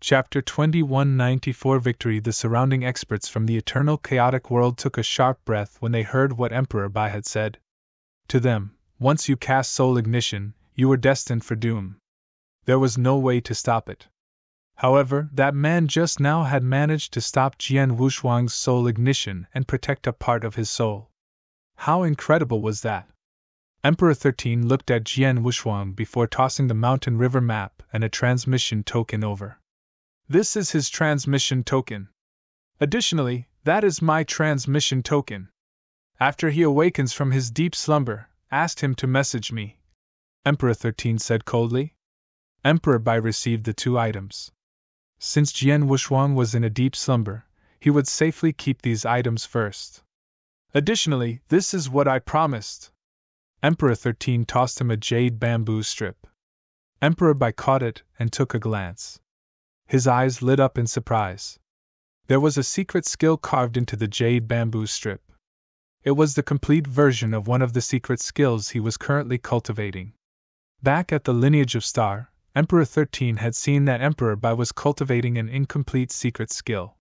Chapter 2194 Victory. The surrounding experts from the eternal chaotic world took a sharp breath when they heard what Emperor Bai had said. To them, once you cast soul ignition, you were destined for doom. There was no way to stop it. However, that man just now had managed to stop Jian Wushuang's soul ignition and protect a part of his soul. How incredible was that? Emperor 13 looked at Jian Wushuang before tossing the mountain river map and a transmission token over. This is his transmission token. Additionally, that is my transmission token. After he awakens from his deep slumber, ask him to message me, Emperor 13 said coldly. Emperor Bai received the two items. Since Jian Wushuang was in a deep slumber, he would safely keep these items first. Additionally, this is what I promised. Emperor 13 tossed him a jade bamboo strip. Emperor Bai caught it and took a glance. His eyes lit up in surprise. There was a secret skill carved into the jade bamboo strip. It was the complete version of one of the secret skills he was currently cultivating. Back at the lineage of Star, Emperor 13 had seen that Emperor Bai was cultivating an incomplete secret skill.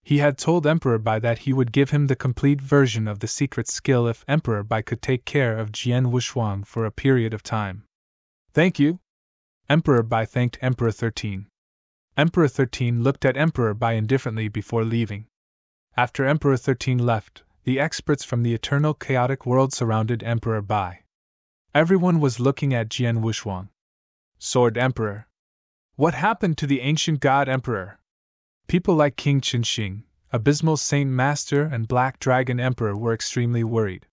He had told Emperor Bai that he would give him the complete version of the secret skill if Emperor Bai could take care of Jian Wushuang for a period of time. Thank you. Emperor Bai thanked Emperor 13. Emperor 13 looked at Emperor Bai indifferently before leaving. After Emperor 13 left, the experts from the eternal chaotic world surrounded Emperor Bai. Everyone was looking at Jian Wushuang. Sword Emperor. What happened to the ancient god Emperor? People like King Qinxing, Abysmal Saint Master and Black Dragon Emperor were extremely worried.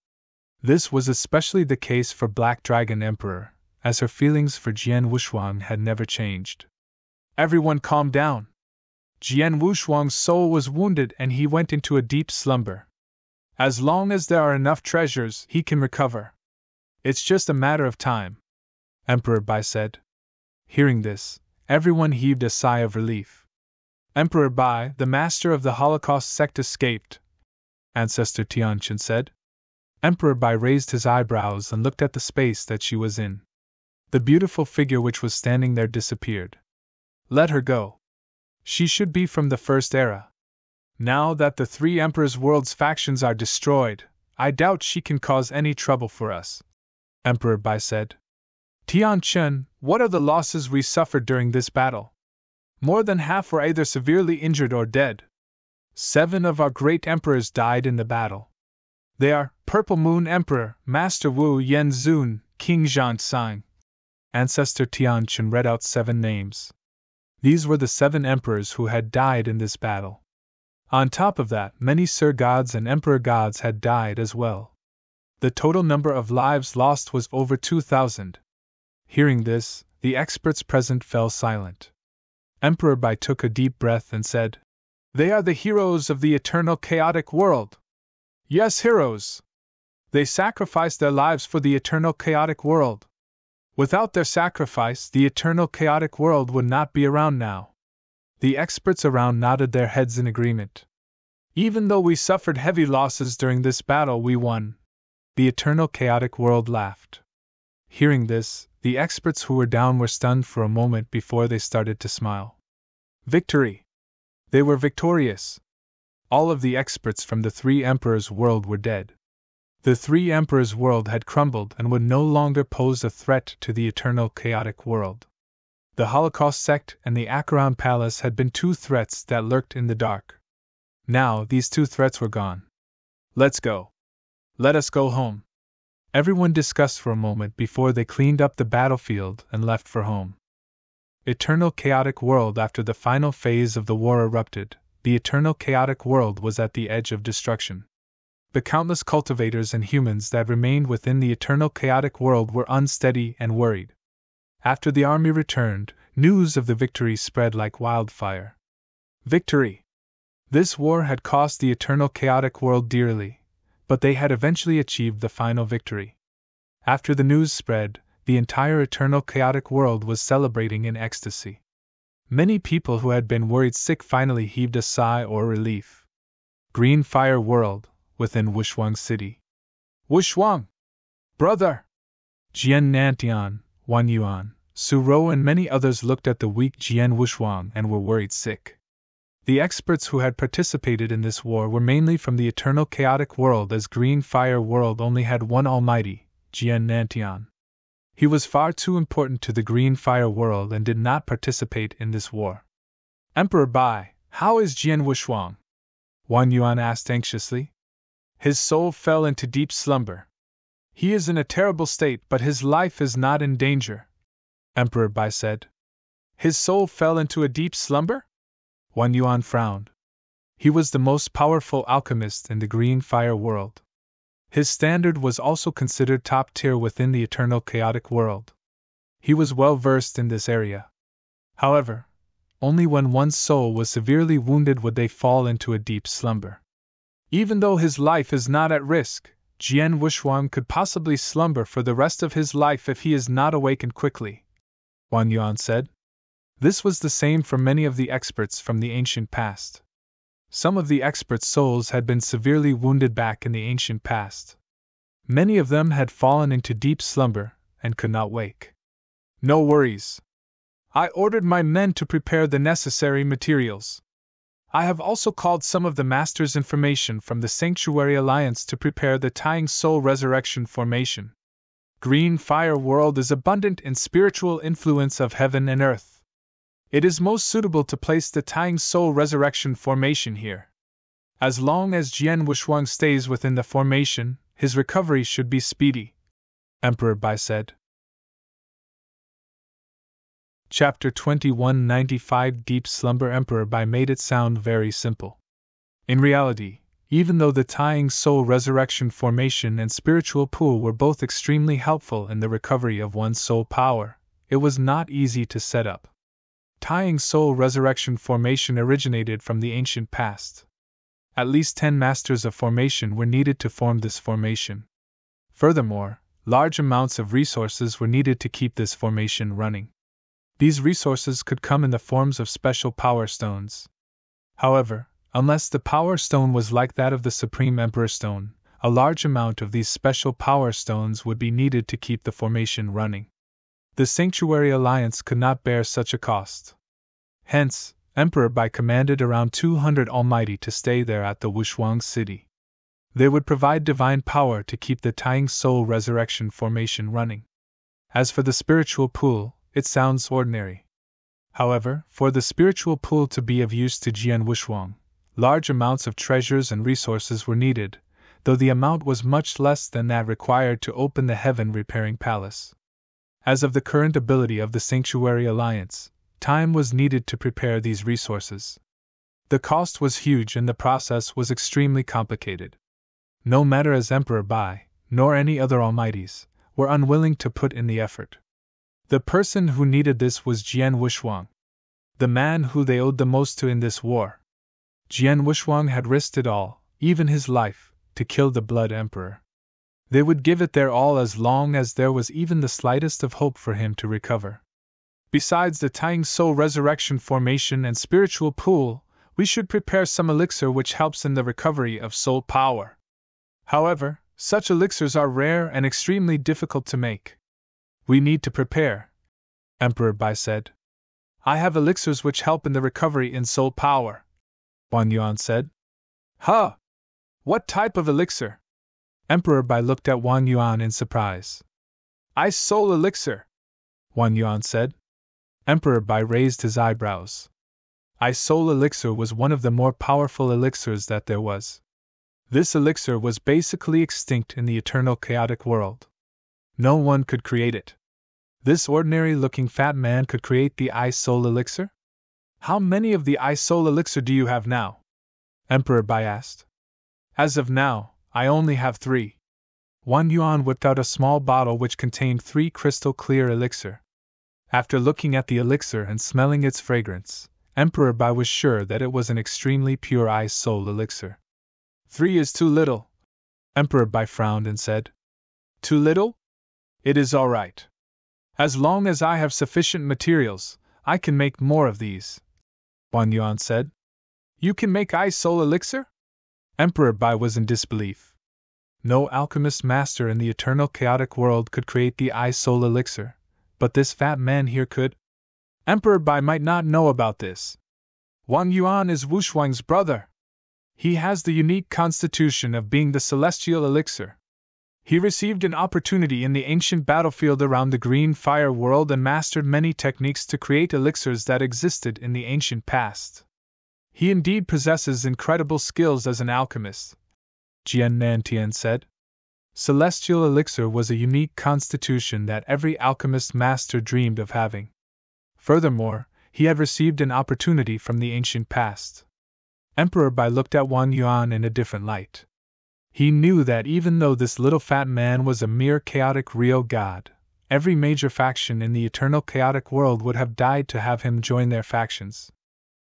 This was especially the case for Black Dragon Emperor, as her feelings for Jian Wushuang had never changed. Everyone calm down. Jian Wushuang's soul was wounded and he went into a deep slumber. As long as there are enough treasures, he can recover. It's just a matter of time, Emperor Bai said. Hearing this, everyone heaved a sigh of relief. Emperor Bai, the master of the Holocaust sect, escaped, Ancestor Tianqin said. Emperor Bai raised his eyebrows and looked at the space that she was in. The beautiful figure which was standing there disappeared. Let her go. She should be from the first era. Now that the three Emperor's world's factions are destroyed, I doubt she can cause any trouble for us, Emperor Bai said. Tianqin, what are the losses we suffered during this battle? More than half were either severely injured or dead. 7 of our great emperors died in the battle. They are Purple Moon Emperor, Master Wu Yenzun, King Zhansang. Ancestor Tianqin read out 7 names. These were the 7 emperors who had died in this battle. On top of that, many Sir Gods and Emperor Gods had died as well. The total number of lives lost was over 2,000. Hearing this, the experts present fell silent. Emperor Bai took a deep breath and said, They are the heroes of the eternal chaotic world. Yes, heroes. They sacrificed their lives for the eternal chaotic world. Without their sacrifice, the eternal chaotic world would not be around now. The experts around nodded their heads in agreement. Even though we suffered heavy losses during this battle, we won. The eternal chaotic world laughed. Hearing this, the experts who were down were stunned for a moment before they started to smile. Victory! They were victorious. All of the experts from the 3 Emperors' world were dead. The 3 Emperors' world had crumbled and would no longer pose a threat to the eternal chaotic world. The Holocaust sect and the Acheron Palace had been 2 threats that lurked in the dark. Now these 2 threats were gone. Let's go. Let us go home. Everyone discussed for a moment before they cleaned up the battlefield and left for home. Eternal chaotic world. After the final phase of the war erupted, the eternal chaotic world was at the edge of destruction. The countless cultivators and humans that remained within the eternal chaotic world were unsteady and worried. After the army returned, news of the victory spread like wildfire. Victory! This war had cost the eternal chaotic world dearly, but they had eventually achieved the final victory. After the news spread, the entire eternal chaotic world was celebrating in ecstasy. Many people who had been worried sick finally heaved a sigh of relief. Green Fire World, within Wushuang City. Wushuang! Brother! Jian Nantian, Wan Yuan, Su Rou and many others looked at the weak Jian Wuxuang and were worried sick. The experts who had participated in this war were mainly from the eternal chaotic world, as Green Fire World only had one almighty, Jian Nantian. He was far too important to the Green Fire World and did not participate in this war. Emperor Bai, how is Jian Wuxuang? Wang Yuan asked anxiously. His soul fell into deep slumber. He is in a terrible state, but his life is not in danger, Emperor Bai said. His soul fell into a deep slumber? Wang Yuan frowned. He was the most powerful alchemist in the Green Fire World. His standard was also considered top tier within the eternal chaotic world. He was well versed in this area. However, only when one's soul was severely wounded would they fall into a deep slumber. Even though his life is not at risk, Jian Wuxuang could possibly slumber for the rest of his life if he is not awakened quickly, Wang Yuan said. This was the same for many of the experts from the ancient past. Some of the experts' souls had been severely wounded back in the ancient past. Many of them had fallen into deep slumber and could not wake. No worries. I ordered my men to prepare the necessary materials. I have also called some of the Masters' information from the Sanctuary Alliance to prepare the Tying Soul Resurrection Formation. Green Fire World is abundant in spiritual influence of heaven and earth. It is most suitable to place the Tying Soul Resurrection Formation here. As long as Jian Wuxuang stays within the formation, his recovery should be speedy, Emperor Bai said. Chapter 2195 Deep Slumber. Emperor Bai made it sound very simple. In reality, even though the Tying Soul Resurrection Formation and Spiritual Pool were both extremely helpful in the recovery of one's soul power, it was not easy to set up. Tying Soul Resurrection Formation originated from the ancient past. At least 10 Masters of Formation were needed to form this formation. Furthermore, large amounts of resources were needed to keep this formation running. These resources could come in the forms of special power stones. However, unless the power stone was like that of the Supreme Emperor Stone, a large amount of these special power stones would be needed to keep the formation running. The Sanctuary Alliance could not bear such a cost. Hence, Emperor Bai commanded around 200 Almighty to stay there at the Wuxuang city. They would provide divine power to keep the Tying Soul Resurrection Formation running. As for the spiritual pool, it sounds ordinary. However, for the spiritual pool to be of use to Jian Wuxuang, large amounts of treasures and resources were needed, though the amount was much less than that required to open the Heaven Repairing Palace. As of the current ability of the Sanctuary Alliance, time was needed to prepare these resources. The cost was huge and the process was extremely complicated. No matter as Emperor Bai, nor any other almighties, were unwilling to put in the effort. The person who needed this was Jian Wuxuang, the man who they owed the most to in this war. Jian Wuxuang had risked it all, even his life, to kill the Blood Emperor. They would give it their all as long as there was even the slightest of hope for him to recover. Besides the Tying Soul Resurrection Formation and Spiritual Pool, we should prepare some elixir which helps in the recovery of soul power. However, such elixirs are rare and extremely difficult to make. We need to prepare, Emperor Bai said. I have elixirs which help in the recovery in soul power, Wang Yuan said. Huh! What type of elixir? Emperor Bai looked at Wang Yuan in surprise. Ice Soul Elixir, Wang Yuan said. Emperor Bai raised his eyebrows. Ice Soul Elixir was one of the more powerful elixirs that there was. This elixir was basically extinct in the eternal chaotic world. No one could create it. This ordinary-looking fat man could create the Ice Soul Elixir? How many of the Ice Soul Elixir do you have now? Emperor Bai asked. As of now, I only have 3. Wang Yuan whipped out a small bottle which contained 3 crystal clear elixir. After looking at the elixir and smelling its fragrance, Emperor Bai was sure that it was an extremely pure Ice Soul Elixir. 3 is too little. Emperor Bai frowned and said. Too little? It is all right. As long as I have sufficient materials, I can make more of these, Wang Yuan said. You can make Ice Soul Elixir? Emperor Bai was in disbelief. No alchemist master in the eternal chaotic world could create the Ice Soul Elixir, but this fat man here could? Emperor Bai might not know about this. Wang Yuan is Wu Shuang's brother. He has the unique constitution of being the celestial elixir. He received an opportunity in the ancient battlefield around the green fire world and mastered many techniques to create elixirs that existed in the ancient past. He indeed possesses incredible skills as an alchemist, Jian Nantian said. Celestial elixir was a unique constitution that every alchemist master dreamed of having. Furthermore, he had received an opportunity from the ancient past. Emperor Bai looked at Wang Yuan in a different light. He knew that even though this little fat man was a mere chaotic real god, every major faction in the eternal chaotic world would have died to have him join their factions.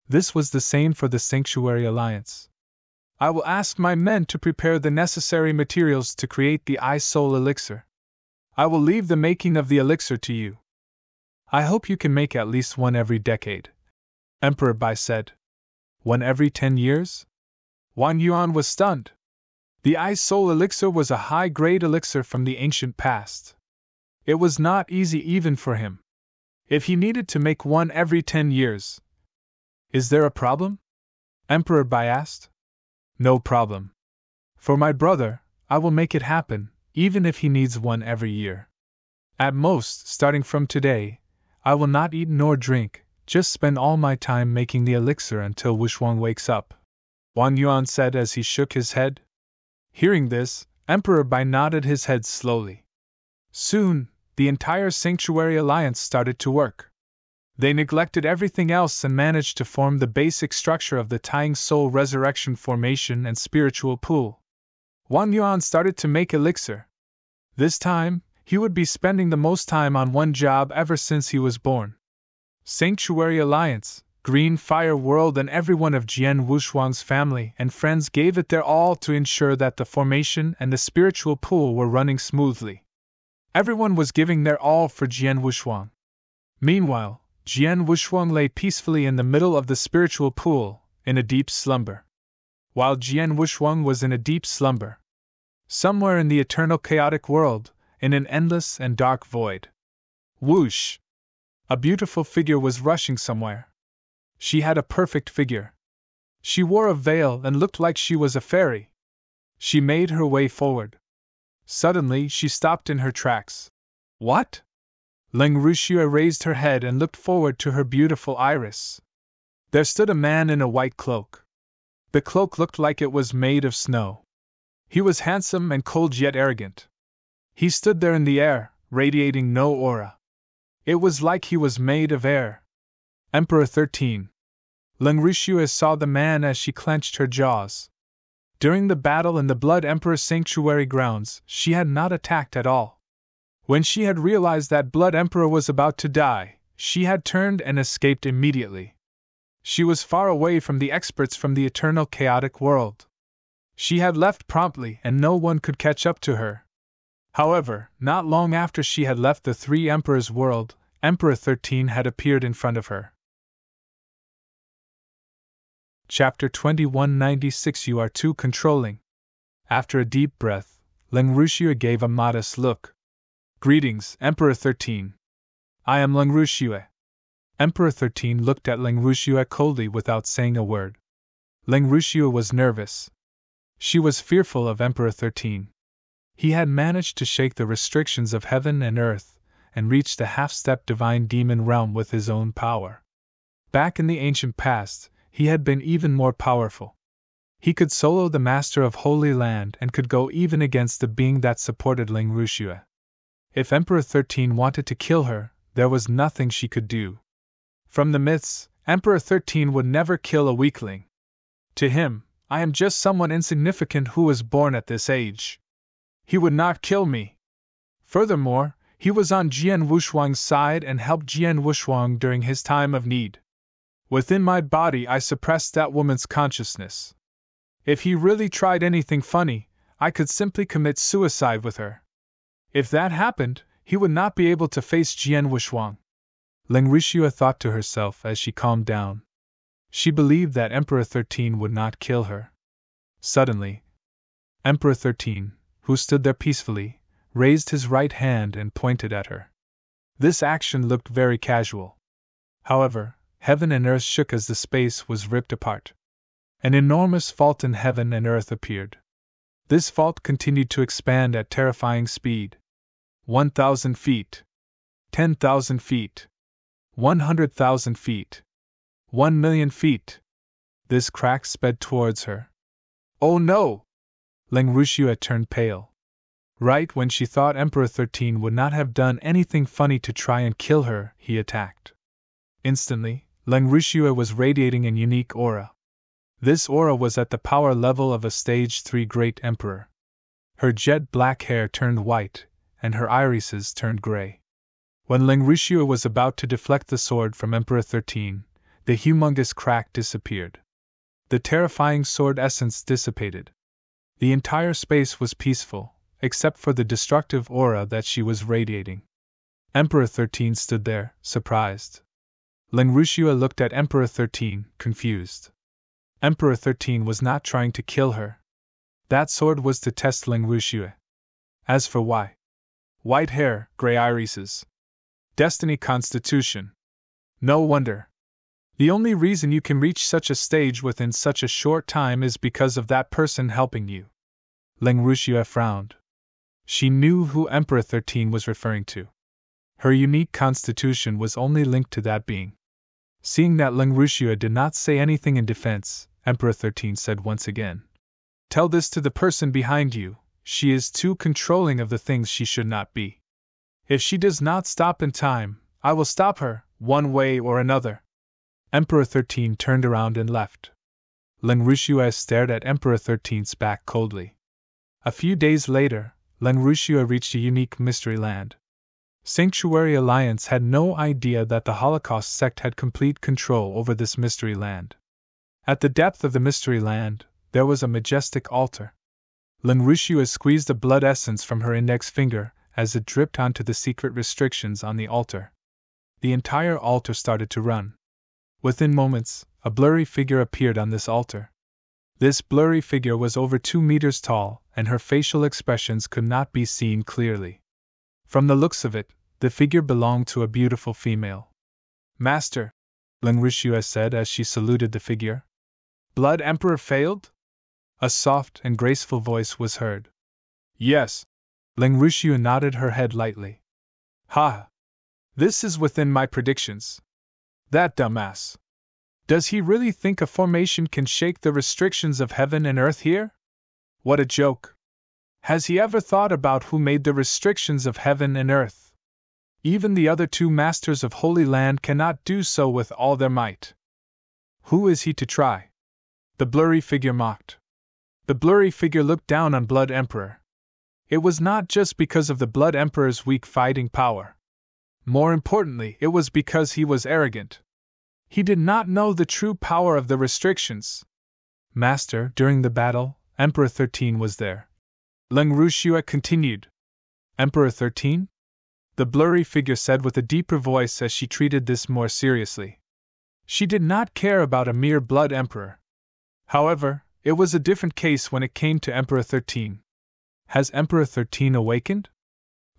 This was the same for the Sanctuary Alliance. I will ask my men to prepare the necessary materials to create the I-Soul elixir. I will leave the making of the elixir to you. I hope you can make at least one every decade, Emperor Bai said. One every 10 years? Wang Yuan was stunned. The I-Soul elixir was a high-grade elixir from the ancient past. It was not easy even for him. If he needed to make one every 10 years. Is there a problem? Emperor Bai asked. No problem. For my brother, I will make it happen, even if he needs one every year. At most, starting from today, I will not eat nor drink, just spend all my time making the elixir until Wu Shuang wakes up, Wang Yuan said as he shook his head. Hearing this, Emperor Bai nodded his head slowly. Soon, the entire Sanctuary Alliance started to work. They neglected everything else and managed to form the basic structure of the Tying Soul Resurrection Formation and Spiritual Pool. Wang Yuan started to make elixir. This time, he would be spending the most time on one job ever since he was born. Sanctuary Alliance, Green Fire World and everyone of Jian Wushuang's family and friends gave it their all to ensure that the formation and the spiritual pool were running smoothly. Everyone was giving their all for Jian Wushuang. Meanwhile, Jian Wushuang lay peacefully in the middle of the spiritual pool, in a deep slumber. While Jian Wushuang was in a deep slumber, somewhere in the eternal chaotic world, in an endless and dark void, whoosh! A beautiful figure was rushing somewhere. She had a perfect figure. She wore a veil and looked like she was a fairy. She made her way forward. Suddenly she stopped in her tracks. What? Ling Ruxue raised her head and looked forward to her beautiful iris. There stood a man in a white cloak. The cloak looked like it was made of snow. He was handsome and cold yet arrogant. He stood there in the air, radiating no aura. It was like he was made of air. Emperor 13. Ling Ruxue saw the man as she clenched her jaws. During the battle in the Blood Emperor Sanctuary grounds, she had not attacked at all. When she had realized that Blood Emperor was about to die, she had turned and escaped immediately. She was far away from the experts from the eternal chaotic world. She had left promptly and no one could catch up to her. However, not long after she had left the Three Emperors' world, Emperor 13 had appeared in front of her. Chapter 2196 You are too controlling. After a deep breath, Ling Ruxue gave a modest look. Greetings, Emperor 13. I am Ling Ruxue. Emperor 13 looked at Ling Ruxue coldly without saying a word. Ling Ruxue was nervous. She was fearful of Emperor 13. He had managed to shake the restrictions of heaven and earth, and reach the half-step divine demon realm with his own power. Back in the ancient past, he had been even more powerful. He could solo the master of Holy Land and could go even against the being that supported Ling Ruxue. If Emperor 13 wanted to kill her, there was nothing she could do. From the myths, Emperor 13 would never kill a weakling. To him, I am just someone insignificant who was born at this age. He would not kill me. Furthermore, he was on Jian Wushuang's side and helped Jian Wushuang during his time of need. Within my body I suppressed that woman's consciousness. If he really tried anything funny, I could simply commit suicide with her. If that happened, he would not be able to face Jian Wushuang. Ling Ruxue thought to herself as she calmed down. She believed that Emperor 13 would not kill her. Suddenly, Emperor 13, who stood there peacefully, raised his right hand and pointed at her. This action looked very casual. However, heaven and earth shook as the space was ripped apart. An enormous fault in heaven and earth appeared. This fault continued to expand at terrifying speed. 1,000 feet. 10,000 feet. 100,000 feet. 1,000,000 feet. This crack sped towards her. Oh no! Leng Ruxue turned pale. Right when she thought Emperor 13 would not have done anything funny to try and kill her, he attacked. Instantly, Leng Ruxue was radiating an unique aura. This aura was at the power level of a Stage 3 Great Emperor. Her jet black hair turned white, and her irises turned gray. When Leng Ruxue was about to deflect the sword from Emperor 13, the humongous crack disappeared. The terrifying sword essence dissipated. The entire space was peaceful, except for the destructive aura that she was radiating. Emperor 13 stood there, surprised. Leng Ruxue looked at Emperor 13, confused. Emperor 13 was not trying to kill her. That sword was to test Leng Ruxue. As for why? White hair, gray irises. Destiny constitution. No wonder. The only reason you can reach such a stage within such a short time is because of that person helping you. Leng Ruxue frowned. She knew who Emperor 13 was referring to. Her unique constitution was only linked to that being. Seeing that Leng Ruxue did not say anything in defense, Emperor 13 said once again, "Tell this to the person behind you, she is too controlling of the things she should not be. If she does not stop in time, I will stop her, one way or another." Emperor 13 turned around and left. Leng Ruxue stared at Emperor 13's back coldly. A few days later, Leng Ruxue reached a unique mystery land. Sanctuary Alliance had no idea that the Holocaust sect had complete control over this mystery land. At the depth of the mystery land, there was a majestic altar. Leng Ruxue squeezed the blood essence from her index finger as it dripped onto the secret restrictions on the altar. The entire altar started to run. Within moments, a blurry figure appeared on this altar. This blurry figure was over 2 meters tall, and her facial expressions could not be seen clearly. From the looks of it, the figure belonged to a beautiful female. "Master," Leng Ruxue said as she saluted the figure. "Blood Emperor failed?" A soft and graceful voice was heard. "Yes." Leng Ruxue nodded her head lightly. "Ha! This is within my predictions. That dumbass. Does he really think a formation can shake the restrictions of heaven and earth here? What a joke. Has he ever thought about who made the restrictions of heaven and earth? Even the other two masters of Holy Land cannot do so with all their might. Who is he to try?" The blurry figure mocked. The blurry figure looked down on Blood Emperor. It was not just because of the Blood Emperor's weak fighting power. More importantly, it was because he was arrogant. He did not know the true power of the restrictions. "Master, during the battle, Emperor 13 was there," Leng Ruxue continued. "Emperor 13? The blurry figure said with a deeper voice as she treated this more seriously. She did not care about a mere Blood Emperor. However, it was a different case when it came to Emperor 13. Has Emperor 13 awakened?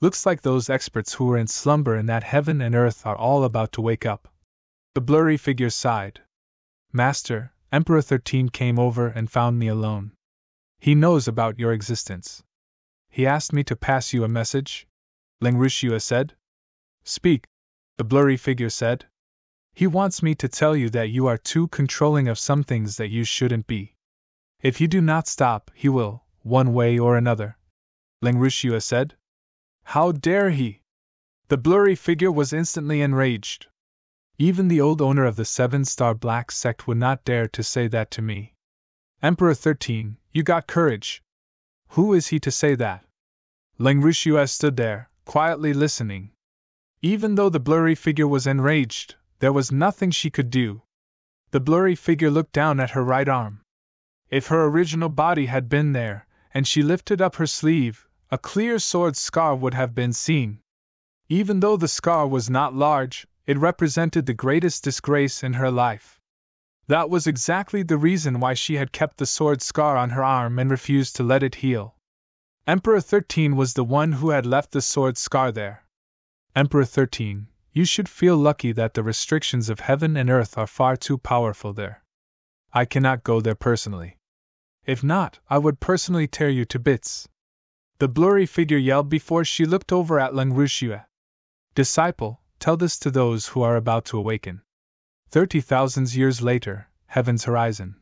Looks like those experts who were in slumber in that heaven and earth are all about to wake up." The blurry figure sighed. "Master, Emperor 13 came over and found me alone. He knows about your existence. He asked me to pass you a message," Leng Ruxue said. "Speak," the blurry figure said. "He wants me to tell you that you are too controlling of some things that you shouldn't be. If you do not stop, he will, one way or another," Leng Ruxue said. "How dare he?" The blurry figure was instantly enraged. "Even the old owner of the 7-star Black sect would not dare to say that to me. Emperor 13, you got courage. Who is he to say that?" Leng Ruxue stood there, quietly listening. Even though the blurry figure was enraged, there was nothing she could do. The blurry figure looked down at her right arm. If her original body had been there, and she lifted up her sleeve, a clear sword scar would have been seen. Even though the scar was not large, it represented the greatest disgrace in her life. That was exactly the reason why she had kept the sword scar on her arm and refused to let it heal. Emperor 13 was the one who had left the sword scar there. Emperor 13, you should feel lucky that the restrictions of heaven and earth are far too powerful there. I cannot go there personally. If not, I would personally tear you to bits. The blurry figure yelled before she looked over at Leng Ruxue. Disciple, tell this to those who are about to awaken. 30,000 years later, heaven's horizon.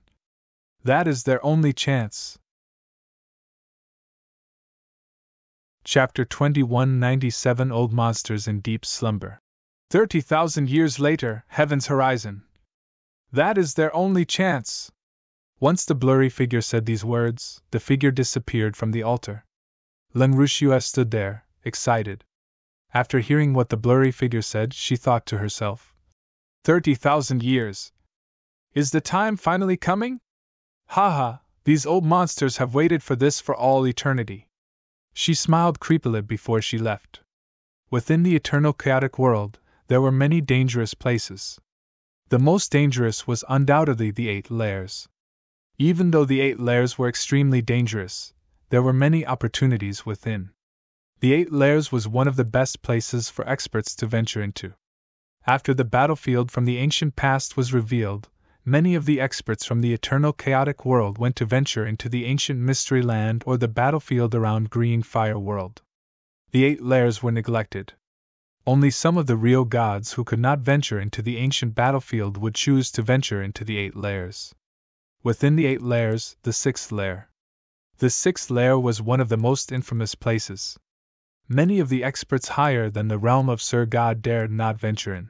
That is their only chance. Chapter 2197 Old Monsters in Deep Slumber. 30,000 years later, heaven's horizon. That is their only chance. Once the blurry figure said these words, the figure disappeared from the altar. Leng Ruxue stood there, excited. After hearing what the blurry figure said, she thought to herself, 30,000 years. Is the time finally coming? Ha ha, these old monsters have waited for this for all eternity. She smiled creepily before she left. Within the eternal chaotic world, there were many dangerous places. The most dangerous was undoubtedly the 8 layers. Even though the 8 layers were extremely dangerous, there were many opportunities within. The 8 layers was one of the best places for experts to venture into. After the battlefield from the ancient past was revealed, many of the experts from the eternal chaotic world went to venture into the ancient mystery land or the battlefield around Green Fire World. The 8 layers were neglected. Only some of the real gods who could not venture into the ancient battlefield would choose to venture into the 8 layers. Within the 8 layers, the 6th layer. The 6th layer was one of the most infamous places. Many of the experts higher than the realm of Sir God dared not venture in.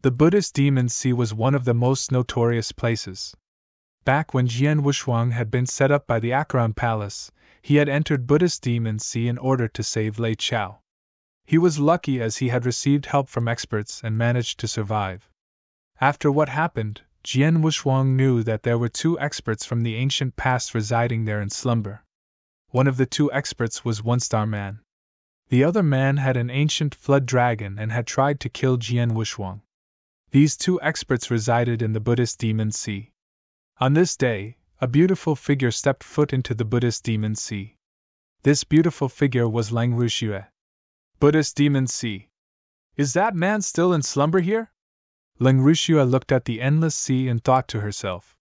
The Buddhist Demon Sea was one of the most notorious places. Back when Jian Wushuang had been set up by the Acheron Palace, he had entered Buddhist Demon Sea in order to save Lei Chao. He was lucky as he had received help from experts and managed to survive. After what happened, Jian Wushuang knew that there were 2 experts from the ancient past residing there in slumber. One of the 2 experts was One-Star Man. The other man had an ancient flood dragon and had tried to kill Jian Wushuang. These 2 experts resided in the Buddhist Demon Sea. On this day, a beautiful figure stepped foot into the Buddhist Demon Sea. This beautiful figure was Leng Ruxue. Buddhist Demon Sea. Is that man still in slumber here? Leng Ruxue looked at the endless sea and thought to herself.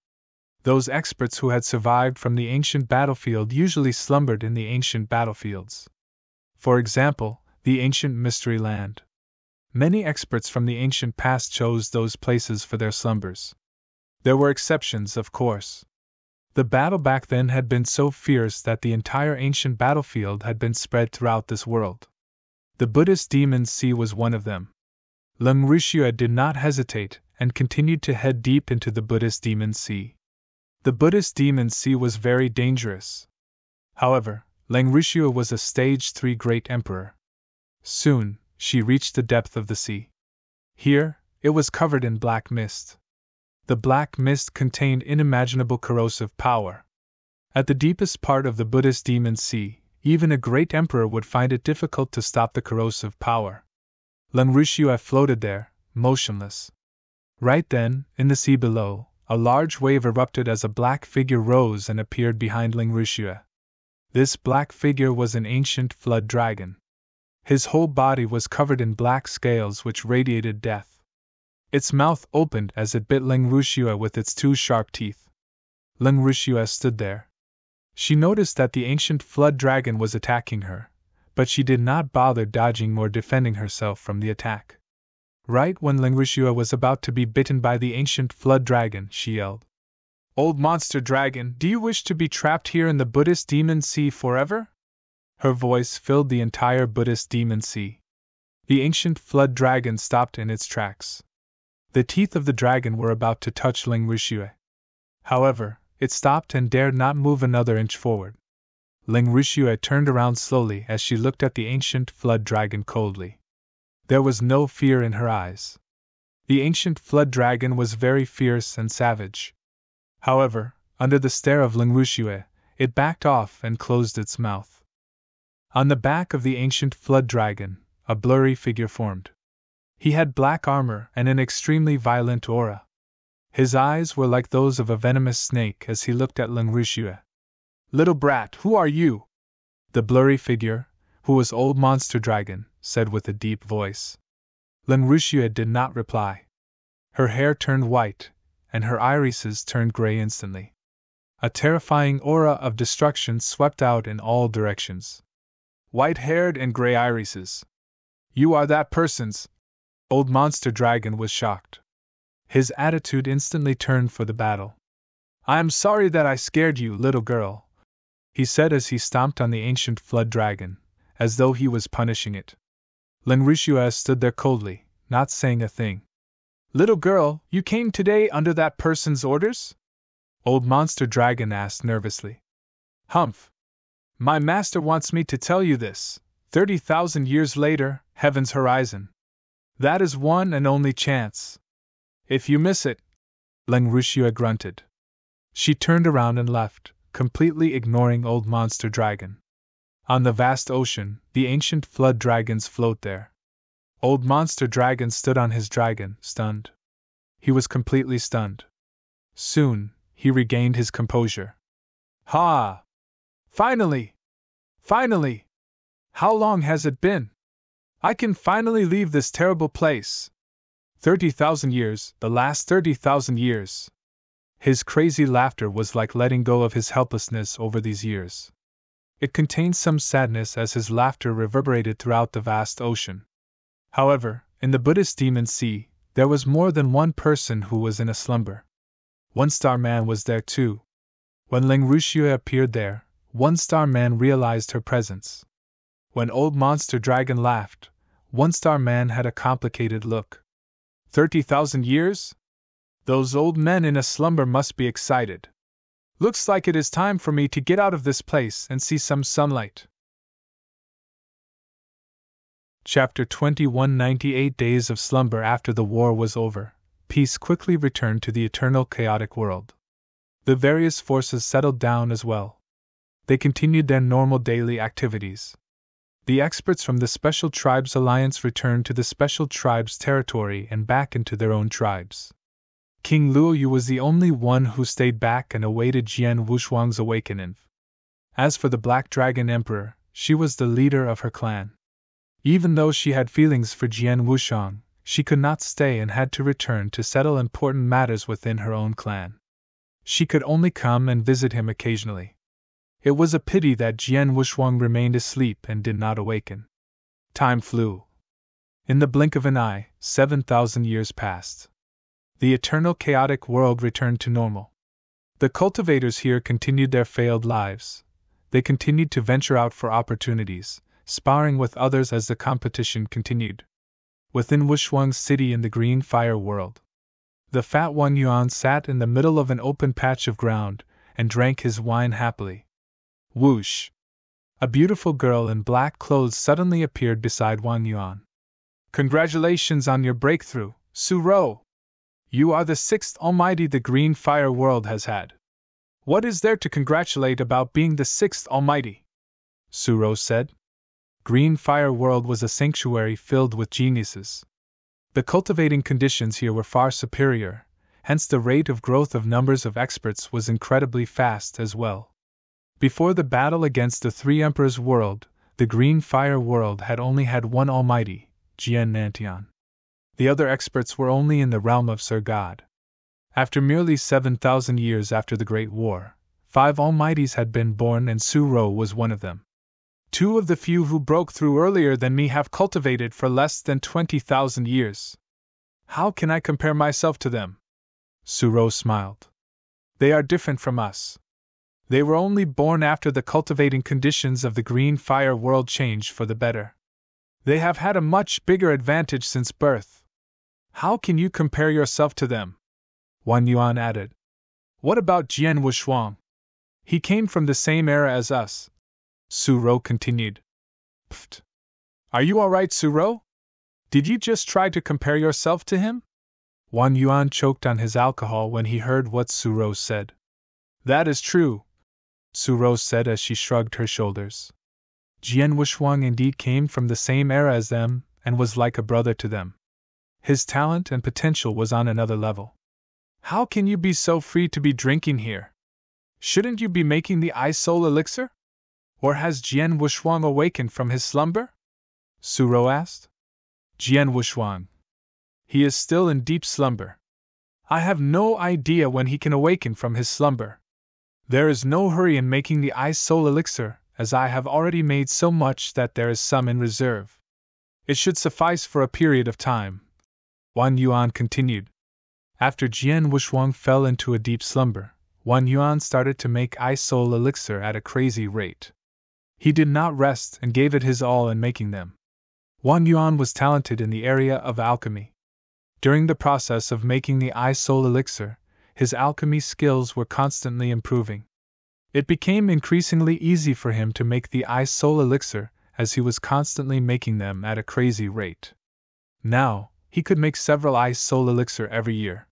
Those experts who had survived from the ancient battlefield usually slumbered in the ancient battlefields. For example, the ancient mystery land. Many experts from the ancient past chose those places for their slumbers. There were exceptions, of course. The battle back then had been so fierce that the entire ancient battlefield had been spread throughout this world. The Buddhist Demon Sea was one of them. Leng Ruxue did not hesitate and continued to head deep into the Buddhist Demon Sea. The Buddhist Demon Sea was very dangerous. However, Leng Ruxue was a stage 3 great emperor. Soon, she reached the depth of the sea. Here, it was covered in black mist. The black mist contained unimaginable corrosive power. At the deepest part of the Buddhist Demon Sea, even a great emperor would find it difficult to stop the corrosive power. Leng Ruxue floated there, motionless. Right then, in the sea below, a large wave erupted as a black figure rose and appeared behind Leng Ruxue. This black figure was an ancient flood dragon. His whole body was covered in black scales which radiated death. Its mouth opened as it bit Leng Ruxue with its 2 sharp teeth. Leng Ruxue stood there. She noticed that the ancient flood dragon was attacking her, but she did not bother dodging or defending herself from the attack. Right when Leng Ruxue was about to be bitten by the ancient flood dragon, she yelled, "Old monster dragon, do you wish to be trapped here in the Buddhist Demon Sea forever?" Her voice filled the entire Buddhist Demon Sea. The ancient flood dragon stopped in its tracks. The teeth of the dragon were about to touch Leng Ruxue. However, it stopped and dared not move another inch forward. Leng Ruxue turned around slowly as she looked at the ancient flood dragon coldly. There was no fear in her eyes. The ancient flood dragon was very fierce and savage. However, under the stare of Leng Ruxue, it backed off and closed its mouth. On the back of the ancient flood dragon, a blurry figure formed. He had black armor and an extremely violent aura. His eyes were like those of a venomous snake as he looked at Leng Ruxue. "Little brat, who are you?" The blurry figure, Who was old monster dragon? Said with a deep voice. Lin Ruxia did not reply. Her hair turned white, and her irises turned gray instantly. A terrifying aura of destruction swept out in all directions. White-haired and gray irises. You are that person's. Old monster dragon was shocked. His attitude instantly turned for the battle. I am sorry that I scared you, little girl, he said as he stomped on the ancient flood dragon, as though he was punishing it. Lin Ruxia stood there coldly, not saying a thing. Little girl, you came today under that person's orders? Old monster dragon asked nervously. Humph. My master wants me to tell you this. 30,000 years later, heaven's horizon. That is one and only chance. If you miss it, Lin Ruxia grunted. She turned around and left, completely ignoring old monster dragon. On the vast ocean, the ancient flood dragons float there. Old monster dragon stood on his dragon, stunned. He was completely stunned. Soon, he regained his composure. Ha! Finally! Finally! How long has it been? I can finally leave this terrible place. 30,000 years, the last 30,000 years. His crazy laughter was like letting go of his helplessness over these years. It contained some sadness as his laughter reverberated throughout the vast ocean. However, in the Buddhist demon sea, there was more than one person who was in a slumber. One Star Man was there too. When Lin Ruxia appeared there, One Star Man realized her presence. When old monster dragon laughed, One Star Man had a complicated look. 30,000 years? Those old men in a slumber must be excited. Looks like it is time for me to get out of this place and see some sunlight. Chapter 21 98 Days of slumber. After the war was over, peace quickly returned to the eternal chaotic world. The various forces settled down as well. They continued their normal daily activities. The experts from the Special Tribes Alliance returned to the Special Tribes territory and back into their own tribes. King Luoyu was the only one who stayed back and awaited Jian Wushuang's awakening. As for the Black Dragon Emperor, she was the leader of her clan. Even though she had feelings for Jian Wushuang, she could not stay and had to return to settle important matters within her own clan. She could only come and visit him occasionally. It was a pity that Jian Wushuang remained asleep and did not awaken. Time flew. In the blink of an eye, 7,000 years passed. The eternal chaotic world returned to normal. The cultivators here continued their failed lives. They continued to venture out for opportunities, sparring with others as the competition continued. Within Wushuang's city in the green fire world, the fat Wang Yuan sat in the middle of an open patch of ground and drank his wine happily. Whoosh! A beautiful girl in black clothes suddenly appeared beside Wang Yuan. Congratulations on your breakthrough, Su Rou! You are the sixth almighty the green fire world has had. What is there to congratulate about being the sixth almighty? Su Rou said. Green fire world was a sanctuary filled with geniuses. The cultivating conditions here were far superior, hence the rate of growth of numbers of experts was incredibly fast as well. Before the battle against the Three Emperors world, the Green Fire world had only had one almighty, Jian Nantian. The other experts were only in the realm of Sir God. After merely 7,000 years after the Great War, 5 almighties had been born and Su Rou was one of them. 2 of the few who broke through earlier than me have cultivated for less than 20,000 years. How can I compare myself to them? Su Rou smiled. They are different from us. They were only born after the cultivating conditions of the Green Fire world changed for the better. They have had a much bigger advantage since birth. How can you compare yourself to them? Wang Yuan added. What about Jian Wushuang? He came from the same era as us. Su Rou continued. Pfft. Are you alright, Su Rou? Did you just try to compare yourself to him? Wang Yuan choked on his alcohol when he heard what Su Rou said. That is true, Su Rou said as she shrugged her shoulders. Jian Wushuang indeed came from the same era as them and was like a brother to them. His talent and potential was on another level. How can you be so free to be drinking here? Shouldn't you be making the Eye Soul Elixir? Or has Jian Wushuang awakened from his slumber? Suro asked. Jian Wushuang. He is still in deep slumber. I have no idea when he can awaken from his slumber. There is no hurry in making the Ice Soul Elixir, as I have already made so much that there is some in reserve. It should suffice for a period of time, Wan Yuan continued. After Jian Wushuang fell into a deep slumber, Wan Yuan started to make Ice Soul Elixir at a crazy rate. He did not rest and gave it his all in making them. Wan Yuan was talented in the area of alchemy. During the process of making the Ice Soul Elixir, his alchemy skills were constantly improving. It became increasingly easy for him to make the Ice Soul Elixir, as he was constantly making them at a crazy rate. Now, he could make several Ice Soul Elixir every year.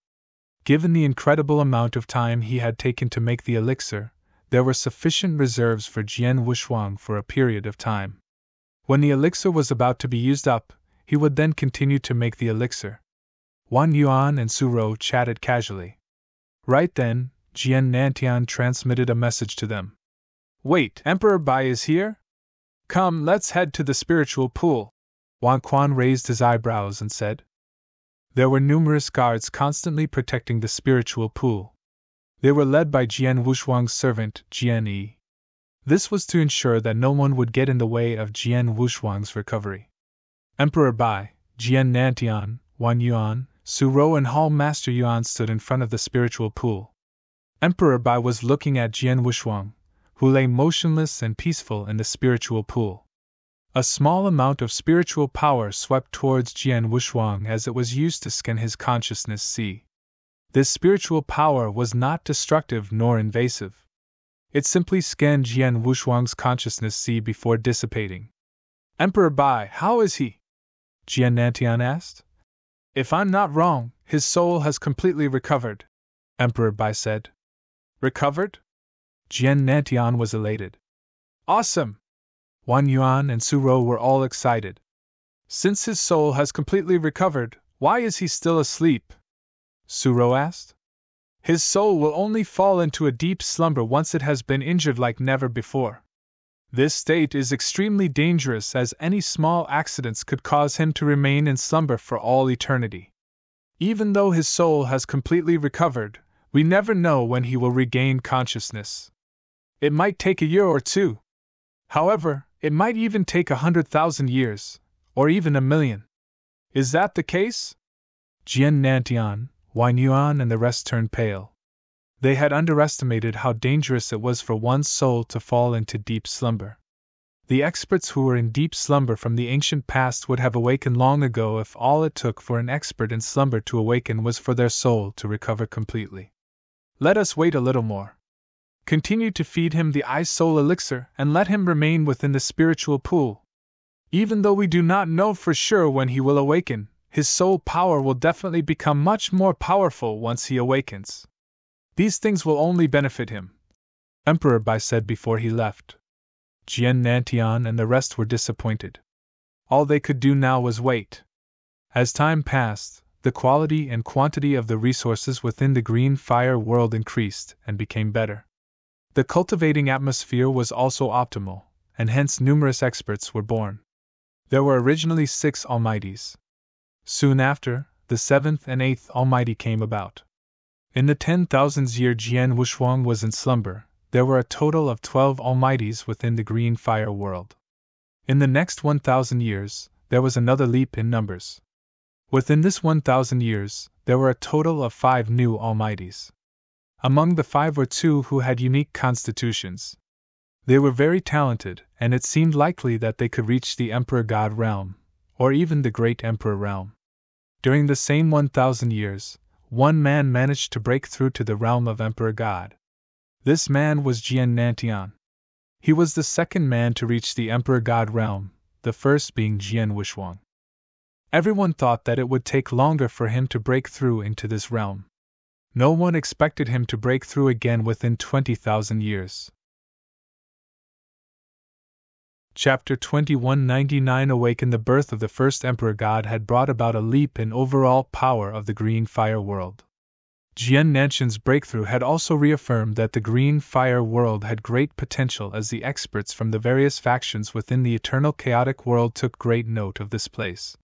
Given the incredible amount of time he had taken to make the elixir, there were sufficient reserves for Jian Wushuang for a period of time. When the elixir was about to be used up, he would then continue to make the elixir. Wan Yuan and Suro chatted casually. Right then, Jian Nantian transmitted a message to them. Wait, Emperor Bai is here? Come, let's head to the spiritual pool. Wan Quan raised his eyebrows and said. There were numerous guards constantly protecting the spiritual pool. They were led by Jian Wushuang's servant, Jian Yi. This was to ensure that no one would get in the way of Jian Wushuang's recovery. Emperor Bai, Jian Nantian, Wan Yuan, Suro and Hall Master Yuan stood in front of the spiritual pool. Emperor Bai was looking at Jian Wushuang, who lay motionless and peaceful in the spiritual pool. A small amount of spiritual power swept towards Jian Wushuang as it was used to scan his consciousness. See, this spiritual power was not destructive nor invasive. It simply scanned Jian Wushuang's consciousness before dissipating. Emperor Bai, how is he? Jian Nantian asked. If I'm not wrong, his soul has completely recovered, Emperor Bai said. Recovered? Jian Nantian was elated. Awesome! Wan Yuan and Suro were all excited. Since his soul has completely recovered, why is he still asleep? Suro asked. His soul will only fall into a deep slumber once it has been injured like never before. This state is extremely dangerous as any small accidents could cause him to remain in slumber for all eternity. Even though his soul has completely recovered, we never know when he will regain consciousness. It might take a year or two. However, it might even take 100,000 years, or even 1,000,000. Is that the case? Jian Nantian, Wan Yuan and the rest turned pale. They had underestimated how dangerous it was for one's soul to fall into deep slumber. The experts who were in deep slumber from the ancient past would have awakened long ago if all it took for an expert in slumber to awaken was for their soul to recover completely. Let us wait a little more. Continue to feed him the Ice Soul Elixir and let him remain within the spiritual pool. Even though we do not know for sure when he will awaken, his soul power will definitely become much more powerful once he awakens. These things will only benefit him, Emperor Bai said before he left. Jian Nantian and the rest were disappointed. All they could do now was wait. As time passed, the quality and quantity of the resources within the green fire world increased and became better. The cultivating atmosphere was also optimal, and hence numerous experts were born. There were originally 6 Almighties. Soon after, the 7th and 8th Almighty came about. In the 10,000th year Jian Wushuang was in slumber, there were a total of 12 Almighties within the green fire world. In the next 1,000 years, there was another leap in numbers. Within this 1,000 years, there were a total of 5 new Almighties. Among the 5 were 2 who had unique constitutions. They were very talented, and it seemed likely that they could reach the Emperor God realm, or even the Great Emperor realm. During the same 1,000 years, one man managed to break through to the realm of Emperor God. This man was Jian Nantian. He was the second man to reach the Emperor God realm, the first being Jian Wushuang. Everyone thought that it would take longer for him to break through into this realm. No one expected him to break through again within 20,000 years. Chapter 2199 Awaken. The birth of the first Emperor God had brought about a leap in overall power of the green fire world. Jian Nanshan's breakthrough had also reaffirmed that the Green Fire world had great potential, as the experts from the various factions within the eternal chaotic world took great note of this place.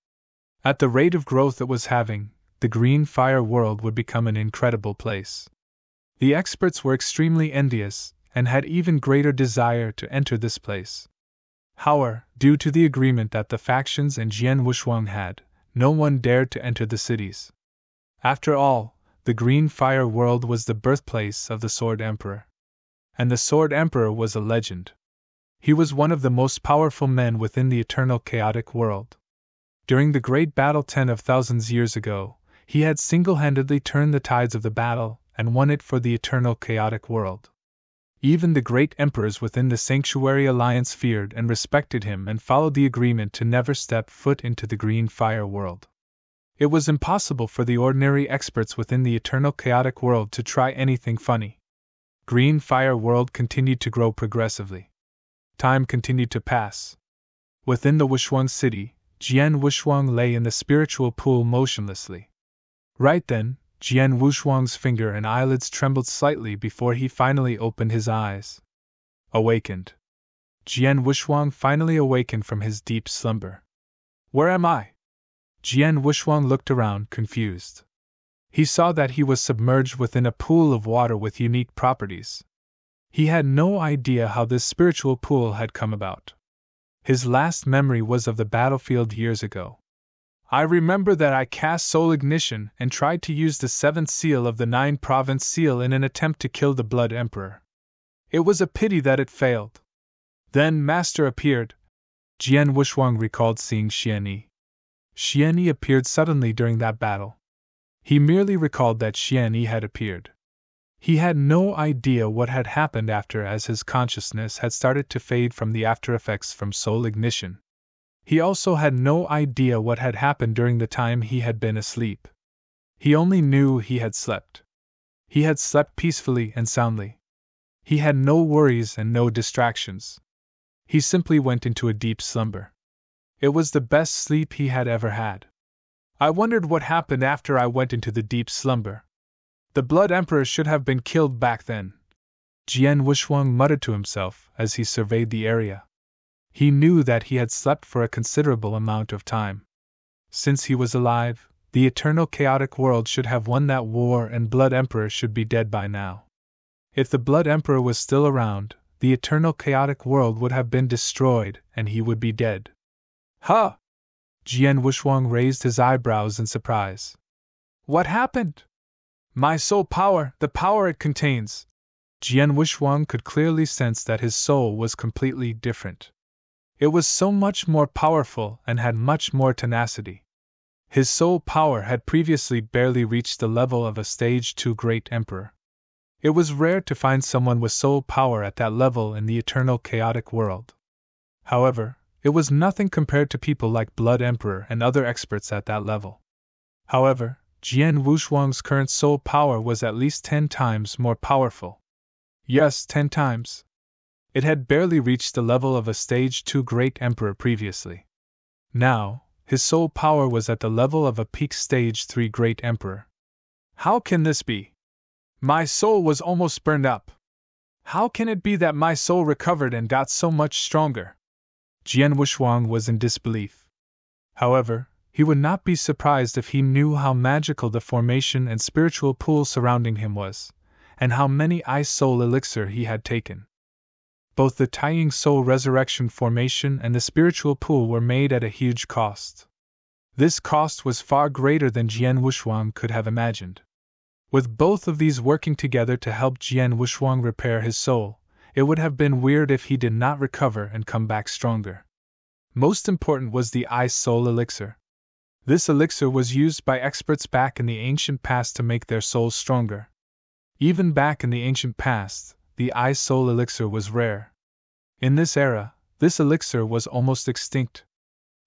At the rate of growth it was having, the Green Fire world would become an incredible place. The experts were extremely envious, and had even greater desire to enter this place. However, due to the agreement that the factions and Jian Wushuang had, no one dared to enter the cities. After all, the Green Fire world was the birthplace of the Sword Emperor. And the Sword Emperor was a legend. He was one of the most powerful men within the eternal chaotic world. During the great battle 10,000 years ago, he had single-handedly turned the tides of the battle and won it for the eternal chaotic world. Even the great emperors within the Sanctuary Alliance feared and respected him and followed the agreement to never step foot into the Green Fire world. It was impossible for the ordinary experts within the eternal chaotic world to try anything funny. Green Fire world continued to grow progressively. Time continued to pass. Within the Wushuang city, Jian Wushuang lay in the spiritual pool motionlessly. Right then, Jian Wushuang's finger and eyelids trembled slightly before he finally opened his eyes. Awakened. Jian Wushuang finally awakened from his deep slumber. Where am I? Jian Wushuang looked around, confused. He saw that he was submerged within a pool of water with unique properties. He had no idea how this spiritual pool had come about. His last memory was of the battlefield years ago. I remember that I cast soul ignition and tried to use the 7th seal of the 9-province seal in an attempt to kill the Blood Emperor. It was a pity that it failed. Then Master appeared. Jian Wushuang recalled seeing Xianyi. Xianyi appeared suddenly during that battle. He merely recalled that Xianyi had appeared. He had no idea what had happened after, as his consciousness had started to fade from the aftereffects from soul ignition. He also had no idea what had happened during the time he had been asleep. He only knew he had slept. He had slept peacefully and soundly. He had no worries and no distractions. He simply went into a deep slumber. It was the best sleep he had ever had. I wondered what happened after I went into the deep slumber. The Blood Emperor should have been killed back then. Jian Wushuang muttered to himself as he surveyed the area. He knew that he had slept for a considerable amount of time. Since he was alive, the eternal chaotic world should have won that war and Blood Emperor should be dead by now. If the Blood Emperor was still around, the eternal chaotic world would have been destroyed and he would be dead. Huh! Jian Wushuang raised his eyebrows in surprise. What happened? My soul power, the power it contains. Jian Wushuang could clearly sense that his soul was completely different. It was so much more powerful and had much more tenacity. His soul power had previously barely reached the level of a stage 2 great emperor. It was rare to find someone with soul power at that level in the eternal chaotic world. However, it was nothing compared to people like Blood Emperor and other experts at that level. However, Jian Wushuang's current soul power was at least 10 times more powerful. Yes, 10 times. It had barely reached the level of a stage 2 great emperor previously. Now, his soul power was at the level of a peak stage 3 great emperor. How can this be? My soul was almost burned up. How can it be that my soul recovered and got so much stronger? Jian Wushuang was in disbelief. However, he would not be surprised if he knew how magical the formation and spiritual pool surrounding him was, and how many ice soul elixir he had taken. Both the Taiying Soul Resurrection formation and the spiritual pool were made at a huge cost. This cost was far greater than Jian Wushuang could have imagined. With both of these working together to help Jian Wushuang repair his soul, it would have been weird if he did not recover and come back stronger. Most important was the Ice Soul Elixir. This elixir was used by experts back in the ancient past to make their souls stronger. Even back in the ancient past, the Ice Soul Elixir was rare. In this era, this elixir was almost extinct.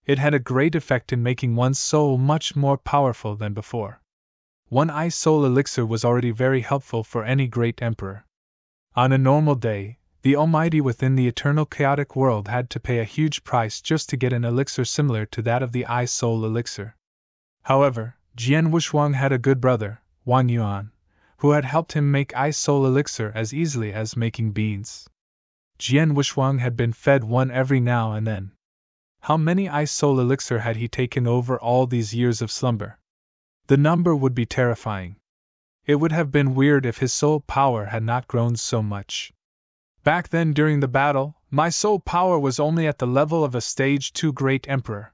It had a great effect in making one's soul much more powerful than before. One Ice Soul Elixir was already very helpful for any great emperor. On a normal day, the Almighty within the eternal chaotic world had to pay a huge price just to get an elixir similar to that of the Ice Soul Elixir. However, Jian Wushuang had a good brother, Wang Yuan, who had helped him make ice soul elixir as easily as making beans. Jian Wuxuang had been fed one every now and then. How many ice soul elixir had he taken over all these years of slumber? The number would be terrifying. It would have been weird if his soul power had not grown so much. Back then during the battle, my soul power was only at the level of a stage 2 great emperor.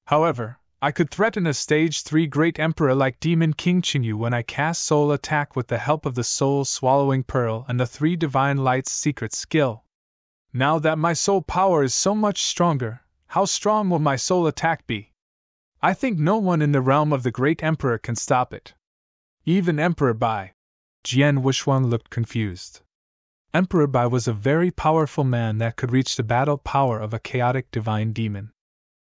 However, I could threaten a stage 3 great emperor like Demon King Qingyu when I cast soul attack with the help of the soul swallowing pearl and the 3 divine lights secret skill. Now that my soul power is so much stronger, how strong will my soul attack be? I think no one in the realm of the great emperor can stop it. Even Emperor Bai. Jian Wuxuang looked confused. Emperor Bai was a very powerful man that could reach the battle power of a chaotic divine demon.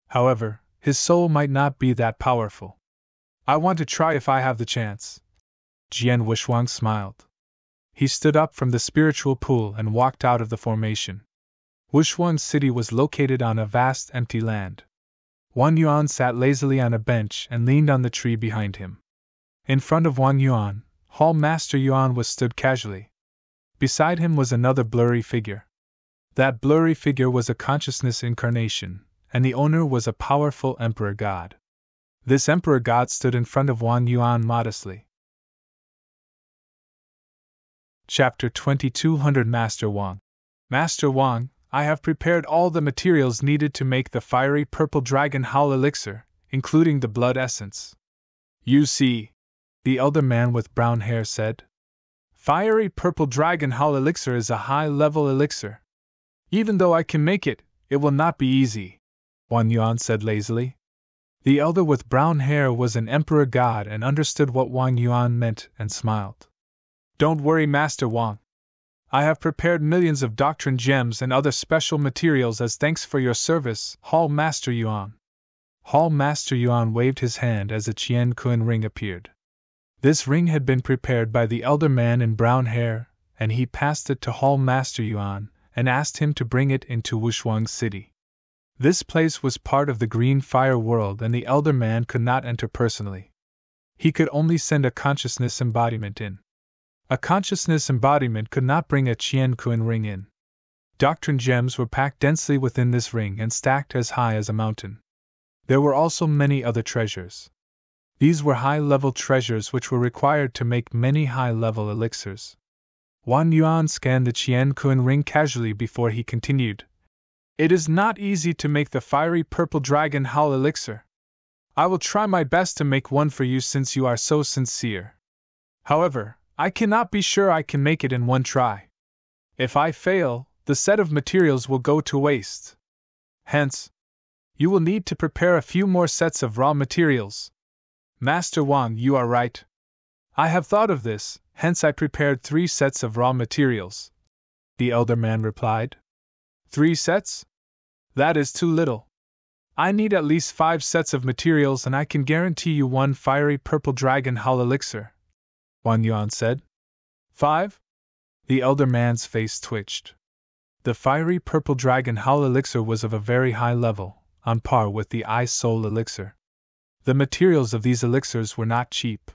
However, his soul might not be that powerful. I want to try if I have the chance. Jian Wuxuang smiled. He stood up from the spiritual pool and walked out of the formation. Wuxuang City was located on a vast empty land. Wang Yuan sat lazily on a bench and leaned on the tree behind him. In front of Wang Yuan, Hall Master Yuan was stood casually. Beside him was another blurry figure. That blurry figure was a consciousness incarnation, and the owner was a powerful emperor god. This emperor god stood in front of Wang Yuan modestly. Chapter 2200 Master Wang. Master Wang, I have prepared all the materials needed to make the fiery purple dragon howl elixir, including the blood essence. You see, the elder man with brown hair said. Fiery purple dragon howl elixir is a high-level elixir. Even though I can make it, it will not be easy, Wang Yuan said lazily. The elder with brown hair was an emperor god and understood what Wang Yuan meant and smiled. Don't worry, Master Wang. I have prepared millions of doctrine gems and other special materials as thanks for your service, Hall Master Yuan. Hall Master Yuan waved his hand as a Qian Kun ring appeared. This ring had been prepared by the elder man in brown hair, and he passed it to Hall Master Yuan and asked him to bring it into Wuxuang City. This place was part of the Green Fire world and the elder man could not enter personally. He could only send a consciousness embodiment in. A consciousness embodiment could not bring a Qian Kun ring in. Doctrine gems were packed densely within this ring and stacked as high as a mountain. There were also many other treasures. These were high-level treasures which were required to make many high-level elixirs. Wang Yuan scanned the Qian Kun ring casually before he continued. It is not easy to make the fiery purple dragon howl elixir. I will try my best to make one for you since you are so sincere. However, I cannot be sure I can make it in one try. If I fail, the set of materials will go to waste. Hence, you will need to prepare a few more sets of raw materials. Master Wang, you are right. I have thought of this, hence I prepared 3 sets of raw materials. The elder man replied. 3 sets? That is too little. I need at least 5 sets of materials and I can guarantee you 1 fiery purple dragon howl elixir. Wang Yuan said. 5? The elder man's face twitched. The fiery purple dragon howl elixir was of a very high level, on par with the ice soul elixir. The materials of these elixirs were not cheap.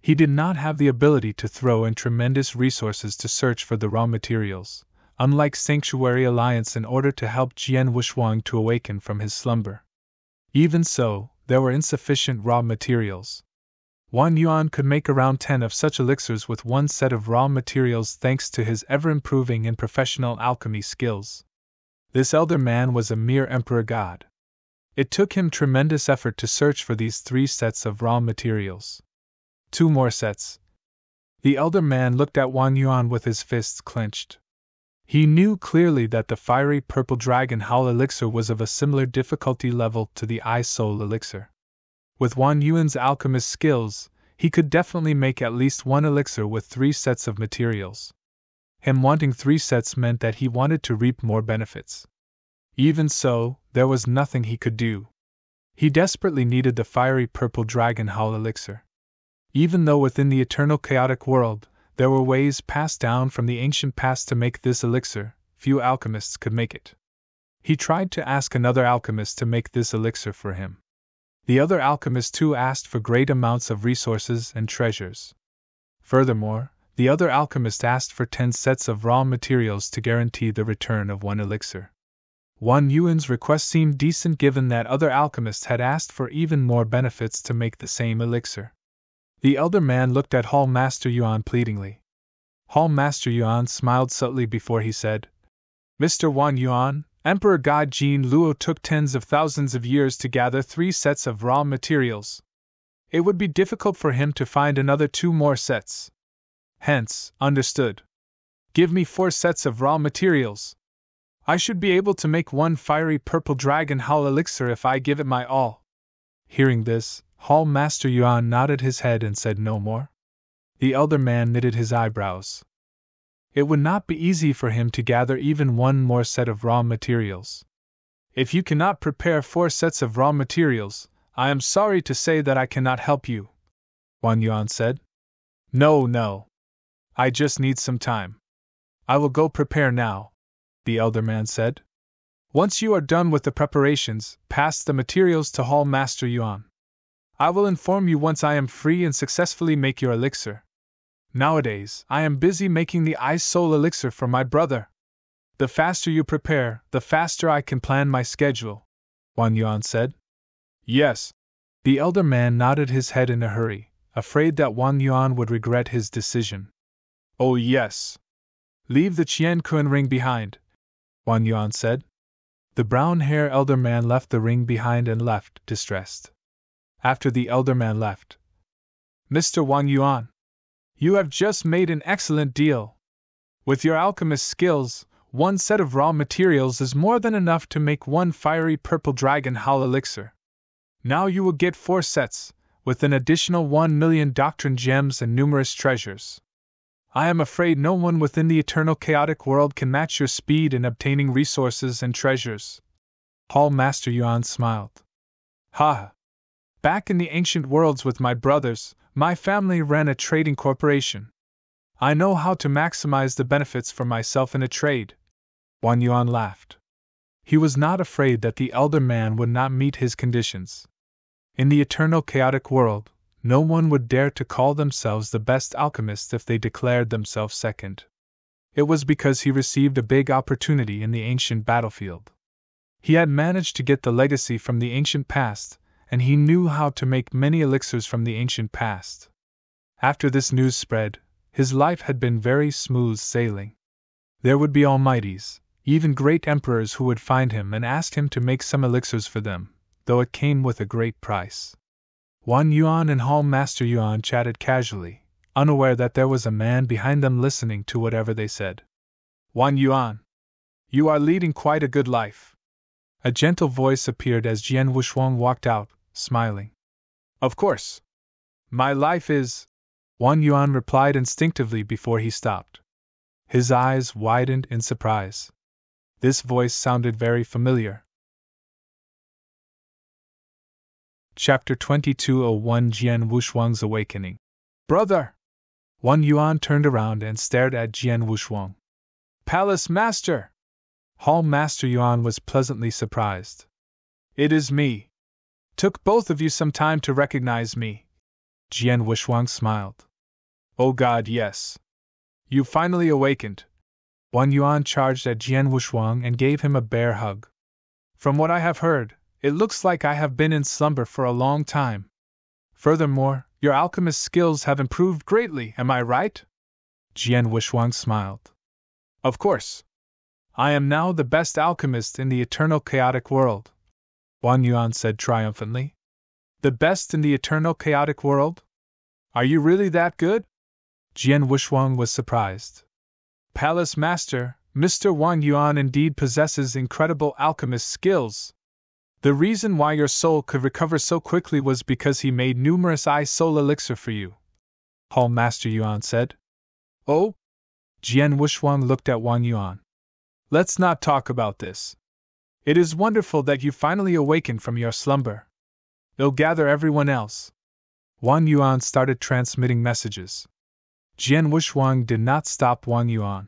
He did not have the ability to throw in tremendous resources to search for the raw materials, unlike Sanctuary Alliance, in order to help Jian Wuxuang to awaken from his slumber. Even so, there were insufficient raw materials. Wang Yuan could make around 10 of such elixirs with 1 set of raw materials thanks to his ever-improving and professional alchemy skills. This elder man was a mere emperor god. It took him tremendous effort to search for these 3 sets of raw materials. 2 more sets. The elder man looked at Wang Yuan with his fists clenched. He knew clearly that the fiery purple dragon howl elixir was of a similar difficulty level to the ice soul elixir. With Wang Yuan's alchemist skills, he could definitely make at least 1 elixir with 3 sets of materials. Him wanting 3 sets meant that he wanted to reap more benefits. Even so, there was nothing he could do. He desperately needed the fiery purple dragon howl elixir. Even though within the eternal chaotic world, there were ways passed down from the ancient past to make this elixir, few alchemists could make it. He tried to ask another alchemist to make this elixir for him. The other alchemist too asked for great amounts of resources and treasures. Furthermore, the other alchemist asked for 10 sets of raw materials to guarantee the return of 1 elixir. Wang Yuan's request seemed decent given that other alchemists had asked for even more benefits to make the same elixir. The elder man looked at Hall Master Yuan pleadingly. Hall Master Yuan smiled subtly before he said, Mr. Wang Yuan, Emperor God Jin Luo took tens of thousands of years to gather 3 sets of raw materials. It would be difficult for him to find another 2 more sets. Hence, understood. Give me 4 sets of raw materials. I should be able to make 1 fiery purple dragon howl elixir if I give it my all. Hearing this, Hall Master Yuan nodded his head and said no more. The elder man knitted his eyebrows. It would not be easy for him to gather even 1 more set of raw materials. If you cannot prepare 4 sets of raw materials, I am sorry to say that I cannot help you, Wang Yuan said. No. I just need some time. I will go prepare now, the elder man said. Once you are done with the preparations, pass the materials to Hall Master Yuan. I will inform you once I am free and successfully make your elixir. Nowadays, I am busy making the Ice Soul elixir for my brother. The faster you prepare, the faster I can plan my schedule, Wang Yuan said. Yes. The elder man nodded his head in a hurry, afraid that Wang Yuan would regret his decision. Oh yes. Leave the Qian-kun ring behind, Wang Yuan said. The brown-haired elder man left the ring behind and left, distressed. After the elder man left, Mr. Wang Yuan, you have just made an excellent deal. With your alchemist skills, 1 set of raw materials is more than enough to make 1 fiery purple dragon howl elixir. Now you will get 4 sets, with an additional 1 million doctrine gems and numerous treasures. I am afraid no one within the eternal chaotic world can match your speed in obtaining resources and treasures. Hall Master Yuan smiled. Ha! Back in the ancient worlds with my brothers, my family ran a trading corporation. I know how to maximize the benefits for myself in a trade. Wang Yuan laughed. He was not afraid that the elder man would not meet his conditions. In the eternal chaotic world, no one would dare to call themselves the best alchemist if they declared themselves second. It was because he received a big opportunity in the ancient battlefield. He had managed to get the legacy from the ancient past, and he knew how to make many elixirs from the ancient past. After this news spread, his life had been very smooth sailing. There would be almighties, even great emperors who would find him and ask him to make some elixirs for them, though it came with a great price. Wang Yuan and Hall Master Yuan chatted casually, unaware that there was a man behind them listening to whatever they said. Wang Yuan, you are leading quite a good life. A gentle voice appeared as Jian Wushuang walked out, smiling. Of course. My life is, Wang Yuan replied instinctively before he stopped. His eyes widened in surprise. This voice sounded very familiar. Chapter 2201 Jian Wushuang's Awakening. Brother! Wang Yuan turned around and stared at Jian Wushuang. Palace Master! Hall Master Yuan was pleasantly surprised. It is me. Took both of you some time to recognize me. Jian Wushuang smiled. Oh God, yes. You finally awakened. Wang Yuan charged at Jian Wushuang and gave him a bear hug. From what I have heard, it looks like I have been in slumber for a long time. Furthermore, your alchemist skills have improved greatly, am I right? Jian Wushuang smiled. Of course. I am now the best alchemist in the eternal chaotic world, Wang Yuan said triumphantly. The best in the eternal chaotic world? Are you really that good? Jian Wushuang was surprised. Palace Master, Mr. Wang Yuan indeed possesses incredible alchemist skills. The reason why your soul could recover so quickly was because he made numerous Ice Soul elixir for you, Hall Master Yuan said. Oh? Jian Wushuang looked at Wang Yuan. Let's not talk about this. It is wonderful that you finally awakened from your slumber. They'll gather everyone else. Wang Yuan started transmitting messages. Jian Wushuang did not stop Wang Yuan.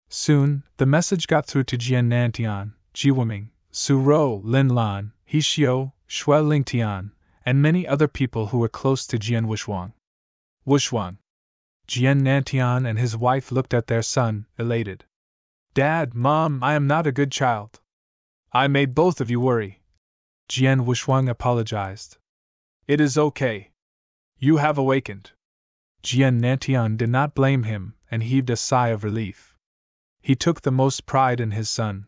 Soon, the message got through to Jian Nantian, Ji Wuming, Su Rou, Lin Lan, He Xiu, Shui Lingtian, and many other people who were close to Jian Wushuang. Wushuang, Jian Nantian and his wife looked at their son, elated. Dad, Mom, I am not a good child. I made both of you worry. Jian Wushuang apologized. It is okay. You have awakened. Jian Nantian did not blame him and heaved a sigh of relief. He took the most pride in his son.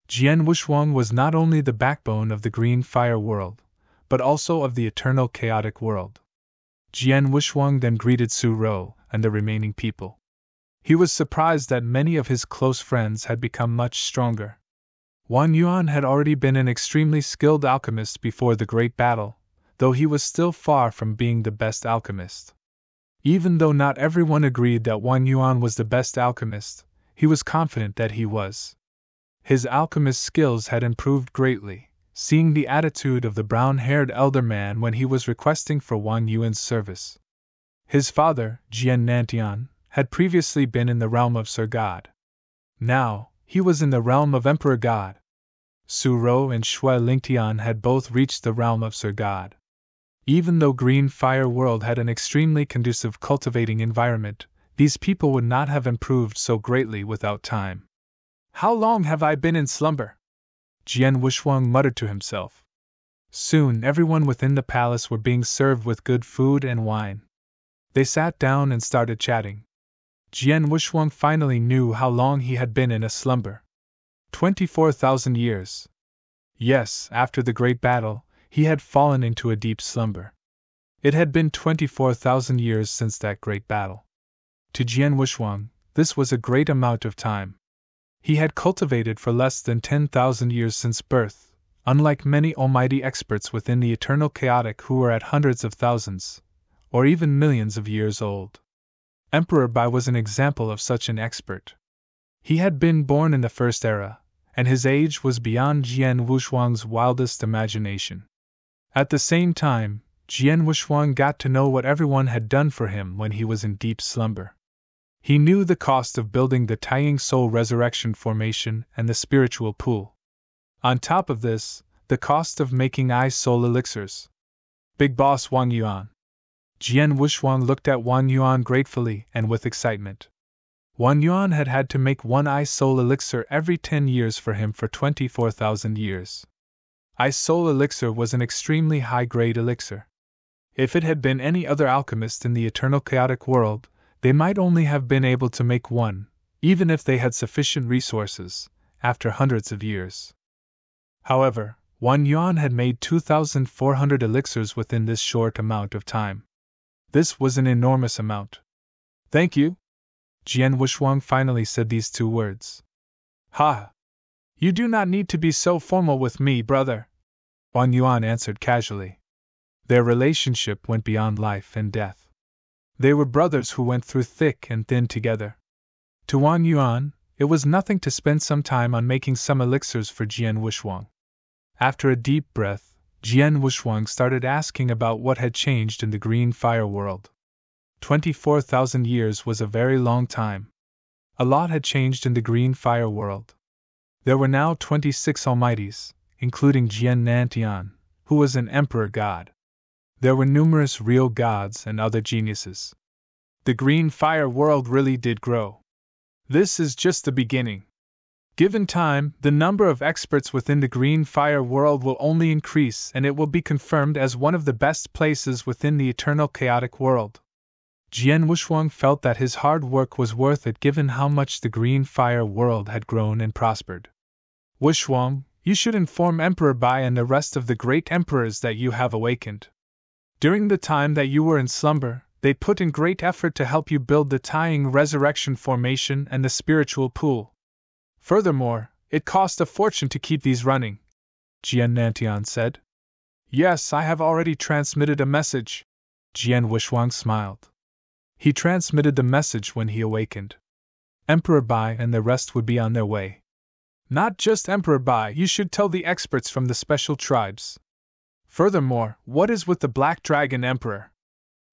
Jian Wushuang was not only the backbone of the green fire world, but also of the eternal chaotic world. Jian Wushuang then greeted Su Rou and the remaining people. He was surprised that many of his close friends had become much stronger. Wang Yuan had already been an extremely skilled alchemist before the great battle, though he was still far from being the best alchemist. Even though not everyone agreed that Wang Yuan was the best alchemist, he was confident that he was. His alchemist skills had improved greatly, seeing the attitude of the brown-haired elder man when he was requesting for Wang Yuan's service. His father, Jian Nantian, had previously been in the realm of Sir God. Now, he was in the realm of Emperor God. Su Rou and Shui Lingtian had both reached the realm of Sir God. Even though Green Fire World had an extremely conducive cultivating environment, these people would not have improved so greatly without time. How long have I been in slumber? Jian Wushuang muttered to himself. Soon everyone within the palace were being served with good food and wine. They sat down and started chatting. Jian Wushuang finally knew how long he had been in a slumber. 24,000 years. Yes, after the great battle, he had fallen into a deep slumber. It had been 24,000 years since that great battle. To Jian Wushuang, this was a great amount of time. He had cultivated for less than 10,000 years since birth, unlike many almighty experts within the eternal chaotic who were at hundreds of thousands, or even millions of years old. Emperor Bai was an example of such an expert. He had been born in the First Era, and his age was beyond Jian Wushuang's wildest imagination. At the same time, Jian Wushuang got to know what everyone had done for him when he was in deep slumber. He knew the cost of building the Taiying Soul Resurrection Formation and the Spiritual Pool. On top of this, the cost of making Soul Elixirs. Big Boss Wang Yuan. Jian Wushuang looked at Wang Yuan gratefully and with excitement. Wang Yuan had had to make one Soul Elixir every 10 years for him for 24,000 years. Soul Elixir was an extremely high-grade elixir. If it had been any other alchemist in the eternal chaotic world, they might only have been able to make one, even if they had sufficient resources, after hundreds of years. However, Wang Yuan had made 2,400 elixirs within this short amount of time. This was an enormous amount. Thank you. Jian Wushuang finally said these 2 words. Ha! You do not need to be so formal with me, brother. Wang Yuan answered casually. Their relationship went beyond life and death. They were brothers who went through thick and thin together. To Wang Yuan, it was nothing to spend some time on making some elixirs for Jian Wushuang. After a deep breath, Jian Wushuang started asking about what had changed in the Green Fire world. 24,000 years was a very long time. A lot had changed in the Green Fire world. There were now 26 Almighties, including Jian Nantian, who was an emperor god. There were numerous real gods and other geniuses. The Green Fire world really did grow. This is just the beginning. Given time, the number of experts within the Green Fire world will only increase and it will be confirmed as one of the best places within the eternal chaotic world. Jian Wushuang felt that his hard work was worth it given how much the Green Fire world had grown and prospered. Wushuang, you should inform Emperor Bai and the rest of the great emperors that you have awakened. During the time that you were in slumber, they put in great effort to help you build the Taiying Resurrection Formation and the Spiritual Pool. Furthermore, it cost a fortune to keep these running, Jian Nantian said. Yes, I have already transmitted a message. Jian Wushuang smiled. He transmitted the message when he awakened. Emperor Bai and the rest would be on their way. Not just Emperor Bai, you should tell the experts from the special tribes. Furthermore, what is with the Black Dragon Emperor?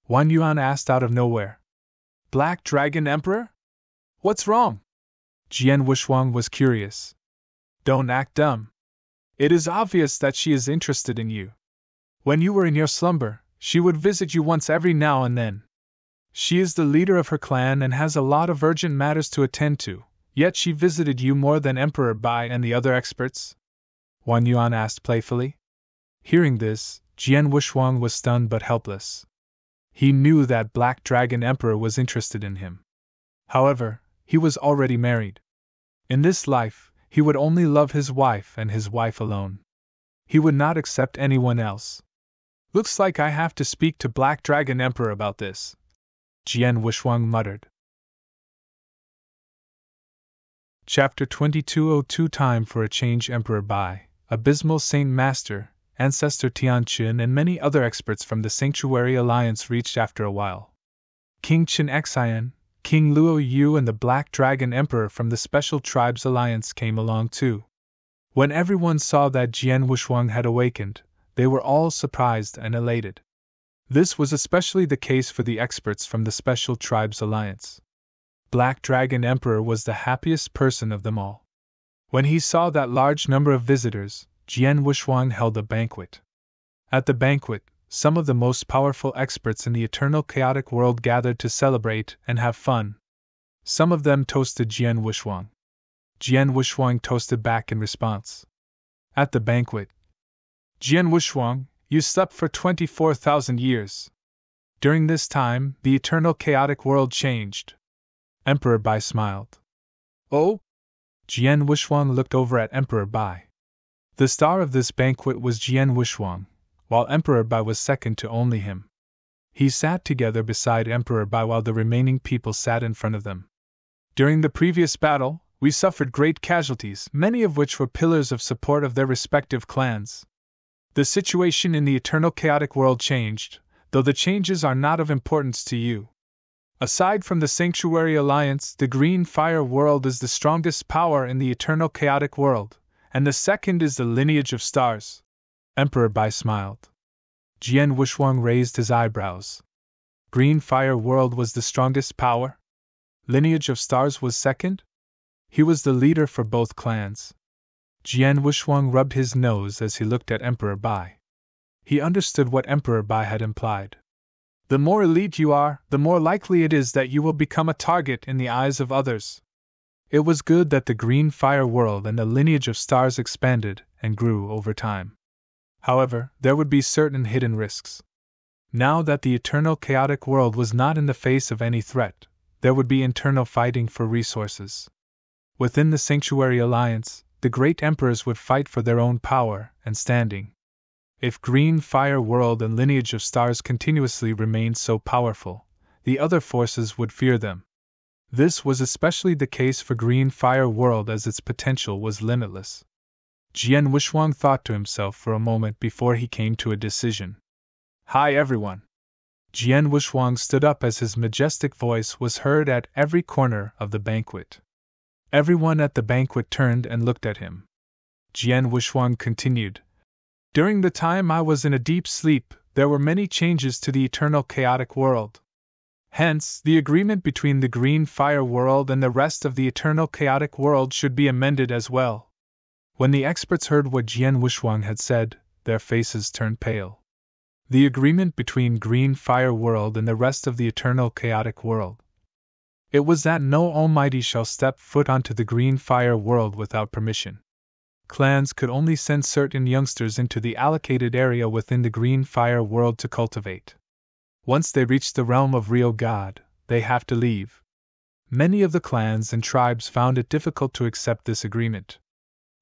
Wang Yuan asked out of nowhere. Black Dragon Emperor? What's wrong? Jian Wushuang was curious. Don't act dumb. It is obvious that she is interested in you. When you were in your slumber, she would visit you once every now and then. She is the leader of her clan and has a lot of urgent matters to attend to, yet she visited you more than Emperor Bai and the other experts? Wang Yuan asked playfully. Hearing this, Jian Wushuang was stunned but helpless. He knew that Black Dragon Emperor was interested in him. However, he was already married. In this life, he would only love his wife and his wife alone. He would not accept anyone else. Looks like I have to speak to Black Dragon Emperor about this, Jian Wushuang muttered. Chapter 2202 Time for a Change. Emperor Bai, Abysmal Saint Master, Ancestor Tianqin and many other experts from the Sanctuary Alliance reached after a while. King Qin Xian, King Luo Yu and the Black Dragon Emperor from the Special Tribes Alliance came along too. When everyone saw that Jian Wushuang had awakened, they were all surprised and elated. This was especially the case for the experts from the Special Tribes Alliance. Black Dragon Emperor was the happiest person of them all. When he saw that large number of visitors, Jian Wushuang held a banquet. At the banquet, some of the most powerful experts in the eternal chaotic world gathered to celebrate and have fun. Some of them toasted Jian Wushuang. Jian Wushuang toasted back in response. At the banquet, Jian Wushuang, you slept for 24,000 years. During this time, the eternal chaotic world changed. Emperor Bai smiled. Oh? Jian Wushuang looked over at Emperor Bai. The star of this banquet was Jian Wushuang, while Emperor Bai was second to only him. He sat together beside Emperor Bai while the remaining people sat in front of them. During the previous battle, we suffered great casualties, many of which were pillars of support of their respective clans. The situation in the eternal chaotic world changed, though the changes are not of importance to you. Aside from the Sanctuary Alliance, the Green Fire World is the strongest power in the eternal chaotic world, and the second is the Lineage of Stars. Emperor Bai smiled. Jian Wushuang raised his eyebrows. Green Fire World was the strongest power? Lineage of Stars was second? He was the leader for both clans. Jian Wushuang rubbed his nose as he looked at Emperor Bai. He understood what Emperor Bai had implied. The more elite you are, the more likely it is that you will become a target in the eyes of others. It was good that the Green Fire World and the Lineage of Stars expanded and grew over time. However, there would be certain hidden risks. Now that the eternal chaotic world was not in the face of any threat, there would be internal fighting for resources. Within the Sanctuary Alliance, the great emperors would fight for their own power and standing. If Green Fire World and Lineage of Stars continuously remained so powerful, the other forces would fear them. This was especially the case for Green Fire World as its potential was limitless. Jian Wushuang thought to himself for a moment before he came to a decision. Hi everyone! Jian Wushuang stood up as his majestic voice was heard at every corner of the banquet. Everyone at the banquet turned and looked at him. Jian Wushuang continued. During the time I was in a deep sleep, there were many changes to the eternal chaotic world. Hence, the agreement between the Green Fire World and the rest of the eternal chaotic world should be amended as well. When the experts heard what Jian Wushuang had said, their faces turned pale. The agreement between Green Fire World and the rest of the eternal chaotic world. It was that no Almighty shall step foot onto the Green Fire World without permission. Clans could only send certain youngsters into the allocated area within the Green Fire World to cultivate. Once they reach the realm of real God, they have to leave. Many of the clans and tribes found it difficult to accept this agreement.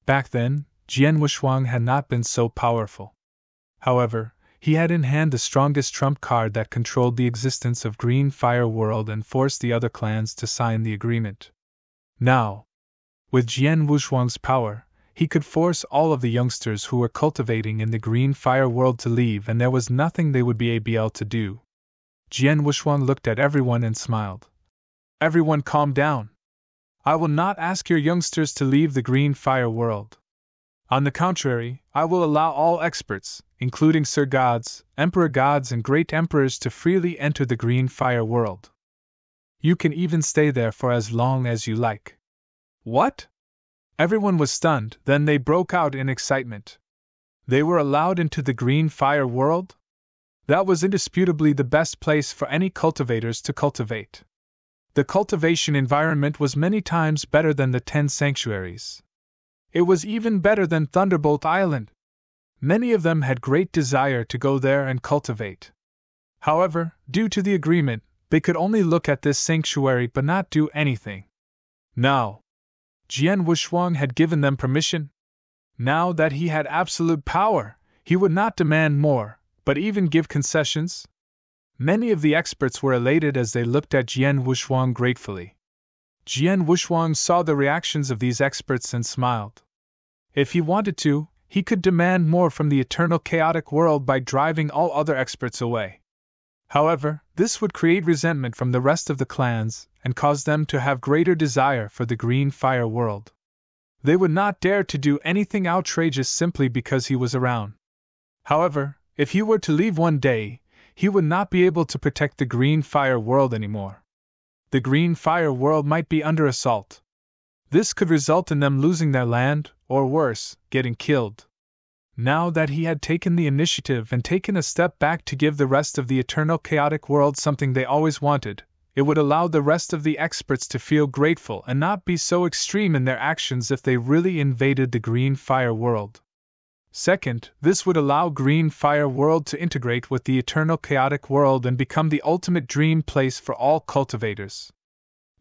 Back then, Jian Wushuang had not been so powerful. However, he had in hand the strongest trump card that controlled the existence of Green Fire World and forced the other clans to sign the agreement. Now, with Jian Wushuang's power, he could force all of the youngsters who were cultivating in the Green Fire World to leave, and there was nothing they would be able to do. Jian Wushuang looked at everyone and smiled. Everyone calm down. I will not ask your youngsters to leave the Green Fire World. On the contrary, I will allow all experts, including Sir Gods, Emperor Gods and Great Emperors to freely enter the Green Fire World. You can even stay there for as long as you like. What? Everyone was stunned, then they broke out in excitement. They were allowed into the Green Fire World? That was indisputably the best place for any cultivators to cultivate. The cultivation environment was many times better than the 10 sanctuaries. It was even better than Thunderbolt Island. Many of them had great desire to go there and cultivate. However, due to the agreement, they could only look at this sanctuary but not do anything. Now, Jian Wushuang had given them permission. Now that he had absolute power, he would not demand more, but even give concessions. Many of the experts were elated as they looked at Jian Wushuang gratefully. Jian Wushuang saw the reactions of these experts and smiled. If he wanted to, he could demand more from the eternal chaotic world by driving all other experts away. However, this would create resentment from the rest of the clans and cause them to have greater desire for the green fire world. They would not dare to do anything outrageous simply because he was around. However, if he were to leave one day, he would not be able to protect the green fire world anymore. The green fire world might be under assault. This could result in them losing their land, or worse, getting killed. Now that he had taken the initiative and taken a step back to give the rest of the eternal chaotic world something they always wanted, it would allow the rest of the experts to feel grateful and not be so extreme in their actions if they really invaded the green fire world. Second, this would allow green fire world to integrate with the eternal chaotic world and become the ultimate dream place for all cultivators.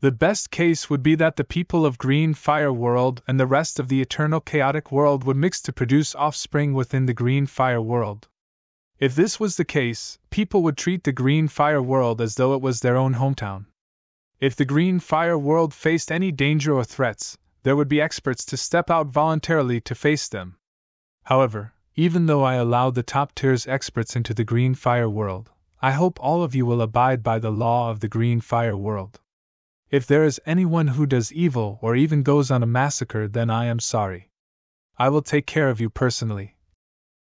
The best case would be that the people of Green Fire World and the rest of the eternal chaotic world would mix to produce offspring within the Green Fire World. If this was the case, people would treat the Green Fire World as though it was their own hometown. If the Green Fire World faced any danger or threats, there would be experts to step out voluntarily to face them. However, even though I allowed the top tiers experts into the Green Fire World, I hope all of you will abide by the law of the Green Fire World. If there is anyone who does evil or even goes on a massacre, then I am sorry. I will take care of you personally.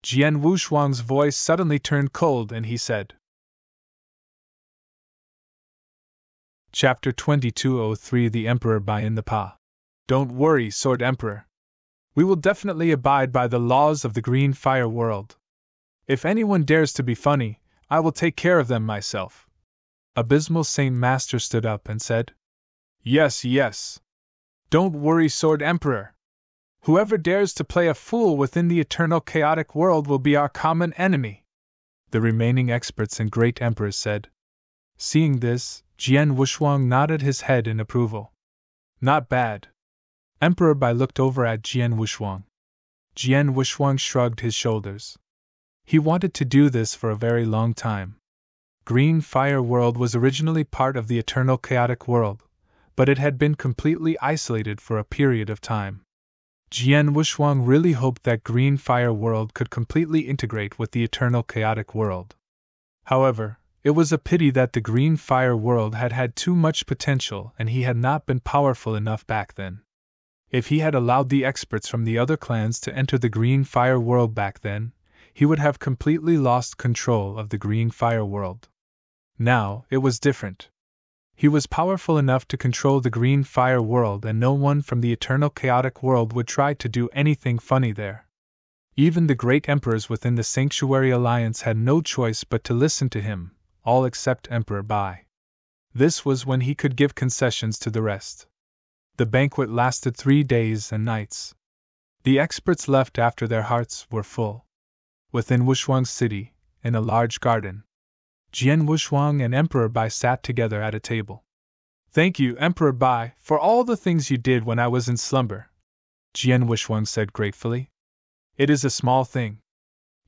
Jian Wushuang's voice suddenly turned cold and he said. Chapter 2203 The Emperor Bai in the Pa. Don't worry, Sword Emperor. We will definitely abide by the laws of the Green Fire World. If anyone dares to be funny, I will take care of them myself. Abysmal Saint Master stood up and said. Yes, yes. Don't worry, Sword Emperor. Whoever dares to play a fool within the eternal chaotic world will be our common enemy. The remaining experts and great emperors said. Seeing this, Jian Wushuang nodded his head in approval. Not bad. Emperor Bai looked over at Jian Wushuang. Jian Wushuang shrugged his shoulders. He wanted to do this for a very long time. Green Fire World was originally part of the eternal chaotic world, but it had been completely isolated for a period of time. Jian Wushuang really hoped that Green Fire World could completely integrate with the eternal chaotic world. However, it was a pity that the Green Fire World had had too much potential and he had not been powerful enough back then. If he had allowed the experts from the other clans to enter the Green Fire World back then, he would have completely lost control of the Green Fire World. Now, it was different. He was powerful enough to control the Green Fire World and no one from the eternal chaotic world would try to do anything funny there. Even the great emperors within the Sanctuary Alliance had no choice but to listen to him, all except Emperor Bai. This was when he could give concessions to the rest. The banquet lasted 3 days and nights. The experts left after their hearts were full. Within Wushuang City, in a large garden, Jian Wushuang and Emperor Bai sat together at a table. Thank you, Emperor Bai, for all the things you did when I was in slumber, Jian Wushuang said gratefully. It is a small thing.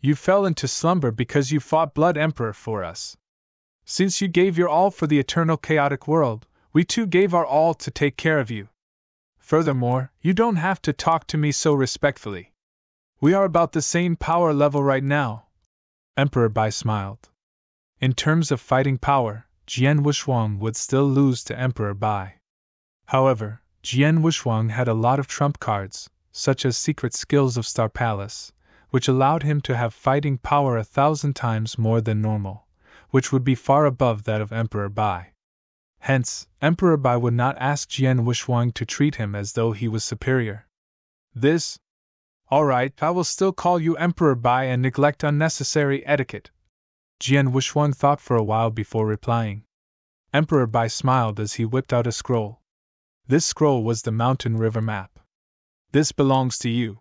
You fell into slumber because you fought Blood Emperor for us. Since you gave your all for the eternal chaotic world, we too gave our all to take care of you. Furthermore, you don't have to talk to me so respectfully. We are about the same power level right now. Emperor Bai smiled. In terms of fighting power, Jian Wushuang would still lose to Emperor Bai. However, Jian Wushuang had a lot of trump cards, such as secret skills of Star Palace, which allowed him to have fighting power 1,000 times more than normal, which would be far above that of Emperor Bai. Hence, Emperor Bai would not ask Jian Wushuang to treat him as though he was superior. This? Alright, I will still call you Emperor Bai and neglect unnecessary etiquette. Jian Wushuang thought for a while before replying. Emperor Bai smiled as he whipped out a scroll. This scroll was the mountain river map. This belongs to you.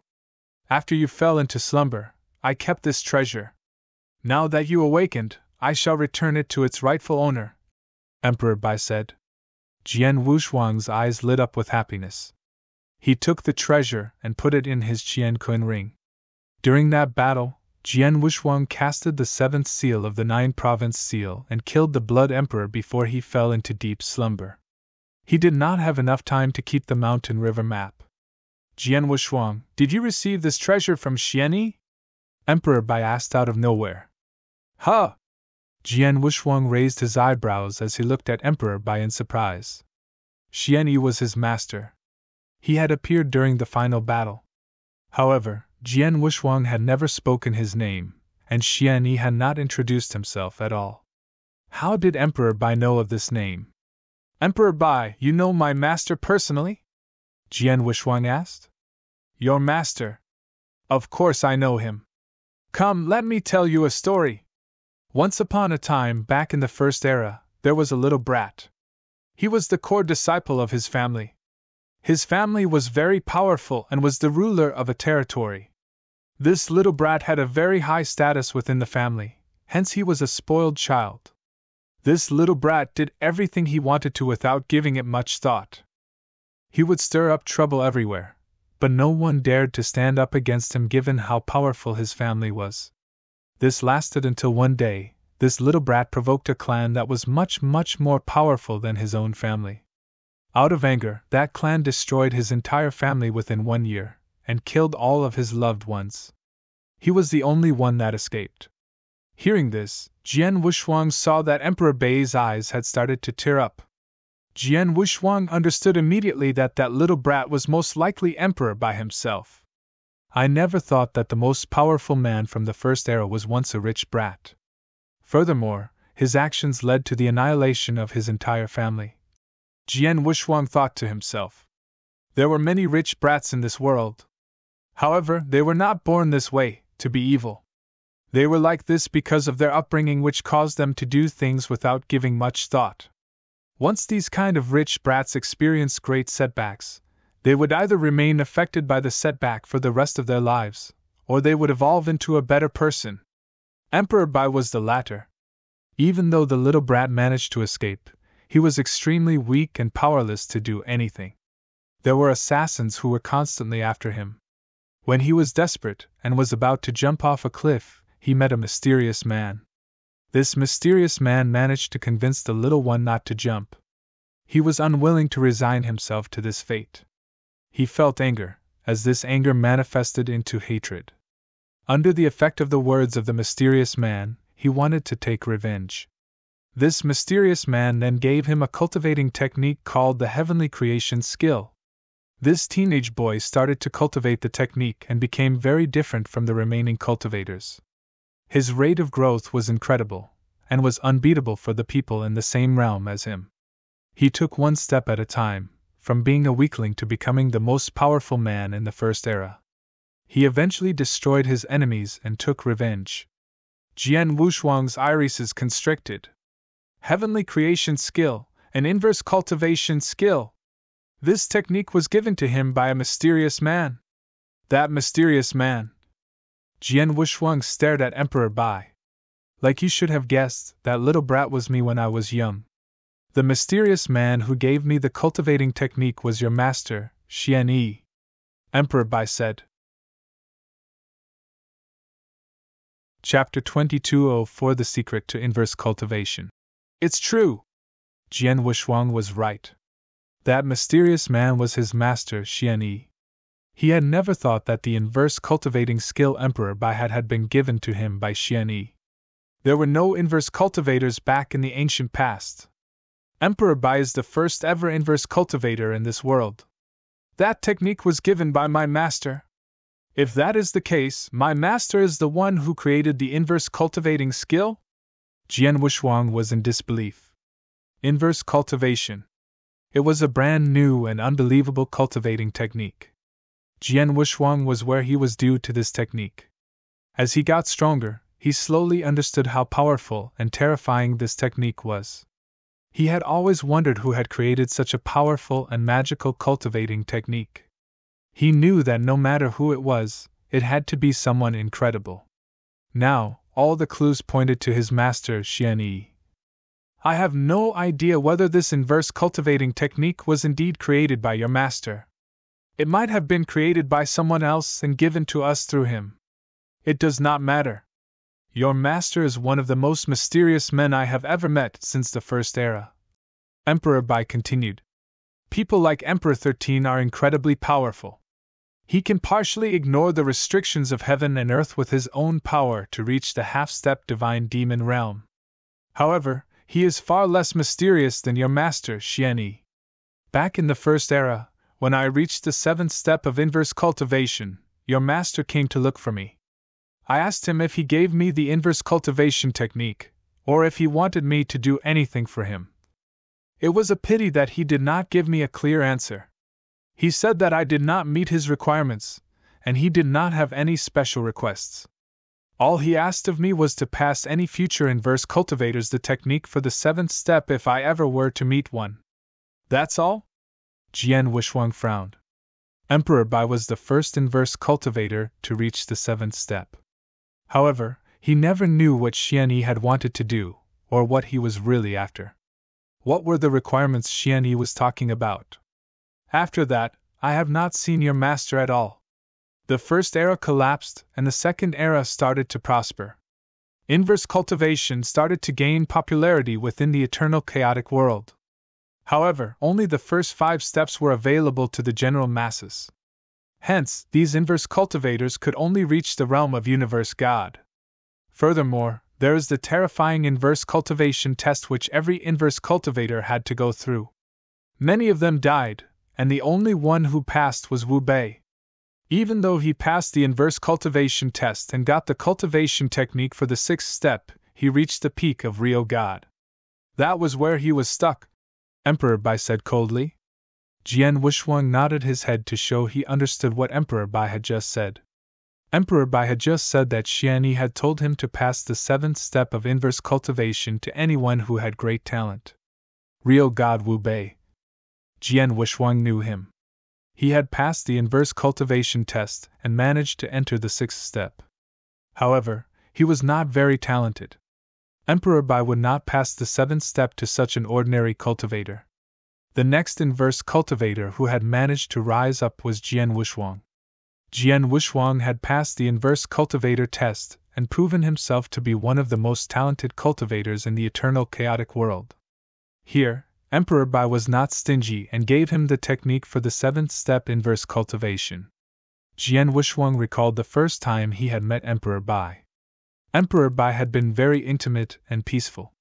After you fell into slumber, I kept this treasure. Now that you awakened, I shall return it to its rightful owner, Emperor Bai said. Jian Wushuang's eyes lit up with happiness. He took the treasure and put it in his Qianqun ring. During that battle, Jian Wushuang casted the 7th seal of the 9-province seal and killed the Blood Emperor before he fell into deep slumber. He did not have enough time to keep the mountain river map. Jian Wushuang, did you receive this treasure from Xianyi? Emperor Bai asked out of nowhere. Huh! Jian Wushuang raised his eyebrows as he looked at Emperor Bai in surprise. Xianyi was his master. He had appeared during the final battle. However, Jian Wushuang had never spoken his name, and Xianyi had not introduced himself at all. How did Emperor Bai know of this name? Emperor Bai, you know my master personally? Jian Wushuang asked. Your master? Of course I know him. Come, let me tell you a story. Once upon a time, back in the First Era, there was a little brat. He was the core disciple of his family. His family was very powerful and was the ruler of a territory. This little brat had a very high status within the family, hence he was a spoiled child. This little brat did everything he wanted to without giving it much thought. He would stir up trouble everywhere, but no one dared to stand up against him given how powerful his family was. This lasted until one day, this little brat provoked a clan that was much more powerful than his own family. Out of anger, that clan destroyed his entire family within 1 year, and killed all of his loved ones. He was the only one that escaped. Hearing this, Jian Wushuang saw that Emperor Bai's eyes had started to tear up. Jian Wushuang understood immediately that that little brat was most likely Emperor Bai himself. I never thought that the most powerful man from the First Era was once a rich brat. Furthermore, his actions led to the annihilation of his entire family. Jian Wushuang thought to himself. There were many rich brats in this world. However, they were not born this way, to be evil. They were like this because of their upbringing, which caused them to do things without giving much thought. Once these kind of rich brats experienced great setbacks, they would either remain affected by the setback for the rest of their lives, or they would evolve into a better person. Emperor Bai was the latter. Even though the little brat managed to escape, he was extremely weak and powerless to do anything. There were assassins who were constantly after him. When he was desperate and was about to jump off a cliff, he met a mysterious man. This mysterious man managed to convince the little one not to jump. He was unwilling to resign himself to this fate. He felt anger, as this anger manifested into hatred. Under the effect of the words of the mysterious man, he wanted to take revenge. This mysterious man then gave him a cultivating technique called the heavenly creation skill. This teenage boy started to cultivate the technique and became very different from the remaining cultivators. His rate of growth was incredible, and was unbeatable for the people in the same realm as him. He took one step at a time, from being a weakling to becoming the most powerful man in the First Era. He eventually destroyed his enemies and took revenge. Jian Wushuang's irises constricted. Heavenly creation skill, an inverse cultivation skill. This technique was given to him by a mysterious man. That mysterious man. Jian Wushuang stared at Emperor Bai. Like you should have guessed, that little brat was me when I was young. The mysterious man who gave me the cultivating technique was your master, Xianyi. Emperor Bai said. Chapter 2204 The Secret to Inverse Cultivation. It's true. Jian Wushuang was right. That mysterious man was his master, Xianyi. He had never thought that the inverse cultivating skill Emperor Bai had been given to him by Xianyi. There were no inverse cultivators back in the ancient past. Emperor Bai is the first ever inverse cultivator in this world. That technique was given by my master. If that is the case, my master is the one who created the inverse cultivating skill? Jian Wushuang was in disbelief. Inverse cultivation. It was a brand new and unbelievable cultivating technique. Jian Wushuang was where he was due to this technique. As he got stronger, he slowly understood how powerful and terrifying this technique was. He had always wondered who had created such a powerful and magical cultivating technique. He knew that no matter who it was, it had to be someone incredible. Now, all the clues pointed to his master, Xian Yi. I have no idea whether this inverse cultivating technique was indeed created by your master. It might have been created by someone else and given to us through him. It does not matter. Your master is one of the most mysterious men I have ever met since the First Era. Emperor Bai continued. People like Emperor 13 are incredibly powerful. He can partially ignore the restrictions of heaven and earth with his own power to reach the half-step divine demon realm. However, he is far less mysterious than your master, Xian Yi. Back in the First Era, when I reached the 7th step of inverse cultivation, your master came to look for me. I asked him if he gave me the inverse cultivation technique, or if he wanted me to do anything for him. It was a pity that he did not give me a clear answer. He said that I did not meet his requirements, and he did not have any special requests. All he asked of me was to pass any future inverse cultivators the technique for the 7th step if I ever were to meet one. That's all? Jian Wushuang frowned. Emperor Bai was the first inverse cultivator to reach the 7th step. However, he never knew what Xian Yi had wanted to do, or what he was really after. What were the requirements Xian Yi was talking about? After that, I have not seen your master at all. The First Era collapsed, and the Second Era started to prosper. Inverse cultivation started to gain popularity within the eternal chaotic world. However, only the first 5 steps were available to the general masses. Hence, these inverse cultivators could only reach the realm of Universe God. Furthermore, there is the terrifying inverse cultivation test which every inverse cultivator had to go through. Many of them died, and the only one who passed was Wu Bei. Even though he passed the inverse cultivation test and got the cultivation technique for the 6th step, he reached the peak of Real God. That was where he was stuck, Emperor Bai said coldly. Jian Wushuang nodded his head to show he understood what Emperor Bai had just said. Emperor Bai had just said that Xian Yi had told him to pass the 7th step of inverse cultivation to anyone who had great talent. Real God Wu Bei. Jian Wushuang knew him. He had passed the inverse cultivation test and managed to enter the 6th step. However, he was not very talented. Emperor Bai would not pass the 7th step to such an ordinary cultivator. The next inverse cultivator who had managed to rise up was Jian Wushuang. Jian Wushuang had passed the inverse cultivator test and proven himself to be one of the most talented cultivators in the eternal chaotic world. Here, Emperor Bai was not stingy and gave him the technique for the 7th step inverse cultivation. Jian Wushuang recalled the first time he had met Emperor Bai. Emperor Bai had been very intimate and peaceful.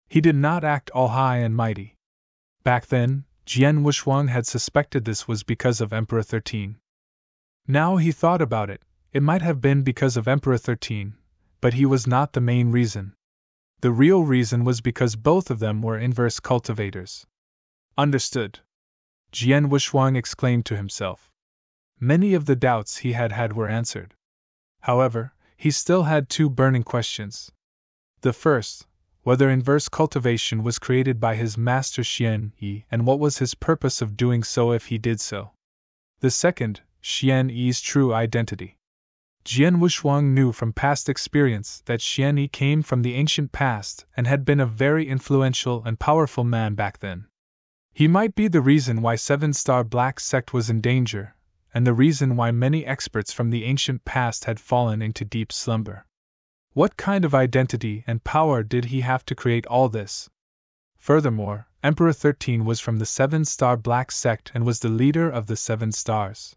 He did not act all high and mighty. Back then, Jian Wushuang had suspected this was because of Emperor 13. Now he thought about it, it might have been because of Emperor 13, but he was not the main reason. The real reason was because both of them were inverse cultivators. Understood. Jian Wushuang exclaimed to himself. Many of the doubts he had had were answered. However, he still had 2 burning questions. The first, whether inverse cultivation was created by his master Xian Yi and what was his purpose of doing so if he did so. The second, Xian Yi's true identity. Jian Wushuang knew from past experience that Xian Yi came from the ancient past and had been a very influential and powerful man back then. He might be the reason why 7-star Black Sect was in danger, and the reason why many experts from the ancient past had fallen into deep slumber. What kind of identity and power did he have to create all this? Furthermore, Emperor 13 was from the 7-star Black Sect and was the leader of the 7 stars.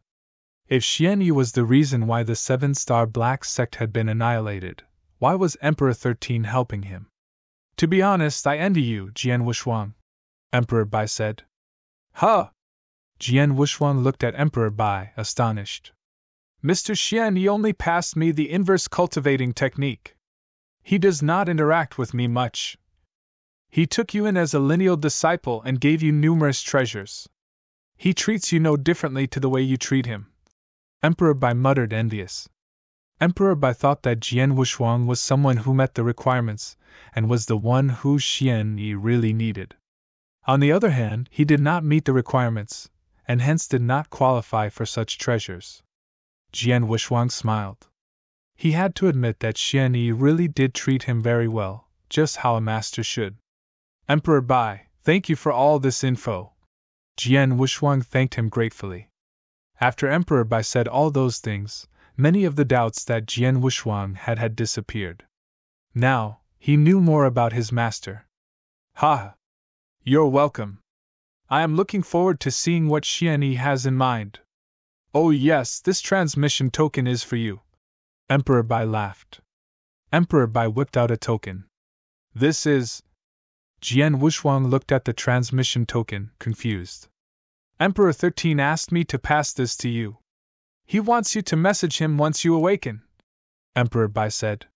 If Xian Yi was the reason why the 7-star Black Sect had been annihilated, why was Emperor 13 helping him? To be honest, I envy you, Jian Wushuang, Emperor Bai said. Huh! Jian Wushuang looked at Emperor Bai, astonished. Mr. Xian Yi only passed me the inverse cultivating technique. He does not interact with me much. He took you in as a lineal disciple and gave you numerous treasures. He treats you no differently to the way you treat him. Emperor Bai muttered envious. Emperor Bai thought that Jian Wushuang was someone who met the requirements, and was the one who Xian Yi really needed. On the other hand, he did not meet the requirements, and hence did not qualify for such treasures. Jian Wushuang smiled. He had to admit that Xian Yi really did treat him very well, just how a master should. Emperor Bai, thank you for all this info. Jian Wushuang thanked him gratefully. After Emperor Bai said all those things, many of the doubts that Jian Wushuang had disappeared. Now, he knew more about his master. Ha! You're welcome. I am looking forward to seeing what Xian Yi has in mind. Oh yes, this transmission token is for you. Emperor Bai laughed. Emperor Bai whipped out a token. This is... Jian Wushuang looked at the transmission token, confused. Emperor 13 asked me to pass this to you. He wants you to message him once you awaken. Emperor Bai said.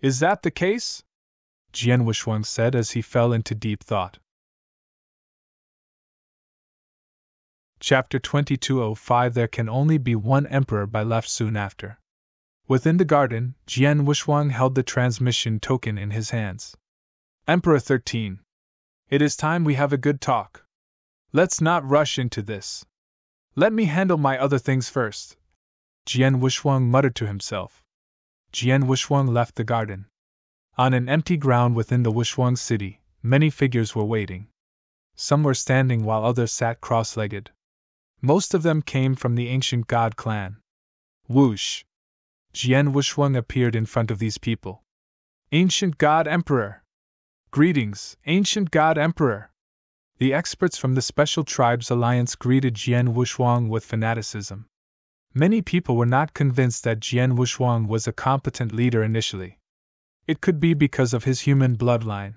Is that the case? Jian Wushuang said as he fell into deep thought. Chapter 2205 There can only be one Emperor Bai left soon after. Within the garden, Jian Wushuang held the transmission token in his hands. Emperor 13. It is time we have a good talk. Let's not rush into this. Let me handle my other things first. Jian Wushuang muttered to himself. Jian Wushuang left the garden. On an empty ground within the Wushuang city, many figures were waiting. Some were standing while others sat cross-legged. Most of them came from the ancient god clan. Whoosh! Jian Wushuang appeared in front of these people. Ancient God Emperor! Greetings, Ancient God Emperor! The experts from the Special Tribes Alliance greeted Jian Wushuang with fanaticism. Many people were not convinced that Jian Wushuang was a competent leader initially. It could be because of his human bloodline.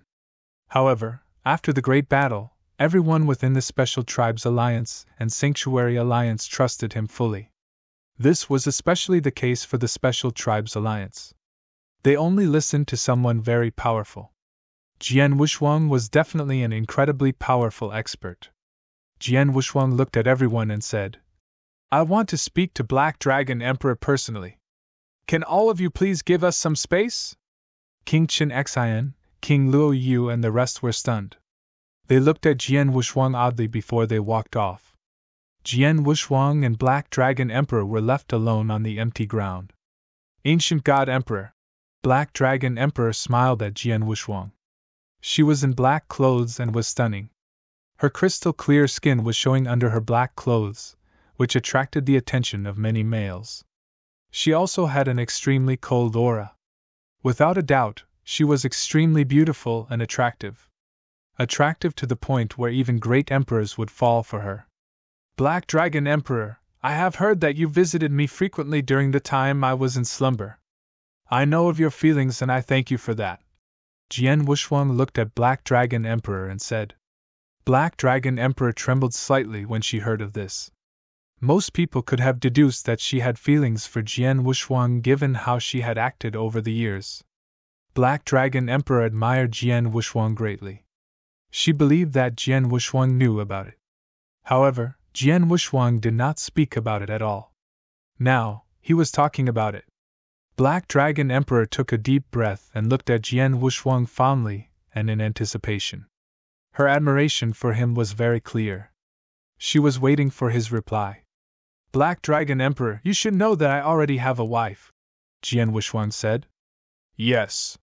However, after the Great Battle, everyone within the Special Tribes Alliance and Sanctuary Alliance trusted him fully. This was especially the case for the Special Tribes Alliance. They only listened to someone very powerful. Jian Wushuang was definitely an incredibly powerful expert. Jian Wushuang looked at everyone and said, I want to speak to Black Dragon Emperor personally. Can all of you please give us some space? King Qin Xian, King Luo Yu and the rest were stunned. They looked at Jian Wushuang oddly before they walked off. Jian Wushuang and Black Dragon Emperor were left alone on the empty ground. Ancient God Emperor. Black Dragon Emperor smiled at Jian Wushuang. She was in black clothes and was stunning. Her crystal clear skin was showing under her black clothes, which attracted the attention of many males. She also had an extremely cold aura. Without a doubt, she was extremely beautiful and attractive. Attractive to the point where even great emperors would fall for her. Black Dragon Emperor, I have heard that you visited me frequently during the time I was in slumber. I know of your feelings and I thank you for that. Jian Wushuang looked at Black Dragon Emperor and said. Black Dragon Emperor trembled slightly when she heard of this. Most people could have deduced that she had feelings for Jian Wushuang given how she had acted over the years. Black Dragon Emperor admired Jian Wushuang greatly. She believed that Jian Wushuang knew about it. However, Jian Wushuang did not speak about it at all. Now, he was talking about it. Black Dragon Emperor took a deep breath and looked at Jian Wushuang fondly and in anticipation. Her admiration for him was very clear. She was waiting for his reply. Black Dragon Emperor, you should know that I already have a wife, Jian Wushuang said. Yes.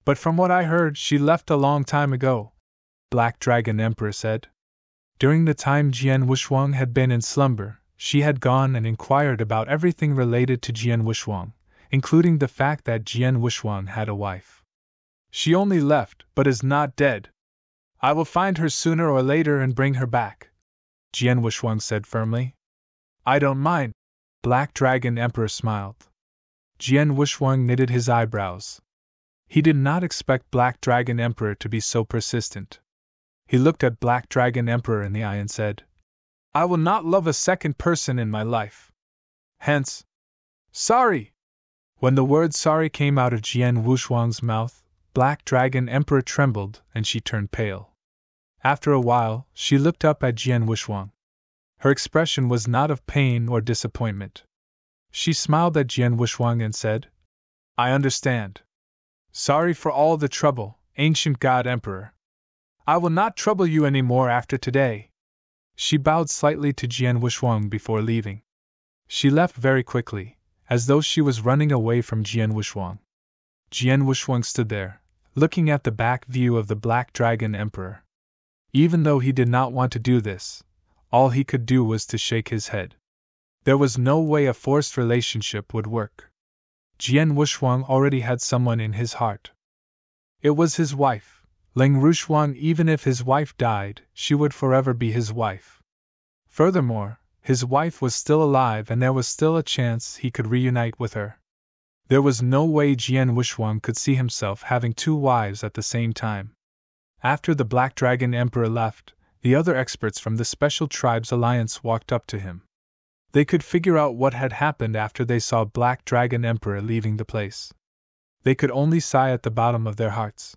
But from what I heard, she left a long time ago, Black Dragon Emperor said. During the time Jian Wushuang had been in slumber, she had gone and inquired about everything related to Jian Wushuang, including the fact that Jian Wushuang had a wife. She only left, but is not dead. I will find her sooner or later and bring her back, Jian Wushuang said firmly. I don't mind, Black Dragon Emperor smiled. Jian Wushuang knitted his eyebrows. He did not expect Black Dragon Emperor to be so persistent. He looked at Black Dragon Emperor in the eye and said, I will not love a second person in my life. Hence, sorry! When the word sorry came out of Jian Wushuang's mouth, Black Dragon Emperor trembled and she turned pale. After a while, she looked up at Jian Wushuang. Her expression was not of pain or disappointment. She smiled at Jian Wushwang and said, I understand. Sorry for all the trouble, ancient God Emperor. I will not trouble you any more after today. She bowed slightly to Jian Wushwang before leaving. She left very quickly, as though she was running away from Jian Wushwang. Jian Wushwang stood there, looking at the back view of the Black Dragon Emperor. Even though he did not want to do this, all he could do was to shake his head. There was no way a forced relationship would work. Jian Wushwang already had someone in his heart. It was his wife, Ling Rushuang. Even if his wife died, she would forever be his wife. Furthermore, his wife was still alive and there was still a chance he could reunite with her. There was no way Jian Wushwang could see himself having two wives at the same time. After the Black Dragon Emperor left, the other experts from the Special Tribes Alliance walked up to him. They could figure out what had happened after they saw Black Dragon Emperor leaving the place. They could only sigh at the bottom of their hearts.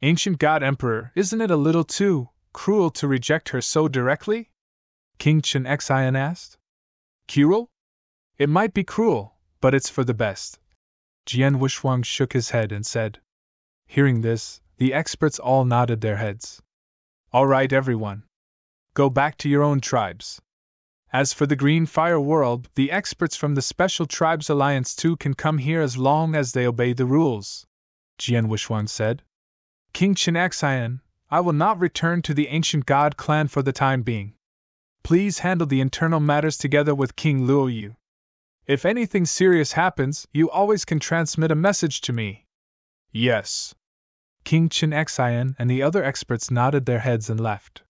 Ancient God Emperor, isn't it a little too cruel to reject her so directly? King Chen Xian asked. Cruel? It might be cruel, but it's for the best. Jian Wushwang shook his head and said. Hearing this, the experts all nodded their heads. All right, everyone. Go back to your own tribes. As for the Green Fire World, the experts from the Special Tribes Alliance too can come here as long as they obey the rules, Jian Wushwang said. King Chen Xian, I will not return to the Ancient God clan for the time being. Please handle the internal matters together with King Luo Yu. If anything serious happens, you always can transmit a message to me. Yes. King Chen Xian and the other experts nodded their heads and left.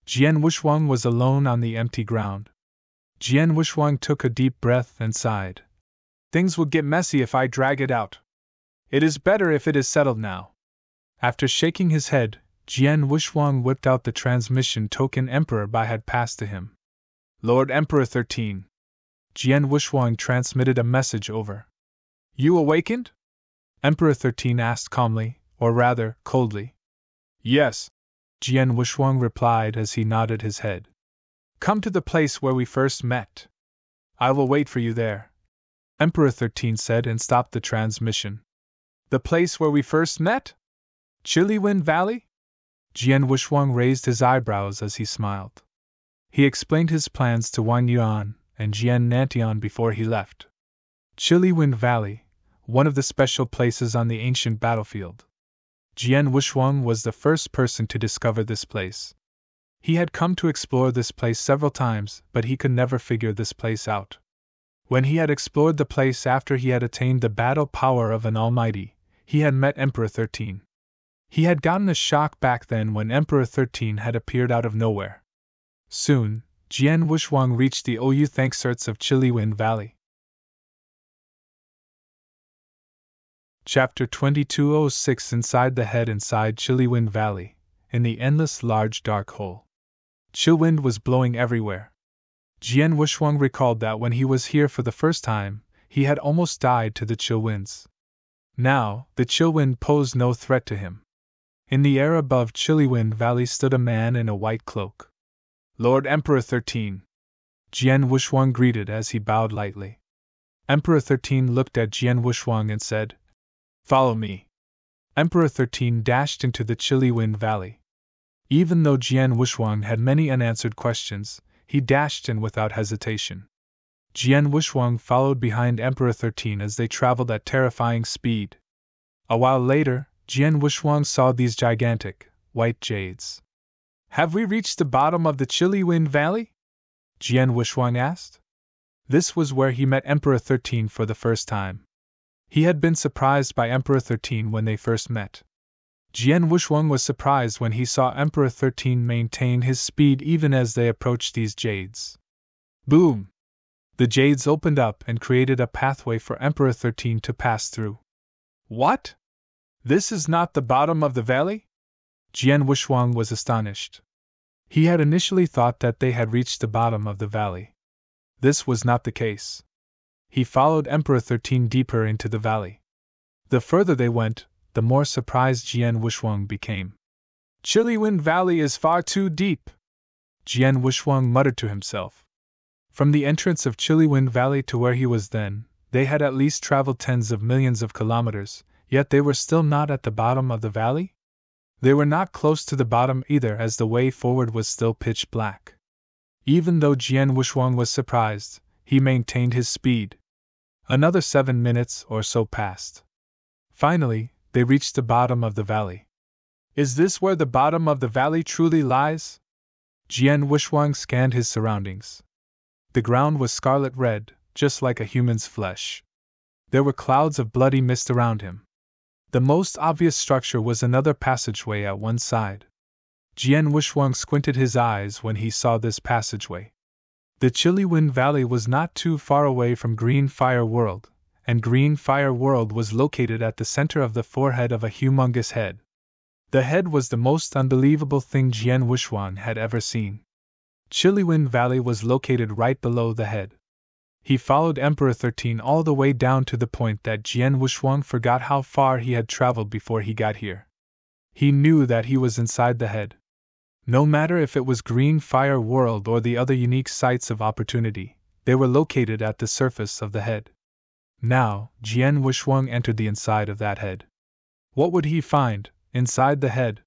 Jian Wushwang was alone on the empty ground. Jian Wushwang took a deep breath and sighed. Things will get messy if I drag it out. It is better if it is settled now. After shaking his head, Jian Wushwang whipped out the transmission token Emperor Bai had passed to him. Lord Emperor 13. Jian Wushwang transmitted a message over. You awakened? Emperor 13 asked calmly, or rather, coldly. Yes, Jian Wushwang replied as he nodded his head. Come to the place where we first met. I will wait for you there, Emperor 13 said and stopped the transmission. The place where we first met? Chiliwind Valley? Jian Wushwang raised his eyebrows as he smiled. He explained his plans to Wang Yuan and Jian Nantian before he left. Chiliwind Valley, one of the special places on the ancient battlefield. Jian Wushwang was the first person to discover this place. He had come to explore this place several times, but he could never figure this place out. When he had explored the place after he had attained the battle power of an almighty, he had met Emperor 13. He had gotten a shock back then when Emperor 13 had appeared out of nowhere. Soon, Jian Wushwang reached the Oyu Thankserts of Chiliwind Valley. Chapter 2206 Inside the Head. Inside Chiliwind Valley, in the endless large dark hole. Chill wind was blowing everywhere. Jian Wushwang recalled that when he was here for the first time, he had almost died to the chill winds. Now, the chill wind posed no threat to him. In the air above Chiliwind Valley stood a man in a white cloak. Lord Emperor 13. Jian Wushwang greeted as he bowed lightly. Emperor 13 looked at Jian Wushwang and said, Follow me. Emperor 13 dashed into the Chiliwind Valley. Even though Jian Wushwang had many unanswered questions, he dashed in without hesitation. Jian Wushwang followed behind Emperor 13 as they traveled at terrifying speed. A while later, Jian Wushwang saw these gigantic, white jades. Have we reached the bottom of the Chiliwind Valley? Jian Wushwang asked. This was where he met Emperor 13 for the first time. He had been surprised by Emperor 13 when they first met. Jian Wushwang was surprised when he saw Emperor 13 maintain his speed even as they approached these jades. Boom! The jades opened up and created a pathway for Emperor 13 to pass through. What? This is not the bottom of the valley? Jian Wushwang was astonished. He had initially thought that they had reached the bottom of the valley. This was not the case. He followed Emperor 13 deeper into the valley. The further they went, the more surprised Jian Wushwang became. Chiliwind Valley is far too deep, Jian Wushwang muttered to himself. From the entrance of Chilliwind Valley to where he was then, they had at least traveled tens of millions of kilometers, yet they were still not at the bottom of the valley? They were not close to the bottom either, as the way forward was still pitch black. Even though Jian Wuxuang was surprised, he maintained his speed. Another 7 minutes or so passed. Finally, they reached the bottom of the valley. Is this where the bottom of the valley truly lies? Jian Wuxuang scanned his surroundings. The ground was scarlet red, just like a human's flesh. There were clouds of bloody mist around him. The most obvious structure was another passageway at one side. Jian Wuxuang squinted his eyes when he saw this passageway. The Chilliwind Valley was not too far away from Green Fire World, and Green Fire World was located at the center of the forehead of a humongous head. The head was the most unbelievable thing Jian Wuxuang had ever seen. Chilliwind Valley was located right below the head. He followed Emperor 13 all the way down to the point that Jian Wuxuang forgot how far he had traveled before he got here. He knew that he was inside the head. No matter if it was Green Fire World or the other unique sites of opportunity, they were located at the surface of the head. Now, Jian Wuxuang entered the inside of that head. What would he find inside the head?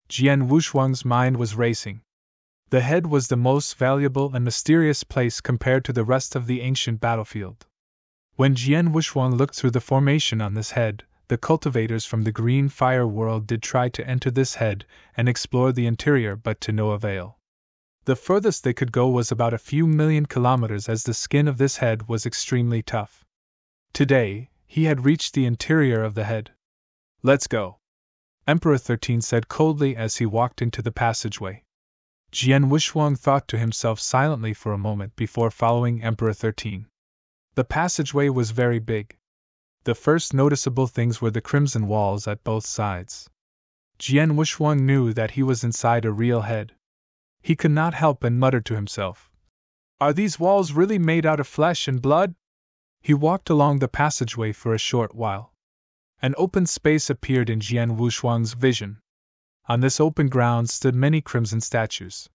Jian Wuxuang's mind was racing. The head was the most valuable and mysterious place compared to the rest of the ancient battlefield. When Jian Wuxuang looked through the formation on this head, the cultivators from the Green Fire World did try to enter this head and explore the interior, but to no avail. The furthest they could go was about a few million kilometers, as the skin of this head was extremely tough. Today, he had reached the interior of the head. Let's go, Emperor 13 said coldly as he walked into the passageway. Jian Wuxuang thought to himself silently for a moment before following Emperor 13. The passageway was very big. The first noticeable things were the crimson walls at both sides. Jian Wuxuang knew that he was inside a real head. He could not help but mutter to himself, "Are these walls really made out of flesh and blood?" He walked along the passageway for a short while. An open space appeared in Jian Wuxuang's vision. On this open ground stood many crimson statues.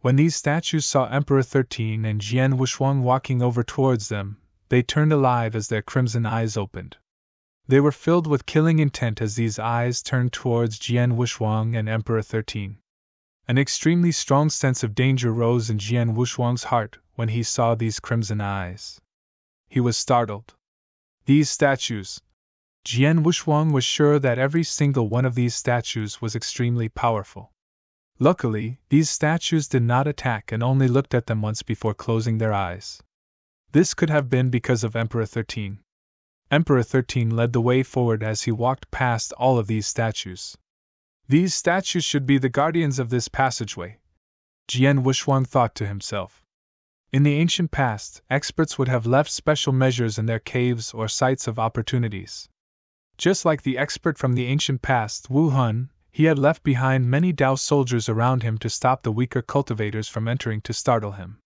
When these statues saw Emperor 13 and Jian Wuxuang walking over towards them, they turned alive as their crimson eyes opened. They were filled with killing intent as these eyes turned towards Jian Wuxuang and Emperor 13. An extremely strong sense of danger rose in Jian Wuxuang's heart when he saw these crimson eyes. He was startled. These statues. Jian Wuxuang was sure that every single one of these statues was extremely powerful. Luckily, these statues did not attack and only looked at them once before closing their eyes. This could have been because of Emperor 13. Emperor 13 led the way forward as he walked past all of these statues. These statues should be the guardians of this passageway, Jian Wuxuang thought to himself. In the ancient past, experts would have left special measures in their caves or sites of opportunities. Just like the expert from the ancient past, Wu Hun, he had left behind many Dao soldiers around him to stop the weaker cultivators from entering to startle him.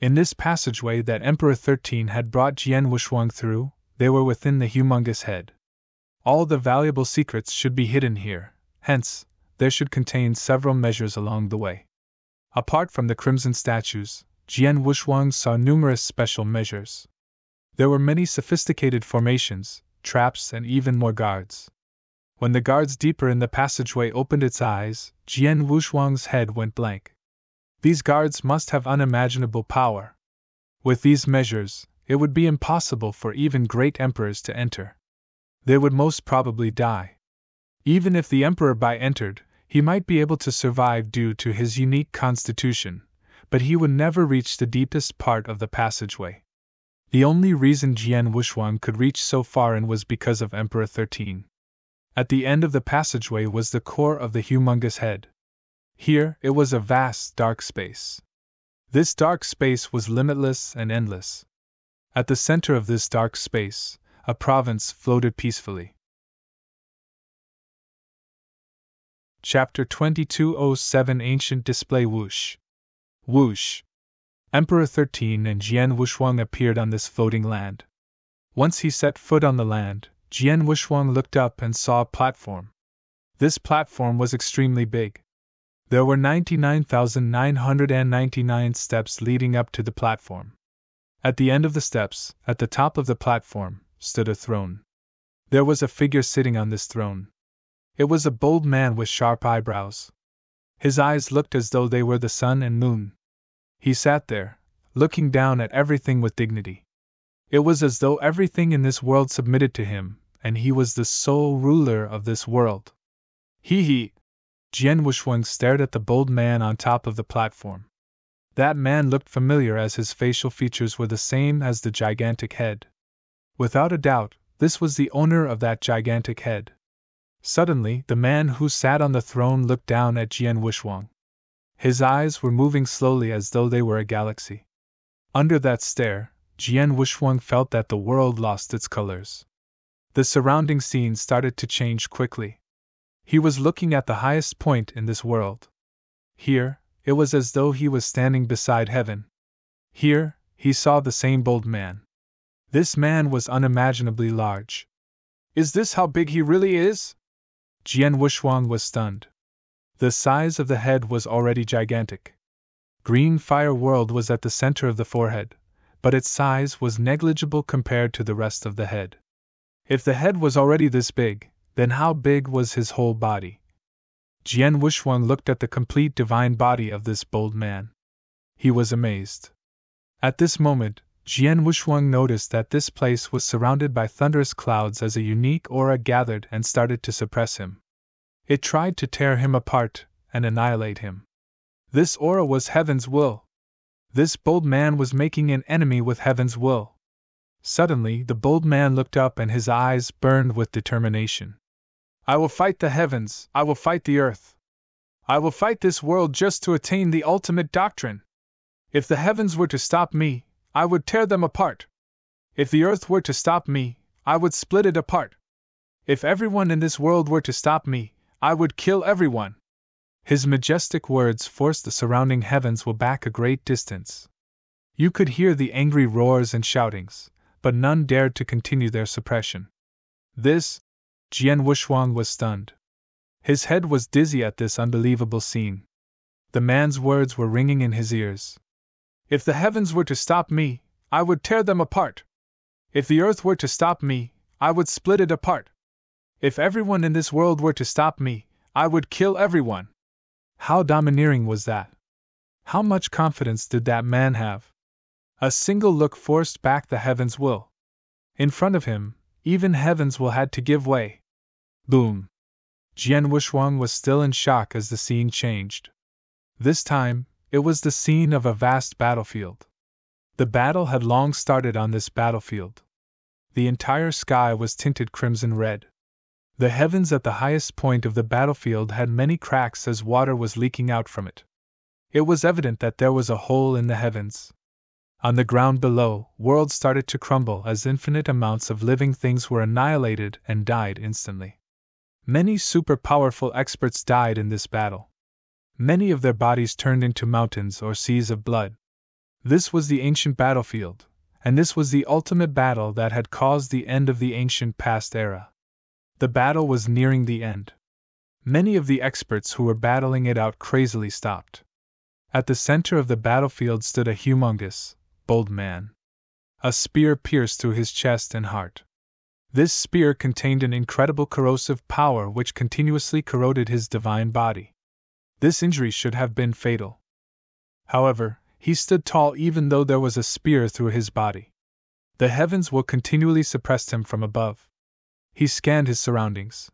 In this passageway that Emperor 13 had brought Jian Wuxuang through, they were within the humongous head. All the valuable secrets should be hidden here, hence, there should contain several measures along the way. Apart from the crimson statues, Jian Wuxuang saw numerous special measures. There were many sophisticated formations, traps, and even more guards. When the guards deeper in the passageway opened its eyes, Jian Wuxuang's head went blank. These guards must have unimaginable power. With these measures, it would be impossible for even great emperors to enter. They would most probably die. Even if the Emperor Bai entered, he might be able to survive due to his unique constitution, but he would never reach the deepest part of the passageway. The only reason Jian Wuxuang could reach so far in was because of Emperor 13. At the end of the passageway was the core of the humongous head. Here, it was a vast, dark space. This dark space was limitless and endless. At the center of this dark space, a province floated peacefully. Chapter 2207 Ancient Display Whoosh. Whoosh. Emperor 13 and Jian Wuxuang appeared on this floating land. Once he set foot on the land, Jian Wuxuang looked up and saw a platform. This platform was extremely big. There were 99,999 steps leading up to the platform. At the end of the steps, at the top of the platform, stood a throne. There was a figure sitting on this throne. It was a bold man with sharp eyebrows. His eyes looked as though they were the sun and moon. He sat there, looking down at everything with dignity. It was as though everything in this world submitted to him, and he was the sole ruler of this world. He. Jian Wusheng stared at the bold man on top of the platform. That man looked familiar as his facial features were the same as the gigantic head. Without a doubt, this was the owner of that gigantic head. Suddenly, the man who sat on the throne looked down at Jian Wusheng. His eyes were moving slowly as though they were a galaxy. Under that stare, Jian Wusheng felt that the world lost its colors. The surrounding scene started to change quickly. He was looking at the highest point in this world. Here, it was as though he was standing beside heaven. Here, he saw the same bold man. This man was unimaginably large. Is this how big he really is? Jian Wusheng was stunned. The size of the head was already gigantic. Green Fire World was at the center of the forehead, but its size was negligible compared to the rest of the head. If the head was already this big, then how big was his whole body? Jian Wusheng looked at the complete divine body of this bold man. He was amazed. At this moment, Jian Wusheng noticed that this place was surrounded by thunderous clouds as a unique aura gathered and started to suppress him. It tried to tear him apart and annihilate him. This aura was heaven's will. This bold man was making an enemy with heaven's will. Suddenly, the bold man looked up and his eyes burned with determination. I will fight the heavens, I will fight the earth. I will fight this world just to attain the ultimate doctrine. If the heavens were to stop me, I would tear them apart. If the earth were to stop me, I would split it apart. If everyone in this world were to stop me, I would kill everyone. His majestic words forced the surrounding heavens back a great distance. You could hear the angry roars and shoutings, but none dared to continue their suppression. Jian Wusheng was stunned. His head was dizzy at this unbelievable scene. The man's words were ringing in his ears. If the heavens were to stop me, I would tear them apart. If the earth were to stop me, I would split it apart. If everyone in this world were to stop me, I would kill everyone. How domineering was that? How much confidence did that man have? A single look forced back the heaven's will. In front of him, even heaven's will had to give way. Boom! Jian Wusheng was still in shock as the scene changed. This time, it was the scene of a vast battlefield. The battle had long started on this battlefield. The entire sky was tinted crimson red. The heavens at the highest point of the battlefield had many cracks as water was leaking out from it. It was evident that there was a hole in the heavens. On the ground below, worlds started to crumble as infinite amounts of living things were annihilated and died instantly. Many super-powerful experts died in this battle. Many of their bodies turned into mountains or seas of blood. This was the ancient battlefield, and this was the ultimate battle that had caused the end of the ancient past era. The battle was nearing the end. Many of the experts who were battling it out crazily stopped. At the center of the battlefield stood a humongous, bold man. A spear pierced through his chest and heart. This spear contained an incredible corrosive power which continuously corroded his divine body. This injury should have been fatal. However, he stood tall even though there was a spear through his body. The heavens will continually suppressed him from above. He scanned his surroundings.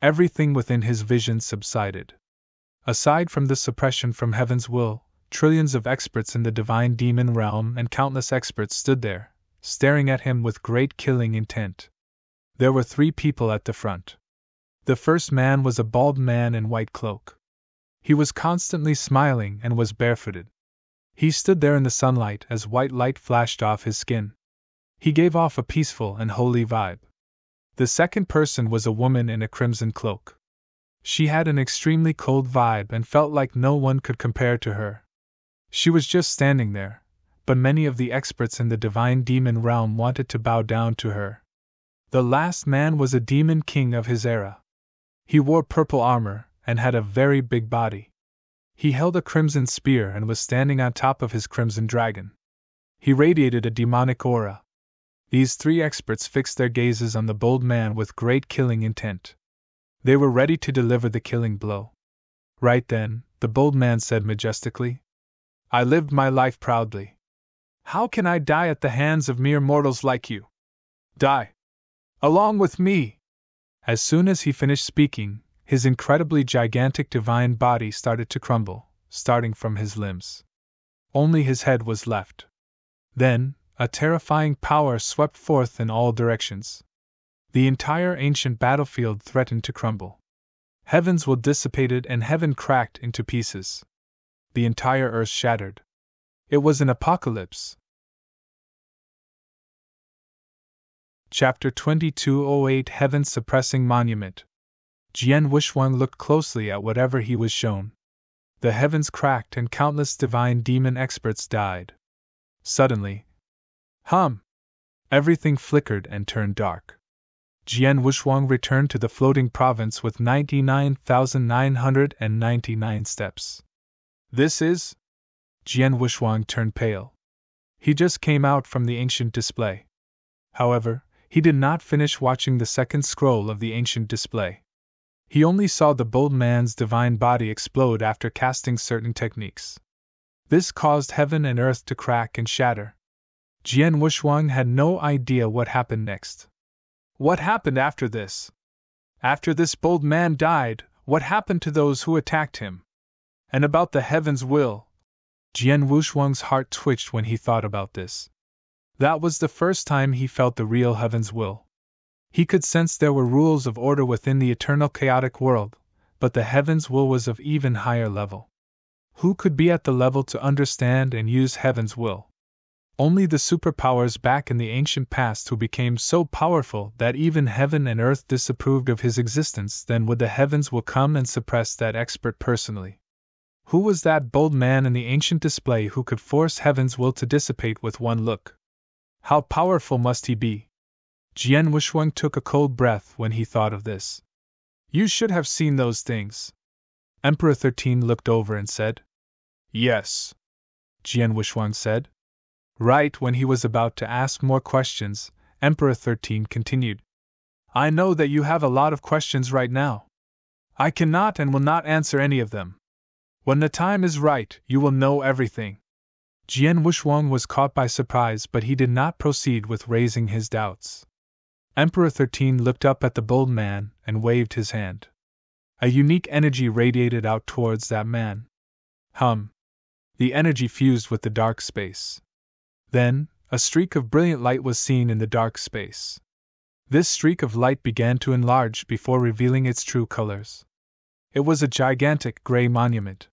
Everything within his vision subsided. Aside from the suppression from heaven's will, trillions of experts in the divine demon realm and countless experts stood there, staring at him with great killing intent. There were 3 people at the front. The first man was a bald man in white cloak. He was constantly smiling and was barefooted. He stood there in the sunlight as white light flashed off his skin. He gave off a peaceful and holy vibe. The second person was a woman in a crimson cloak. She had an extremely cold vibe and felt like no one could compare to her. She was just standing there, but many of the experts in the divine demon realm wanted to bow down to her. The last man was a demon king of his era. He wore purple armor and had a very big body. He held a crimson spear and was standing on top of his crimson dragon. He radiated a demonic aura. These three experts fixed their gazes on the bold man with great killing intent. They were ready to deliver the killing blow. Right then, the bold man said majestically, "I lived my life proudly. How can I die at the hands of mere mortals like you? Die! Along with me!" As soon as he finished speaking, his incredibly gigantic divine body started to crumble, starting from his limbs. Only his head was left. Then, a terrifying power swept forth in all directions. The entire ancient battlefield threatened to crumble. Heavens were dissipated and heaven cracked into pieces. The entire earth shattered. It was an apocalypse. Chapter 2208 Heaven Suppressing Monument. Jian Wuxuang looked closely at whatever he was shown. The heavens cracked and countless divine demon experts died. Suddenly, everything flickered and turned dark. Jian Wuxuang returned to the floating province with 99,999 steps. This is? Jian Wuxuang turned pale. He just came out from the ancient display. However, he did not finish watching the second scroll of the ancient display. He only saw the bold man's divine body explode after casting certain techniques. This caused heaven and earth to crack and shatter. Jian Wuxuang had no idea what happened next. What happened after this? After this bold man died, what happened to those who attacked him? And about the heaven's will? Jian Wuxuang's heart twitched when he thought about this. That was the first time he felt the real heaven's will. He could sense there were rules of order within the eternal chaotic world, but the heaven's will was of even higher level. Who could be at the level to understand and use heaven's will? Only the superpowers back in the ancient past who became so powerful that even heaven and earth disapproved of his existence. Then would the heavens will come and suppress that expert personally. Who was that bold man in the ancient display who could force heaven's will to dissipate with one look? How powerful must he be? Jian Wuxuang took a cold breath when he thought of this. You should have seen those things. Emperor 13 looked over and said. Yes. Jian Wuxuang said. Right when he was about to ask more questions, Emperor 13 continued. I know that you have a lot of questions right now. I cannot and will not answer any of them. When the time is right, you will know everything. Jian Wuxuang was caught by surprise, but he did not proceed with raising his doubts. Emperor 13 looked up at the bold man and waved his hand. A unique energy radiated out towards that man. The energy fused with the dark space. Then, a streak of brilliant light was seen in the dark space. This streak of light began to enlarge before revealing its true colors. It was a gigantic gray monument.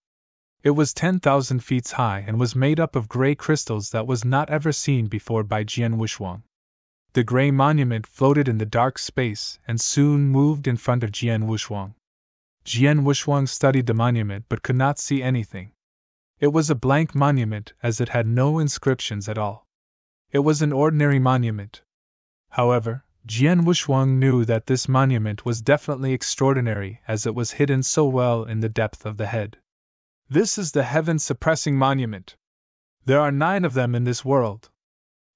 It was 10,000 feet high and was made up of gray crystals that was not ever seen before by Jian Wuxuang. The gray monument floated in the dark space and soon moved in front of Jian Wuxuang. Jian Wuxuang studied the monument but could not see anything. It was a blank monument as it had no inscriptions at all. It was an ordinary monument. However, Jian Wuxuang knew that this monument was definitely extraordinary as it was hidden so well in the depth of the head. This is the heaven-suppressing monument. There are 9 of them in this world.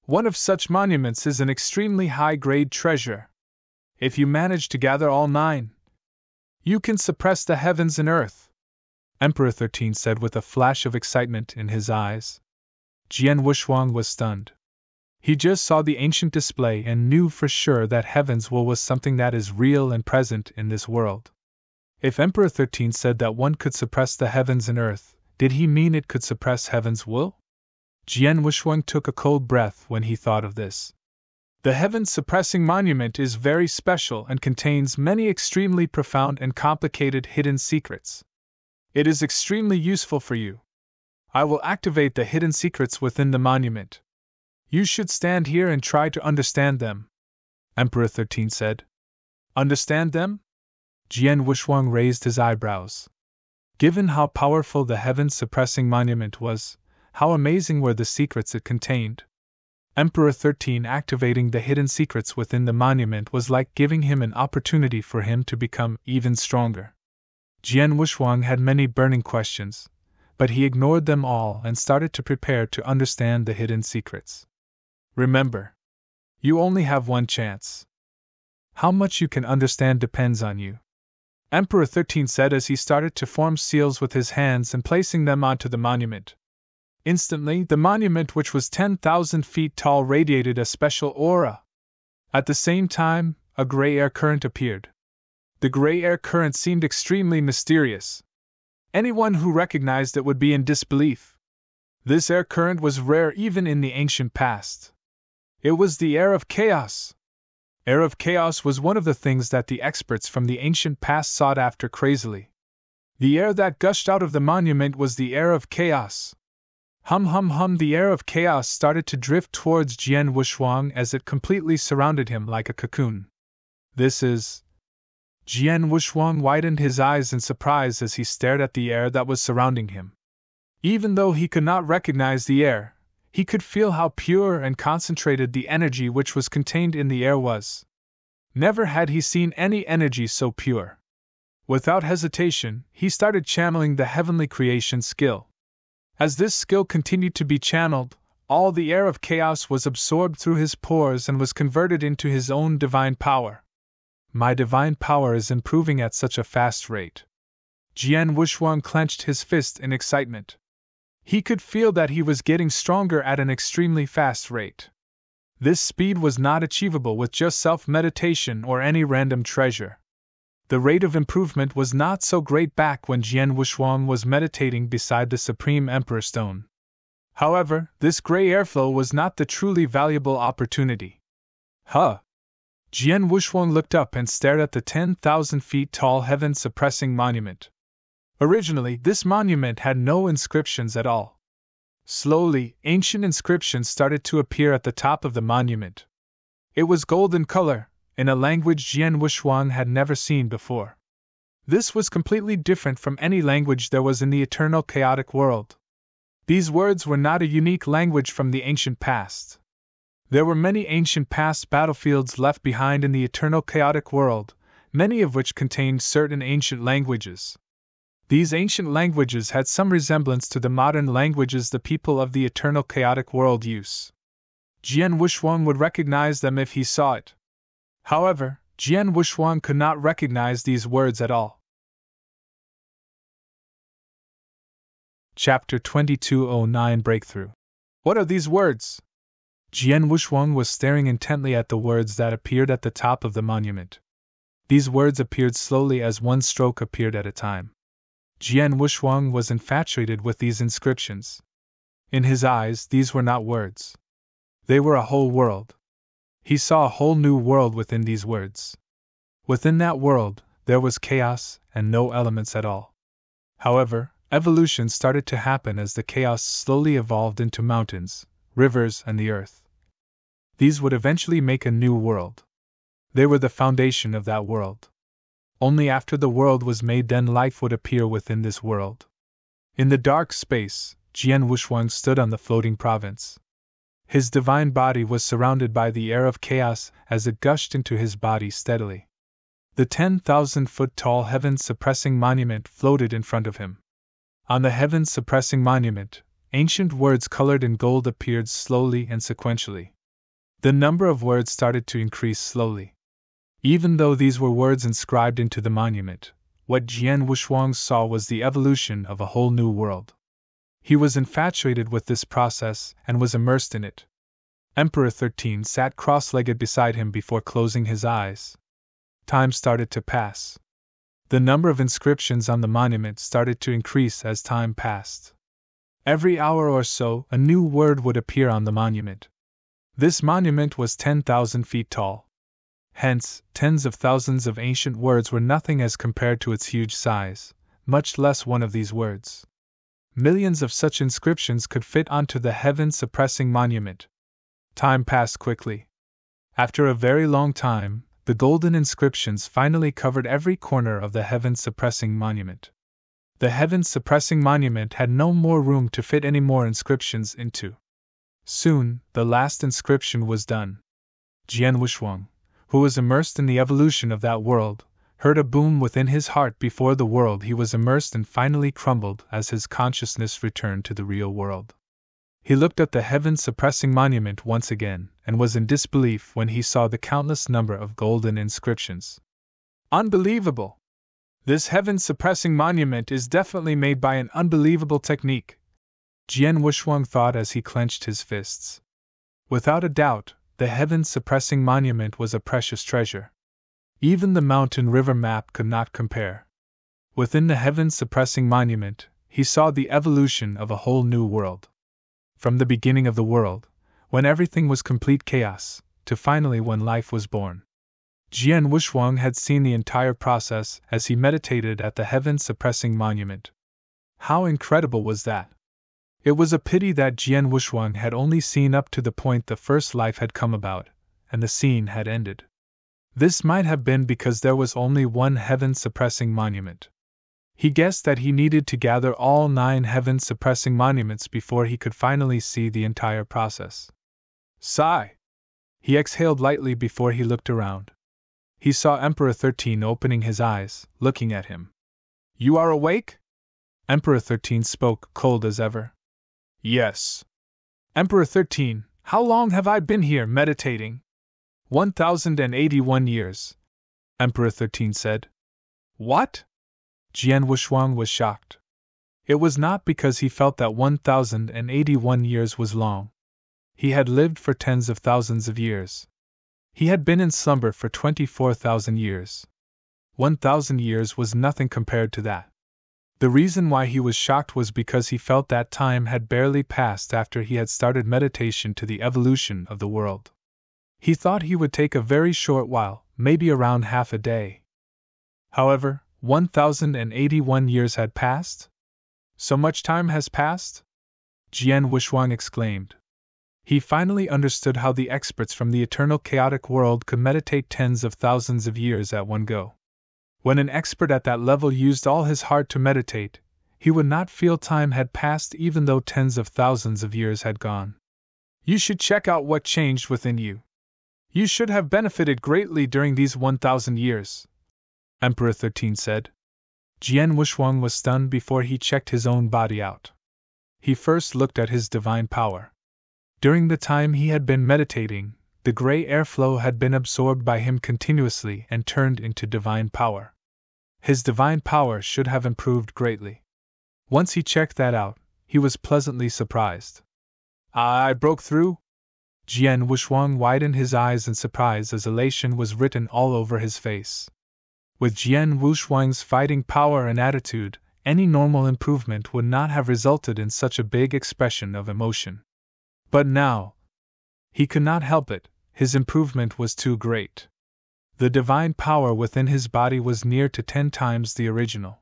One of such monuments is an extremely high-grade treasure. If you manage to gather all 9, you can suppress the heavens and earth. Emperor 13 said with a flash of excitement in his eyes. Jian Wuxuang was stunned. He just saw the ancient display and knew for sure that heaven's will was something that is real and present in this world. If Emperor 13 said that one could suppress the heavens and earth, did he mean it could suppress heaven's will? Jian Wuxuang took a cold breath when he thought of this. The heaven-suppressing monument is very special and contains many extremely profound and complicated hidden secrets. It is extremely useful for you. I will activate the hidden secrets within the monument. You should stand here and try to understand them. Emperor 13 said. Understand them? Jian Wuxuang raised his eyebrows. Given how powerful the heaven-suppressing monument was, how amazing were the secrets it contained. Emperor 13 activating the hidden secrets within the monument was like giving him an opportunity for him to become even stronger. Jian Wuxuang had many burning questions, but he ignored them all and started to prepare to understand the hidden secrets. Remember, you only have one chance. How much you can understand depends on you. Emperor 13 said as he started to form seals with his hands and placing them onto the monument. Instantly, the monument, which was 10,000 feet tall, radiated a special aura. At the same time, a gray air current appeared. The gray air current seemed extremely mysterious. Anyone who recognized it would be in disbelief. This air current was rare even in the ancient past. It was the air of chaos. Air of chaos was one of the things that the experts from the ancient past sought after crazily. The air that gushed out of the monument was the air of chaos. Hum hum hum, the air of chaos started to drift towards Jian Wushuang as it completely surrounded him like a cocoon. This is... Jian Wushuang widened his eyes in surprise as he stared at the air that was surrounding him. Even though he could not recognize the air, he could feel how pure and concentrated the energy which was contained in the air was. Never had he seen any energy so pure. Without hesitation, he started channeling the heavenly creation skill. As this skill continued to be channeled, all the air of chaos was absorbed through his pores and was converted into his own divine power. My divine power is improving at such a fast rate. Jian Wushuang clenched his fist in excitement. He could feel that he was getting stronger at an extremely fast rate. This speed was not achievable with just self-meditation or any random treasure. The rate of improvement was not so great back when Jian Wushuang was meditating beside the Supreme Emperor Stone. However, this gray airflow was not the truly valuable opportunity. Huh! Jian Wushuang looked up and stared at the 10,000 feet tall heaven-suppressing monument. Originally, this monument had no inscriptions at all. Slowly, ancient inscriptions started to appear at the top of the monument. It was gold in color, in a language Jian Wushuang had never seen before. This was completely different from any language there was in the eternal chaotic world. These words were not a unique language from the ancient past. There were many ancient past battlefields left behind in the eternal chaotic world, many of which contained certain ancient languages. These ancient languages had some resemblance to the modern languages the people of the eternal chaotic world use. Jian Wushuang would recognize them if he saw it. However, Jian Wushuang could not recognize these words at all. Chapter 2209 Breakthrough. What are these words? Jian Wushuang was staring intently at the words that appeared at the top of the monument. These words appeared slowly as one stroke appeared at a time. Jian Wushuang was infatuated with these inscriptions. In his eyes, these were not words. They were a whole world. He saw a whole new world within these words. Within that world, there was chaos and no elements at all. However, evolution started to happen as the chaos slowly evolved into mountains, rivers, and the earth. These would eventually make a new world. They were the foundation of that world. Only after the world was made then life would appear within this world. In the dark space, Jian Wushuang stood on the floating province. His divine body was surrounded by the air of chaos as it gushed into his body steadily. The 10,000-foot-tall heaven-suppressing monument floated in front of him. On the heaven-suppressing monument, ancient words colored in gold appeared slowly and sequentially. The number of words started to increase slowly. Even though these were words inscribed into the monument, what Jian Wushuang saw was the evolution of a whole new world. He was infatuated with this process and was immersed in it. Emperor 13 sat cross-legged beside him before closing his eyes. Time started to pass. The number of inscriptions on the monument started to increase as time passed. Every hour or so, a new word would appear on the monument. This monument was 10,000 feet tall. Hence, tens of thousands of ancient words were nothing as compared to its huge size, much less one of these words. Millions of such inscriptions could fit onto the heaven-suppressing monument. Time passed quickly. After a very long time, the golden inscriptions finally covered every corner of the heaven-suppressing monument. The heaven-suppressing monument had no more room to fit any more inscriptions into. Soon, the last inscription was done. Jian Wushuang, who was immersed in the evolution of that world, heard a boom within his heart before the world he was immersed in finally crumbled as his consciousness returned to the real world. He looked at the heaven-suppressing monument once again, and was in disbelief when he saw the countless number of golden inscriptions. Unbelievable! This heaven-suppressing monument is definitely made by an unbelievable technique, Jian Wushuang thought as he clenched his fists. Without a doubt, the heaven-suppressing monument was a precious treasure. Even the mountain river map could not compare. Within the heaven-suppressing monument, he saw the evolution of a whole new world. From the beginning of the world, when everything was complete chaos, to finally when life was born. Jian Wushuang had seen the entire process as he meditated at the heaven-suppressing monument. How incredible was that! It was a pity that Jian Wushuang had only seen up to the point the first life had come about, and the scene had ended. This might have been because there was only one heaven-suppressing monument. He guessed that he needed to gather all 9 heaven-suppressing monuments before he could finally see the entire process. Sigh! He exhaled lightly before he looked around. He saw Emperor 13 opening his eyes, looking at him. You are awake? Emperor 13 spoke, cold as ever. Yes. Emperor 13, how long have I been here meditating? 1081 years, Emperor 13 said. What? Jian Wushuang was shocked. It was not because he felt that 1081 years was long. He had lived for tens of thousands of years. He had been in slumber for 24,000 years. 1,000 years was nothing compared to that. The reason why he was shocked was because he felt that time had barely passed after he had started meditation to the evolution of the world. He thought he would take a very short while, maybe around half a day. However, 1081 years had passed? So much time has passed? Jian Wushuang exclaimed. He finally understood how the experts from the eternal chaotic world could meditate tens of thousands of years at one go. When an expert at that level used all his heart to meditate, he would not feel time had passed even though tens of thousands of years had gone. You should check out what changed within you. You should have benefited greatly during these 1,000 years, Emperor 13 said. Jian Wushuang was stunned before he checked his own body out. He first looked at his divine power. During the time he had been meditating, the gray airflow had been absorbed by him continuously and turned into divine power. His divine power should have improved greatly. Once he checked that out, he was pleasantly surprised. I broke through? Jian Wushuang widened his eyes in surprise as elation was written all over his face. With Jian Wushuang's fighting power and attitude, any normal improvement would not have resulted in such a big expression of emotion. But now, he could not help it, his improvement was too great. The divine power within his body was near to 10 times the original.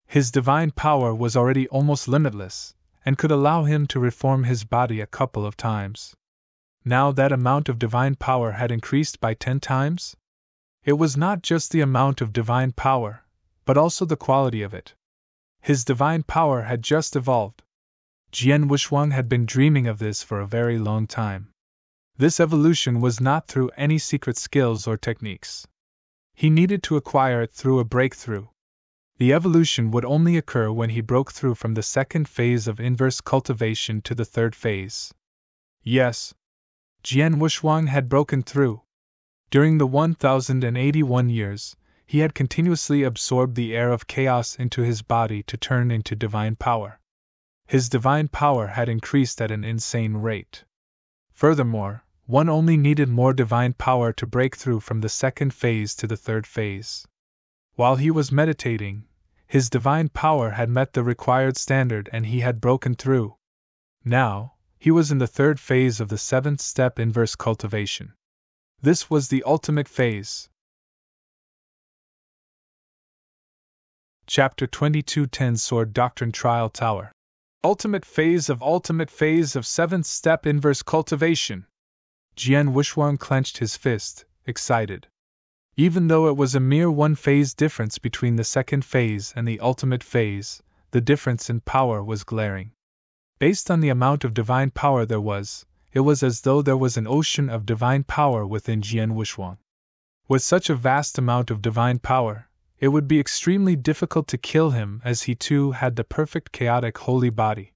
His divine power was already almost limitless, and could allow him to reform his body a couple of times. Now that amount of divine power had increased by 10 times? It was not just the amount of divine power, but also the quality of it. His divine power had just evolved. Jian Wushuang had been dreaming of this for a very long time. This evolution was not through any secret skills or techniques. He needed to acquire it through a breakthrough. The evolution would only occur when he broke through from the second phase of inverse cultivation to the third phase. Yes, Jian Wushuang had broken through. During the 1081 years, he had continuously absorbed the air of chaos into his body to turn into divine power. His divine power had increased at an insane rate. Furthermore, one only needed more divine power to break through from the second phase to the third phase. While he was meditating, his divine power had met the required standard and he had broken through. Now, he was in the third phase of the 7th step inverse cultivation. This was the ultimate phase. Chapter 22:10 Sword Doctrine Trial Tower. Ultimate phase of 7th step inverse cultivation. Jian Wushuang clenched his fist, excited. Even though it was a mere one-phase difference between the second phase and the ultimate phase, the difference in power was glaring. Based on the amount of divine power there was, it was as though there was an ocean of divine power within Jian Wushuang. With such a vast amount of divine power, it would be extremely difficult to kill him, as he too had the perfect chaotic holy body.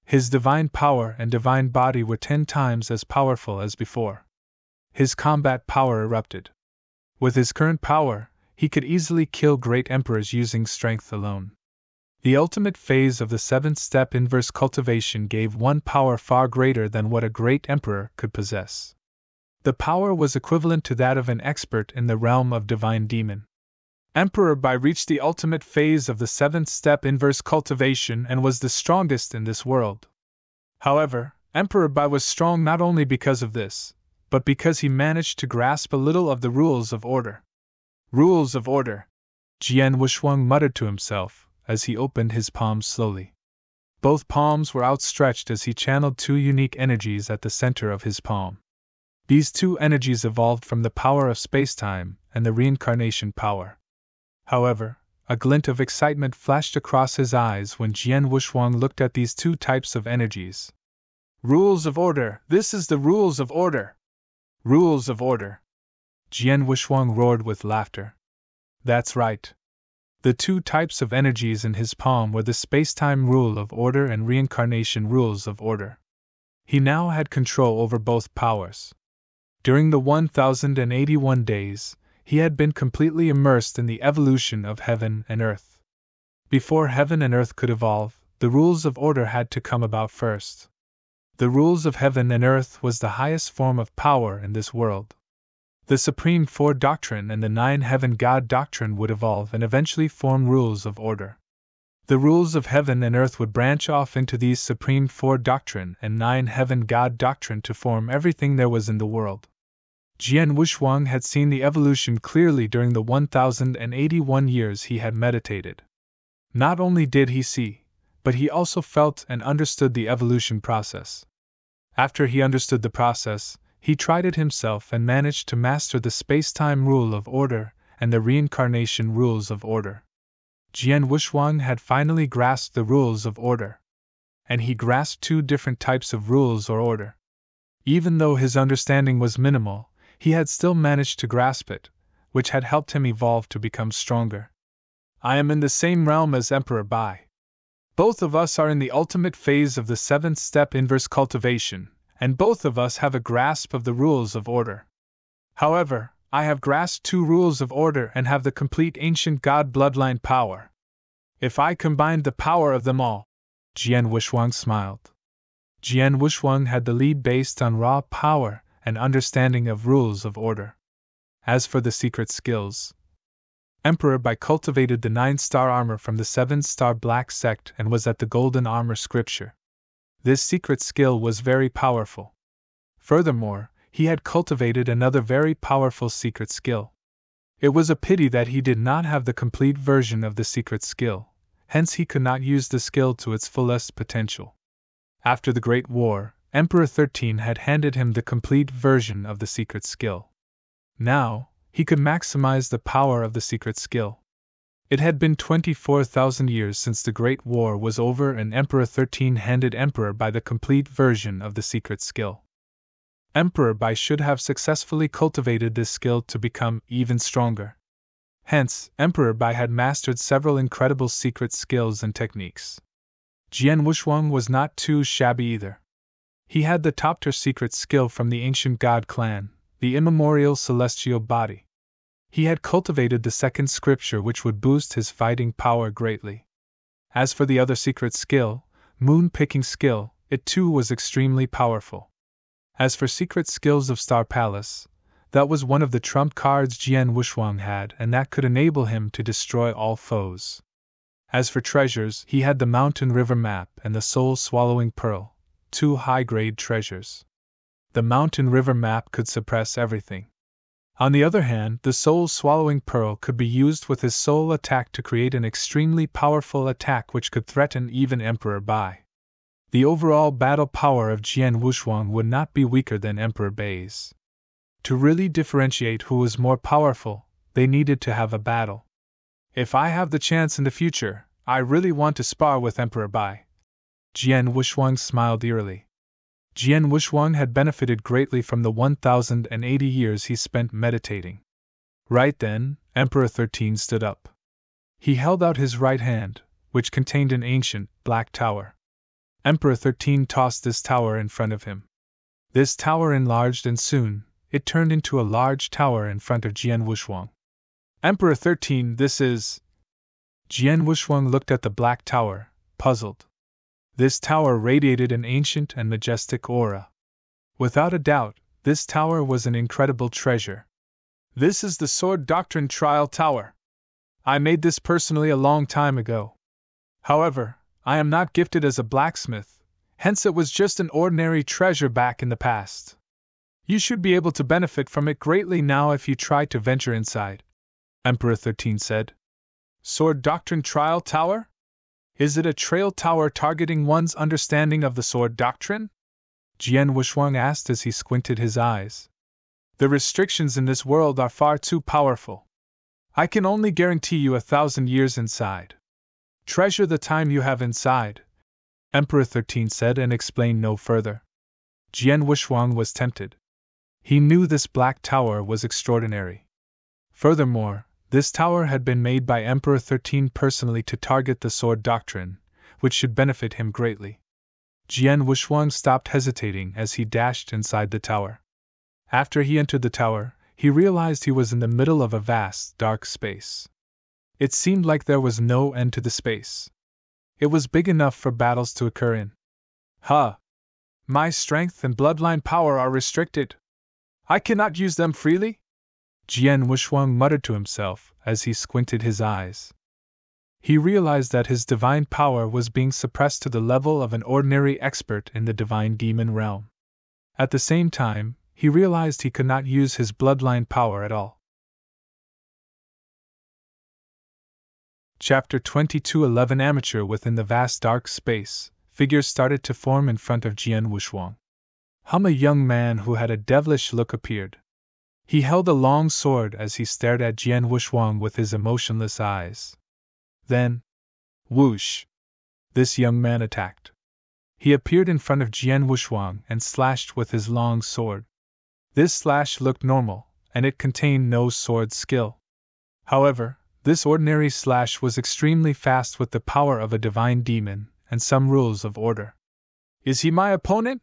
His divine power and divine body were 10 times as powerful as before. His combat power erupted. With his current power, he could easily kill great emperors using strength alone. The ultimate phase of the 7th step inverse cultivation gave one power far greater than what a great emperor could possess. The power was equivalent to that of an expert in the realm of divine demon. Emperor Bai reached the ultimate phase of the 7th step inverse cultivation and was the strongest in this world. However, Emperor Bai was strong not only because of this, but because he managed to grasp a little of the rules of order. Rules of order! Jian Wushuang muttered to himself, as he opened his palms slowly. Both palms were outstretched as he channeled 2 unique energies at the center of his palm. These 2 energies evolved from the power of spacetime and the reincarnation power. However, a glint of excitement flashed across his eyes when Jian Wushuang looked at these 2 types of energies. Rules of order! This is the rules of order! Rules of order! Jian Wushuang roared with laughter. That's right. The 2 types of energies in his palm were the spacetime rule of order and reincarnation rules of order. He now had control over both powers. During the 1081 days, he had been completely immersed in the evolution of heaven and earth. Before heaven and earth could evolve, the rules of order had to come about first. The rules of heaven and earth was the highest form of power in this world. The Supreme Four Doctrine and the 9 Heaven God Doctrine would evolve and eventually form rules of order. The rules of heaven and earth would branch off into these Supreme Four Doctrine and 9 Heaven God Doctrine to form everything there was in the world. Jian Wushuang had seen the evolution clearly during the 1081 years he had meditated. Not only did he see, but he also felt and understood the evolution process. After he understood the process, he tried it himself and managed to master the space-time rule of order and the reincarnation rules of order. Jian Wushuang had finally grasped the rules of order. And he grasped 2 different types of rules or order. Even though his understanding was minimal, he had still managed to grasp it, which had helped him evolve to become stronger. I am in the same realm as Emperor Bai. Both of us are in the ultimate phase of the 7th step inverse cultivation, and both of us have a grasp of the rules of order. However, I have grasped 2 rules of order and have the complete ancient god bloodline power. If I combined the power of them all, Jian Wushuang smiled. Jian Wushuang had the lead based on raw power and understanding of rules of order. As for the secret skills, Emperor Bai cultivated the 9-star armor from the 7-star black sect and was at the golden armor scripture. This secret skill was very powerful. Furthermore, he had cultivated another very powerful secret skill. It was a pity that he did not have the complete version of the secret skill, hence he could not use the skill to its fullest potential. After the Great War, Emperor 13 had handed him the complete version of the secret skill. Now, he could maximize the power of the secret skill. It had been 24,000 years since the Great War was over and Emperor 13 handed Emperor Bai the complete version of the secret skill. Emperor Bai should have successfully cultivated this skill to become even stronger. Hence, Emperor Bai had mastered several incredible secret skills and techniques. Jian Wushuang was not too shabby either. He had the top-tier secret skill from the ancient god clan, the immemorial celestial body. He had cultivated the 2nd scripture which would boost his fighting power greatly. As for the other secret skill, moon-picking skill, it too was extremely powerful. As for secret skills of Star Palace, that was one of the trump cards Jian Wushuang had and that could enable him to destroy all foes. As for treasures, he had the Mountain River Map and the Soul-Swallowing Pearl, 2 high-grade treasures. The Mountain River Map could suppress everything. On the other hand, the Soul-Swallowing Pearl could be used with his soul attack to create an extremely powerful attack which could threaten even Emperor Bai. The overall battle power of Jian Wushuang would not be weaker than Emperor Bai's. To really differentiate who was more powerful, they needed to have a battle. If I have the chance in the future, I really want to spar with Emperor Bai. Jian Wushuang smiled eerily. Jian Wushuang had benefited greatly from the 1080 years he spent meditating. Right then, Emperor 13 stood up. He held out his right hand, which contained an ancient, black tower. Emperor 13 tossed this tower in front of him. This tower enlarged and soon, it turned into a large tower in front of Jian Wushuang. Emperor 13, this is... Jian Wushuang looked at the black tower, puzzled. This tower radiated an ancient and majestic aura. Without a doubt, this tower was an incredible treasure. This is the Sword Doctrine Trial Tower. I made this personally a long time ago. However, I am not gifted as a blacksmith, hence it was just an ordinary treasure back in the past. You should be able to benefit from it greatly now if you try to venture inside, Emperor 13 said. Sword Doctrine Trial Tower? Is it a trail tower targeting one's understanding of the sword doctrine? Jian Wushuang asked as he squinted his eyes. The restrictions in this world are far too powerful. I can only guarantee you 1,000 years inside. Treasure the time you have inside, Emperor 13 said and explained no further. Jian Wushuang was tempted. He knew this black tower was extraordinary. Furthermore, this tower had been made by Emperor 13 personally to target the sword doctrine, which should benefit him greatly. Jian Wushuang stopped hesitating as he dashed inside the tower. After he entered the tower, he realized he was in the middle of a vast, dark space. It seemed like there was no end to the space. It was big enough for battles to occur in. Huh! My strength and bloodline power are restricted. I cannot use them freely? Jian Wushuang muttered to himself as he squinted his eyes. He realized that his divine power was being suppressed to the level of an ordinary expert in the divine demon realm. At the same time, he realized he could not use his bloodline power at all. Chapter 22:11 Amateur Within the vast dark space, figures started to form in front of Jian Wushuang. A young man who had a devilish look appeared. He held a long sword as he stared at Jian Wushuang with his emotionless eyes. Then, whoosh! This young man attacked. He appeared in front of Jian Wushuang and slashed with his long sword. This slash looked normal, and it contained no sword skill. However, this ordinary slash was extremely fast with the power of a divine demon and some rules of order. Is he my opponent?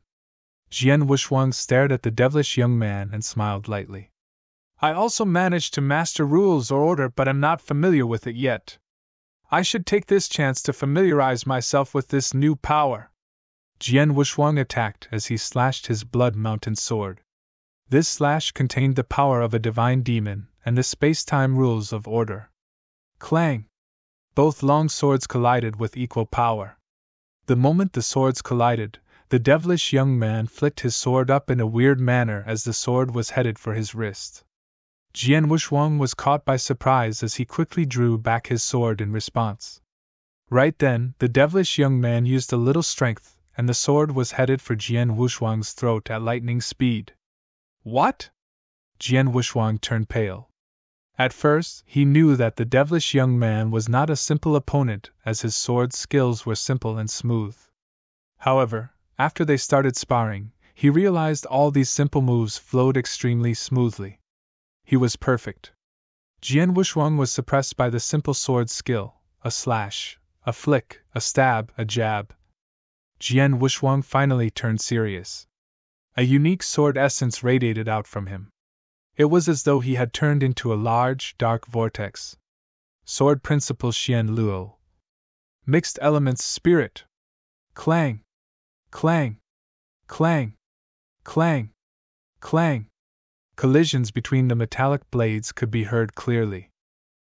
Jian Wushuang stared at the devilish young man and smiled lightly. I also managed to master rules or order, but am not familiar with it yet. I should take this chance to familiarize myself with this new power. Jian Wushuang attacked as he slashed his blood mountain sword. This slash contained the power of a divine demon and the space-time rules of order. Clang! Both long swords collided with equal power. The moment the swords collided, the devilish young man flicked his sword up in a weird manner as the sword was headed for his wrist. Jian Wushuang was caught by surprise as he quickly drew back his sword in response. Right then, the devilish young man used a little strength, and the sword was headed for Jian Wushuang's throat at lightning speed. What? Jian Wushuang turned pale. At first, he knew that the devilish young man was not a simple opponent, as his sword skills were simple and smooth. However, after they started sparring, he realized all these simple moves flowed extremely smoothly. He was perfect. Jian Wushuang was suppressed by the simple sword skill, a slash, a flick, a stab, a jab. Jian Wushuang finally turned serious. A unique sword essence radiated out from him. It was as though he had turned into a large, dark vortex. Sword Principle Xian Luo. Mixed Elements Spirit. Clang! Clang! Clang! Clang! Clang! Collisions between the metallic blades could be heard clearly.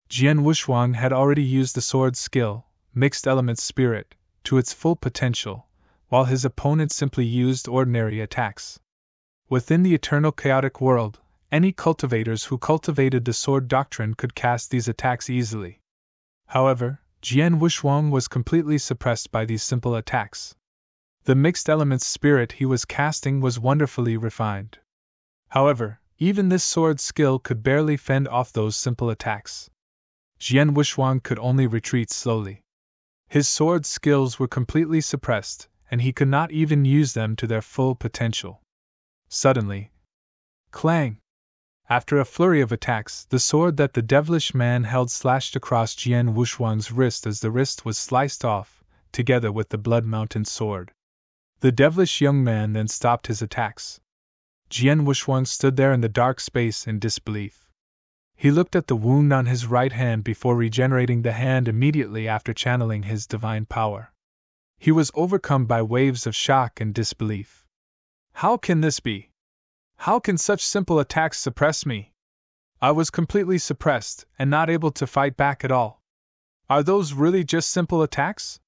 Jian Wushuang had already used the sword skill, Mixed Elements Spirit, to its full potential, while his opponent simply used ordinary attacks. Within the eternal chaotic world, any cultivators who cultivated the sword doctrine could cast these attacks easily. However, Jian Wushuang was completely suppressed by these simple attacks. The mixed elements spirit he was casting was wonderfully refined. However, even this sword skill could barely fend off those simple attacks. Jian Wushuang could only retreat slowly. His sword skills were completely suppressed, and he could not even use them to their full potential. Suddenly, clang! After a flurry of attacks, the sword that the devilish man held slashed across Jian Wuxuang's wrist as the wrist was sliced off, together with the Blood Mountain sword. The devilish young man then stopped his attacks. Jian Wuxuang stood there in the dark space in disbelief. He looked at the wound on his right hand before regenerating the hand immediately after channeling his divine power. He was overcome by waves of shock and disbelief. How can this be? How can such simple attacks suppress me? I was completely suppressed and not able to fight back at all. Are those really just simple attacks?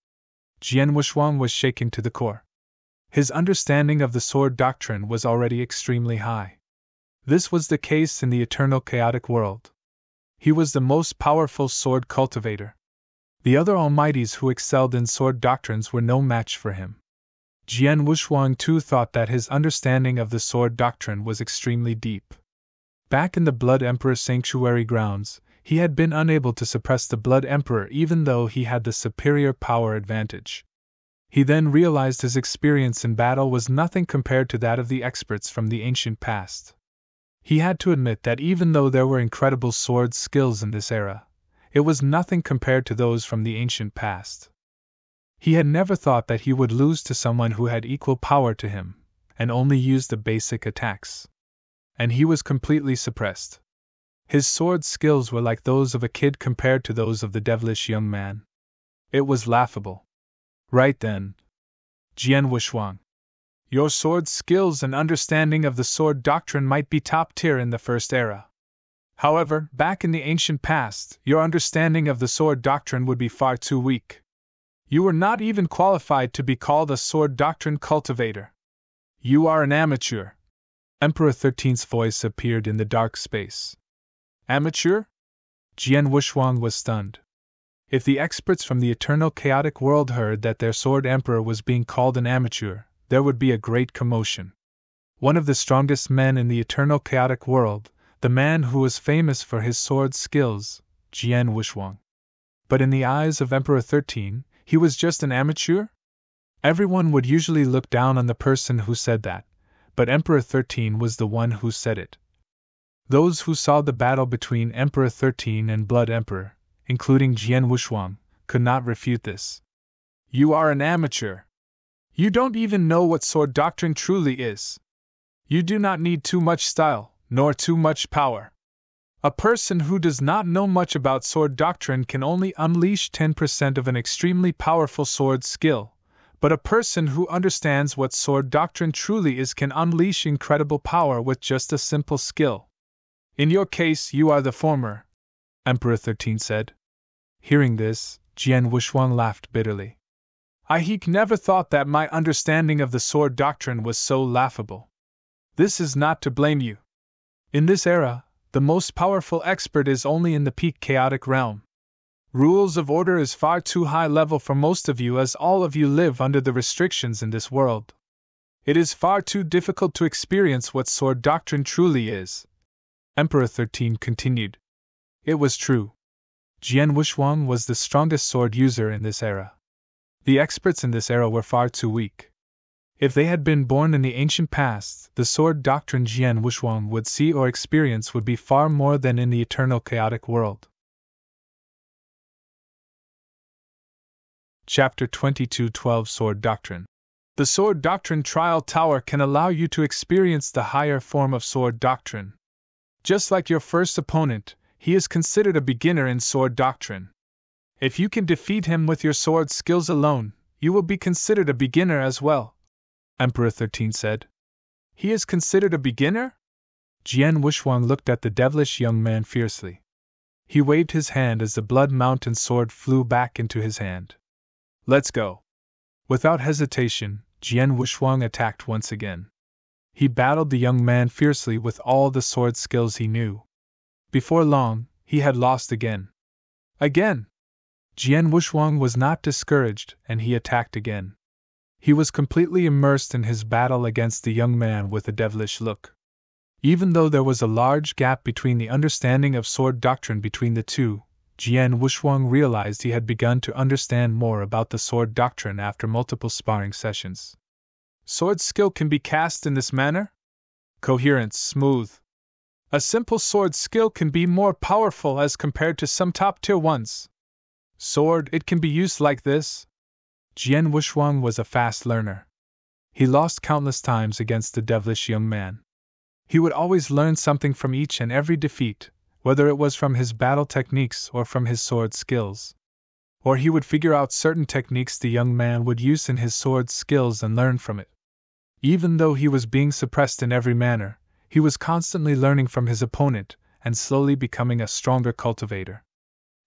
Jian Wuxuang was shaken to the core. His understanding of the sword doctrine was already extremely high. This was the case in the eternal chaotic world. He was the most powerful sword cultivator. The other almighties who excelled in sword doctrines were no match for him. Jian Wuxuang too thought that his understanding of the sword doctrine was extremely deep. Back in the Blood Emperor sanctuary grounds, he had been unable to suppress the Blood Emperor even though he had the superior power advantage. He then realized his experience in battle was nothing compared to that of the experts from the ancient past. He had to admit that even though there were incredible sword skills in this era, it was nothing compared to those from the ancient past. He had never thought that he would lose to someone who had equal power to him, and only used the basic attacks. And he was completely suppressed. His sword skills were like those of a kid compared to those of the devilish young man. It was laughable. Right then. Jian Wuxuang. Your sword skills and understanding of the sword doctrine might be top tier in the first era. However, back in the ancient past, your understanding of the sword doctrine would be far too weak. You were not even qualified to be called a sword doctrine cultivator. You are an amateur. Emperor 13's voice appeared in the dark space. Amateur? Jian Wuxuang was stunned. If the experts from the eternal chaotic world heard that their sword emperor was being called an amateur, there would be a great commotion. One of the strongest men in the eternal chaotic world, the man who was famous for his sword skills, Jian Wuxuang. But in the eyes of Emperor 13, he was just an amateur? Everyone would usually look down on the person who said that, but Emperor 13 was the one who said it. Those who saw the battle between Emperor 13 and Blood Emperor, including Jian Wuxuang, could not refute this. You are an amateur. You don't even know what sword doctrine truly is. You do not need too much style, nor too much power. A person who does not know much about sword doctrine can only unleash 10% of an extremely powerful sword skill, but a person who understands what sword doctrine truly is can unleash incredible power with just a simple skill. In your case, you are the former, Emperor 13 said. Hearing this, Jian Wuxuang laughed bitterly. I never thought that my understanding of the sword doctrine was so laughable. This is not to blame you. In this era, the most powerful expert is only in the peak chaotic realm. Rules of order is far too high level for most of you as all of you live under the restrictions in this world. It is far too difficult to experience what sword doctrine truly is. Emperor 13 continued. It was true. Jian Wuxuang was the strongest sword user in this era. The experts in this era were far too weak. If they had been born in the ancient past, the sword doctrine Jian Wuxuang would see or experience would be far more than in the eternal chaotic world. Chapter 22:12 Sword Doctrine. The Sword Doctrine Trial Tower can allow you to experience the higher form of sword doctrine. Just like your first opponent, he is considered a beginner in sword doctrine. If you can defeat him with your sword skills alone, you will be considered a beginner as well, Emperor 13 said. He is considered a beginner? Jian Wuxuang looked at the devilish young man fiercely. He waved his hand as the Blood Mountain sword flew back into his hand. Let's go. Without hesitation, Jian Wuxuang attacked once again. He battled the young man fiercely with all the sword skills he knew. Before long, he had lost again. Again! Jian Wuxuang was not discouraged, and he attacked again. He was completely immersed in his battle against the young man with a devilish look. Even though there was a large gap between the understanding of sword doctrine between the two, Jian Wuxuang realized he had begun to understand more about the sword doctrine after multiple sparring sessions. Sword skill can be cast in this manner? Coherent, smooth. A simple sword skill can be more powerful as compared to some top-tier ones. Sword, it can be used like this. Jian Wushuang was a fast learner. He lost countless times against the devilish young man. He would always learn something from each and every defeat, whether it was from his battle techniques or from his sword skills. Or he would figure out certain techniques the young man would use in his sword skills and learn from it. Even though he was being suppressed in every manner, he was constantly learning from his opponent and slowly becoming a stronger cultivator.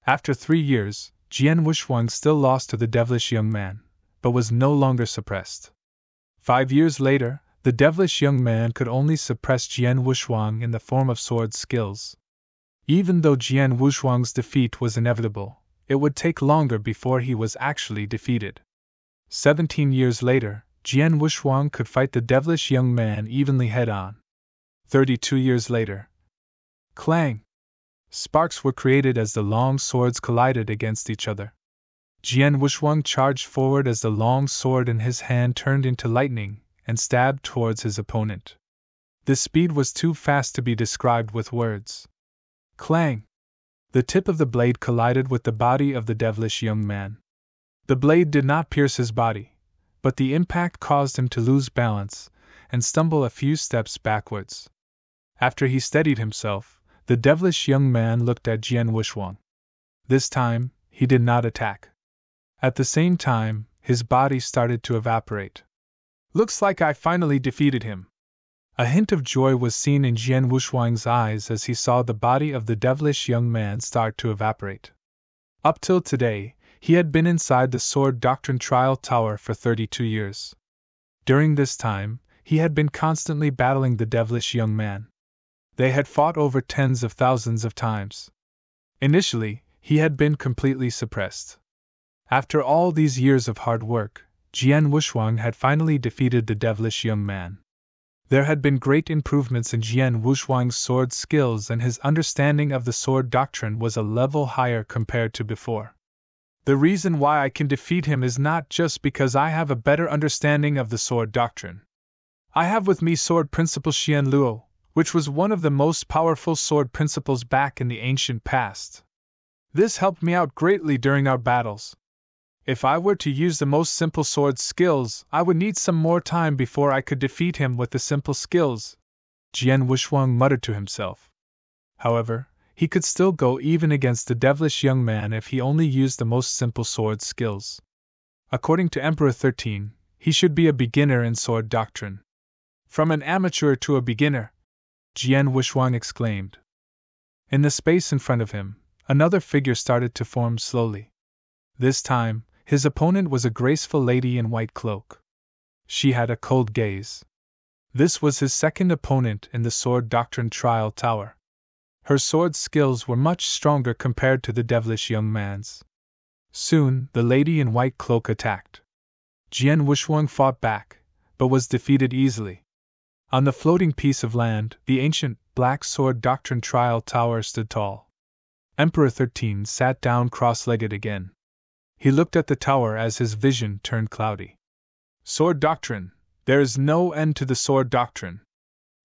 After 3 years, Jian Wushuang still lost to the devilish young man, but was no longer suppressed. 5 years later, the devilish young man could only suppress Jian Wushuang in the form of sword skills. Even though Jian Wushuang's defeat was inevitable, it would take longer before he was actually defeated. 17 years later, Jian Wushuang could fight the devilish young man evenly head-on. 32 years later. Clang! Sparks were created as the long swords collided against each other. Jian Wushuang charged forward as the long sword in his hand turned into lightning and stabbed towards his opponent. The speed was too fast to be described with words. Clang! The tip of the blade collided with the body of the devilish young man. The blade did not pierce his body, but the impact caused him to lose balance and stumble a few steps backwards. After he steadied himself, the devilish young man looked at Jian Wushuang. This time, he did not attack. At the same time, his body started to evaporate. Looks like I finally defeated him. A hint of joy was seen in Jian Wushuang's eyes as he saw the body of the devilish young man start to evaporate. Up till today, he had been inside the Sword Doctrine Trial Tower for 32 years. During this time, he had been constantly battling the devilish young man. They had fought over tens of thousands of times. Initially, he had been completely suppressed. After all these years of hard work, Jian Wushuang had finally defeated the devilish young man. There had been great improvements in Jian Wushuang's sword skills, and his understanding of the sword doctrine was a level higher compared to before. The reason why I can defeat him is not just because I have a better understanding of the sword doctrine. I have with me sword principle Xian Luo, which was one of the most powerful sword principles back in the ancient past. This helped me out greatly during our battles. If I were to use the most simple sword skills, I would need some more time before I could defeat him with the simple skills, Jian Wushuang muttered to himself. However, he could still go even against the devilish young man if he only used the most simple sword skills. According to Emperor 13, he should be a beginner in sword doctrine. From an amateur to a beginner, Jian Wushuang exclaimed. In the space in front of him, another figure started to form slowly. This time, his opponent was a graceful lady in white cloak. She had a cold gaze. This was his second opponent in the Sword Doctrine Trial Tower. Her sword skills were much stronger compared to the devilish young man's. Soon, the lady in white cloak attacked. Jian Wushuang fought back, but was defeated easily. On the floating piece of land, the ancient, black Sword Doctrine Trial Tower stood tall. Emperor 13 sat down cross-legged again. He looked at the tower as his vision turned cloudy. Sword Doctrine, there is no end to the Sword Doctrine.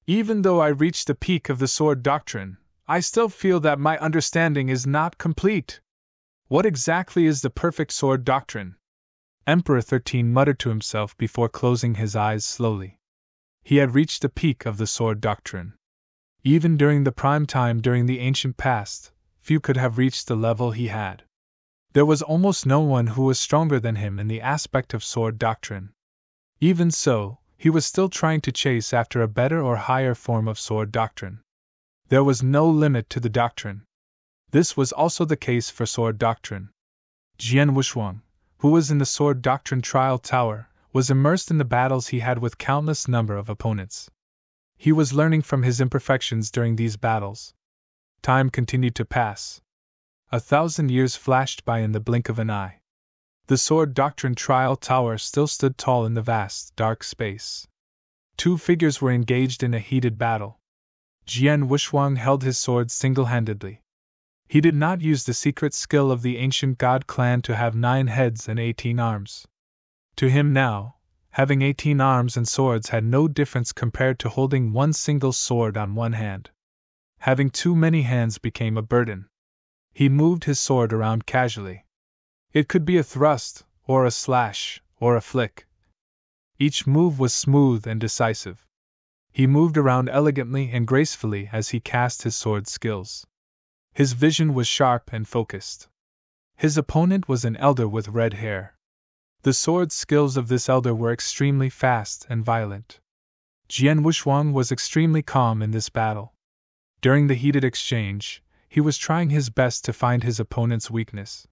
Even though I reach the peak of the Sword Doctrine, I still feel that my understanding is not complete. What exactly is the perfect Sword Doctrine? Emperor 13 muttered to himself before closing his eyes slowly. He had reached the peak of the sword doctrine. Even during the prime time during the ancient past, few could have reached the level he had. There was almost no one who was stronger than him in the aspect of sword doctrine. Even so, he was still trying to chase after a better or higher form of sword doctrine. There was no limit to the doctrine. This was also the case for sword doctrine. Jian Wushuang, who was in the Sword Doctrine Trial Tower, was immersed in the battles he had with countless number of opponents. He was learning from his imperfections during these battles. Time continued to pass. 1,000 years flashed by in the blink of an eye. The Sword Doctrine Trial Tower still stood tall in the vast, dark space. 2 figures were engaged in a heated battle. Jian Wushuang held his sword single-handedly. He did not use the secret skill of the ancient god clan to have 9 heads and 18 arms. To him now, having 18 arms and swords had no difference compared to holding one single sword on one hand. Having too many hands became a burden. He moved his sword around casually. It could be a thrust, or a slash, or a flick. Each move was smooth and decisive. He moved around elegantly and gracefully as he cast his sword skills. His vision was sharp and focused. His opponent was an elder with red hair. The sword skills of this elder were extremely fast and violent. Jian Wushuang was extremely calm in this battle. During the heated exchange, he was trying his best to find his opponent's weakness.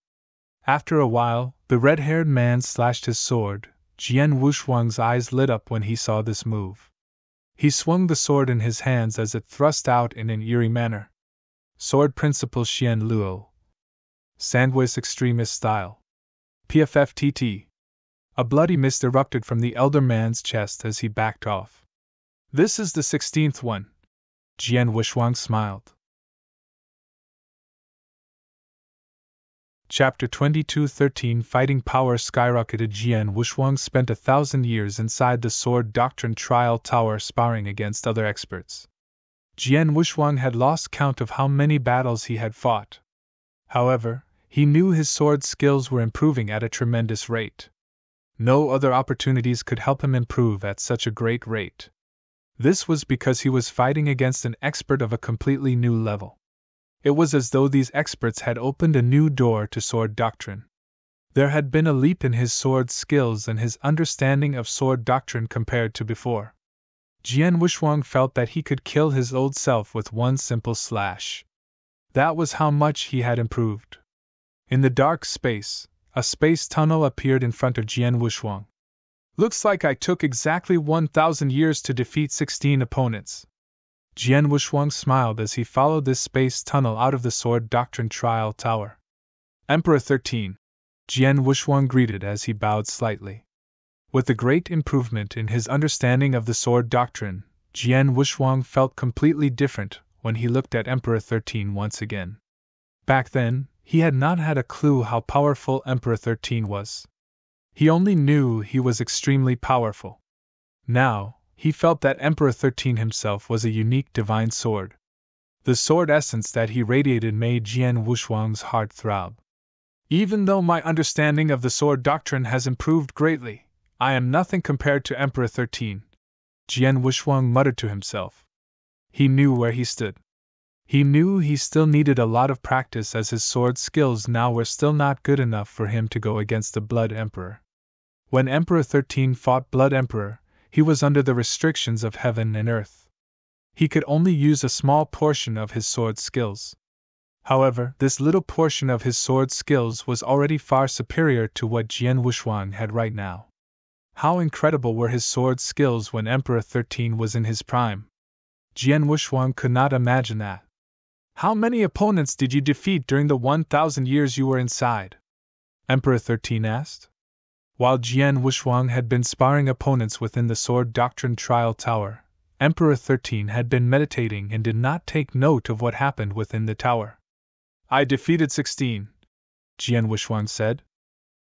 After a while, the red-haired man slashed his sword. Jian Wushuang's eyes lit up when he saw this move. He swung the sword in his hands as it thrust out in an eerie manner. Sword Principle Xian Luo. Sandwich Extremist Style. PFFTT. A bloody mist erupted from the elder man's chest as he backed off. This is the 16th one. Jian Wushuang smiled. Chapter 22:13 Fighting Power Skyrocketed. Jian Wushuang spent 1,000 years inside the Sword Doctrine Trial Tower sparring against other experts. Jian Wushuang had lost count of how many battles he had fought. However, he knew his sword skills were improving at a tremendous rate. No other opportunities could help him improve at such a great rate. This was because he was fighting against an expert of a completely new level. It was as though these experts had opened a new door to sword doctrine. There had been a leap in his sword skills and his understanding of sword doctrine compared to before. Jian Wushuang felt that he could kill his old self with one simple slash. That was how much he had improved. In the dark space, a space tunnel appeared in front of Jian Wushuang. Looks like I took exactly 1,000 years to defeat 16 opponents. Jian Wushuang smiled as he followed this space tunnel out of the Sword Doctrine Trial Tower. Emperor 13. Jian Wushuang greeted as he bowed slightly. With a great improvement in his understanding of the sword doctrine, Jian Wushuang felt completely different when he looked at Emperor 13 once again. Back then, he had not had a clue how powerful Emperor 13 was. He only knew he was extremely powerful. Now, he felt that Emperor 13 himself was a unique divine sword. The sword essence that he radiated made Jian Wushuang's heart throb. Even though my understanding of the sword doctrine has improved greatly, I am nothing compared to Emperor 13. Jian Wushuang muttered to himself. He knew where he stood. He knew he still needed a lot of practice as his sword skills now were still not good enough for him to go against the Blood Emperor. When Emperor 13 fought Blood Emperor, he was under the restrictions of heaven and earth. He could only use a small portion of his sword skills. However, this little portion of his sword skills was already far superior to what Jian Wushuang had right now. How incredible were his sword skills when Emperor 13 was in his prime. Jian Wushuang could not imagine that. How many opponents did you defeat during the 1,000 years you were inside? Emperor 13 asked. While Jian Wushuang had been sparring opponents within the Sword Doctrine Trial Tower, Emperor 13 had been meditating and did not take note of what happened within the tower. I defeated 16, Jian Wushuang said.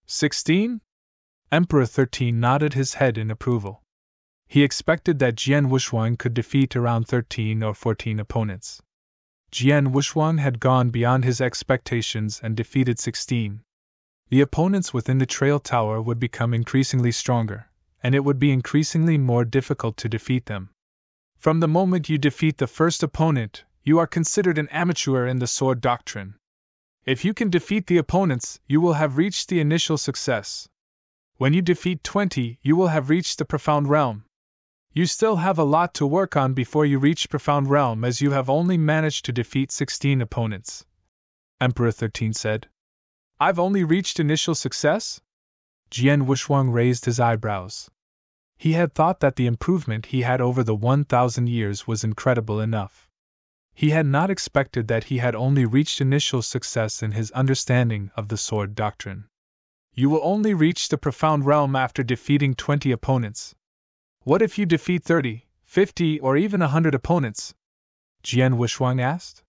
16? Emperor 13 nodded his head in approval. He expected that Jian Wushuang could defeat around 13 or 14 opponents. Jian Wushuang had gone beyond his expectations and defeated 16. The opponents within the trail tower would become increasingly stronger, and it would be increasingly more difficult to defeat them. From the moment you defeat the first opponent, you are considered an amateur in the sword doctrine. If you can defeat the opponents, you will have reached the initial success. When you defeat 20, you will have reached the profound realm. You still have a lot to work on before you reach profound realm, as you have only managed to defeat 16 opponents. Emperor 13 said. I've only reached initial success? Jian Wushuang raised his eyebrows. He had thought that the improvement he had over the 1,000 years was incredible enough. He had not expected that he had only reached initial success in his understanding of the sword doctrine. You will only reach the profound realm after defeating 20 opponents. What if you defeat 30, 50, or even 100 opponents? Jian Wushuang asked.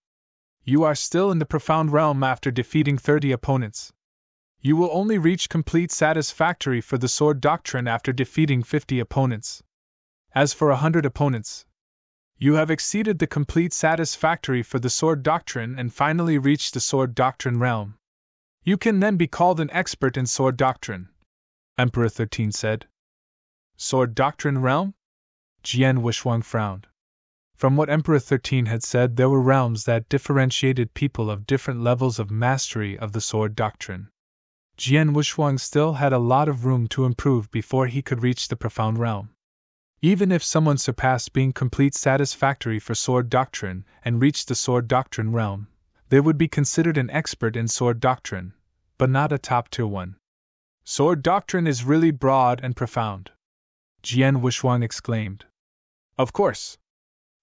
You are still in the profound realm after defeating 30 opponents. You will only reach complete satisfactory for the sword doctrine after defeating 50 opponents. As for 100 opponents, You have exceeded the complete satisfactory for the sword doctrine and finally reached the sword doctrine realm. You can then be called an expert in sword doctrine, Emperor 13 said. Sword doctrine realm? Jian Wushuang frowned. From what Emperor 13 had said, there were realms that differentiated people of different levels of mastery of the sword doctrine. Jian Wushuang still had a lot of room to improve before he could reach the profound realm. Even if someone surpassed being complete satisfactory for sword doctrine and reached the sword doctrine realm, they would be considered an expert in sword doctrine, but not a top-tier one. Sword doctrine is really broad and profound, Jian Wushuang exclaimed. Of course.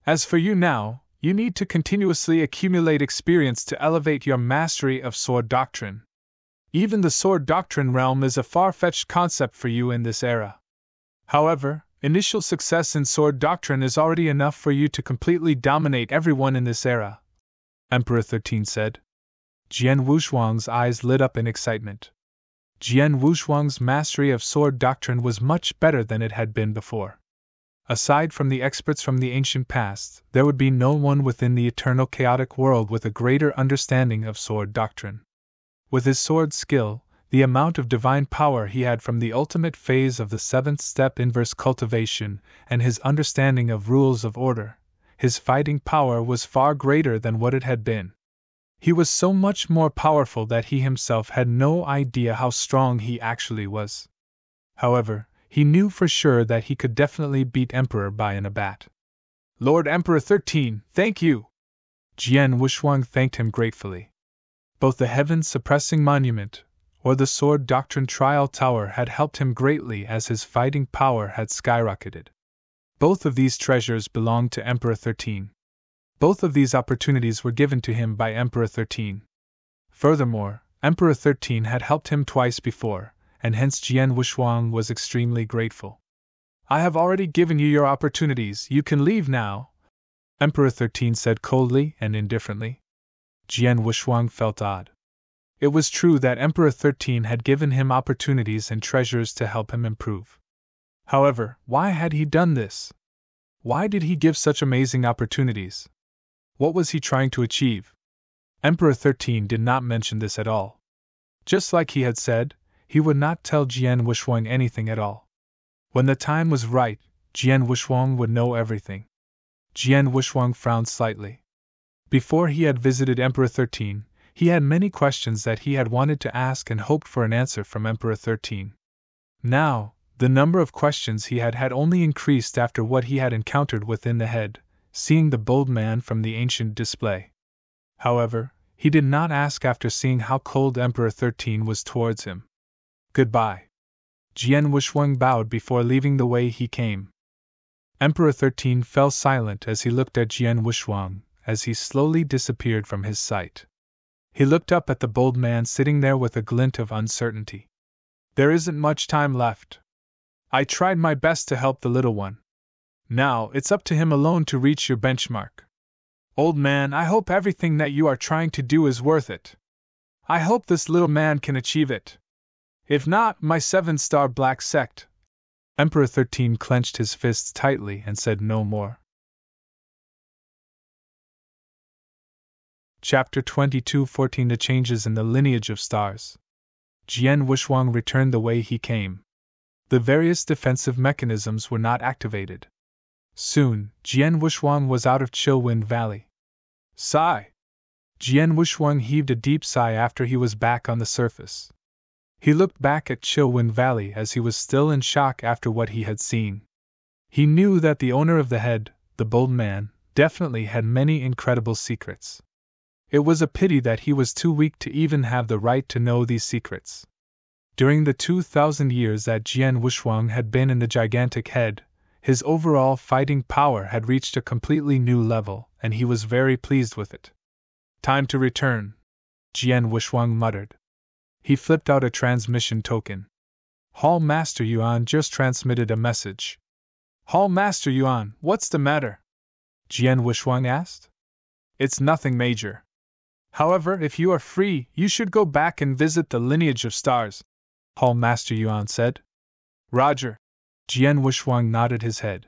As for you now, you need to continuously accumulate experience to elevate your mastery of sword doctrine. Even the sword doctrine realm is a far-fetched concept for you in this era. However, initial success in sword doctrine is already enough for you to completely dominate everyone in this era, Emperor 13 said. Jian Wushuang's eyes lit up in excitement. Jian Wushuang's mastery of sword doctrine was much better than it had been before. Aside from the experts from the ancient past, there would be no one within the eternal chaotic world with a greater understanding of sword doctrine. With his sword skill, the amount of divine power he had from the ultimate phase of the seventh step inverse cultivation, and his understanding of rules of order, his fighting power was far greater than what it had been. He was so much more powerful that he himself had no idea how strong he actually was. However, he knew for sure that he could definitely beat Emperor Bai in a bat. Lord Emperor 13, thank you! Jian Wushuang thanked him gratefully. Both the heaven-suppressing monument, or the sword doctrine trial tower had helped him greatly as his fighting power had skyrocketed. Both of these treasures belonged to Emperor 13. Both of these opportunities were given to him by Emperor 13. Furthermore, Emperor 13 had helped him twice before, and hence Jian Wushuang was extremely grateful. I have already given you your opportunities, you can leave now, Emperor 13 said coldly and indifferently. Jian Wushuang felt odd. It was true that Emperor 13 had given him opportunities and treasures to help him improve. However, why had he done this? Why did he give such amazing opportunities? What was he trying to achieve? Emperor 13 did not mention this at all. Just like he had said, he would not tell Jian Wushuang anything at all. When the time was right, Jian Wushuang would know everything. Jian Wushuang frowned slightly. Before he had visited Emperor 13, he had many questions that he had wanted to ask and hoped for an answer from Emperor 13. Now, the number of questions he had only increased after what he had encountered within the head, seeing the bold man from the ancient display. However, he did not ask after seeing how cold Emperor 13 was towards him. Goodbye. Jian Wushuang bowed before leaving the way he came. Emperor 13 fell silent as he looked at Jian Wushuang, as he slowly disappeared from his sight. He looked up at the bold man sitting there with a glint of uncertainty. There isn't much time left. I tried my best to help the little one. Now, it's up to him alone to reach your benchmark. Old man, I hope everything that you are trying to do is worth it. I hope this little man can achieve it. If not, my 7-star black sect. Emperor 13 clenched his fists tightly and said no more. Chapter 22:14 The Changes in the Lineage of Stars. Jian Wushuang returned the way he came. The various defensive mechanisms were not activated. Soon, Jian Wushuang was out of Chillwind Valley. Sigh! Jian Wushuang heaved a deep sigh after he was back on the surface. He looked back at Chillwind Valley as he was still in shock after what he had seen. He knew that the owner of the head, the bold man, definitely had many incredible secrets. It was a pity that he was too weak to even have the right to know these secrets. During the 2,000 years that Jian Wushuang had been in the gigantic head, his overall fighting power had reached a completely new level, and he was very pleased with it. Time to return, Jian Wushuang muttered. He flipped out a transmission token. Hall Master Yuan just transmitted a message. Hall Master Yuan, what's the matter? Jian Wushuang asked. It's nothing major. However, if you are free, you should go back and visit the lineage of stars, Hall Master Yuan said. Roger. Jian Wushuang nodded his head.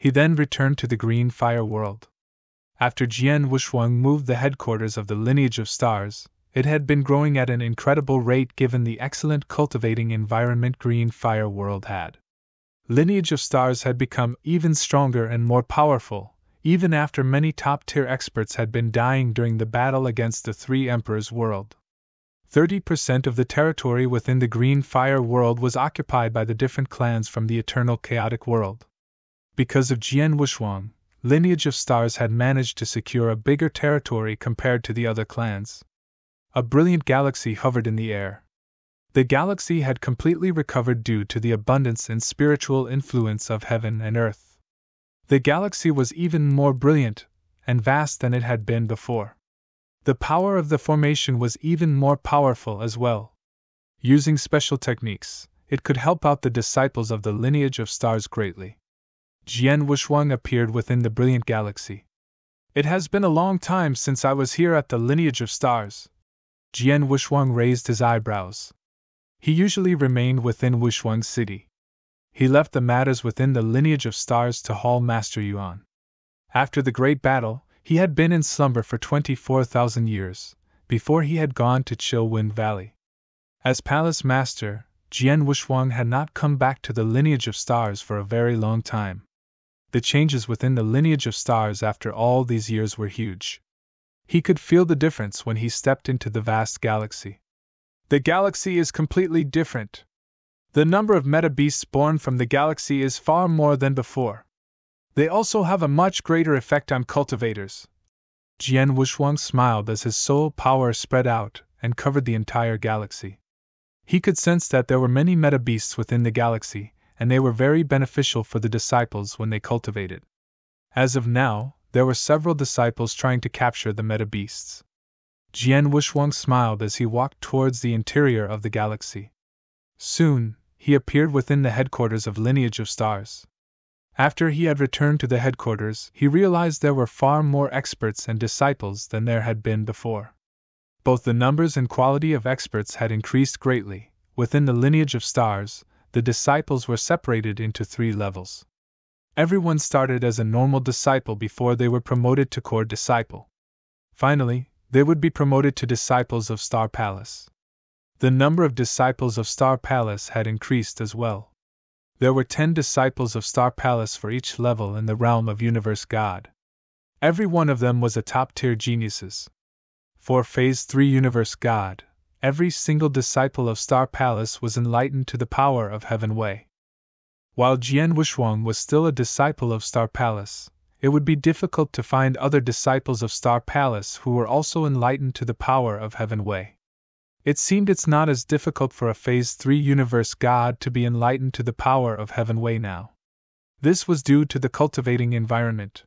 He then returned to the green fire world. After Jian Wushuang moved the headquarters of the lineage of stars, it had been growing at an incredible rate given the excellent cultivating environment Green Fire World had. Lineage of Stars had become even stronger and more powerful, even after many top-tier experts had been dying during the battle against the Three Emperors world. 30% of the territory within the Green Fire World was occupied by the different clans from the Eternal Chaotic World. Because of Jian Wushuang, Lineage of Stars had managed to secure a bigger territory compared to the other clans. A brilliant galaxy hovered in the air. The galaxy had completely recovered due to the abundance and spiritual influence of heaven and earth. The galaxy was even more brilliant and vast than it had been before. The power of the formation was even more powerful as well. Using special techniques, it could help out the disciples of the Lineage of Stars greatly. Jian Wushuang appeared within the brilliant galaxy. It has been a long time since I was here at the Lineage of Stars. Jian Wushuang raised his eyebrows. He usually remained within Wushuang City. He left the matters within the Lineage of Stars to Hall Master Yuan. After the great battle, he had been in slumber for 24,000 years, before he had gone to Chill Wind Valley. As Palace Master, Jian Wushuang had not come back to the Lineage of Stars for a very long time. The changes within the Lineage of Stars after all these years were huge. He could feel the difference when he stepped into the vast galaxy. The galaxy is completely different. The number of meta-beasts born from the galaxy is far more than before. They also have a much greater effect on cultivators. Jian Wushuang smiled as his soul power spread out and covered the entire galaxy. He could sense that there were many meta-beasts within the galaxy, and they were very beneficial for the disciples when they cultivated. As of now, there were several disciples trying to capture the meta-beasts. Jian Wushuang smiled as he walked towards the interior of the galaxy. Soon, he appeared within the headquarters of Lineage of Stars. After he had returned to the headquarters, he realized there were far more experts and disciples than there had been before. Both the numbers and quality of experts had increased greatly. Within the Lineage of Stars, the disciples were separated into 3 levels. Everyone started as a normal disciple before they were promoted to core disciple. Finally, they would be promoted to disciples of Star Palace. The number of disciples of Star Palace had increased as well. There were 10 disciples of Star Palace for each level in the realm of Universe God. Every one of them was a top-tier geniuses. For Phase 3 Universe God, every single disciple of Star Palace was enlightened to the power of Heaven Way. While Jian Wushuang was still a disciple of Star Palace, it would be difficult to find other disciples of Star Palace who were also enlightened to the power of Heaven Way. It seemed it's not as difficult for a Phase 3 Universe God to be enlightened to the power of Heaven Way now. This was due to the cultivating environment.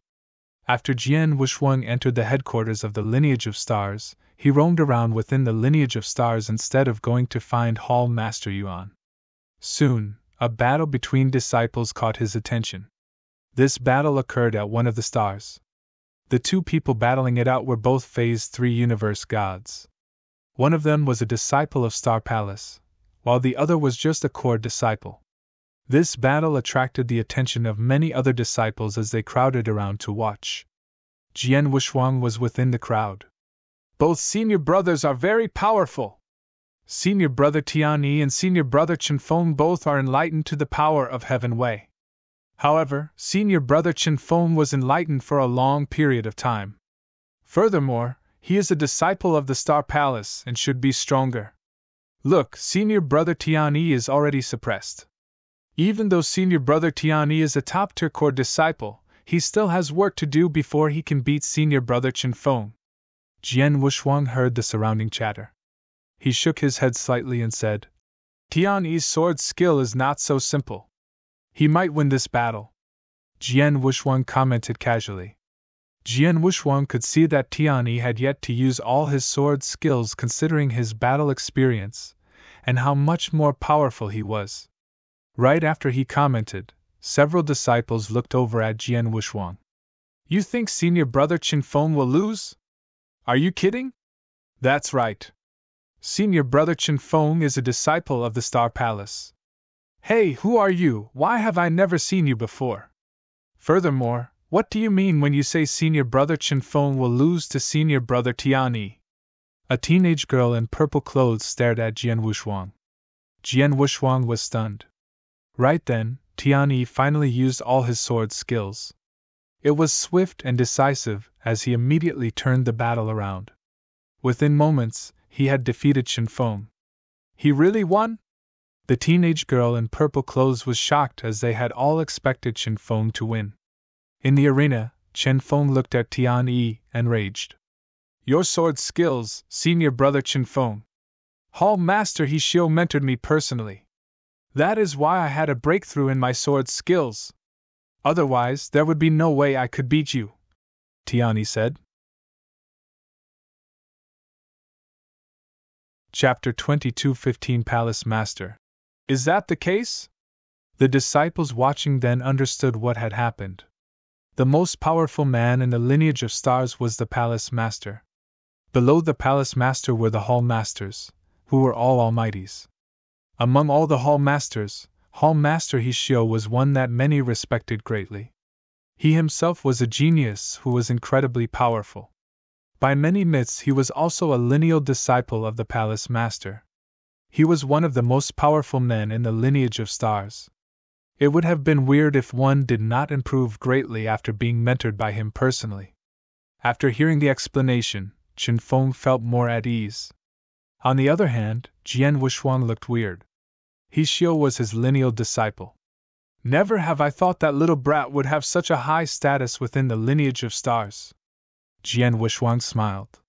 After Jian Wushuang entered the headquarters of the Lineage of Stars, he roamed around within the Lineage of Stars instead of going to find Hall Master Yuan. Soon, a battle between disciples caught his attention. This battle occurred at one of the stars. The 2 people battling it out were both Phase 3 Universe Gods. One of them was a disciple of Star Palace, while the other was just a core disciple. This battle attracted the attention of many other disciples as they crowded around to watch. Jian Wushuang was within the crowd. Both senior brothers are very powerful. Senior brother Tianyi and senior brother Chenfeng both are enlightened to the power of Heaven Way. However, senior brother Chenfeng was enlightened for a long period of time. Furthermore, he is a disciple of the Star Palace and should be stronger. Look, senior brother Tianyi is already suppressed. Even though senior brother Tianyi is a top-tier core disciple, he still has work to do before he can beat senior brother Chenfeng. Jian Wushuang heard the surrounding chatter. He shook his head slightly and said, Tianyi's sword skill is not so simple. He might win this battle. Jian Wushuang commented casually. Jian Wushuang could see that Tianyi had yet to use all his sword skills considering his battle experience, and how much more powerful he was. Right after he commented, several disciples looked over at Jian Wushuang. You think senior brother Chenfeng will lose? Are you kidding? That's right. Senior brother Chenfeng is a disciple of the Star Palace. Hey, who are you? Why have I never seen you before? Furthermore, what do you mean when you say senior brother Chen Feng will lose to senior brother Tian Yi? A teenage girl in purple clothes stared at Jian Wushuang. Jian Wushuang was stunned. Right then, Tian Yi finally used all his sword skills. It was swift and decisive as he immediately turned the battle around. Within moments, he had defeated Chen Feng. He really won? The teenage girl in purple clothes was shocked as they had all expected Chen Feng to win. In the arena, Chen Feng looked at Tian Yi and raged. Your sword skills, senior brother Chen Feng. Hall Master He Xiu mentored me personally. That is why I had a breakthrough in my sword skills. Otherwise, there would be no way I could beat you, Tian Yi said. Chapter 22:15 Palace Master. Is that the case? The disciples watching then understood what had happened. The most powerful man in the lineage of stars was the Palace Master. Below the Palace Master were the Hall Masters, who were all almighties. Among all the Hall Masters, Hall Master He Xiu was one that many respected greatly. He himself was a genius who was incredibly powerful. By many myths he was also a lineal disciple of the Palace Master. He was one of the most powerful men in the lineage of stars. It would have been weird if one did not improve greatly after being mentored by him personally. After hearing the explanation, Chen Feng felt more at ease. On the other hand, Jian Wushuang looked weird. He Xiu was his lineal disciple. Never have I thought that little brat would have such a high status within the lineage of stars. Jian Wushuang smiled.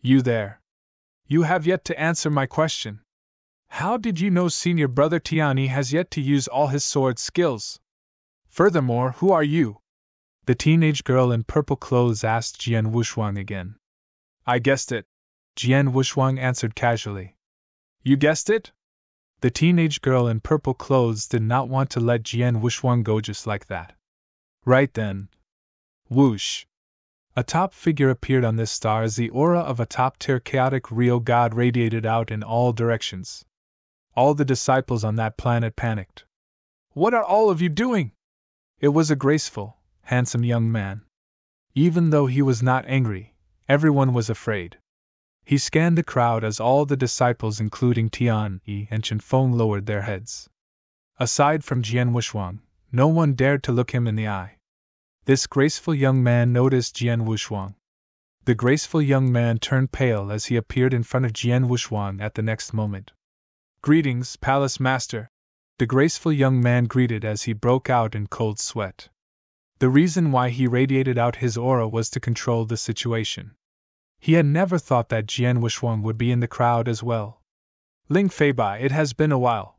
You there. You have yet to answer my question. How did you know senior brother Tian Yi has yet to use all his sword skills? Furthermore, who are you? The teenage girl in purple clothes asked Jian Wushuang again. I guessed it, Jian Wushuang answered casually. You guessed it? The teenage girl in purple clothes did not want to let Jian Wushuang go just like that. Right then. Whoosh! A top figure appeared on this star as the aura of a top-tier chaotic real god radiated out in all directions. All the disciples on that planet panicked. What are all of you doing? It was a graceful, handsome young man. Even though he was not angry, everyone was afraid. He scanned the crowd as all the disciples including Tian Yi and Chen Feng lowered their heads. Aside from Jian Wushuang, no one dared to look him in the eye. This graceful young man noticed Jian Wushuang. The graceful young man turned pale as he appeared in front of Jian Wushuang at the next moment. Greetings, Palace Master, the graceful young man greeted as he broke out in cold sweat. The reason why he radiated out his aura was to control the situation. He had never thought that Jian Wushuang would be in the crowd as well. Ling Feibai, it has been a while.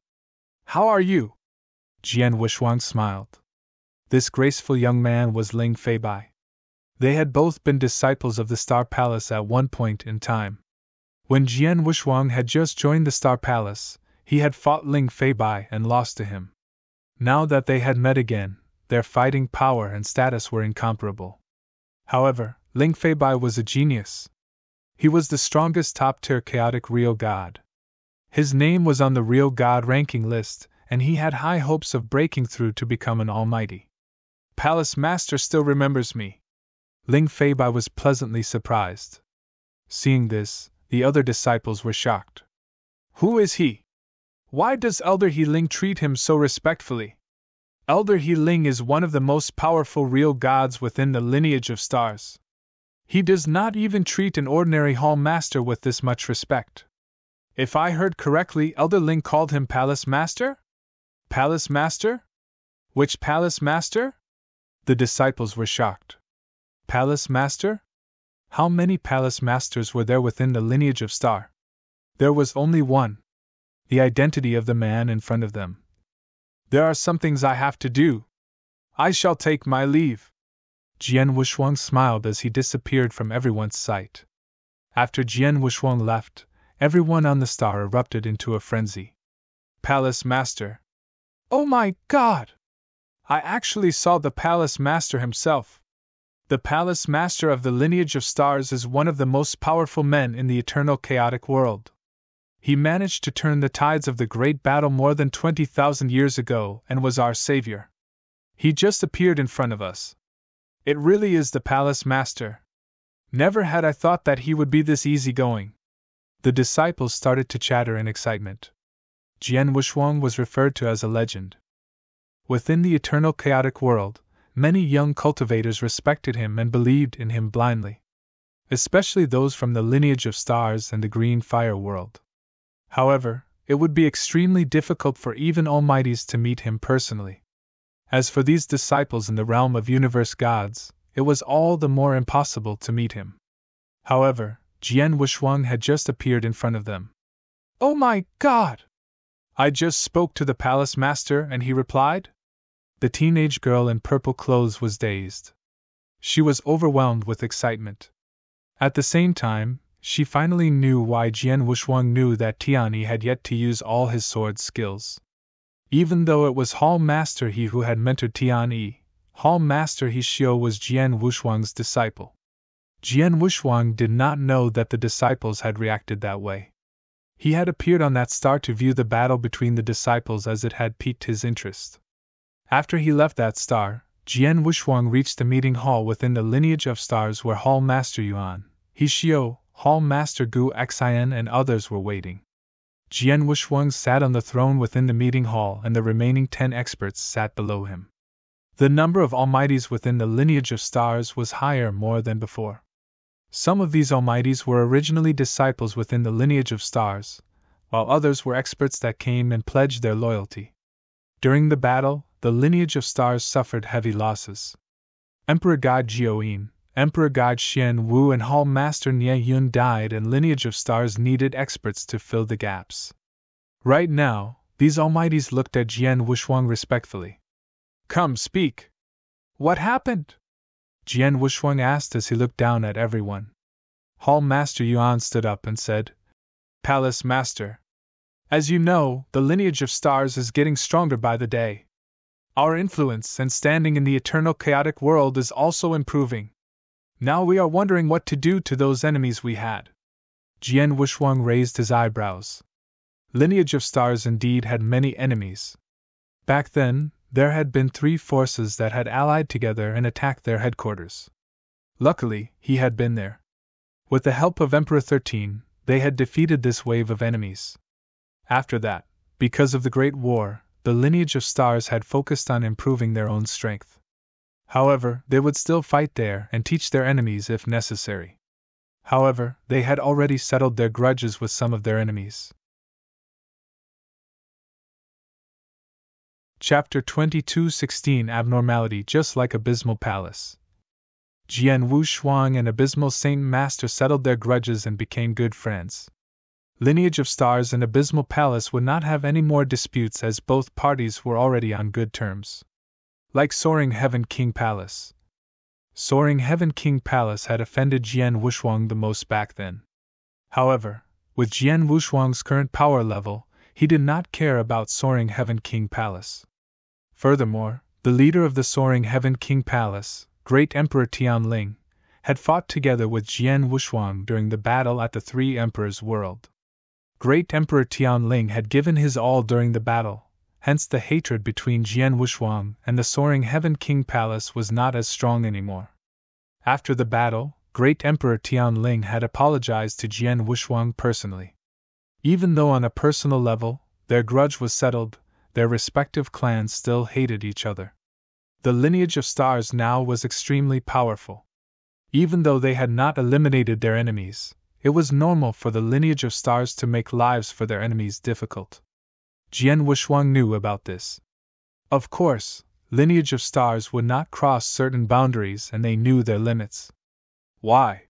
How are you? Jian Wushuang smiled. This graceful young man was Ling Feibai. They had both been disciples of the Star Palace at one point in time. When Jian Wushuang had just joined the Star Palace, he had fought Ling Feibai and lost to him. Now that they had met again, their fighting power and status were incomparable. However, Ling Feibai was a genius. He was the strongest top-tier chaotic real god. His name was on the real god ranking list, and he had high hopes of breaking through to become an almighty. Palace Master still remembers me. Ling Feibai was pleasantly surprised. Seeing this, the other disciples were shocked. Who is he? Why does Elder He Ling treat him so respectfully? Elder He Ling is one of the most powerful real gods within the lineage of stars. He does not even treat an ordinary hall master with this much respect. If I heard correctly, Elder Ling called him Palace Master? Palace Master? Which Palace Master? The disciples were shocked. Palace Master? How many Palace Masters were there within the lineage of Star? There was only one. The identity of the man in front of them. There are some things I have to do. I shall take my leave. Jian Wushuang smiled as he disappeared from everyone's sight. After Jian Wushuang left, everyone on the star erupted into a frenzy. Palace Master. Oh my God! I actually saw the Palace Master himself. The Palace Master of the lineage of stars is one of the most powerful men in the eternal chaotic world. He managed to turn the tides of the great battle more than 20,000 years ago and was our savior. He just appeared in front of us. It really is the Palace Master. Never had I thought that he would be this easygoing. The disciples started to chatter in excitement. Jian Wushuang was referred to as a legend. Within the eternal chaotic world, many young cultivators respected him and believed in him blindly. Especially those from the lineage of stars and the green fire world. However, it would be extremely difficult for even Almighties to meet him personally. As for these disciples in the realm of universe gods, it was all the more impossible to meet him. However, Jian Wushuang had just appeared in front of them. "Oh my God! I just spoke to the Palace Master and he replied?" The teenage girl in purple clothes was dazed. She was overwhelmed with excitement. At the same time, she finally knew why Jian Wushuang knew that Tianyi had yet to use all his sword skills. Even though it was Hall Master He who had mentored Tianyi, Hall Master He Xiu was Jian Wushuang's disciple. Jian Wushuang did not know that the disciples had reacted that way. He had appeared on that star to view the battle between the disciples as it had piqued his interest. After he left that star, Jian Wushuang reached the meeting hall within the lineage of stars where Hall Master Yuan, He Xiu, Hall Master Gu Xian and others were waiting. Jian Wushuang sat on the throne within the meeting hall and the remaining 10 experts sat below him. The number of Almighties within the lineage of stars was higher more than before. Some of these Almighties were originally disciples within the lineage of stars, while others were experts that came and pledged their loyalty. During the battle, the lineage of stars suffered heavy losses. Emperor God Jiuyin, Emperor God Xian Wu and Hall Master Nie Yun died and lineage of stars needed experts to fill the gaps. Right now, these Almighties looked at Jian Wushuang respectfully. "Come, speak. What happened?" Jian Wushuang asked as he looked down at everyone. Hall Master Yuan stood up and said, "Palace Master. As you know, the lineage of stars is getting stronger by the day. Our influence and standing in the eternal chaotic world is also improving. Now we are wondering what to do to those enemies we had." Jian Wushuang raised his eyebrows. Lineage of stars indeed had many enemies. Back then, there had been 3 forces that had allied together and attacked their headquarters. Luckily, he had been there. With the help of Emperor 13, they had defeated this wave of enemies. After that, because of the Great War, the lineage of stars had focused on improving their own strength. However, they would still fight there and teach their enemies if necessary. However, they had already settled their grudges with some of their enemies. Chapter 22:16 Abnormality. Just like Abysmal Palace. Jian Wushuang and Abysmal Saint Master settled their grudges and became good friends. Lineage of Stars and Abysmal Palace would not have any more disputes as both parties were already on good terms. Like Soaring Heaven King Palace. Soaring Heaven King Palace had offended Jian Wushuang the most back then. However, with Jian Wushuang's current power level, he did not care about Soaring Heaven King Palace. Furthermore, the leader of the Soaring Heaven King Palace, Great Emperor Tianling, had fought together with Jian Wushuang during the battle at the Three Emperors World. Great Emperor Tianling had given his all during the battle, hence the hatred between Jian Wushuang and the Soaring Heaven King Palace was not as strong anymore. After the battle, Great Emperor Tianling had apologized to Jian Wushuang personally. Even though on a personal level, their grudge was settled, their respective clans still hated each other. The lineage of stars now was extremely powerful. Even though they had not eliminated their enemies, it was normal for the lineage of stars to make lives for their enemies difficult. Jian Wushuang knew about this. Of course, lineage of stars would not cross certain boundaries and they knew their limits. Why?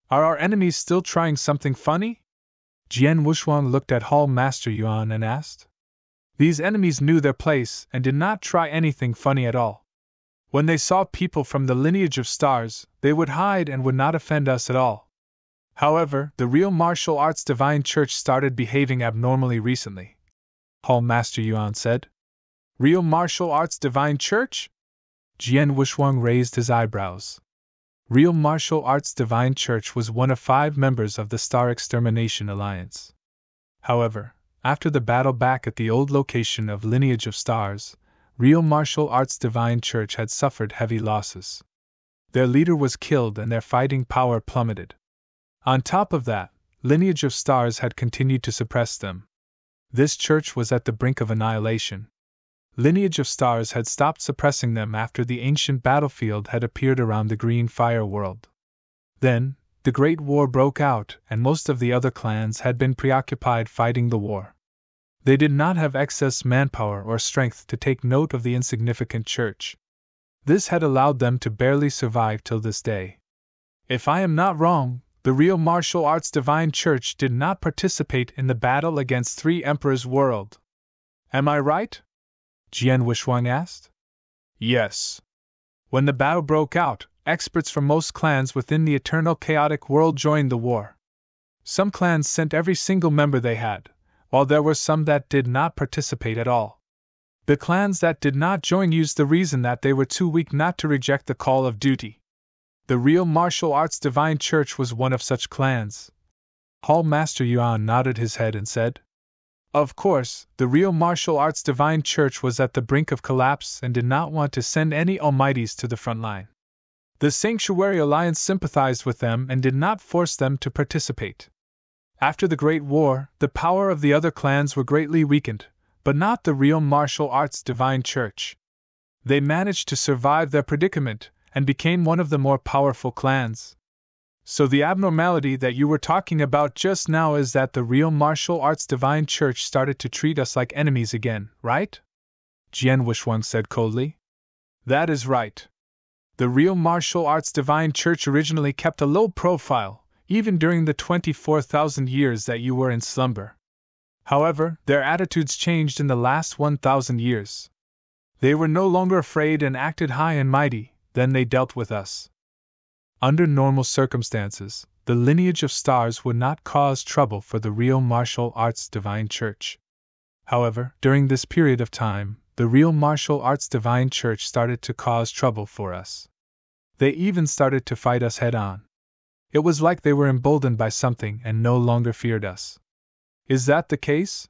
Are our enemies still trying something funny? Jian Wushuang looked at Hall Master Yuan and asked. These enemies knew their place and did not try anything funny at all. When they saw people from the lineage of stars, they would hide and would not offend us at all. However, the real martial arts divine church started behaving abnormally recently. Hall Master Yuan said. Real martial arts divine church? Jian Wushuang raised his eyebrows. Real Martial Arts Divine Church was one of 5 members of the Star Extermination Alliance. However, after the battle back at the old location of Lineage of Stars, real martial arts divine church had suffered heavy losses. Their leader was killed and their fighting power plummeted. On top of that, Lineage of Stars had continued to suppress them. This church was at the brink of annihilation. Lineage of Stars had stopped suppressing them after the ancient battlefield had appeared around the Green Fire world. Then, the Great War broke out, and most of the other clans had been preoccupied fighting the war. They did not have excess manpower or strength to take note of the insignificant church. This had allowed them to barely survive till this day. If I am not wrong, the real martial arts divine church did not participate in the battle against Three Emperors World. Am I right? Jian Wushuang asked. Yes. When the battle broke out, experts from most clans within the eternal chaotic world joined the war. Some clans sent every single member they had, while there were some that did not participate at all. The clans that did not join used the reason that they were too weak not to reject the call of duty. The real martial arts divine church was one of such clans. Hall Master Yuan nodded his head and said, Of course, the real martial arts divine church was at the brink of collapse and did not want to send any almighties to the front line. The Sanctuary Alliance sympathized with them and did not force them to participate. After the Great War, the power of the other clans were greatly weakened, but not the real martial arts divine church. They managed to survive their predicament and became one of the more powerful clans. So the abnormality that you were talking about just now is that the real martial arts divine church started to treat us like enemies again, right? Jian Wushuang said coldly. That is right. The real martial arts divine church originally kept a low profile, even during the 24,000 years that you were in slumber. However, their attitudes changed in the last 1,000 years. They were no longer afraid and acted high and mighty, then they dealt with us. Under normal circumstances, the Lineage of Stars would not cause trouble for the real martial arts divine church. However, during this period of time, the real martial arts divine church started to cause trouble for us. They even started to fight us head-on. It was like they were emboldened by something and no longer feared us. Is that the case?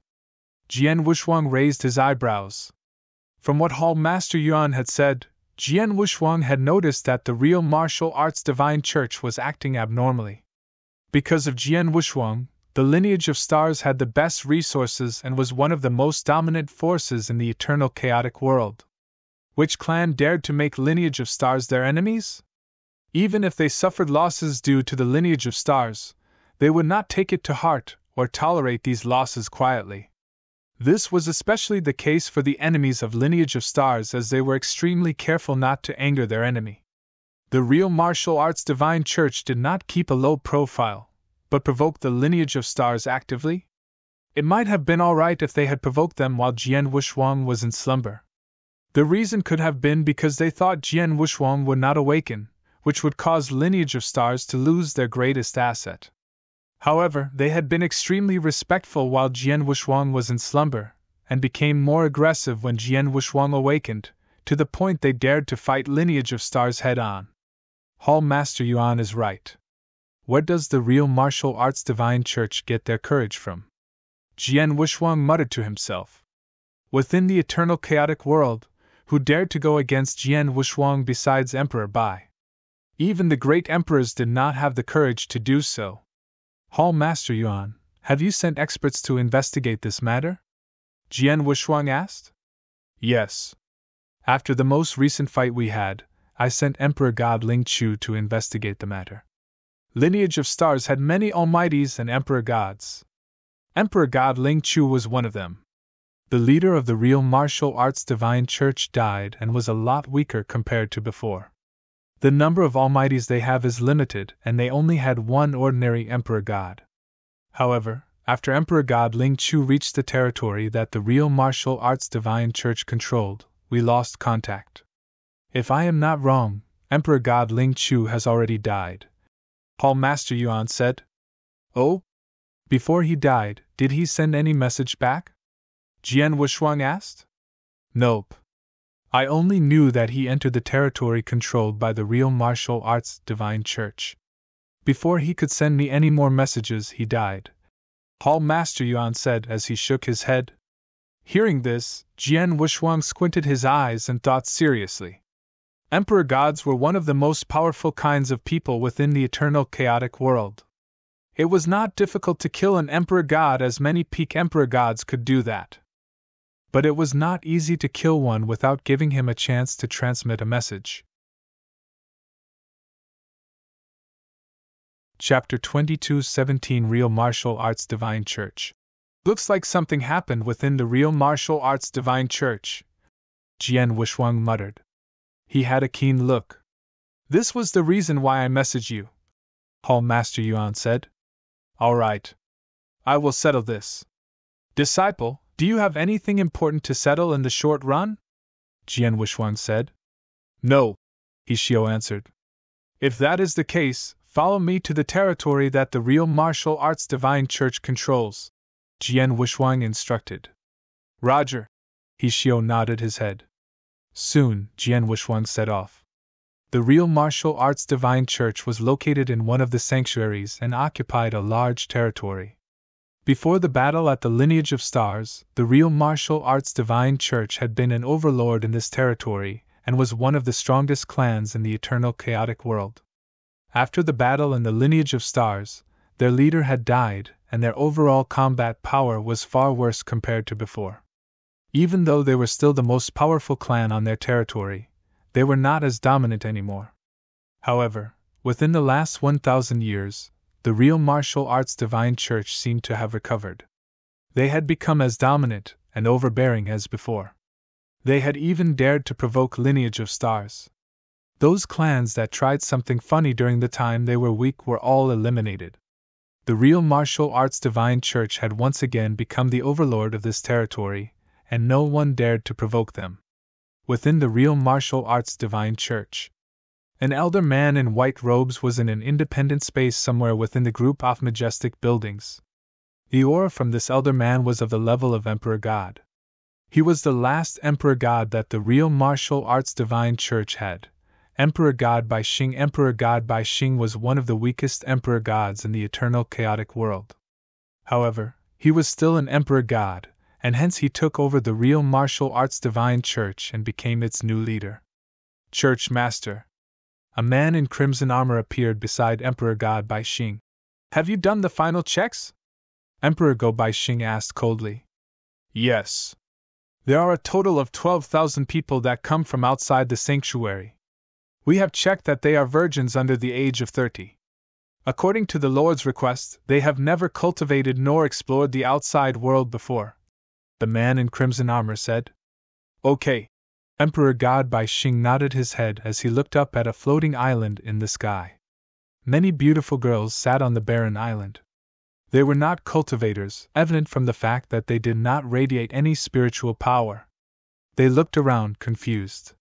Jian Wushuang raised his eyebrows. From what Hall Master Yuan had said, Jian Wushuang had noticed that the real martial arts divine church was acting abnormally. Because of Jian Wushuang, the Lineage of Stars had the best resources and was one of the most dominant forces in the eternal chaotic world. Which clan dared to make Lineage of Stars their enemies? Even if they suffered losses due to the Lineage of Stars, they would not take it to heart or tolerate these losses quietly. This was especially the case for the enemies of Lineage of Stars, as they were extremely careful not to anger their enemy. The real martial arts divine church did not keep a low profile, but provoked the Lineage of Stars actively. It might have been alright if they had provoked them while Jian Wushuang was in slumber. The reason could have been because they thought Jian Wushuang would not awaken, which would cause Lineage of Stars to lose their greatest asset. However, they had been extremely respectful while Jian Wushuang was in slumber, and became more aggressive when Jian Wushuang awakened, to the point they dared to fight Lineage of Stars head-on. Hall Master Yuan is right. Where does the real martial arts divine church get their courage from? Jian Wushuang muttered to himself. Within the eternal chaotic world, who dared to go against Jian Wushuang besides Emperor Bai? Even the great emperors did not have the courage to do so. Hall Master Yuan, have you sent experts to investigate this matter? Jian Wushuang asked. Yes. After the most recent fight we had, I sent Emperor God Ling Chu to investigate the matter. Lineage of Stars had many almighties and emperor gods. Emperor God Ling Chu was one of them. The leader of the real martial arts divine church died and was a lot weaker compared to before. The number of almighties they have is limited, and they only had one ordinary emperor god. However, after Emperor God Ling Chu reached the territory that the real martial arts divine church controlled, we lost contact. If I am not wrong, Emperor God Ling Chu has already died. Hall Master Yuan said. Oh? Before he died, did he send any message back? Jian Wushuang asked. Nope. I only knew that he entered the territory controlled by the real martial arts divine church. Before he could send me any more messages, he died. Hall Master Yuan said as he shook his head. Hearing this, Jian Wushuang squinted his eyes and thought seriously. Emperor gods were one of the most powerful kinds of people within the eternal chaotic world. It was not difficult to kill an emperor god, as many peak emperor gods could do that. But it was not easy to kill one without giving him a chance to transmit a message. Chapter 22:17 Real Martial Arts Divine Church. Looks like something happened within the Real Martial Arts Divine Church, Jian Wushuang muttered. He had a keen look. This was the reason why I messaged you, Hall Master Yuan said. All right. I will settle this. Disciple, do you have anything important to settle in the short run? Jian Wushuang said. No, He Xiao answered. If that is the case, follow me to the territory that the Real Martial Arts Divine Church controls, Jian Wushuang instructed. Roger. He Xiao nodded his head. Soon, Jian Wushuang set off. The Real Martial Arts Divine Church was located in one of the sanctuaries and occupied a large territory. Before the battle at the Lineage of Stars, the Real Martial Arts Divine Church had been an overlord in this territory and was one of the strongest clans in the eternal chaotic world. After the battle in the Lineage of Stars, their leader had died, and their overall combat power was far worse compared to before. Even though they were still the most powerful clan on their territory, they were not as dominant anymore. However, within the last 1,000 years, the Real Martial Arts Divine Church seemed to have recovered. They had become as dominant and overbearing as before. They had even dared to provoke Lineage of Stars. Those clans that tried something funny during the time they were weak were all eliminated. The Real Martial Arts Divine Church had once again become the overlord of this territory, and no one dared to provoke them. Within the Real Martial Arts Divine Church, an elder man in white robes was in an independent space somewhere within the group of majestic buildings. The aura from this elder man was of the level of Emperor God. He was the last Emperor God that the Real Martial Arts Divine Church had. Emperor God Bai Xing. Emperor God Bai Xing was one of the weakest Emperor Gods in the eternal chaotic world. However, he was still an Emperor God, and hence he took over the Real Martial Arts Divine Church and became its new leader. Church Master. A man in crimson armor appeared beside Emperor God Bai Xing. Have you done the final checks? Emperor Go Bai Xing asked coldly. Yes. There are a total of 12,000 people that come from outside the sanctuary. We have checked that they are virgins under the age of 30. According to the Lord's request, they have never cultivated nor explored the outside world before, the man in crimson armor said. Okay. Emperor God Bai Xing nodded his head as he looked up at a floating island in the sky. Many beautiful girls sat on the barren island. They were not cultivators, evident from the fact that they did not radiate any spiritual power. They looked around, confused.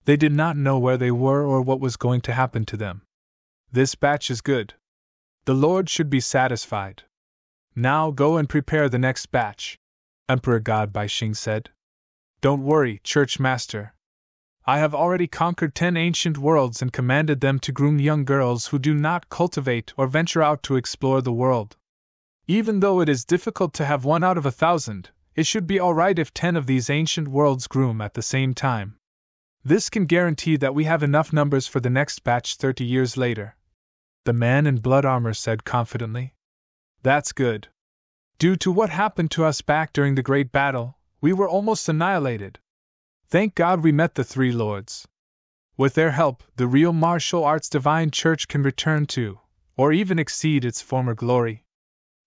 They did not know where they were or what was going to happen to them. This batch is good. The Lord should be satisfied. Now go and prepare the next batch, Emperor God Bai Xing said. Don't worry, Church Master. I have already conquered 10 ancient worlds and commanded them to groom young girls who do not cultivate or venture out to explore the world. Even though it is difficult to have 1 out of 1,000, it should be alright if 10 of these ancient worlds groom at the same time. This can guarantee that we have enough numbers for the next batch 30 years later, the man in blood armor said confidently. That's good. Due to what happened to us back during the Great Battle, we were almost annihilated. Thank God we met the 3 lords. With their help, the Real Martial Arts Divine Church can return to, or even exceed its former glory.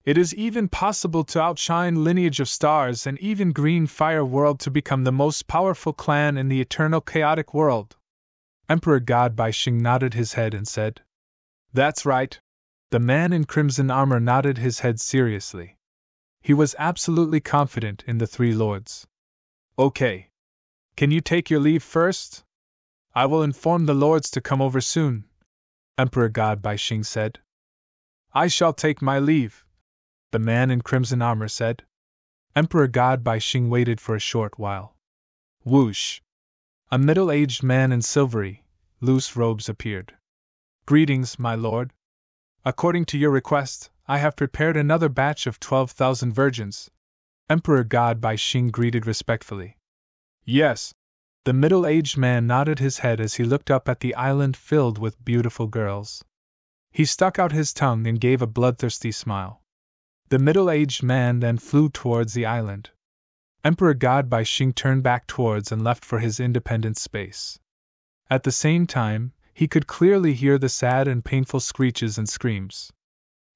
It is even possible to outshine Lineage of Stars and even Green Fire World to become the most powerful clan in the eternal chaotic world. Emperor God Bai Xing nodded his head and said, That's right. The man in crimson armor nodded his head seriously. He was absolutely confident in the 3 lords. Okay. Can you take your leave first? I will inform the lords to come over soon, Emperor God Bai Xing said. I shall take my leave, the man in crimson armor said. Emperor God Bai Xing waited for a short while. Whoosh! A middle-aged man in silvery, loose robes appeared. Greetings, my lord. According to your request, I have prepared another batch of 12,000 virgins. Emperor God Bai Xing greeted respectfully. Yes. The middle-aged man nodded his head as he looked up at the island filled with beautiful girls. He stuck out his tongue and gave a bloodthirsty smile. The middle-aged man then flew towards the island. Emperor God Bai Xing turned back towards and left for his independent space. At the same time, he could clearly hear the sad and painful screeches and screams.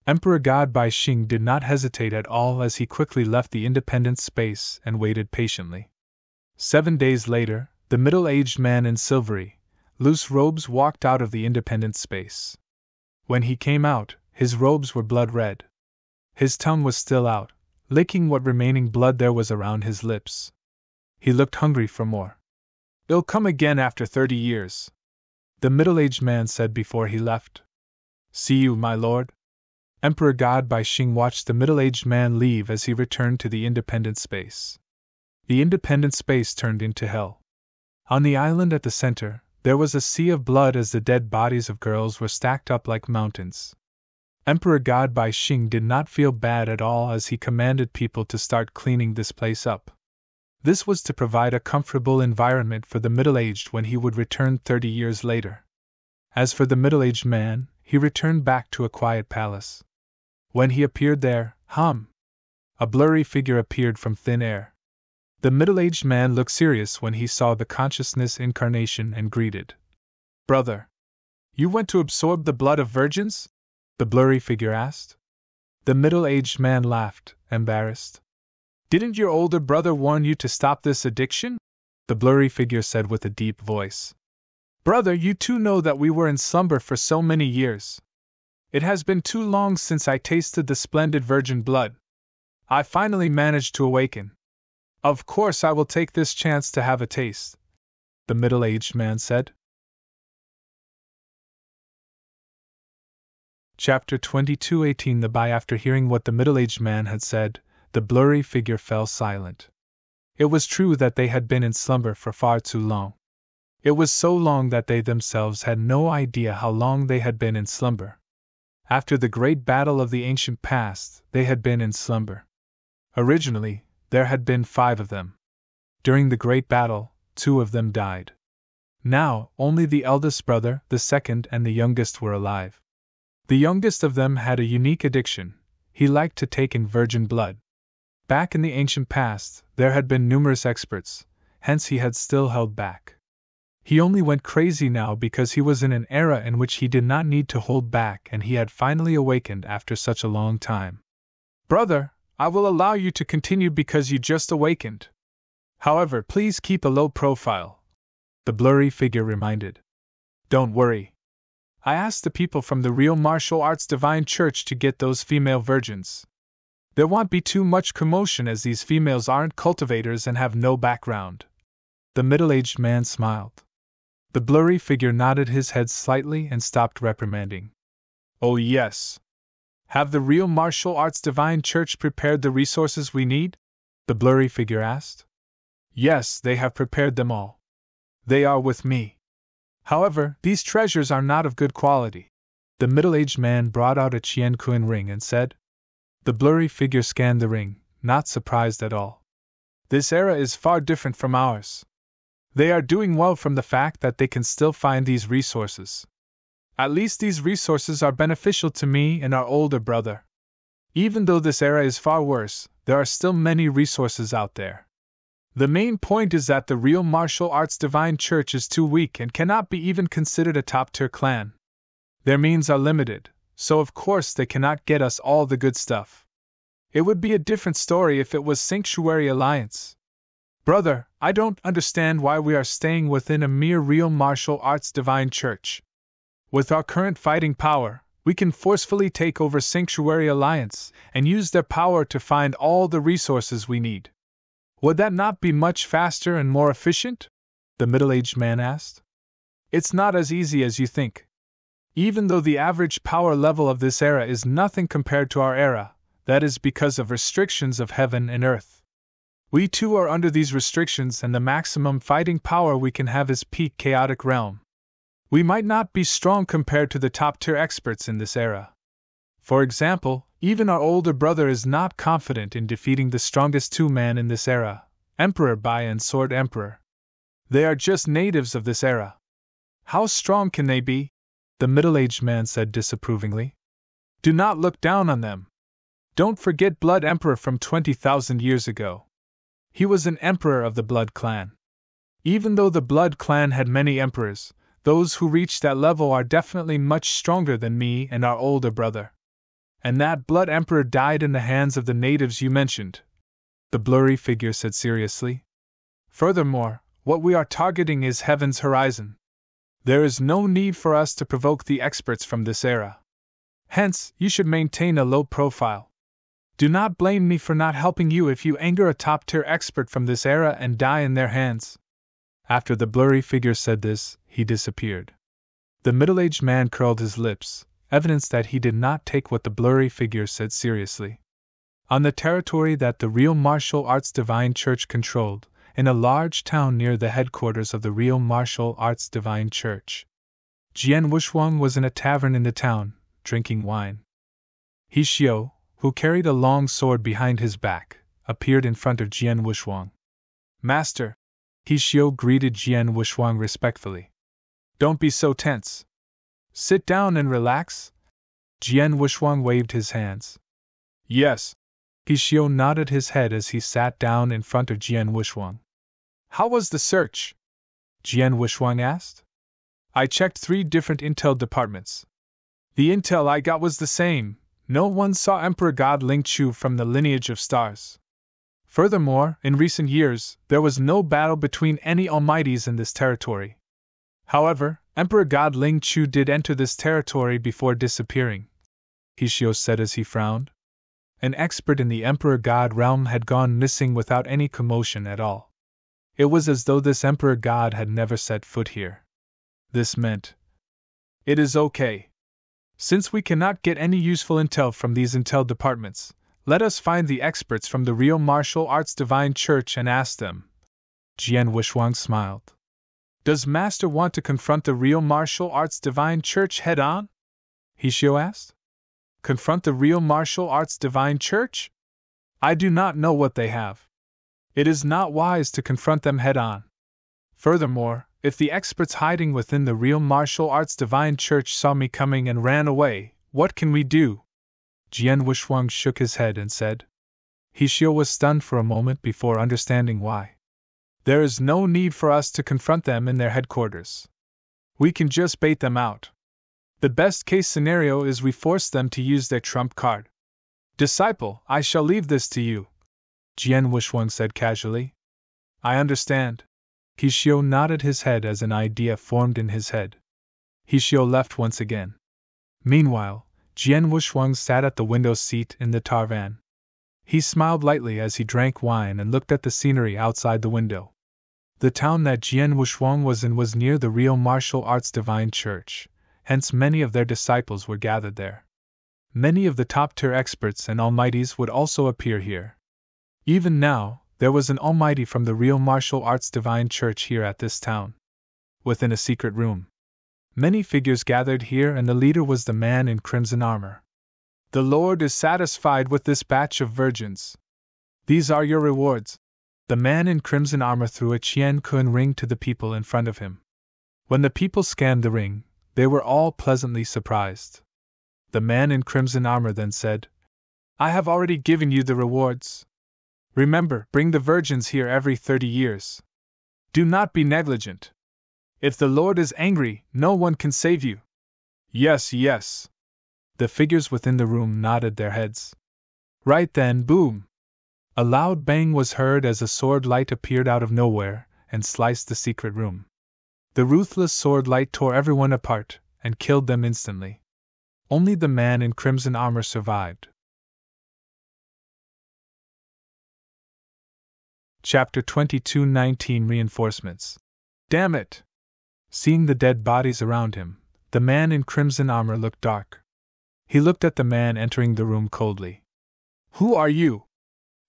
Emperor God Bai Xing did not hesitate at all as he quickly left the independent space and waited patiently. 7 days later, the middle-aged man in silvery, loose robes walked out of the independent space. When he came out, his robes were blood red. His tongue was still out, licking what remaining blood there was around his lips. He looked hungry for more. "It'll come again after 30 years," the middle-aged man said before he left. "See you, my lord." Emperor God Bai Xing watched the middle-aged man leave as he returned to the independent space. The independent space turned into hell. On the island at the center, there was a sea of blood as the dead bodies of girls were stacked up like mountains. Emperor God Bai Xing did not feel bad at all as he commanded people to start cleaning this place up. This was to provide a comfortable environment for the middle-aged when he would return 30 years later. As for the middle-aged man, he returned back to a quiet palace. When he appeared there, a blurry figure appeared from thin air. The middle-aged man looked serious when he saw the consciousness incarnation and greeted. "Brother, you went to absorb the blood of virgins?" the blurry figure asked. The middle-aged man laughed, embarrassed. "Didn't your older brother warn you to stop this addiction?" the blurry figure said with a deep voice. "Brother, you too know that we were in slumber for so many years. It has been too long since I tasted the splendid virgin blood. I finally managed to awaken. Of course I will take this chance to have a taste," the middle-aged man said. Chapter 22:18 The Bai. After hearing what the middle-aged man had said, the blurry figure fell silent. It was true that they had been in slumber for far too long. It was so long that they themselves had no idea how long they had been in slumber. After the great battle of the ancient past, they had been in slumber. Originally, there had been 5 of them. During the great battle, 2 of them died. Now, only the eldest brother, the second, and the youngest were alive. The youngest of them had a unique addiction. He liked to take in virgin blood. Back in the ancient past, there had been numerous experts, hence he had still held back. He only went crazy now because he was in an era in which he did not need to hold back and he had finally awakened after such a long time. "Brother, I will allow you to continue because you just awakened. However, please keep a low profile," the blurry figure reminded. "Don't worry. I asked the people from the Real Martial Arts Divine Church to get those female virgins. There won't be too much commotion as these females aren't cultivators and have no background." The middle-aged man smiled. The blurry figure nodded his head slightly and stopped reprimanding. "Oh yes. Have the Real Martial Arts Divine Church prepared the resources we need?" the blurry figure asked. "Yes, they have prepared them all. They are with me. However, these treasures are not of good quality." The middle-aged man brought out a Qianquan ring and said. The blurry figure scanned the ring, not surprised at all. "This era is far different from ours. They are doing well from the fact that they can still find these resources. At least these resources are beneficial to me and our older brother. Even though this era is far worse, there are still many resources out there. The main point is that the Real Martial Arts Divine Church is too weak and cannot be even considered a top-tier clan. Their means are limited, so of course they cannot get us all the good stuff. It would be a different story if it was Sanctuary Alliance. Brother, I don't understand why we are staying within a mere Real Martial Arts Divine Church. With our current fighting power, we can forcefully take over Sanctuary Alliance and use their power to find all the resources we need. Would that not be much faster and more efficient?" the middle-aged man asked. "It's not as easy as you think. Even though the average power level of this era is nothing compared to our era, that is because of restrictions of heaven and earth. We too are under these restrictions and the maximum fighting power we can have is peak chaotic realm. We might not be strong compared to the top-tier experts in this era. For example, even our older brother is not confident in defeating the strongest two men in this era, Emperor Bai and Sword Emperor. They are just natives of this era. How strong can they be? The middle-aged man said disapprovingly. Do not look down on them. Don't forget Blood Emperor from 20,000 years ago. He was an emperor of the Blood clan. Even though the Blood clan had many emperors, those who reached that level are definitely much stronger than me and our older brother. And that Blood Emperor died in the hands of the natives you mentioned, the blurry figure said seriously. Furthermore, what we are targeting is Heaven's horizon. There is no need for us to provoke the experts from this era. Hence, you should maintain a low profile. Do not blame me for not helping you if you anger a top-tier expert from this era and die in their hands. After the blurry figure said this, he disappeared. The middle-aged man curled his lips, evidence that he did not take what the blurry figure said seriously. On the territory that the real martial arts divine church controlled, in a large town near the headquarters of the real martial arts divine church, Jian Wushuang was in a tavern in the town, drinking wine. He Xiao, who carried a long sword behind his back, appeared in front of Jian Wushuang. Master, He Xiao greeted Jian Wushuang respectfully. Don't be so tense. Sit down and relax. Jian Wushuang waved his hands. Yes. He Xiao nodded his head as he sat down in front of Jian Wushuang. How was the search? Jian Wushuang asked. I checked 3 different intel departments. The intel I got was the same. No one saw Emperor God Ling Chu from the lineage of stars. Furthermore, in recent years, there was no battle between any almighties in this territory. However, Emperor God Ling Chu did enter this territory before disappearing, He Xiao said as he frowned. An expert in the Emperor God realm had gone missing without any commotion at all. It was as though this Emperor God had never set foot here. This meant, it is okay. Since we cannot get any useful intel from these intel departments, let us find the experts from the real martial arts divine church and ask them. Jian Wushuang smiled. Does Master want to confront the real martial arts divine church head-on? He Xiao asked. Confront the real martial arts divine church? I do not know what they have. It is not wise to confront them head-on. Furthermore, if the experts hiding within the real martial arts divine church saw me coming and ran away, what can we do? Jian Wushuang shook his head and said. He Xiao was stunned for a moment before understanding why. There is no need for us to confront them in their headquarters. We can just bait them out. The best case scenario is we force them to use their trump card. Disciple, I shall leave this to you, Jian Wushuang said casually. I understand. He Xiao nodded his head as an idea formed in his head. He Xiao left once again. Meanwhile, Jian Wushuang sat at the window seat in the tarvan. He smiled lightly as he drank wine and looked at the scenery outside the window. The town that Jian Wushuang was in was near the real martial arts divine church, hence many of their disciples were gathered there. Many of the top-tier experts and almighties would also appear here. Even now, there was an almighty from the real martial arts divine church here at this town. Within a secret room, many figures gathered here, and the leader was the man in crimson armor. The Lord is satisfied with this batch of virgins. These are your rewards. The man in crimson armor threw a Qian Kun ring to the people in front of him. When the people scanned the ring, they were all pleasantly surprised. The man in crimson armor then said, I have already given you the rewards. Remember, bring the virgins here every 30 years. Do not be negligent. If the Lord is angry, no one can save you. Yes, yes. The figures within the room nodded their heads. Right then, boom! A loud bang was heard as a sword light appeared out of nowhere and sliced the secret room. The ruthless sword light tore everyone apart and killed them instantly. Only the man in crimson armor survived. Chapter 22:19 Reinforcements. Damn it! Seeing the dead bodies around him, the man in crimson armor looked dark. He looked at the man entering the room coldly. Who are you?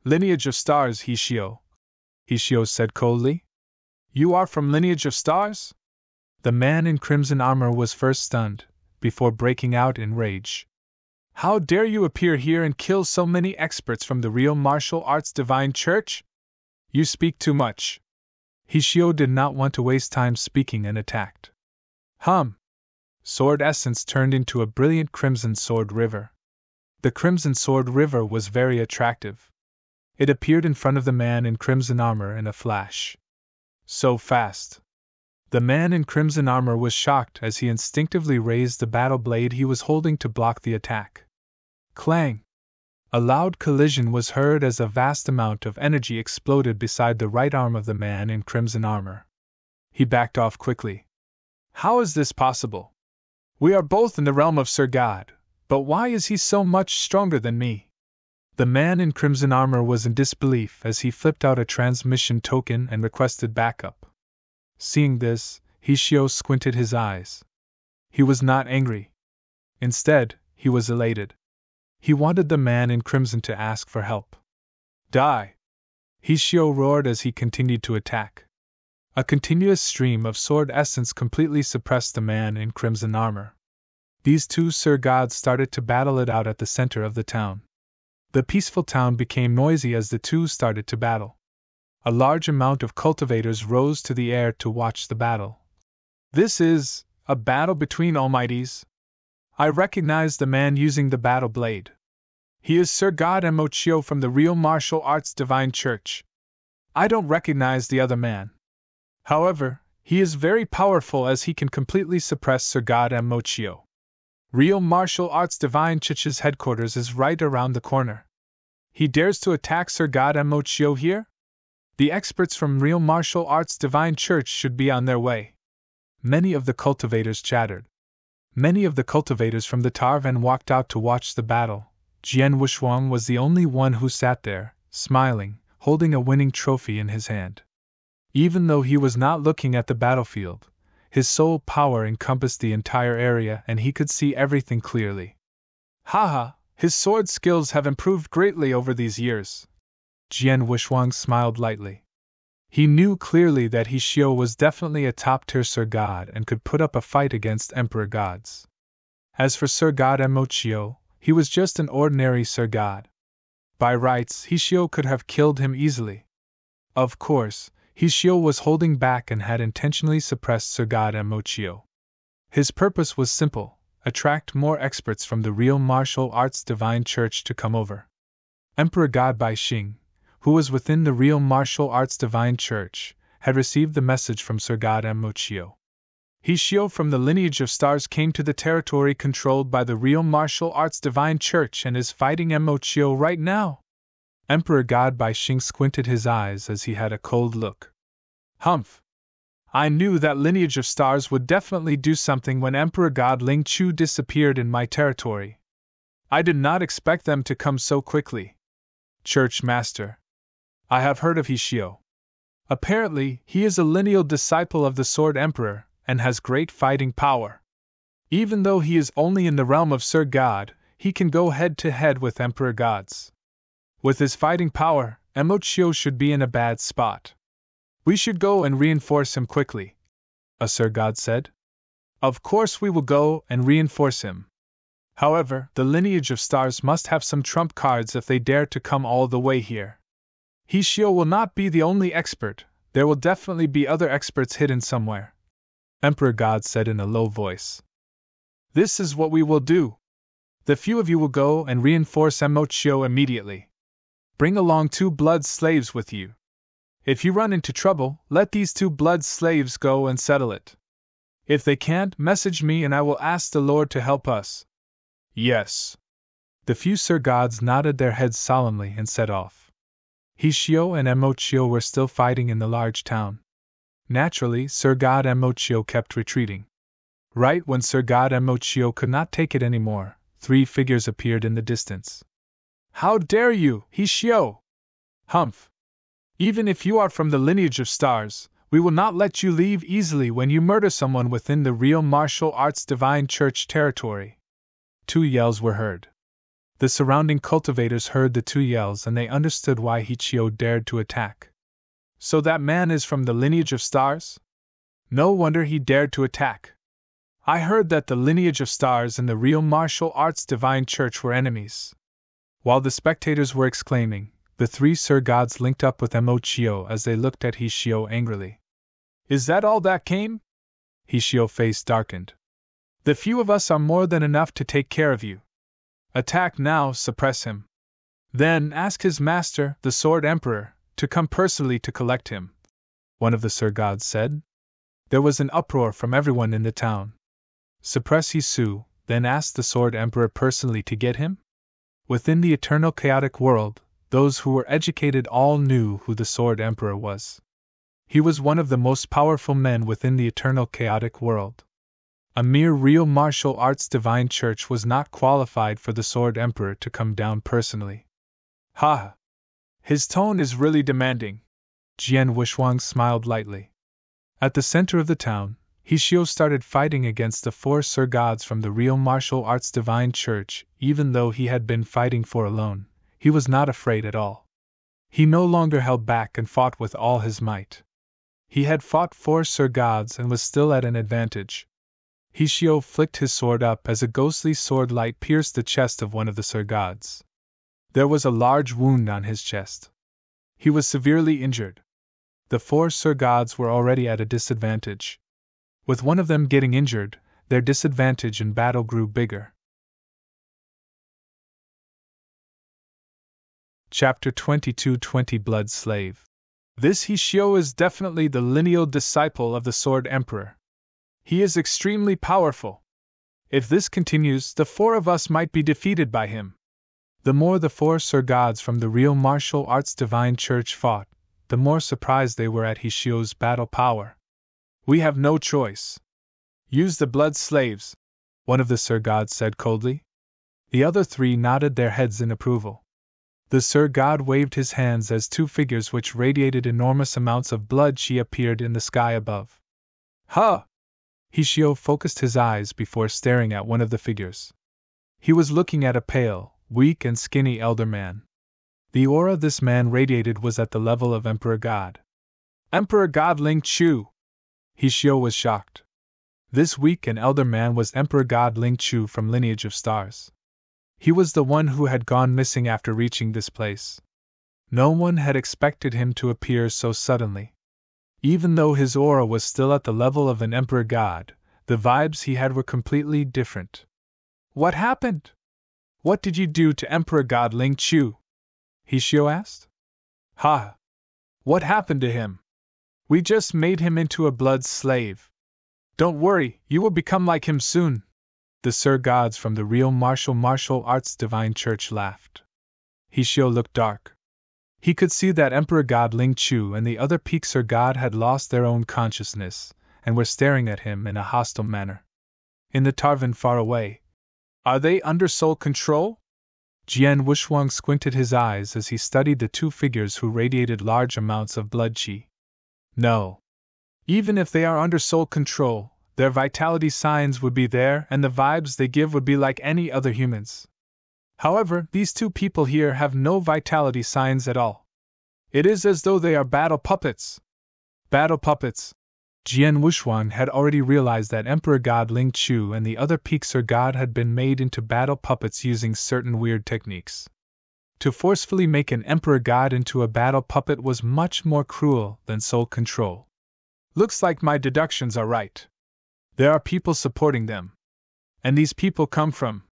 Lineage of Stars, He Xiao. He Xiao said coldly. You are from Lineage of Stars? The man in crimson armor was first stunned, before breaking out in rage. How dare you appear here and kill so many experts from the real martial arts divine church? You speak too much. Hishio did not want to waste time speaking and attacked. Sword essence turned into a brilliant crimson sword river. The crimson sword river was very attractive. It appeared in front of the man in crimson armor in a flash. So fast. The man in crimson armor was shocked as he instinctively raised the battle blade he was holding to block the attack. Clang! A loud collision was heard as a vast amount of energy exploded beside the right arm of the man in crimson armor. He backed off quickly. How is this possible? We are both in the realm of Sir God, but why is he so much stronger than me? The man in crimson armor was in disbelief as he flipped out a transmission token and requested backup. Seeing this, Hishio squinted his eyes. He was not angry. Instead, he was elated. He wanted the man in crimson to ask for help. Die! Hishio roared as he continued to attack. A continuous stream of sword essence completely suppressed the man in crimson armor. These two Sir Gods started to battle it out at the center of the town. The peaceful town became noisy as the two started to battle. A large amount of cultivators rose to the air to watch the battle. This is a battle between almighties. I recognize the man using the battle blade. He is Sir God Emochio from the real martial arts divine church. I don't recognize the other man. However, he is very powerful as he can completely suppress Sir God Emochio. Real martial arts divine church's headquarters is right around the corner. He dares to attack Sir God Emochio here? The experts from real martial arts divine church should be on their way. Many of the cultivators chattered. Many of the cultivators from the Tarvan walked out to watch the battle. Jian Wushuang was the only one who sat there, smiling, holding a winning trophy in his hand. Even though he was not looking at the battlefield, his soul power encompassed the entire area and he could see everything clearly. Haha, his sword skills have improved greatly over these years. Jian Wushuang smiled lightly. He knew clearly that Hishio was definitely a top-tier Sir God and could put up a fight against Emperor Gods. As for Sir God Emochio, he was just an ordinary Sir God. By rights, Hishio could have killed him easily. Of course, Hishio was holding back and had intentionally suppressed Sir God Emochio. His purpose was simple: attract more experts from the real martial arts divine church to come over. Emperor God Bai Xing, who was within the real martial arts divine church, had received the message from Sir God Emochio. Hishio from the lineage of stars came to the territory controlled by the real martial arts divine church and is fighting Emochio right now. Emperor God Bai Xing squinted his eyes as he had a cold look. Humph! I knew that lineage of stars would definitely do something when Emperor God Ling Chu disappeared in my territory. I did not expect them to come so quickly. Church Master, I have heard of Hishio. Apparently, he is a lineal disciple of the Sword Emperor, and has great fighting power. Even though he is only in the realm of Sir God, he can go head-to-head with Emperor Gods. With his fighting power, Emochio should be in a bad spot. We should go and reinforce him quickly, a Sir God said. Of course we will go and reinforce him. However, the lineage of stars must have some trump cards if they dare to come all the way here. Hishio will not be the only expert, there will definitely be other experts hidden somewhere, Emperor God said in a low voice. This is what we will do. The few of you will go and reinforce Emochio immediately. Bring along 2 blood slaves with you. If you run into trouble, let these 2 blood slaves go and settle it. If they can't, message me and I will ask the Lord to help us. Yes. The few Sir Gods nodded their heads solemnly and set off. Hishio and Emochio were still fighting in the large town. Naturally, Sir God Emochio kept retreating. Right when Sir God Emochio could not take it anymore, 3 figures appeared in the distance. How dare you, Hishio! Humph! Even if you are from the lineage of stars, we will not let you leave easily when you murder someone within the real martial arts divine church territory. 2 yells were heard. The surrounding cultivators heard the 2 yells and they understood why Hishio dared to attack. So that man is from the lineage of stars? No wonder he dared to attack. I heard that the lineage of stars and the real martial arts divine church were enemies. While the spectators were exclaiming, the three Sir Gods linked up with Mo-Chio as they looked at Hishio angrily. Is that all that came? Hishio's face darkened. The few of us are more than enough to take care of you. Attack now, suppress him. Then ask his master, the Sword Emperor, to come personally to collect him, one of the Sir Gods said. There was an uproar from everyone in the town. Suppress Hisu, then ask the Sword Emperor personally to get him? Within the eternal chaotic world, those who were educated all knew who the Sword Emperor was. He was one of the most powerful men within the eternal chaotic world. A mere real martial arts divine church was not qualified for the Sword Emperor to come down personally. Ha! His tone is really demanding. Jian Wushuang smiled lightly. At the center of the town, Hishio started fighting against the four Sir Gods from the real martial arts divine church. Even though he had been fighting for alone, he was not afraid at all. He no longer held back and fought with all his might. He had fought four Sir Gods and was still at an advantage. Hishio flicked his sword up as a ghostly sword light pierced the chest of one of the Sir Gods. There was a large wound on his chest. He was severely injured. The four Sir Gods were already at a disadvantage. With one of them getting injured, their disadvantage in battle grew bigger. Chapter 22:20 Blood Slave. This Hishio is definitely the lineal disciple of the Sword Emperor. He is extremely powerful. If this continues, the four of us might be defeated by him. The more the four Sir Gods from the real martial arts divine church fought, the more surprised they were at Hishio's battle power. We have no choice. Use the blood slaves, one of the Sir Gods said coldly. The other three nodded their heads in approval. The Sir God waved his hands as two figures which radiated enormous amounts of blood chi appeared in the sky above. Ha! Hishio focused his eyes before staring at one of the figures. He was looking at a pale, weak and skinny elder man. The aura this man radiated was at the level of Emperor God. Emperor God Ling Chu! Hishio was shocked. This weak and elder man was Emperor God Ling Chu from Lineage of Stars. He was the one who had gone missing after reaching this place. No one had expected him to appear so suddenly. Even though his aura was still at the level of an Emperor God, the vibes he had were completely different. What happened? What did you do to Emperor God Ling Chu? Hishio asked. Ha! What happened to him? We just made him into a blood slave. Don't worry, you will become like him soon. The Sir Gods from the real martial arts divine church laughed. Hishio looked dark. He could see that Emperor God Ling Chu and the other peak Sir God had lost their own consciousness, and were staring at him in a hostile manner. In the Tarvan far away. Are they under soul control? Jian Wushuang squinted his eyes as he studied the two figures who radiated large amounts of blood chi. No. Even if they are under soul control, their vitality signs would be there and the vibes they give would be like any other humans. However, these two people here have no vitality signs at all. It is as though they are battle puppets. Battle puppets. Jian Wushuang had already realized that Emperor God Ling Chu and the other peak Sir God had been made into battle puppets using certain weird techniques. To forcefully make an Emperor God into a battle puppet was much more cruel than soul control. Looks like my deductions are right. There are people supporting them. And these people come from...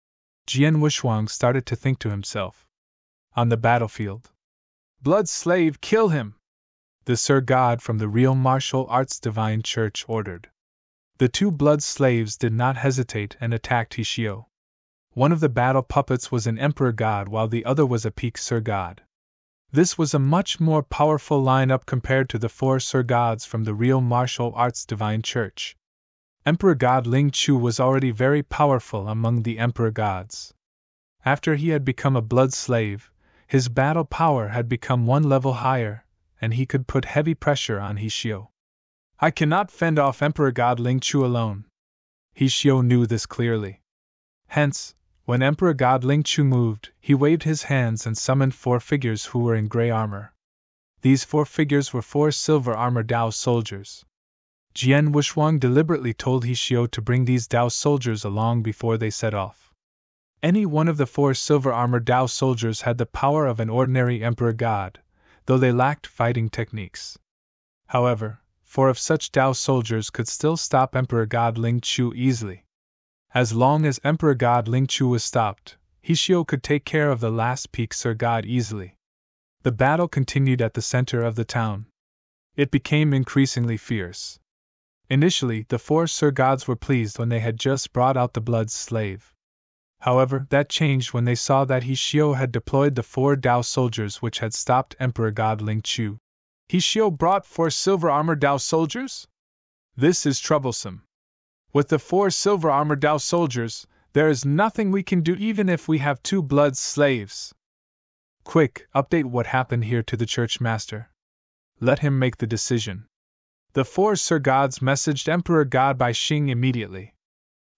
Jian Wushuang started to think to himself. On the battlefield. Blood slave, kill him! The Sir God from the real martial arts divine church ordered. The two blood slaves did not hesitate and attacked Hishio. One of the battle puppets was an Emperor God while the other was a peak Sir God. This was a much more powerful lineup compared to the four Sir Gods from the real martial arts divine church. Emperor God Ling Chu was already very powerful among the Emperor Gods. After he had become a blood slave, his battle power had become one level higher, and he could put heavy pressure on Hishio. I cannot fend off Emperor God Ling Chu alone. Hishio knew this clearly. Hence, when Emperor God Ling Chu moved, he waved his hands and summoned four figures who were in gray armor. These four figures were four silver armor Dao soldiers. Jian Wushuang deliberately told Hishio to bring these Dao soldiers along before they set off. Any one of the 4 silver-armored Dao soldiers had the power of an ordinary emperor god, though they lacked fighting techniques. However, 4 of such Dao soldiers could still stop Emperor God Ling Chu easily. As long as Emperor God Ling Chu was stopped, Hishio could take care of the last peak Sir God easily. The battle continued at the center of the town. It became increasingly fierce. Initially, the 4 Sir Gods were pleased when they had just brought out the blood slave. However, that changed when they saw that Hishio had deployed the 4 Dao soldiers which had stopped Emperor God Ling Chu. Hishio brought 4 silver-armored Dao soldiers? This is troublesome. With the 4 silver-armored Dao soldiers, there is nothing we can do even if we have 2 blood slaves. Quick, update what happened here to the church master. Let him make the decision. The 4 Sir Gods messaged Emperor God Bai Xing immediately.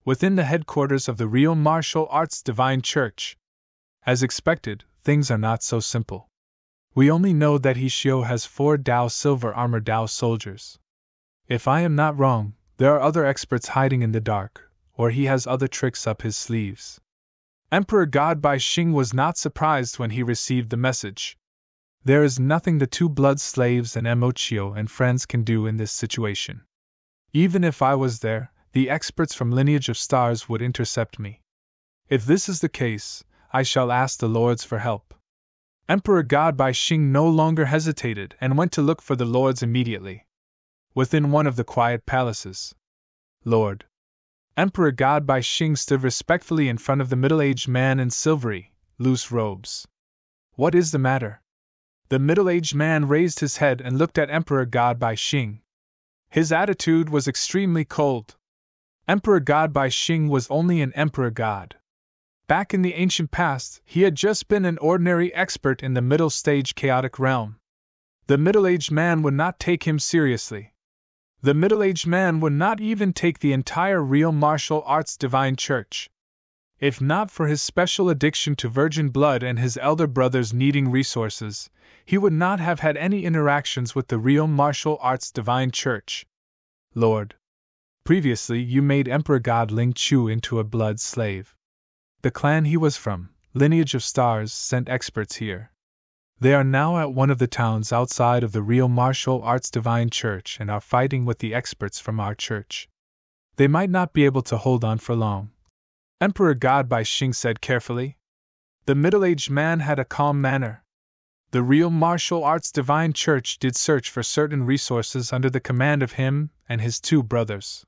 Within the headquarters of the Real Martial Arts Divine Church. As expected, things are not so simple. We only know that Hishio has 4 Dao silver-armored Dao soldiers. If I am not wrong, there are other experts hiding in the dark, or he has other tricks up his sleeves. Emperor God Bai Xing was not surprised when he received the message. There is nothing the 2 blood slaves and Mochio and friends can do in this situation. Even if I was there, the experts from Lineage of Stars would intercept me. If this is the case, I shall ask the lords for help. Emperor God Bai Xing no longer hesitated and went to look for the lords immediately. Within one of the quiet palaces. Lord. Emperor God Bai Xing stood respectfully in front of the middle-aged man in silvery, loose robes. What is the matter? The middle-aged man raised his head and looked at Emperor God Bai Xing. His attitude was extremely cold. Emperor God Bai Xing was only an emperor god. Back in the ancient past, he had just been an ordinary expert in the middle-stage chaotic realm. The middle-aged man would not take him seriously. The middle-aged man would not even take the entire Real Martial Arts Divine Church. If not for his special addiction to virgin blood and his elder brothers needing resources, he would not have had any interactions with the Real Martial Arts Divine Church. Lord. Previously you made Emperor God Ling Chu into a blood slave. The clan he was from, Lineage of Stars, sent experts here. They are now at one of the towns outside of the Real Martial Arts Divine Church and are fighting with the experts from our church. They might not be able to hold on for long. Emperor God Bai Xing said carefully. The middle-aged man had a calm manner. The Real Martial Arts Divine Church did search for certain resources under the command of him and his 2 brothers.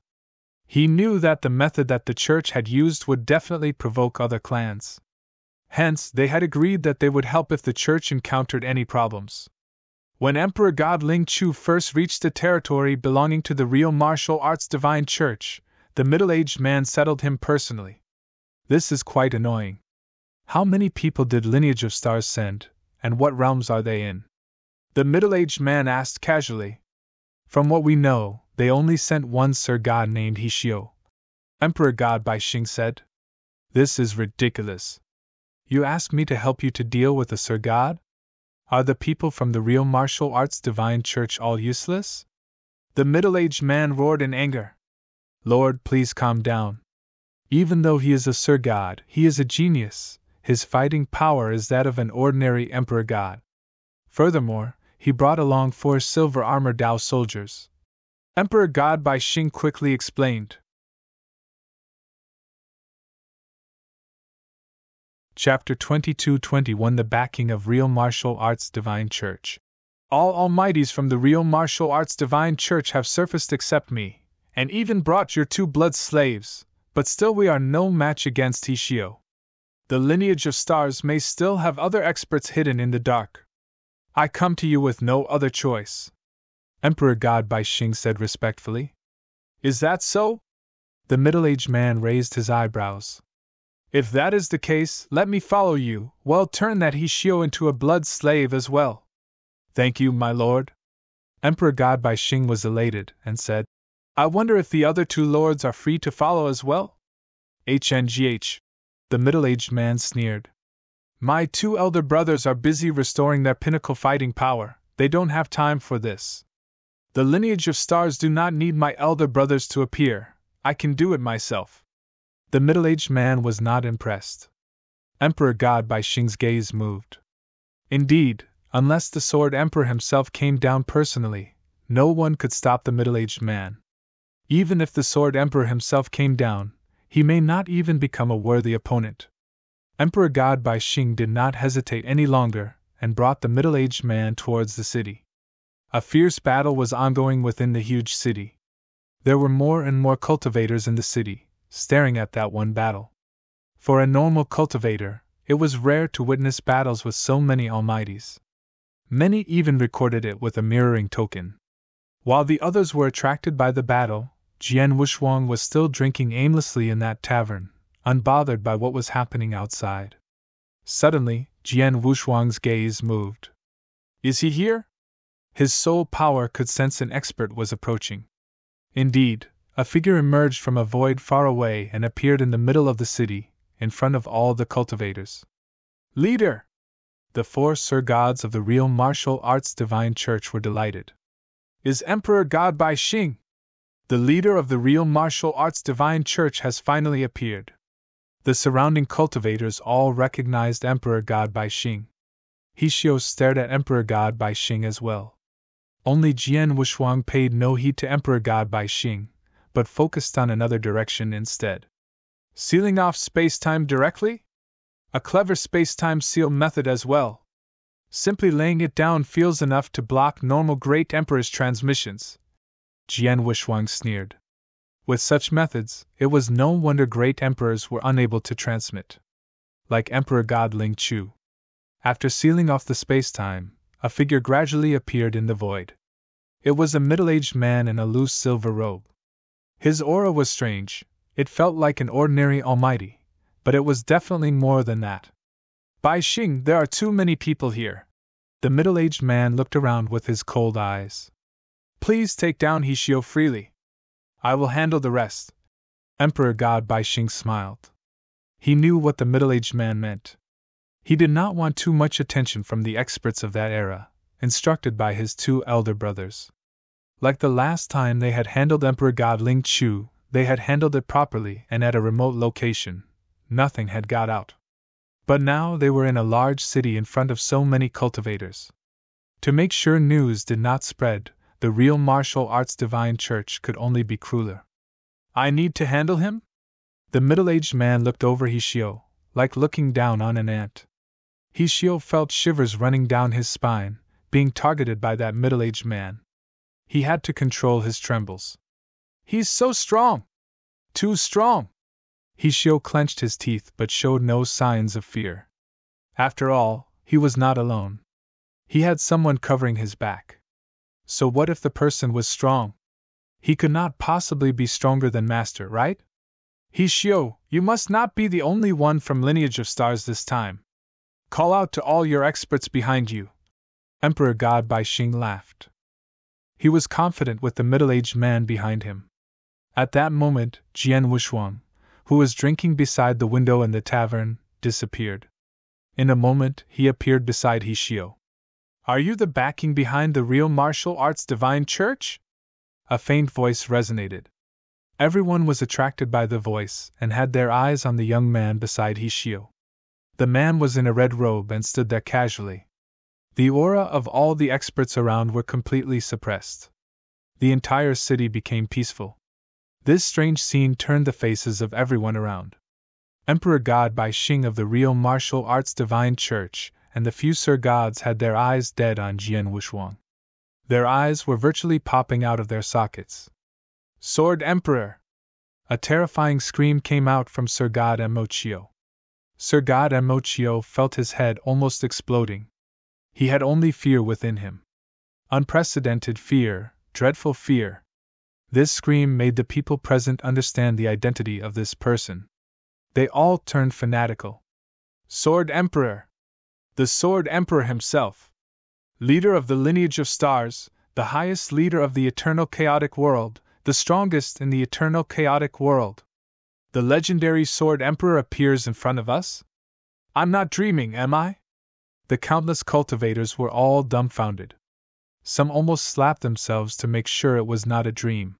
He knew that the method that the church had used would definitely provoke other clans. Hence, they had agreed that they would help if the church encountered any problems. When Emperor God Ling Chu first reached the territory belonging to the Real Martial Arts Divine Church, the middle-aged man settled him personally. This is quite annoying. How many people did Lineage of Stars send, and what realms are they in? The middle-aged man asked casually. From what we know, they only sent 1 Sir God named Hishio. Emperor God Bai Xing said. This is ridiculous. You ask me to help you to deal with a Sir God? Are the people from the Real Martial Arts Divine Church all useless? The middle-aged man roared in anger. Lord, please calm down. Even though he is a Sir God, he is a genius. His fighting power is that of an ordinary emperor god. Furthermore, he brought along 4 silver-armored Dao soldiers. Emperor God Bai Xing quickly explained. Chapter 22-21 The Backing of Real Martial Arts Divine Church. All almighties from the Real Martial Arts Divine Church have surfaced except me, and even brought your 2 blood slaves, but still we are no match against Hishio. The Lineage of Stars may still have other experts hidden in the dark. I come to you with no other choice. Emperor God Bai Xing said respectfully. Is that so? The middle-aged man raised his eyebrows. If that is the case, let me follow you. Well, turn that Hishio into a blood slave as well. Thank you, my lord. Emperor God Bai Xing was elated, and said, I wonder if the other 2 lords are free to follow as well? HNGH. The middle-aged man sneered. My 2 elder brothers are busy restoring their pinnacle fighting power. They don't have time for this. The lineage of stars do not need my elder brothers to appear, I can do it myself. The middle-aged man was not impressed. Emperor God Bai Xing's gaze moved. Indeed, unless the Sword Emperor himself came down personally, no one could stop the middle-aged man. Even if the Sword Emperor himself came down, he may not even become a worthy opponent. Emperor God Bai Xing did not hesitate any longer, and brought the middle-aged man towards the city. A fierce battle was ongoing within the huge city. There were more and more cultivators in the city, staring at that one battle. For a normal cultivator, it was rare to witness battles with so many almighties. Many even recorded it with a mirroring token. While the others were attracted by the battle, Jian Wushuang was still drinking aimlessly in that tavern, unbothered by what was happening outside. Suddenly, Jian Wushuang's gaze moved. Is he here? His soul power could sense an expert was approaching. Indeed, a figure emerged from a void far away and appeared in the middle of the city, in front of all the cultivators. Leader! The 4 Sir Gods of the real martial arts divine church were delighted. Is Emperor God Bai Xing? The leader of the real martial arts divine church has finally appeared. The surrounding cultivators all recognized Emperor God Bai Xing. He Xiao stared at Emperor God Bai Xing as well. Only Jian Wushuang paid no heed to Emperor God Bai Xing, but focused on another direction instead. Sealing off space-time directly? A clever space-time seal method as well. Simply laying it down feels enough to block normal Great Emperor's transmissions. Jian Wushuang sneered. With such methods, it was no wonder Great Emperors were unable to transmit. Like Emperor God Ling Chu. After sealing off the space-time, a figure gradually appeared in the void. It was a middle-aged man in a loose silver robe. His aura was strange. It felt like an ordinary almighty, but it was definitely more than that. Bai Xing, there are too many people here. The middle-aged man looked around with his cold eyes. Please take down He Xiao freely. I will handle the rest. Emperor God Bai Xing smiled. He knew what the middle-aged man meant. He did not want too much attention from the experts of that era, instructed by his 2 elder brothers. Like the last time they had handled Emperor God Ling Chu, they had handled it properly and at a remote location. Nothing had got out. But now they were in a large city in front of so many cultivators. To make sure news did not spread, the real martial arts divine church could only be crueler. I need to handle him? The middle-aged man looked over He Xiao, like looking down on an ant. He Xiao felt shivers running down his spine, being targeted by that middle-aged man. He had to control his trembles. He's so strong! Too strong! He Xiao clenched his teeth but showed no signs of fear. After all, he was not alone. He had someone covering his back. So what if the person was strong? He could not possibly be stronger than Master, right? He Xiao, you must not be the only one from Lineage of Stars this time. Call out to all your experts behind you. Emperor God Bai Xing laughed. He was confident with the middle-aged man behind him. At that moment, Jian Wushuang, who was drinking beside the window in the tavern, disappeared. In a moment, he appeared beside He Xiao. Are you the backing behind the real martial arts divine church? A faint voice resonated. Everyone was attracted by the voice and had their eyes on the young man beside He Xiao. The man was in a red robe and stood there casually. The aura of all the experts around were completely suppressed. The entire city became peaceful. This strange scene turned the faces of everyone around. Emperor God Bai Xing of the real martial arts divine church and the few Sir Gods had their eyes dead on Jian Wushuang. Their eyes were virtually popping out of their sockets. Sword Emperor! A terrifying scream came out from Sir God Mochio. Sir God Mochio felt his head almost exploding. He had only fear within him. Unprecedented fear, dreadful fear. This scream made the people present understand the identity of this person. They all turned fanatical. Sword Emperor! The Sword Emperor himself! Leader of the Lineage of Stars, the highest leader of the eternal chaotic world, the strongest in the eternal chaotic world. The legendary Sword Emperor appears in front of us? I'm not dreaming, am I? The countless cultivators were all dumbfounded. Some almost slapped themselves to make sure it was not a dream.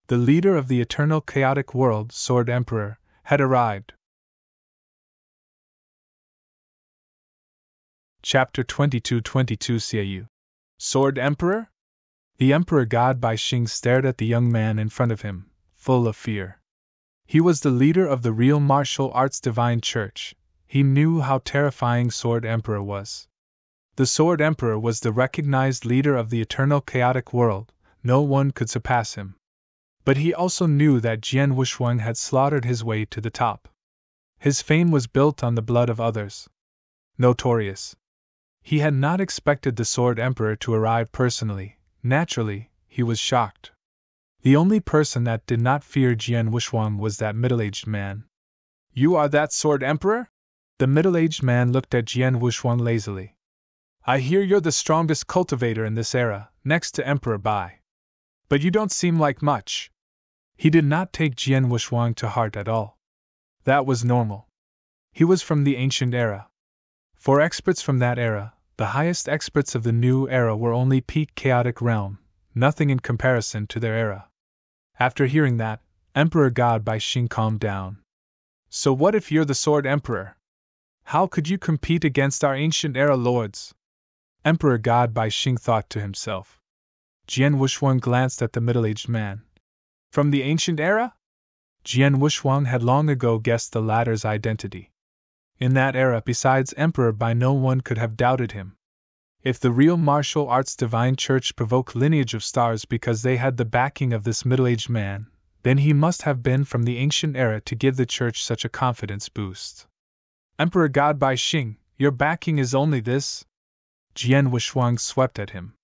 The leader of the eternal chaotic world, Sword Emperor, had arrived. Chapter 22:22 Xiaoyu. Sword Emperor? The Emperor God Bai Xing stared at the young man in front of him, full of fear. He was the leader of the real martial arts divine church. He knew how terrifying Sword Emperor was. The Sword Emperor was the recognized leader of the eternal chaotic world. No one could surpass him. But he also knew that Jian Wushuang had slaughtered his way to the top. His fame was built on the blood of others. Notorious. He had not expected the Sword Emperor to arrive personally. Naturally, he was shocked. The only person that did not fear Jian Wushuang was that middle-aged man. You are that Sword Emperor? The middle-aged man looked at Jian Wushuang lazily. I hear you're the strongest cultivator in this era, next to Emperor Bai. But you don't seem like much. He did not take Jian Wushuang to heart at all. That was normal. He was from the ancient era. For experts from that era, the highest experts of the new era were only peak chaotic realm, nothing in comparison to their era. After hearing that, Emperor God Bai Xing calmed down. So what if you're the Sword Emperor? How could you compete against our ancient era lords? Emperor God Bai Xing thought to himself. Jian Wushuang glanced at the middle-aged man. From the ancient era? Jian Wushuang had long ago guessed the latter's identity. In that era, besides Emperor Bai, no one could have doubted him. If the real martial arts divine church provoked lineage of stars because they had the backing of this middle-aged man, then he must have been from the ancient era to give the church such a confidence boost. Emperor God Bai Xing, your backing is only this? Jian Wushuang swept at him.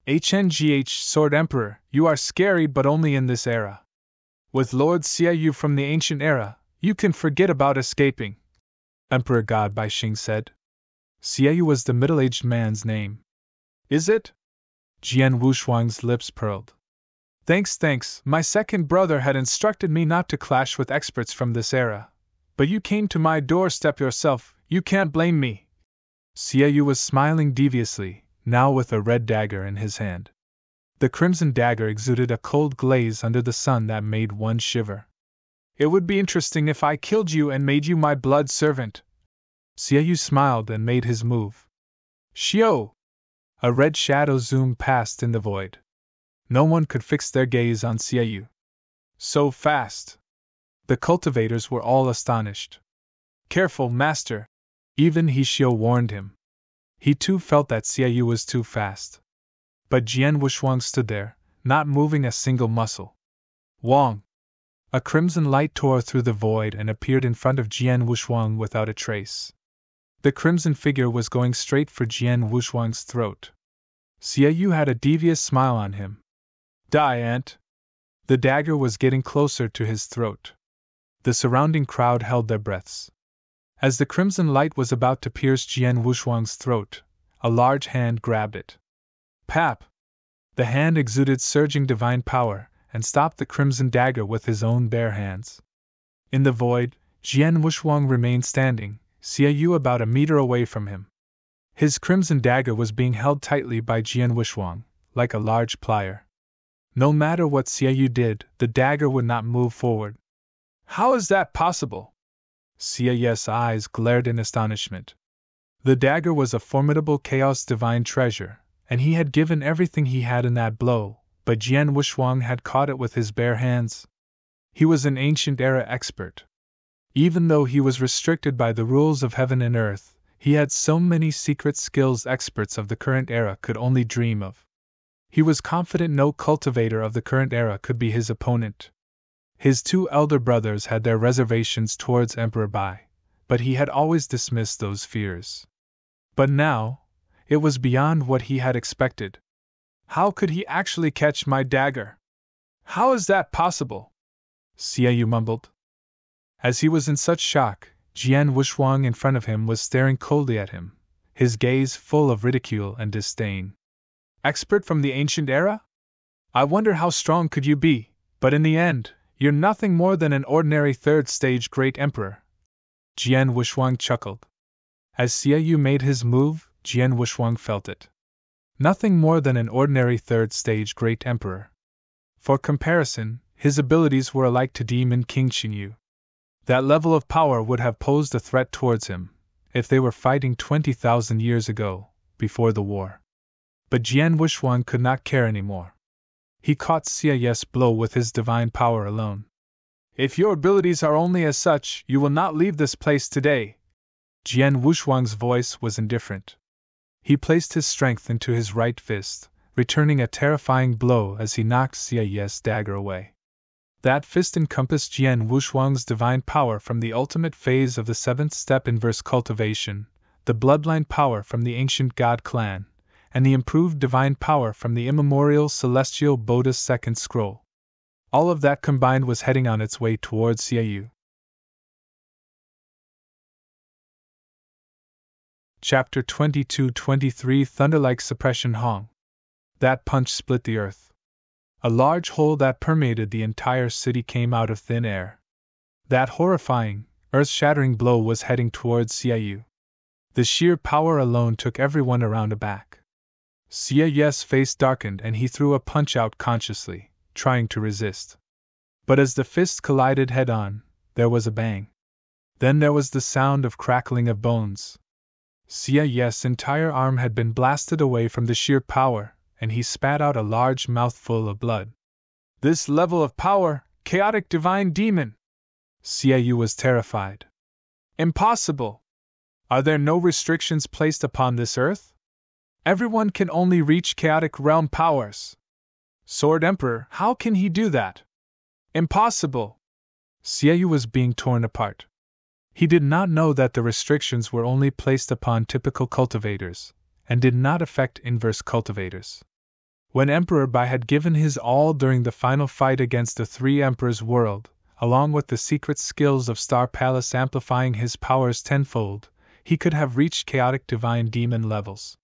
HNGH Sword Emperor, you are scary but only in this era. With Lord Xiaoyu from the ancient era, you can forget about escaping. Emperor God Bai Xing said. Xiaoyu was the middle-aged man's name. Is it? Jian Wushuang's lips curled. Thanks, my second brother had instructed me not to clash with experts from this era. But you came to my doorstep yourself, you can't blame me. Xiaoyu was smiling deviously, now with a red dagger in his hand. The crimson dagger exuded a cold glaze under the sun that made one shiver. It would be interesting if I killed you and made you my blood servant. Xiaoyu smiled and made his move. Xiao! A red shadow zoomed past in the void. No one could fix their gaze on Xiaoyu. So fast! The cultivators were all astonished. Careful, master! Even He Xiao warned him. He too felt that Xiaoyu was too fast. But Jian Wushuang stood there, not moving a single muscle. Wong! A crimson light tore through the void and appeared in front of Jian Wushuang without a trace. The crimson figure was going straight for Jian Wushuang's throat. Xiaoyu had a devious smile on him. Die, Ant! The dagger was getting closer to his throat. The surrounding crowd held their breaths. As the crimson light was about to pierce Jian Wushuang's throat, a large hand grabbed it. Pap! The hand exuded surging divine power, and stopped the crimson dagger with his own bare hands. In the void, Jian Wushuang remained standing, Xiaoyu about a meter away from him. His crimson dagger was being held tightly by Jian Wushuang, like a large plier. No matter what Xiaoyu did, the dagger would not move forward. How is that possible? Xiaoyu's eyes glared in astonishment. The dagger was a formidable chaos divine treasure, and he had given everything he had in that blow, but Jian Wushuang had caught it with his bare hands. He was an ancient era expert. Even though he was restricted by the rules of heaven and earth, he had so many secret skills experts of the current era could only dream of. He was confident no cultivator of the current era could be his opponent. His two elder brothers had their reservations towards Emperor Bai, but he had always dismissed those fears. But now, it was beyond what he had expected. How could he actually catch my dagger? How is that possible? Xiaoyu mumbled. As he was in such shock, Jian Wushuang in front of him was staring coldly at him, his gaze full of ridicule and disdain. Expert from the ancient era? I wonder how strong could you be, but in the end, you're nothing more than an ordinary third-stage great emperor. Jian Wushuang chuckled. As Xiaoyu made his move, Jian Wushuang felt it. Nothing more than an ordinary third-stage Great Emperor. For comparison, his abilities were alike to Demon King Xinyu. That level of power would have posed a threat towards him, if they were fighting 20,000 years ago, before the war. But Jian Wuxuang could not care anymore. He caught Xia Ye's blow with his divine power alone. If your abilities are only as such, you will not leave this place today. Jian Wuxuang's voice was indifferent. He placed his strength into his right fist, returning a terrifying blow as he knocked Xia Ye's dagger away. That fist encompassed Jian Wuxuang's divine power from the ultimate phase of the seventh step inverse cultivation, the bloodline power from the ancient god clan, and the improved divine power from the immemorial celestial Buddha's second scroll. All of that combined was heading on its way towards Xiaoyu. Chapter 22-23 Thunderlike Suppression Hong. That punch split the earth. A large hole that permeated the entire city came out of thin air. That horrifying, earth-shattering blow was heading towards Xiaoyu. The sheer power alone took everyone around aback. Xia Ye's face darkened and he threw a punch out consciously, trying to resist. But as the fist collided head-on, there was a bang. Then there was the sound of crackling of bones. Xia Ye's entire arm had been blasted away from the sheer power, and he spat out a large mouthful of blood. This level of power, chaotic divine demon! Xiaoyu was terrified. Impossible! Are there no restrictions placed upon this earth? Everyone can only reach chaotic realm powers. Sword Emperor, how can he do that? Impossible! Xiaoyu was being torn apart. He did not know that the restrictions were only placed upon typical cultivators, and did not affect inverse cultivators. When Emperor Bai had given his all during the final fight against the Three Emperors world, along with the secret skills of Star Palace amplifying his powers tenfold, he could have reached chaotic divine demon levels.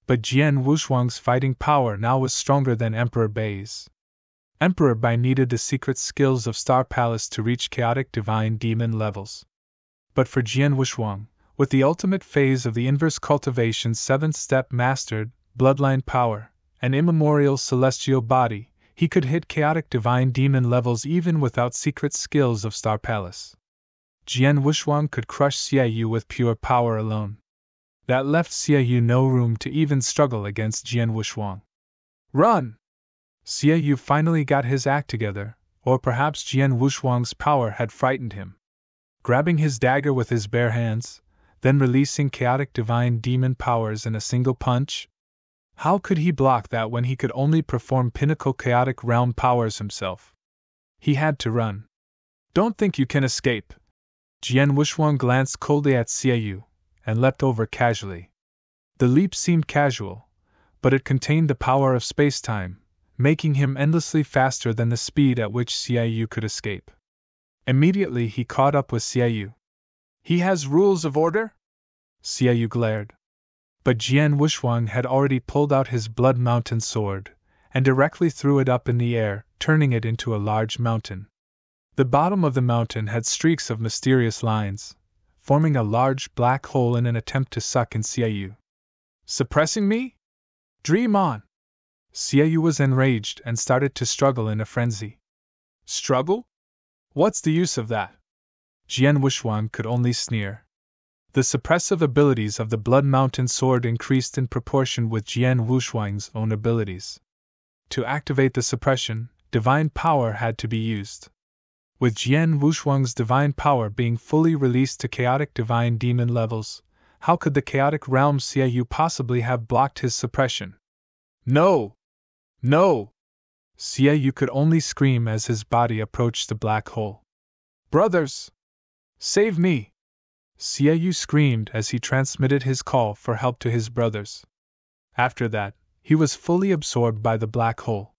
But Jian Wuxuang's fighting power now was stronger than Emperor Bai's. Emperor Bai needed the secret skills of Star Palace to reach chaotic divine demon levels. But for Jian Wuxuang, with the ultimate phase of the inverse cultivation's seventh step mastered, bloodline power, and immemorial celestial body, he could hit chaotic divine demon levels even without secret skills of Star Palace. Jian Wuxuang could crush Xiaoyu with pure power alone. That left Xiaoyu no room to even struggle against Jian Wuxuang. Run! Xiaoyu finally got his act together, or perhaps Jian Wuxuang's power had frightened him. Grabbing his dagger with his bare hands, then releasing chaotic divine demon powers in a single punch? How could he block that when he could only perform pinnacle chaotic realm powers himself? He had to run. Don't think you can escape. Jian Wuxuang glanced coldly at Xiaoyu, and leapt over casually. The leap seemed casual, but it contained the power of space-time, making him endlessly faster than the speed at which Xiaoyu could escape. Immediately he caught up with Xiaoyu. He has rules of order? Xiaoyu glared. But Jian Wuxuang had already pulled out his Blood Mountain sword, and directly threw it up in the air, turning it into a large mountain. The bottom of the mountain had streaks of mysterious lines, forming a large black hole in an attempt to suck in Xiaoyu. Suppressing me? Dream on! Xiaoyu was enraged and started to struggle in a frenzy. Struggle? What's the use of that? Jian Wuxuang could only sneer. The suppressive abilities of the Blood Mountain sword increased in proportion with Jian Wuxuang's own abilities. To activate the suppression, divine power had to be used. With Jian Wuxuang's divine power being fully released to chaotic divine demon levels, how could the chaotic realm Xiaoyu possibly have blocked his suppression? No! No! Xiaoyu could only scream as his body approached the black hole. Brothers! Save me! Xiaoyu screamed as he transmitted his call for help to his brothers. After that, he was fully absorbed by the black hole.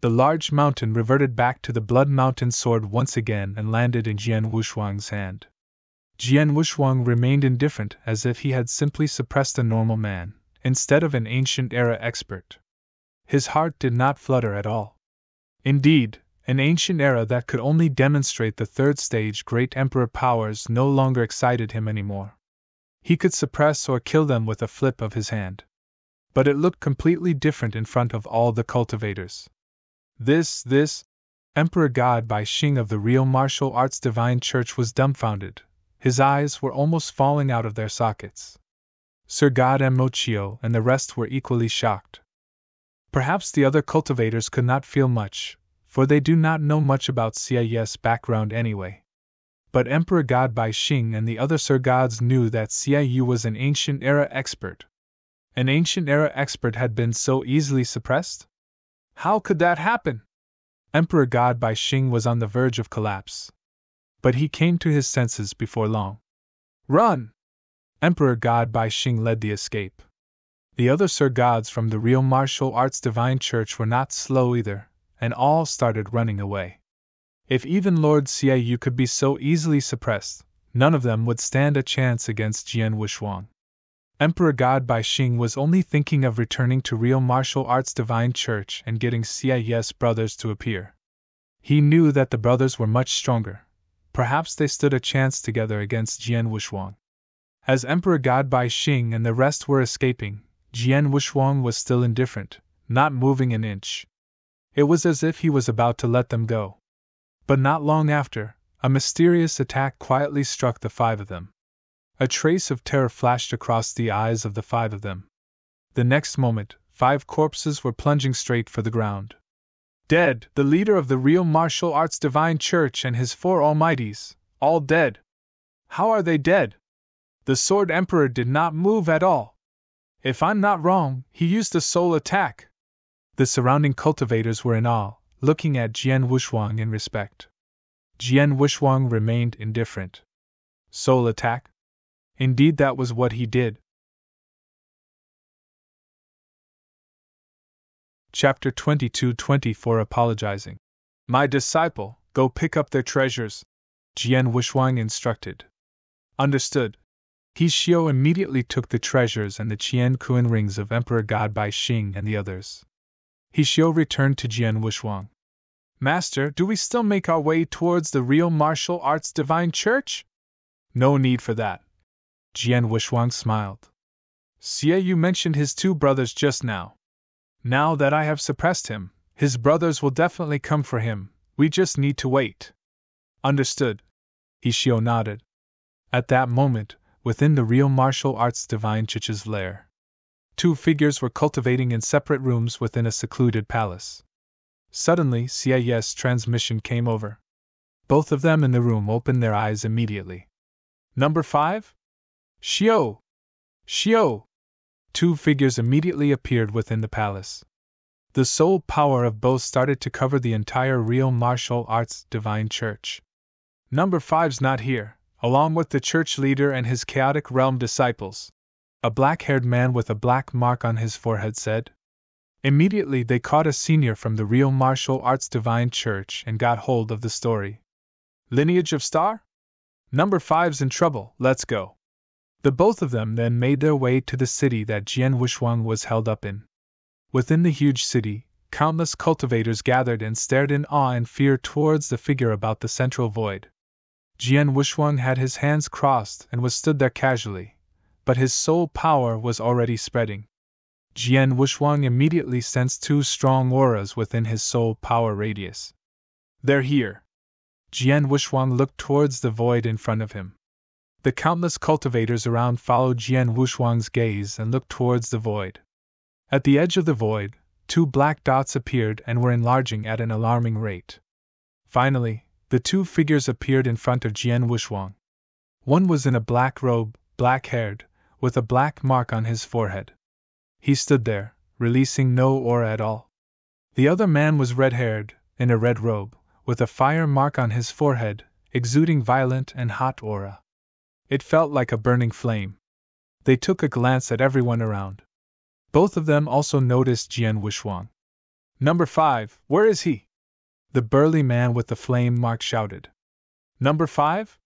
The large mountain reverted back to the Blood Mountain sword once again and landed in Jian Wuxuang's hand. Jian Wuxuang remained indifferent as if he had simply suppressed a normal man, instead of an ancient-era expert. His heart did not flutter at all. Indeed, an ancient era that could only demonstrate the third stage Great Emperor powers no longer excited him anymore. He could suppress or kill them with a flip of his hand. But it looked completely different in front of all the cultivators. This, Emperor God Bai Xing of the real martial arts divine church was dumbfounded. His eyes were almost falling out of their sockets. Sir God and Mochio and the rest were equally shocked. Perhaps the other cultivators could not feel much, for they do not know much about CIS background anyway. But Emperor God Bai Xing and the other Sir Gods knew that CIU was an ancient era expert. An ancient era expert had been so easily suppressed? How could that happen? Emperor God Bai Xing was on the verge of collapse. But he came to his senses before long. Run! Emperor God Bai Xing led the escape. The other Sir Gods from the real martial arts divine church were not slow either, and all started running away. If even Lord Xiaoyu could be so easily suppressed, none of them would stand a chance against Jian Wushuang. Emperor God Bai Xing was only thinking of returning to real martial arts divine church and getting CIS brothers to appear. He knew that the brothers were much stronger. Perhaps they stood a chance together against Jian Wushuang. As Emperor God Bai Xing and the rest were escaping, Jian Wushuang was still indifferent, not moving an inch. It was as if he was about to let them go. But not long after, a mysterious attack quietly struck the five of them. A trace of terror flashed across the eyes of the five of them. The next moment, 5 corpses were plunging straight for the ground. Dead, the leader of the real martial arts divine church and his 4 almighties, all dead. How are they dead? The Sword Emperor did not move at all. If I'm not wrong, he used a soul attack. The surrounding cultivators were in awe, looking at Jian Wushuang in respect. Jian Wushuang remained indifferent. Soul attack? Indeed, that was what he did. Chapter 22-24 Apologizing. My disciple, go pick up their treasures, Jian Wushuang instructed. Understood. He Xiao immediately took the treasures and the Qian Kuan rings of Emperor God Bai Xing and the others. He Xiao returned to Jian Wushuang. Master, do we still make our way towards the real martial arts divine church? No need for that. Jian Wushuang smiled. Xie, you mentioned his 2 brothers just now. Now that I have suppressed him, his brothers will definitely come for him. We just need to wait. Understood. He Xiao nodded. At that moment, within the real martial arts divine church's lair, 2 figures were cultivating in separate rooms within a secluded palace. Suddenly, CIS transmission came over. Both of them in the room opened their eyes immediately. Number 5? Xiao! Xiao! 2 figures immediately appeared within the palace. The soul power of both started to cover the entire real martial arts divine church. Number 5's not here, along with the church leader and his chaotic realm disciples. A black-haired man with a black mark on his forehead said. Immediately they caught a senior from the real martial arts divine church and got hold of the story. Lineage of Star? Number 5's in trouble, let's go. The both of them then made their way to the city that Jian Wushuang was held up in. Within the huge city, countless cultivators gathered and stared in awe and fear towards the figure about the central void. Jian Wushuang had his hands crossed and was stood there casually, but his soul power was already spreading. Jian Wushuang immediately sensed 2 strong auras within his soul power radius. They're here. Jian Wushuang looked towards the void in front of him. The countless cultivators around followed Jian Wushuang's gaze and looked towards the void. At the edge of the void, 2 black dots appeared and were enlarging at an alarming rate. Finally, the 2 figures appeared in front of Jian Wushuang. One was in a black robe, black-haired, with a black mark on his forehead. He stood there, releasing no aura at all. The other man was red-haired, in a red robe, with a fire mark on his forehead, exuding violent and hot aura. It felt like a burning flame. They took a glance at everyone around. Both of them also noticed Jian Wushuang. Number 5, where is he? The burly man with the flame mark shouted. Number 5?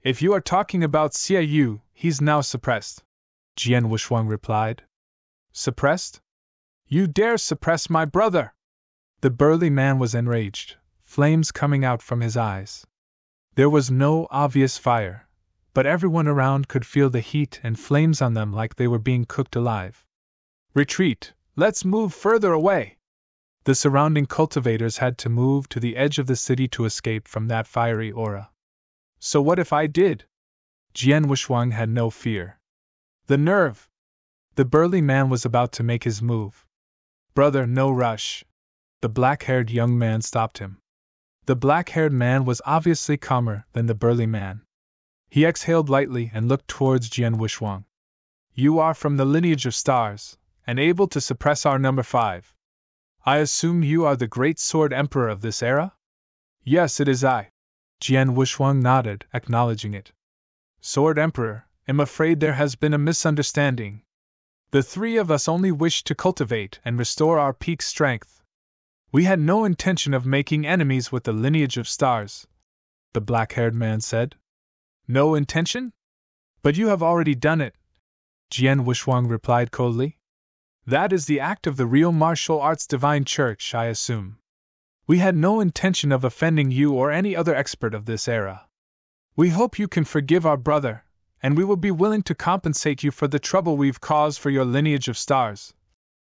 If you are talking about Xiaoyu, he's now suppressed. Jian Wushuang replied. Suppressed? You dare suppress my brother! The burly man was enraged, flames coming out from his eyes. There was no obvious fire, but everyone around could feel the heat and flames on them like they were being cooked alive. Retreat, let's move further away. The surrounding cultivators had to move to the edge of the city to escape from that fiery aura. So what if I did? Jian Wuxuang had no fear. The nerve! The burly man was about to make his move. Brother, no rush. The black-haired young man stopped him. The black-haired man was obviously calmer than the burly man. He exhaled lightly and looked towards Jian Wuxuang. You are from the lineage of stars, and able to suppress our number 5. I assume you are the great sword emperor of this era? Yes, it is I. Jian Wuxuang nodded, acknowledging it. Sword emperor, I'm afraid there has been a misunderstanding. The 3 of us only wished to cultivate and restore our peak strength. We had no intention of making enemies with the lineage of stars, the black-haired man said. No intention? But you have already done it, Jian Wuxuang replied coldly. That is the act of the real martial arts divine church, I assume. We had no intention of offending you or any other expert of this era. We hope you can forgive our brother, and we will be willing to compensate you for the trouble we've caused for your lineage of stars.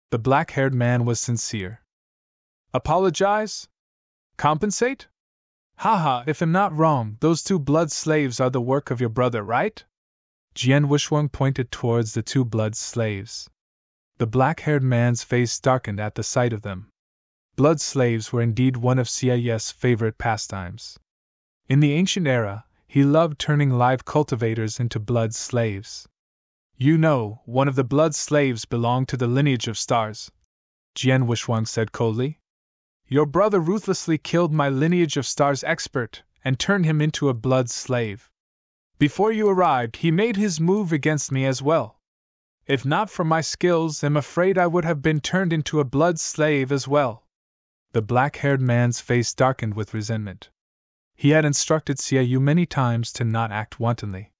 The black-haired man was sincere. Apologize? Compensate? Haha, if I'm not wrong, those 2 blood slaves are the work of your brother, right? Jian Wuxuang pointed towards the 2 blood slaves. The black-haired man's face darkened at the sight of them. Blood slaves were indeed one of Xie's favorite pastimes. In the ancient era, he loved turning live cultivators into blood slaves. You know, one of the blood slaves belonged to the lineage of stars, Jian Wuxuang said coldly. Your brother ruthlessly killed my lineage of stars expert and turned him into a blood slave. Before you arrived, he made his move against me as well. If not for my skills, I'm afraid I would have been turned into a blood slave as well. The black-haired man's face darkened with resentment. He had instructed Xiaoyu many times to not act wantonly.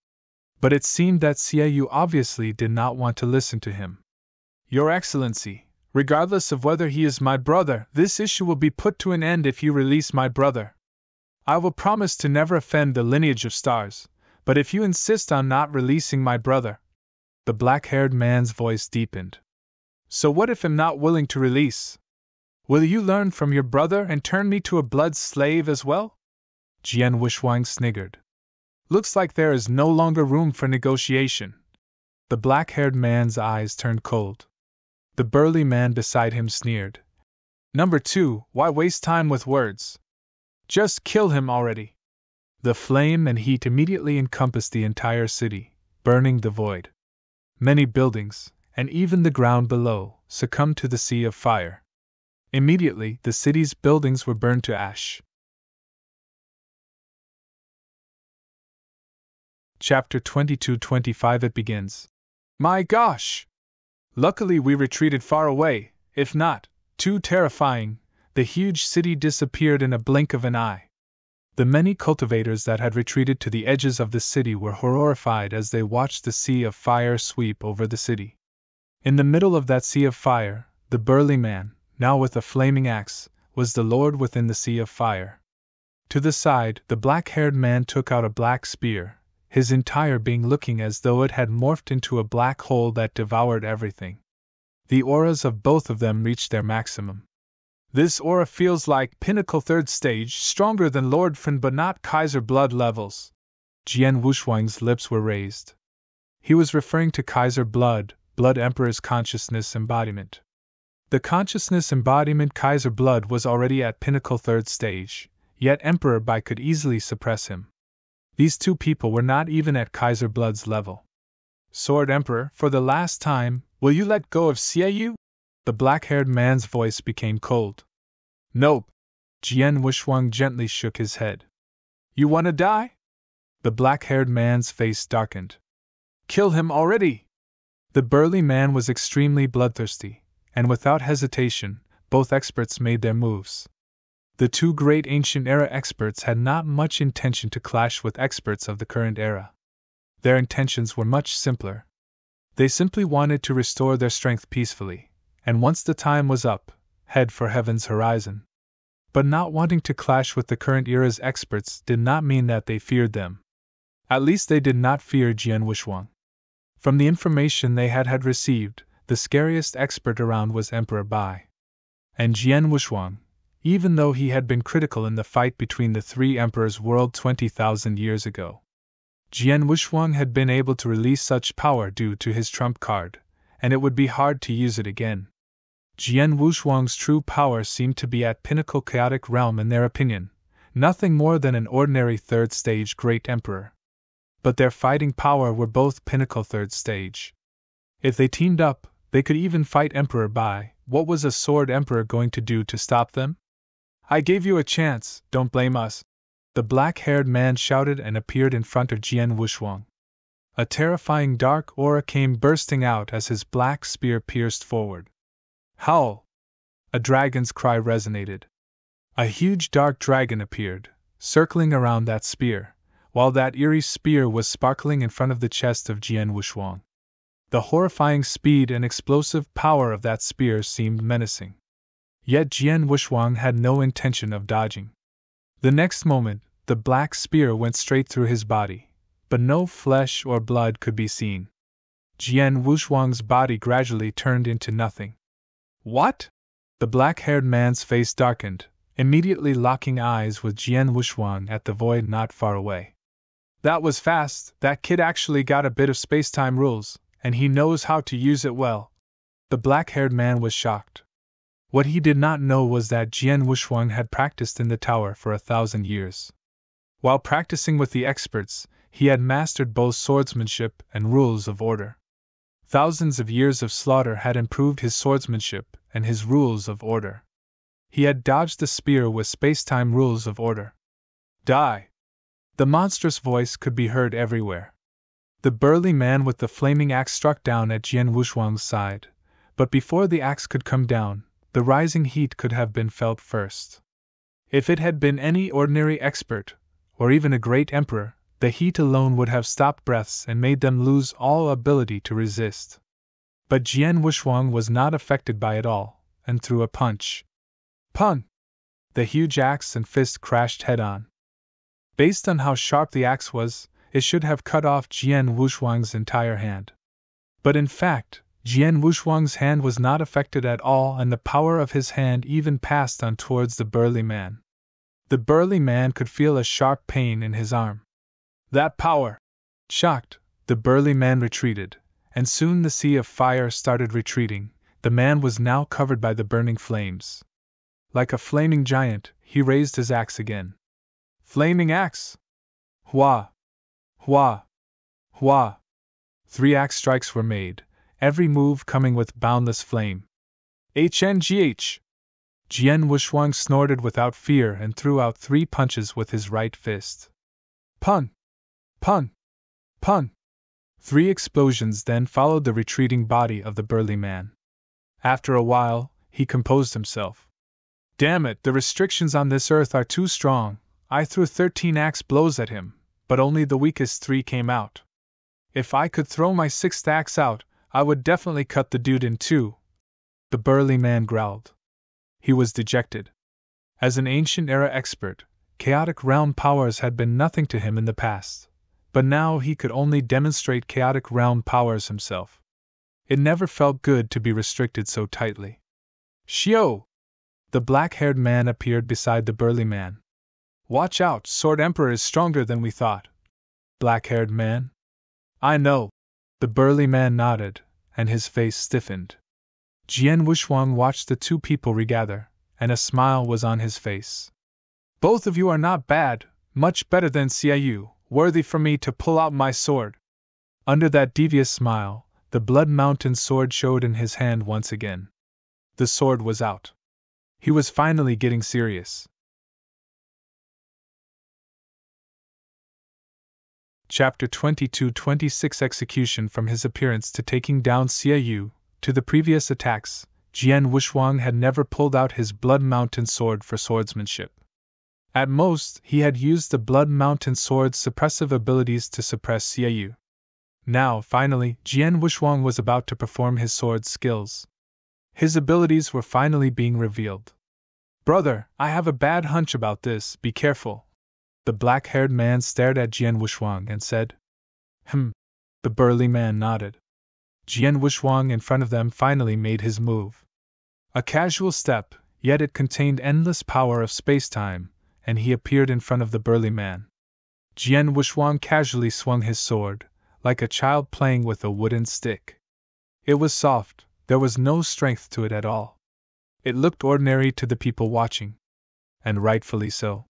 But it seemed that Xiaoyu obviously did not want to listen to him. Your Excellency, regardless of whether he is my brother, this issue will be put to an end if you release my brother. I will promise to never offend the lineage of stars, but if you insist on not releasing my brother... The black-haired man's voice deepened. So what if I'm not willing to release? Will you learn from your brother and turn me to a blood slave as well? Jian Wuxuang sniggered. Looks like there is no longer room for negotiation. The black-haired man's eyes turned cold. The burly man beside him sneered. Number 2, why waste time with words? Just kill him already. The flame and heat immediately encompassed the entire city, burning the void. Many buildings, and even the ground below, succumbed to the sea of fire. Immediately, the city's buildings were burned to ash. Chapter 22-25 It begins. My gosh! Luckily we retreated far away, if not, too terrifying, the huge city disappeared in a blink of an eye. The many cultivators that had retreated to the edges of the city were horrified as they watched the sea of fire sweep over the city. In the middle of that sea of fire, the burly man, now with a flaming axe, was the lord within the sea of fire. To the side, the black-haired man took out a black spear, his entire being looking as though it had morphed into a black hole that devoured everything. The auras of both of them reached their maximum. This aura feels like pinnacle 3rd stage, stronger than Lord Fan but not Kaiser blood levels. Jian Wuxuang's lips were raised. He was referring to Kaiser blood Emperor's consciousness embodiment. The consciousness embodiment Kaiser blood was already at pinnacle 3rd stage, yet Emperor Bai could easily suppress him. These 2 people were not even at Kaiser blood's level. Sword Emperor, for the last time, will you let go of Xiaoyu? The black-haired man's voice became cold. Nope. Jian Wuxuang gently shook his head. You want to die? The black-haired man's face darkened. Kill him already! The burly man was extremely bloodthirsty, and without hesitation, both experts made their moves. The 2 great ancient era experts had not much intention to clash with experts of the current era. Their intentions were much simpler. They simply wanted to restore their strength peacefully, and once the time was up, head for heaven's horizon. But not wanting to clash with the current era's experts did not mean that they feared them. At least they did not fear Jian Wuxuang. From the information they had received, the scariest expert around was Emperor Bai. And Jian Wuxuang, even though he had been critical in the fight between the three emperors world 20,000 years ago. Jian Wuxuang had been able to release such power due to his trump card, and it would be hard to use it again. Jian Wuxuang's true power seemed to be at pinnacle chaotic realm in their opinion, nothing more than an ordinary third stage great emperor. But their fighting power were both pinnacle third stage. If they teamed up, they could even fight Emperor Bai. What was a sword emperor going to do to stop them? I gave you a chance, don't blame us. The black-haired man shouted and appeared in front of Jian Wuxuang. A terrifying dark aura came bursting out as his black spear pierced forward. Howl! A dragon's cry resonated. A huge dark dragon appeared, circling around that spear, while that eerie spear was sparkling in front of the chest of Jian Wuxuang. The horrifying speed and explosive power of that spear seemed menacing. Yet Jian Wuxuang had no intention of dodging. The next moment, the black spear went straight through his body, but no flesh or blood could be seen. Jian Wuxuang's body gradually turned into nothing. What? The black-haired man's face darkened, immediately locking eyes with Jian Wuxuang at the void not far away. That was fast, that kid actually got a bit of space-time rules, and he knows how to use it well. The black-haired man was shocked. What he did not know was that Jian Wuxuang had practiced in the tower for 1,000 years. While practicing with the experts, he had mastered both swordsmanship and rules of order. Thousands of years of slaughter had improved his swordsmanship and his rules of order. He had dodged the spear with space-time rules of order. Die! The monstrous voice could be heard everywhere. The burly man with the flaming axe struck down at Jian Wuxuang's side, but before the axe could come down, the rising heat could have been felt first. If it had been any ordinary expert, or even a great emperor, the heat alone would have stopped breaths and made them lose all ability to resist. But Jian Wuxuang was not affected by it all, and threw a punch. Pun! The huge axe and fist crashed head-on. Based on how sharp the axe was, it should have cut off Jian Wuxuang's entire hand. But in fact, Jian Wuxuang's hand was not affected at all, and the power of his hand even passed on towards the burly man. The burly man could feel a sharp pain in his arm. That power! Shocked, the burly man retreated, and soon the sea of fire started retreating. The man was now covered by the burning flames. Like a flaming giant, he raised his axe again. Flaming axe! Hua! Hua! Hua! 3 axe strikes were made, every move coming with boundless flame. HNGH! Jian Wuxuang snorted without fear and threw out 3 punches with his right fist. Pun! Pun! Pun! 3 explosions then followed the retreating body of the burly man. After a while, he composed himself. Damn it, the restrictions on this earth are too strong. I threw 13 axe blows at him, but only the weakest 3 came out. If I could throw my 6th axe out, I would definitely cut the dude in 2. The burly man growled. He was dejected. As an ancient era expert, chaotic realm powers had been nothing to him in the past, but now he could only demonstrate chaotic realm powers himself. It never felt good to be restricted so tightly. Shio! The black-haired man appeared beside the burly man. Watch out, Sword Emperor is stronger than we thought. Black-haired man? I know. The burly man nodded, and his face stiffened. Jian Wuxuang watched the 2 people regather, and a smile was on his face. Both of you are not bad, much better than Xiaoyu, worthy for me to pull out my sword. Under that devious smile, the Blood Mountain sword showed in his hand once again. The sword was out. He was finally getting serious. Chapter 22-26 Execution. From his appearance to taking down Xiaoyu, to the previous attacks, Jian Wuxuang had never pulled out his Blood Mountain sword for swordsmanship. At most, he had used the Blood Mountain sword's suppressive abilities to suppress Xiaoyu. Now, finally, Jian Wuxuang was about to perform his sword skills. His abilities were finally being revealed. Brother, I have a bad hunch about this, be careful. The black-haired man stared at Jian Wuxuang and said. The burly man nodded. Jian Wushwang in front of them finally made his move. A casual step, yet it contained endless power of space-time, and he appeared in front of the burly man. Jian Wushwang casually swung his sword, like a child playing with a wooden stick. It was soft, there was no strength to it at all. It looked ordinary to the people watching. And rightfully so.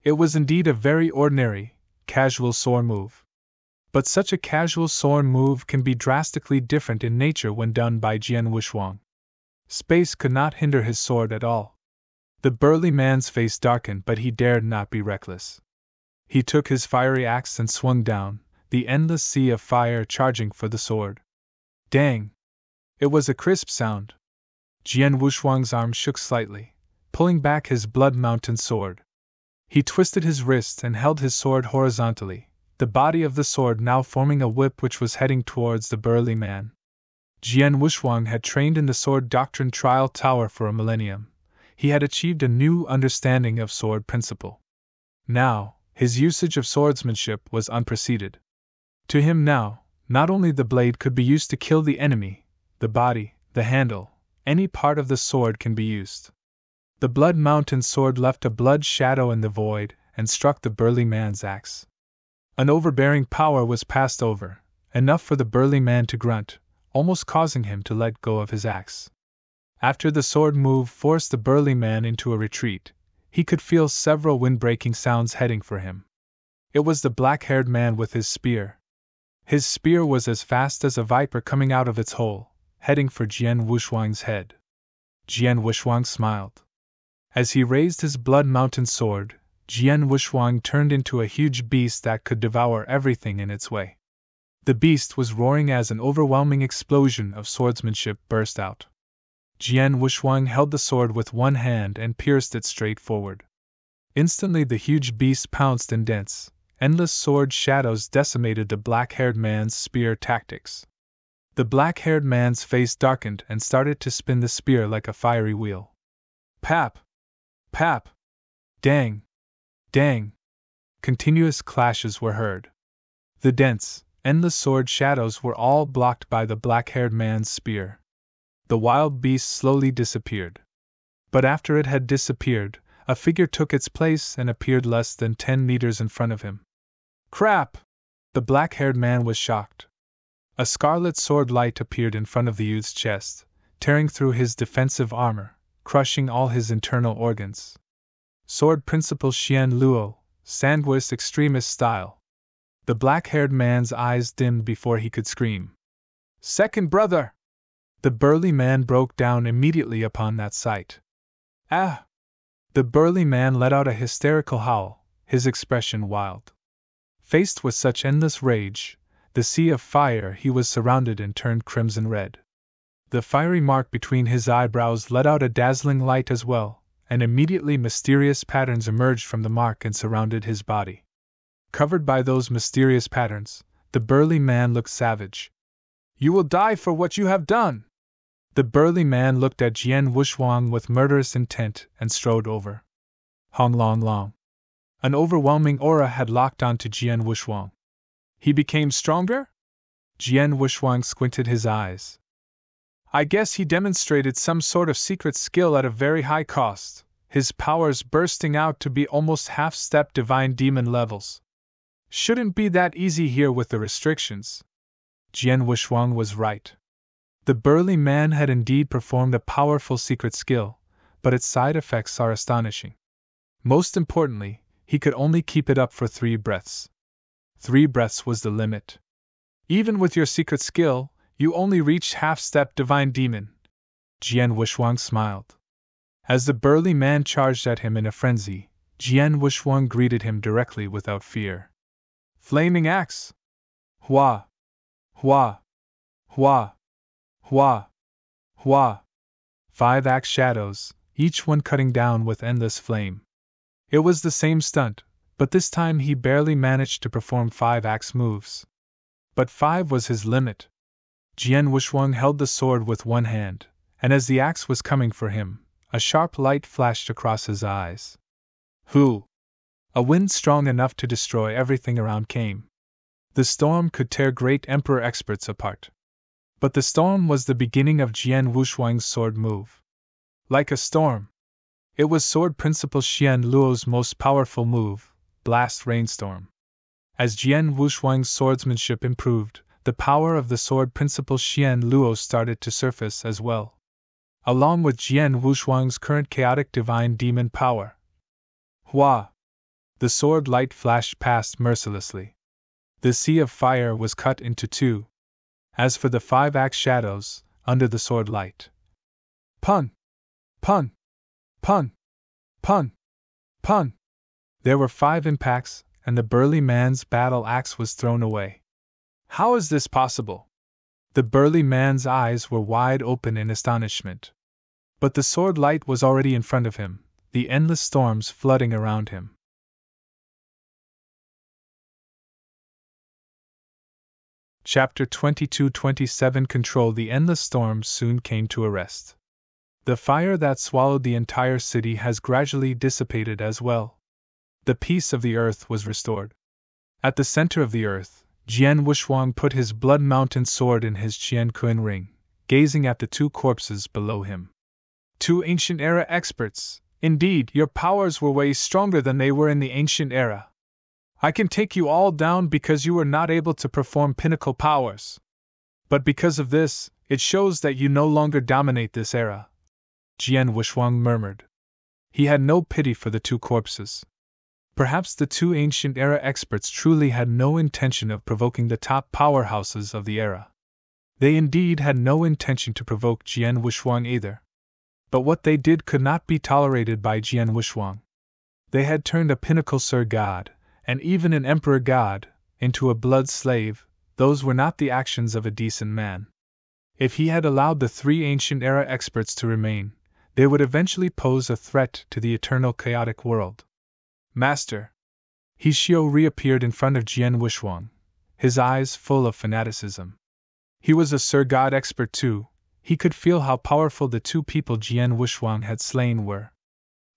It was indeed a very ordinary, casual sword move. But such a casual sword move can be drastically different in nature when done by Jian Wushwang. Space could not hinder his sword at all. The burly man's face darkened, but he dared not be reckless. He took his fiery axe and swung down, the endless sea of fire charging for the sword. Dang! It was a crisp sound. Jian Wushwang's arm shook slightly, pulling back his blood-mountain sword. He twisted his wrist and held his sword horizontally, the body of the sword now forming a whip which was heading towards the burly man. Jian Wushwang had trained in the sword doctrine trial tower for a millennium. He had achieved a new understanding of sword principle. Now, his usage of swordsmanship was unpreceded. To him now, not only the blade could be used to kill the enemy, the body, the handle, any part of the sword can be used. The blood mountain sword left a blood shadow in the void and struck the burly man's axe. An overbearing power was passed over, enough for the burly man to grunt, almost causing him to let go of his axe. After the sword move forced the burly man into a retreat, he could feel several wind-breaking sounds heading for him. It was the black-haired man with his spear. His spear was as fast as a viper coming out of its hole, heading for Jian Wushwang's head. Jian Wushwang smiled. As he raised his blood mountain sword, Jian Wushwang turned into a huge beast that could devour everything in its way. The beast was roaring as an overwhelming explosion of swordsmanship burst out. Jian Wushwang held the sword with one hand and pierced it straight forward. Instantly the huge beast pounced in dense, endless sword shadows decimated the black-haired man's spear tactics. The black-haired man's face darkened and started to spin the spear like a fiery wheel. Pap! Pap! Dang! Dang! Continuous clashes were heard. The dense, endless sword shadows were all blocked by the black-haired man's spear. The wild beast slowly disappeared. But after it had disappeared, a figure took its place and appeared less than 10 meters in front of him. Crap! The black-haired man was shocked. A scarlet sword light appeared in front of the youth's chest, tearing through his defensive armor, crushing all his internal organs. Sword Principal Xian Luo, Sanguis Extremis style. The black-haired man's eyes dimmed before he could scream. Second brother! The burly man broke down immediately upon that sight. Ah! The burly man let out a hysterical howl, his expression wild. Faced with such endless rage, the sea of fire he was surrounded in turned crimson red. The fiery mark between his eyebrows let out a dazzling light as well, and immediately mysterious patterns emerged from the mark and surrounded his body. Covered by those mysterious patterns, the burly man looked savage. You will die for what you have done! The burly man looked at Jian Wushwang with murderous intent and strode over. Hong Long Long. An overwhelming aura had locked onto Jian Wushwang. He became stronger? Jian Wushwang squinted his eyes. I guess he demonstrated some sort of secret skill at a very high cost, his powers bursting out to be almost half-step divine demon levels. Shouldn't be that easy here with the restrictions. Jian Wushwang was right. The burly man had indeed performed a powerful secret skill, but its side effects are astonishing. Most importantly, he could only keep it up for 3 breaths. 3 breaths was the limit. Even with your secret skill, you only reached half-step divine demon. Jian Wushwang smiled. As the burly man charged at him in a frenzy, Jian Wushwang greeted him directly without fear. Flaming axe! Hua! Hua! Hua! Hua! Hua! 5 axe shadows, each one cutting down with endless flame. It was the same stunt, but this time he barely managed to perform 5 axe moves. But 5 was his limit. Jian Wushwang held the sword with one hand, and as the axe was coming for him, a sharp light flashed across his eyes. Who? A wind strong enough to destroy everything around came. The storm could tear great emperor experts apart. But the storm was the beginning of Jian Wushuang's sword move. Like a storm. It was Sword Principal Xian Luo's most powerful move, Blast Rainstorm. As Jian Wushuang's swordsmanship improved, the power of the Sword Principal Xian Luo started to surface as well. Along with Jian Wushuang's current chaotic divine demon power. Hua! The sword light flashed past mercilessly. The sea of fire was cut into two. As for the 5-axe shadows, under the sword light. Pun! Pun! Pun! Pun! Pun! There were 5 impacts, and the burly man's battle axe was thrown away. How is this possible? The burly man's eyes were wide open in astonishment. But the sword light was already in front of him, the endless storms flooding around him. Chapter 22-27 Control. The endless storms soon came to a rest. The fire that swallowed the entire city has gradually dissipated as well. The peace of the earth was restored. At the center of the earth, Jian Wushuang put his blood mountain sword in his Qianquan ring, gazing at the 2 corpses below him. 2 ancient era experts. Indeed, your powers were way stronger than they were in the ancient era. I can take you all down because you were not able to perform pinnacle powers. But because of this, it shows that you no longer dominate this era. Jian Wushuang murmured. He had no pity for the 2 corpses. Perhaps the 2 ancient era experts truly had no intention of provoking the top powerhouses of the era. They indeed had no intention to provoke Jian Wushuang either. But what they did could not be tolerated by Jian Wushuang. They had turned a pinnacle Sir God, and even an Emperor God, into a blood slave. Those were not the actions of a decent man. If he had allowed the 3 ancient era experts to remain, they would eventually pose a threat to the eternal chaotic world. Master! He Xiao reappeared in front of Jian Wushuang, his eyes full of fanaticism. He was a Sir God expert too. He could feel how powerful the 2 people Jian Wushuang had slain were.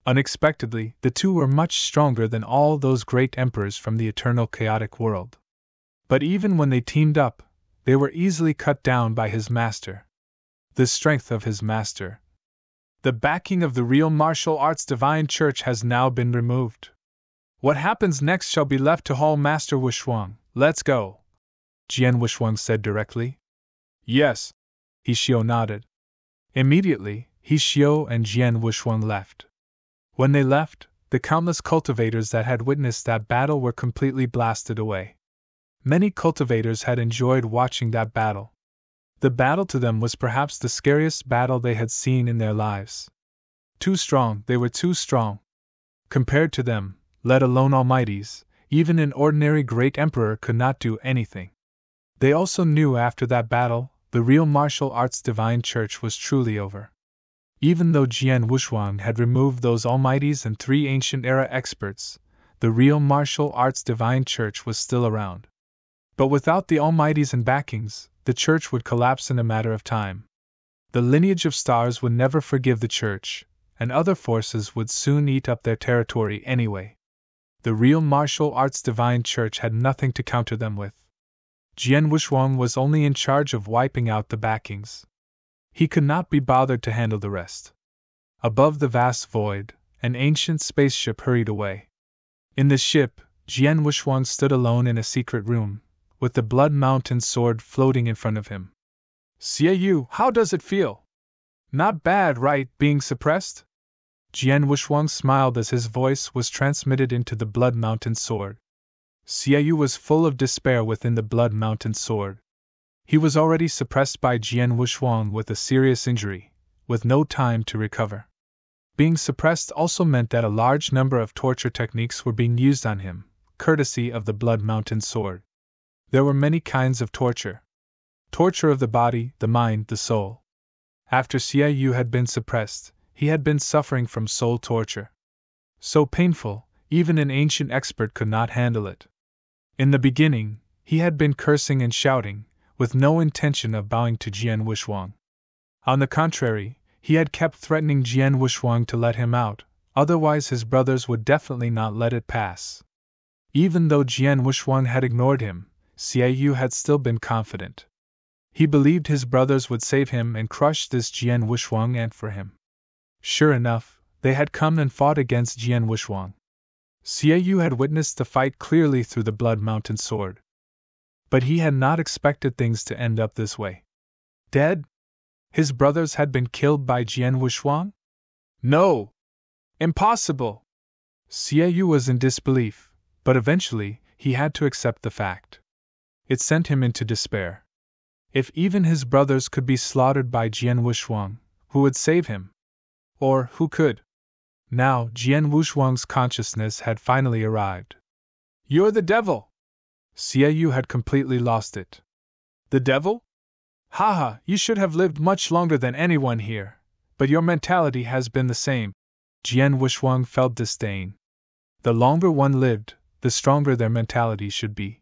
Unexpectedly, the 2 were much stronger than all those great emperors from the eternal chaotic world. But even when they teamed up, they were easily cut down by his master. The strength of his master. The backing of the real martial arts divine church has now been removed. What happens next shall be left to Hall Master Wushuang. Let's go, Jian Wushuang said directly. Yes, He Xiao nodded. Immediately, He Xiao and Jian Wushuang left. When they left, the countless cultivators that had witnessed that battle were completely blasted away. Many cultivators had enjoyed watching that battle. The battle to them was perhaps the scariest battle they had seen in their lives. Too strong, they were too strong. Compared to them, let alone almighties, even an ordinary great emperor could not do anything. They also knew after that battle, the real martial arts divine church was truly over. Even though Jian Wushuang had removed those almighties and 3 ancient era experts, the real martial arts divine church was still around. But without the almighties and backings, the church would collapse in a matter of time. The lineage of stars would never forgive the church, and other forces would soon eat up their territory anyway. The real martial arts divine church had nothing to counter them with. Jian Wushuang was only in charge of wiping out the backings. He could not be bothered to handle the rest. Above the vast void, an ancient spaceship hurried away. In the ship, Jian Wushuang stood alone in a secret room, with the Blood Mountain sword floating in front of him. Xiaoyu, how does it feel? Not bad, right, being suppressed? Jian Wushuang smiled as his voice was transmitted into the Blood Mountain sword. Xiaoyu was full of despair within the Blood Mountain sword. He was already suppressed by Jian Wushuang with a serious injury, with no time to recover. Being suppressed also meant that a large number of torture techniques were being used on him, courtesy of the Blood Mountain sword. There were many kinds of torture. Torture of the body, the mind, the soul. After Xiaoyu had been suppressed, he had been suffering from soul torture. So painful, even an ancient expert could not handle it. In the beginning, he had been cursing and shouting, with no intention of bowing to Jian Wushuang. On the contrary, he had kept threatening Jian Wushuang to let him out, otherwise his brothers would definitely not let it pass. Even though Jian Wushuang had ignored him, Xiaoyu had still been confident. He believed his brothers would save him and crush this Jian Wuxuang ant for him. Sure enough, they had come and fought against Jian Wuxuang. Xie Yu had witnessed the fight clearly through the Blood Mountain sword. But he had not expected things to end up this way. Dead? His brothers had been killed by Jian Wuxuang? No! Impossible! Xie Yu was in disbelief, but eventually he had to accept the fact. It sent him into despair. If even his brothers could be slaughtered by Jian Wuxuang, who would save him? Or who could? Now Jian Wuxuang's consciousness had finally arrived. You're the devil! Xie Yu had completely lost it. The devil? Haha, you should have lived much longer than anyone here, but your mentality has been the same. Jian Wuxuang felt disdain. The longer one lived, the stronger their mentality should be.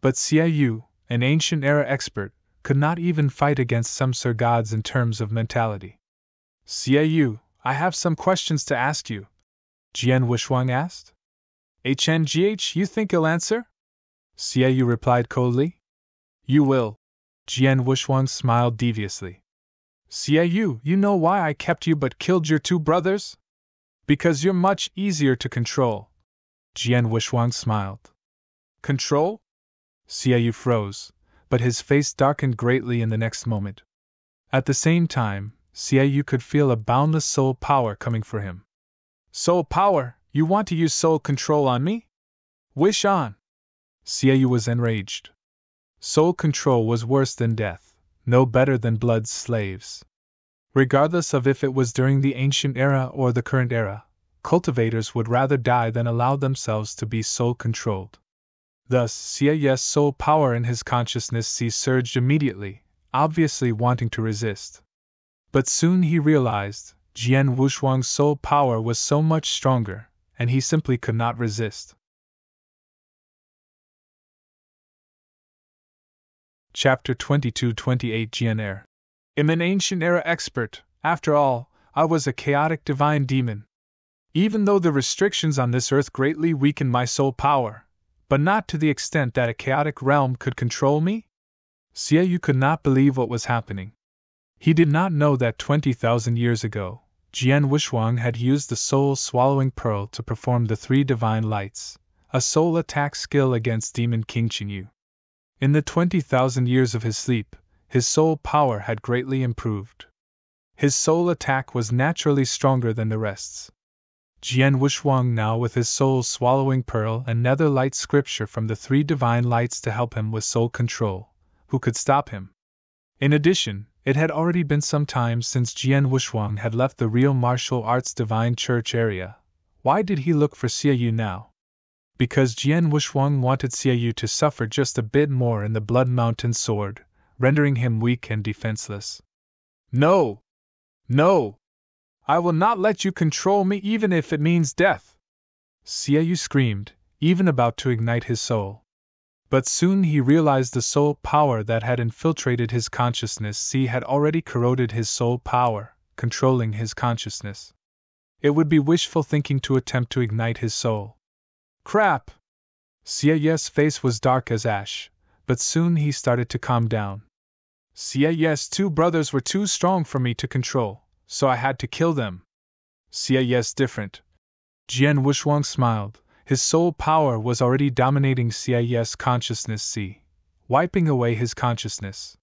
But Xie Yu, an ancient era expert, could not even fight against some Sir gods in terms of mentality. Xie Yu, I have some questions to ask you, Jian Wuxuang asked. HNGH, you think you'll answer? Xie Yu replied coldly. You will. Jian Wuxuang smiled deviously. Xie Yu, you know why I kept you but killed your two brothers? Because you're much easier to control. Jian Wuxuang smiled. Control? Xie Yu froze, but his face darkened greatly in the next moment. At the same time, Xie Yu could feel a boundless soul power coming for him. Soul power? You want to use soul control on me? Wish on! Xie Yu was enraged. Soul control was worse than death, no better than blood's slaves. Regardless of if it was during the ancient era or the current era, cultivators would rather die than allow themselves to be soul-controlled. Thus, Xie Yu's soul power in his consciousness surged immediately, obviously wanting to resist. But soon he realized, Jian Wuxuang's soul power was so much stronger, and he simply could not resist. Chapter 22-28 Jian Er. I'm an ancient era expert. After all, I was a chaotic divine demon. Even though the restrictions on this earth greatly weakened my soul power, but not to the extent that a chaotic realm could control me? Xie Yu could not believe what was happening. He did not know that 20,000 years ago, Jian Wuxuang had used the soul-swallowing pearl to perform the three divine lights, a soul attack skill against Demon King Qingyu. In the 20,000 years of his sleep, his soul power had greatly improved. His soul attack was naturally stronger than the rest's. Jian Wuxuang now with his soul-swallowing pearl and nether light scripture from the three divine lights to help him with soul control, who could stop him? In addition, it had already been some time since Jian Wuxuang had left the real martial arts divine church area. Why did he look for Xie Yu now? Because Jian Wuxuang wanted Xie Yu to suffer just a bit more in the Blood Mountain sword, rendering him weak and defenseless. No! No! I will not let you control me even if it means death! Xie Yu screamed, even about to ignite his soul. But soon he realized the soul power that had infiltrated his consciousness had already corroded his soul power, controlling his consciousness. It would be wishful thinking to attempt to ignite his soul. Crap! Xie Yu's face was dark as ash, but soon he started to calm down. Xie Yu's two brothers were too strong for me to control, so I had to kill them. Xie Yu's different. Jian Wuxuang smiled. His soul power was already dominating Xie Yu's consciousness, wiping away his consciousness.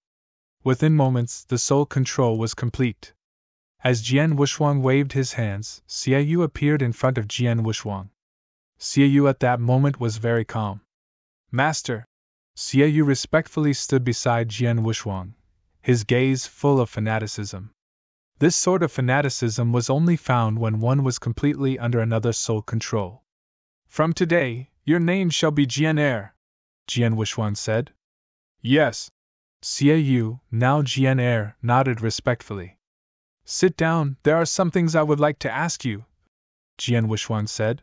Within moments, the soul control was complete. As Jian Wuxuang waved his hands, Xie Yu appeared in front of Jian Wuxuang. Xie Yu at that moment was very calm. Master! Xie Yu respectfully stood beside Jian Wuxuang, his gaze full of fanaticism. This sort of fanaticism was only found when one was completely under another's soul control. From today, your name shall be Jian Er, Jian Wuxuang said. Yes. Xie Yu, now Jian Er, nodded respectfully. Sit down, there are some things I would like to ask you, Jian Wuxuang said.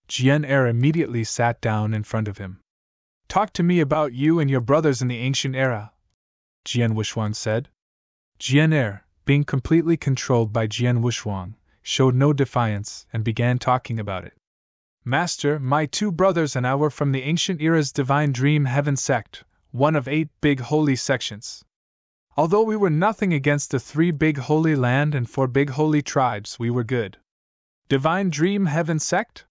Jian Er immediately sat down in front of him. Talk to me about you and your brothers in the ancient era, Jian Wuxuang said. Jian Er, being completely controlled by Jian Wuxuang, showed no defiance and began talking about it. Master, my two brothers and I were from the ancient era's divine dream heaven sect, one of 8 big holy sections. Although we were nothing against the 3 big holy land and 4 big holy tribes, we were good. Divine Dream Heaven Sect?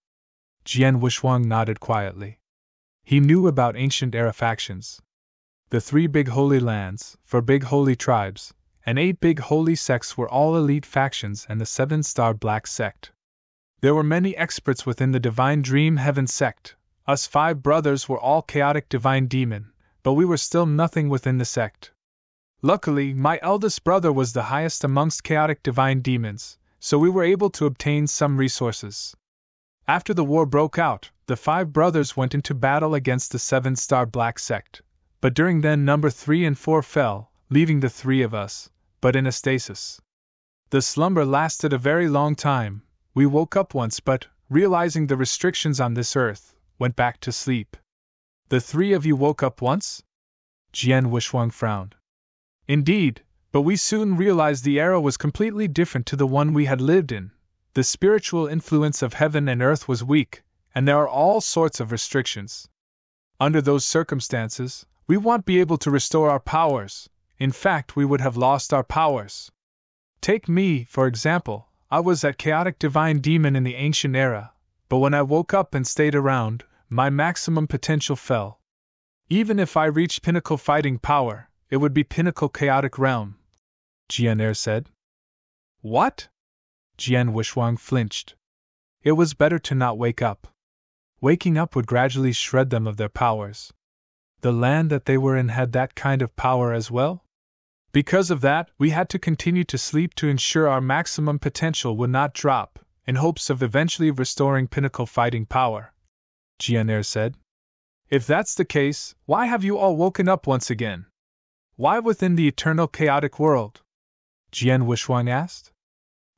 Jian Wushuang nodded quietly. He knew about ancient era factions. The 3 big holy lands, 4 big holy tribes, and 8 big holy sects were all elite factions and the 7-star Black Sect. There were many experts within the Divine Dream Heaven Sect. Us 5 brothers were all chaotic divine demon, but we were still nothing within the sect. Luckily, my eldest brother was the highest amongst chaotic divine demons, so we were able to obtain some resources. After the war broke out, the 5 brothers went into battle against the 7-star Black Sect, but during then number 3 and 4 fell, leaving the 3 of us, but in a stasis. The slumber lasted a very long time. We woke up once but, realizing the restrictions on this earth, went back to sleep. The 3 of you woke up once? Jian Wushuang frowned. Indeed, but we soon realized the era was completely different to the one we had lived in. The spiritual influence of heaven and earth was weak, and there are all sorts of restrictions. Under those circumstances, we won't be able to restore our powers. In fact, we would have lost our powers. Take me, for example. I was at chaotic divine demon in the ancient era, but when I woke up and stayed around, my maximum potential fell. Even if I reached pinnacle fighting power, it would be pinnacle chaotic realm, Jian said. What? Jian Wushuang flinched. It was better to not wake up. Waking up would gradually shred them of their powers. The land that they were in had that kind of power as well? Because of that, we had to continue to sleep to ensure our maximum potential would not drop, in hopes of eventually restoring pinnacle fighting power, Jian said. If that's the case, why have you all woken up once again? Why within the eternal chaotic world? Jian Wushuang asked.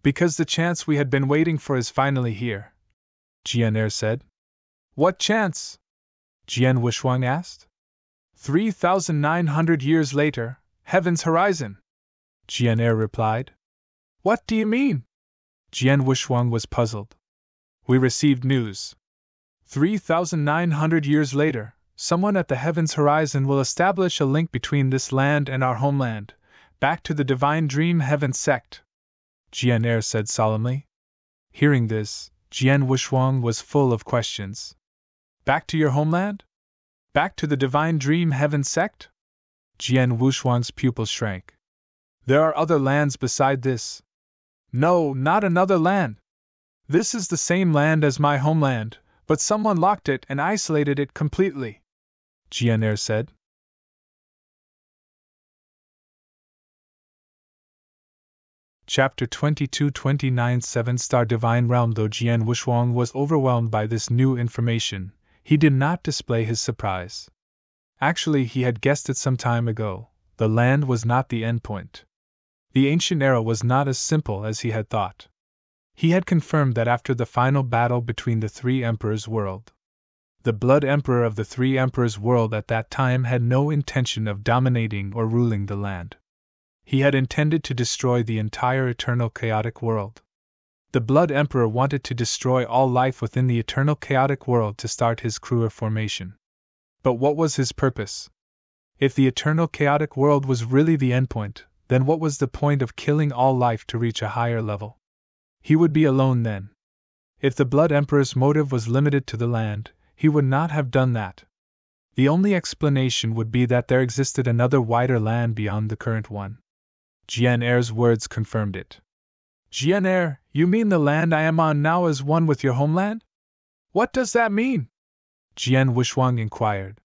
Because the chance we had been waiting for is finally here, Jian said. What chance? Jian Wushuang asked. 3,900 years later, Heaven's horizon, Jian replied. What do you mean? Jian Wushuang was puzzled. We received news. 3,900 years later, someone at the Heaven's horizon will establish a link between this land and our homeland, back to the Divine Dream Heaven Sect, Jian said solemnly. Hearing this, Jian Wushuang was full of questions. Back to your homeland? Back to the Divine Dream Heaven Sect? Jian Wushuang's pupils shrank. There are other lands beside this. No, not another land. This is the same land as my homeland, but someone locked it and isolated it completely, Jian said. Chapter 22-29 7-Star Divine Realm. Though Jian Wushuang was overwhelmed by this new information, he did not display his surprise. Actually, he had guessed it some time ago. The land was not the endpoint. The ancient era was not as simple as he had thought. He had confirmed that after the final battle between the 3 emperors' world, the Blood Emperor of the 3 emperors' world at that time had no intention of dominating or ruling the land. He had intended to destroy the entire eternal chaotic world. The Blood Emperor wanted to destroy all life within the eternal chaotic world to start his Kruer formation. But what was his purpose? If the eternal chaotic world was really the endpoint, then what was the point of killing all life to reach a higher level? He would be alone then. If the Blood Emperor's motive was limited to the land, he would not have done that. The only explanation would be that there existed another wider land beyond the current one. Jian words confirmed it. Jian, you mean the land I am on now is one with your homeland? What does that mean? Jian Wushuang inquired.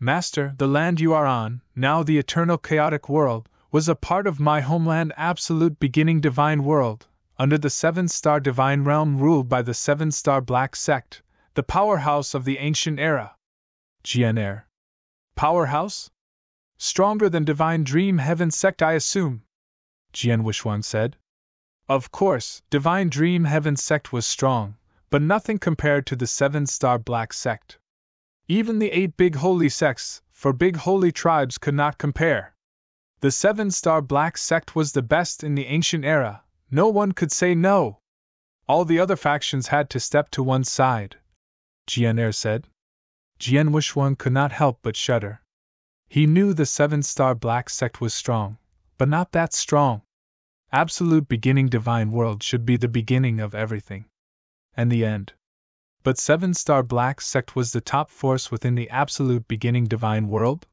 Master, the land you are on, now the eternal chaotic world, was a part of my homeland absolute beginning divine world, under the 7-star divine realm ruled by the 7-star Black Sect, the powerhouse of the ancient era. Jian. Powerhouse? Stronger than Divine Dream Heaven Sect, I assume, Jian Wushuang said. Of course, Divine Dream Heaven Sect was strong, but nothing compared to the 7-star Black Sect. Even the 8 big holy sects, for big holy tribes, could not compare. The 7-star Black Sect was the best in the ancient era, no one could say no. All the other factions had to step to one side, Jian said. Jian Wushuang could not help but shudder. He knew the 7-star Black Sect was strong, but not that strong. Absolute beginning divine world should be the beginning of everything. And the end. But 7-star Black Sect was the top force within the absolute beginning divine world?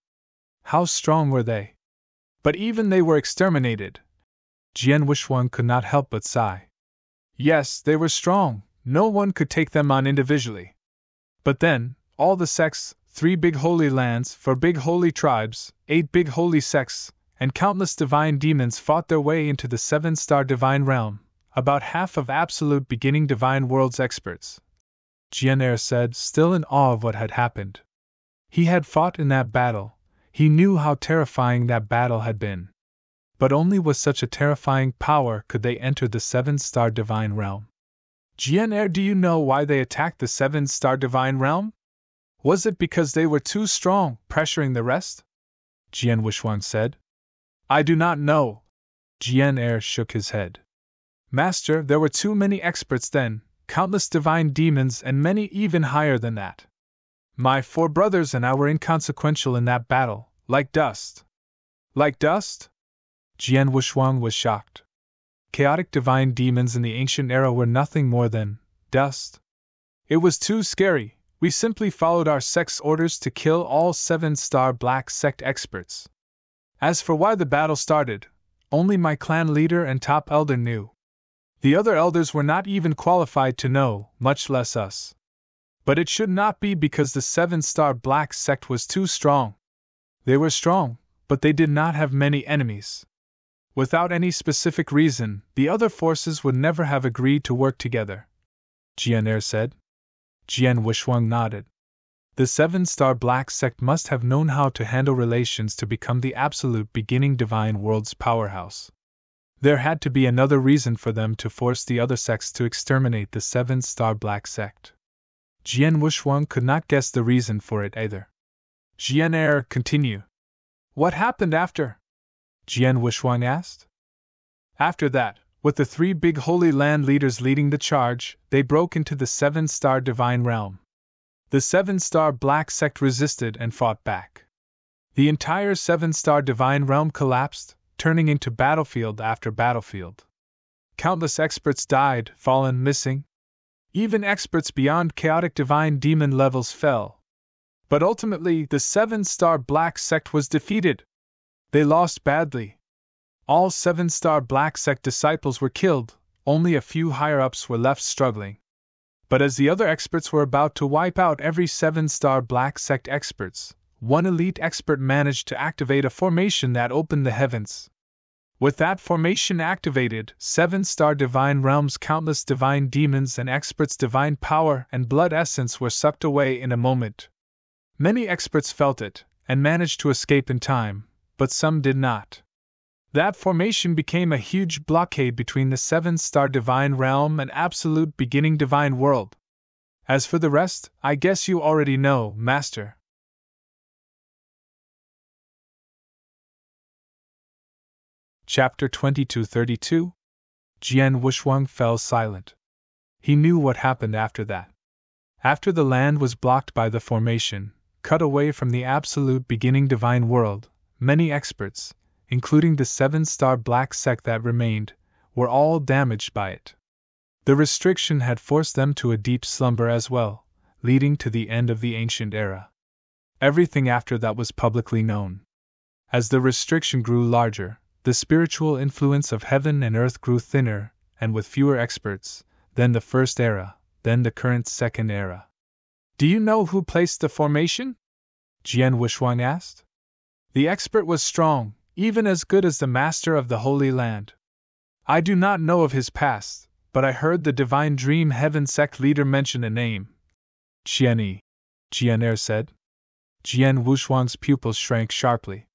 How strong were they? But even they were exterminated. Jian Wuxuang could not help but sigh. Yes, they were strong, no one could take them on individually. But then, all the sects, 3 big holy lands, 4 big holy tribes, 8 big holy sects, and countless divine demons fought their way into the 7-star divine realm, about half of absolute beginning divine world's experts. Jian said, still in awe of what had happened. He had fought in that battle, he knew how terrifying that battle had been. But only with such a terrifying power could they enter the 7-star divine realm. Jian, do you know why they attacked the 7-star divine realm? Was it because they were too strong, pressuring the rest? Jian Wuxuang said. I do not know. Jian shook his head. Master, there were too many experts then, countless divine demons and many even higher than that. My 4 brothers and I were inconsequential in that battle, like dust. Like dust? Jian Wuxuang was shocked. Chaotic divine demons in the ancient era were nothing more than dust. It was too scary, we simply followed our sect's orders to kill all 7-star Black Sect experts. As for why the battle started, only my clan leader and top elder knew. The other elders were not even qualified to know, much less us. But it should not be because the 7-star Black Sect was too strong. They were strong, but they did not have many enemies. Without any specific reason, the other forces would never have agreed to work together. Jian said. Jian Wuxuang nodded. The 7-star Black Sect must have known how to handle relations to become the absolute beginning divine world's powerhouse. There had to be another reason for them to force the other sects to exterminate the 7-star Black Sect. Jian Wuxuang could not guess the reason for it either. Jian continue. What happened after? Jian Wuxuang asked. After that, with the 3 big holy land leaders leading the charge, they broke into the 7-star divine realm. The 7-star Black Sect resisted and fought back. The entire 7-star divine realm collapsed, turning into battlefield after battlefield. Countless experts died, fallen, missing. Even experts beyond chaotic divine demon levels fell. But ultimately, the 7-star Black Sect was defeated. They lost badly. All 7-star Black Sect disciples were killed, only a few higher-ups were left struggling. But as the other experts were about to wipe out every 7-star Black Sect experts, one elite expert managed to activate a formation that opened the heavens. With that formation activated, 7-star divine realms, countless divine demons and experts' divine power and blood essence were sucked away in a moment. Many experts felt it, and managed to escape in time, but some did not. That formation became a huge blockade between the 7-star divine realm and absolute beginning divine world. As for the rest, I guess you already know, Master. Chapter 2232. Jian Wuxuang fell silent. He knew what happened after that. After the land was blocked by the formation, cut away from the absolute beginning divine world, many experts, including the 7-star Black Sect that remained, were all damaged by it. The restriction had forced them to a deep slumber as well, leading to the end of the ancient era. Everything after that was publicly known. As the restriction grew larger, the spiritual influence of heaven and earth grew thinner, and with fewer experts, then the first era, then the current second era. Do you know who placed the formation? Jian Wuxuang asked. The expert was strong, even as good as the master of the Holy Land. I do not know of his past, but I heard the Divine Dream Heaven sect leader mention a name. Qianyi, Jian said. Jian Wuxuang's pupils shrank sharply.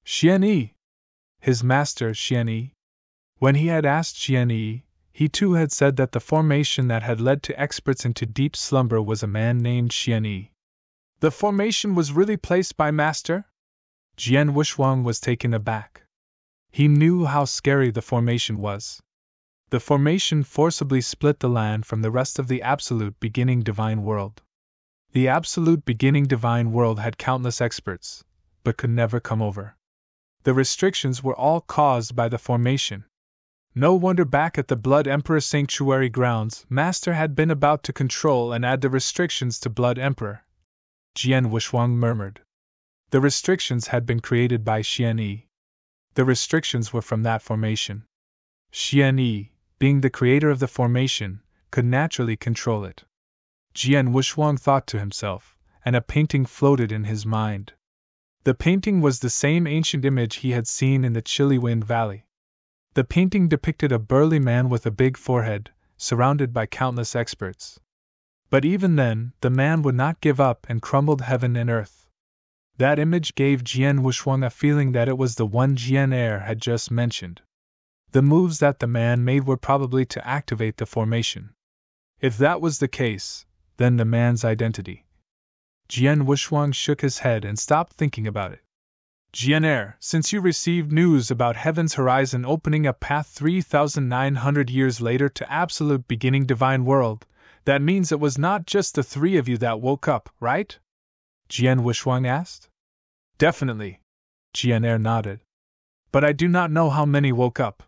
Qianyi! His master, Qianyi? When he had asked Qianyi, he too had said that the formation that had led to experts into deep slumber was a man named Qianyi. The formation was really placed by Master? Jian Wuxuang was taken aback. He knew how scary the formation was. The formation forcibly split the land from the rest of the absolute beginning divine world. The absolute beginning divine world had countless experts, but could never come over. The restrictions were all caused by the formation. No wonder back at the Blood Emperor Sanctuary grounds, Master had been about to control and add the restrictions to Blood Emperor. Jian Wuxuang murmured. The restrictions had been created by Xian Yi. The restrictions were from that formation. Xian Yi, being the creator of the formation, could naturally control it. Jian Wuxuang thought to himself, and a painting floated in his mind. The painting was the same ancient image he had seen in the chilly Wind Valley. The painting depicted a burly man with a big forehead, surrounded by countless experts. But even then, the man would not give up and crumbled heaven and earth. That image gave Jian Wuxuang a feeling that it was the one Jian Er had just mentioned. The moves that the man made were probably to activate the formation. If that was the case, then the man's identity. Jian Wuxuang shook his head and stopped thinking about it. Jian Er, since you received news about Heaven's Horizon opening a path 3,900 years later to absolute beginning divine world, that means it was not just the three of you that woke up, right? Jian Wuxuang asked. Definitely. Jian Er nodded. But I do not know how many woke up.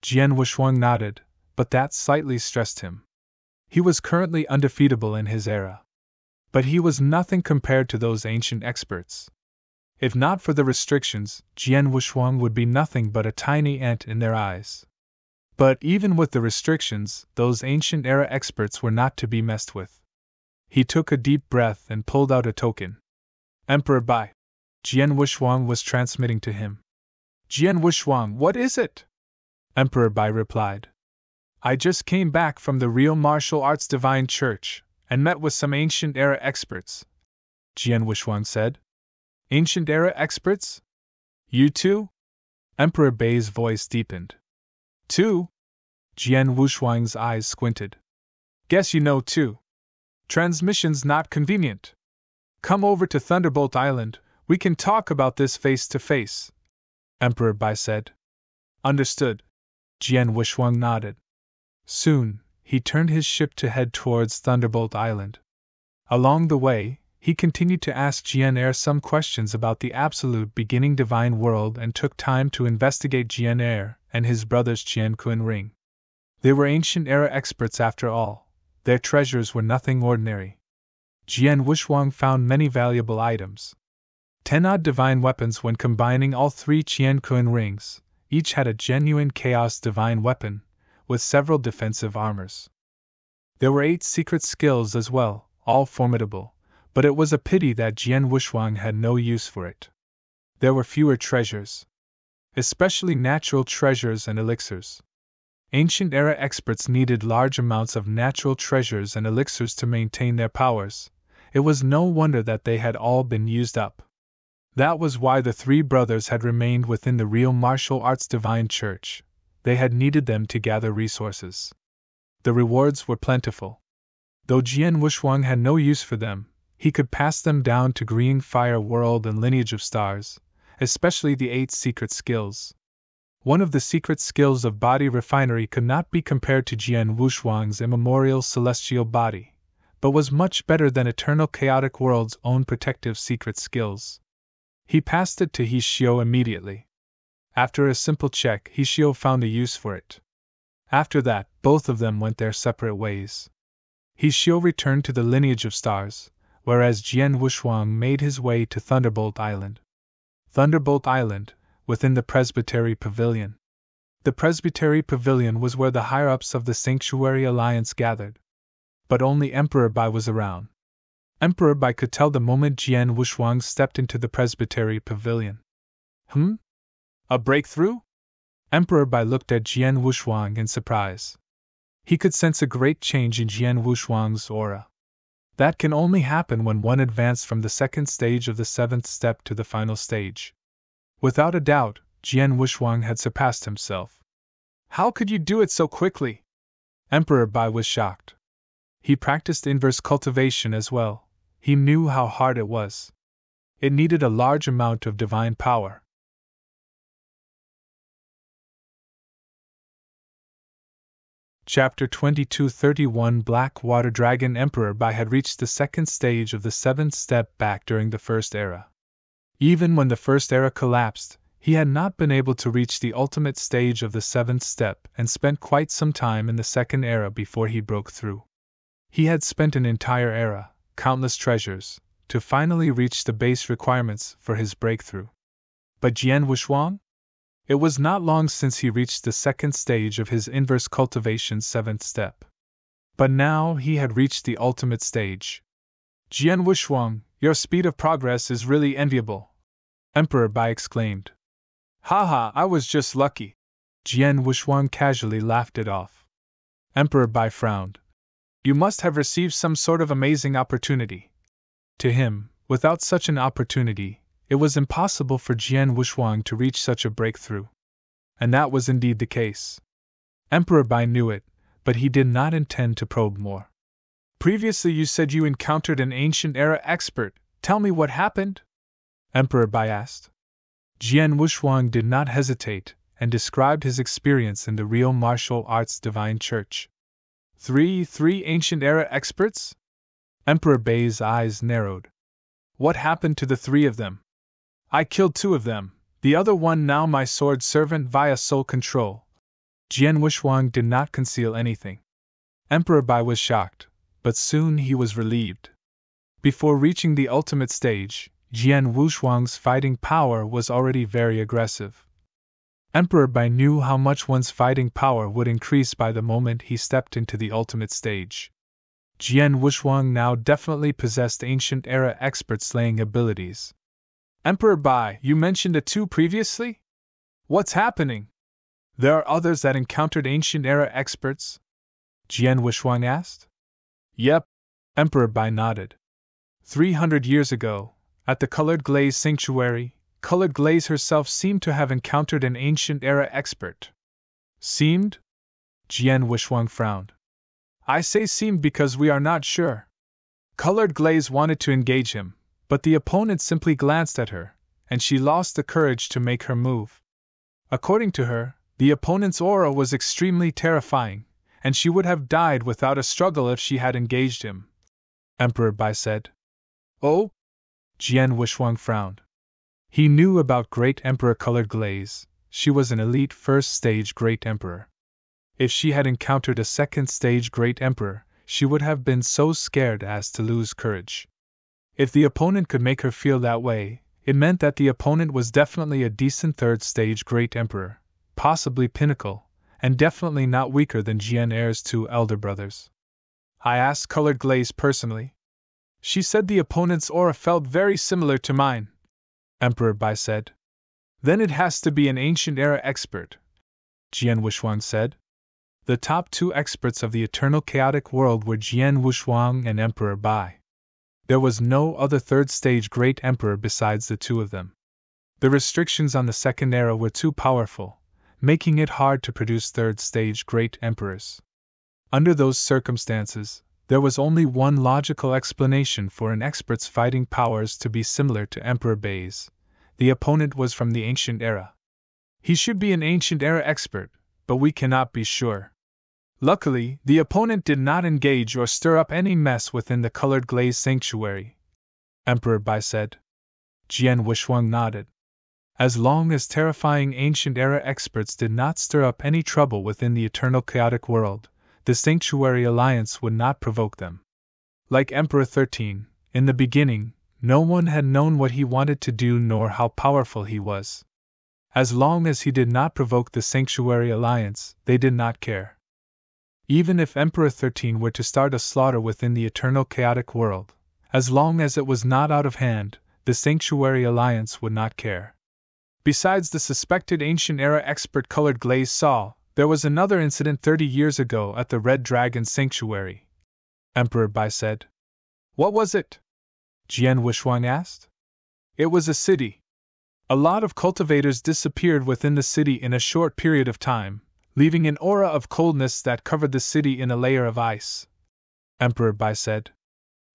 Jian Wuxuang nodded, but that slightly stressed him. He was currently undefeatable in his era. But he was nothing compared to those ancient experts. If not for the restrictions, Jian Wuxuang would be nothing but a tiny ant in their eyes. But even with the restrictions, those ancient era experts were not to be messed with. He took a deep breath and pulled out a token. Emperor Bai. Jian Wuxuang was transmitting to him. Jian Wuxuang, what is it? Emperor Bai replied. I just came back from the Real Martial Arts Divine Church, and met with some ancient era experts. Jian Wuxuang said. Ancient era experts? You too? Emperor Bai's voice deepened. Too? Jian Wuxuang's eyes squinted. Guess you know too. Transmission's not convenient. Come over to Thunderbolt Island, we can talk about this face to face. Emperor Bai said. Understood. Jian Wuxuang nodded. Soon, he turned his ship to head towards Thunderbolt Island. Along the way, he continued to ask Jian Er some questions about the absolute beginning divine world and took time to investigate Jian Er and his brother's Qian Kun ring. They were ancient era experts after all. Their treasures were nothing ordinary. Jian Wuxuang found many valuable items. 10-odd divine weapons when combining all three Qian Kun rings. Each had a genuine chaos divine weapon, with several defensive armors. There were 8 secret skills as well, all formidable, but it was a pity that Jian Wuxuang had no use for it. There were fewer treasures, especially natural treasures and elixirs. Ancient era experts needed large amounts of natural treasures and elixirs to maintain their powers. It was no wonder that they had all been used up. That was why the 3 brothers had remained within the Real Martial Arts Divine Church. They had needed them to gather resources. The rewards were plentiful. Though Jian Wuxuang had no use for them, he could pass them down to Green Fire World and Lineage of Stars, especially the 8 secret skills. One of the secret skills of Body Refinery could not be compared to Jian Wuxuang's immemorial celestial body, but was much better than Eternal Chaotic World's own protective secret skills. He passed it to He Xiu immediately. After a simple check, He Xiu found a use for it. After that, both of them went their separate ways. He Xiu returned to the Lineage of Stars, whereas Jian Wuxuang made his way to Thunderbolt Island. Thunderbolt Island, within the Presbytery Pavilion. The Presbytery Pavilion was where the higher-ups of the Sanctuary Alliance gathered. But only Emperor Bai was around. Emperor Bai could tell the moment Jian Wuxuang stepped into the Presbytery Pavilion. A breakthrough? Emperor Bai looked at Jian Wuxuang in surprise. He could sense a great change in Jian Wuxuang's aura. That can only happen when one advanced from the second stage of the 7th step to the final stage. Without a doubt, Jian Wuxuang had surpassed himself. How could you do it so quickly? Emperor Bai was shocked. He practiced inverse cultivation as well. He knew how hard it was. It needed a large amount of divine power. Chapter 2231 Black Water Dragon Emperor Bai had reached the second stage of the 7th step back during the First Era. Even when the First Era collapsed, He had not been able to reach the ultimate stage of the seventh step and spent quite some time in the second era before he broke through. He had spent an entire era, countless treasures, to finally reach the base requirements for his breakthrough. But Jian Wushuang? It was not long since he reached the second stage of his inverse cultivation's seventh step. But now he had reached the ultimate stage. Jian Wushuang, your speed of progress is really enviable, Emperor Bai exclaimed. Haha, I was just lucky. Jian Wushuang casually laughed it off. Emperor Bai frowned. You must have received some sort of amazing opportunity. To him, without such an opportunity, it was impossible for Jian Wushuang to reach such a breakthrough. And that was indeed the case. Emperor Bai knew it, but he did not intend to probe more. Previously you said you encountered an ancient era expert. Tell me what happened? Emperor Bai asked. Jian Wushuang did not hesitate, and described his experience in the real martial arts divine church. Three ancient era experts? Emperor Bai's eyes narrowed. What happened to the three of them? I killed two of them, the other one now my sword servant via soul control. Jian Wushuang did not conceal anything. Emperor Bai was shocked, but soon he was relieved. Before reaching the ultimate stage, Jian Wushuang's fighting power was already very aggressive. Emperor Bai knew how much one's fighting power would increase by the moment he stepped into the ultimate stage. Jian Wushuang now definitely possessed ancient era expert slaying abilities. Emperor Bai, you mentioned the two previously? What's happening? There are others that encountered ancient era experts? Jian Wushuang asked. Yep, Emperor Bai nodded. 300 years ago, at the Colored Glaze Sanctuary, Colored Glaze herself seemed to have encountered an ancient era expert. Seemed? Jian Wushuang frowned. I say seemed because we are not sure. Colored Glaze wanted to engage him, but the opponent simply glanced at her, and she lost the courage to make her move. According to her, the opponent's aura was extremely terrifying, and she would have died without a struggle if she had engaged him. Emperor Bai said. Oh? Jian Wushuang frowned. He knew about Great Emperor Colored Glaze. She was an elite first-stage Great Emperor. If she had encountered a second-stage Great Emperor, she would have been so scared as to lose courage. If the opponent could make her feel that way, it meant that the opponent was definitely a decent third-stage Great Emperor, possibly Pinnacle, and definitely not weaker than Jian Er's two elder brothers. I asked Colored Glaze personally. She said the opponent's aura felt very similar to mine, Emperor Bai said. Then it has to be an ancient era expert, Jian Wushuang said. The top two experts of the eternal chaotic world were Jian Wushuang and Emperor Bai. There was no other third-stage Great Emperor besides the two of them. The restrictions on the second era were too powerful, making it hard to produce third-stage Great Emperors. Under those circumstances, there was only one logical explanation for an expert's fighting powers to be similar to Emperor Bai's. The opponent was from the ancient era. He should be an ancient era expert, but we cannot be sure. Luckily, the opponent did not engage or stir up any mess within the Colored Glaze Sanctuary, Emperor Bai said. Jian Wushuang nodded. As long as terrifying ancient era experts did not stir up any trouble within the eternal chaotic world, the Sanctuary Alliance would not provoke them. Like Emperor 13, in the beginning, no one had known what he wanted to do nor how powerful he was. As long as he did not provoke the Sanctuary Alliance, they did not care. Even if Emperor 13 were to start a slaughter within the eternal chaotic world, as long as it was not out of hand, the Sanctuary Alliance would not care. Besides the suspected ancient era expert Colored Glaze saw, there was another incident 30 years ago at the Red Dragon Sanctuary, Emperor Bai said. What was it? Jian Wushuang asked. It was a city. A lot of cultivators disappeared within the city in a short period of time, leaving an aura of coldness that covered the city in a layer of ice, Emperor Bai said.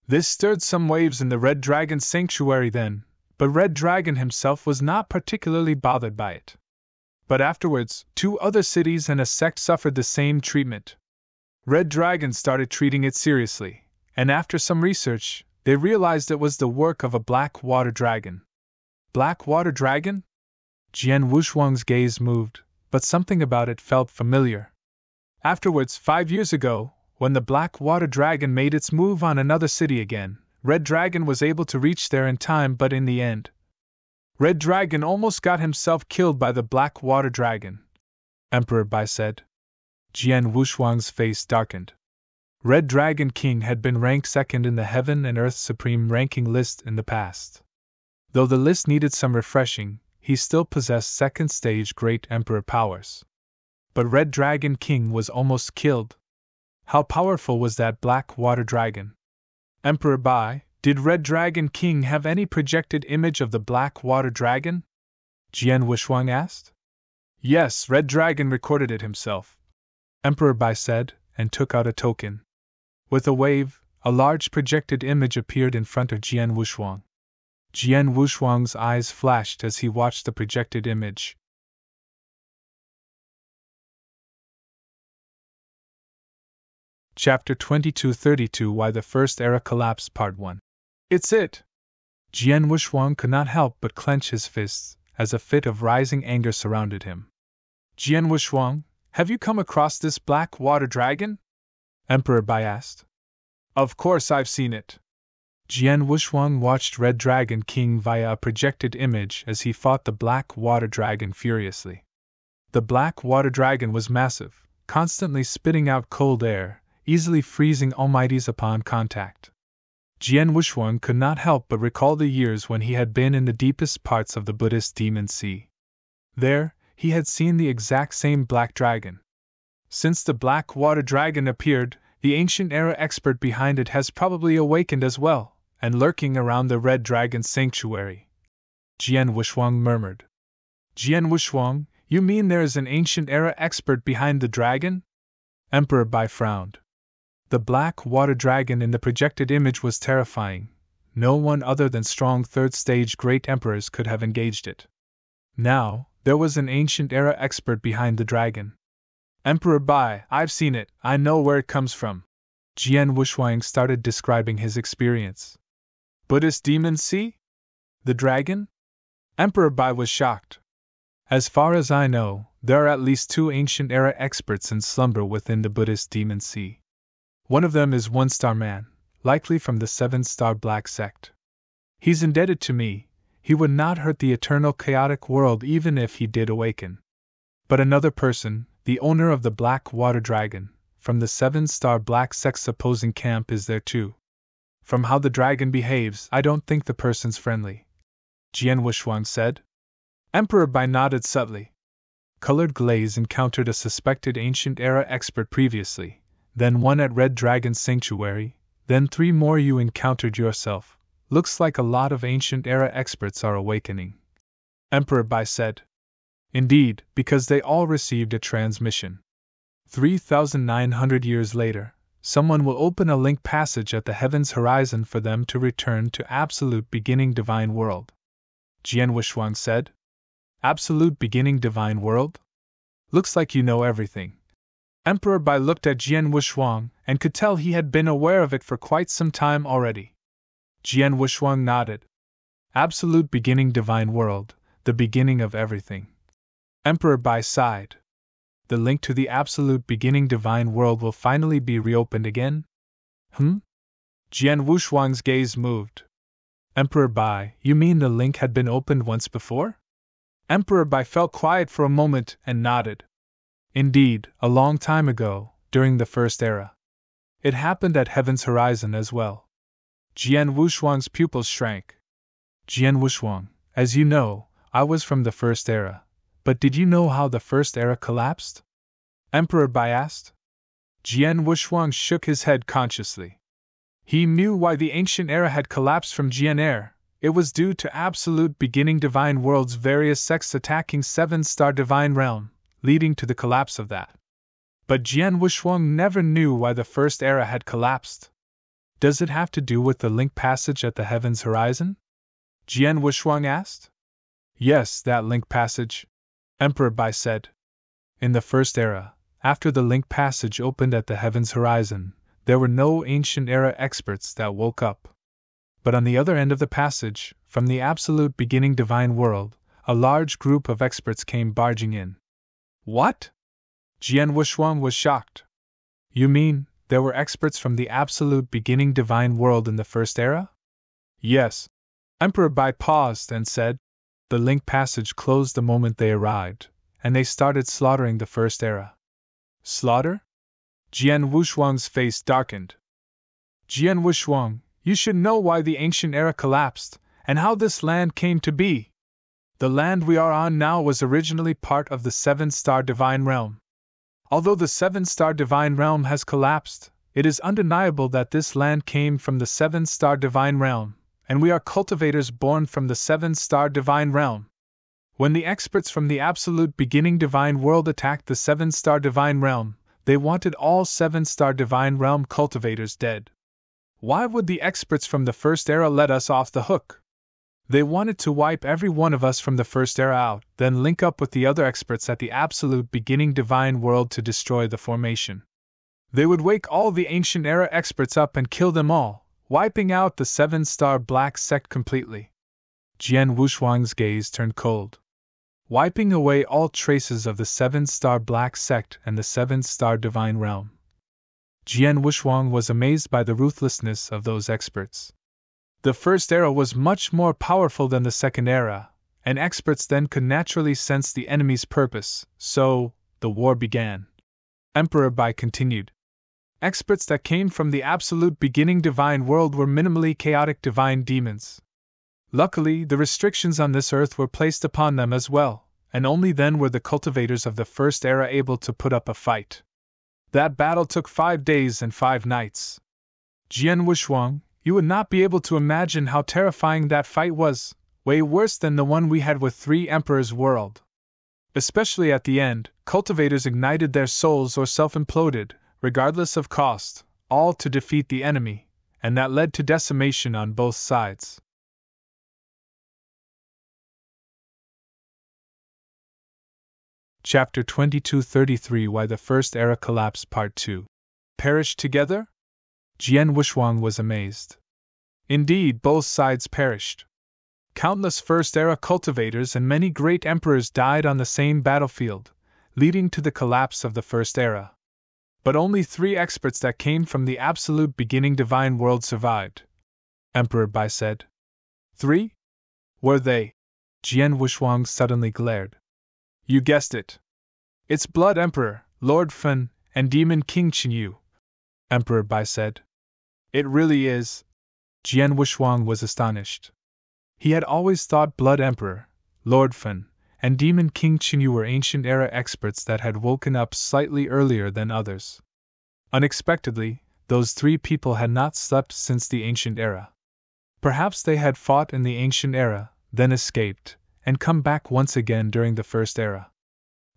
This stirred some waves in the Red Dragon Sanctuary then, but Red Dragon himself was not particularly bothered by it. But afterwards, 2 other cities and a sect suffered the same treatment. Red Dragon started treating it seriously, and after some research, they realized it was the work of a black water dragon. Black water dragon? Jian Wushuang's gaze moved, but something about it felt familiar. Afterwards, 5 years ago, when the Black Water Dragon made its move on another city again, Red Dragon was able to reach there in time, but in the end, Red Dragon almost got himself killed by the Black Water Dragon, Emperor Bai said. Jian Wushuang's face darkened. Red Dragon King had been ranked second in the Heaven and Earth Supreme ranking list in the past. Though the list needed some refreshing, he still possessed second stage Great Emperor powers. But Red Dragon King was almost killed. How powerful was that Black Water Dragon? Emperor Bai, did Red Dragon King have any projected image of the Black Water Dragon? Jian Wushuang asked. Yes, Red Dragon recorded it himself, Emperor Bai said, and took out a token. With a wave, a large projected image appeared in front of Jian Wushuang. Jian Wushuang's eyes flashed as he watched the projected image. Chapter 2232 Why the First Era Collapsed Part 1. It's it! Jian Wushuang could not help but clench his fists, as a fit of rising anger surrounded him. Jian Wushuang, have you come across this Black Water Dragon? Emperor Bai asked. Of course I've seen it. Jian Wushuang watched Red Dragon King via a projected image as he fought the Black Water Dragon furiously. The Black Water Dragon was massive, constantly spitting out cold air, easily freezing almighties upon contact. Jian Wushuang could not help but recall the years when he had been in the deepest parts of the Buddhist Demon Sea. There, he had seen the exact same black dragon. Since the Black Water Dragon appeared, the ancient era expert behind it has probably awakened as well, and lurking around the Red Dragon Sanctuary. Jian Wushuang murmured. Jian Wushuang, you mean there is an ancient era expert behind the dragon? Emperor Bai frowned. The Black Water Dragon in the projected image was terrifying. No one other than strong third-stage great emperors could have engaged it. Now, there was an ancient era expert behind the dragon. Emperor Bai, I've seen it, I know where it comes from. Jian Wushuang started describing his experience. Buddhist Demon Sea? The dragon? Emperor Bai was shocked. As far as I know, there are at least 2 ancient era experts in slumber within the Buddhist Demon Sea. One of them is One-Star Man, likely from the 7-star Black Sect. He's indebted to me. He would not hurt the eternal chaotic world even if he did awaken. But another person, the owner of the Black Water Dragon, from the 7-star Black Sect's opposing camp is there too. From how the dragon behaves, I don't think the person's friendly. Jian Wushuang said. Emperor Bai nodded subtly. Colored Glaze encountered a suspected ancient era expert previously, then one at Red Dragon Sanctuary, then 3 more you encountered yourself. Looks like a lot of ancient era experts are awakening. Emperor Bai said. Indeed, because they all received a transmission. 3,900 years later, someone will open a link passage at the heaven's horizon for them to return to Absolute Beginning Divine World. Jian Wushuang said. Absolute Beginning Divine World? Looks like you know everything. Emperor Bai looked at Jian Wushuang and could tell he had been aware of it for quite some time already. Jian Wushuang nodded. Absolute Beginning Divine World, the beginning of everything. Emperor Bai sighed. The link to the Absolute Beginning Divine World will finally be reopened again? Jian Wushuang's gaze moved. Emperor Bai, you mean the link had been opened once before? Emperor Bai felt quiet for a moment and nodded. Indeed, a long time ago, during the First Era. It happened at Heaven's Horizon as well. Jian Wushuang's pupils shrank. Jian Wushuang, as you know, I was from the First Era. But did you know how the First Era collapsed? Emperor Bai asked. Jian Wushuang shook his head consciously. He knew why the ancient era had collapsed from Jian Air. It was due to Absolute Beginning Divine World's various sects attacking 7-star Divine Realm, leading to the collapse of that. But Jian Wushuang never knew why the First Era had collapsed. Does it have to do with the link passage at the Heaven's Horizon? Jian Wushuang asked. Yes, that link passage, Emperor Bai said. In the First Era, after the link passage opened at the Heaven's Horizon, there were no ancient era experts that woke up. But on the other end of the passage, from the Absolute Beginning Divine World, a large group of experts came barging in. What? Jian Wushuang was shocked. You mean, there were experts from the absolute beginning divine world in the first era? Yes. Emperor Bai paused and said. The link passage closed the moment they arrived, and they started slaughtering the first era. Slaughter? Jian Wushuang's face darkened. Jian Wushuang, you should know why the ancient era collapsed, and how this land came to be. The land we are on now was originally part of the seven-star divine realm. Although the seven-star divine realm has collapsed, it is undeniable that this land came from the seven-star divine realm, and we are cultivators born from the seven-star divine realm. When the experts from the absolute beginning divine world attacked the seven-star divine realm, they wanted all seven-star divine realm cultivators dead. Why would the experts from the first era let us off the hook? They wanted to wipe every one of us from the first era out, then link up with the other experts at the absolute beginning divine world to destroy the formation. They would wake all the ancient era experts up and kill them all, wiping out the seven-star black sect completely. Jian Wushuang's gaze turned cold. Wiping away all traces of the seven-star black sect and the seven-star divine realm. Jian Wushuang was amazed by the ruthlessness of those experts. The first era was much more powerful than the second era, and experts then could naturally sense the enemy's purpose, so, the war began. Emperor Bai continued. Experts that came from the absolute beginning divine world were minimally chaotic divine demons. Luckily, the restrictions on this earth were placed upon them as well, and only then were the cultivators of the first era able to put up a fight. That battle took 5 days and 5 nights. Jian Wushuang, you would not be able to imagine how terrifying that fight was, way worse than the one we had with 3 Emperors' World. Especially at the end, cultivators ignited their souls or self-imploded, regardless of cost, all to defeat the enemy, and that led to decimation on both sides. Chapter 2233 Why the First Era Collapsed Part 2. Perished together? Jian Wushuang was amazed. Indeed, both sides perished. Countless First Era cultivators and many great emperors died on the same battlefield, leading to the collapse of the First Era. But only 3 experts that came from the absolute beginning divine world survived. Emperor Bai said. 3? Were they? Jian Wushuang suddenly glared. You guessed it. It's Blood Emperor, Lord Fen, and Demon King Qinyu. Emperor Bai said. It really is. Jian Wushuang was astonished. He had always thought Blood Emperor, Lord Fen, and Demon King Qinyu were ancient era experts that had woken up slightly earlier than others. Unexpectedly, those 3 people had not slept since the ancient era. Perhaps they had fought in the ancient era, then escaped, and come back once again during the first era.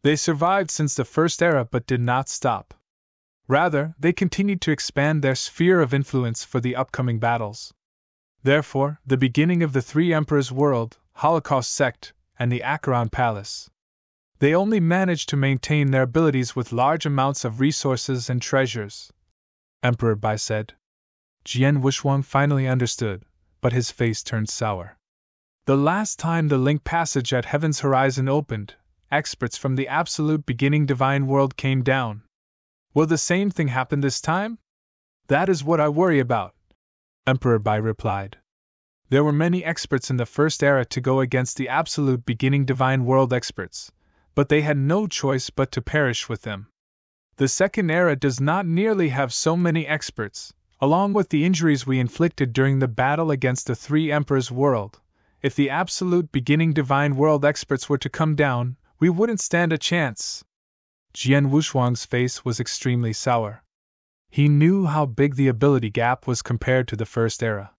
They survived since the first era but did not stop. Rather, they continued to expand their sphere of influence for the upcoming battles. Therefore, the beginning of the 3 Emperors' World, Holocaust Sect, and the Acheron Palace. They only managed to maintain their abilities with large amounts of resources and treasures. Emperor Bai said. Jian Wushuang finally understood, but his face turned sour. The last time the link passage at Heaven's Horizon opened, experts from the absolute beginning divine world came down. Will the same thing happen this time? That is what I worry about, Emperor Bai replied. There were many experts in the first era to go against the absolute beginning divine world experts, but they had no choice but to perish with them. The second era does not nearly have so many experts, along with the injuries we inflicted during the battle against the 3 Emperors' World. If the absolute beginning divine world experts were to come down, we wouldn't stand a chance. Jian Wushuang's face was extremely sour. He knew how big the ability gap was compared to the first era.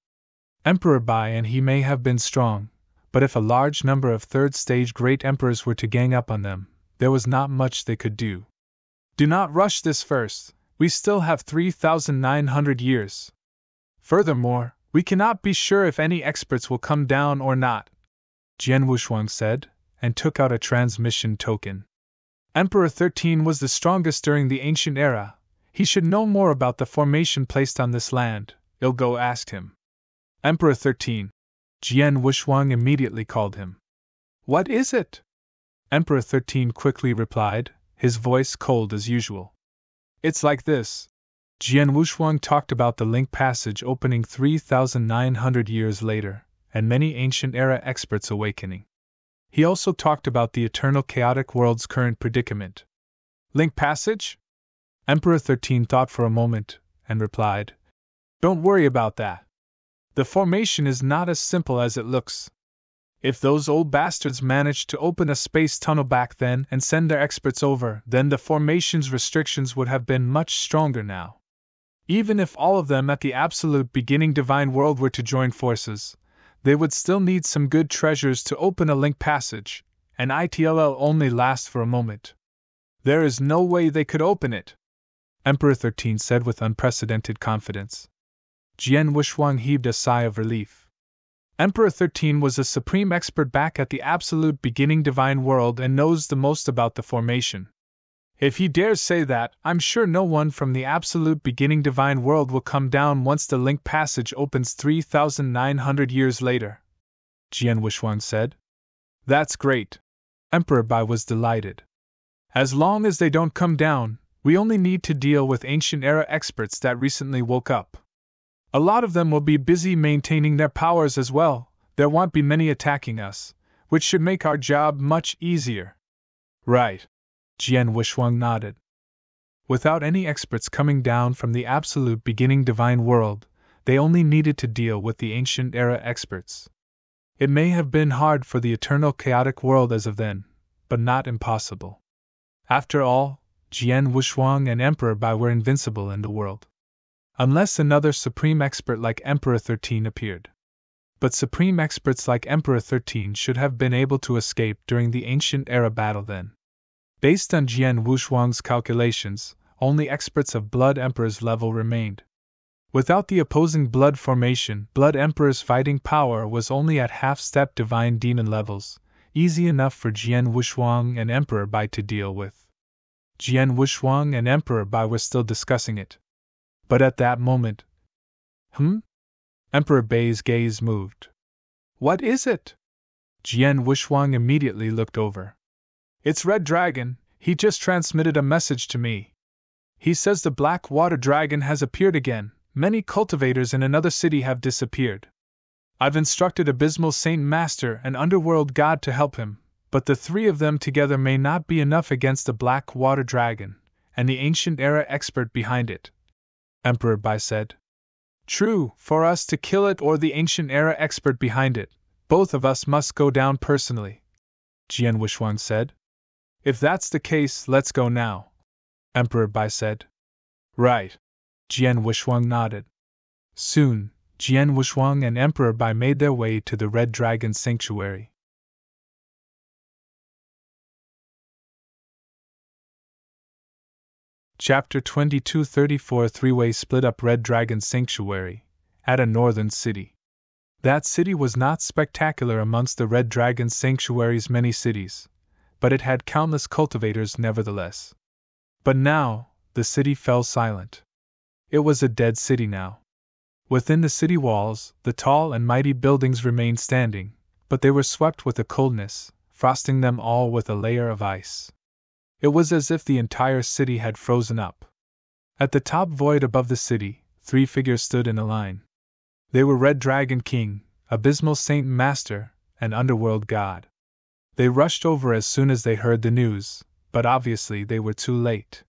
Emperor Bai and he may have been strong, but if a large number of third-stage great emperors were to gang up on them, there was not much they could do. Do not rush this first, we still have 3,900 years. Furthermore, we cannot be sure if any experts will come down or not, Jian Wushuang said, and took out a transmission token. Emperor 13 was the strongest during the ancient era. He should know more about the formation placed on this land, Ilgo asked him. Emperor 13. Jian Wushuang immediately called him. What is it? Emperor 13 quickly replied, his voice cold as usual. It's like this. Jian Wushuang talked about the link passage opening 3,900 years later, and many ancient era experts awakening. He also talked about the eternal chaotic world's current predicament. Link passage? Emperor 13 thought for a moment, and replied, Don't worry about that. The formation is not as simple as it looks. If those old bastards managed to open a space tunnel back then and send their experts over, then the formation's restrictions would have been much stronger now. Even if all of them at the absolute beginning divine world were to join forces, they would still need some good treasures to open a link passage, and it'll only last for a moment. There is no way they could open it, Emperor 13 said with unprecedented confidence. Jian Wushuang heaved a sigh of relief. Emperor 13 was a supreme expert back at the absolute beginning divine world and knows the most about the formation. If he dares say that, I'm sure no one from the absolute beginning divine world will come down once the link passage opens 3,900 years later, Jian Wushuang said. That's great. Emperor Bai was delighted. As long as they don't come down, we only need to deal with ancient era experts that recently woke up. A lot of them will be busy maintaining their powers as well, there won't be many attacking us, which should make our job much easier. Right. Jian Wushuang nodded. Without any experts coming down from the absolute beginning divine world, they only needed to deal with the ancient era experts. It may have been hard for the eternal chaotic world as of then, but not impossible. After all, Jian Wushuang and Emperor Bai were invincible in the world. Unless another supreme expert like Emperor 13 appeared. But supreme experts like Emperor 13 should have been able to escape during the ancient era battle then. Based on Jian Wushuang's calculations, only experts of Blood Emperor's level remained. Without the opposing Blood formation, Blood Emperor's fighting power was only at half-step Divine Demon levels, easy enough for Jian Wushuang and Emperor Bai to deal with. Jian Wushuang and Emperor Bai were still discussing it. But at that moment... Emperor Bai's gaze moved. What is it? Jian Wushuang immediately looked over. It's Red Dragon, he just transmitted a message to me. He says the Black Water Dragon has appeared again, many cultivators in another city have disappeared. I've instructed Abysmal Saint Master and Underworld God to help him, but the three of them together may not be enough against the Black Water Dragon, and the ancient era expert behind it. Emperor Bai said. True, for us to kill it or the ancient era expert behind it, both of us must go down personally, Jian Wushuang said. If that's the case, let's go now, Emperor Bai said. Right. Jian Wushuang nodded. Soon, Jian Wushuang and Emperor Bai made their way to the Red Dragon Sanctuary. Chapter 22-34 Three-Way Split Up Red Dragon Sanctuary, at a northern city. That city was not spectacular amongst the Red Dragon Sanctuary's many cities, but it had countless cultivators nevertheless. But now, the city fell silent. It was a dead city now. Within the city walls, the tall and mighty buildings remained standing, but they were swept with a coldness, frosting them all with a layer of ice. It was as if the entire city had frozen up. At the top void above the city, three figures stood in a line. They were Red Dragon King, Abysmal Saint Master, and Underworld God. They rushed over as soon as they heard the news, but obviously they were too late.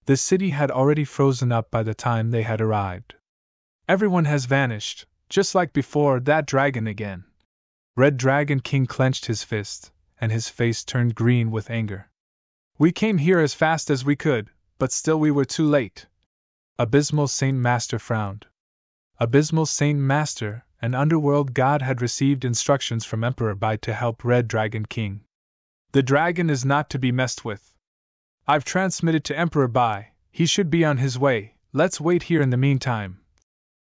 The city had already frozen up by the time they had arrived. Everyone has vanished, just like before, that dragon again. Red Dragon King clenched his fist, and his face turned green with anger. We came here as fast as we could, but still we were too late. Abysmal Saint Master frowned. Abysmal Saint Master, an Underworld God, had received instructions from Emperor Bai to help Red Dragon King. The dragon is not to be messed with. I've transmitted to Emperor Bai, he should be on his way, let's wait here in the meantime,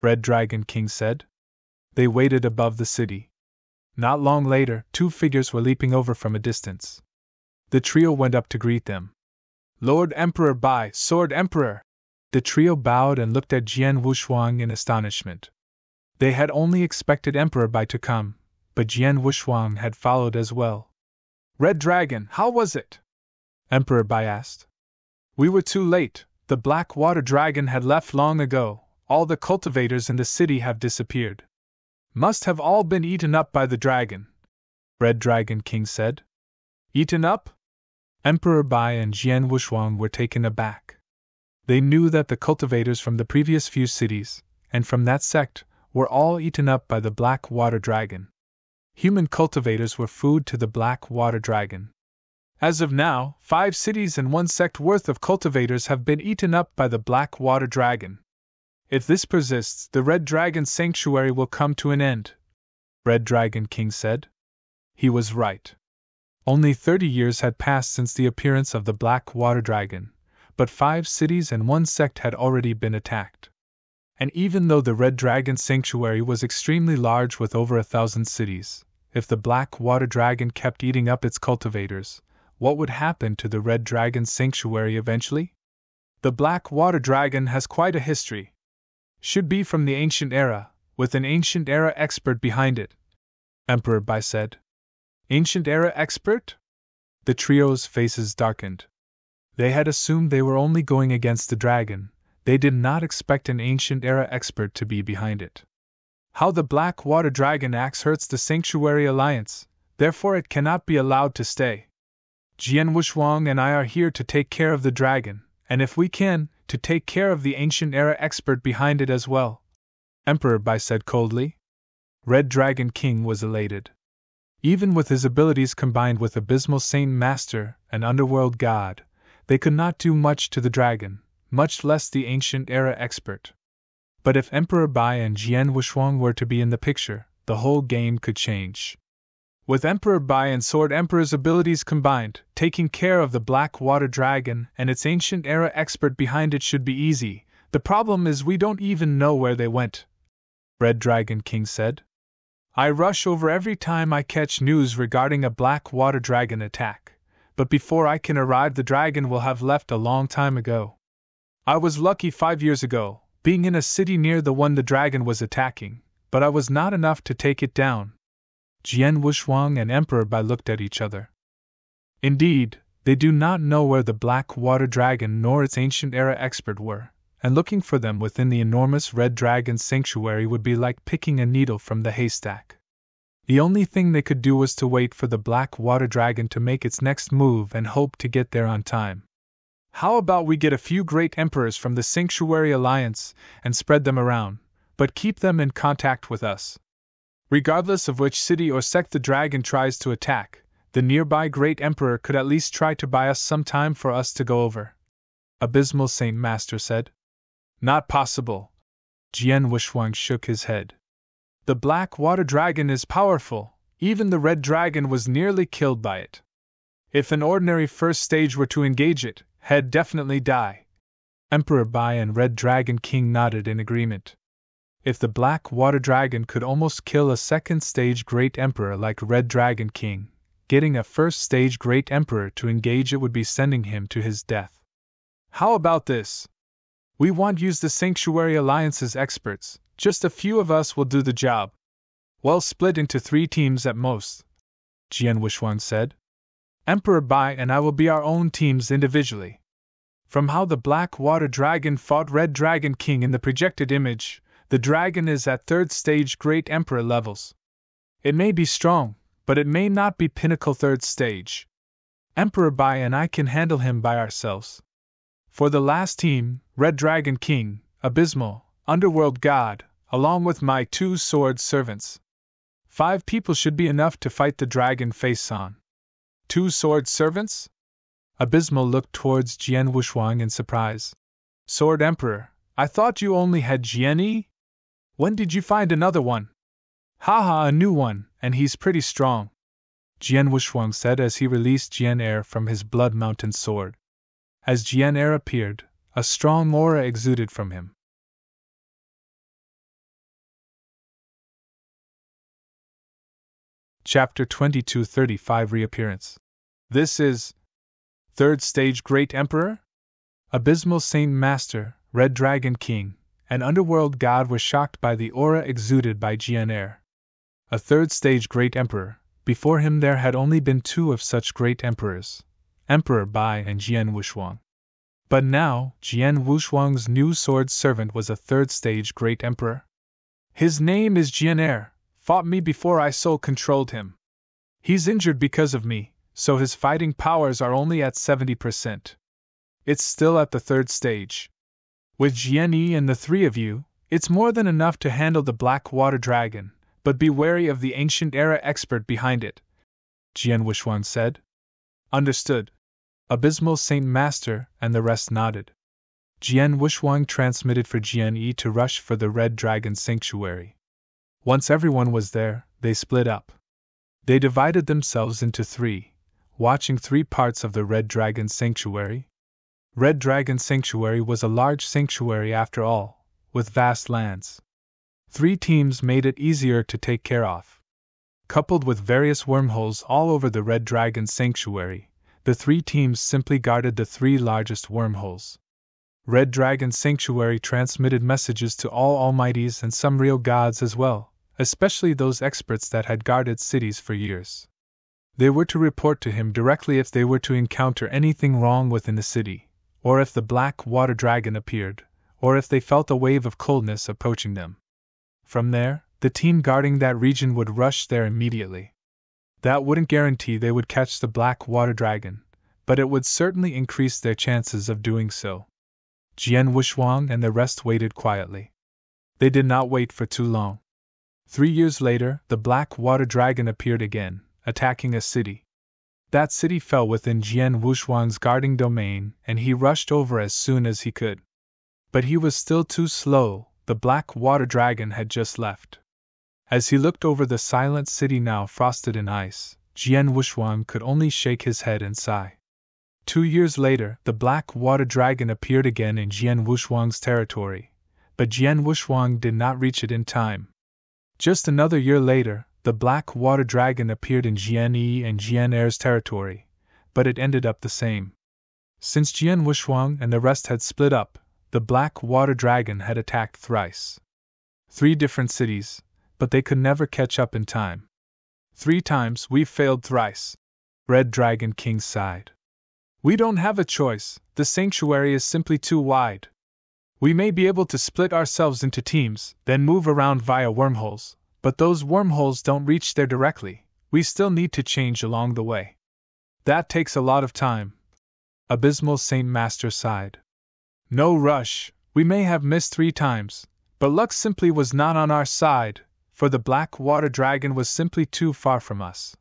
Red Dragon King said. They waited above the city. Not long later, two figures were leaping over from a distance. The trio went up to greet them. Lord Emperor Bai, Sword Emperor! The trio bowed and looked at Jian Wushuang in astonishment. They had only expected Emperor Bai to come, but Jian Wushuang had followed as well, Red Dragon, how was it? Emperor Bai asked. We were too late, the Black Water Dragon had left long ago, all the cultivators in the city have disappeared. Must have all been eaten up by the dragon, Red Dragon King said. Eaten up? Emperor Bai and Jian Wushuang were taken aback. They knew that the cultivators from the previous few cities, and from that sect, were all eaten up by the Black Water Dragon. Human cultivators were food to the Black Water Dragon. As of now, 5 cities and 1 sect worth of cultivators have been eaten up by the Black Water Dragon. If this persists, the Red Dragon Sanctuary will come to an end, Red Dragon King said. He was right. Only 30 years had passed since the appearance of the Black Water Dragon, but 5 cities and 1 sect had already been attacked. And even though the Red Dragon Sanctuary was extremely large with over 1,000 cities, if the Black Water Dragon kept eating up its cultivators, what would happen to the Red Dragon Sanctuary eventually? The Black Water Dragon has quite a history. Should be from the ancient era, with an ancient era expert behind it, Emperor Bai said. Ancient era expert? The trio's faces darkened. They had assumed they were only going against the dragon. They did not expect an ancient era expert to be behind it. How the Black Water Dragon axe hurts the Sanctuary Alliance, therefore it cannot be allowed to stay. Jian Wushuang and I are here to take care of the dragon, and if we can, to take care of the ancient era expert behind it as well, Emperor Bai said coldly. Red Dragon King was elated. Even with his abilities combined with Abysmal Saint Master and Underworld God, they could not do much to the dragon, much less the ancient era expert. But if Emperor Bai and Jian Wushuang were to be in the picture, the whole game could change. With Emperor Bai and Sword Emperor's abilities combined, taking care of the Black Water Dragon and its ancient era expert behind it should be easy. The problem is we don't even know where they went, Red Dragon King said. I rush over every time I catch news regarding a Black Water Dragon attack, but before I can arrive the dragon will have left a long time ago. I was lucky 5 years ago, being in a city near the one the dragon was attacking, but I was not enough to take it down. Jian Wushuang and Emperor Bai looked at each other. Indeed, they do not know where the Black Water Dragon nor its ancient era expert were, and looking for them within the enormous Red Dragon Sanctuary would be like picking a needle from the haystack. The only thing they could do was to wait for the Black Water Dragon to make its next move and hope to get there on time. How about we get a few great emperors from the Sanctuary Alliance and spread them around, but keep them in contact with us? Regardless of which city or sect the dragon tries to attack, the nearby Great Emperor could at least try to buy us some time for us to go over, Abysmal Saint Master said. Not possible. Jian Wushuang shook his head. The Black Water Dragon is powerful, even the Red Dragon was nearly killed by it. If an ordinary first stage were to engage it, he'd definitely die. Emperor Bai and Red Dragon King nodded in agreement. If the Black Water Dragon could almost kill a second stage Great Emperor like Red Dragon King, getting a first stage Great Emperor to engage it would be sending him to his death. How about this? We won't use the Sanctuary Alliance's experts, just a few of us will do the job. Well, split into 3 teams at most, Jian Wushuang said. Emperor Bai and I will be our own teams individually. From how the Black Water Dragon fought Red Dragon King in the projected image, the dragon is at 3rd stage Great Emperor levels. It may be strong, but it may not be pinnacle 3rd stage. Emperor Bai and I can handle him by ourselves. For the last team, Red Dragon King, Abysmal, Underworld God, along with my 2 sword servants. 5 people should be enough to fight the dragon face on. 2 sword servants? Abysmal looked towards Jian Wushuang in surprise. Sword Emperor, I thought you only had Jian. When did you find another one? Haha, a new one, and he's pretty strong, Jian Wushuang said as he released Jian Air from his Blood Mountain sword. As Jian Air appeared, a strong aura exuded from him. Chapter 2235 Reappearance. This is 3rd stage Great Emperor? Abysmal Saint Master, Red Dragon King, and Underworld God were shocked by the aura exuded by Jian Air. A 3rd stage Great Emperor, Before him there had only been two of such great emperors, Emperor Bai and Jian Wushuang. But now, Jian Wushuang's new sword servant was a third-stage great emperor. His name is Jian Er, fought me before I soul-controlled him. He's injured because of me, so his fighting powers are only at 70%. It's still at the third stage. With Jian Yi and the three of you, it's more than enough to handle the Black Water Dragon, but be wary of the ancient era expert behind it, Jian Wushuang said. Understood. Abysmal Saint Master and the rest nodded. Jian Wushuang transmitted for Jian Yi to rush for the Red Dragon Sanctuary. Once everyone was there, they split up. They divided themselves into three, watching three parts of the Red Dragon Sanctuary. Red Dragon Sanctuary was a large sanctuary after all, with vast lands. Three teams made it easier to take care of. Coupled with various wormholes all over the Red Dragon Sanctuary, the three teams simply guarded the three largest wormholes. Red Dragon Sanctuary transmitted messages to all almighties and some real gods as well, especially those experts that had guarded cities for years. They were to report to him directly if they were to encounter anything wrong within the city, or if the Black Water Dragon appeared, or if they felt a wave of coldness approaching them. From there, the team guarding that region would rush there immediately. That wouldn't guarantee they would catch the Black Water Dragon, but it would certainly increase their chances of doing so. Jian Wushuang and the rest waited quietly. They did not wait for too long. 3 years later, the Black Water Dragon appeared again, attacking a city. That city fell within Jian Wushuang's guarding domain, and he rushed over as soon as he could. But he was still too slow, the Black Water Dragon had just left. As he looked over the silent city now frosted in ice, Jian Wushuang could only shake his head and sigh. 2 years later, the Black Water Dragon appeared again in Jian Wushuang's territory, but Jian Wushuang did not reach it in time. Just another year later, the Black Water Dragon appeared in Jian Yi and Jian Er's territory, but it ended up the same. Since Jian Wushuang and the rest had split up, the Black Water Dragon had attacked thrice. 3 different cities, but they could never catch up in time. 3 times we've failed thrice. Red Dragon King sighed. We don't have a choice, the sanctuary is simply too wide. We may be able to split ourselves into teams, then move around via wormholes, but those wormholes don't reach there directly, we still need to change along the way. That takes a lot of time. Abysmal Saint Master sighed. No rush, we may have missed 3 times, but luck simply was not on our side, for the Black Water Dragon was simply too far from us.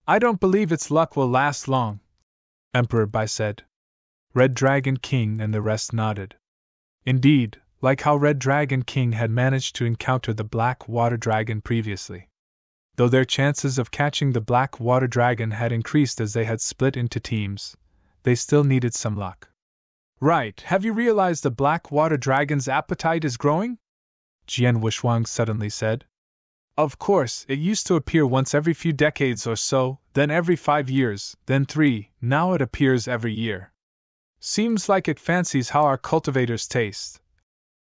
I don't believe its luck will last long, Emperor Bai said. Red Dragon King and the rest nodded. Indeed, like how Red Dragon King had managed to encounter the Black Water Dragon previously. Though their chances of catching the Black Water Dragon had increased as they had split into teams, they still needed some luck. Right, have you realized the Black Water Dragon's appetite is growing? Jian Wushuang suddenly said. Of course, it used to appear once every few decades or so, then every 5 years, then 3, now it appears every year. Seems like it fancies how our cultivators taste,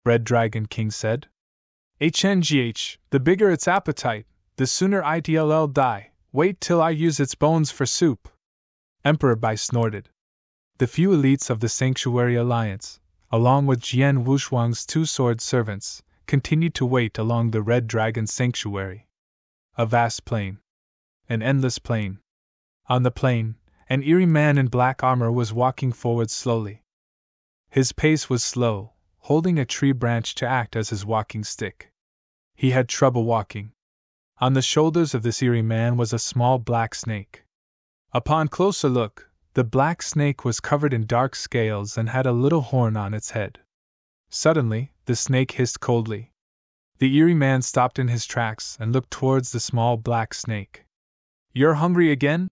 Red Dragon King said. HNGH, the bigger its appetite, the sooner it'll die, wait till I use its bones for soup. Emperor Bai snorted. The few elites of the Sanctuary Alliance, along with Jian Wushuang's 2 sword servants, continued to wait along the Red Dragon Sanctuary. A vast plain. An endless plain. On the plain, an eerie man in black armor was walking forward slowly. His pace was slow, holding a tree branch to act as his walking stick. He had trouble walking. On the shoulders of this eerie man was a small black snake. Upon closer look, the black snake was covered in dark scales and had a little horn on its head. Suddenly, the snake hissed coldly. The eerie man stopped in his tracks and looked towards the small black snake. You're hungry again?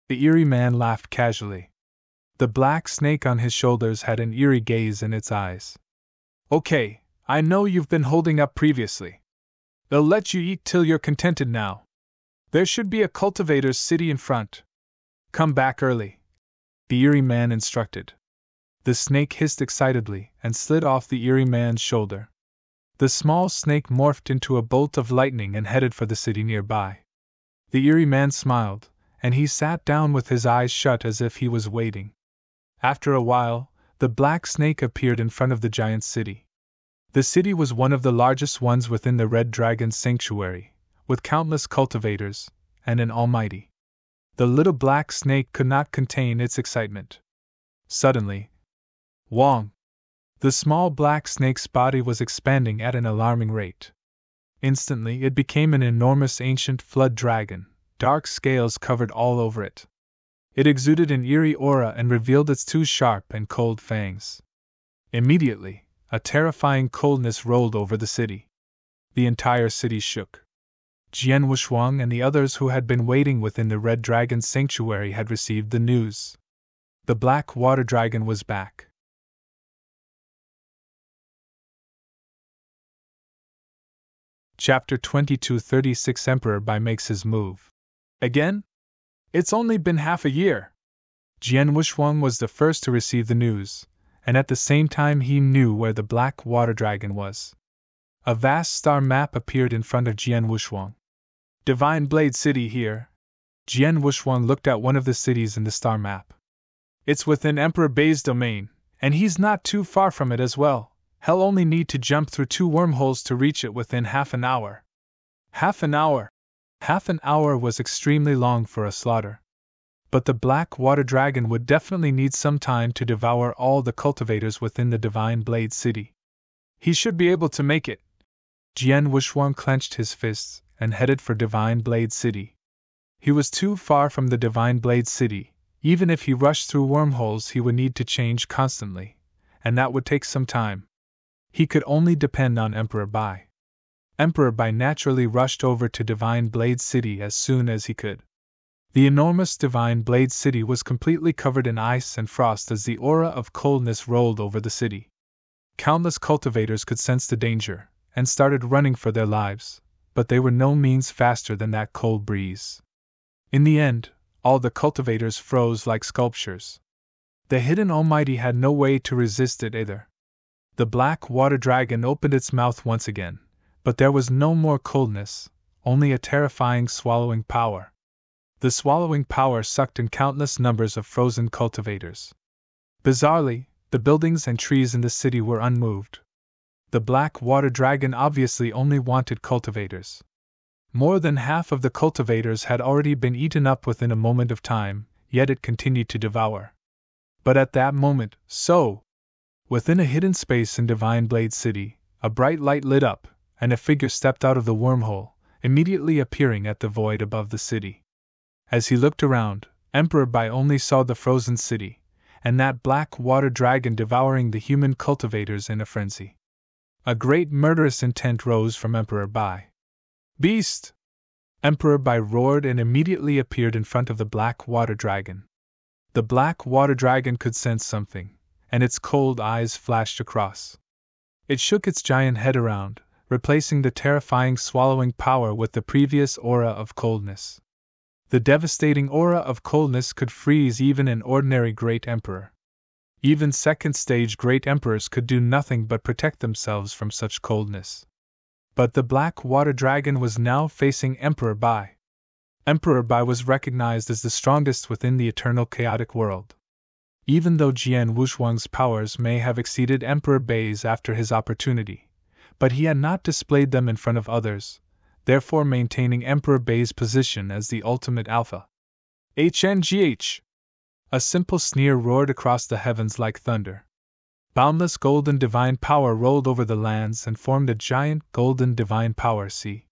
The eerie man laughed casually. The black snake on his shoulders had an eerie gaze in its eyes. Okay, I know you've been holding up previously. They'll let you eat till you're contented now. There should be a cultivator's city in front. Come back early, the eerie man instructed. The snake hissed excitedly and slid off the eerie man's shoulder. The small snake morphed into a bolt of lightning and headed for the city nearby. The eerie man smiled, and he sat down with his eyes shut as if he was waiting. After a while, the black snake appeared in front of the giant city. The city was one of the largest ones within the Red Dragon's sanctuary, with countless cultivators, and an almighty. The little black snake could not contain its excitement. Suddenly, Wong! The small black snake's body was expanding at an alarming rate. Instantly it became an enormous ancient flood dragon, dark scales covered all over it. It exuded an eerie aura and revealed its two sharp and cold fangs. Immediately, a terrifying coldness rolled over the city. The entire city shook. Jian Wushuang and the others who had been waiting within the Red Dragon's sanctuary had received the news. The Black Water Dragon was back. Chapter 2236 Emperor Bai makes his move. Again? It's only been half a year. Jian Wushuang was the first to receive the news, and at the same time he knew where the Black Water Dragon was. A vast star map appeared in front of Jian Wushuang. Divine Blade City here. Jian Wushuang looked at one of the cities in the star map. It's within Emperor Bai's domain, and he's not too far from it as well. He'll only need to jump through 2 wormholes to reach it within half an hour. Half an hour? Half an hour was extremely long for a slaughter. But the Black Water Dragon would definitely need some time to devour all the cultivators within the Divine Blade City. He should be able to make it. Jian Wushuang clenched his fists and headed for Divine Blade City. He was too far from the Divine Blade City. Even if he rushed through wormholes, he would need to change constantly, and that would take some time. He could only depend on Emperor Bai. Emperor Bai naturally rushed over to Divine Blade City as soon as he could. The enormous Divine Blade City was completely covered in ice and frost as the aura of coldness rolled over the city. Countless cultivators could sense the danger, and started running for their lives, but they were no means faster than that cold breeze. In the end, all the cultivators froze like sculptures. The hidden Almighty had no way to resist it either. The Black Water Dragon opened its mouth once again, but there was no more coldness, only a terrifying swallowing power. The swallowing power sucked in countless numbers of frozen cultivators. Bizarrely, the buildings and trees in the city were unmoved. The Black Water Dragon obviously only wanted cultivators. More than half of the cultivators had already been eaten up within a moment of time, yet it continued to devour. But at that moment, within a hidden space in Divine Blade City, a bright light lit up, and a figure stepped out of the wormhole, immediately appearing at the void above the city. As he looked around, Emperor Bai only saw the frozen city, and that Black Water Dragon devouring the human cultivators in a frenzy. A great murderous intent rose from Emperor Bai. Beast! Emperor Bai roared and immediately appeared in front of the Black Water Dragon. The Black Water Dragon could sense something, and its cold eyes flashed across. It shook its giant head around, replacing the terrifying swallowing power with the previous aura of coldness. The devastating aura of coldness could freeze even an ordinary great emperor. Even second-stage great emperors could do nothing but protect themselves from such coldness. But the Black Water Dragon was now facing Emperor Bai. Emperor Bai was recognized as the strongest within the eternal chaotic world. Even though Jian Wushuang's powers may have exceeded Emperor Bai's after his opportunity, but he had not displayed them in front of others, therefore maintaining Emperor Bai's position as the ultimate alpha. HNGH! A simple sneer roared across the heavens like thunder. Boundless golden divine power rolled over the lands and formed a giant golden divine power sea.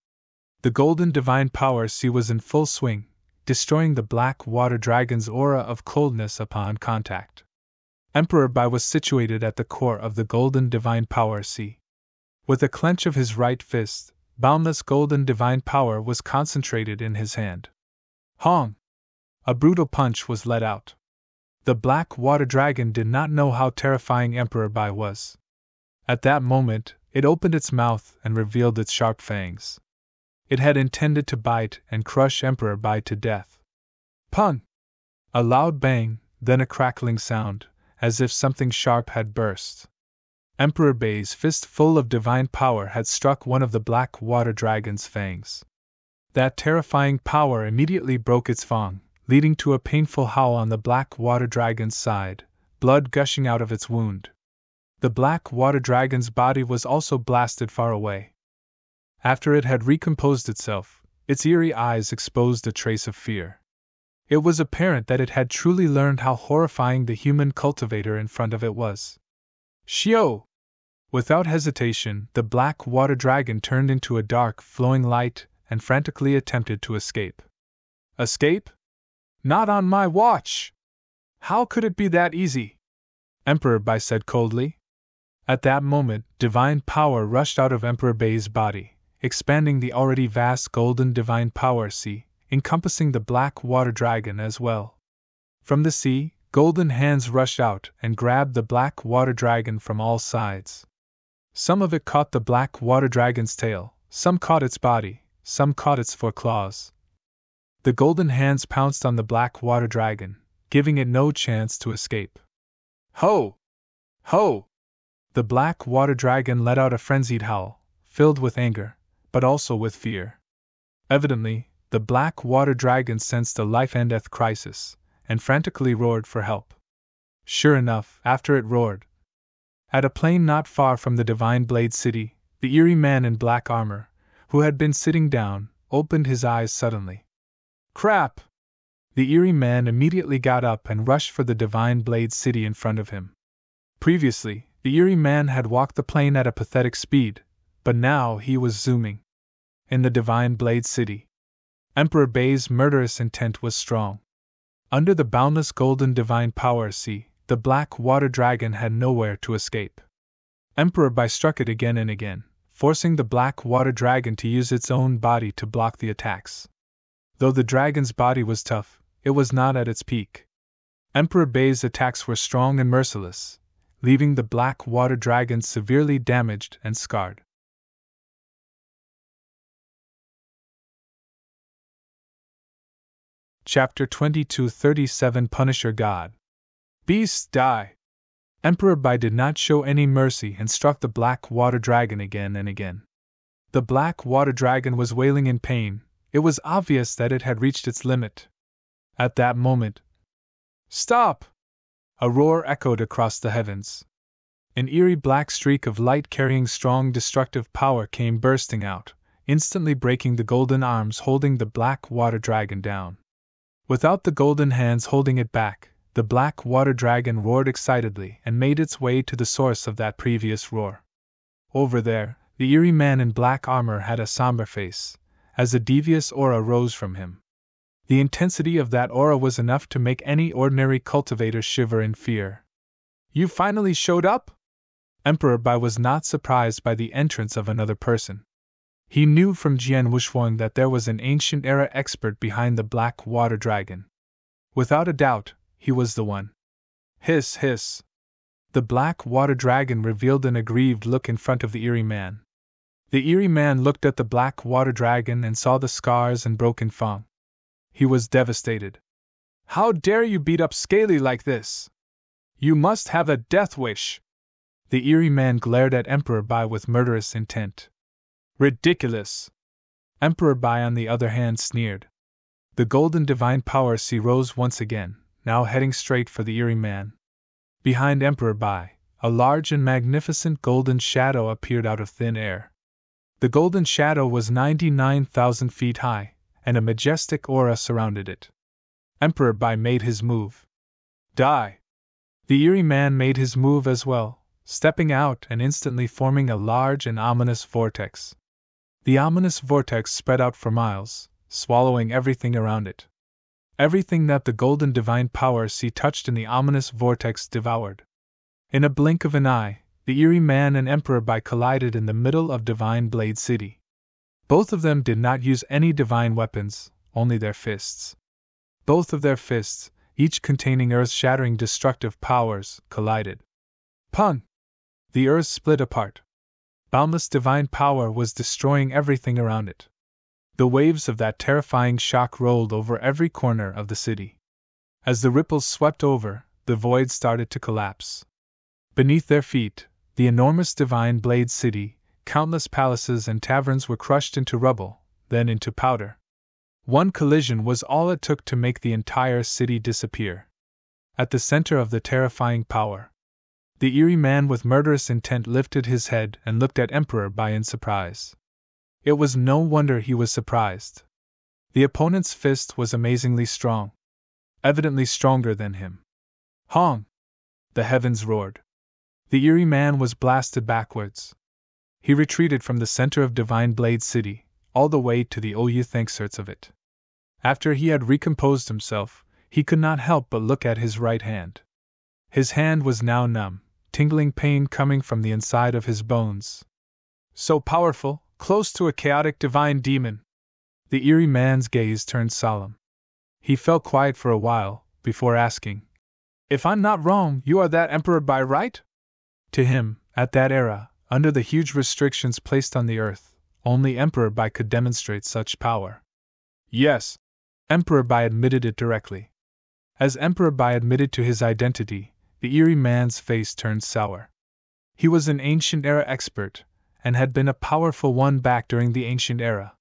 The golden divine power sea was in full swing, destroying the Black Water Dragon's aura of coldness upon contact. Emperor Bai was situated at the core of the golden divine power sea. With a clench of his right fist, boundless golden divine power was concentrated in his hand. Hong! A brutal punch was let out. The Black Water Dragon did not know how terrifying Emperor Bai was. At that moment, it opened its mouth and revealed its sharp fangs. It had intended to bite and crush Emperor Bai to death. Pun! A loud bang, then a crackling sound, as if something sharp had burst. Emperor Bai's fist full of divine power had struck one of the Black Water Dragon's fangs. That terrifying power immediately broke its fang, leading to a painful howl on the black water dragon's side, blood gushing out of its wound. The black water dragon's body was also blasted far away. After it had recomposed itself, its eerie eyes exposed a trace of fear. It was apparent that it had truly learned how horrifying the human cultivator in front of it was. Shio! Without hesitation, the black water dragon turned into a dark, flowing light and frantically attempted to escape. Escape? Not on my watch! How could it be that easy? Emperor Bai said coldly. At that moment, divine power rushed out of Emperor Bai's body, expanding the already vast golden divine power sea, encompassing the black water dragon as well. From the sea, golden hands rushed out and grabbed the black water dragon from all sides. Some of it caught the black water dragon's tail, some caught its body, some caught its foreclaws. The golden hands pounced on the black water dragon, giving it no chance to escape. Ho! Ho! The black water dragon let out a frenzied howl, filled with anger, but also with fear. Evidently, the black water dragon sensed a life-and-death crisis, and frantically roared for help. Sure enough, after it roared, at a plain not far from the Divine Blade City, the eerie man in black armor, who had been sitting down, opened his eyes suddenly. Crap! The eerie man immediately got up and rushed for the Divine Blade City in front of him. Previously, the eerie man had walked the plain at a pathetic speed, but now he was zooming. In the Divine Blade City, Emperor Bai's murderous intent was strong. Under the boundless golden divine power sea, the black water dragon had nowhere to escape. Emperor Bai struck it again and again, forcing the black water dragon to use its own body to block the attacks. Though the dragon's body was tough, it was not at its peak. Emperor Bai's attacks were strong and merciless, leaving the black water dragon severely damaged and scarred. Chapter 2237 Punisher God. Beasts die! Emperor Bai did not show any mercy and struck the black water dragon again and again. The black water dragon was wailing in pain. It was obvious that it had reached its limit. At that moment, stop! A roar echoed across the heavens. An eerie black streak of light carrying strong destructive power came bursting out, instantly breaking the golden arms holding the black water dragon down. Without the golden hands holding it back, the black water dragon roared excitedly and made its way to the source of that previous roar. Over there, the eerie man in black armor had a somber face, as a devious aura rose from him. The intensity of that aura was enough to make any ordinary cultivator shiver in fear. You finally showed up? Emperor Bai was not surprised by the entrance of another person. He knew from Jian Wuxuang that there was an ancient era expert behind the black water dragon. Without a doubt, he was the one. Hiss, hiss. The black water dragon revealed an aggrieved look in front of the eerie man. The eerie man looked at the black water dragon and saw the scars and broken fang. He was devastated. How dare you beat up Scaly like this? You must have a death wish. The eerie man glared at Emperor Bai with murderous intent. Ridiculous! Emperor Bai on the other hand sneered. The golden divine power sea rose once again, now heading straight for the eerie man. Behind Emperor Bai, a large and magnificent golden shadow appeared out of thin air. The golden shadow was 99,000 feet high, and a majestic aura surrounded it. Emperor Bai made his move. Die! The eerie man made his move as well, stepping out and instantly forming a large and ominous vortex. The ominous vortex spread out for miles, swallowing everything around it. Everything that the golden divine power sea touched in the ominous vortex devoured. In a blink of an eye, the eerie man and Emperor Bai collided in the middle of Divine Blade City. Both of them did not use any divine weapons, only their fists. Both of their fists, each containing earth-shattering destructive powers, collided. Pun! The earth split apart. Boundless divine power was destroying everything around it. The waves of that terrifying shock rolled over every corner of the city. As the ripples swept over, the void started to collapse. Beneath their feet, the enormous Divine Blade City, countless palaces and taverns were crushed into rubble, then into powder. One collision was all it took to make the entire city disappear. At the center of the terrifying power, the eerie man with murderous intent lifted his head and looked at Emperor Bai in surprise. It was no wonder he was surprised. The opponent's fist was amazingly strong, evidently stronger than him. Hong! The heavens roared. The eerie man was blasted backwards. He retreated from the center of Divine Blade City, all the way to the Oyu Thankserts of it. After he had recomposed himself, he could not help but look at his right hand. His hand was now numb, tingling pain coming from the inside of his bones. So powerful, close to a chaotic divine demon. The eerie man's gaze turned solemn. He fell quiet for a while, before asking, "If I'm not wrong, you are that Emperor Bai, right?" To him, at that era, under the huge restrictions placed on the earth, only Emperor Bai could demonstrate such power. Yes, Emperor Bai admitted it directly. As Emperor Bai admitted to his identity, the eerie man's face turned sour. He was an Ancient Era expert, and had been a powerful one back during the Ancient Era.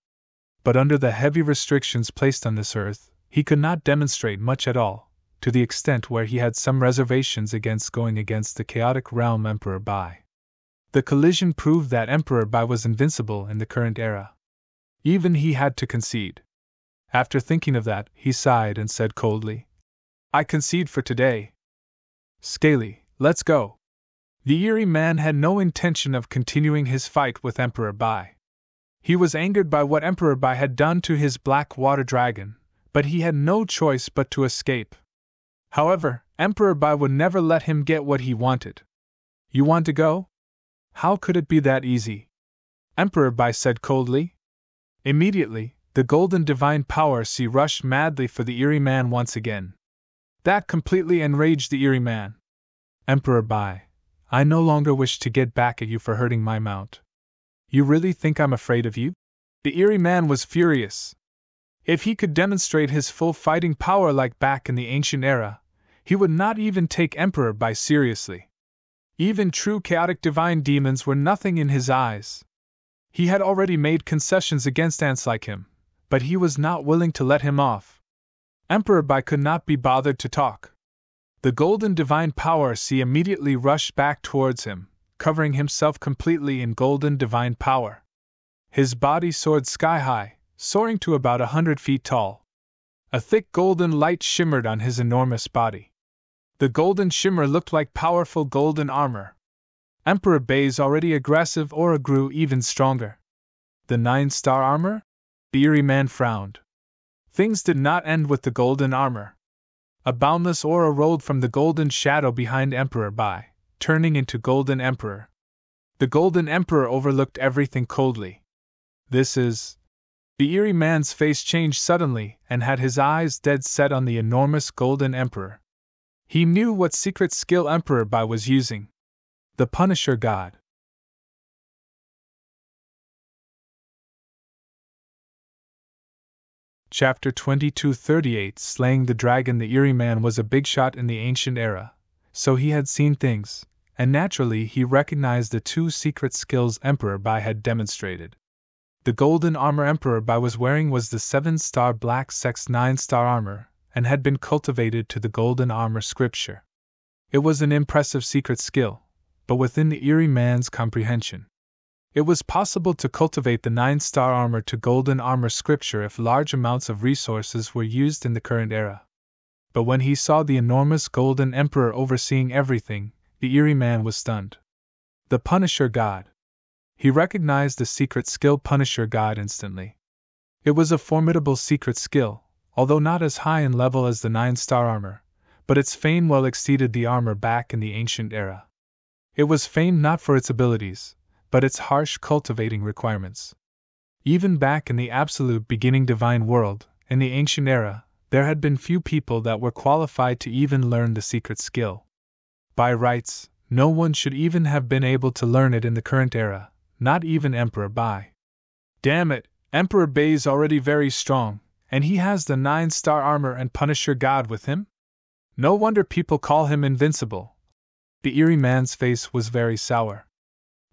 But under the heavy restrictions placed on this earth, he could not demonstrate much at all, to the extent where he had some reservations against going against the chaotic realm Emperor Bai. The collision proved that Emperor Bai was invincible in the current era. Even he had to concede. After thinking of that, he sighed and said coldly, "I concede for today. Scaly, let's go." The eerie man had no intention of continuing his fight with Emperor Bai. He was angered by what Emperor Bai had done to his black water dragon, but he had no choice but to escape. However, Emperor Bai would never let him get what he wanted. "You want to go?" How could it be that easy? Emperor Bai said coldly. Immediately, the golden divine power sea rushed madly for the eerie man once again. That completely enraged the eerie man. "Emperor Bai, I no longer wish to get back at you for hurting my mount. You really think I'm afraid of you?" The eerie man was furious. If he could demonstrate his full fighting power like back in the Ancient Era, he would not even take Emperor Bai seriously. Even true chaotic divine demons were nothing in his eyes. He had already made concessions against ants like him, but he was not willing to let him off. Emperor Bai could not be bothered to talk. The golden divine power sea immediately rushed back towards him, covering himself completely in golden divine power. His body soared sky high, soaring to about 100 feet tall. A thick golden light shimmered on his enormous body. The golden shimmer looked like powerful golden armor. Emperor Bai's already aggressive aura grew even stronger. The 9-star armor? The eerie man frowned. Things did not end with the golden armor. A boundless aura rolled from the golden shadow behind Emperor Bai, turning into Golden Emperor. The Golden Emperor overlooked everything coldly. "This is..." The eerie man's face changed suddenly and had his eyes dead set on the enormous Golden Emperor. He knew what secret skill Emperor Bai was using. The Punisher God. Chapter 2238 Slaying the Dragon. The eerie man was a big shot in the Ancient Era, so he had seen things, and naturally he recognized the two secret skills Emperor Bai had demonstrated. The golden armor Emperor Bai was wearing was the 7-star Black Sex 9-star armor, and had been cultivated to the golden armor scripture. It was an impressive secret skill, but within the eerie man's comprehension. It was possible to cultivate the 9-star armor to golden armor scripture if large amounts of resources were used in the current era. But when he saw the enormous golden emperor overseeing everything, the eerie man was stunned. The Punisher God. He recognized the secret skill Punisher God instantly. It was a formidable secret skill, although not as high in level as the 9-star armor, but its fame well exceeded the armor back in the Ancient Era. It was famed not for its abilities, but its harsh cultivating requirements. Even back in the absolute beginning divine world, in the Ancient Era, there had been few people that were qualified to even learn the secret skill. By rights, no one should even have been able to learn it in the current era, not even Emperor Bai. Damn it, Emperor Bai's already very strong, and he has the 9-star armor and Punisher God with him? No wonder people call him invincible. The eerie man's face was very sour.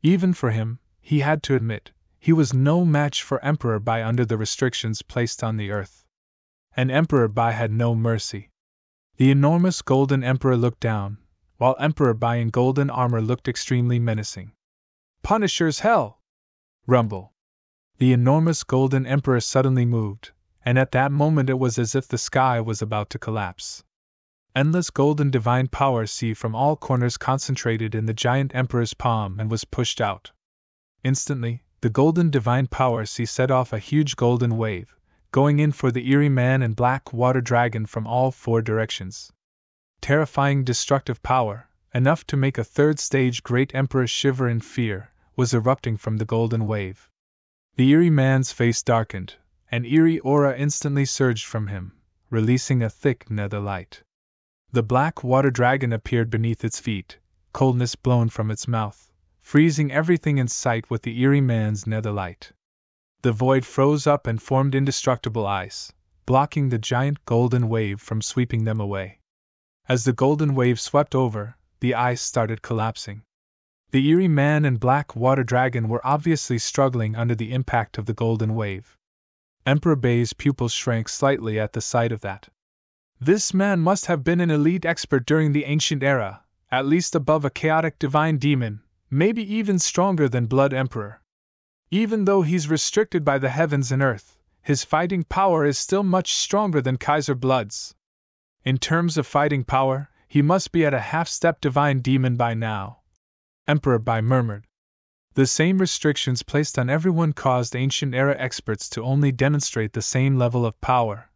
Even for him, he had to admit, he was no match for Emperor Bai under the restrictions placed on the earth. And Emperor Bai had no mercy. The enormous golden emperor looked down, while Emperor Bai in golden armor looked extremely menacing. Punisher's hell! Rumble. The enormous golden emperor suddenly moved, and at that moment it was as if the sky was about to collapse. Endless golden divine power sea from all corners concentrated in the giant emperor's palm and was pushed out. Instantly, the golden divine power sea set off a huge golden wave, going in for the eerie man and black water dragon from all four directions. Terrifying destructive power, enough to make a third-stage great emperor shiver in fear, was erupting from the golden wave. The eerie man's face darkened, an eerie aura instantly surged from him, releasing a thick nether light. The black water dragon appeared beneath its feet, coldness blown from its mouth, freezing everything in sight with the eerie man's nether light. The void froze up and formed indestructible ice, blocking the giant golden wave from sweeping them away. As the golden wave swept over, the ice started collapsing. The eerie man and black water dragon were obviously struggling under the impact of the golden wave. Emperor Bai's pupils shrank slightly at the sight of that. This man must have been an elite expert during the ancient era, at least above a chaotic divine demon, maybe even stronger than Blood Emperor. Even though he's restricted by the heavens and earth, his fighting power is still much stronger than Kaiser Blood's. In terms of fighting power, he must be at a half-step divine demon by now, Emperor Bai murmured. The same restrictions placed on everyone caused ancient-era experts to only demonstrate the same level of power,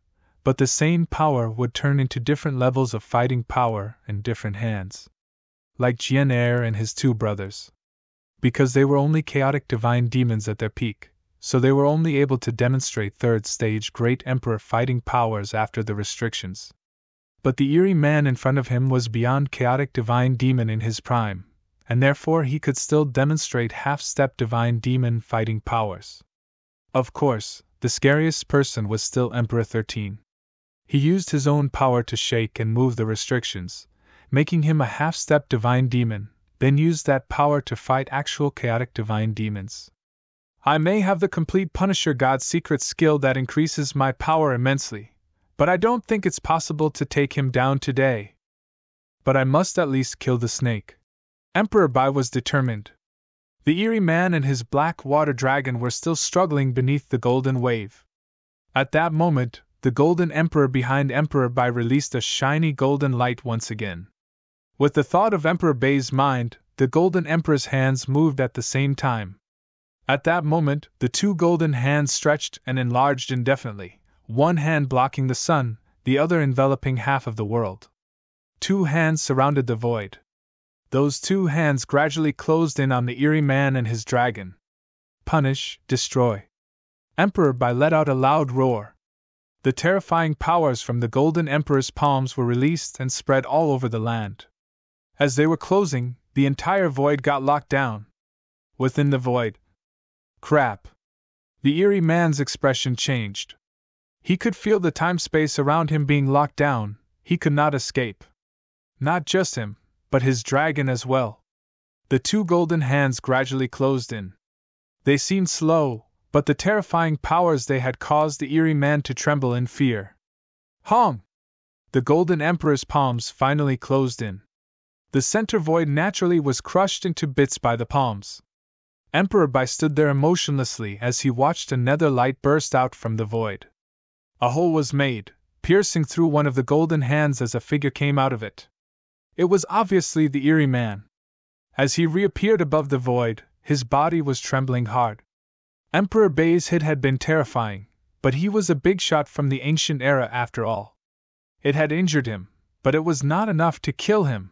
but the same power would turn into different levels of fighting power in different hands. Like Jian Er and his two brothers. Because they were only chaotic divine demons at their peak, so they were only able to demonstrate third-stage great emperor fighting powers after the restrictions. But the eerie man in front of him was beyond chaotic divine demon in his prime, and therefore he could still demonstrate half-step divine demon fighting powers. Of course, the scariest person was still Emperor 13. He used his own power to shake and move the restrictions, making him a half-step divine demon, then used that power to fight actual chaotic divine demons. I may have the complete Punisher God's secret skill that increases my power immensely, but I don't think it's possible to take him down today. But I must at least kill the snake. Emperor Bai was determined. The eerie man and his black water dragon were still struggling beneath the golden wave. At that moment, the golden emperor behind Emperor Bai released a shiny golden light once again. With the thought of Emperor Bai's mind, the golden emperor's hands moved at the same time. At that moment, the two golden hands stretched and enlarged indefinitely, one hand blocking the sun, the other enveloping half of the world. Two hands surrounded the void. Those two hands gradually closed in on the eerie man and his dragon. Punish, destroy. Emperor Bai let out a loud roar. The terrifying powers from the golden emperor's palms were released and spread all over the land. As they were closing, the entire void got locked down. Within the void. Crap. The eerie man's expression changed. He could feel the time-space around him being locked down. He could not escape. Not just him, but his dragon as well. The two golden hands gradually closed in. They seemed slow, but the terrifying powers they had caused the eerie man to tremble in fear. Hong! The golden emperor's palms finally closed in. The center void naturally was crushed into bits by the palms. Emperor Bai stood there emotionlessly as he watched a nether light burst out from the void. A hole was made, piercing through one of the golden hands as a figure came out of it. It was obviously the eerie man. As he reappeared above the void, his body was trembling hard. Emperor Bai's hit had been terrifying, but he was a big shot from the ancient era after all. It had injured him, but it was not enough to kill him.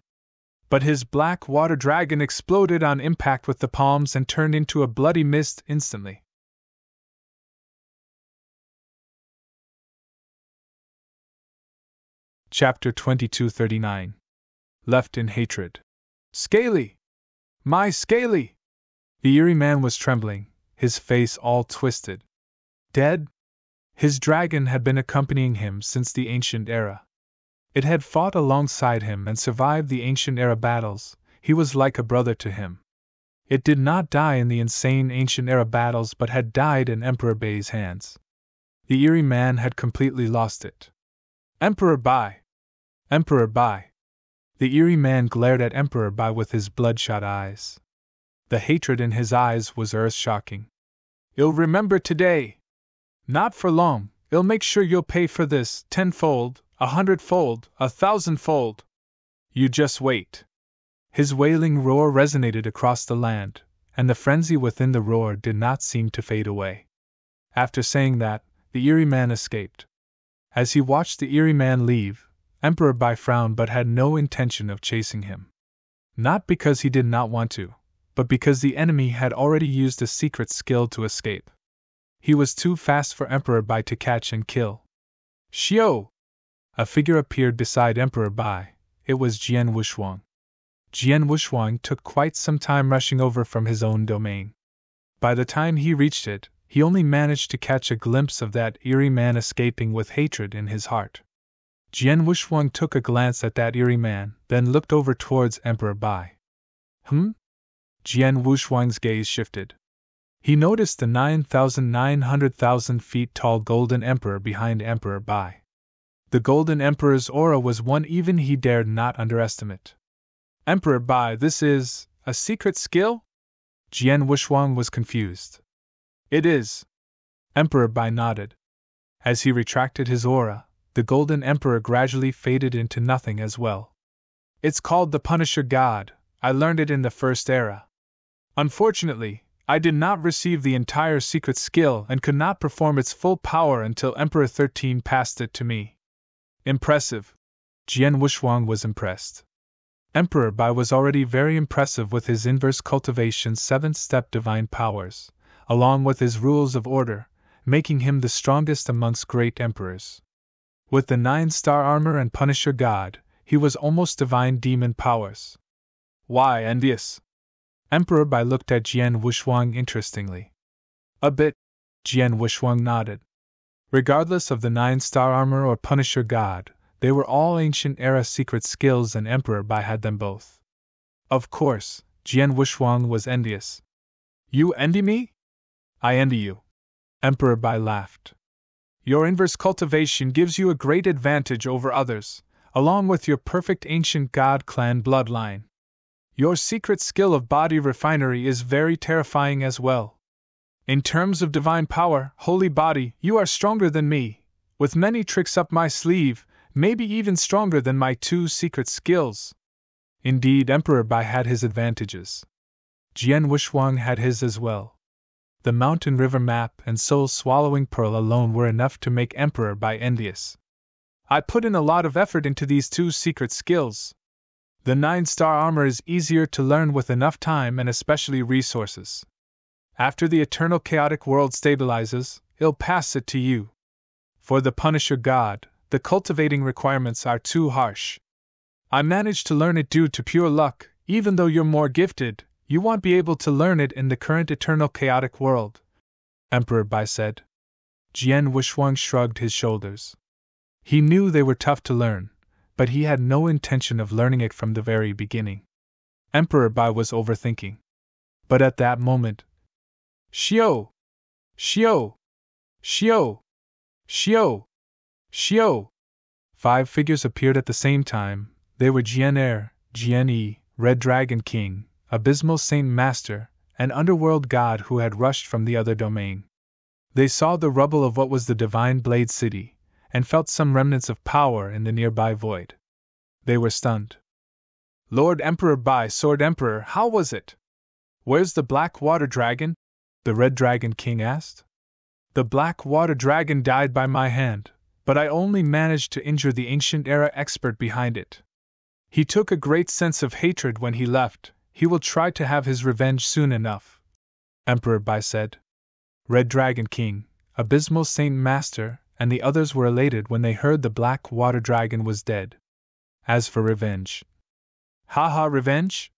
But his black water dragon exploded on impact with the palms and turned into a bloody mist instantly. Chapter 2239. Left in Hatred. Scaly! My Scaly! The eerie man was trembling, his face all twisted. Dead? His dragon had been accompanying him since the ancient era. It had fought alongside him and survived the ancient era battles. He was like a brother to him. It did not die in the insane ancient era battles but had died in Emperor Bai's hands. The eerie man had completely lost it. Emperor Bai! Emperor Bai! The eerie man glared at Emperor Bai with his bloodshot eyes. The hatred in his eyes was earth-shocking. "I'll remember today! Not for long, I'll make sure you'll pay for this 10-fold, 100-fold, 1,000-fold! You just wait!" His wailing roar resonated across the land, and the frenzy within the roar did not seem to fade away. After saying that, the eerie man escaped. As he watched the eerie man leave, Emperor Bai frowned but had no intention of chasing him. Not because he did not want to, but because the enemy had already used a secret skill to escape. He was too fast for Emperor Bai to catch and kill. "Xiao!" A figure appeared beside Emperor Bai. It was Jian Wushuang. Jian Wushuang took quite some time rushing over from his own domain. By the time he reached it, he only managed to catch a glimpse of that eerie man escaping with hatred in his heart. Jian Wushuang took a glance at that eerie man, then looked over towards Emperor Bai. Jian Wushuang's gaze shifted. He noticed the 9,900,000 feet tall Golden Emperor behind Emperor Bai. The Golden Emperor's aura was one even he dared not underestimate. "Emperor Bai, this is a secret skill?" Jian Wushuang was confused. "It is." Emperor Bai nodded. As he retracted his aura, the Golden Emperor gradually faded into nothing as well. "It's called the Punisher God. I learned it in the First Era. Unfortunately, I did not receive the entire secret skill and could not perform its full power until Emperor 13 passed it to me." "Impressive." Jian Wushuang was impressed. Emperor Bai was already very impressive with his inverse cultivation 7-step divine powers, along with his rules of order, making him the strongest amongst great emperors. With the 9-star armor and Punisher God, he was almost divine demon powers. "Why envious?" Emperor Bai looked at Jian Wushuang interestingly. "A bit," Jian Wushuang nodded. Regardless of the 9-star armor or Punisher God, they were all ancient era secret skills and Emperor Bai had them both. Of course, Jian Wushuang was envious. "You envy me?" "I envy you." Emperor Bai laughed. "Your inverse cultivation gives you a great advantage over others, along with your perfect ancient god clan bloodline. Your secret skill of body refinery is very terrifying as well. In terms of divine power, holy body, you are stronger than me, with many tricks up my sleeve, maybe even stronger than my 2 secret skills." Indeed, Emperor Bai had his advantages. Jian Wushuang had his as well. The mountain river map and soul-swallowing pearl alone were enough to make Emperor Bai envious. "I put in a lot of effort into these 2 secret skills. The 9-star armor is easier to learn with enough time and especially resources. After the eternal chaotic world stabilizes, I'll pass it to you. For the Punisher God, the cultivating requirements are too harsh. I managed to learn it due to pure luck. Even though you're more gifted, you won't be able to learn it in the current eternal chaotic world," Emperor Bai said. Jian Wushuang shrugged his shoulders. He knew they were tough to learn, but he had no intention of learning it from the very beginning. Emperor Bai was overthinking. But at that moment, "Xiao! Xiao! Xiao! Xiao! Xiao!" 5 figures appeared at the same time. They were Jian Er, Jian Yi, Red Dragon King, Abysmal Saint Master, and Underworld God who had rushed from the other domain. They saw the rubble of what was the Divine Blade City, and felt some remnants of power in the nearby void. They were stunned. "Lord Emperor Bai, Sword Emperor, how was it? Where's the Black Water Dragon?" the Red Dragon King asked. "The Black Water Dragon died by my hand, but I only managed to injure the ancient era expert behind it. He took a great sense of hatred when he left. He will try to have his revenge soon enough," Emperor Bai said. Red Dragon King, Abysmal Saint Master, and the others were elated when they heard the Black Water Dragon was dead. As for revenge. Haha, revenge?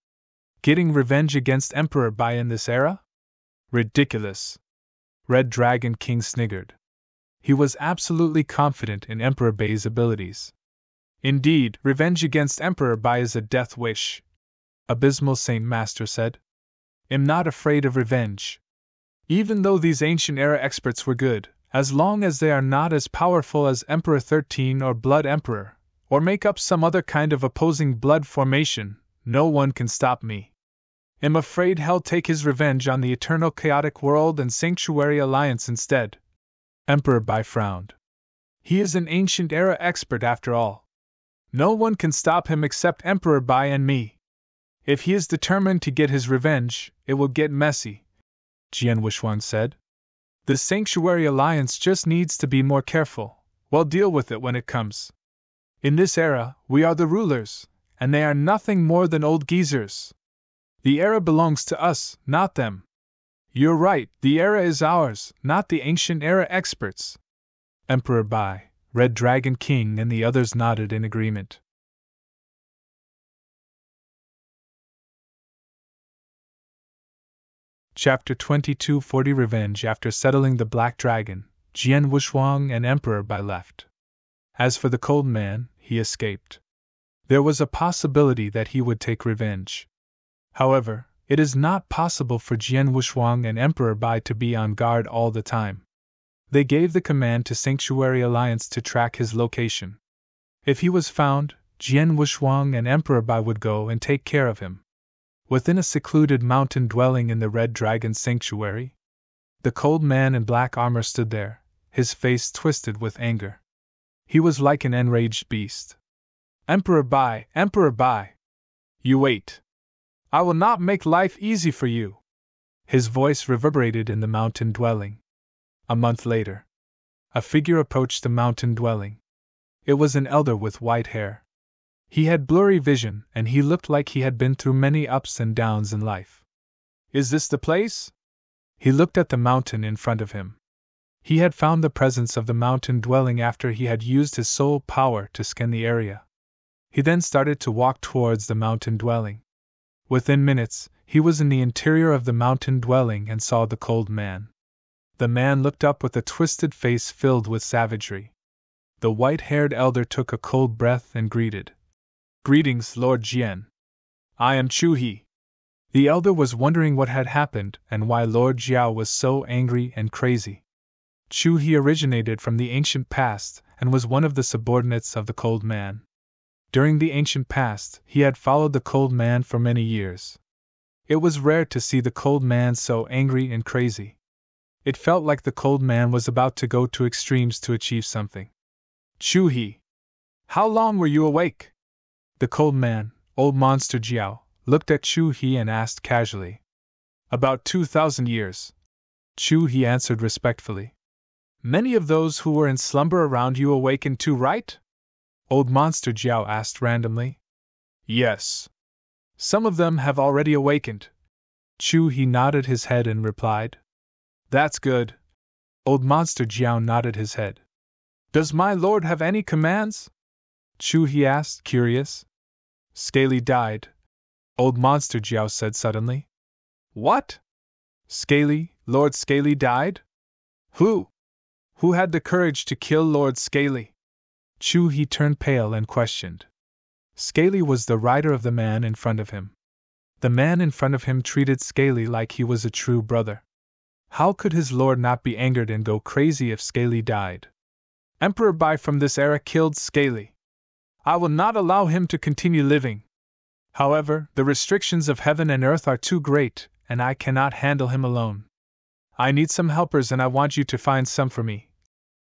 Getting revenge against Emperor Bai in this era? Ridiculous. Red Dragon King sniggered. He was absolutely confident in Emperor Bai's abilities. "Indeed, revenge against Emperor Bai is a death wish," Abysmal Saint Master said. am not afraid of revenge. Even though these ancient era experts were good, as long as they are not as powerful as Emperor 13 or Blood Emperor, or make up some other kind of opposing blood formation, no one can stop me. Am afraid he'll take his revenge on the Eternal Chaotic World and Sanctuary Alliance instead. Emperor Bai frowned. He is an ancient era expert after all. No one can stop him except Emperor Bai and me. If he is determined to get his revenge, it will get messy, Jian Wuxuang said. The Sanctuary Alliance just needs to be more careful. We'll deal with it when it comes. In this era, we are the rulers, and they are nothing more than old geezers. The era belongs to us, not them. You're right, the era is ours, not the ancient era experts. Emperor Bai, Red Dragon King, and the others nodded in agreement. Chapter 2240 Revenge. After settling the Black Dragon, Jian Wuxuang and Emperor Bai left. As for the Cold Man, he escaped. There was a possibility that he would take revenge. However, it is not possible for Jian Wuxuang and Emperor Bai to be on guard all the time. They gave the command to Sanctuary Alliance to track his location. If he was found, Jian Wuxuang and Emperor Bai would go and take care of him. Within a secluded mountain dwelling in the Red Dragon Sanctuary, the Cold Man in black armor stood there, his face twisted with anger. He was like an enraged beast. Emperor Bai, Emperor Bai! You wait! I will not make life easy for you! His voice reverberated in the mountain dwelling. A month later, a figure approached the mountain dwelling. It was an elder with white hair. He had blurry vision, and he looked like he had been through many ups and downs in life. Is this the place? He looked at the mountain in front of him. He had found the presence of the mountain dwelling after he had used his soul power to scan the area. He then started to walk towards the mountain dwelling. Within minutes, he was in the interior of the mountain dwelling and saw the Cold Man. The man looked up with a twisted face filled with savagery. The white-haired elder took a cold breath and greeted. Greetings, Lord Jian. I am Chu He. The elder was wondering what had happened and why Lord Jiao was so angry and crazy. Chu He originated from the ancient past and was one of the subordinates of the Cold Man. During the ancient past, he had followed the Cold Man for many years. It was rare to see the Cold Man so angry and crazy. It felt like the Cold Man was about to go to extremes to achieve something. Chu He, how long were you awake? The Cold Man, old monster Jiao, looked at Chu He and asked casually. About 2,000 years. Chu He answered respectfully. Many of those who were in slumber around you awakened too, right? Old monster Jiao asked randomly. Yes. Some of them have already awakened. Chu He nodded his head and replied. That's good. Old monster Jiao nodded his head. Does my lord have any commands? Chu He asked, curious. Scaly died. Old monster Jiao said suddenly. What? Scaly, Lord Scaly died? Who? Who had the courage to kill Lord Scaly? Chu He turned pale and questioned. Scaly was the rider of the man in front of him. The man in front of him treated Scaly like he was a true brother. How could his lord not be angered and go crazy if Scaly died? Emperor Bai from this era killed Scaly. I will not allow him to continue living. However, the restrictions of heaven and earth are too great, and I cannot handle him alone. I need some helpers and I want you to find some for me.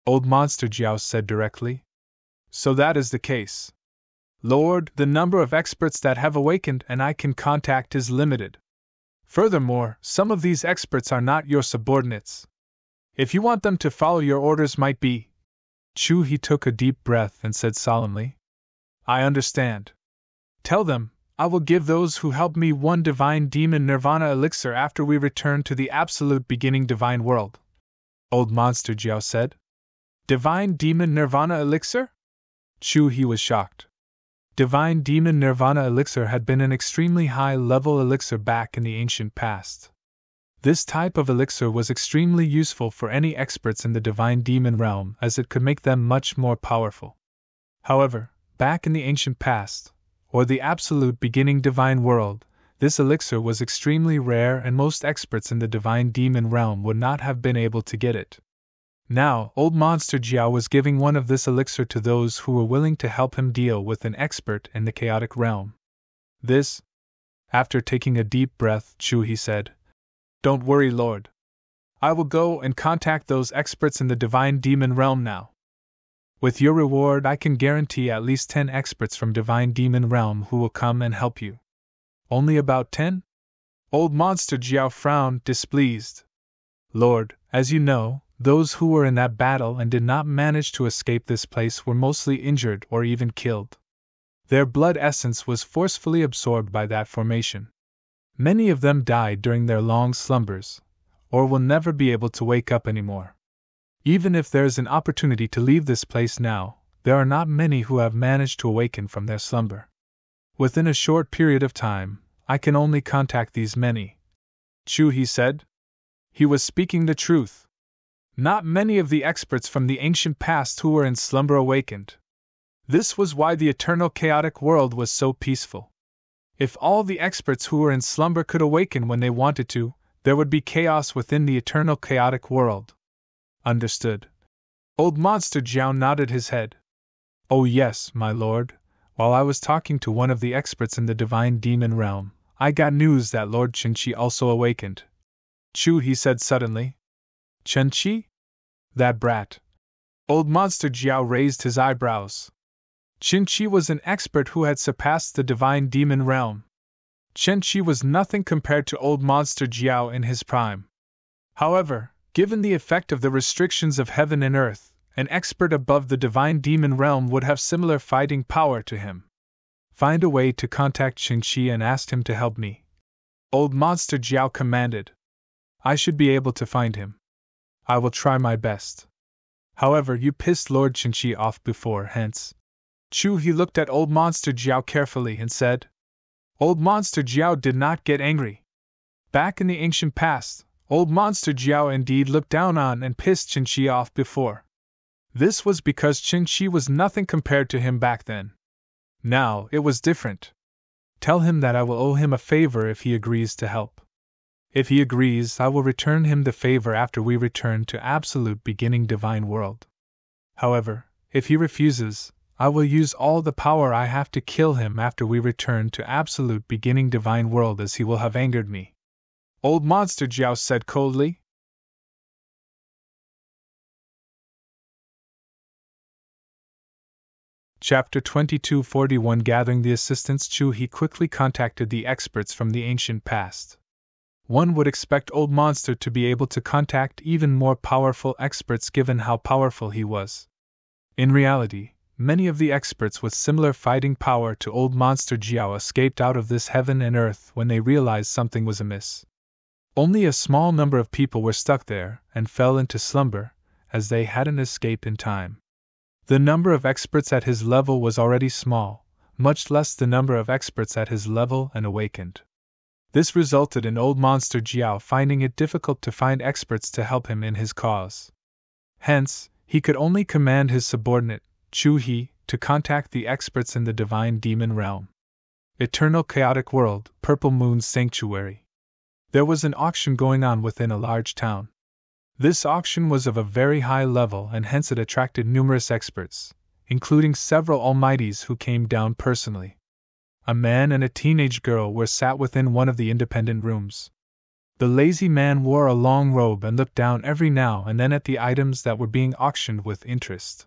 Old monster Jiao said directly. So that is the case. Lord, the number of experts that have awakened and I can contact is limited. Furthermore, some of these experts are not your subordinates. If you want them to follow your orders might be. Chu He took a deep breath and said solemnly. I understand. Tell them, I will give those who help me one divine demon nirvana elixir after we return to the absolute beginning divine world. Old monster Jiao said. Divine demon nirvana elixir? Chu He was shocked. Divine Demon Nirvana Elixir had been an extremely high-level elixir back in the ancient past. This type of elixir was extremely useful for any experts in the Divine Demon realm as it could make them much more powerful. However, back in the ancient past, or the absolute beginning divine world, This elixir was extremely rare and most experts in the divine demon realm would not have been able to get it. Now, old Monster Jiao was giving one of this elixir to those who were willing to help him deal with an expert in the chaotic realm. This, after taking a deep breath, he said, "Don't worry, Lord. I will go and contact those experts in the divine demon realm now. With your reward, I can guarantee at least 10 experts from divine demon realm who will come and help you." "Only about 10? Old Monster Jiao frowned, displeased. "Lord, as you know, those who were in that battle and did not manage to escape this place were mostly injured or even killed. Their blood essence was forcefully absorbed by that formation. Many of them died during their long slumbers, or will never be able to wake up anymore. Even if there is an opportunity to leave this place now, there are not many who have managed to awaken from their slumber. Within a short period of time, I can only contact these many." He said. He was speaking the truth. Not many of the experts from the ancient past who were in slumber awakened. This was why the eternal chaotic world was so peaceful. If all the experts who were in slumber could awaken when they wanted to, there would be chaos within the eternal chaotic world. Understood. Old Monster Jiao nodded his head. "Oh yes, my lord. While I was talking to one of the experts in the divine demon realm, I got news that Lord Qinqi also awakened." He said suddenly. "Qinqi? That brat." Old Monster Jiao raised his eyebrows. Qinqi was an expert who had surpassed the divine demon realm. Qinqi was nothing compared to old Monster Jiao in his prime. However, given the effect of the restrictions of heaven and earth, an expert above the divine demon realm would have similar fighting power to him. "Find a way to contact Qinqi and ask him to help me," old Monster Jiao commanded. "I should be able to find him. I will try my best. However, you pissed Lord Qinqi off before, hence." He looked at old Monster Jiao carefully and said. Old Monster Jiao did not get angry. Back in the ancient past, old Monster Jiao indeed looked down on and pissed Qinqi off before. This was because Qinqi was nothing compared to him back then. Now, it was different. "Tell him that I will owe him a favor if he agrees to help. If he agrees, I will return him the favor after we return to absolute beginning divine world. However, if he refuses, I will use all the power I have to kill him after we return to absolute beginning divine world, as he will have angered me," old Monster Jiao said coldly. Chapter 2241 Gathering the assistants. He quickly contacted the experts from the ancient past. One would expect old Monster to be able to contact even more powerful experts given how powerful he was. In reality, many of the experts with similar fighting power to old Monster Jiao escaped out of this heaven and earth when they realized something was amiss. Only a small number of people were stuck there and fell into slumber, as they hadn't escaped in time. The number of experts at his level was already small, much less the number of experts at his level and awakened. This resulted in old Monster Jiao finding it difficult to find experts to help him in his cause. Hence, he could only command his subordinate, Chu-He, to contact the experts in the divine demon realm. Eternal Chaotic World, Purple Moon's Sanctuary. There was an auction going on within a large town. This auction was of a very high level and hence it attracted numerous experts, including several almighties who came down personally. A man and a teenage girl were sat within one of the independent rooms. The lazy man wore a long robe and looked down every now and then at the items that were being auctioned with interest.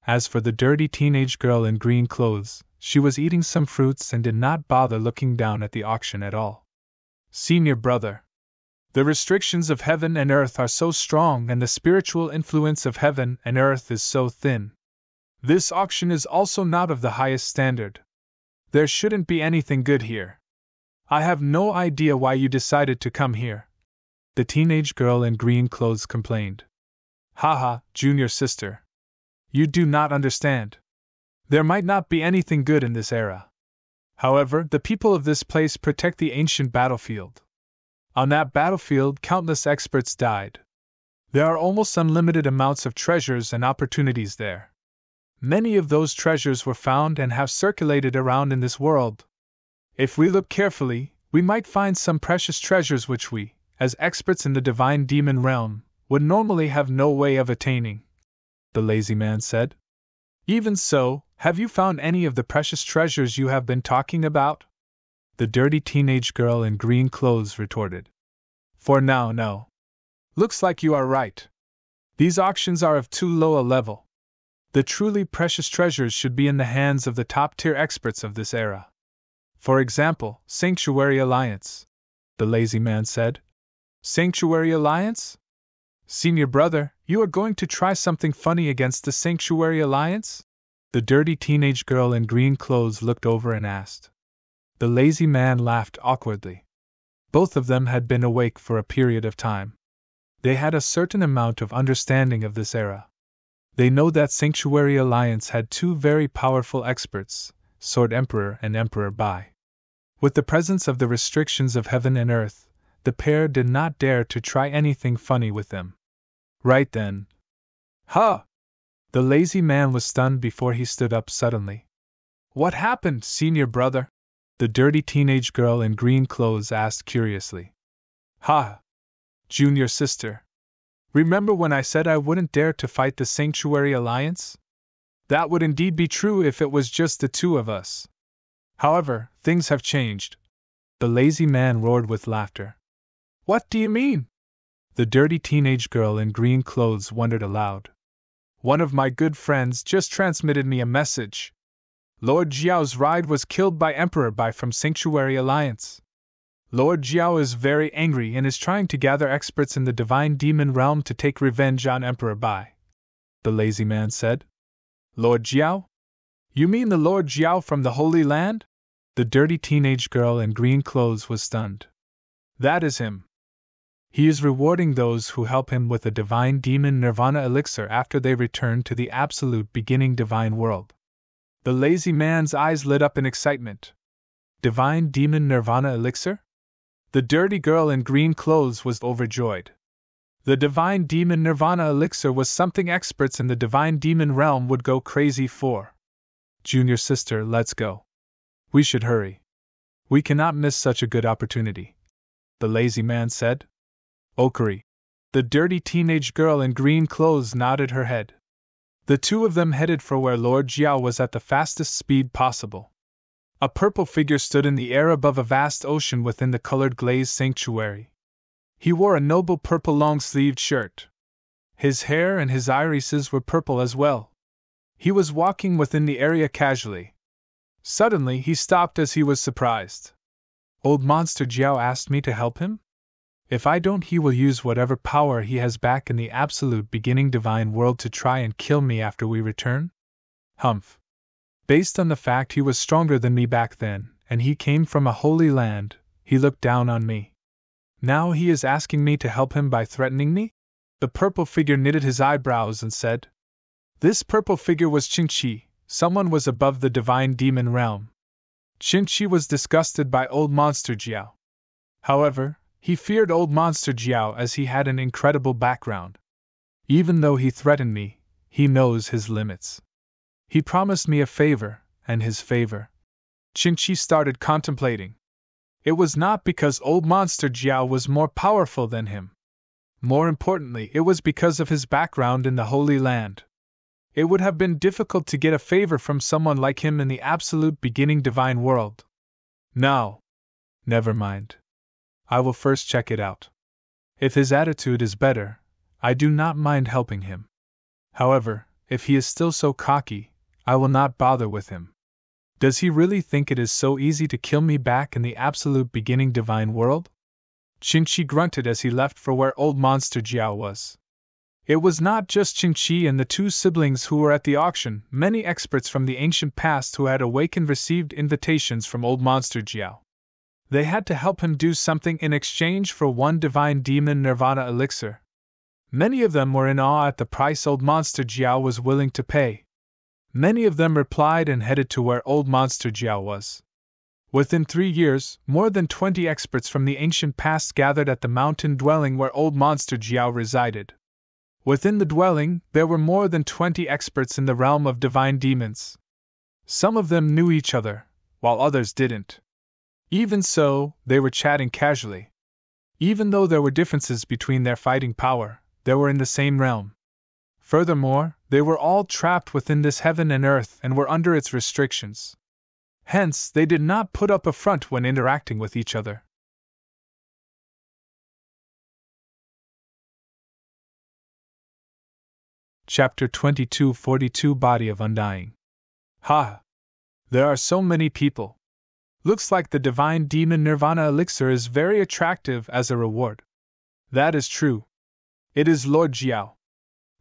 As for the dirty teenage girl in green clothes, she was eating some fruits and did not bother looking down at the auction at all. "Senior brother, the restrictions of heaven and earth are so strong and the spiritual influence of heaven and earth is so thin. This auction is also not of the highest standard. There shouldn't be anything good here. I have no idea why you decided to come here," the teenage girl in green clothes complained. "Haha, junior sister. You do not understand. There might not be anything good in this era. However, the people of this place protect the ancient battlefield. On that battlefield, countless experts died. There are almost unlimited amounts of treasures and opportunities there. Many of those treasures were found and have circulated around in this world. If we look carefully, We might find some precious treasures which we, as experts in the divine demon realm, would normally have no way of attaining, the lazy man said. Even so, have you found any of the precious treasures you have been talking about? The dirty teenage girl in green clothes retorted. For now, no. Looks like you are right. These auctions are of too low a level. The truly precious treasures should be in the hands of the top-tier experts of this era. For example, Sanctuary Alliance, the lazy man said. Sanctuary Alliance? Senior brother, you are going to try something funny against the Sanctuary Alliance? The dirty teenage girl in green clothes looked over and asked. The lazy man laughed awkwardly. Both of them had been awake for a period of time. They had a certain amount of understanding of this era. They know that Sanctuary Alliance had two very powerful experts, Sword Emperor and Emperor Bai. With the presence of the restrictions of heaven and earth, the pair did not dare to try anything funny with them. Right then. Ha! The lazy man was stunned before he stood up suddenly. What happened, senior brother? The dirty teenage girl in green clothes asked curiously. Ha! Junior sister. Remember when I said I wouldn't dare to fight the Sanctuary Alliance? That would indeed be true if it was just the two of us. However, things have changed. The lazy man roared with laughter. What do you mean? The dirty teenage girl in green clothes wondered aloud. One of my good friends just transmitted me a message. Lord Jiao's ride was killed by Emperor Bai from Sanctuary Alliance. Lord Jiao is very angry and is trying to gather experts in the divine demon realm to take revenge on Emperor Bai, the lazy man said. Lord Jiao? You mean the Lord Jiao from the Holy Land? The dirty teenage girl in green clothes was stunned. That is him. He is rewarding those who help him with a divine demon nirvana elixir after they return to the absolute beginning divine world. The lazy man's eyes lit up in excitement. Divine demon nirvana elixir? The dirty girl in green clothes was overjoyed. The divine demon nirvana elixir was something experts in the divine demon realm would go crazy for. Junior sister, let's go. We should hurry. We cannot miss such a good opportunity, the lazy man said. Okari. The dirty teenage girl in green clothes nodded her head. The two of them headed for where Lord Jiao was at the fastest speed possible. A purple figure stood in the air above a vast ocean within the colored glazed sanctuary. He wore a noble purple long-sleeved shirt. His hair and his irises were purple as well. He was walking within the area casually. Suddenly he stopped as he was surprised. Old Monster Jiao asked me to help him? If I don't, he will use whatever power he has back in the absolute beginning divine world to try and kill me after we return? Humph. Based on the fact he was stronger than me back then, and he came from a holy land, he looked down on me. Now he is asking me to help him by threatening me? The purple figure knitted his eyebrows and said. This purple figure was Qingqi, someone was above the divine demon realm. Qingqi was disgusted by old Monster Jiao. However, he feared old Monster Jiao as he had an incredible background. Even though he threatened me, he knows his limits. He promised me a favor, and his favor. Qingqi started contemplating. It was not because old Monster Jiao was more powerful than him. More importantly, it was because of his background in the Holy Land. It would have been difficult to get a favor from someone like him in the absolute beginning divine world. Now, never mind. I will first check it out. If his attitude is better, I do not mind helping him. However, if he is still so cocky, I will not bother with him. Does he really think it is so easy to kill me back in the absolute beginning divine world? Qingqi grunted as he left for where old Monster Jiao was. It was not just Qingqi and the two siblings who were at the auction. Many experts from the ancient past who had awakened received invitations from old Monster Jiao. They had to help him do something in exchange for one divine demon nirvana elixir. Many of them were in awe at the price old Monster Jiao was willing to pay. Many of them replied and headed to where old Monster Jiao was. Within 3 years, more than 20 experts from the ancient past gathered at the mountain dwelling where old Monster Jiao resided. Within the dwelling, there were more than 20 experts in the realm of divine demons. Some of them knew each other, while others didn't. Even so, they were chatting casually. Even though there were differences between their fighting power, they were in the same realm. Furthermore, they were all trapped within this heaven and earth and were under its restrictions. Hence, they did not put up a front when interacting with each other. Chapter 2242 Body of Undying. Ha! There are so many people. Looks like the divine demon Nirvana elixir is very attractive as a reward. That is true. It is Lord Jiao.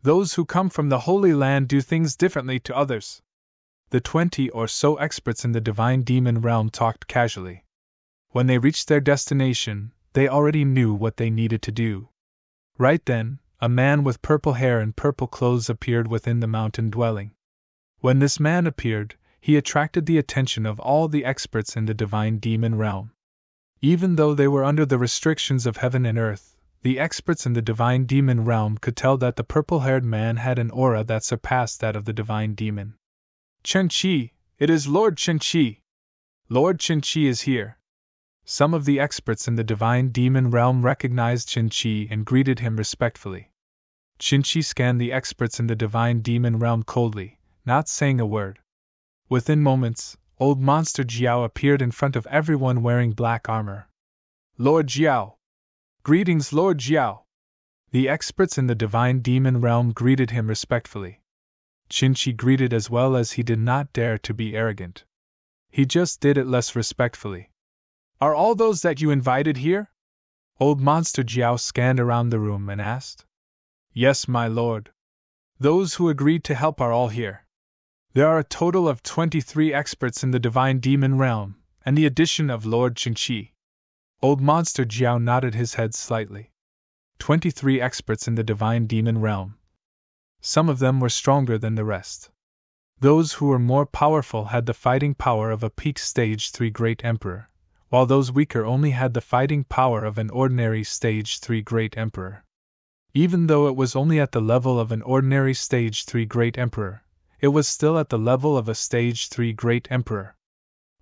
Those who come from the Holy Land do things differently to others. The 20 or so experts in the divine demon realm talked casually. When they reached their destination, they already knew what they needed to do. Right then, a man with purple hair and purple clothes appeared within the mountain dwelling. When this man appeared, he attracted the attention of all the experts in the divine demon realm. Even though they were under the restrictions of heaven and earth, the experts in the divine demon realm could tell that the purple-haired man had an aura that surpassed that of the divine demon. Chen-Chi, it is Lord Chen-Chi. Lord Chen-Chi is here. Some of the experts in the divine demon realm recognized Chen-Chi and greeted him respectfully. Chen-Chi scanned the experts in the divine demon realm coldly, not saying a word. Within moments, old monster Jiao appeared in front of everyone wearing black armor. Lord Jiao! Greetings, Lord Jiao! The experts in the divine demon realm greeted him respectfully. Chen-Chi greeted as well as he did not dare to be arrogant. He just did it less respectfully. Are all those that you invited here? Old monster Jiao scanned around the room and asked. Yes, my lord. Those who agreed to help are all here. There are a total of 23 experts in the divine demon realm, and the addition of Lord Chen-Chi. Old monster Jiao nodded his head slightly. 23 experts in the divine demon realm. Some of them were stronger than the rest. Those who were more powerful had the fighting power of a peak stage 3 great emperor, while those weaker only had the fighting power of an ordinary stage 3 great emperor. Even though it was only at the level of an ordinary stage 3 great emperor, it was still at the level of a stage 3 great emperor.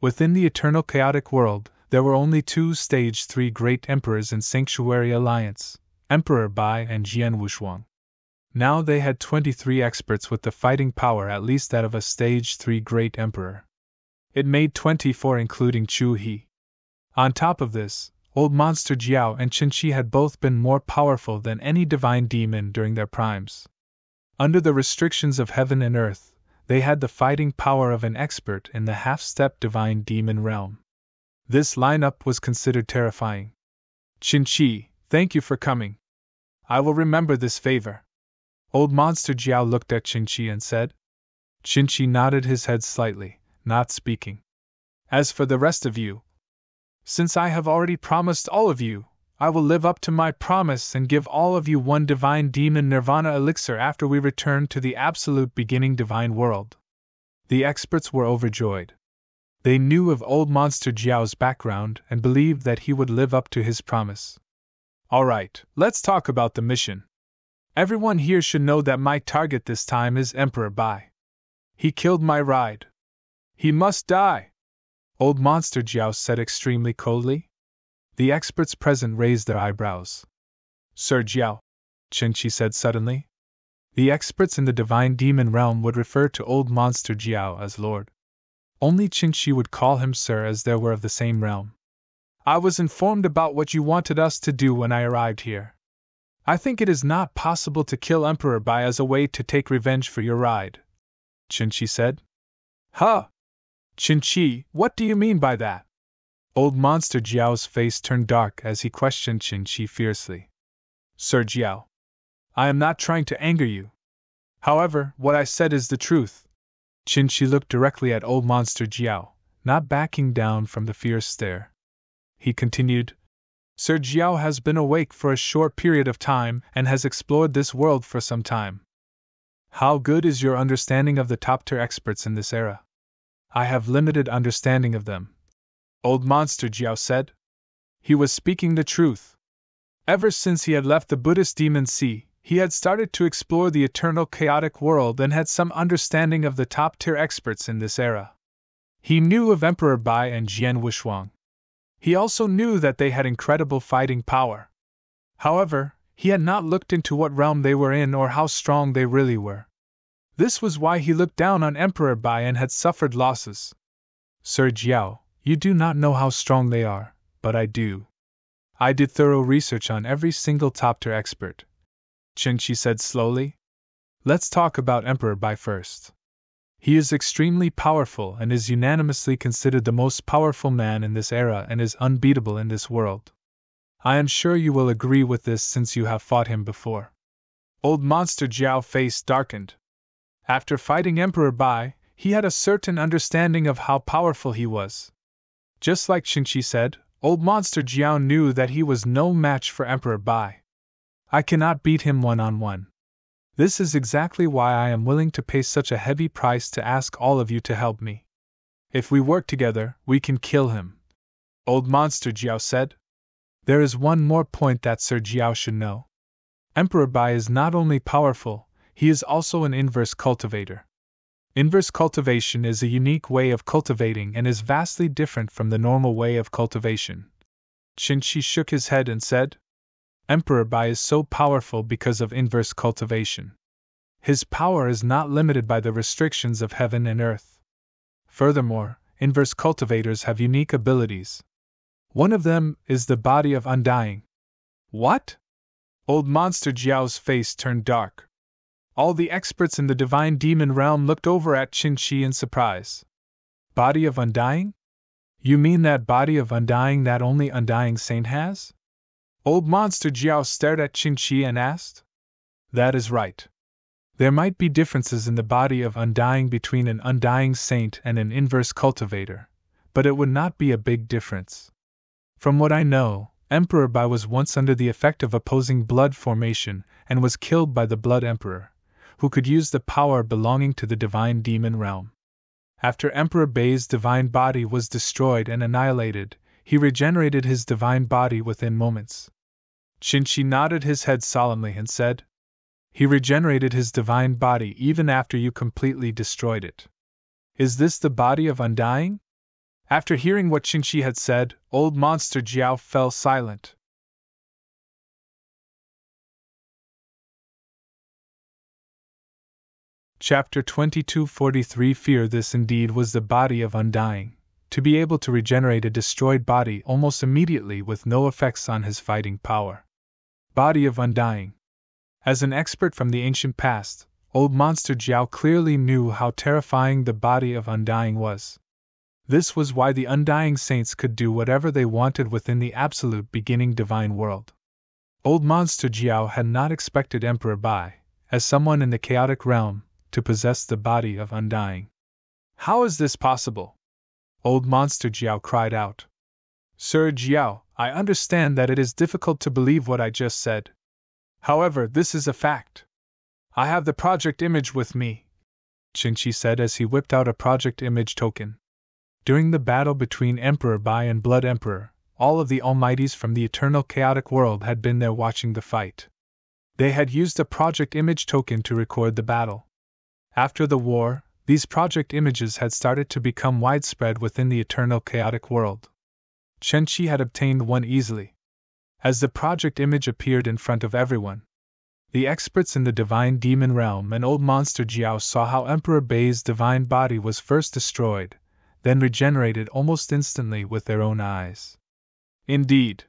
Within the eternal chaotic world, there were only 2 stage 3 great emperors in Sanctuary Alliance, Emperor Bai and Jian Wushuang. Now they had 23 experts with the fighting power at least that of a stage 3 great emperor. It made 24 including Chu He. On top of this, old monster Jiao and Chen-Chi had both been more powerful than any divine demon during their primes. Under the restrictions of heaven and earth, they had the fighting power of an expert in the half-step divine demon realm. This lineup was considered terrifying. Chen-Chi, thank you for coming. I will remember this favor. Old monster Jiao looked at Chen-Chi and said. Chen-Chi nodded his head slightly, not speaking. As for the rest of you, since I have already promised all of you, I will live up to my promise and give all of you 1 divine demon nirvana elixir after we return to the absolute beginning divine world. The experts were overjoyed. They knew of old monster Jiao's background and believed that he would live up to his promise. Alright, let's talk about the mission. Everyone here should know that my target this time is Emperor Bai. He killed my ride. He must die. Old monster Jiao said extremely coldly. The experts present raised their eyebrows. Sir Jiao, Chen-Chi said suddenly. The experts in the divine demon realm would refer to old monster Jiao as Lord. Only Chen-Chi would call him Sir as they were of the same realm. I was informed about what you wanted us to do when I arrived here. I think it is not possible to kill Emperor Bai as a way to take revenge for your ride, Chen-Chi said. Huh? Chen-Chi, what do you mean by that? Old monster Jiao's face turned dark as he questioned Chen-Chi fiercely. Sir Jiao, I am not trying to anger you. However, what I said is the truth. Chen-Chi looked directly at old monster Jiao, not backing down from the fierce stare. He continued, Sir Jiao has been awake for a short period of time and has explored this world for some time. How good is your understanding of the top-tier experts in this era? I have limited understanding of them, old monster Jiao said. He was speaking the truth. Ever since he had left the Buddhist demon sea, he had started to explore the eternal chaotic world and had some understanding of the top-tier experts in this era. He knew of Emperor Bai and Jian Wushuang. He also knew that they had incredible fighting power. However, he had not looked into what realm they were in or how strong they really were. This was why he looked down on Emperor Bai and had suffered losses. Sir Jiao, you do not know how strong they are, but I do. I did thorough research on every single top-tier expert, Qinshi said slowly. Let's talk about Emperor Bai first. He is extremely powerful and is unanimously considered the most powerful man in this era and is unbeatable in this world. I am sure you will agree with this since you have fought him before. Old Monster Jiao's face darkened. After fighting Emperor Bai, he had a certain understanding of how powerful he was. Just like Qinshi said, Old Monster Jiao knew that he was no match for Emperor Bai. I cannot beat him one-on-one. This is exactly why I am willing to pay such a heavy price to ask all of you to help me. If we work together, we can kill him, Old Monster Jiao said. There is one more point that Sir Jiao should know. Emperor Bai is not only powerful, he is also an inverse cultivator. Inverse cultivation is a unique way of cultivating and is vastly different from the normal way of cultivation. Qinshi shook his head and said, Emperor Bai is so powerful because of inverse cultivation. His power is not limited by the restrictions of heaven and earth. Furthermore, inverse cultivators have unique abilities. One of them is the body of undying. What? Old Monster Jiao's face turned dark. All the experts in the divine demon realm looked over at Qinshi in surprise. Body of undying? You mean that body of undying that only undying saint has? Old Monster Jiao stared at Qinshi and asked. That is right. There might be differences in the body of undying between an undying saint and an inverse cultivator, but it would not be a big difference. From what I know, Emperor Bai was once under the effect of opposing blood formation and was killed by the Blood Emperor, who could use the power belonging to the divine demon realm. After Emperor Bai's divine body was destroyed and annihilated, he regenerated his divine body within moments. Qinshi nodded his head solemnly and said, He regenerated his divine body even after you completely destroyed it. Is this the body of undying? After hearing what Qinshi had said, Old Monster Jiao fell silent. Chapter 2243 Fear. This indeed was the body of undying, to be able to regenerate a destroyed body almost immediately with no effects on his fighting power. Body of undying. As an expert from the ancient past, Old Monster Jiao clearly knew how terrifying the body of undying was. This was why the undying saints could do whatever they wanted within the absolute beginning divine world. Old Monster Jiao had not expected Emperor Bai, as someone in the chaotic realm, to possess the body of undying. How is this possible? Old Monster Jiao cried out. Sir Jiao, I understand that it is difficult to believe what I just said. However, this is a fact. I have the project image with me, Qinshi said as he whipped out a project image token. During the battle between Emperor Bai and Blood Emperor, all of the Almighties from the eternal chaotic world had been there watching the fight. They had used a project image token to record the battle. After the war, these project images had started to become widespread within the eternal chaotic world. Qinshi had obtained one easily. As the project image appeared in front of everyone, the experts in the divine demon realm and Old Monster Jiao saw how Emperor Bai's divine body was first destroyed, then regenerated almost instantly with their own eyes. Indeed.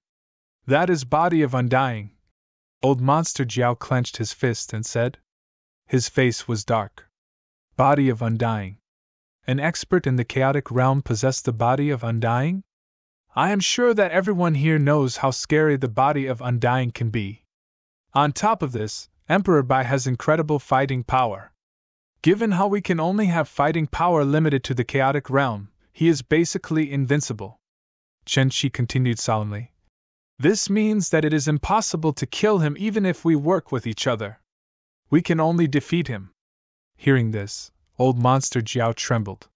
That is body of undying. Old Monster Jiao clenched his fist and said. His face was dark. Body of undying. An expert in the chaotic realm possessed the body of undying? I am sure that everyone here knows how scary the body of undying can be. On top of this, Emperor Bai has incredible fighting power. Given how we can only have fighting power limited to the chaotic realm, he is basically invincible. Qinshi continued solemnly. This means that it is impossible to kill him even if we work with each other. We can only defeat him. Hearing this, Old Monster Jiao trembled.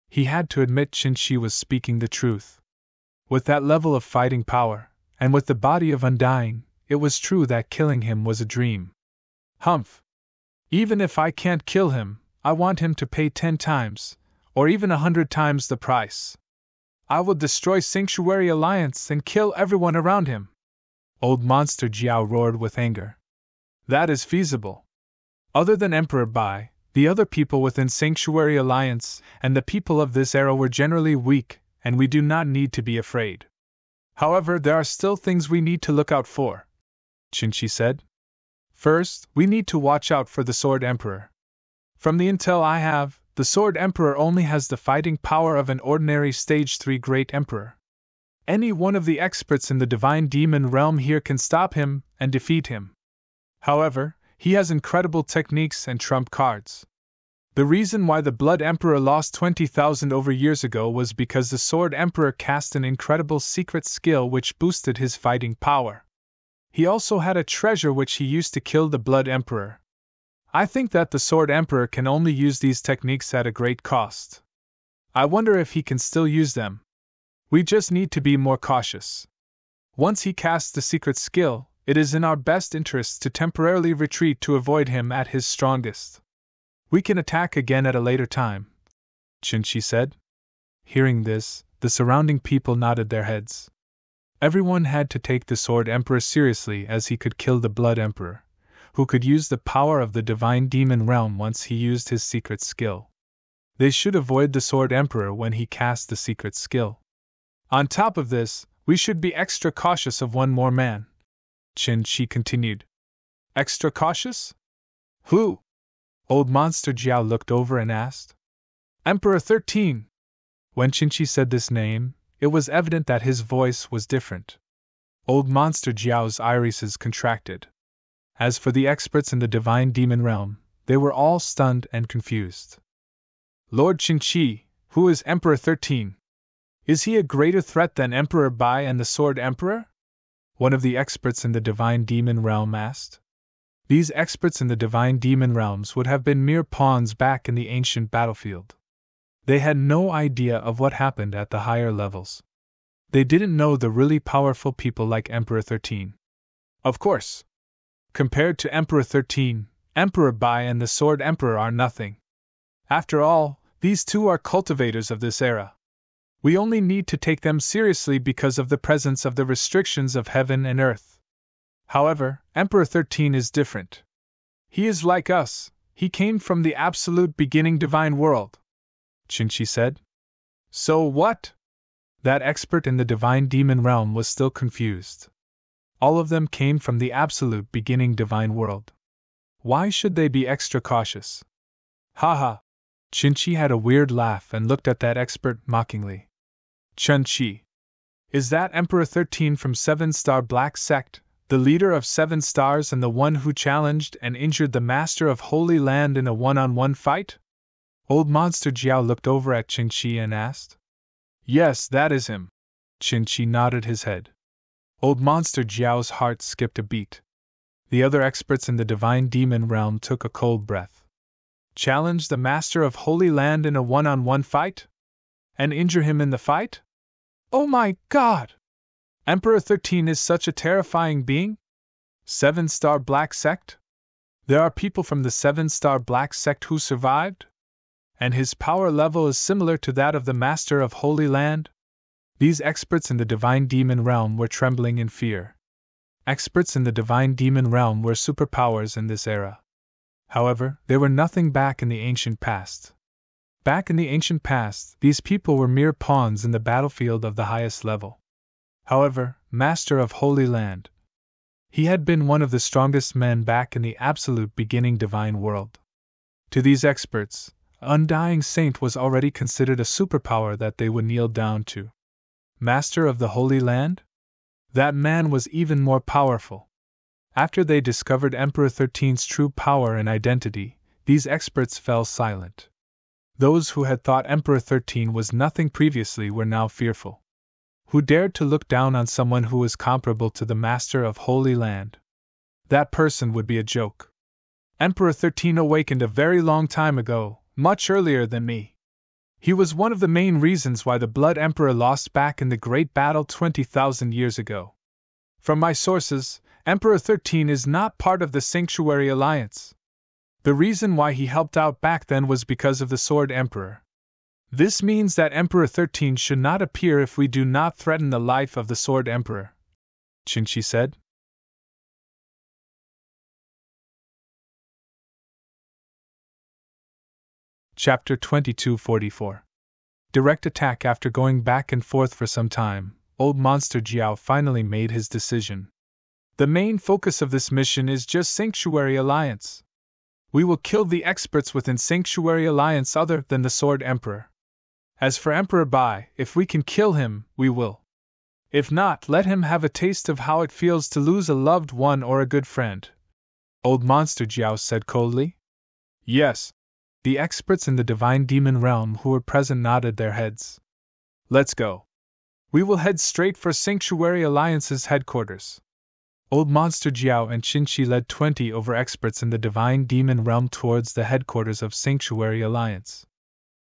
He had to admit Qinshi was speaking the truth. With that level of fighting power, and with the body of undying, it was true that killing him was a dream. Humph! Even if I can't kill him, I want him to pay 10 times, or even 100 times the price. I will destroy Sanctuary Alliance and kill everyone around him. Old Monster Jiao roared with anger. That is feasible. Other than Emperor Bai, the other people within Sanctuary Alliance and the people of this era were generally weak, and we do not need to be afraid. However, there are still things we need to look out for, Qinshi said. First, we need to watch out for the Sword Emperor. From the intel I have, the Sword Emperor only has the fighting power of an ordinary Stage 3 Great Emperor. Any one of the experts in the Divine Demon realm here can stop him and defeat him. However, he has incredible techniques and trump cards. The reason why the Blood Emperor lost 20,000 over years ago was because the Sword Emperor cast an incredible secret skill which boosted his fighting power. He also had a treasure which he used to kill the Blood Emperor. I think that the Sword Emperor can only use these techniques at a great cost. I wonder if he can still use them. We just need to be more cautious. Once he casts the secret skill, it is in our best interests to temporarily retreat to avoid him at his strongest. We can attack again at a later time, Qinshi said. Hearing this, the surrounding people nodded their heads. Everyone had to take the Sword Emperor seriously, as he could kill the Blood Emperor, who could use the power of the Divine Demon realm once he used his secret skill. They should avoid the Sword Emperor when he cast the secret skill. On top of this, we should be extra cautious of one more man, Qinshi continued. Extra cautious? Who? Old Monster Jiao looked over and asked. Emperor 13. When Qinshi said this name, it was evident that his voice was different. Old Monster Jiao's irises contracted. As for the experts in the Divine Demon realm, they were all stunned and confused. Lord Qinshi, who is Emperor 13? Is he a greater threat than Emperor Bai and the Sword Emperor? One of the experts in the Divine Demon realm asked. These experts in the Divine Demon realms would have been mere pawns back in the ancient battlefield. They had no idea of what happened at the higher levels. They didn't know the really powerful people like Emperor 13. Of course. Compared to Emperor 13, Emperor Bai and the Sword Emperor are nothing. After all, these two are cultivators of this era. We only need to take them seriously because of the presence of the restrictions of heaven and earth. However, Emperor 13 is different. He is like us, he came from the absolute beginning divine world, Qinshi said. So what? That expert in the Divine Demon realm was still confused. All of them came from the absolute beginning divine world. Why should they be extra cautious? Haha. Qinshi had a weird laugh and looked at that expert mockingly. Qinshi. Is that Emperor 13 from 7-Star Black Sect, the leader of 7 stars and the one who challenged and injured the Master of Holy Land in a one-on-one fight? Old Monster Jiao looked over at Qinshi and asked. Yes, that is him. Qinshi nodded his head. Old Monster Jiao's heart skipped a beat. The other experts in the Divine Demon realm took a cold breath. Challenge the Master of Holy Land in a one-on-one fight? And injure him in the fight? Oh my God! Emperor 13 is such a terrifying being? 7-Star Black Sect? There are people from the 7-Star Black Sect who survived? And his power level is similar to that of the Master of Holy Land? These experts in the Divine Demon realm were trembling in fear. Experts in the Divine Demon realm were superpowers in this era. However, they were nothing back in the ancient past. Back in the ancient past, these people were mere pawns in the battlefield of the highest level. However, Master of Holy Land. He had been one of the strongest men back in the absolute beginning divine world. To these experts, Undying Saint was already considered a superpower that they would kneel down to. Master of the Holy Land? That man was even more powerful. After they discovered Emperor 13's true power and identity, these experts fell silent. Those who had thought Emperor 13 was nothing previously were now fearful. Who dared to look down on someone who was comparable to the Master of Holy Land? That person would be a joke. Emperor 13 awakened a very long time ago, much earlier than me. He was one of the main reasons why the Blood Emperor lost back in the Great Battle 20,000 years ago. From my sources, Emperor 13 is not part of the Sanctuary Alliance. The reason why he helped out back then was because of the Sword Emperor. This means that Emperor 13 should not appear if we do not threaten the life of the Sword Emperor, Qingxi said. Chapter 2244. Direct attack. After going back and forth for some time, Old Monster Jiao finally made his decision. The main focus of this mission is just Sanctuary Alliance. We will kill the experts within Sanctuary Alliance other than the Sword Emperor. As for Emperor Bai, if we can kill him, we will. If not, let him have a taste of how it feels to lose a loved one or a good friend. Old Monster Jiao said coldly. Yes. The experts in the Divine Demon Realm who were present nodded their heads. Let's go. We will head straight for Sanctuary Alliance's headquarters. Old Monster Jiao and Qingxi led 20 over experts in the Divine Demon Realm towards the headquarters of Sanctuary Alliance.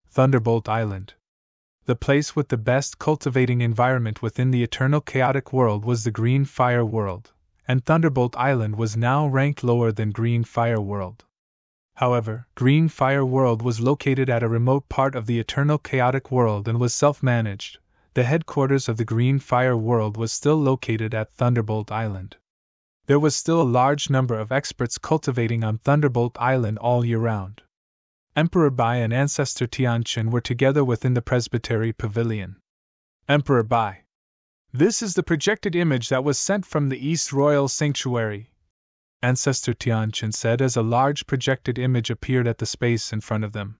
Thunderbolt Island. The place with the best cultivating environment within the eternal chaotic world was the Green Fire World, and Thunderbolt Island was now ranked lower than Green Fire World. However, Green Fire World was located at a remote part of the eternal chaotic world and was self-managed. The headquarters of the Green Fire World was still located at Thunderbolt Island. There was still a large number of experts cultivating on Thunderbolt Island all year round. Emperor Bai and Ancestor Tianqin were together within the Presbytery Pavilion. Emperor Bai. This is the projected image that was sent from the East Royal Sanctuary, Ancestor Tianqin said as a large projected image appeared at the space in front of them.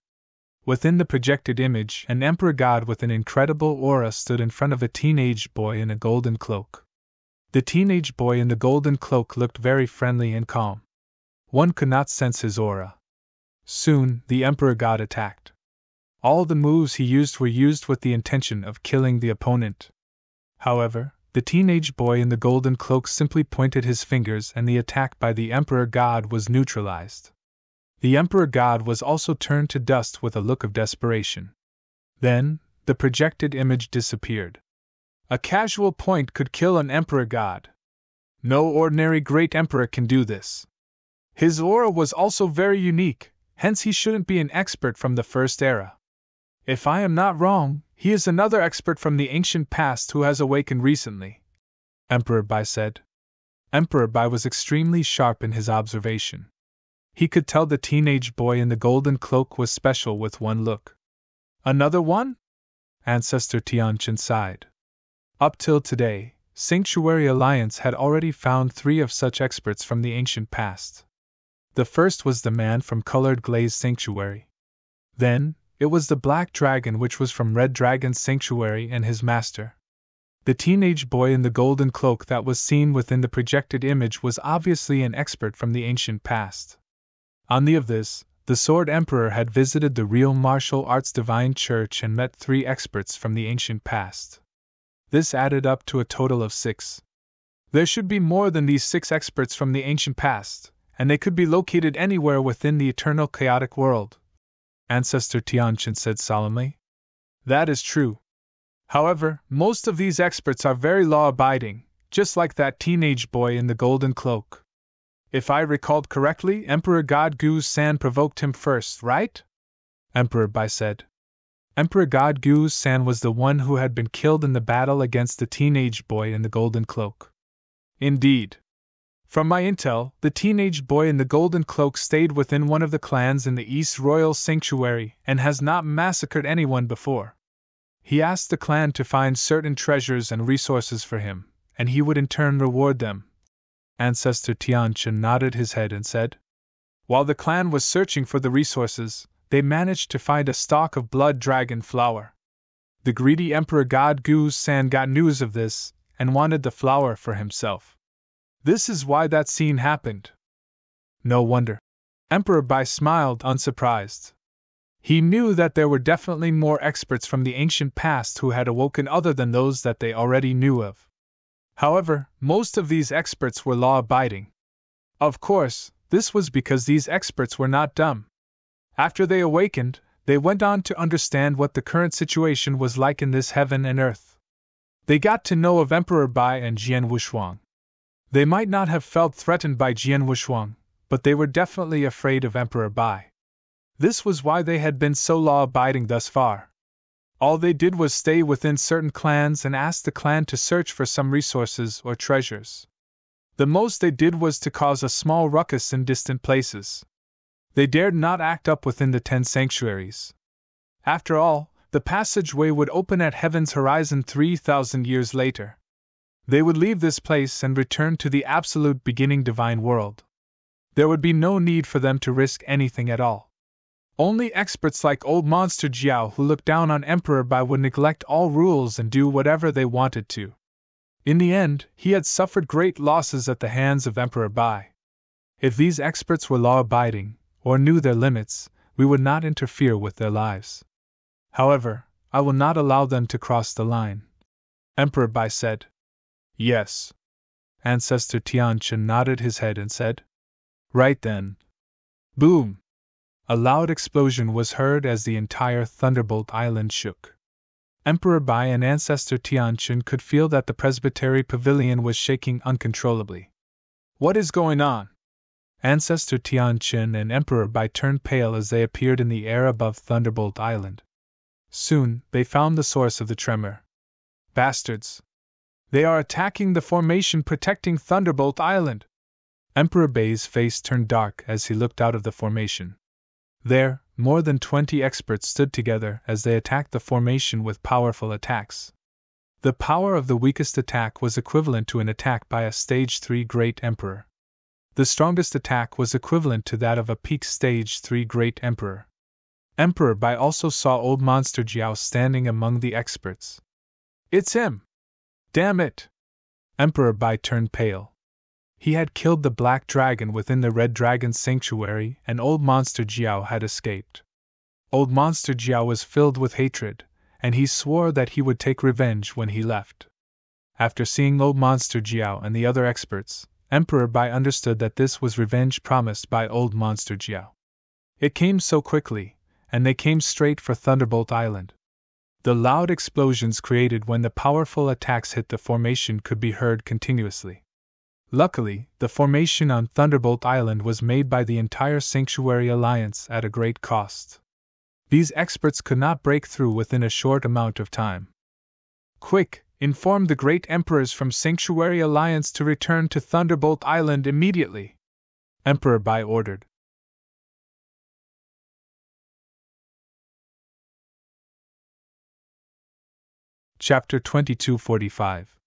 Within the projected image, an emperor god with an incredible aura stood in front of a teenage boy in a golden cloak. The teenage boy in the golden cloak looked very friendly and calm. One could not sense his aura. Soon, the emperor god attacked. All the moves he used were used with the intention of killing the opponent. However, the teenage boy in the golden cloak simply pointed his fingers and the attack by the emperor god was neutralized. The emperor god was also turned to dust with a look of desperation. Then, the projected image disappeared. A casual point could kill an emperor god. No ordinary great emperor can do this. His aura was also very unique, hence he shouldn't be an expert from the first era. If I am not wrong, he is another expert from the ancient past who has awakened recently, Emperor Bai said. Emperor Bai was extremely sharp in his observation. He could tell the teenage boy in the golden cloak was special with one look. Another one? Ancestor Tianqin sighed. Up till today, Sanctuary Alliance had already found 3 of such experts from the ancient past. The first was the man from Colored Glaze Sanctuary. Then, it was the Black Dragon, which was from Red Dragon's Sanctuary, and his master. The teenage boy in the golden cloak that was seen within the projected image was obviously an expert from the ancient past. On the of this, the Sword Emperor had visited the real martial arts divine church and met 3 experts from the ancient past. This added up to a total of 6. There should be more than these 6 experts from the ancient past, and they could be located anywhere within the eternal chaotic world, Ancestor Tianqin said solemnly. That is true. However, most of these experts are very law-abiding, just like that teenage boy in the golden cloak. If I recalled correctly, Emperor God Gu-san provoked him first, right? Emperor Bai said. Emperor God Gu-san was the one who had been killed in the battle against the teenage boy in the golden cloak. Indeed. From my intel, the teenage boy in the golden cloak stayed within one of the clans in the East Royal Sanctuary and has not massacred anyone before. He asked the clan to find certain treasures and resources for him, and he would in turn reward them. Ancestor Tianqin nodded his head and said, while the clan was searching for the resources, they managed to find a stalk of blood dragon flower. The greedy Emperor God Gu-san got news of this and wanted the flower for himself. This is why that scene happened. No wonder. Emperor Bai smiled unsurprised. He knew that there were definitely more experts from the ancient past who had awoken other than those that they already knew of. However, most of these experts were law-abiding. Of course, this was because these experts were not dumb. After they awakened, they went on to understand what the current situation was like in this heaven and earth. They got to know of Emperor Bai and Jian Wushuang. They might not have felt threatened by Jian Wushuang, but they were definitely afraid of Emperor Bai. This was why they had been so law-abiding thus far. All they did was stay within certain clans and ask the clan to search for some resources or treasures. The most they did was to cause a small ruckus in distant places. They dared not act up within the 10 sanctuaries. After all, the passageway would open at heaven's horizon 3,000 years later. They would leave this place and return to the absolute beginning divine world. There would be no need for them to risk anything at all. Only experts like old Monster Jiao who looked down on Emperor Bai would neglect all rules and do whatever they wanted to. In the end, he had suffered great losses at the hands of Emperor Bai. If these experts were law-abiding, or knew their limits, we would not interfere with their lives. However, I will not allow them to cross the line. Emperor Bai said. Yes. Ancestor Tianqian nodded his head and said. Right then. Boom! A loud explosion was heard as the entire Thunderbolt Island shook. Emperor Bai and Ancestor Tianqian could feel that the presbytery pavilion was shaking uncontrollably. What is going on? Ancestor Tianqian and Emperor Bai turned pale as they appeared in the air above Thunderbolt Island. Soon, they found the source of the tremor. Bastards! They are attacking the formation protecting Thunderbolt Island! Emperor Bai's face turned dark as he looked out of the formation. There, more than 20 experts stood together as they attacked the formation with powerful attacks. The power of the weakest attack was equivalent to an attack by a Stage 3 Great Emperor. The strongest attack was equivalent to that of a peak Stage 3 Great Emperor. Emperor Bai also saw old Monster Jiao standing among the experts. It's him! Damn it! Emperor Bai turned pale. He had killed the Black Dragon within the Red Dragon's sanctuary, and old Monster Jiao had escaped. Old Monster Jiao was filled with hatred, and he swore that he would take revenge when he left. After seeing old Monster Jiao and the other experts, Emperor Bai understood that this was revenge promised by old Monster Jiao. It came so quickly, and they came straight for Thunderbolt Island. The loud explosions created when the powerful attacks hit the formation could be heard continuously. Luckily, the formation on Thunderbolt Island was made by the entire Sanctuary Alliance at a great cost. These experts could not break through within a short amount of time. Quick, inform the great emperors from Sanctuary Alliance to return to Thunderbolt Island immediately, Emperor Bai ordered. Chapter 2245.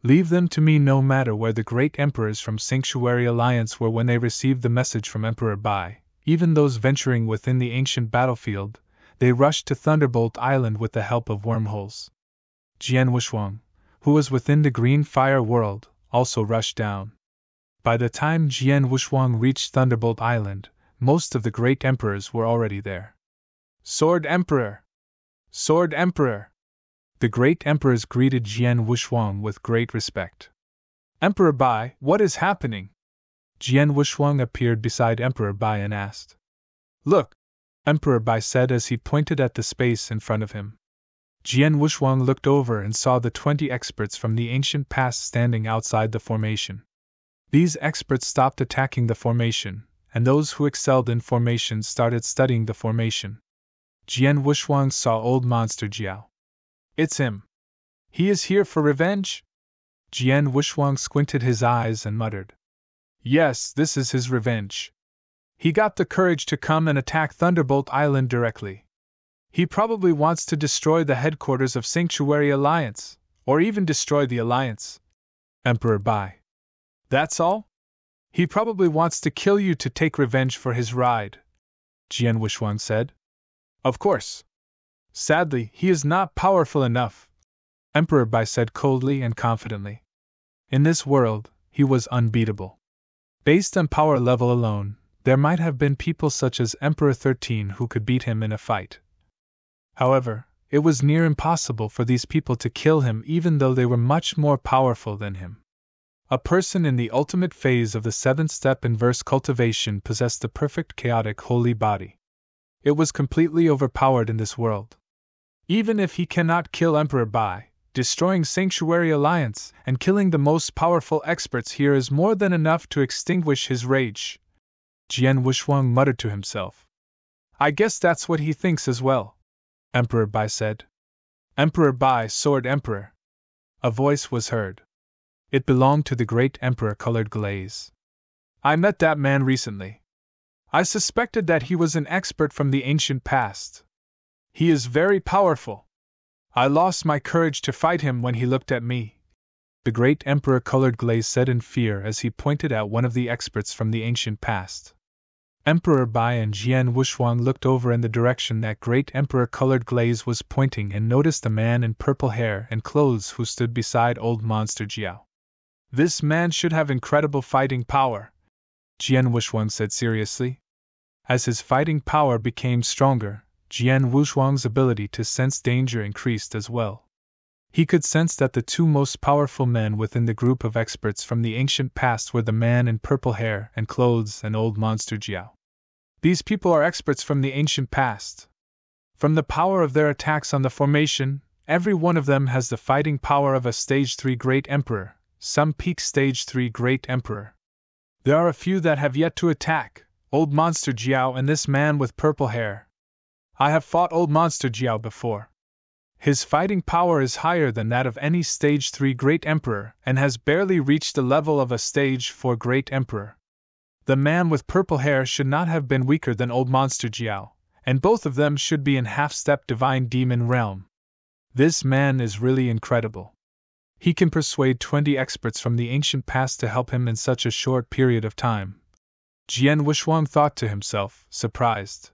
Leave them to me. No matter where the great emperors from Sanctuary Alliance were when they received the message from Emperor Bai, even those venturing within the ancient battlefield, they rushed to Thunderbolt Island with the help of wormholes. Jian Wushuang, who was within the green fire world, also rushed down. By the time Jian Wushuang reached Thunderbolt Island, most of the great emperors were already there. Sword Emperor! Sword Emperor! The great emperors greeted Jian Wushuang with great respect. Emperor Bai, what is happening? Jian Wushuang appeared beside Emperor Bai and asked. Look, Emperor Bai said as he pointed at the space in front of him. Jian Wushuang looked over and saw the 20 experts from the ancient past standing outside the formation. These experts stopped attacking the formation, and those who excelled in formation started studying the formation. Jian Wushuang saw old Monster Jiao. It's him. He is here for revenge? Jian Wushuang squinted his eyes and muttered. Yes, this is his revenge. He got the courage to come and attack Thunderbolt Island directly. He probably wants to destroy the headquarters of Sanctuary Alliance, or even destroy the Alliance. Emperor Bai. That's all? He probably wants to kill you to take revenge for his ride, Jian Wushuang said. Of course. Sadly, he is not powerful enough, Emperor Bai said coldly and confidently. In this world, he was unbeatable. Based on power level alone, there might have been people such as Emperor 13 who could beat him in a fight. However, it was near impossible for these people to kill him even though they were much more powerful than him. A person in the ultimate phase of the 7th step inverse cultivation possessed the perfect chaotic holy body. It was completely overpowered in this world. Even if he cannot kill Emperor Bai, destroying Sanctuary Alliance and killing the most powerful experts here is more than enough to extinguish his rage. Jian Wushuang muttered to himself. I guess that's what he thinks as well, Emperor Bai said. Emperor Bai, Sword Emperor. A voice was heard. It belonged to the great emperor-colored glaze. I met that man recently. I suspected that he was an expert from the ancient past. He is very powerful. I lost my courage to fight him when he looked at me, the great emperor-colored glaze said in fear as he pointed at one of the experts from the ancient past. Emperor Bai and Jian Wushuang looked over in the direction that great emperor-colored glaze was pointing and noticed a man in purple hair and clothes who stood beside old monster Jiao. This man should have incredible fighting power, Jian Wushuang said seriously. As his fighting power became stronger, Jian Wushuang's ability to sense danger increased as well. He could sense that the two most powerful men within the group of experts from the ancient past were the man in purple hair and clothes and old monster Jiao. These people are experts from the ancient past. From the power of their attacks on the formation, every one of them has the fighting power of a Stage 3 Great Emperor, some peak Stage 3 Great Emperor. There are a few that have yet to attack, old monster Jiao and this man with purple hair. I have fought old monster Jiao before. His fighting power is higher than that of any Stage 3 Great Emperor and has barely reached the level of a Stage 4 Great Emperor. The man with purple hair should not have been weaker than old monster Jiao, and both of them should be in half-step divine demon realm. This man is really incredible. He can persuade 20 experts from the ancient past to help him in such a short period of time. Jian Wushuang thought to himself, surprised.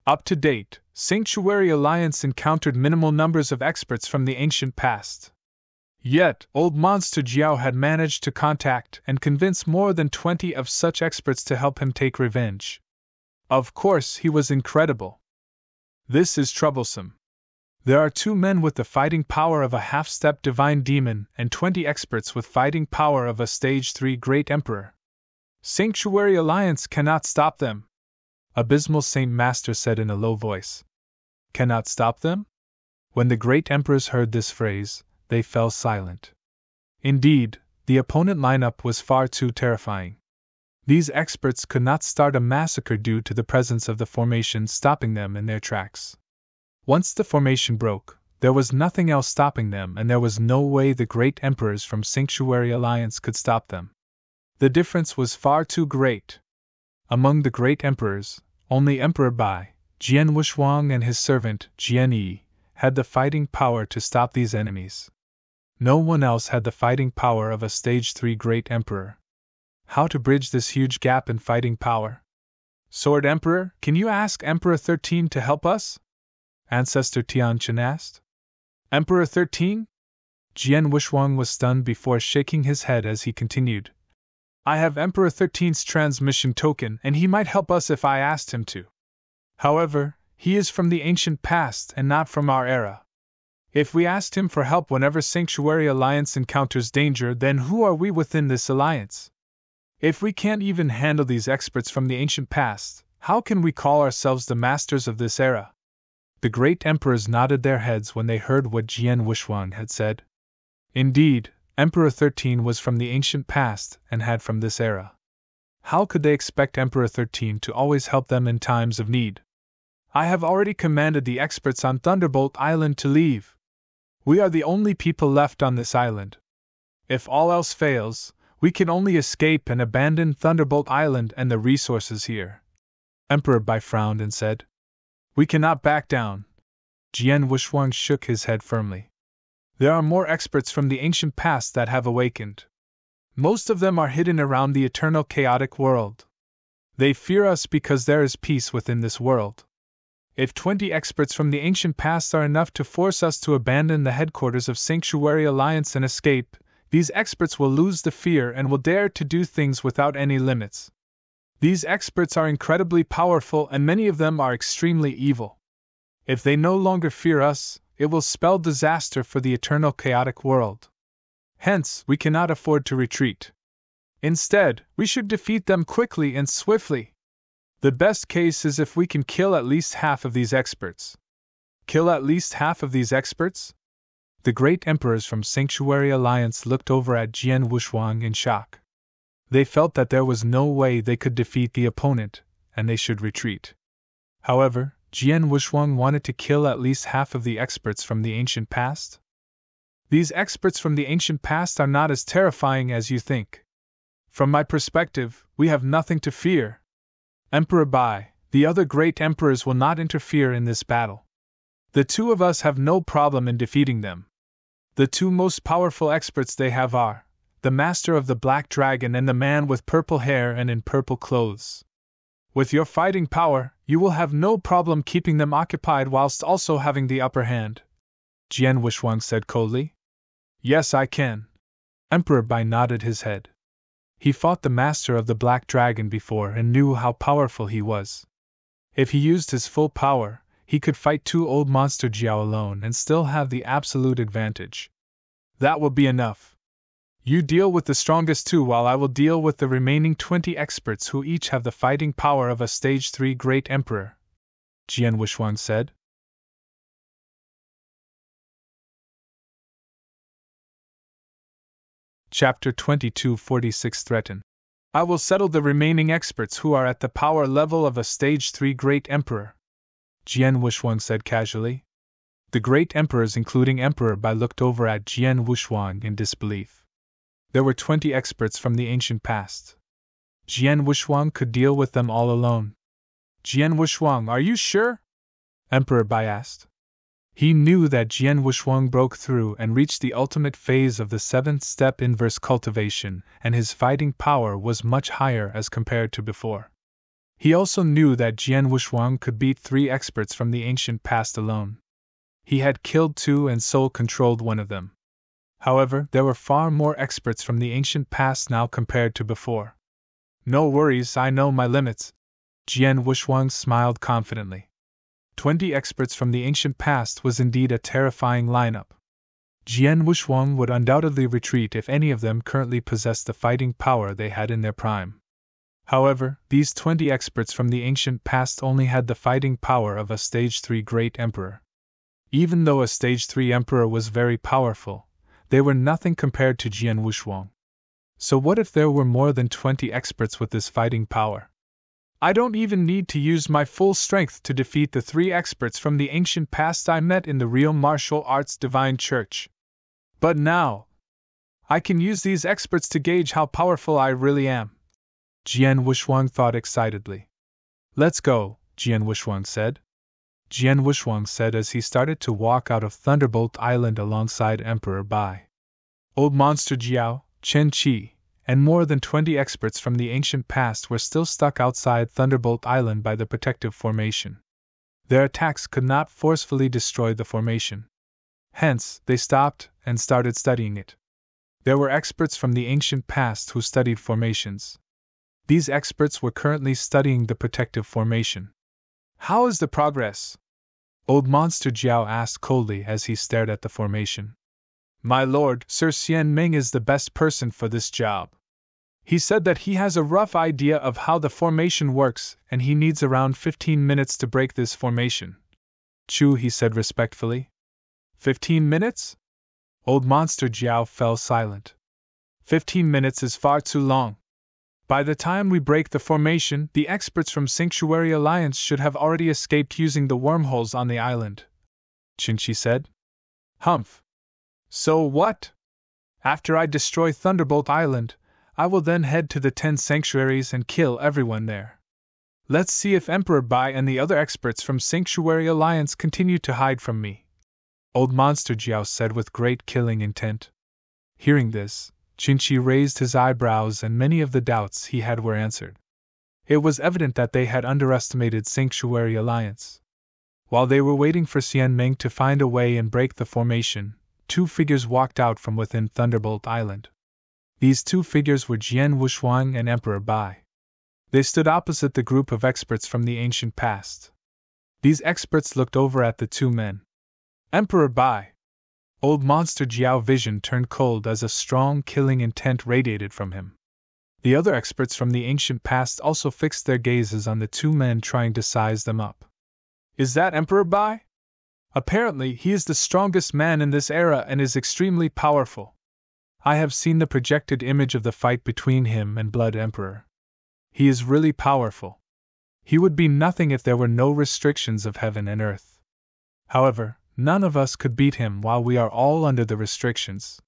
Up to date, Sanctuary Alliance encountered minimal numbers of experts from the ancient past. Yet, old monster Jiao had managed to contact and convince more than 20 of such experts to help him take revenge. Of course, he was incredible. This is troublesome. There are 2 men with the fighting power of a half-step divine demon and 20 experts with fighting power of a Stage 3 Great Emperor. Sanctuary Alliance cannot stop them, Abysmal Saint Master said in a low voice. Cannot stop them? When the great emperors heard this phrase, they fell silent. Indeed, the opponent lineup was far too terrifying. These experts could not start a massacre due to the presence of the formation stopping them in their tracks. Once the formation broke, there was nothing else stopping them, and there was no way the great emperors from Sanctuary Alliance could stop them. The difference was far too great. Among the great emperors, only Emperor Bai, Jian Wushuang and his servant, Jian Yi, had the fighting power to stop these enemies. No one else had the fighting power of a Stage 3 Great Emperor. How to bridge this huge gap in fighting power? Sword Emperor, can you ask Emperor 13 to help us? Ancestor Tianchen asked. Emperor 13? Jian Wushuang was stunned before shaking his head as he continued. I have Emperor 13's transmission token and he might help us if I asked him to. However, he is from the ancient past and not from our era. If we asked him for help whenever Sanctuary Alliance encounters danger, then who are we within this alliance? If we can't even handle these experts from the ancient past, how can we call ourselves the masters of this era? The great emperors nodded their heads when they heard what Jian Wushuang had said. Indeed, Emperor 13 was from the ancient past and had from this era. How could they expect Emperor 13 to always help them in times of need? I have already commanded the experts on Thunderbolt Island to leave. We are the only people left on this island. If all else fails, we can only escape and abandon Thunderbolt Island and the resources here. Emperor Bai frowned and said, We cannot back down. Jian Wushuang shook his head firmly. There are more experts from the ancient past that have awakened. Most of them are hidden around the eternal chaotic world. They fear us because there is peace within this world. If 20 experts from the ancient past are enough to force us to abandon the headquarters of Sanctuary Alliance and escape, these experts will lose the fear and will dare to do things without any limits. These experts are incredibly powerful and many of them are extremely evil. If they no longer fear us, it will spell disaster for the eternal chaotic world. Hence, we cannot afford to retreat. Instead, we should defeat them quickly and swiftly. The best case is if we can kill at least half of these experts. Kill at least half of these experts? The great emperors from Sanctuary Alliance looked over at Jian Wushuang in shock. They felt that there was no way they could defeat the opponent, and they should retreat. However, Jian Wushuang wanted to kill at least half of the experts from the ancient past? These experts from the ancient past are not as terrifying as you think. From my perspective, we have nothing to fear. Emperor Bai, the other great emperors will not interfere in this battle. The two of us have no problem in defeating them. The two most powerful experts they have are the master of the Black Dragon and the man with purple hair and in purple clothes. With your fighting power, you will have no problem keeping them occupied whilst also having the upper hand, Jian Wushuang said coldly. Yes, I can. Emperor Bai nodded his head. He fought the master of the Black Dragon before and knew how powerful he was. If he used his full power, he could fight two old monster Jiao alone and still have the absolute advantage. That will be enough. You deal with the strongest two while I will deal with the remaining 20 experts who each have the fighting power of a Stage 3 Great Emperor, Jian Wushuang said. Chapter 2246 Threaten. I will settle the remaining experts who are at the power level of a Stage 3 Great Emperor, Jian Wushuang said casually. The Great Emperors including Emperor Bai looked over at Jian Wushuang in disbelief. There were 20 experts from the ancient past. Jian Wushuang could deal with them all alone. Jian Wushuang, are you sure? Emperor Bai asked. He knew that Jian Wushuang broke through and reached the ultimate phase of the 7th step inverse cultivation, and his fighting power was much higher as compared to before. He also knew that Jian Wushuang could beat 3 experts from the ancient past alone. He had killed 2 and soul-controlled one of them. However, there were far more experts from the ancient past now compared to before. No worries, I know my limits. Jian Wushuang smiled confidently. 20 experts from the ancient past was indeed a terrifying lineup. Jian Wushuang would undoubtedly retreat if any of them currently possessed the fighting power they had in their prime. However, these 20 experts from the ancient past only had the fighting power of a Stage 3 Great Emperor. Even though a Stage 3 Emperor was very powerful, they were nothing compared to Jian Wushuang. So what if there were more than 20 experts with this fighting power? I don't even need to use my full strength to defeat the 3 experts from the ancient past I met in the real martial arts divine church. But now, I can use these experts to gauge how powerful I really am. Jian Wushuang thought excitedly. Let's go, Jian Wushuang said. Jian Wushuang said as he started to walk out of Thunderbolt Island alongside Emperor Bai. Old Monster Jiao, Chen Qi, and more than 20 experts from the ancient past were still stuck outside Thunderbolt Island by the protective formation. Their attacks could not forcefully destroy the formation. Hence, they stopped and started studying it. There were experts from the ancient past who studied formations. These experts were currently studying the protective formation. How is the progress? Old Monster Jiao asked coldly as he stared at the formation. My lord, Sir Xian Ming is the best person for this job. He said that he has a rough idea of how the formation works and he needs around 15 minutes to break this formation. Chu, he said respectfully. 15 minutes? Old Monster Jiao fell silent. 15 minutes is far too long. By the time we break the formation, the experts from Sanctuary Alliance should have already escaped using the wormholes on the island, Qinqi said. Humph. So what? After I destroy Thunderbolt Island, I will then head to the 10 sanctuaries and kill everyone there. Let's see if Emperor Bai and the other experts from Sanctuary Alliance continue to hide from me, Old Monster Jiao said with great killing intent. Hearing this, Qinqi raised his eyebrows and many of the doubts he had were answered. It was evident that they had underestimated Sanctuary Alliance. While they were waiting for Xian Meng to find a way and break the formation, 2 figures walked out from within Thunderbolt Island. These 2 figures were Jian Wushuang and Emperor Bai. They stood opposite the group of experts from the ancient past. These experts looked over at the 2 men. Emperor Bai! Old Monster Jiao vision turned cold as a strong killing intent radiated from him. The other experts from the ancient past also fixed their gazes on the 2 men trying to size them up. Is that Emperor Bai? Apparently, he is the strongest man in this era and is extremely powerful. I have seen the projected image of the fight between him and Blood Emperor. He is really powerful. He would be nothing if there were no restrictions of heaven and earth. However, none of us could beat him while we are all under the restrictions.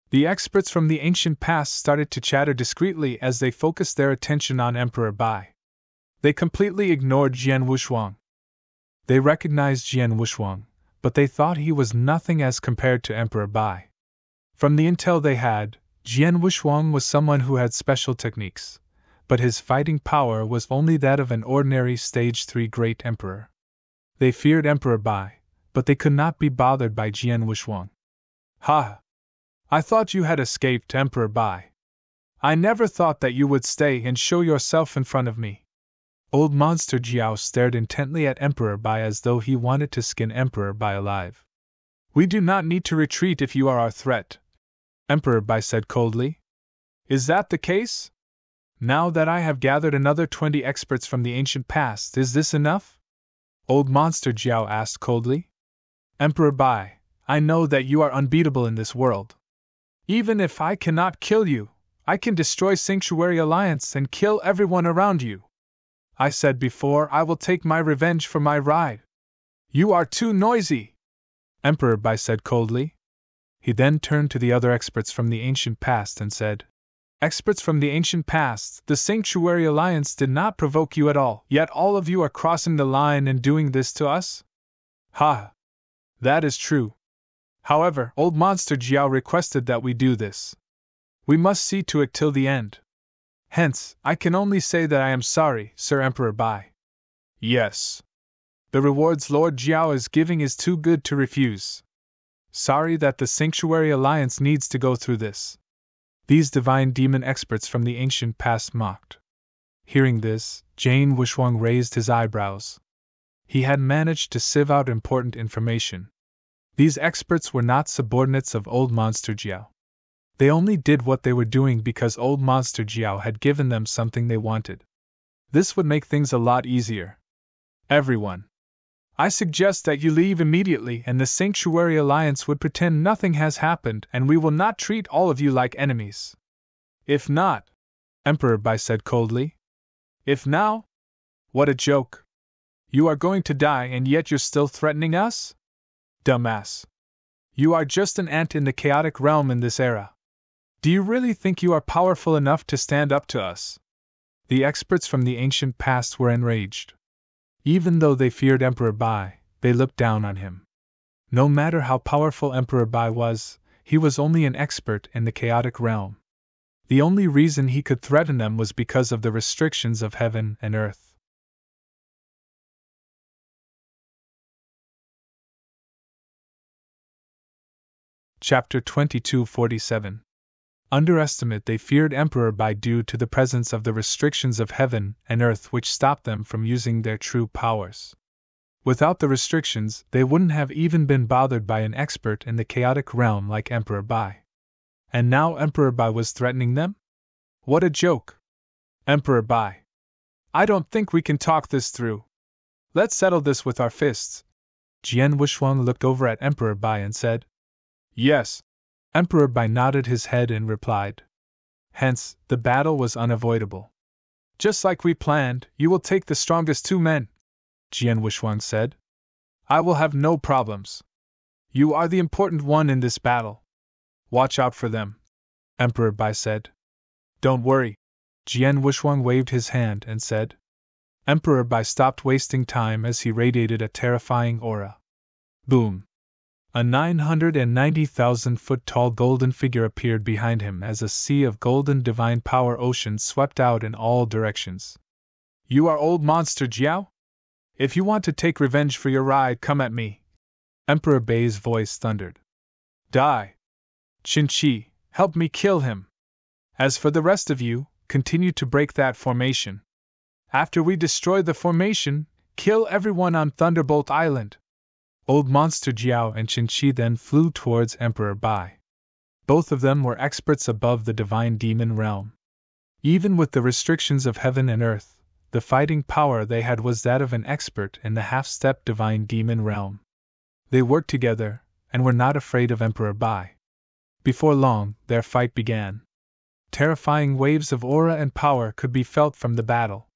The experts from the ancient past started to chatter discreetly as they focused their attention on Emperor Bai. They completely ignored Jian Wushuang. They recognized Jian Wushuang, but they thought he was nothing as compared to Emperor Bai. From the intel they had, Jian Wushuang was someone who had special techniques, but his fighting power was only that of an ordinary Stage 3 great emperor. They feared Emperor Bai, but they could not be bothered by Jian Wushuang. Ha! I thought you had escaped, Emperor Bai. I never thought that you would stay and show yourself in front of me. Old Monster Jiao stared intently at Emperor Bai as though he wanted to skin Emperor Bai alive. We do not need to retreat if you are our threat, Emperor Bai said coldly. Is that the case? Now that I have gathered another 20 experts from the ancient past, is this enough? Old Monster Jiao asked coldly. Emperor Bai, I know that you are unbeatable in this world. Even if I cannot kill you, I can destroy Sanctuary Alliance and kill everyone around you. I said before I will take my revenge for my ride. You are too noisy, Emperor Bai said coldly. He then turned to the other experts from the ancient past and said, Experts from the ancient past, the Sanctuary Alliance did not provoke you at all, yet all of you are crossing the line and doing this to us? Ha! That is true. However, Old Monster Jiao requested that we do this. We must see to it till the end. Hence, I can only say that I am sorry, Sir Emperor Bai. Yes. The rewards Lord Jiao is giving is too good to refuse. Sorry that the Sanctuary Alliance needs to go through this. These divine demon experts from the ancient past mocked. Hearing this, Jian Wushuang raised his eyebrows. He had managed to sieve out important information. These experts were not subordinates of Old Monster Jiao. They only did what they were doing because Old Monster Jiao had given them something they wanted. This would make things a lot easier. Everyone, I suggest that you leave immediately and the Sanctuary Alliance would pretend nothing has happened and we will not treat all of you like enemies. If not, Emperor Bai said coldly. If now? What a joke. You are going to die and yet you're still threatening us? Dumbass. You are just an ant in the chaotic realm in this era. Do you really think you are powerful enough to stand up to us? The experts from the ancient past were enraged. Even though they feared Emperor Bai, they looked down on him. No matter how powerful Emperor Bai was, he was only an expert in the chaotic realm. The only reason he could threaten them was because of the restrictions of heaven and earth. Chapter 2247. Underestimate. They feared Emperor Bai due to the presence of the restrictions of heaven and earth which stopped them from using their true powers. Without the restrictions, they wouldn't have even been bothered by an expert in the chaotic realm like Emperor Bai. And now Emperor Bai was threatening them? What a joke! Emperor Bai, I don't think we can talk this through. Let's settle this with our fists. Jian Wushuang looked over at Emperor Bai and said, Yes. Emperor Bai nodded his head and replied. Hence, the battle was unavoidable. Just like we planned, you will take the strongest 2 men, Jian Wushuang said. I will have no problems. You are the important one in this battle. Watch out for them, Emperor Bai said. Don't worry. Jian Wushuang waved his hand and said. Emperor Bai stopped wasting time as he radiated a terrifying aura. Boom! A 990,000-foot-tall golden figure appeared behind him as a sea of golden divine power ocean swept out in all directions. You are Old Monster Jiao? If you want to take revenge for your ride, come at me. Emperor Bai's voice thundered. Die! Qin-Chi, help me kill him. As for the rest of you, continue to break that formation. After we destroy the formation, kill everyone on Thunderbolt Island. Old Monster Jiao and Qin-Chi then flew towards Emperor Bai. Both of them were experts above the divine demon realm. Even with the restrictions of heaven and earth, the fighting power they had was that of an expert in the half-step divine demon realm. They worked together, and were not afraid of Emperor Bai. Before long, their fight began. Terrifying waves of aura and power could be felt from the battle.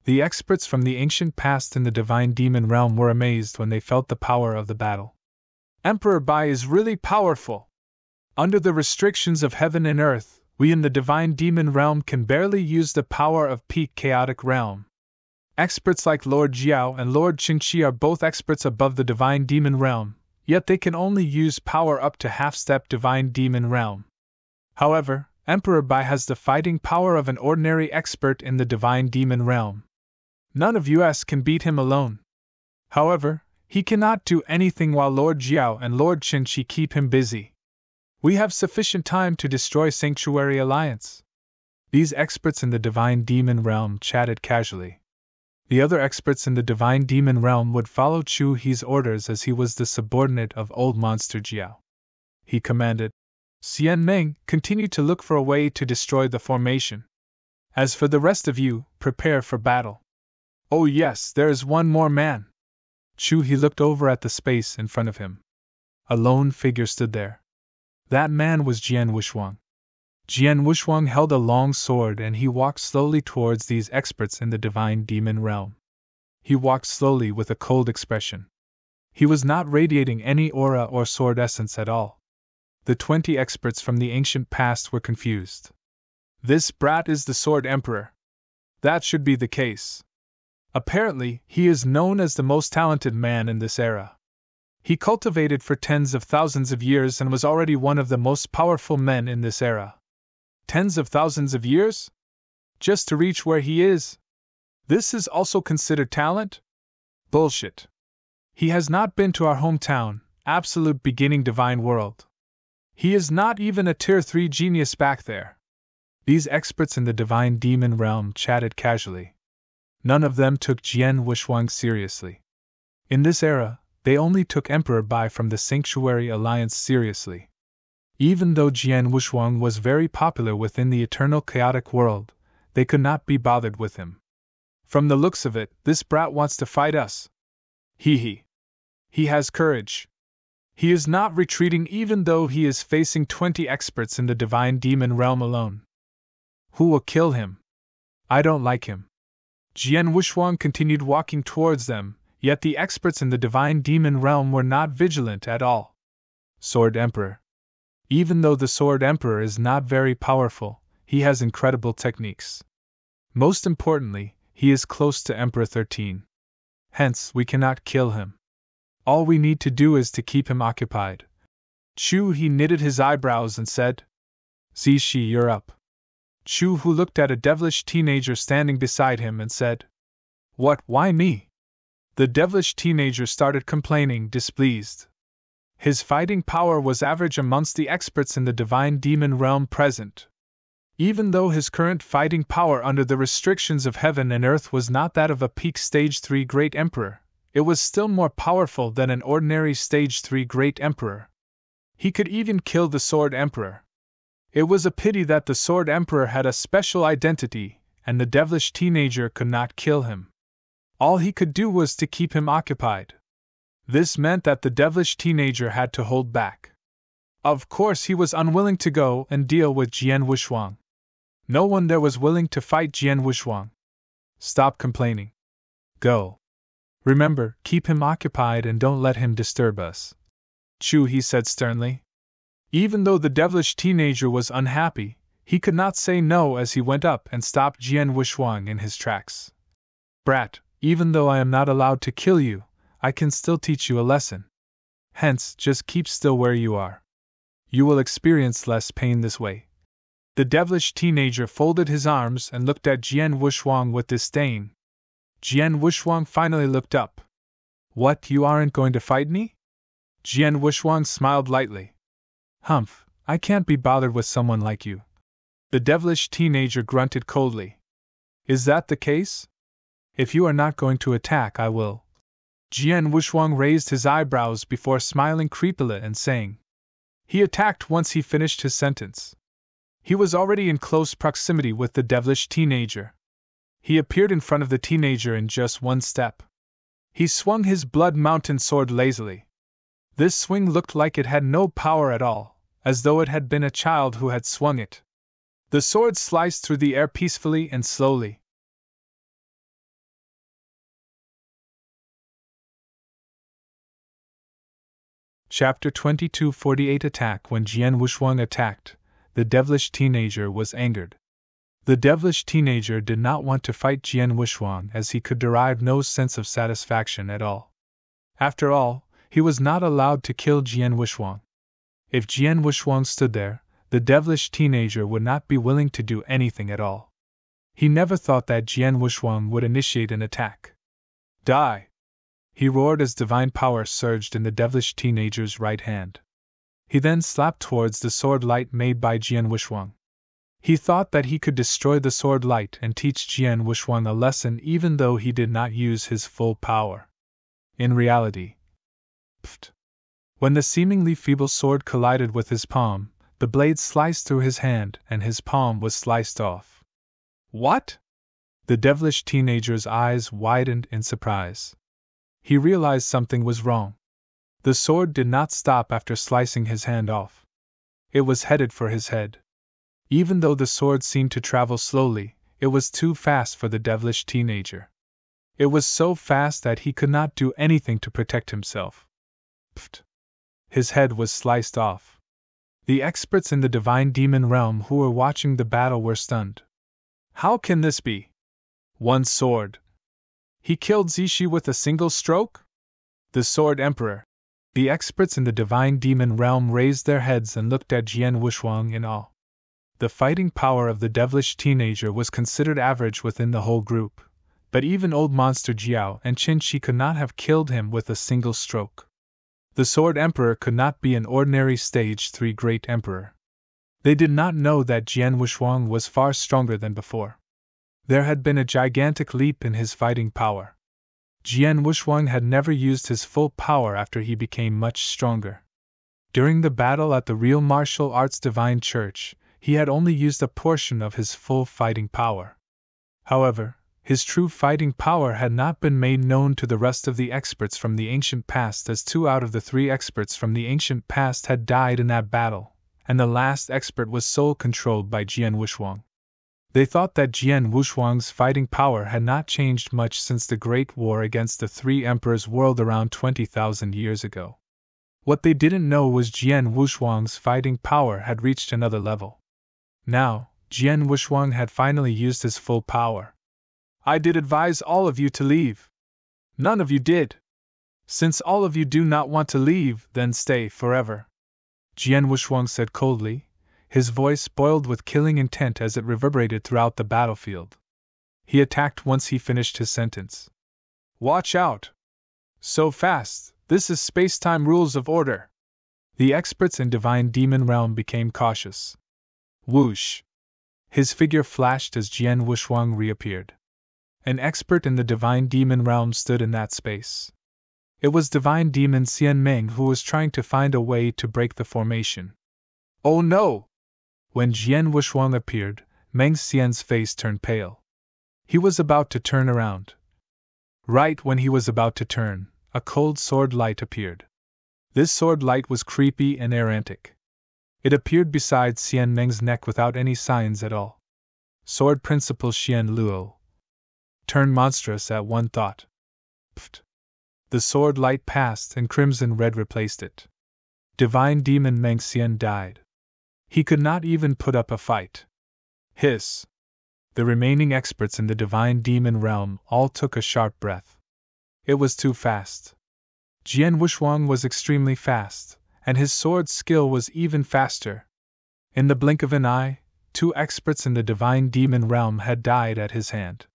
The experts from the ancient past in the divine demon realm were amazed when they felt the power of the battle. Emperor Bai is really powerful. Under the restrictions of heaven and earth, we in the divine demon realm can barely use the power of peak chaotic realm. Experts like Lord Jiao and Lord Qingqi are both experts above the divine demon realm, yet they can only use power up to half-step divine demon realm. However, Emperor Bai has the fighting power of an ordinary expert in the divine demon realm. None of us can beat him alone. However, he cannot do anything while Lord Jiao and Lord Qingqi keep him busy. We have sufficient time to destroy Sanctuary Alliance. These experts in the divine demon realm chatted casually. The other experts in the divine demon realm would follow Chu He's orders as he was the subordinate of old monster Jiao. He commanded, Xian Meng, continue to look for a way to destroy the formation. As for the rest of you, prepare for battle. Oh yes, there is one more man. Chu He looked over at the space in front of him. A lone figure stood there. That man was Jian Wushuang. Jian Wushuang held a long sword and he walked slowly towards these experts in the divine demon realm. He walked slowly with a cold expression. He was not radiating any aura or sword essence at all. The 20 experts from the ancient past were confused. This brat is the Sword Emperor. That should be the case. Apparently, he is known as the most talented man in this era. He cultivated for tens of thousands of years and was already one of the most powerful men in this era. Tens of thousands of years? Just to reach where he is? This is also considered talent? Bullshit. He has not been to our hometown, absolute beginning divine world. He is not even a tier 3 genius back there. These experts in the divine demon realm chatted casually. None of them took Jian Wushuang seriously. In this era, they only took Emperor Bai from the Sanctuary Alliance seriously. Even though Jian Wushuang was very popular within the eternal chaotic world, they could not be bothered with him. From the looks of it, this brat wants to fight us. He has courage. He is not retreating even though he is facing 20 experts in the divine demon realm alone. Who will kill him? I don't like him. Jian Wushuang continued walking towards them, yet the experts in the divine demon realm were not vigilant at all. Sword Emperor. Even though the Sword Emperor is not very powerful, he has incredible techniques. Most importantly, he is close to Emperor 13. Hence, we cannot kill him. All we need to do is to keep him occupied. Chu He knitted his eyebrows and said, Zishi, you're up. Chu Hu looked at a devilish teenager standing beside him and said, What, why me? The devilish teenager started complaining, displeased. His fighting power was average amongst the experts in the divine demon realm present. Even though his current fighting power under the restrictions of heaven and earth was not that of a peak stage 3 great emperor, it was still more powerful than an ordinary stage 3 great emperor. He could even kill the Sword Emperor. It was a pity that the Sword Emperor had a special identity, and the devilish teenager could not kill him. All he could do was to keep him occupied. This meant that the devilish teenager had to hold back. Of course he was unwilling to go and deal with Jian Wushuang. No one there was willing to fight Jian Wushuang. Stop complaining. Go. Remember, keep him occupied and don't let him disturb us. Chu He said sternly. Even though the devilish teenager was unhappy, he could not say no as he went up and stopped Jian Wushuang in his tracks. Brat, even though I am not allowed to kill you, I can still teach you a lesson. Hence, just keep still where you are. You will experience less pain this way. The devilish teenager folded his arms and looked at Jian Wushuang with disdain. Jian Wushuang finally looked up. What, you aren't going to fight me? Jian Wushuang smiled lightly. Humph, I can't be bothered with someone like you. The devilish teenager grunted coldly. Is that the case? If you are not going to attack, I will. Jian Wushuang raised his eyebrows before smiling creepily and saying. He attacked once he finished his sentence. He was already in close proximity with the devilish teenager. He appeared in front of the teenager in just one step. He swung his blood mountain sword lazily. This swing looked like it had no power at all, as though it had been a child who had swung it. The sword sliced through the air peacefully and slowly. Chapter 2248 Attack. When Jian Wushuang attacked, the devilish teenager was angered. The devilish teenager did not want to fight Jian Wushuang as he could derive no sense of satisfaction at all. After all, he was not allowed to kill Jian Wushuang. If Jian Wushuang stood there, the devilish teenager would not be willing to do anything at all. He never thought that Jian Wushuang would initiate an attack. Die! He roared as divine power surged in the devilish teenager's right hand. He then slapped towards the sword light made by Jian Wushuang. He thought that he could destroy the sword light and teach Jian Wushuang a lesson even though he did not use his full power. In reality, when the seemingly feeble sword collided with his palm, the blade sliced through his hand and his palm was sliced off. What? The devilish teenager's eyes widened in surprise. He realized something was wrong. The sword did not stop after slicing his hand off. It was headed for his head. Even though the sword seemed to travel slowly, it was too fast for the devilish teenager. It was so fast that he could not do anything to protect himself. His head was sliced off. The experts in the divine demon realm who were watching the battle were stunned. How can this be? One sword. He killed Zishi with a single stroke? The Sword Emperor. The experts in the divine demon realm raised their heads and looked at Jian Wushuang in awe. The fighting power of the devilish teenager was considered average within the whole group, but even old monster Jiao and Qin Shi could not have killed him with a single stroke. The Sword Emperor could not be an ordinary Stage 3 Great Emperor. They did not know that Jian Wushuang was far stronger than before. There had been a gigantic leap in his fighting power. Jian Wushuang had never used his full power after he became much stronger. During the battle at the Real Martial Arts Divine Church, he had only used a portion of his full fighting power. However, his true fighting power had not been made known to the rest of the experts from the ancient past, as 2 out of the 3 experts from the ancient past had died in that battle, and the last expert was soul-controlled by Jian Wushuang. They thought that Jian Wushuang's fighting power had not changed much since the Great War against the 3 emperors world around 20,000 years ago. What they didn't know was Jian Wushuang's fighting power had reached another level. Now, Jian Wushuang had finally used his full power. I did advise all of you to leave. None of you did. Since all of you do not want to leave, then stay forever. Jian Wushuang said coldly, his voice boiled with killing intent as it reverberated throughout the battlefield. He attacked once he finished his sentence. Watch out! So fast, this is space-time rules of order. The experts in Divine Demon Realm became cautious. Whoosh! His figure flashed as Jian Wushuang reappeared. An expert in the Divine Demon Realm stood in that space. It was Divine Demon Xian Meng who was trying to find a way to break the formation. Oh no! When Jian Wushuang appeared, Meng Xian's face turned pale. He was about to turn around. Right when he was about to turn, a cold sword light appeared. This sword light was creepy and erratic. It appeared beside Xian Meng's neck without any signs at all. Sword Principal Xian Luo turned monstrous at one thought. Pfft. The sword light passed and crimson red replaced it. Divine Demon Meng Xian died. He could not even put up a fight. Hiss! The remaining experts in the Divine Demon Realm all took a sharp breath. It was too fast. Jian Wushuang was extremely fast, and his sword skill was even faster. In the blink of an eye, 2 experts in the Divine Demon Realm had died at his hand.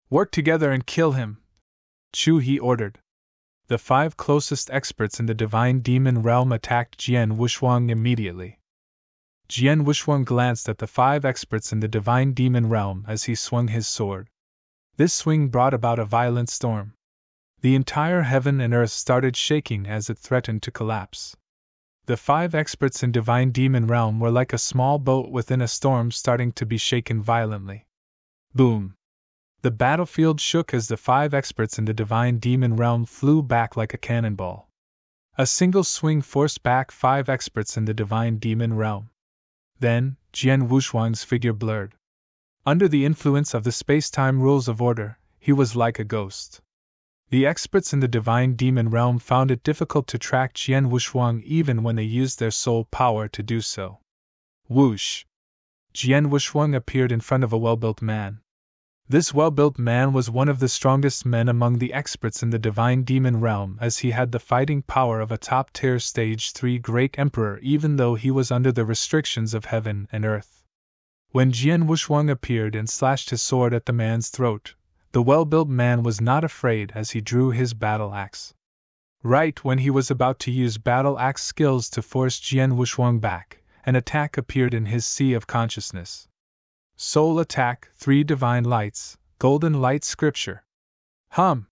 Work together and kill him! Chu He ordered. The 5 closest experts in the Divine Demon Realm attacked Jian Wushuang immediately. Jian Wushuang glanced at the 5 experts in the Divine Demon Realm as he swung his sword. This swing brought about a violent storm. The entire heaven and earth started shaking as it threatened to collapse. The 5 experts in Divine Demon Realm were like a small boat within a storm starting to be shaken violently. Boom! The battlefield shook as the 5 experts in the Divine Demon Realm flew back like a cannonball. A single swing forced back 5 experts in the Divine Demon Realm. Then, Jian Wushuang's figure blurred. Under the influence of the space-time rules of order, he was like a ghost. The experts in the divine demon realm found it difficult to track Jian Wushuang even when they used their soul power to do so. Whoosh! Jian Wushuang appeared in front of a well-built man. This well-built man was one of the strongest men among the experts in the divine demon realm, as he had the fighting power of a top-tier stage 3 great emperor even though he was under the restrictions of heaven and earth. When Jian Wushuang appeared and slashed his sword at the man's throat, the well-built man was not afraid as he drew his battle axe. Right when he was about to use battle axe skills to force Jian Wushuang back, an attack appeared in his sea of consciousness. Soul attack, 3 divine lights, golden light scripture. Hum!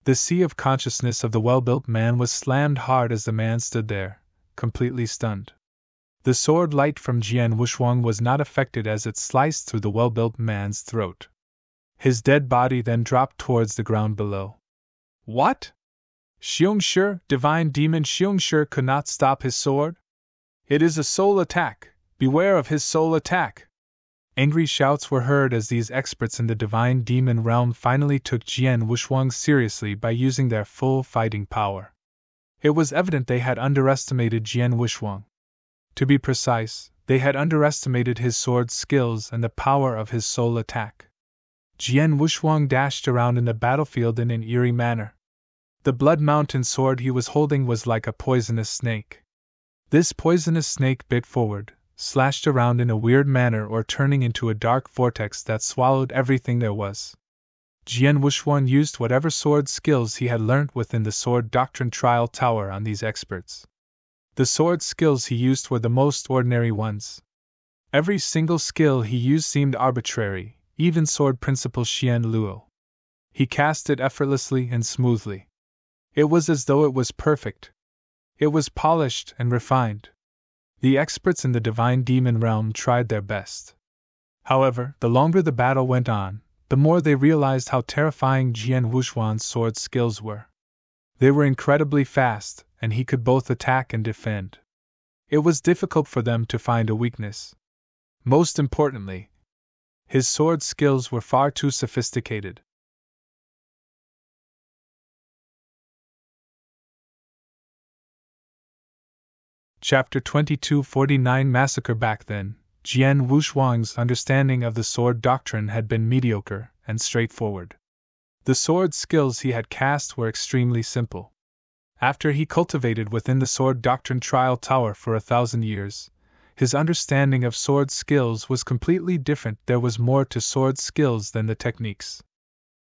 The sea of consciousness of the well-built man was slammed hard as the man stood there, completely stunned. The sword light from Jian Wushuang was not affected as it sliced through the well-built man's throat. His dead body then dropped towards the ground below. What? Xiongshi, divine demon Xiongshi could not stop his sword? It is a soul attack! Beware of his soul attack! Angry shouts were heard as these experts in the divine demon realm finally took Jian Wushuang seriously by using their full fighting power. It was evident they had underestimated Jian Wushuang. To be precise, they had underestimated his sword skills and the power of his soul attack. Jian Wushuang dashed around in the battlefield in an eerie manner. The Blood Mountain sword he was holding was like a poisonous snake. This poisonous snake bit forward, slashed around in a weird manner or turning into a dark vortex that swallowed everything there was. Jian Wushuang used whatever sword skills he had learnt within the Sword Doctrine Trial Tower on these experts. The sword skills he used were the most ordinary ones. Every single skill he used seemed arbitrary, even sword principle Xian Luo. He cast it effortlessly and smoothly. It was as though it was perfect. It was polished and refined. The experts in the divine demon realm tried their best. However, the longer the battle went on, the more they realized how terrifying Jian Wushuang's sword skills were. They were incredibly fast, and he could both attack and defend. It was difficult for them to find a weakness. Most importantly, his sword skills were far too sophisticated. Chapter 2249 Massacre. Back then, Jian Wushuang's understanding of the sword doctrine had been mediocre and straightforward. The sword skills he had cast were extremely simple. After he cultivated within the Sword Doctrine Trial Tower for 1,000 years, his understanding of sword skills was completely different. There was more to sword skills than the techniques.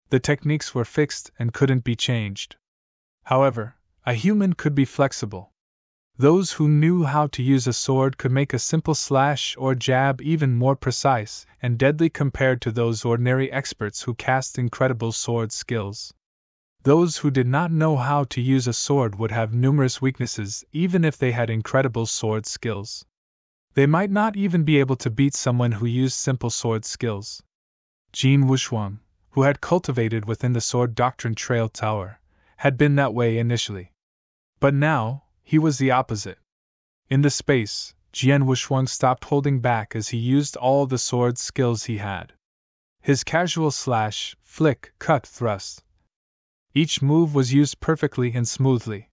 The techniques were fixed and couldn't be changed. However, a human could be flexible. Those who knew how to use a sword could make a simple slash or jab even more precise and deadly compared to those ordinary experts who cast incredible sword skills. Those who did not know how to use a sword would have numerous weaknesses even if they had incredible sword skills. They might not even be able to beat someone who used simple sword skills. Jian Wushuang, who had cultivated within the Sword Doctrine Trail Tower, had been that way initially. But now, he was the opposite. In the space, Jian Wushuang stopped holding back as he used all the sword skills he had. His casual slash, flick, cut, thrust. Each move was used perfectly and smoothly.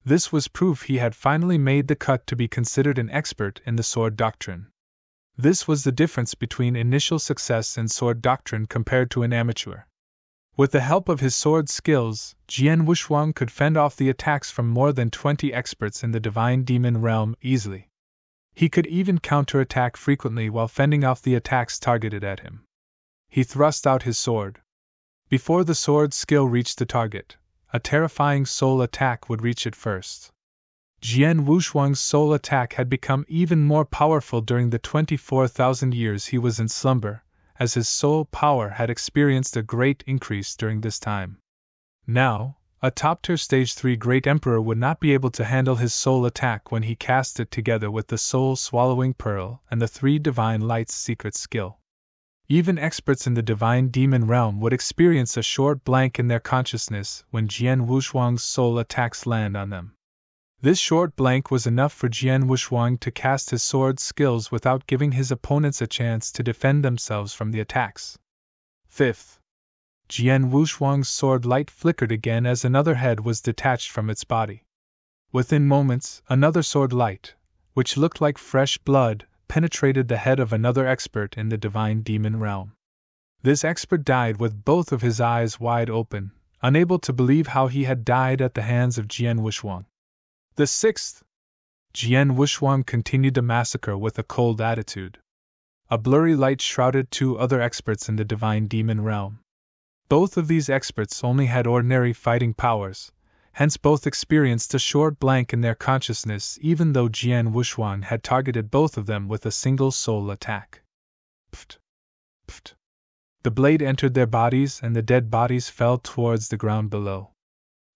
This was proof he had finally made the cut to be considered an expert in the sword doctrine. This was the difference between initial success in sword doctrine compared to an amateur. With the help of his sword skills, Jian Wushuang could fend off the attacks from more than 20 experts in the divine demon realm easily. He could even counterattack frequently while fending off the attacks targeted at him. He thrust out his sword. Before the sword skill reached the target, a terrifying soul attack would reach it first. Jian Wushuang's soul attack had become even more powerful during the 24,000 years he was in slumber, as his soul power had experienced a great increase during this time. Now, a top-tier stage 3 great emperor would not be able to handle his soul attack when he cast it together with the soul-swallowing pearl and the 3 divine lights secret skill. Even experts in the divine demon realm would experience a short blank in their consciousness when Jian Wushuang's soul attacks land on them. This short blank was enough for Jian Wushuang to cast his sword skills without giving his opponents a chance to defend themselves from the attacks. Fifth, Jian Wushuang's sword light flickered again as another head was detached from its body. Within moments, another sword light, which looked like fresh blood, penetrated the head of another expert in the divine demon realm. This expert died with both of his eyes wide open, unable to believe how he had died at the hands of Jian Wushuang. The sixth! Jian Wushuang continued the massacre with a cold attitude. A blurry light shrouded two other experts in the divine demon realm. Both of these experts only had ordinary fighting powers, hence both experienced a short blank in their consciousness even though Jian Wushuang had targeted both of them with a single soul attack. Pft! Pft! The blade entered their bodies and the dead bodies fell towards the ground below.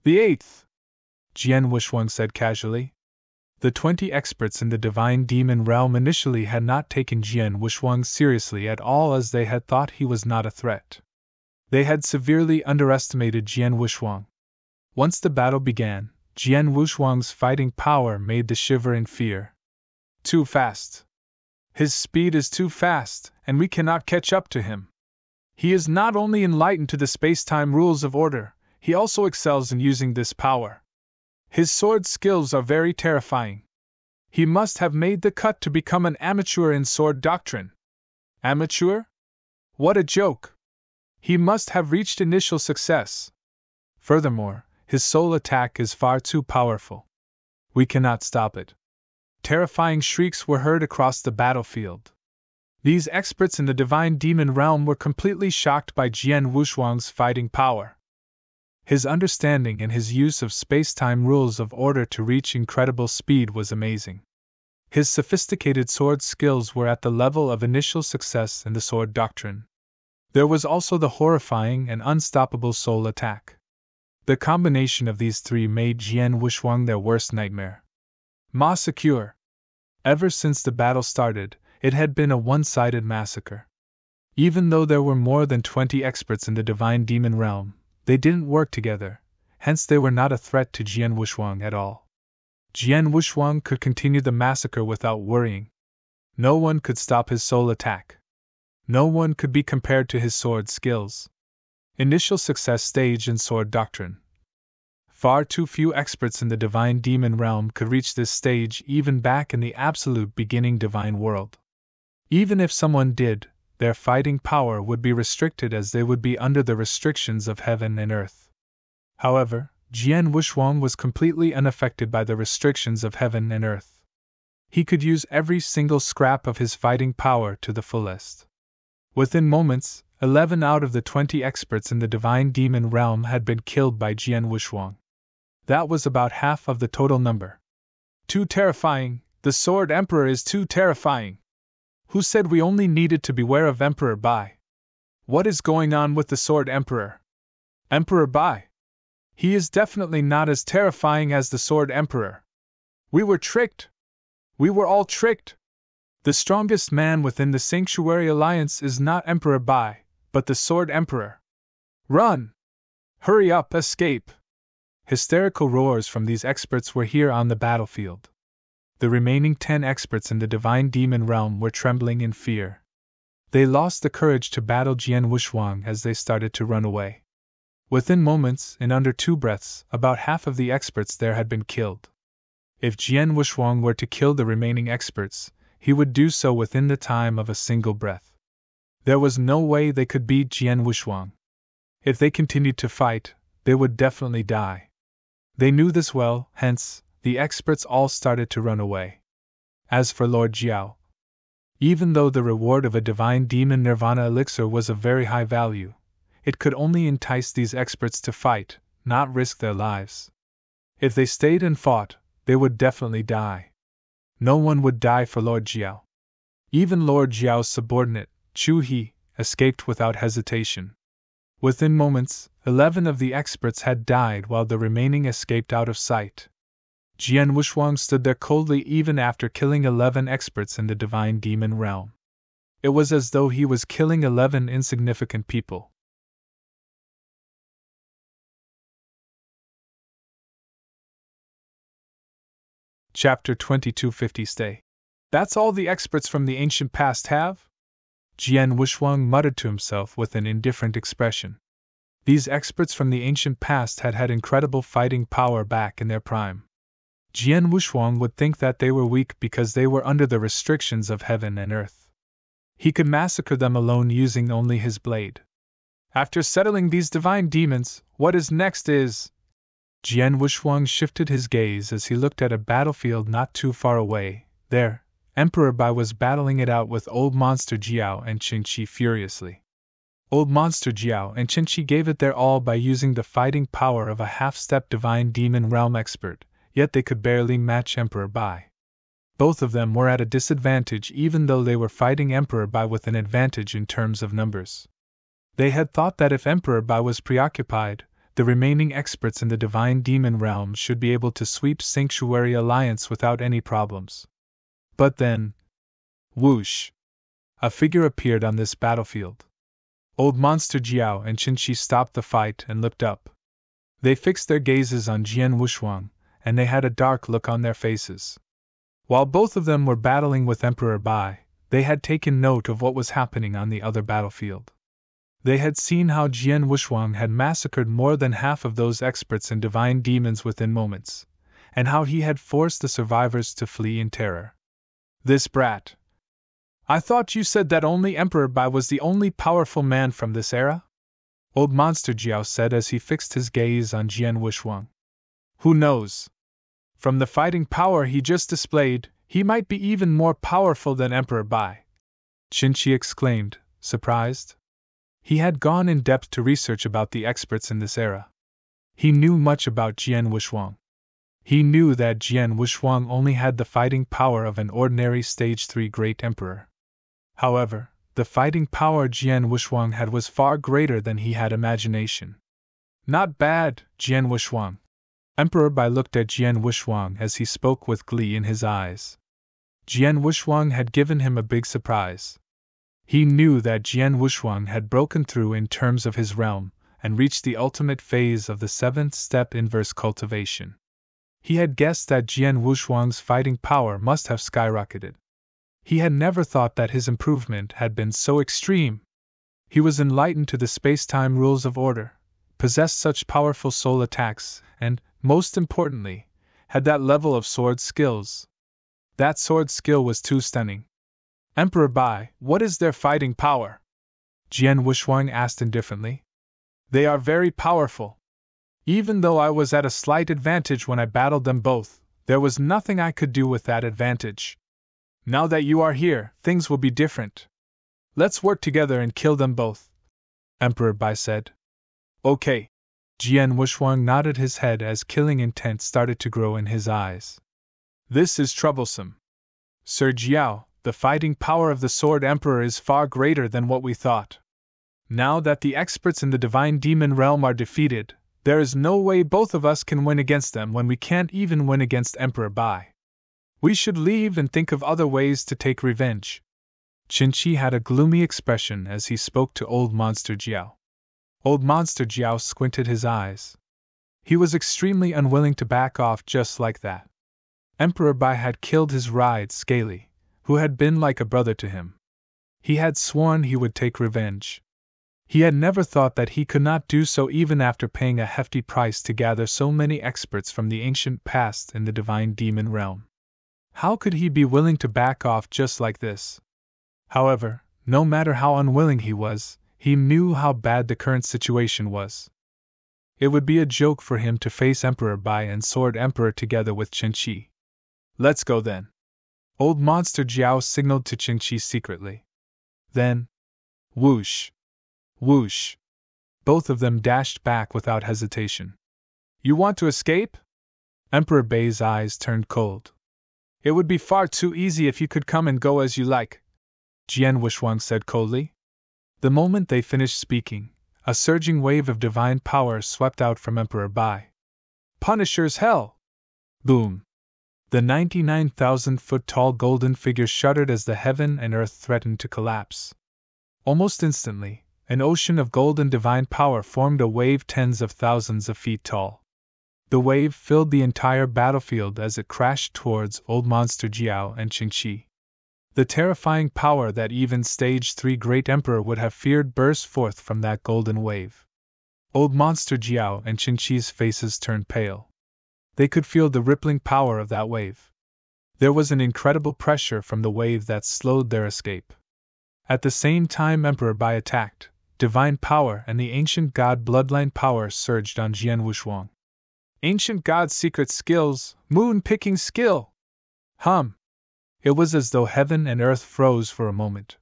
The eighth! Jian Wushuang said casually. The 20 experts in the divine demon realm initially had not taken Jian Wushuang seriously at all as they had thought he was not a threat. They had severely underestimated Jian Wushuang. Once the battle began, Jian Wushuang's fighting power made them shiver in fear. Too fast. His speed is too fast, and we cannot catch up to him. He is not only enlightened to the space-time rules of order, he also excels in using this power. His sword skills are very terrifying. He must have made the cut to become an amateur in sword doctrine. Amateur? What a joke! He must have reached initial success. Furthermore, his soul attack is far too powerful. We cannot stop it. Terrifying shrieks were heard across the battlefield. These experts in the divine demon realm were completely shocked by Jian Wushuang's fighting power. His understanding and his use of space-time rules of order to reach incredible speed was amazing. His sophisticated sword skills were at the level of initial success in the sword doctrine. There was also the horrifying and unstoppable soul attack. The combination of these three made Jian Wushuang their worst nightmare. Massacre! Ever since the battle started, it had been a one-sided massacre. Even though there were more than 20 experts in the divine demon realm, they didn't work together, hence they were not a threat to Jian Wushuang at all. Jian Wushuang could continue the massacre without worrying. No one could stop his soul attack. No one could be compared to his sword skills. Initial success stage in sword doctrine. Far too few experts in the divine demon realm could reach this stage even back in the absolute beginning divine world. Even if someone did, their fighting power would be restricted as they would be under the restrictions of heaven and earth. However, Jian Wushuang was completely unaffected by the restrictions of heaven and earth. He could use every single scrap of his fighting power to the fullest. Within moments, 11 out of the 20 experts in the divine demon realm had been killed by Jian Wushuang. That was about half of the total number. Too terrifying, the Sword Emperor is too terrifying. Who said we only needed to beware of Emperor Bai? What is going on with the Sword Emperor? Emperor Bai? He is definitely not as terrifying as the Sword Emperor. We were tricked. We were all tricked. The strongest man within the Sanctuary Alliance is not Emperor Bai, but the Sword Emperor. Run! Hurry up, escape! Hysterical roars from these experts were here on the battlefield. The remaining 10 experts in the divine demon realm were trembling in fear. They lost the courage to battle Jian Wushuang as they started to run away. Within moments, in under 2 breaths, about half of the experts there had been killed. If Jian Wushuang were to kill the remaining experts, he would do so within the time of a single breath. There was no way they could beat Jian Wushuang. If they continued to fight, they would definitely die. They knew this well, hence, the experts all started to run away. As for Lord Jiao, even though the reward of a divine demon nirvana elixir was of very high value, it could only entice these experts to fight, not risk their lives. If they stayed and fought, they would definitely die. No one would die for Lord Jiao. Even Lord Jiao's subordinate, Chu He, escaped without hesitation. Within moments, 11 of the experts had died while the remaining escaped out of sight. Jian Wushuang stood there coldly even after killing 11 experts in the divine demon realm. It was as though he was killing 11 insignificant people. Chapter 2250 Stay. That's all the experts from the ancient past have? Jian Wushuang muttered to himself with an indifferent expression. These experts from the ancient past had had incredible fighting power back in their prime. Jian Wushuang would think that they were weak because they were under the restrictions of heaven and earth. He could massacre them alone using only his blade. After settling these divine demons, what is next is... Jian Wushuang shifted his gaze as he looked at a battlefield not too far away. There, Emperor Bai was battling it out with Old Monster Jiao and Qingqi furiously. Old Monster Jiao and Qingqi gave it their all by using the fighting power of a half-step divine demon realm expert, yet they could barely match Emperor Bai. Both of them were at a disadvantage even though they were fighting Emperor Bai with an advantage in terms of numbers. They had thought that if Emperor Bai was preoccupied, the remaining experts in the divine demon realm should be able to sweep Sanctuary Alliance without any problems. But then... whoosh! A figure appeared on this battlefield. Old Monster Jiao and Qingqi stopped the fight and looked up. They fixed their gazes on Jian Wushuang, and they had a dark look on their faces. While both of them were battling with Emperor Bai, they had taken note of what was happening on the other battlefield. They had seen how Jian Wushuang had massacred more than half of those experts in divine demons within moments, and how he had forced the survivors to flee in terror. This brat! I thought you said that only Emperor Bai was the only powerful man from this era? Old Monster Jiao said as he fixed his gaze on Jian Wushuang. Who knows? From the fighting power he just displayed, he might be even more powerful than Emperor Bai. Qingqi exclaimed, surprised. He had gone in depth to research about the experts in this era. He knew much about Jian Wushuang. He knew that Jian Wushuang only had the fighting power of an ordinary Stage 3 Great Emperor. However, the fighting power Jian Wushuang had was far greater than he had imagination. Not bad, Jian Wushuang. Emperor Bai looked at Jian Wushuang as he spoke with glee in his eyes. Jian Wushuang had given him a big surprise. He knew that Jian Wushuang had broken through in terms of his realm, and reached the ultimate phase of the 7th step inverse cultivation. He had guessed that Jian Wushuang's fighting power must have skyrocketed. He had never thought that his improvement had been so extreme. He was enlightened to the space-time rules of order, possessed such powerful soul attacks, and, most importantly, had that level of sword skills. That sword skill was too stunning. Emperor Bai, what is their fighting power? Jian Wushuang asked indifferently. They are very powerful. Even though I was at a slight advantage when I battled them both, there was nothing I could do with that advantage. Now that you are here, things will be different. Let's work together and kill them both, Emperor Bai said. Okay. Jian Wushuang nodded his head as killing intent started to grow in his eyes. This is troublesome. Sir Jiao, the fighting power of the Sword Emperor is far greater than what we thought. Now that the experts in the divine demon realm are defeated, there is no way both of us can win against them when we can't even win against Emperor Bai. We should leave and think of other ways to take revenge. Qingqi had a gloomy expression as he spoke to Old Monster Jiao. Old Monster Jiao squinted his eyes. He was extremely unwilling to back off just like that. Emperor Bai had killed his ride Scaly, who had been like a brother to him. He had sworn he would take revenge. He had never thought that he could not do so even after paying a hefty price to gather so many experts from the ancient past in the divine demon realm. How could he be willing to back off just like this? However, no matter how unwilling he knew how bad the current situation was. It would be a joke for him to face Emperor Bai and Sword Emperor together with Qingqi. Let's go then. Old Monster Jiao signaled to Qingqi secretly. Then, whoosh! Whoosh! Both of them dashed back without hesitation. You want to escape? Emperor Bai's eyes turned cold. It would be far too easy if you could come and go as you like, Jian Wushuang said coldly. The moment they finished speaking, a surging wave of divine power swept out from Emperor Bai. Punisher's hell! Boom! The 99,000-foot-tall golden figure shuddered as the heaven and earth threatened to collapse. Almost instantly, an ocean of golden divine power formed a wave tens of thousands of feet tall. The wave filled the entire battlefield as it crashed towards Old Monster Jiao and Qingqi. The terrifying power that even Stage 3 Great Emperor would have feared burst forth from that golden wave. Old Monster Jiao and Qin-Chi's faces turned pale. They could feel the rippling power of that wave. There was an incredible pressure from the wave that slowed their escape. At the same time Emperor Bai attacked, divine power and the ancient god bloodline power surged on Jian Wushuang. Ancient god secret skills, moon-picking skill! It was as though heaven and earth froze for a moment.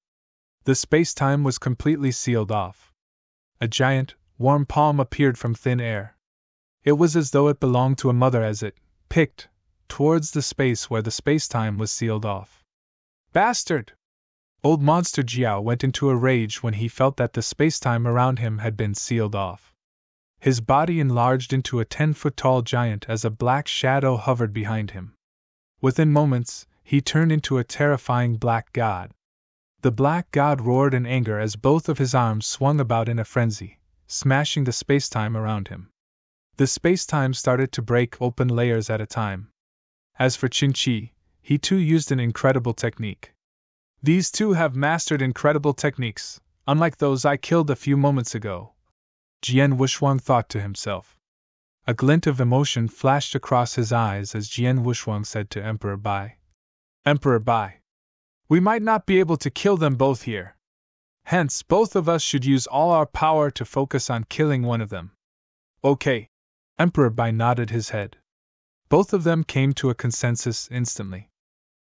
The space-time was completely sealed off. A giant, warm palm appeared from thin air. It was as though it belonged to a mother as it picked towards the space where the space-time was sealed off. Bastard! Old Monster Jiao went into a rage when he felt that the space-time around him had been sealed off. His body enlarged into a 10-foot-tall giant as a black shadow hovered behind him. Within moments, he turned into a terrifying black god. The black god roared in anger as both of his arms swung about in a frenzy, smashing the space-time around him. The space-time started to break open layers at a time. As for Qin-Chi, he too used an incredible technique. These two have mastered incredible techniques, unlike those I killed a few moments ago, Jian Wushuang thought to himself. A glint of emotion flashed across his eyes as Jian Wushuang said to Emperor Bai. Emperor Bai, we might not be able to kill them both here. Hence, both of us should use all our power to focus on killing one of them. Okay. Emperor Bai nodded his head. Both of them came to a consensus instantly.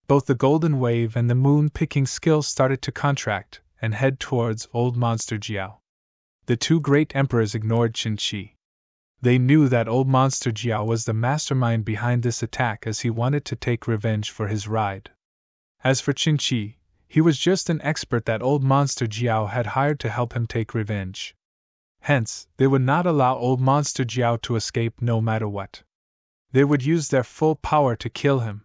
Both the golden wave and the moon-picking skill started to contract and head towards Old Monster Jiao. The two great emperors ignored Qin-Chi. They knew that Old Monster Jiao was the mastermind behind this attack as he wanted to take revenge for his ride. As for Qin-Chi, he was just an expert that Old Monster Jiao had hired to help him take revenge. Hence, they would not allow Old Monster Jiao to escape no matter what. They would use their full power to kill him.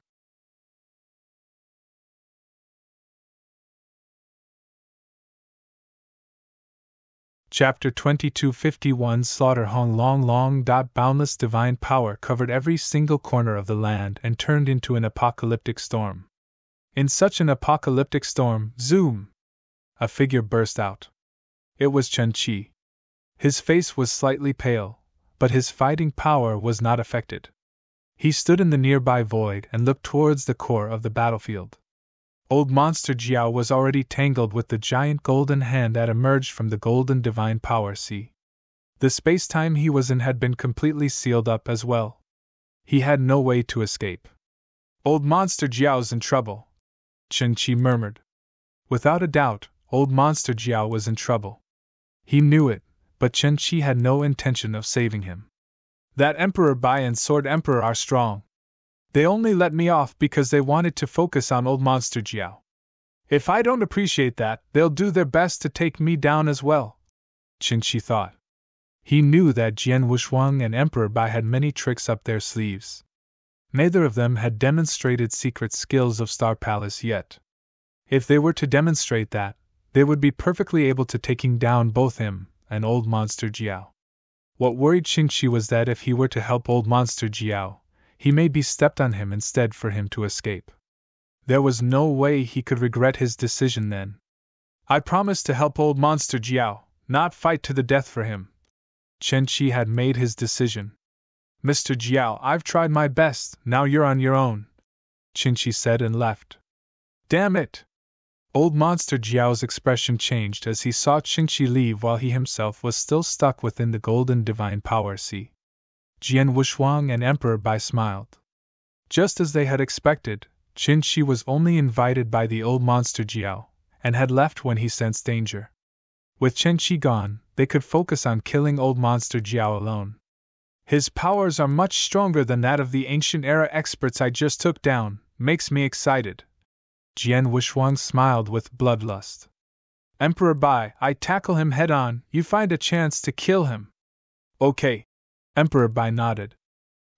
Chapter 2251 Slaughter Hong Long Long. Boundless divine power covered every single corner of the land and turned into an apocalyptic storm. In such an apocalyptic storm, zoom! A figure burst out. It was Qin-Chi. His face was slightly pale, but his fighting power was not affected. He stood in the nearby void and looked towards the core of the battlefield. Old Monster Jiao was already tangled with the giant golden hand that emerged from the golden divine power sea. The space-time he was in had been completely sealed up as well. He had no way to escape. Old Monster Jiao's in trouble, Qin-Chi murmured. Without a doubt, Old Monster Jiao was in trouble. He knew it, but Qin-Chi had no intention of saving him. That Emperor Bai and Sword Emperor are strong. They only let me off because they wanted to focus on Old Monster Jiao. If I don't appreciate that, they'll do their best to take me down as well, Qin-Chi thought. He knew that Jian Wushuang and Emperor Bai had many tricks up their sleeves. Neither of them had demonstrated secret skills of Star Palace yet. If they were to demonstrate that, they would be perfectly able to taking down both him and Old Monster Jiao. What worried Qin-Chi was that if he were to help Old Monster Jiao, he may be stepped on him instead for him to escape. There was no way he could regret his decision then. I promised to help Old Monster Jiao, not fight to the death for him. Qin-Chi had made his decision. Mr. Jiao, I've tried my best, now you're on your own, Qin-Chi said and left. Damn it! Old Monster Jiao's expression changed as he saw Qin-Chi leave while he himself was still stuck within the golden divine power sea. Jian Wushuang and Emperor Bai smiled. Just as they had expected, Qin-Chi was only invited by the Old Monster Jiao, and had left when he sensed danger. With Qin-Chi gone, they could focus on killing Old Monster Jiao alone. His powers are much stronger than that of the ancient era experts I just took down, makes me excited. Jian Wushuang smiled with bloodlust. Emperor Bai, I tackle him head-on, you find a chance to kill him. Okay. Emperor Bai nodded.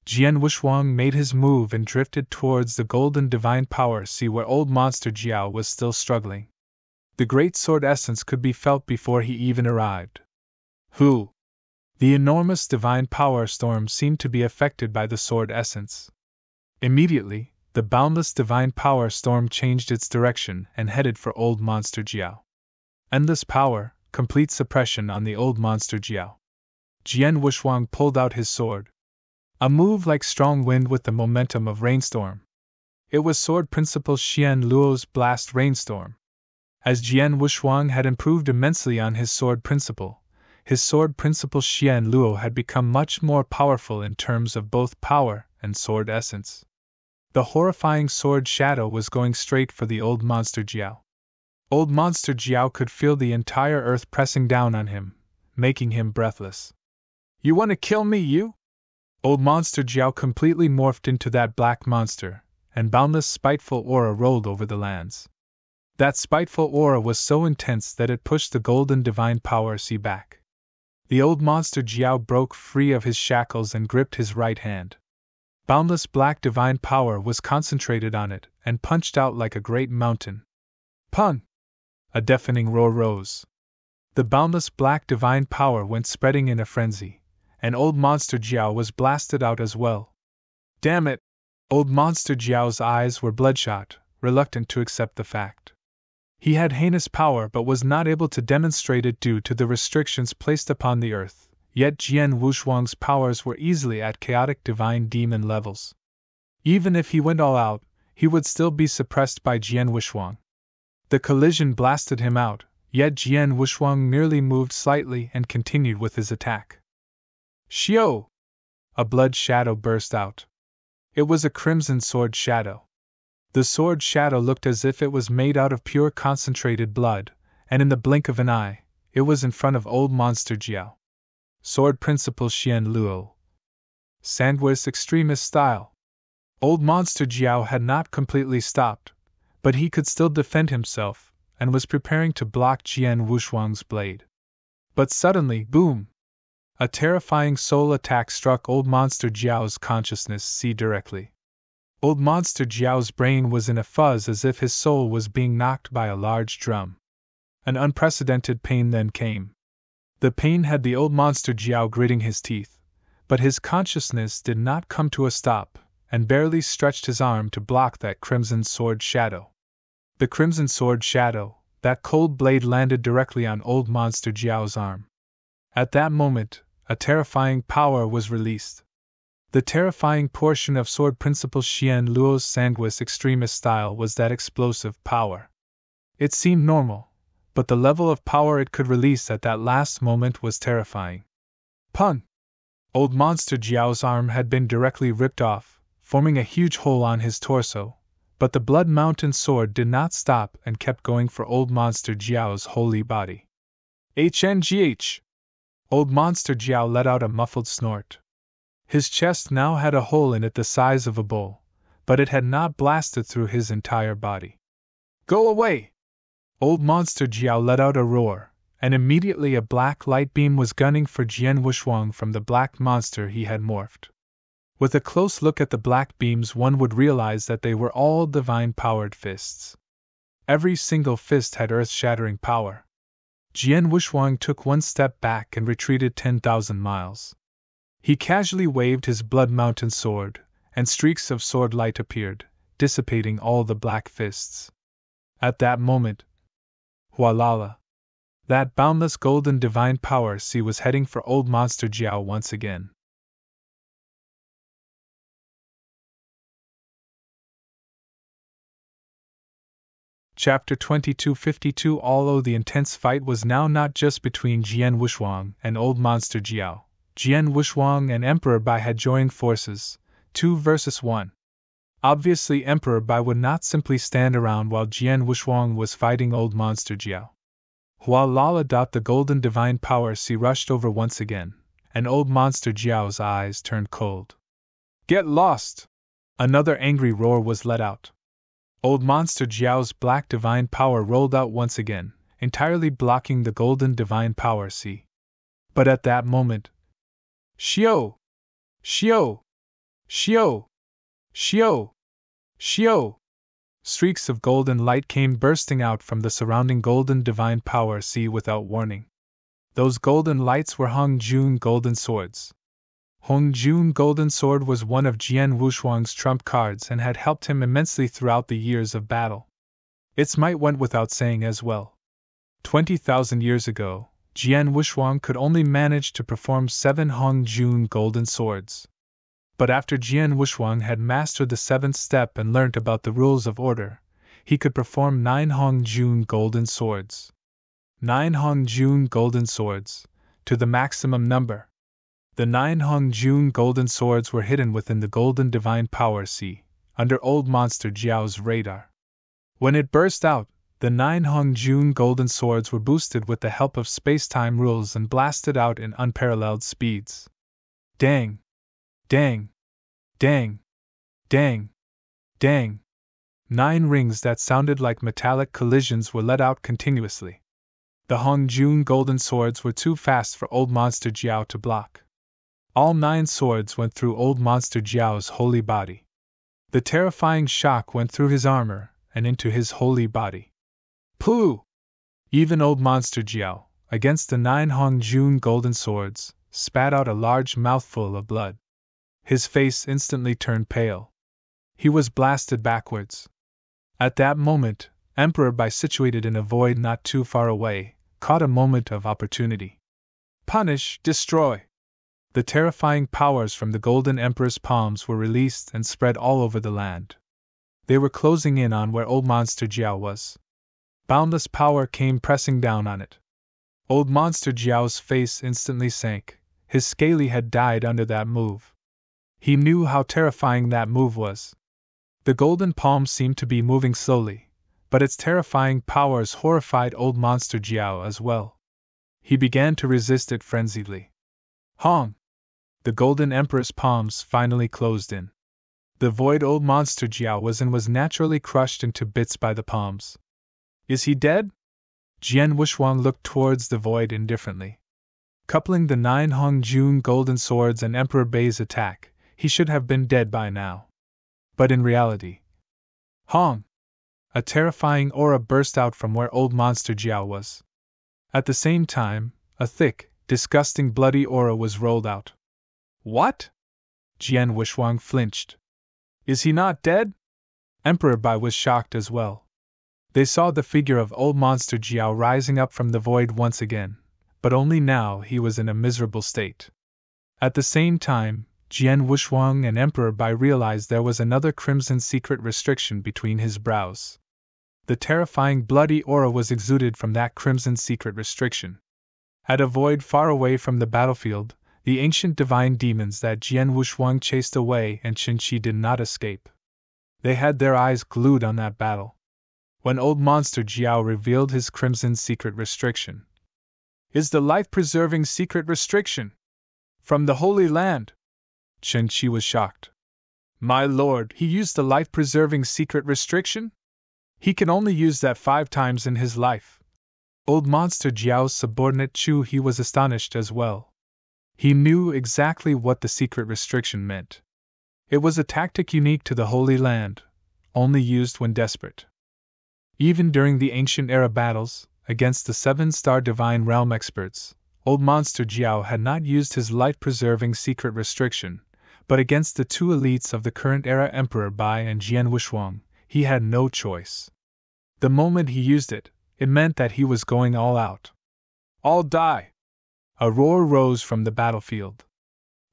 Jian Wushuang made his move and drifted towards the golden divine power sea where Old Monster Jiao was still struggling. The great sword essence could be felt before he even arrived. Who? The enormous divine power storm seemed to be affected by the sword essence. Immediately, the boundless divine power storm changed its direction and headed for Old Monster Jiao. Endless power, complete suppression on the Old Monster Jiao. Jian Wuxuang pulled out his sword. A move like strong wind with the momentum of rainstorm. It was Sword Principal Xian Luo's Blast Rainstorm. As Jian Wuxuang had improved immensely on his Sword Principal Xian Luo had become much more powerful in terms of both power and sword essence. The horrifying sword shadow was going straight for the old monster Jiao. Old monster Jiao could feel the entire earth pressing down on him, making him breathless. You want to kill me, you? Old monster Jiao completely morphed into that black monster, and boundless spiteful aura rolled over the lands. That spiteful aura was so intense that it pushed the golden divine power sea back. The old monster Jiao broke free of his shackles and gripped his right hand. Boundless black divine power was concentrated on it and punched out like a great mountain. Pun! A deafening roar rose. The boundless black divine power went spreading in a frenzy, and old monster Jiao was blasted out as well. Damn it! Old monster Jiao's eyes were bloodshot, reluctant to accept the fact. He had heinous power but was not able to demonstrate it due to the restrictions placed upon the earth, yet Jian Wuxuang's powers were easily at chaotic divine demon levels. Even if he went all out, he would still be suppressed by Jian Wuxuang. The collision blasted him out, yet Jian Wuxuang merely moved slightly and continued with his attack. Xiao! A blood shadow burst out. It was a crimson sword shadow. The sword shadow looked as if it was made out of pure concentrated blood, and in the blink of an eye, it was in front of old monster Jiao. Sword Principal Xian Luo. Sanguis Extremis Style. Old monster Jiao had not completely stopped, but he could still defend himself, and was preparing to block Jian Wuxuang's blade. But suddenly, boom! A terrifying soul attack struck old monster Jiao's consciousness sea directly. Old monster Jiao's brain was in a fuzz as if his soul was being knocked by a large drum. An unprecedented pain then came. The pain had the old monster Jiao gritting his teeth, but his consciousness did not come to a stop, and barely stretched his arm to block that crimson sword shadow. The crimson sword shadow, that cold blade landed directly on old monster Jiao's arm. At that moment, a terrifying power was released. The terrifying portion of Sword Principal Xian Luo's Sanguis Extremis style was that explosive power. It seemed normal, but the level of power it could release at that last moment was terrifying. Pun! Old monster Jiao's arm had been directly ripped off, forming a huge hole on his torso, but the Blood Mountain sword did not stop and kept going for old monster Jiao's holy body. HNGH! Old monster Jiao let out a muffled snort. His chest now had a hole in it the size of a bowl, but it had not blasted through his entire body. Go away! Old monster Jiao let out a roar, and immediately a black light beam was gunning for Jian Wuxuang from the black monster he had morphed. With a close look at the black beams, one would realize that they were all divine-powered fists. Every single fist had earth-shattering power. Jian Wuxuang took one step back and retreated 10,000 miles. He casually waved his Blood Mountain sword, and streaks of sword light appeared, dissipating all the black fists. At that moment, Hualala! That boundless golden divine power sea was heading for old monster Jiao once again. Chapter 2252. Although the intense fight was now not just between Jian Wuxuang and old monster Jiao, Jian Wuxuang and Emperor Bai had joined forces, 2 versus 1. Obviously Emperor Bai would not simply stand around while Jian Wuxuang was fighting old monster Jiao. Hualala. The golden divine power sea rushed over once again, and old monster Jiao's eyes turned cold. Get lost! Another angry roar was let out. Old monster Jiao's black divine power rolled out once again, entirely blocking the golden divine power sea. But at that moment, Xiao! Xiao! Xiao! Xiao! Xiao! Streaks of golden light came bursting out from the surrounding golden divine power sea without warning. Those golden lights were Hong Jun golden swords. Hong Jun golden sword was one of Jian Wuxuang's trump cards and had helped him immensely throughout the years of battle. Its might went without saying as well. 20,000 years ago, Jian Wushuang could only manage to perform 7 Hong Jun golden swords. But after Jian Wushuang had mastered the 7th step and learnt about the rules of order, he could perform 9 Hong Jun golden swords. 9 Hong Jun golden swords, to the maximum number. The 9 Hong Jun golden swords were hidden within the Golden Divine Power Sea, under Old Monster Jiao's radar. When it burst out, the 9 Hong Jun golden swords were boosted with the help of space-time rules and blasted out in unparalleled speeds. Dang! Dang! Dang! Dang! Dang! 9 rings that sounded like metallic collisions were let out continuously. The Hong Jun golden swords were too fast for Old Monster Jiao to block. All 9 swords went through Old Monster Jiao's holy body. The terrifying shock went through his armor and into his holy body. Pooh! Even Old Monster Jiao, against the 9 Hong Jun golden swords, spat out a large mouthful of blood. His face instantly turned pale. He was blasted backwards. At that moment, Emperor Bai, situated in a void not too far away, caught a moment of opportunity. Punish, destroy! The terrifying powers from the Golden Emperor's palms were released and spread all over the land. They were closing in on where Old Monster Jiao was. Boundless power came pressing down on it. Old Monster Jiao's face instantly sank. His scaly head died under that move. He knew how terrifying that move was. The golden palm seemed to be moving slowly, but its terrifying powers horrified Old Monster Jiao as well. He began to resist it frenziedly. Hong! The Golden Emperor's palms finally closed in. The void Old Monster Jiao was in was naturally crushed into bits by the palms. Is he dead? Jian Wushuang looked towards the void indifferently. Coupling the 9 Hong Jun golden swords and Emperor Bai's attack, he should have been dead by now. But in reality, Hong! A terrifying aura burst out from where Old Monster Jiao was. At the same time, a thick, disgusting bloody aura was rolled out. What? Jian Wushuang flinched. Is he not dead? Emperor Bai was shocked as well. They saw the figure of Old Monster Jiao rising up from the void once again, but only now he was in a miserable state. At the same time, Jian Wushuang and Emperor Bai realized there was another crimson secret restriction between his brows. The terrifying bloody aura was exuded from that crimson secret restriction. At a void far away from the battlefield, the ancient divine demons that Jian Wushuang chased away and Qin did not escape. They had their eyes glued on that battle. When Old Monster Jiao revealed his crimson secret restriction. Is the life-preserving secret restriction from the Holy Land? Qin was shocked. My lord, he used the life-preserving secret restriction? He can only use that 5 times in his life. Old Monster Jiao's subordinate Chu He was astonished as well. He knew exactly what the secret restriction meant. It was a tactic unique to the Holy Land, only used when desperate. Even during the ancient era battles, against the 7-star Divine Realm experts, Old Monster Jiao had not used his life-preserving secret restriction, but against the 2 elites of the current era Emperor Bai and Jian Wushuang, he had no choice. The moment he used it, it meant that he was going all out. All die! A roar rose from the battlefield.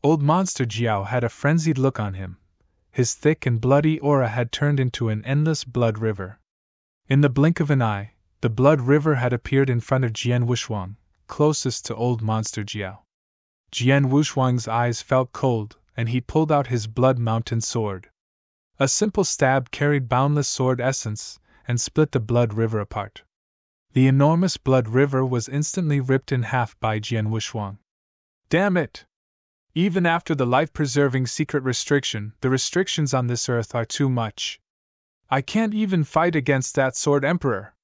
Old Monster Jiao had a frenzied look on him. His thick and bloody aura had turned into an endless blood river. In the blink of an eye, the blood river had appeared in front of Jian Wushuang, closest to Old Monster Jiao. Jian Wushuang's eyes felt cold, and he pulled out his blood mountain sword. A simple stab carried boundless sword essence, and split the blood river apart. The enormous blood river was instantly ripped in half by Jian Wushuang. Damn it! Even after the life-preserving secret restriction, the restrictions on this earth are too much. I can't even fight against that sword emperor.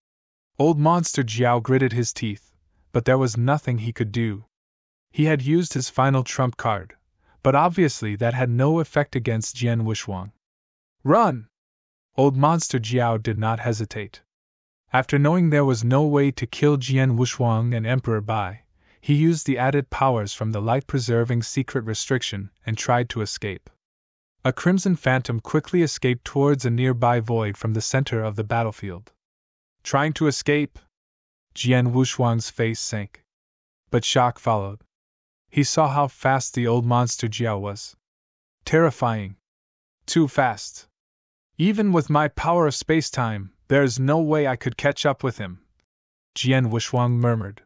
Old Monster Jiao gritted his teeth, but there was nothing he could do. He had used his final trump card, but obviously that had no effect against Jian Wushuang. Run! Old Monster Jiao did not hesitate. After knowing there was no way to kill Jian Wushuang and Emperor Bai, he used the added powers from the light-preserving secret restriction and tried to escape. A crimson phantom quickly escaped towards a nearby void from the center of the battlefield. Trying to escape? Jian Wushuang's face sank. but shock followed. He saw how fast the old monster Jiao was. Terrifying. Too fast. Even with my power of space-time, there's no way I could catch up with him, Jian Wuxuang murmured.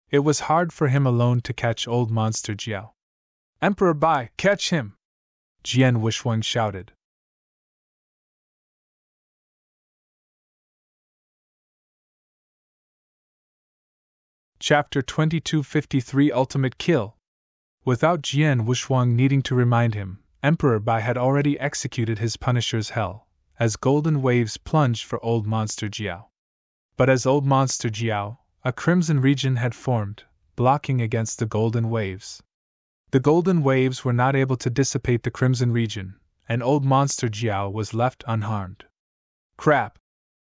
It was hard for him alone to catch old monster Jiao. Emperor Bai, catch him! Jian Wuxuang shouted. Chapter 2253 Ultimate Kill. Without Jian Wuxuang needing to remind him, Emperor Bai had already executed his Punisher's hell, as golden waves plunged for old monster Jiao. But as old monster Jiao, a crimson region had formed, blocking against the golden waves. The golden waves were not able to dissipate the crimson region, and old monster Jiao was left unharmed. Crap!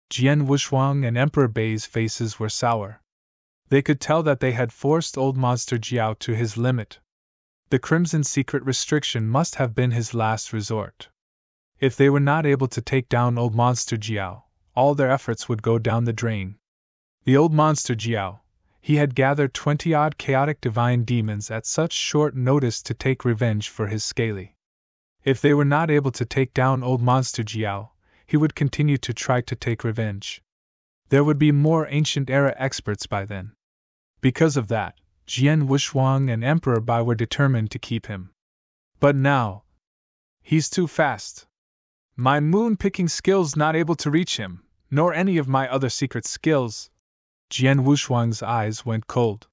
Jian Wuxuang and Emperor Bai's faces were sour. They could tell that they had forced old monster Jiao to his limit. The crimson secret restriction must have been his last resort. If they were not able to take down old monster Jiao, all their efforts would go down the drain. The old monster Jiao, he had gathered 20-odd chaotic divine demons at such short notice to take revenge for his scaly. If they were not able to take down old monster Jiao, he would continue to try to take revenge. There would be more ancient era experts by then. Because of that, Jian Wuxuang and Emperor Bai were determined to keep him. But now, he's too fast. My moon-picking skills not able to reach him, nor any of my other secret skills. Jian Wuxuang's eyes went cold.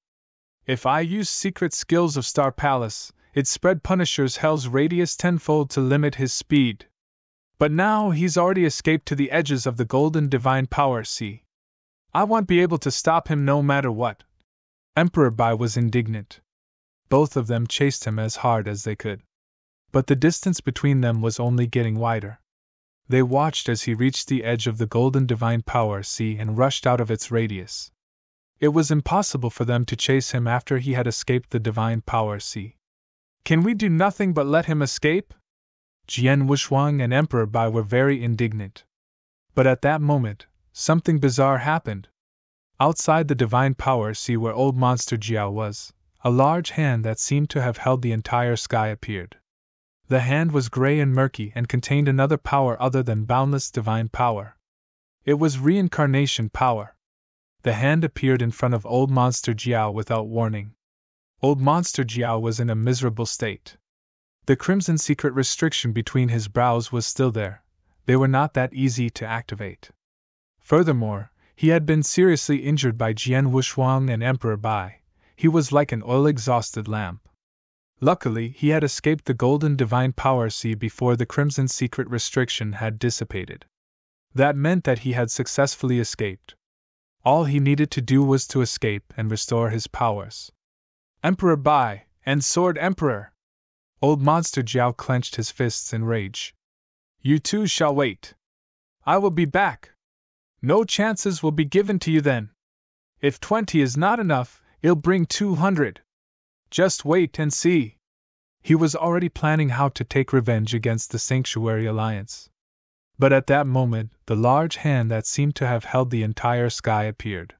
If I used secret skills of Star Palace, it'd spread Punisher's hell's radius tenfold to limit his speed. But now he's already escaped to the edges of the golden divine power sea. I won't be able to stop him no matter what. Emperor Bai was indignant. Both of them chased him as hard as they could. But the distance between them was only getting wider. They watched as he reached the edge of the golden divine power sea and rushed out of its radius. It was impossible for them to chase him after he had escaped the divine power sea. Can we do nothing but let him escape? Jian Wuxuang and Emperor Bai were very indignant. But at that moment, something bizarre happened. Outside the divine power sea where old monster Jiao was, a large hand that seemed to have held the entire sky appeared. The hand was gray and murky and contained another power other than boundless divine power. It was reincarnation power. The hand appeared in front of old monster Jiao without warning. Old monster Jiao was in a miserable state. The crimson secret restriction between his brows was still there. They were not that easy to activate. Furthermore, he had been seriously injured by Jian Wuxuang and Emperor Bai. He was like an oil-exhausted lamp. Luckily, he had escaped the golden divine power sea before the crimson secret restriction had dissipated. That meant that he had successfully escaped. All he needed to do was to escape and restore his powers. Emperor Bai, and Sword Emperor! Old monster Jiao clenched his fists in rage. You two shall wait. I will be back. No chances will be given to you then. If 20 is not enough, I'll bring 200. Just wait and see. He was already planning how to take revenge against the Sanctuary Alliance. But at that moment, the large hand that seemed to have held the entire sky appeared.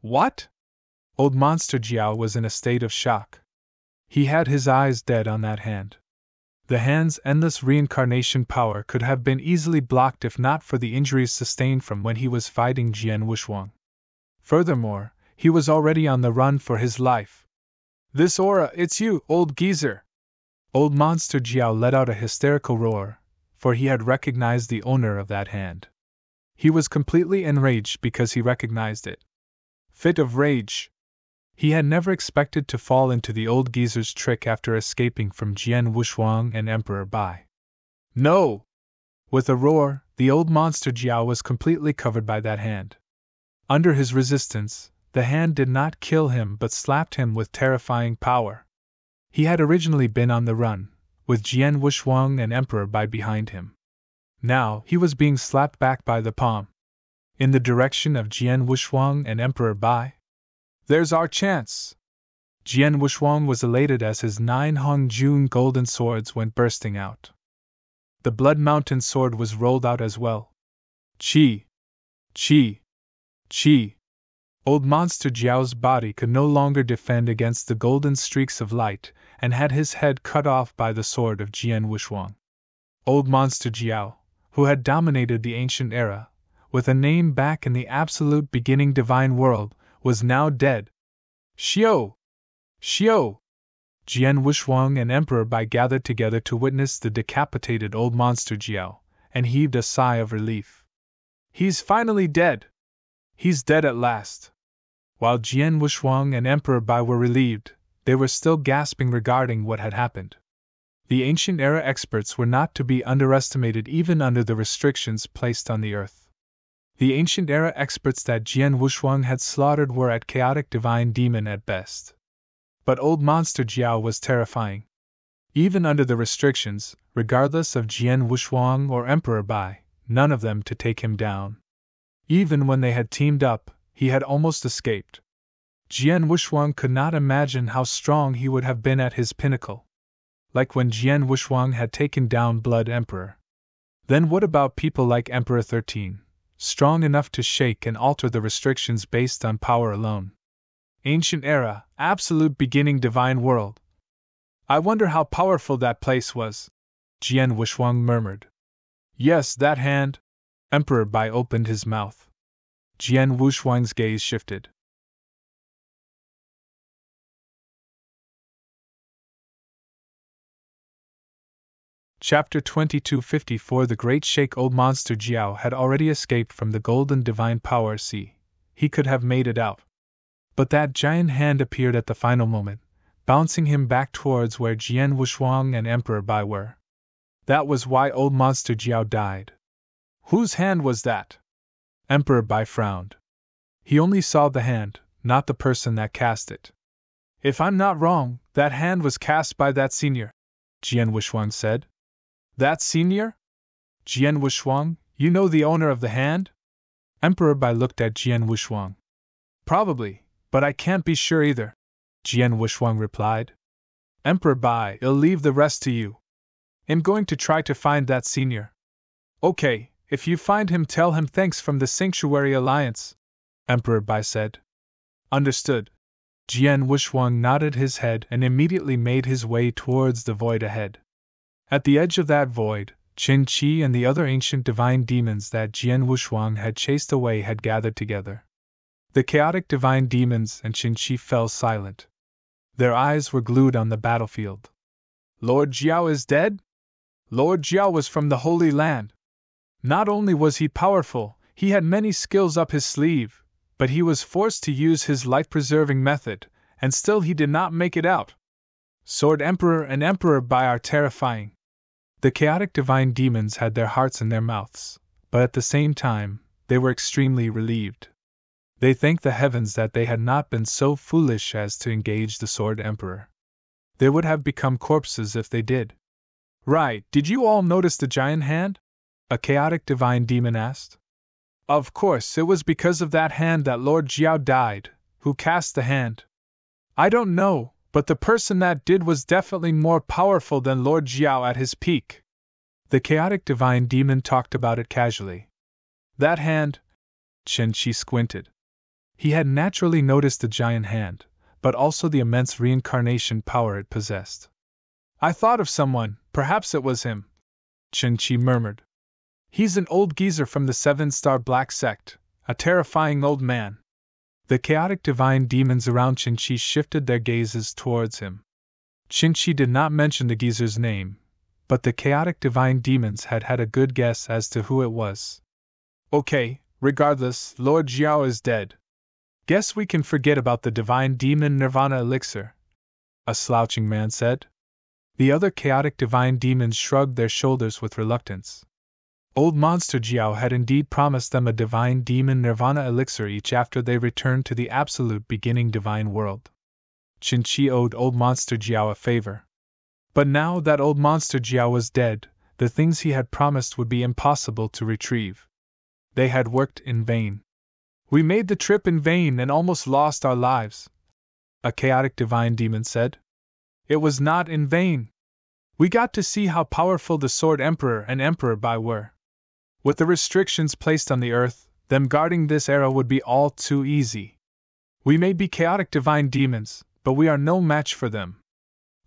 What? Old monster Jiao was in a state of shock. He had his eyes dead on that hand. The hand's endless reincarnation power could have been easily blocked if not for the injuries sustained from when he was fighting Jian Wuxuang. Furthermore, he was already on the run for his life. This aura, it's you, old geezer! Old monster Jiao let out a hysterical roar, for he had recognized the owner of that hand. He was completely enraged because he recognized it. Fit of rage. He had never expected to fall into the old geezer's trick after escaping from Jian Wuxuang and Emperor Bai. No! With a roar, the old monster Jiao was completely covered by that hand. Under his resistance, the hand did not kill him but slapped him with terrifying power. He had originally been on the run, with Jian Wuxuang and Emperor Bai behind him. Now he was being slapped back by the palm. In the direction of Jian Wuxuang and Emperor Bai. There's our chance! Jian Wuxuang was elated as his 9 Hongjun golden swords went bursting out. The Blood Mountain sword was rolled out as well. Chi! Chi! Chi! Old Monster Jiao's body could no longer defend against the golden streaks of light, and had his head cut off by the sword of Jian Wushuang. Old Monster Jiao, who had dominated the ancient era, with a name back in the absolute beginning divine world, was now dead. Xiao! Xiao! Jian Wushuang and Emperor Bai gathered together to witness the decapitated old Monster Jiao, and heaved a sigh of relief. He's finally dead! He's dead at last! While Jian Wushuang and Emperor Bai were relieved, they were still gasping regarding what had happened. The ancient era experts were not to be underestimated even under the restrictions placed on the earth. The ancient era experts that Jian Wushuang had slaughtered were at chaotic divine demon at best. But old Monster Jiao was terrifying. Even under the restrictions, regardless of Jian Wushuang or Emperor Bai, none of them to take him down. Even when they had teamed up, he had almost escaped. Jian Wushuang could not imagine how strong he would have been at his pinnacle. Like when Jian Wushuang had taken down Blood Emperor. Then what about people like Emperor 13, strong enough to shake and alter the restrictions based on power alone? Ancient era, absolute beginning divine world. I wonder how powerful that place was, Jian Wushuang murmured. Yes, that hand. Emperor Bai opened his mouth. Jian Wushuang's gaze shifted. Chapter 2254 The Great Sheikh Old Monster Jiao had already escaped from the golden divine power sea. He could have made it out. But that giant hand appeared at the final moment, bouncing him back towards where Jian Wushuang and Emperor Bai were. That was why Old Monster Jiao died. Whose hand was that? Emperor Bai frowned. He only saw the hand, not the person that cast it. If I'm not wrong, that hand was cast by that senior, Jian Wushuang said. That senior? Jian Wushuang, you know the owner of the hand? Emperor Bai looked at Jian Wushuang. Probably, but I can't be sure either, Jian Wushuang replied. Emperor Bai, I'll leave the rest to you. I'm going to try to find that senior. Okay, if you find him, tell him thanks from the Sanctuary Alliance, Emperor Bai said. Understood. Jian Wushuang nodded his head and immediately made his way towards the void ahead. At the edge of that void, Qin Qi and the other ancient divine demons that Jian Wushuang had chased away had gathered together. The chaotic divine demons and Qin Qi fell silent. Their eyes were glued on the battlefield. Lord Jiao is dead? Lord Jiao was from the Holy Land. Not only was he powerful, he had many skills up his sleeve, but he was forced to use his life-preserving method, and still he did not make it out. Sword Emperor and Emperor Bai are terrifying. The chaotic divine demons had their hearts in their mouths, but at the same time, they were extremely relieved. They thanked the heavens that they had not been so foolish as to engage the Sword Emperor. They would have become corpses if they did. Right, did you all notice the giant hand? A chaotic divine demon asked. Of course, it was because of that hand that Lord Jiao died. Who cast the hand? I don't know, but the person that did was definitely more powerful than Lord Jiao at his peak. The chaotic divine demon talked about it casually. That hand? Qin Qi squinted. He had naturally noticed the giant hand, but also the immense reincarnation power it possessed. I thought of someone, perhaps it was him, Qin Qi murmured. He's an old geezer from the 7-Star Black Sect, a terrifying old man. The chaotic divine demons around Qin Qi shifted their gazes towards him. Qin Qi did not mention the geezer's name, but the chaotic divine demons had had a good guess as to who it was. Okay, regardless, Lord Jiao is dead. Guess we can forget about the divine demon Nirvana elixir, a slouching man said. The other chaotic divine demons shrugged their shoulders with reluctance. Old Monster Jiao had indeed promised them a divine demon Nirvana elixir each after they returned to the absolute beginning divine world. Qin Qi owed Old Monster Jiao a favor. But now that Old Monster Jiao was dead, the things he had promised would be impossible to retrieve. They had worked in vain. We made the trip in vain and almost lost our lives, a chaotic divine demon said. It was not in vain. We got to see how powerful the Sword Emperor and Emperor Bai were. With the restrictions placed on the earth, them guarding this era would be all too easy. We may be chaotic divine demons, but we are no match for them.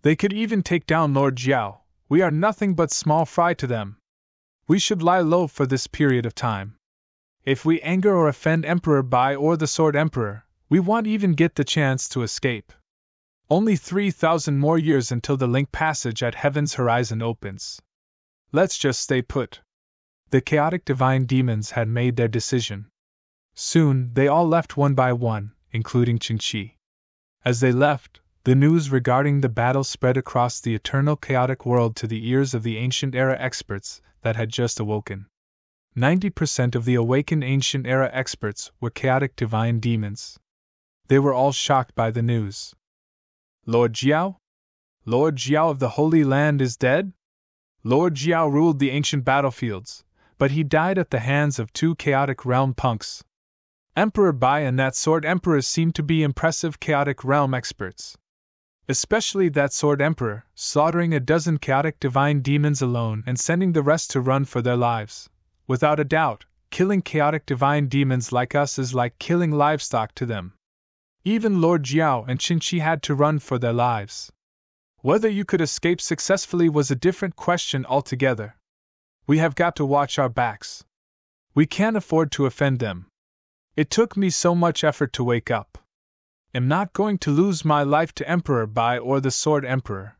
They could even take down Lord Jiao. We are nothing but small fry to them. We should lie low for this period of time. If we anger or offend Emperor Bai or the Sword Emperor, we won't even get the chance to escape. Only 3,000 more years until the link passage at Heaven's horizon opens. Let's just stay put. The chaotic divine demons had made their decision. Soon, they all left one by one, including Qingqi. As they left, the news regarding the battle spread across the eternal chaotic world to the ears of the Ancient Era experts that had just awoken. 90% of the awakened Ancient Era experts were chaotic divine demons. They were all shocked by the news. Lord Jiao? Lord Jiao of the Holy Land is dead? Lord Jiao ruled the ancient battlefields, but he died at the hands of 2 chaotic realm punks. Emperor Bai and that Sword Emperor seem to be impressive chaotic realm experts. Especially that Sword Emperor, slaughtering a dozen chaotic divine demons alone and sending the rest to run for their lives. Without a doubt, killing chaotic divine demons like us is like killing livestock to them. Even Lord Jiao and Qingqi had to run for their lives. Whether you could escape successfully was a different question altogether. We have got to watch our backs. We can't afford to offend them. It took me so much effort to wake up. I'm not going to lose my life to Emperor Bai or the Sword Emperor.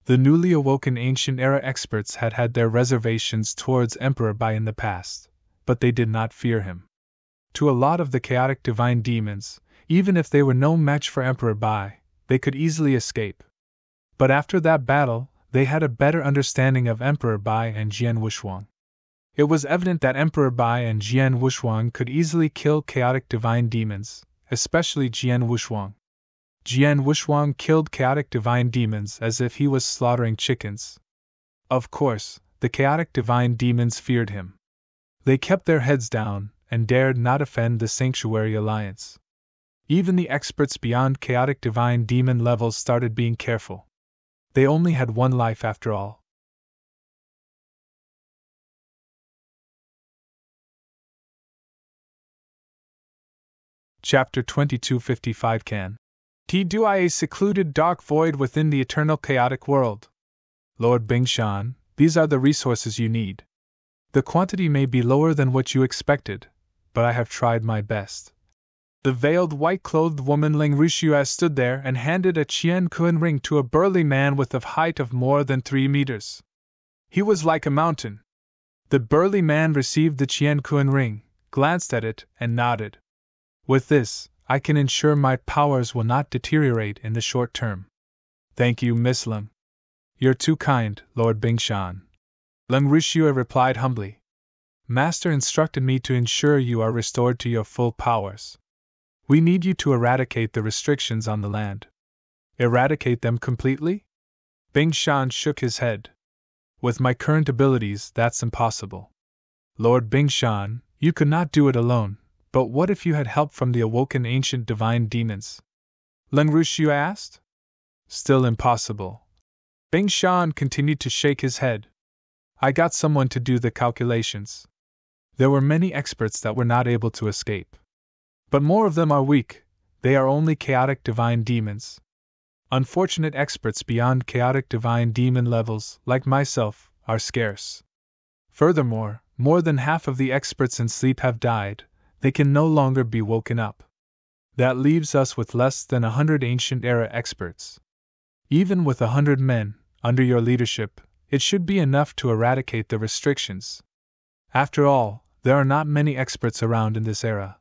The newly awoken Ancient Era experts had had their reservations towards Emperor Bai in the past, but they did not fear him. To a lot of the chaotic divine demons, even if they were no match for Emperor Bai, they could easily escape. But after that battle, they had a better understanding of Emperor Bai and Jian Wushuang. It was evident that Emperor Bai and Jian Wushuang could easily kill chaotic divine demons, especially Jian Wushuang. Jian Wushuang killed chaotic divine demons as if he was slaughtering chickens. Of course, the chaotic divine demons feared him. They kept their heads down and dared not offend the Sanctuary Alliance. Even the experts beyond chaotic divine demon levels started being careful. They only had one life after all. Chapter 2255 Can T do I a secluded dark void within the eternal chaotic world. Lord Bingshan, these are the resources you need. The quantity may be lower than what you expected, but I have tried my best. The veiled white-clothed woman Ling Ruxue stood there and handed a Qian Kun ring to a burly man with a height of more than 3 meters. He was like a mountain. The burly man received the Qian Kun ring, glanced at it, and nodded. With this, I can ensure my powers will not deteriorate in the short term. Thank you, Miss Ling. You're too kind, Lord Bingshan. Ling Ruxue replied humbly. Master instructed me to ensure you are restored to your full powers. We need you to eradicate the restrictions on the land. Eradicate them completely? Bingshan shook his head. With my current abilities, that's impossible. Lord Bingshan, you could not do it alone, but what if you had help from the awoken ancient divine demons? Ling Ruxue asked. Still impossible. Bingshan continued to shake his head. I got someone to do the calculations. There were many experts that were not able to escape. But more of them are weak, they are only chaotic divine demons. Unfortunate experts beyond chaotic divine demon levels, like myself, are scarce. Furthermore, more than half of the experts in sleep have died, they can no longer be woken up. That leaves us with less than 100 Ancient Era experts. Even with 100 men, under your leadership, it should be enough to eradicate the restrictions. After all, there are not many experts around in this era.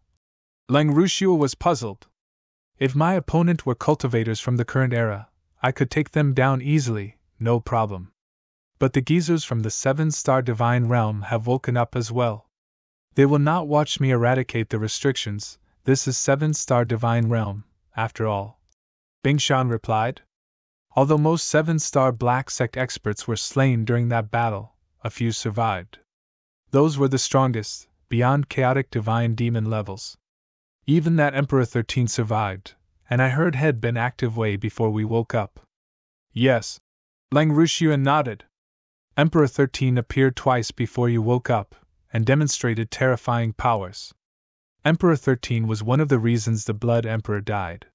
Ling Ruxue was puzzled. If my opponent were cultivators from the current era, I could take them down easily, no problem. But the geezers from the 7-star divine realm have woken up as well. They will not watch me eradicate the restrictions, this is 7-star divine realm, after all. Bingshan replied. Although most 7-star Black Sect experts were slain during that battle, a few survived. Those were the strongest, beyond chaotic divine demon levels. Even that Emperor 13 survived, and I heard had been active way before we woke up. Yes. Ling Ruxue nodded. Emperor 13 appeared twice before you woke up, and demonstrated terrifying powers. Emperor 13 was one of the reasons the Blood Emperor died.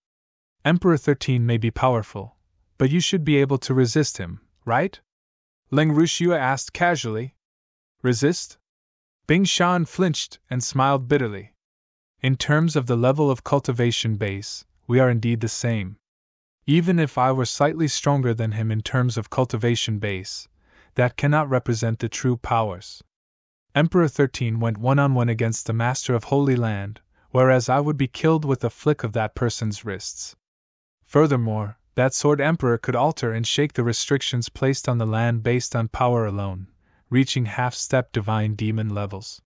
Emperor 13 may be powerful, but you should be able to resist him, right? Ling Ruxue asked casually. Resist? Bing Shan flinched and smiled bitterly. In terms of the level of cultivation base, we are indeed the same. Even if I were slightly stronger than him in terms of cultivation base, that cannot represent the true powers. Emperor 13 went one-on-one against the Master of Holy Land, whereas I would be killed with a flick of that person's wrists. Furthermore, that Sword Emperor could alter and shake the restrictions placed on the land based on power alone, reaching half-step divine demon levels.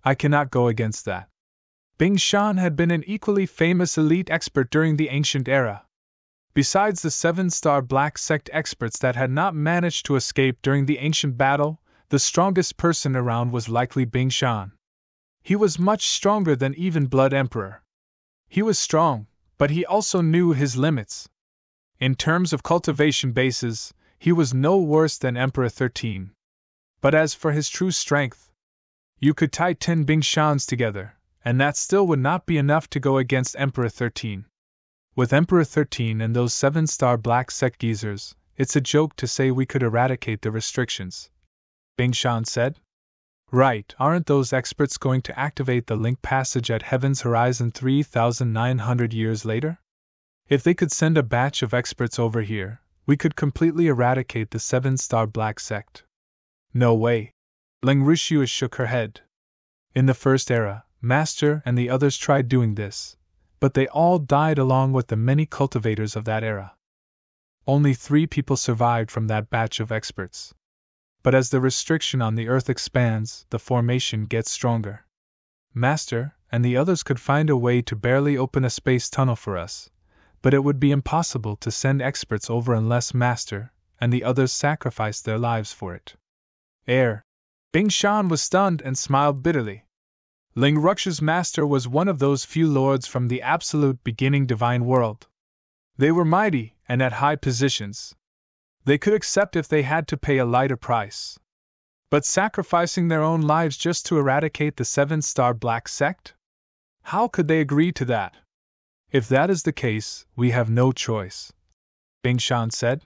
I cannot go against that. Bing Shan had been an equally famous elite expert during the ancient era. Besides the 7-star Black Sect experts that had not managed to escape during the ancient battle, the strongest person around was likely Bing Shan. He was much stronger than even Blood Emperor. He was strong, but he also knew his limits. In terms of cultivation bases, he was no worse than Emperor 13. But as for his true strength, you could tie 10 Bing Shans together, and that still would not be enough to go against Emperor 13. With Emperor 13 and those 7-star Black Sect geezers, it's a joke to say we could eradicate the restrictions. Bing Shan said. Right, aren't those experts going to activate the link passage at Heaven's Horizon 3,900 years later? If they could send a batch of experts over here, we could completely eradicate the 7-star Black Sect. No way. Ling Ruxue shook her head. In the first era, Master and the others tried doing this, but they all died along with the many cultivators of that era. Only 3 people survived from that batch of experts. But as the restriction on the Earth expands, the formation gets stronger. Master and the others could find a way to barely open a space tunnel for us, but it would be impossible to send experts over unless Master and the others sacrificed their lives for it. Bing Shan was stunned and smiled bitterly. Ling Ruxue's master was one of those few lords from the absolute beginning divine world. They were mighty and at high positions. They could accept if they had to pay a lighter price. But sacrificing their own lives just to eradicate the 7-star Black Sect? How could they agree to that? If that is the case, we have no choice, Bing Shan said.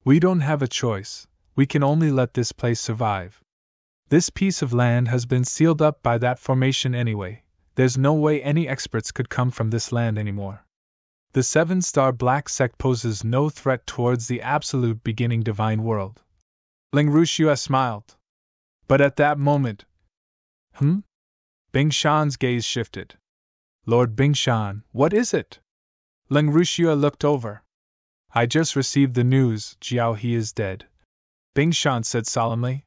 We don't have a choice, we can only let this place survive. This piece of land has been sealed up by that formation anyway, there's no way any experts could come from this land anymore. The 7-star Black Sect poses no threat towards the absolute beginning divine world. Ling Ruxue smiled. But at that moment... Bing Shan's gaze shifted. Lord Bing Shan, what is it? Ling Ruxue looked over. I just received the news, Jiao he is dead. Bing Shan said solemnly.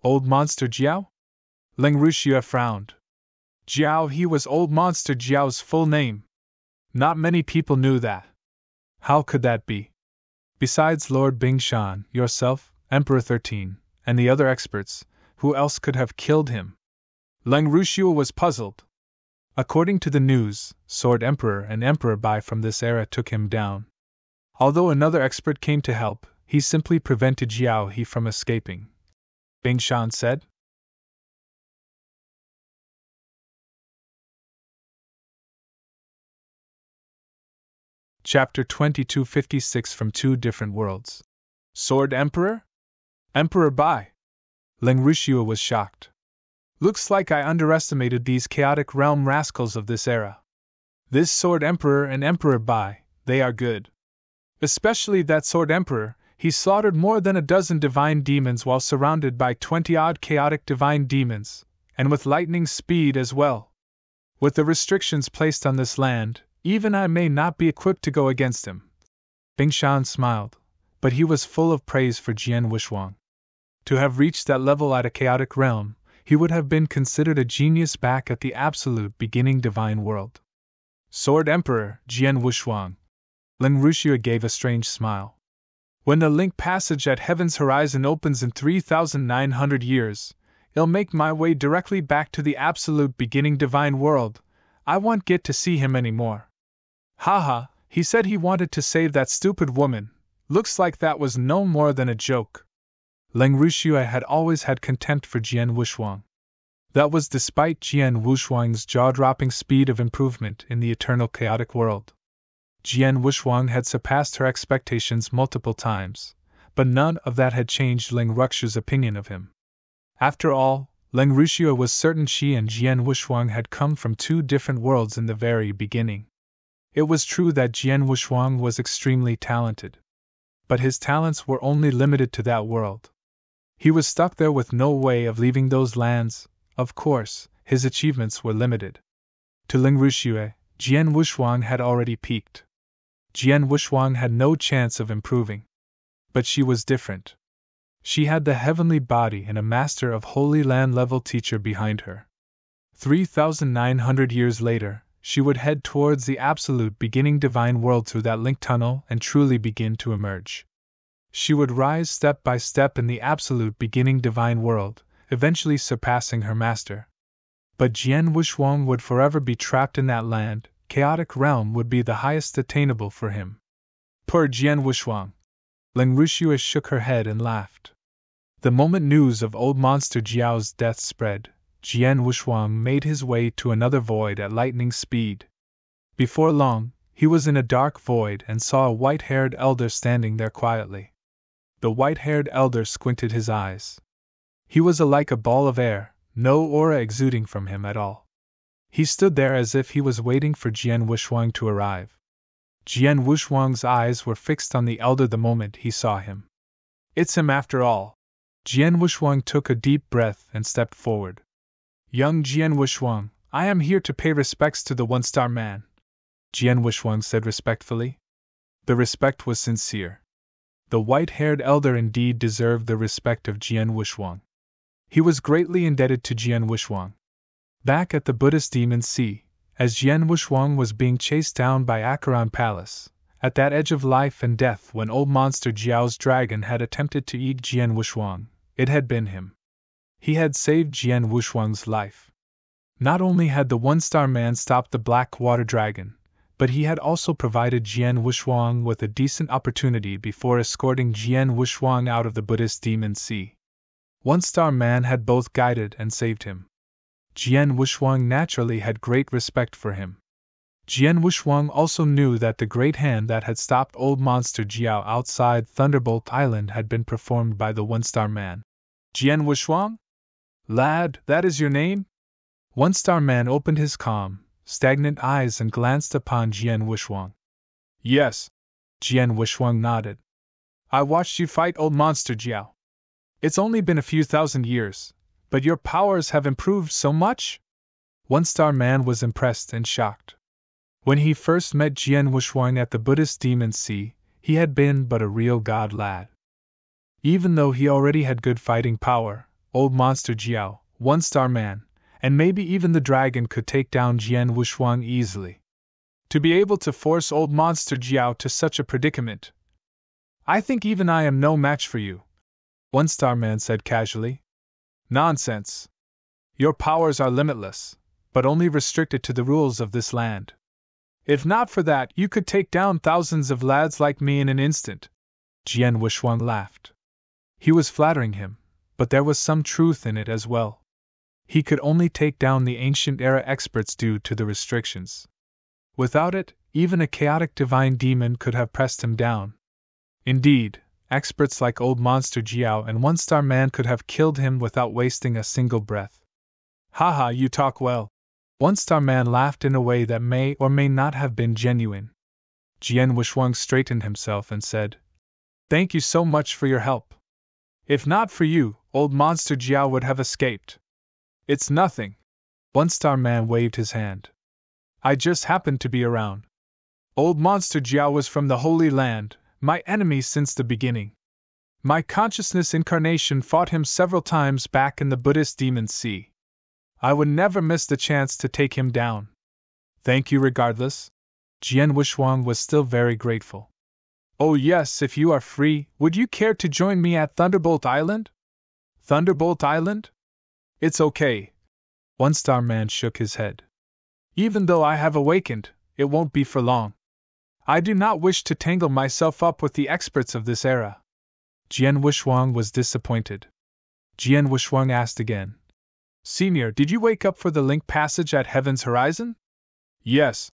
Old Monster Jiao? Ling Ruxue frowned. Jiao he was Old Monster Jiao's full name. Not many people knew that. How could that be? Besides Lord Bing Shan, yourself, Emperor 13, and the other experts, who else could have killed him? Ling Ruxue was puzzled. According to the news, Sword Emperor and Emperor Bai from this era took him down. Although another expert came to help, he simply prevented Jiao he from escaping. Bing Shan said. Chapter 2256 from 2 Different Worlds. Sword Emperor? Emperor Bai. Ling Ruxue was shocked. Looks like I underestimated these chaotic realm rascals of this era. This Sword Emperor and Emperor Bai, they are good. Especially that Sword Emperor, he slaughtered more than a dozen divine demons while surrounded by 20-odd chaotic divine demons, and with lightning speed as well. With the restrictions placed on this land, even I may not be equipped to go against him. Bing Shan smiled, but he was full of praise for Jian Wushuang. To have reached that level at a chaotic realm, he would have been considered a genius back at the absolute beginning divine world. Sword Emperor, Jian Wushuang. Ling Ruxue gave a strange smile. When the link passage at Heaven's Horizon opens in 3,900 years, it'll make my way directly back to the absolute beginning divine world. I won't get to see him anymore. Haha, he said he wanted to save that stupid woman. Looks like that was no more than a joke. Ling Ruxue had always had contempt for Jian Wushuang. That was despite Jian Wushuang's jaw-dropping speed of improvement in the eternal chaotic world. Jian Wushuang had surpassed her expectations multiple times, but none of that had changed Ling Ruxu's opinion of him. After all, Ling Ruxu was certain she and Jian Wushuang had come from two different worlds in the very beginning. It was true that Jian Wushuang was extremely talented. But his talents were only limited to that world. He was stuck there with no way of leaving those lands. Of course, his achievements were limited. To Ling Ruxue, Jian Wushuang had already peaked. Jian Wushuang had no chance of improving. But she was different. She had the heavenly body and a master of Holy Land level teacher behind her. 3,900 years later, she would head towards the absolute beginning divine world through that link tunnel and truly begin to emerge. She would rise step by step in the absolute beginning divine world, eventually surpassing her master. But Jian Wushuang would forever be trapped in that land. Chaotic realm would be the highest attainable for him. Poor Jian Wushuang. Ling Ruxue shook her head and laughed. The moment news of old monster Jiao's death spread, Jian Wushuang made his way to another void at lightning speed. Before long, he was in a dark void and saw a white-haired elder standing there quietly. The white-haired elder squinted his eyes. He was like a ball of air, no aura exuding from him at all. He stood there as if he was waiting for Jian Wushuang to arrive. Jian Wushuang's eyes were fixed on the elder the moment he saw him. It's him after all. Jian Wushuang took a deep breath and stepped forward. Young Jian Wushuang, I am here to pay respects to the one-star man, Jian Wushuang said respectfully. The respect was sincere. The white-haired elder indeed deserved the respect of Jian Wushuang. He was greatly indebted to Jian Wushuang. Back at the Buddhist Demon Sea, as Jian Wushuang was being chased down by Acheron Palace, at that edge of life and death when old monster Jiao's dragon had attempted to eat Jian Wushuang, it had been him. He had saved Jian Wushuang's life. Not only had the one-star man stopped the black water dragon, but he had also provided Jian Wushuang with a decent opportunity before escorting Jian Wushuang out of the Buddhist Demon Sea. One-star man had both guided and saved him. Jian Wushuang naturally had great respect for him. Jian Wushuang also knew that the great hand that had stopped old monster Jiao outside Thunderbolt Island had been performed by the one-star man. Jian Wushuang? Lad, that is your name? One-star man opened his calm, stagnant eyes and glanced upon Jian Wushuang. Yes. Jian Wushuang nodded. I watched you fight old monster Jiao. It's only been a few thousand years, but your powers have improved so much? One-star man was impressed and shocked. When he first met Jian Wushuang at the Buddhist Demon Sea, he had been but a real god lad. Even though he already had good fighting power, old monster Jiao, one-star man, and maybe even the dragon could take down Jian Wushuang easily. To be able to force old monster Jiao to such a predicament, I think even I am no match for you, one-star man said casually. Nonsense. Your powers are limitless, but only restricted to the rules of this land. If not for that, you could take down thousands of lads like me in an instant. Jian Wushuang laughed. He was flattering him, but there was some truth in it as well. He could only take down the ancient era experts due to the restrictions. Without it, even a chaotic divine demon could have pressed him down. Indeed, experts like old monster Jiao and one-star man could have killed him without wasting a single breath. Haha, you talk well. One-star man laughed in a way that may or may not have been genuine. Jian Wushuang straightened himself and said, Thank you so much for your help. If not for you, old monster Jiao would have escaped. It's nothing. One-star man waved his hand. I just happened to be around. Old monster Jiao was from the Holy Land, my enemy since the beginning. My consciousness incarnation fought him several times back in the Buddhist Demon Sea. I would never miss the chance to take him down. Thank you regardless. Jian Wushuang was still very grateful. Oh yes, if you are free, would you care to join me at Thunderbolt Island? Thunderbolt Island? It's okay. One-star man shook his head. Even though I have awakened, it won't be for long. I do not wish to tangle myself up with the experts of this era. Jian Wushuang was disappointed. Jian Wushuang asked again. Senior, did you wake up for the link passage at Heaven's Horizon? Yes.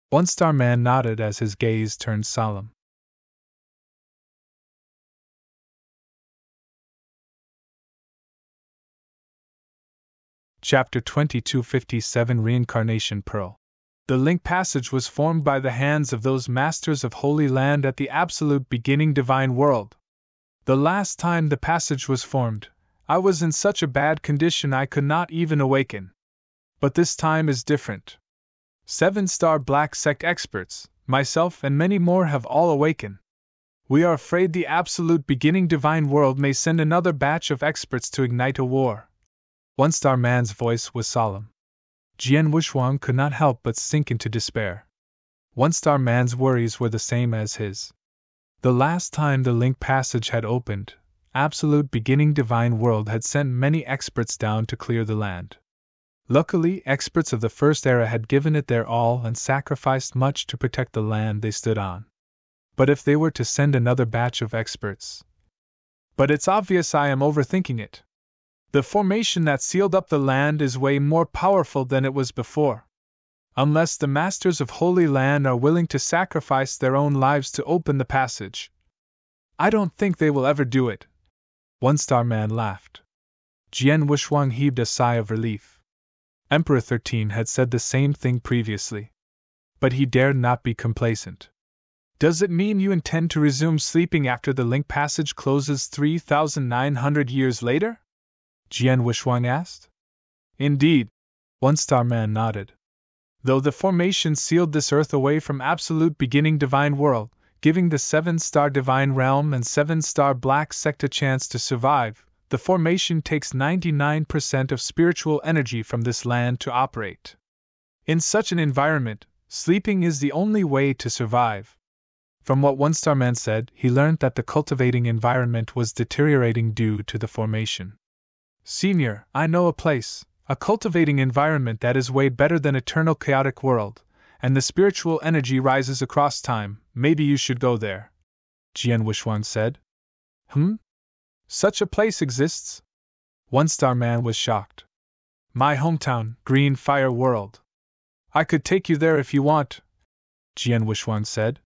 One Star Man nodded as his gaze turned solemn. Chapter 2257 Reincarnation Pearl. The link passage was formed by the hands of those masters of Holy Land at the absolute beginning divine world. The last time the passage was formed, I was in such a bad condition I could not even awaken. But this time is different. 7-star Black Sect experts, myself and many more have all awakened. We are afraid the absolute beginning divine world may send another batch of experts to ignite a war. 1-star man's voice was solemn. Jian Wuxuang could not help but sink into despair. 1-star man's worries were the same as his. The last time the link passage had opened, absolute beginning divine world had sent many experts down to clear the land. Luckily, experts of the first era had given it their all and sacrificed much to protect the land they stood on. But if they were to send another batch of experts... But it's obvious I am overthinking it. The formation that sealed up the land is way more powerful than it was before. Unless the masters of Holy Land are willing to sacrifice their own lives to open the passage, I don't think they will ever do it. 1-star man laughed. Jian Wuxuang heaved a sigh of relief. Emperor 13 had said the same thing previously. But he dared not be complacent. Does it mean you intend to resume sleeping after the link passage closes 3,900 years later? Jian Wuxuang asked. Indeed. 1-star man nodded. Though the formation sealed this earth away from absolute beginning divine world, giving the 7-star divine realm and 7-star black sect a chance to survive, the formation takes 99% of spiritual energy from this land to operate. In such an environment, sleeping is the only way to survive. From what 1-star man said, he learned that the cultivating environment was deteriorating due to the formation. Senior, I know a place, a cultivating environment that is way better than eternal chaotic world, and the spiritual energy rises across time. Maybe you should go there. Jian Wuxuang said. Such a place exists? 1-star man was shocked. My hometown, Green Fire World. I could take you there if you want, Jian Wuxuang said.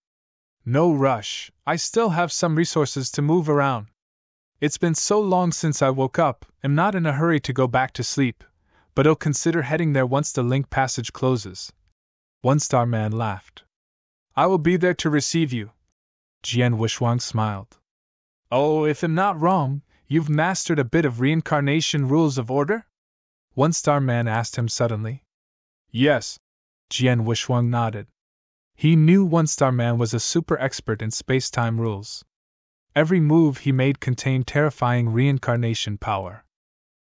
No rush, I still have some resources to move around. It's been so long since I woke up, am not in a hurry to go back to sleep, but I'll consider heading there once the link passage closes. 1-star man laughed. I will be there to receive you. Jian Wuxuang smiled. Oh, if I'm not wrong, you've mastered a bit of reincarnation rules of order? 1-star man asked him suddenly. Yes. Jian Wuxuang nodded. He knew 1-star man was a super expert in space-time rules. Every move he made contained terrifying reincarnation power.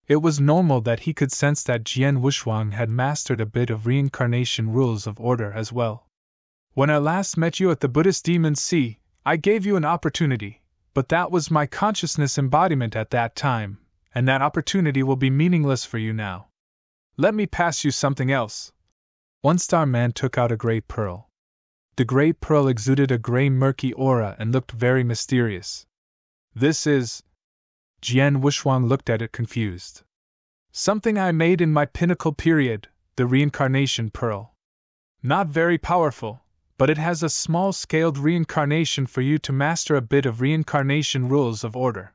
It was normal that he could sense that Jian Wuxuang had mastered a bit of reincarnation rules of order as well. When I last met you at the Buddhist Demon Sea, I gave you an opportunity, but that was my consciousness embodiment at that time, and that opportunity will be meaningless for you now. Let me pass you something else. 1-star man took out a gray pearl. The gray pearl exuded a gray murky aura and looked very mysterious. This is... Jian Wuxuang looked at it confused. Something I made in my pinnacle period, the reincarnation pearl. Not very powerful, but it has a small-scaled reincarnation for you to master a bit of reincarnation rules of order.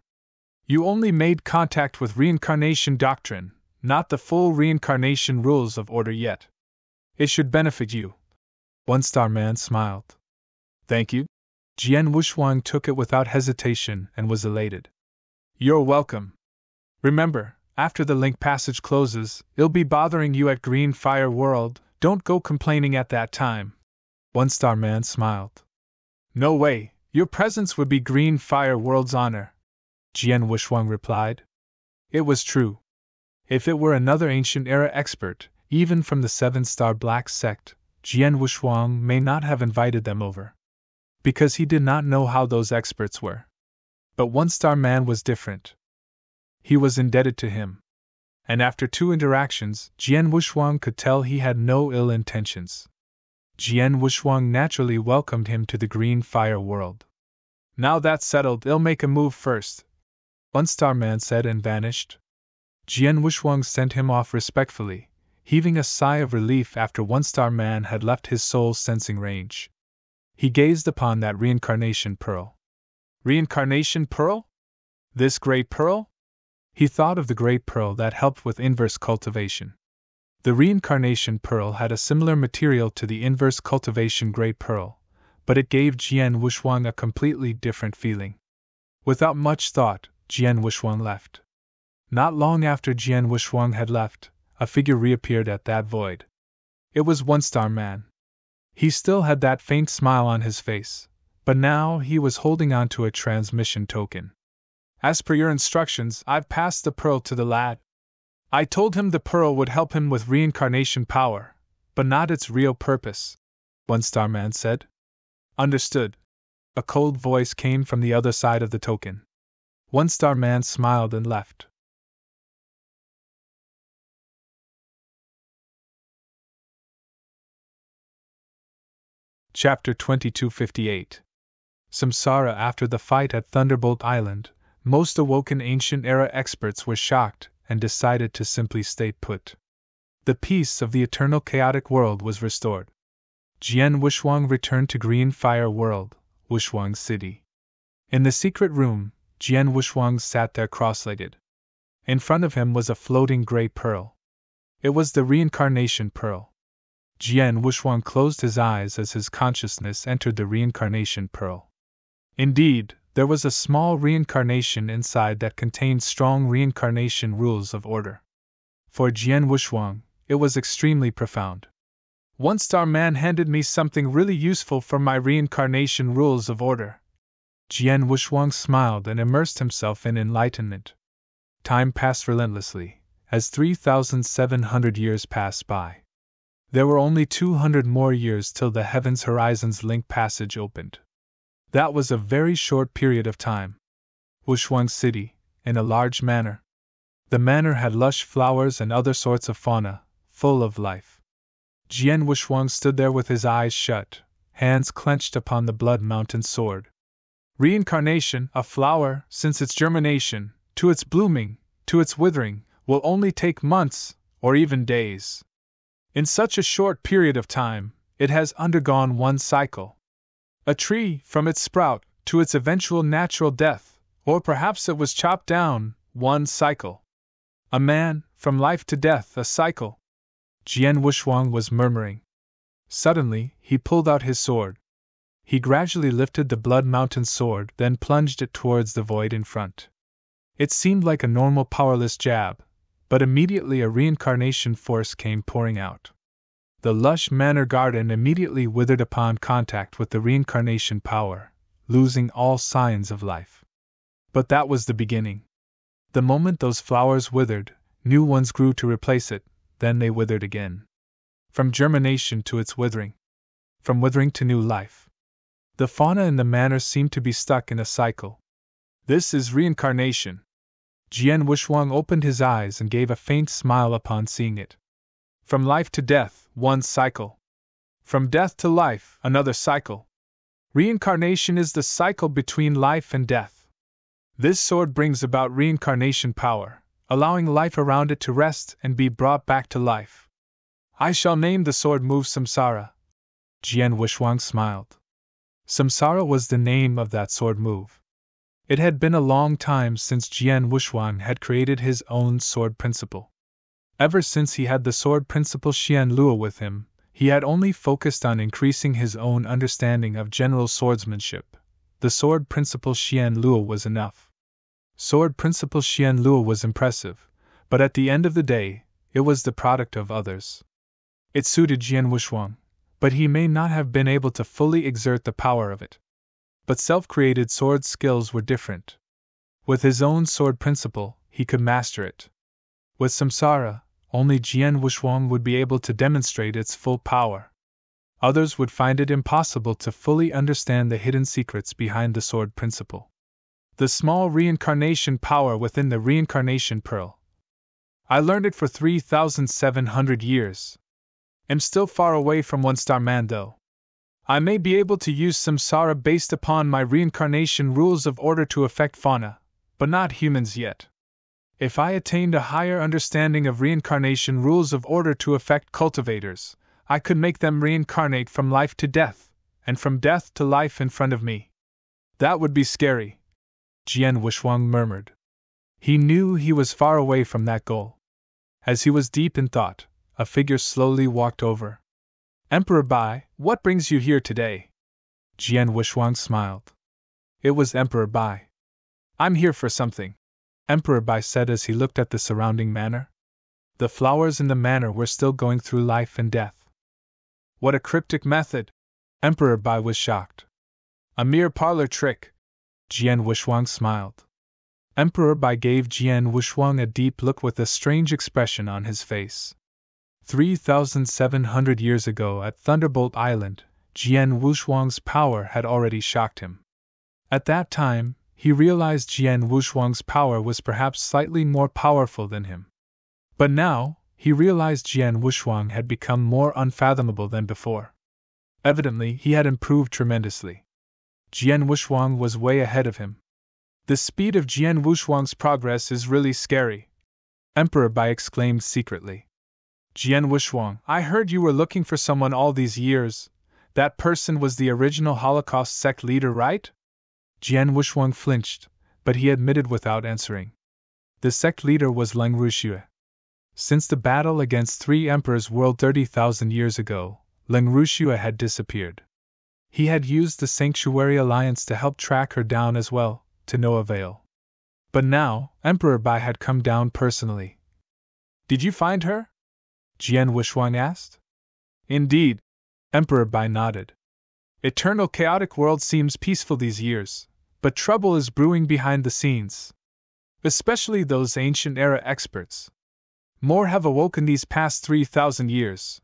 You only made contact with reincarnation doctrine, not the full reincarnation rules of order yet. It should benefit you. 1-star man smiled. Thank you. Jian Wuxuang took it without hesitation and was elated. You're welcome. Remember, after the link passage closes, it'll be bothering you at Green Fire World. Don't go complaining at that time. 1-star man smiled. No way, your presence would be Green Fire World's honor, Jian Wuxuang replied. It was true. If it were another ancient era expert, even from the 7-star Black Sect, Jian Wuxuang may not have invited them over. Because he did not know how those experts were. But 1-star man was different. He was indebted to him. And after 2 interactions, Jian Wuxuang could tell he had no ill intentions. Jian Wuxuang naturally welcomed him to the Green Fire World. Now that's settled, I'll make a move first, 1-star man said and vanished. Jian Wushuang sent him off respectfully, heaving a sigh of relief after One-Star Man had left his soul-sensing range. He gazed upon that reincarnation pearl. Reincarnation pearl? This great pearl? He thought of the great pearl that helped with inverse cultivation. The reincarnation pearl had a similar material to the inverse cultivation great pearl, but it gave Jian Wushuang a completely different feeling. Without much thought, Jian Wushuang left. Not long after Jian Wushuang had left, a figure reappeared at that void. It was One-Star Man. He still had that faint smile on his face, but now he was holding on to a transmission token. As per your instructions, I've passed the pearl to the lad. I told him the pearl would help him with reincarnation power, but not its real purpose, One-Star Man said. Understood. A cold voice came from the other side of the token. One-Star Man smiled and left. Chapter 2258. Samsara. After the fight at Thunderbolt Island, most awoken ancient era experts were shocked and decided to simply stay put. The peace of the eternal chaotic world was restored. Jian Wushuang returned to Green Fire World, Wushuang City. In the secret room, Jian Wushuang sat there cross-legged. In front of him was a floating gray pearl. It was the reincarnation pearl. Jian Wushuang closed his eyes as his consciousness entered the reincarnation pearl. Indeed, there was a small reincarnation inside that contained strong reincarnation rules of order. For Jian Wushuang, it was extremely profound. One-Star Man handed me something really useful for my reincarnation rules of order. Jian Wushuang smiled and immersed himself in enlightenment. Time passed relentlessly, as 3,700 years passed by. There were only 200 more years till the Heavens Horizons Link passage opened. That was a very short period of time. Wushuang City, in a large manor. The manor had lush flowers and other sorts of fauna, full of life. Jian Wushuang stood there with his eyes shut, hands clenched upon the Blood Mountain sword. Reincarnation, a flower, since its germination, to its blooming, to its withering, will only take months, or even days. In such a short period of time, it has undergone one cycle. A tree, from its sprout, to its eventual natural death, or perhaps it was chopped down, one cycle. A man, from life to death, a cycle. Jian Wushuang was murmuring. Suddenly, he pulled out his sword. He gradually lifted the Blood Mountain sword, then plunged it towards the void in front. It seemed like a normal powerless jab, but immediately a reincarnation force came pouring out. The lush manor garden immediately withered upon contact with the reincarnation power, losing all signs of life. But that was the beginning. The moment those flowers withered, new ones grew to replace it, then they withered again. From germination to its withering. From withering to new life. The fauna in the manor seemed to be stuck in a cycle. This is reincarnation. Jian Wushuang opened his eyes and gave a faint smile upon seeing it. From life to death, one cycle. From death to life, another cycle. Reincarnation is the cycle between life and death. This sword brings about reincarnation power, allowing life around it to rest and be brought back to life. I shall name the sword move Samsara. Jian Wushuang smiled. Samsara was the name of that sword move. It had been a long time since Jian Wushuang had created his own sword principle. Ever since he had the sword principle Xian Luo with him, he had only focused on increasing his own understanding of general swordsmanship. The sword principle Xian Luo was enough. Sword principle Xian Luo was impressive, but at the end of the day, it was the product of others. It suited Jian Wushuang, but he may not have been able to fully exert the power of it. But self-created sword skills were different. With his own sword principle, he could master it. With Samsara, only Jian Wushuang would be able to demonstrate its full power. Others would find it impossible to fully understand the hidden secrets behind the sword principle. The small reincarnation power within the reincarnation pearl. I learned it for 3,700 years. Am still far away from One-Star Man though. I may be able to use Samsara based upon my reincarnation rules of order to affect fauna, but not humans yet. If I attained a higher understanding of reincarnation rules of order to affect cultivators, I could make them reincarnate from life to death, and from death to life in front of me. That would be scary, Jian Wushuang murmured. He knew he was far away from that goal. As he was deep in thought, a figure slowly walked over. Emperor Bai, what brings you here today? Jian Wushuang smiled. It was Emperor Bai. I'm here for something, Emperor Bai said as he looked at the surrounding manor. The flowers in the manor were still going through life and death. What a cryptic method! Emperor Bai was shocked. A mere parlor trick, Jian Wushuang smiled. Emperor Bai gave Jian Wushuang a deep look with a strange expression on his face. 3,700 years ago at Thunderbolt Island, Jian Wushuang's power had already shocked him. At that time, he realized Jian Wushuang's power was perhaps slightly more powerful than him. But now, he realized Jian Wushuang had become more unfathomable than before. Evidently, he had improved tremendously. Jian Wushuang was way ahead of him. The speed of Jian Wushuang's progress is really scary, Emperor Bai exclaimed secretly. Jian Wushuang, I heard you were looking for someone all these years. That person was the original Holocaust sect leader, right? Jian Wushuang flinched, but he admitted without answering. The sect leader was Leng Ruxue. Since the battle against 3 emperors world 30,000 years ago, Leng Ruxue had disappeared. He had used the Sanctuary Alliance to help track her down as well, to no avail. But now, Emperor Bai had come down personally. Did you find her? Jian Wushuang asked. Indeed, Emperor Bai nodded. Eternal chaotic world seems peaceful these years, but trouble is brewing behind the scenes. Especially those ancient era experts. More have awoken these past 3,000 years.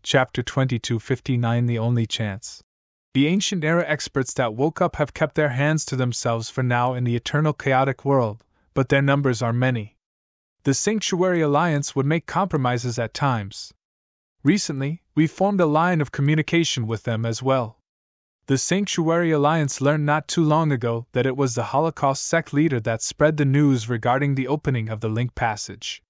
Chapter 2259 The Only Chance. The ancient era experts that woke up have kept their hands to themselves for now in the eternal chaotic world, but their numbers are many. The Sanctuary Alliance would make compromises at times. Recently, we formed a line of communication with them as well. The Sanctuary Alliance learned not too long ago that it was the Holocaust sect leader that spread the news regarding the opening of the Link Passage.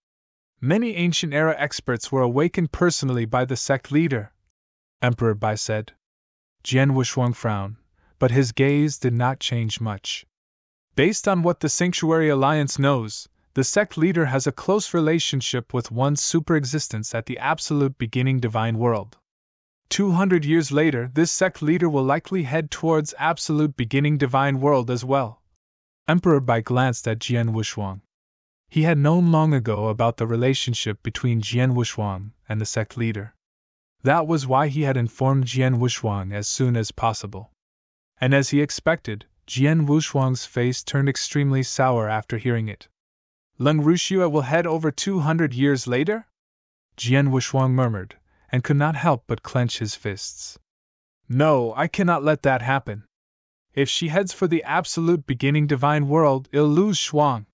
Many ancient era experts were awakened personally by the sect leader, Emperor Bai said. Jian Wushuang frowned, but his gaze did not change much. Based on what the Sanctuary Alliance knows, the sect leader has a close relationship with one superexistence at the absolute beginning divine world. 200 years later, this sect leader will likely head towards absolute beginning divine world as well. Emperor Bai glanced at Jian Wushuang. He had known long ago about the relationship between Jian Wushuang and the sect leader. That was why he had informed Jian Wushuang as soon as possible. And as he expected, Jian Wushuang's face turned extremely sour after hearing it. Leng Ruxue will head over 200 years later? Jian Wushuang murmured, and could not help but clench his fists. No, I cannot let that happen. If she heads for the absolute beginning divine world, it'll lose Shuang.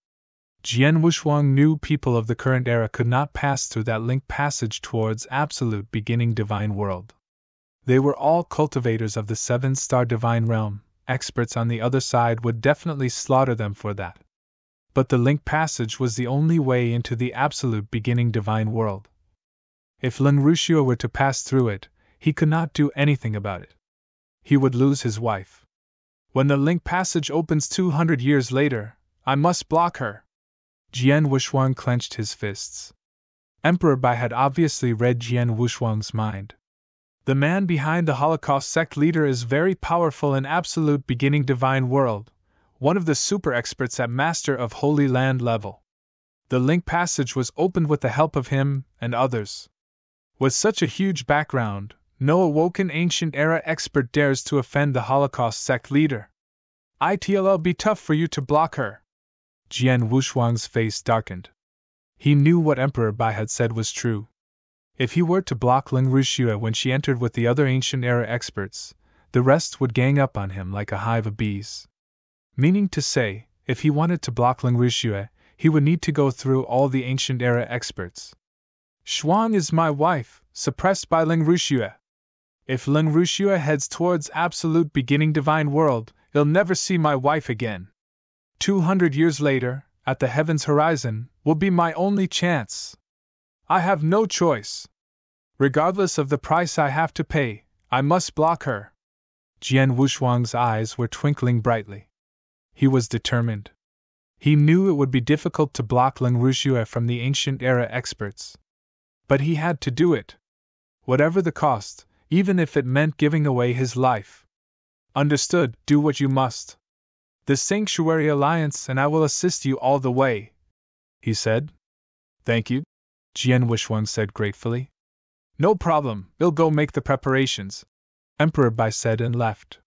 Jian Wushuang knew people of the current era could not pass through that link passage towards absolute beginning divine world. They were all cultivators of the 7-star divine realm. Experts on the other side would definitely slaughter them for that. But the link passage was the only way into the absolute beginning divine world. If Leng Ruxue were to pass through it, he could not do anything about it. He would lose his wife. When the link passage opens 200 years later, I must block her. Jian Wushuang clenched his fists. Emperor Bai had obviously read Jian Wushuang's mind. The man behind the Holocaust sect leader is very powerful in absolute beginning divine world, one of the super experts at Master of Holy Land level. The link passage was opened with the help of him and others. With such a huge background, no awoken ancient era expert dares to offend the Holocaust sect leader. It'll be tough for you to block her. Jian Wushuang's face darkened. He knew what Emperor Bai had said was true. If he were to block Leng Ruxue when she entered with the other ancient era experts, the rest would gang up on him like a hive of bees. Meaning to say, if he wanted to block Leng Ruxue, he would need to go through all the ancient era experts. Shuang is my wife, suppressed by Leng Ruxue. If Lung Rushua heads towards absolute beginning divine world, he'll never see my wife again. 200 years later, at the heaven's horizon, will be my only chance. I have no choice. Regardless of the price I have to pay, I must block her. Jian Wushuang's eyes were twinkling brightly. He was determined. He knew it would be difficult to block Lung Rushua from the ancient era experts. But he had to do it. Whatever the cost, even if it meant giving away his life. Understood, do what you must. The Sanctuary Alliance and I will assist you all the way, he said. Thank you, Jian Wushuang said gratefully. No problem, we'll go make the preparations, Emperor Bai said and left.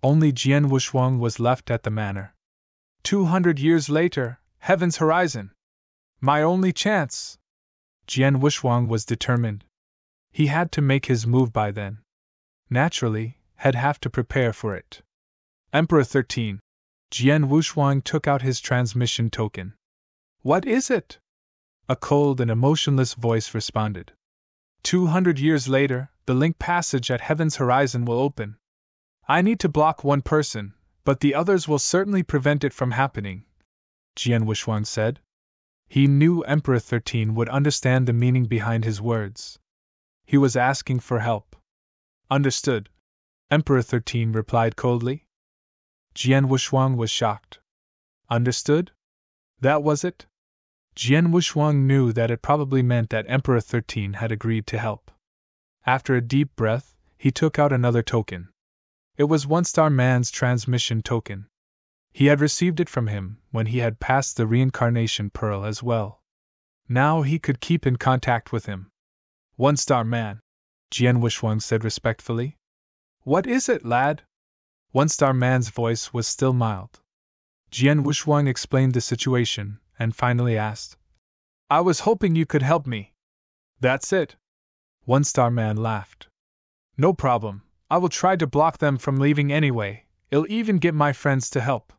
Only Jian Wushuang was left at the manor. 200 years later, heaven's horizon. My only chance. Jian Wushuang was determined. He had to make his move by then. Naturally, he'd have to prepare for it. Emperor 13. Jian Wushuang took out his transmission token. What is it? A cold and emotionless voice responded. 200 years later, the link passage at Heaven's Horizon will open. I need to block one person, but the others will certainly prevent it from happening, Jian Wushuang said. He knew Emperor 13 would understand the meaning behind his words. He was asking for help. Understood, Emperor 13 replied coldly. Jian Wushuang was shocked. Understood? That was it? Jian Wushuang knew that it probably meant that Emperor 13 had agreed to help. After a deep breath, he took out another token. It was One Star Man's transmission token. He had received it from him when he had passed the reincarnation pearl as well. Now he could keep in contact with him. One Star Man, Jian Wushuang said respectfully. What is it, lad? One Star Man's voice was still mild. Jian Wushuang explained the situation and finally asked, I was hoping you could help me. That's it. One Star Man laughed. No problem, I will try to block them from leaving anyway, I'll even get my friends to help.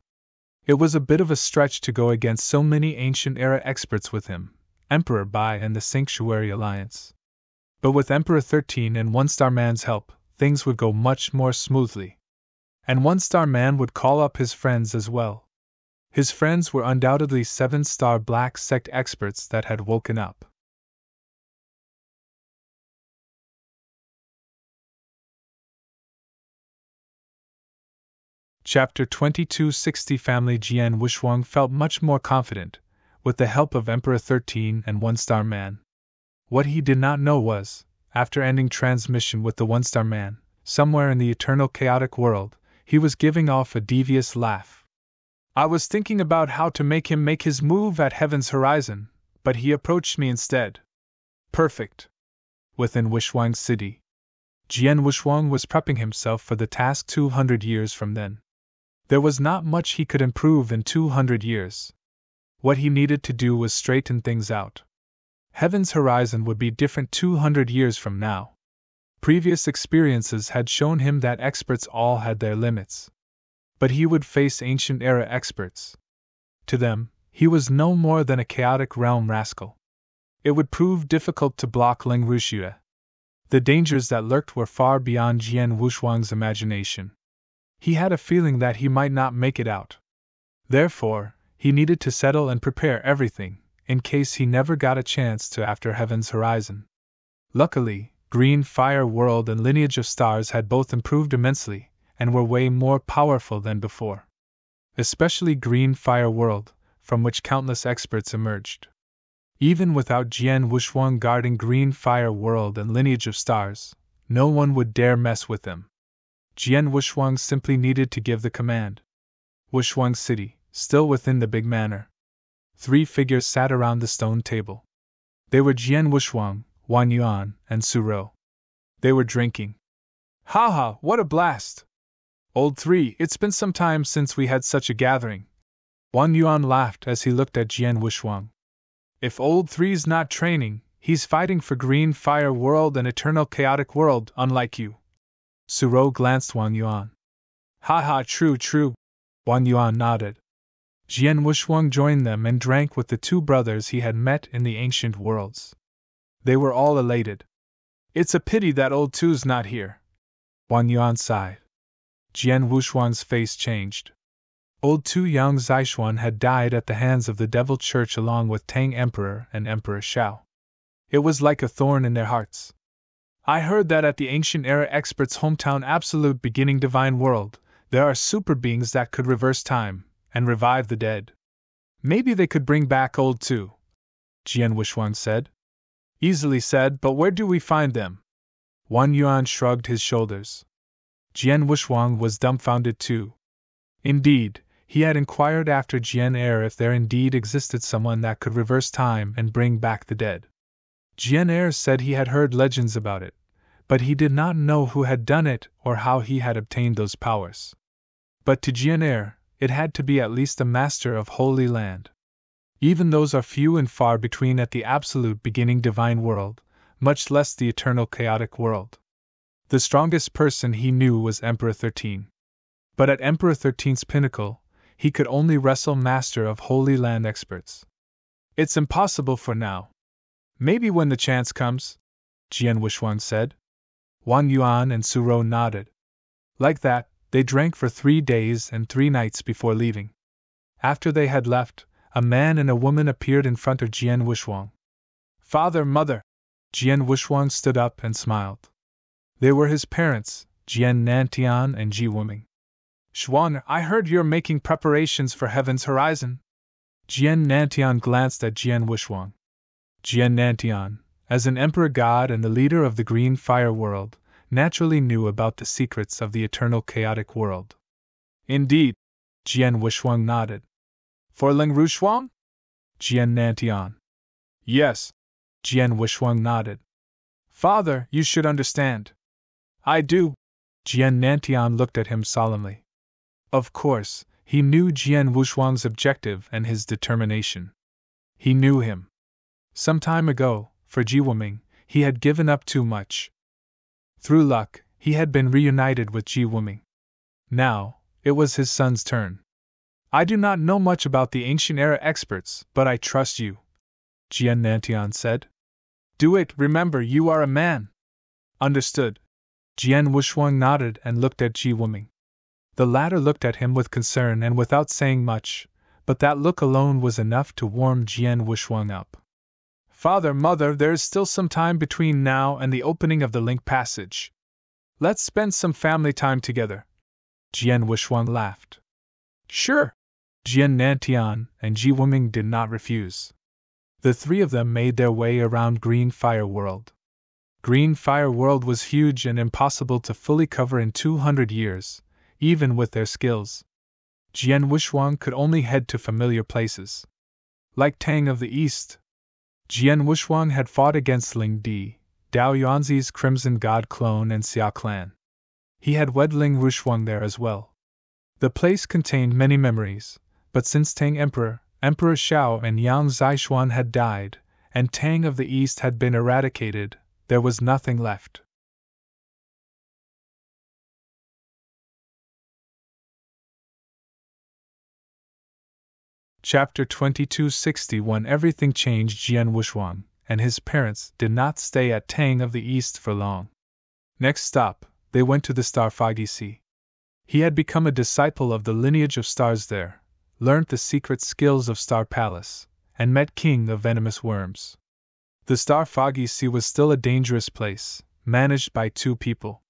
It was a bit of a stretch to go against so many ancient era experts with him, Emperor Bai and the Sanctuary Alliance. But with Emperor 13 and One Star Man's help, things would go much more smoothly. And One Star Man would call up his friends as well. His friends were undoubtedly 7-star Black Sect experts that had woken up. Chapter 2260 Family Jian Wushuang felt much more confident, with the help of Emperor 13 and One Star Man. What he did not know was, after ending transmission with the One Star Man, somewhere in the eternal chaotic world, he was giving off a devious laugh. I was thinking about how to make him make his move at Heaven's Horizon, but he approached me instead. Perfect. Within Wushuang City, Jian Wushuang was prepping himself for the task 200 years from then. There was not much he could improve in 200 years. What he needed to do was straighten things out. Heaven's Horizon would be different 200 years from now. Previous experiences had shown him that experts all had their limits. But he would face ancient era experts. To them, he was no more than a chaotic realm rascal. It would prove difficult to block Lung Rushua. The dangers that lurked were far beyond Jian Wushuang's imagination. He had a feeling that he might not make it out. Therefore, he needed to settle and prepare everything, in case he never got a chance to after Heaven's Horizon. Luckily, Green Fire World and Lineage of Stars had both improved immensely, and were way more powerful than before. Especially Green Fire World, from which countless experts emerged. Even without Jian Wushuang guarding Green Fire World and Lineage of Stars, no one would dare mess with them. Jian Wushuang simply needed to give the command. Wushuang City, still within the big manor. 3 figures sat around the stone table. They were Jian Wushuang, Wang Yuan, and Su Rou. They were drinking. Ha, what a blast! Old 3, it's been some time since we had such a gathering. Wang Yuan laughed as he looked at Jian Wushuang. If Old 3's not training, he's fighting for Green Fire World and Eternal Chaotic World, unlike you. Su Rou glanced Wang Yuan. Ha, true. Wang Yuan nodded. Jian Wushuang joined them and drank with the 2 brothers he had met in the ancient worlds. They were all elated. It's a pity that Old 2's not here, Wang Yuan sighed. Jian Wushuang's face changed. Old Tu Yang Zishuan had died at the hands of the Devil Church along with Tang Emperor and Emperor Shao. It was like a thorn in their hearts. I heard that at the Ancient Era Expert's hometown Absolute Beginning Divine World, there are super beings that could reverse time and revive the dead. Maybe they could bring back old Tu, Jian Wushuang said. Easily said, but where do we find them? Wang Yuan shrugged his shoulders. Jian Wushuang was dumbfounded too. Indeed, he had inquired after Jian Er if there indeed existed someone that could reverse time and bring back the dead. Jian Er said he had heard legends about it, but he did not know who had done it or how he had obtained those powers. But to Jian Er, it had to be at least a master of Holy Land. Even those are few and far between at the absolute beginning divine world, much less the eternal chaotic world. The strongest person he knew was Emperor 13. But at Emperor 13's pinnacle, he could only wrestle master of Holy Land experts. It's impossible for now. Maybe when the chance comes, Jian Wushuang said. Wang Yuan and Suro nodded. Like that, they drank for 3 days and 3 nights before leaving. After they had left, a man and a woman appeared in front of Jian Wushuang. Father, mother! Jian Wushuang stood up and smiled. They were his parents, Jian Nantian and Ji Wuming. Xuan, I heard you're making preparations for Heaven's Horizon. Jian Nantian glanced at Jian Wushuang. Jian Nantian, as an emperor god and the leader of the Green Fire world, naturally knew about the secrets of the eternal chaotic world. Indeed, Jian Wushuang nodded. For Ling Rushuang? Jian Nantian. Yes, Jian Wushuang nodded. Father, you should understand. I do. Jian Nantian looked at him solemnly. Of course, he knew Jian Wushuang's objective and his determination. He knew him. Some time ago, for Ji Wuming, he had given up too much. Through luck, he had been reunited with Ji Wuming. Now, it was his son's turn. I do not know much about the Ancient Era experts, but I trust you, Jian Nantian said. Do it, remember you are a man. Understood. Jian Wushuang nodded and looked at Ji Wuming. The latter looked at him with concern and without saying much, but that look alone was enough to warm Jian Wushuang up. Father, mother, there is still some time between now and the opening of the Link Passage. Let's spend some family time together. Jian Wushuang laughed. Sure. Jian Nantian and Ji Wuming did not refuse. The 3 of them made their way around Green Fire World. Green Fire World was huge and impossible to fully cover in 200 years, even with their skills. Jian Wushuang could only head to familiar places. Like Tang of the East, Jian Wushuang had fought against Ling Di, Dao Yuanzi's Crimson God clone and Xia clan. He had wed Ling Rushuang there as well. The place contained many memories, but since Tang Emperor, Emperor Shao and Yang Zishuan had died, and Tang of the East had been eradicated, there was nothing left. Chapter 2261 Everything changed. Jian Wushuang and his parents did not stay at Tang of the East for long. Next stop, they went to the Star Foggy Sea. He had become a disciple of the lineage of stars there, learnt the secret skills of Star Palace, and met King of Venomous Worms. The Star Foggy Sea was still a dangerous place, managed by 2 people.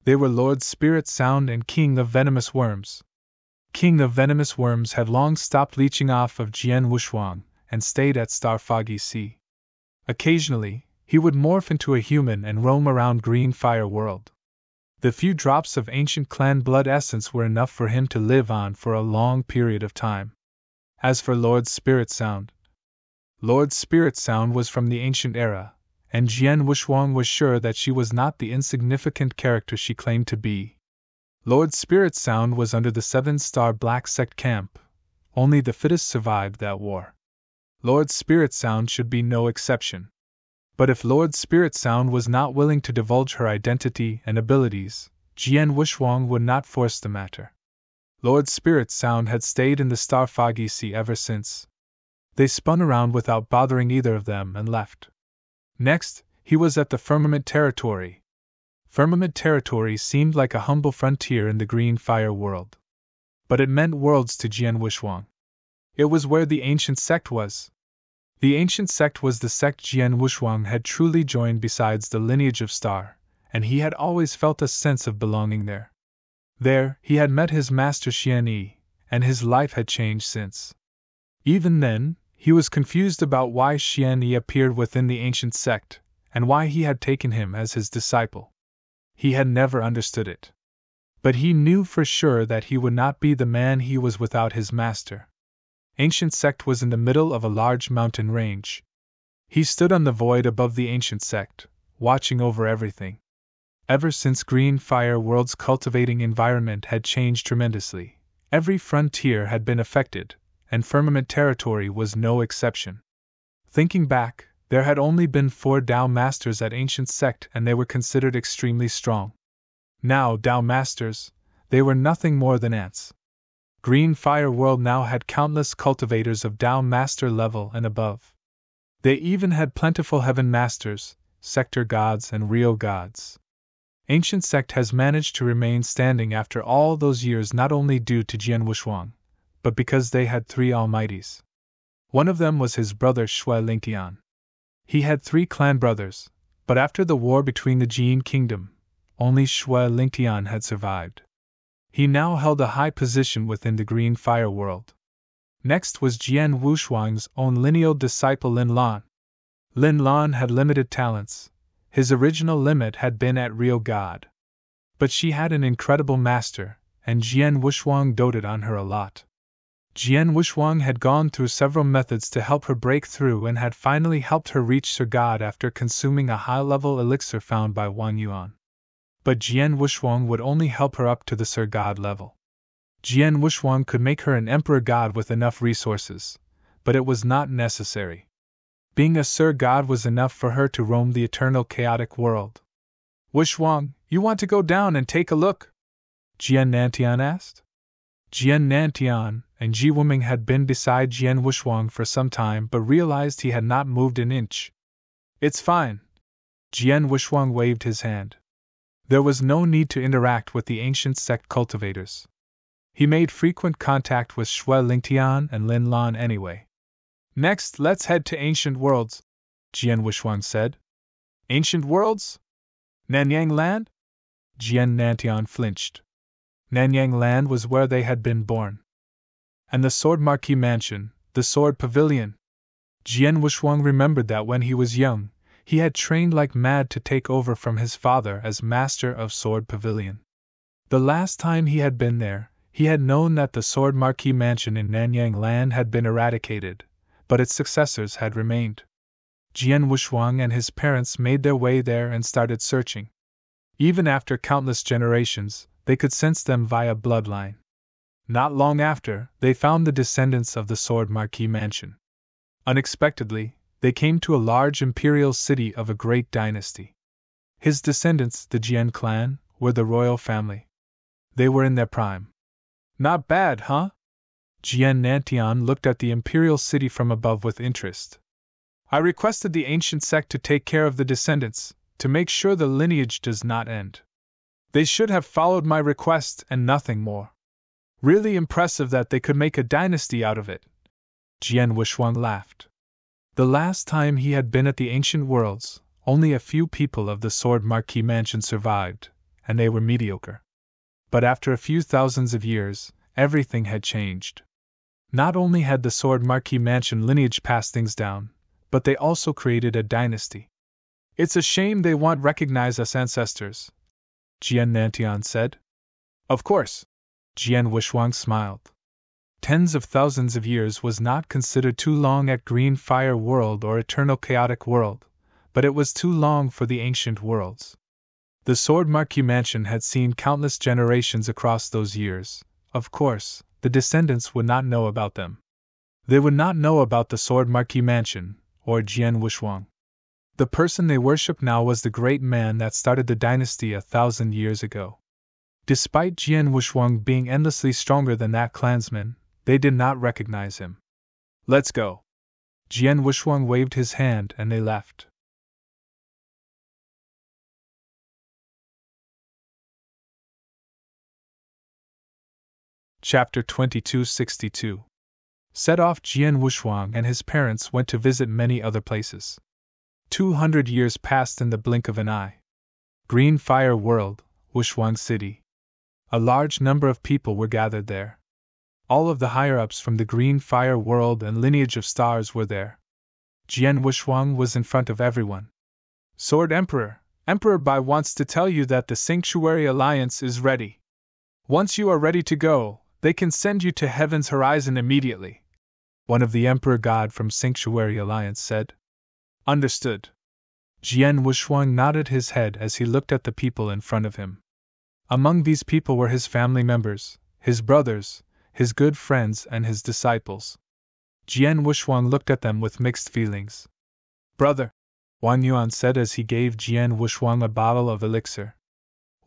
They were Lord Spirit Sound and King of Venomous Worms. King of Venomous Worms had long stopped leeching off of Jian Wushuang and stayed at Star Foggy Sea. Occasionally, he would morph into a human and roam around Green Fire World. The few drops of ancient clan blood essence were enough for him to live on for a long period of time. As for Lord Spirit Sound was from the ancient era, and Jian Wushuang was sure that she was not the insignificant character she claimed to be. Lord Spirit Sound was under the 7-star Black Sect camp. Only the fittest survived that war. Lord Spirit Sound should be no exception. But if Lord Spirit Sound was not willing to divulge her identity and abilities, Jian Wushuang would not force the matter. Lord Spirit Sound had stayed in the Star Foggy Sea ever since. They spun around without bothering either of them and left. Next, he was at the Firmament territory. Firmament territory seemed like a humble frontier in the green fire world. But it meant worlds to Jian Wushuang. It was where the ancient sect was. The ancient sect was the sect Jian Wushuang had truly joined besides the lineage of Star, and he had always felt a sense of belonging there. There, he had met his master Xian Yi, and his life had changed since. Even then, he was confused about why Xian Yi appeared within the ancient sect, and why he had taken him as his disciple. He had never understood it. But he knew for sure that he would not be the man he was without his master. Ancient sect was in the middle of a large mountain range. He stood on the void above the ancient sect, watching over everything. Ever since Green Fire World's cultivating environment had changed tremendously, every frontier had been affected, and Firmament territory was no exception. Thinking back, there had only been 4 Dao Masters at Ancient Sect and they were considered extremely strong. Now Dao Masters, they were nothing more than ants. Green Fire World now had countless cultivators of Dao Master level and above. They even had plentiful Heaven Masters, Sector Gods and Real Gods. Ancient Sect has managed to remain standing after all those years not only due to Jian Wushuang, but because they had 3 Almighties. One of them was his brother Shui Lingtian. He had 3 clan brothers, but after the war between the Jin Kingdom, only Shui Lingtian had survived. He now held a high position within the Green Fire World. Next was Jian Wushuang's own lineal disciple Lin Lan. Lin Lan had limited talents. His original limit had been at Real God. But she had an incredible master, and Jian Wushuang doted on her a lot. Jian Wushuang had gone through several methods to help her break through and had finally helped her reach Sir God after consuming a high-level elixir found by Wang Yuan. But Jian Wushuang would only help her up to the Sir God level. Jian Wushuang could make her an Emperor God with enough resources, but it was not necessary. Being a Sir God was enough for her to roam the eternal chaotic world. Wushuang, you want to go down and take a look? Jian Nantian asked. Jian Nantian and Ji Wuming had been beside Jian Wushuang for some time but realized he had not moved an inch. It's fine. Jian Wushuang waved his hand. There was no need to interact with the ancient sect cultivators. He made frequent contact with Shui Lingtian and Lin Lan anyway. Next, let's head to Ancient Worlds, Jian Wushuang said. Ancient Worlds? Nanyang Land? Jian Nantian flinched. Nanyang Land was where they had been born. And the Sword Marquee Mansion, the Sword Pavilion. Jian Wushuang remembered that when he was young, he had trained like mad to take over from his father as master of Sword Pavilion. The last time he had been there, he had known that the Sword Marquee Mansion in Nanyang Land had been eradicated, but its successors had remained. Jian Wushuang and his parents made their way there and started searching. Even after countless generations, they could sense them via bloodline. Not long after, they found the descendants of the Sword Marquee Mansion. Unexpectedly, they came to a large imperial city of a great dynasty. His descendants, the Jian clan, were the royal family. They were in their prime. Not bad, huh? Jian Nantian looked at the imperial city from above with interest. I requested the ancient sect to take care of the descendants, to make sure the lineage does not end. They should have followed my request and nothing more. Really impressive that they could make a dynasty out of it. Jian Wushuang laughed. The last time he had been at the Ancient Worlds, only a few people of the Sword Marquee Mansion survived, and they were mediocre. But after a few thousands of years, everything had changed. Not only had the Sword Marquee Mansion lineage passed things down, but they also created a dynasty. It's a shame they won't recognize us ancestors, Jian Nantian said. Of course. Jian Wushuang smiled. Tens of thousands of years was not considered too long at Green Fire World or Eternal Chaotic World, but it was too long for the Ancient Worlds. The Sword Marquee Mansion had seen countless generations across those years. Of course, the descendants would not know about them. They would not know about the Sword Marquee Mansion, or Jian Wushuang. The person they worshipped now was the great man that started the dynasty 1,000 years ago. Despite Jian Wushuang being endlessly stronger than that clansman, they did not recognize him. Let's go. Jian Wushuang waved his hand and they left. Chapter 2262. Set off, Jian Wushuang and his parents went to visit many other places. 200 years passed in the blink of an eye. Green Fire World, Wushuang City. A large number of people were gathered there. All of the higher-ups from the Green Fire World and lineage of stars were there. Jian Wushuang was in front of everyone. Sword Emperor, Emperor Bai wants to tell you that the Sanctuary Alliance is ready. Once you are ready to go, they can send you to Heaven's Horizon immediately. One of the Emperor God from Sanctuary Alliance said. Understood. Jian Wushuang nodded his head as he looked at the people in front of him. Among these people were his family members, his brothers, his good friends and his disciples. Jian Wushuang looked at them with mixed feelings. Brother, Wang Yuan said as he gave Jian Wushuang a bottle of elixir.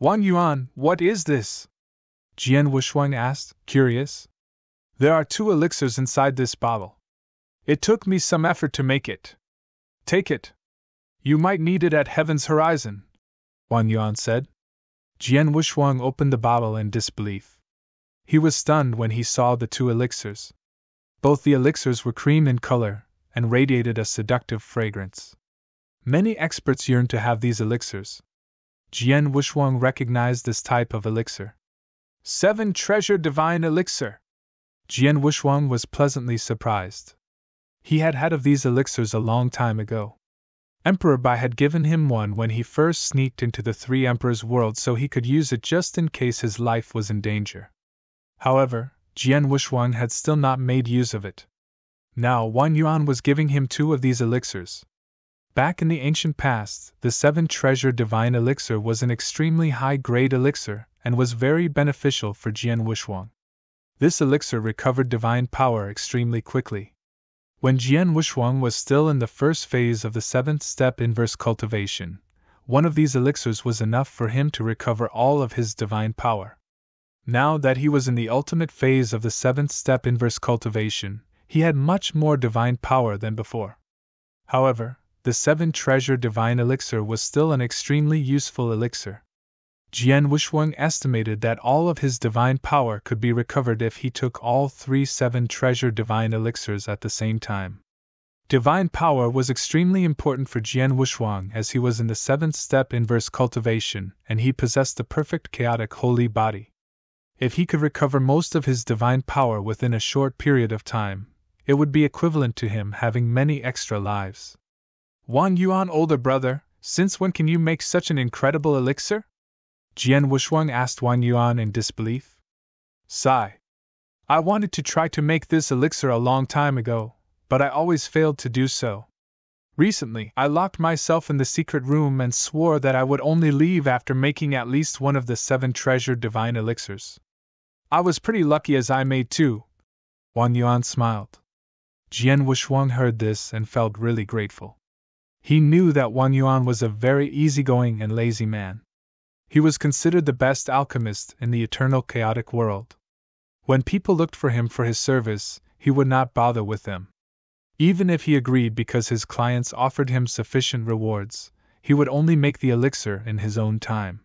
Wang Yuan, what is this? Jian Wushuang asked, curious. There are 2 elixirs inside this bottle. It took me some effort to make it. Take it. You might need it at Heaven's Horizon, Wang Yuan said. Jian Wushuang opened the bottle in disbelief. He was stunned when he saw the 2 elixirs. Both the elixirs were cream in color and radiated a seductive fragrance. Many experts yearned to have these elixirs. Jian Wushuang recognized this type of elixir. 7 Treasure Divine Elixir. Jian Wushuang was pleasantly surprised. He had of these elixirs a long time ago. Emperor Bai had given him one when he first sneaked into the 3 Emperors' world so he could use it just in case his life was in danger. However, Jian Wushuang had still not made use of it. Now Wang Yuan was giving him 2 of these elixirs. Back in the ancient past, the 7 Treasure Divine Elixir was an extremely high-grade elixir and was very beneficial for Jian Wushuang. This elixir recovered divine power extremely quickly. When Jian Wushuang was still in the first phase of the 7th step inverse cultivation, one of these elixirs was enough for him to recover all of his divine power. Now that he was in the ultimate phase of the 7th step inverse cultivation, he had much more divine power than before. However, the 7 Treasure Divine Elixir was still an extremely useful elixir. Jian Wushuang estimated that all of his divine power could be recovered if he took all 3 7 Treasure Divine Elixirs at the same time. Divine power was extremely important for Jian Wushuang as he was in the 7th step inverse cultivation and he possessed the perfect chaotic holy body. If he could recover most of his divine power within a short period of time, it would be equivalent to him having many extra lives. Wang Yuan, older brother, since when can you make such an incredible elixir? Jian Wushuang asked Wang Yuan in disbelief. Sigh. I wanted to try to make this elixir a long time ago, but I always failed to do so. Recently, I locked myself in the secret room and swore that I would only leave after making at least one of the 7 Treasure Divine Elixirs. I was pretty lucky as I made 2. Wang Yuan smiled. Jian Wushuang heard this and felt really grateful. He knew that Wang Yuan was a very easygoing and lazy man. He was considered the best alchemist in the eternal chaotic world. When people looked for him for his service, he would not bother with them. Even if he agreed because his clients offered him sufficient rewards, he would only make the elixir in his own time.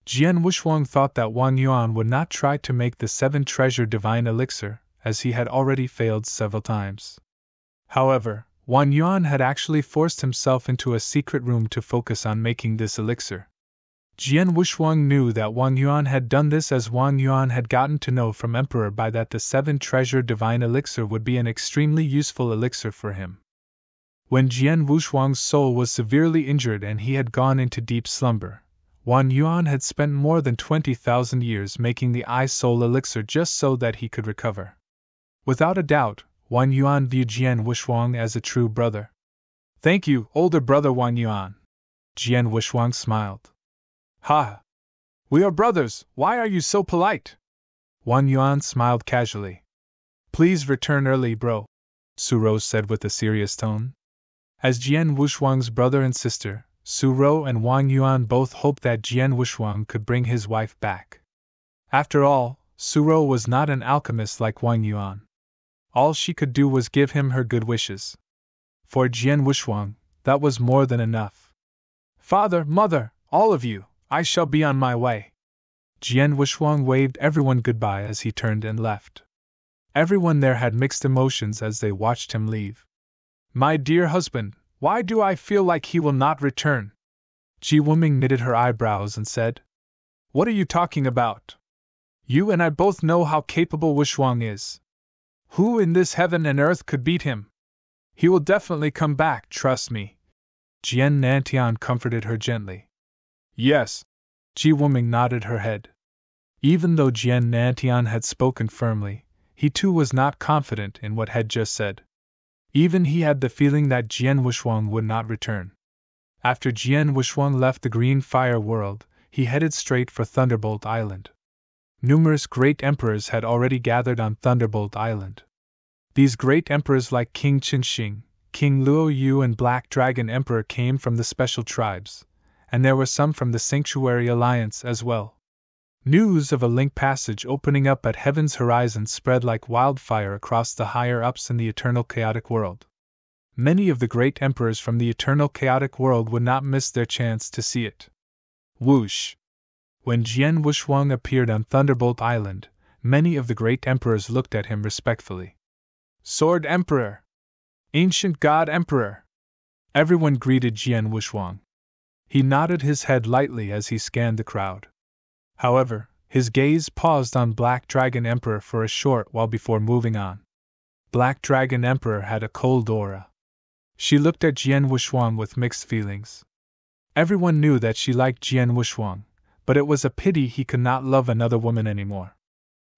Jian Wushuang thought that Wang Yuan would not try to make the 7 Treasure Divine Elixir, as he had already failed several times. However, Wang Yuan had actually forced himself into a secret room to focus on making this elixir. Jian Wushuang knew that Wang Yuan had done this as Wang Yuan had gotten to know from Emperor Bai that the 7 Treasure Divine Elixir would be an extremely useful elixir for him. When Jian Wushuang's soul was severely injured and he had gone into deep slumber, Wang Yuan had spent more than 20,000 years making the I-Soul elixir just so that he could recover. Without a doubt, Wang Yuan viewed Jian Wushuang as a true brother. Thank you, older brother Wang Yuan. Jian Wushuang smiled. Ha! We are brothers, why are you so polite? Wang Yuan smiled casually. Please return early, bro, Su Rou said with a serious tone. As Jian Wushuang's brother and sister, Su Rou and Wang Yuan both hoped that Jian Wushuang could bring his wife back. After all, Su Rou was not an alchemist like Wang Yuan. All she could do was give him her good wishes. For Jian Wushuang, that was more than enough. Father, mother, all of you, I shall be on my way. Jian Wuxuang waved everyone goodbye as he turned and left. Everyone there had mixed emotions as they watched him leave. My dear husband, why do I feel like he will not return? Ji Wuming knitted her eyebrows and said, What are you talking about? You and I both know how capable Wuxuang is. Who in this heaven and earth could beat him? He will definitely come back, trust me. Jian Nantian comforted her gently. Yes. Ji Wuming nodded her head. Even though Jian Nantian had spoken firmly, he too was not confident in what had just said. Even he had the feeling that Jian Wuxuang would not return. After Jian Wuxuang left the Green Fire World, he headed straight for Thunderbolt Island. Numerous great emperors had already gathered on Thunderbolt Island. These great emperors like King Qinxing, King Luo Yu and Black Dragon Emperor came from the special tribes, and there were some from the Sanctuary Alliance as well. News of a link passage opening up at Heaven's Horizon spread like wildfire across the higher-ups in the Eternal Chaotic World. Many of the great emperors from the Eternal Chaotic World would not miss their chance to see it. Whoosh! When Jian Wuxuang appeared on Thunderbolt Island, many of the great emperors looked at him respectfully. Sword Emperor! Ancient God Emperor! Everyone greeted Jian Wuxuang. He nodded his head lightly as he scanned the crowd. However, his gaze paused on Black Dragon Emperor for a short while before moving on. Black Dragon Emperor had a cold aura. She looked at Jian Wuxuang with mixed feelings. Everyone knew that she liked Jian Wuxuang, but it was a pity he could not love another woman anymore.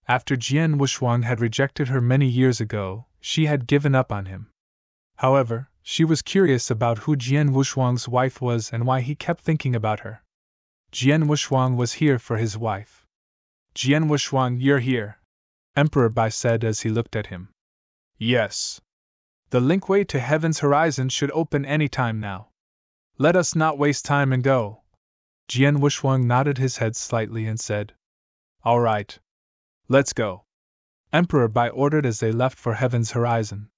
After Jian Wuxuang had rejected her many years ago, she had given up on him. However, she was curious about who Jian Wuxuang's wife was and why he kept thinking about her. Jian Wuxuang was here for his wife. Jian Wuxuang, you're here, Emperor Bai said as he looked at him. Yes. The linkway to Heaven's Horizon should open any time now. Let us not waste time and go. Jian Wuxuang nodded his head slightly and said, All right. Let's go. Emperor Bai ordered as they left for Heaven's Horizon.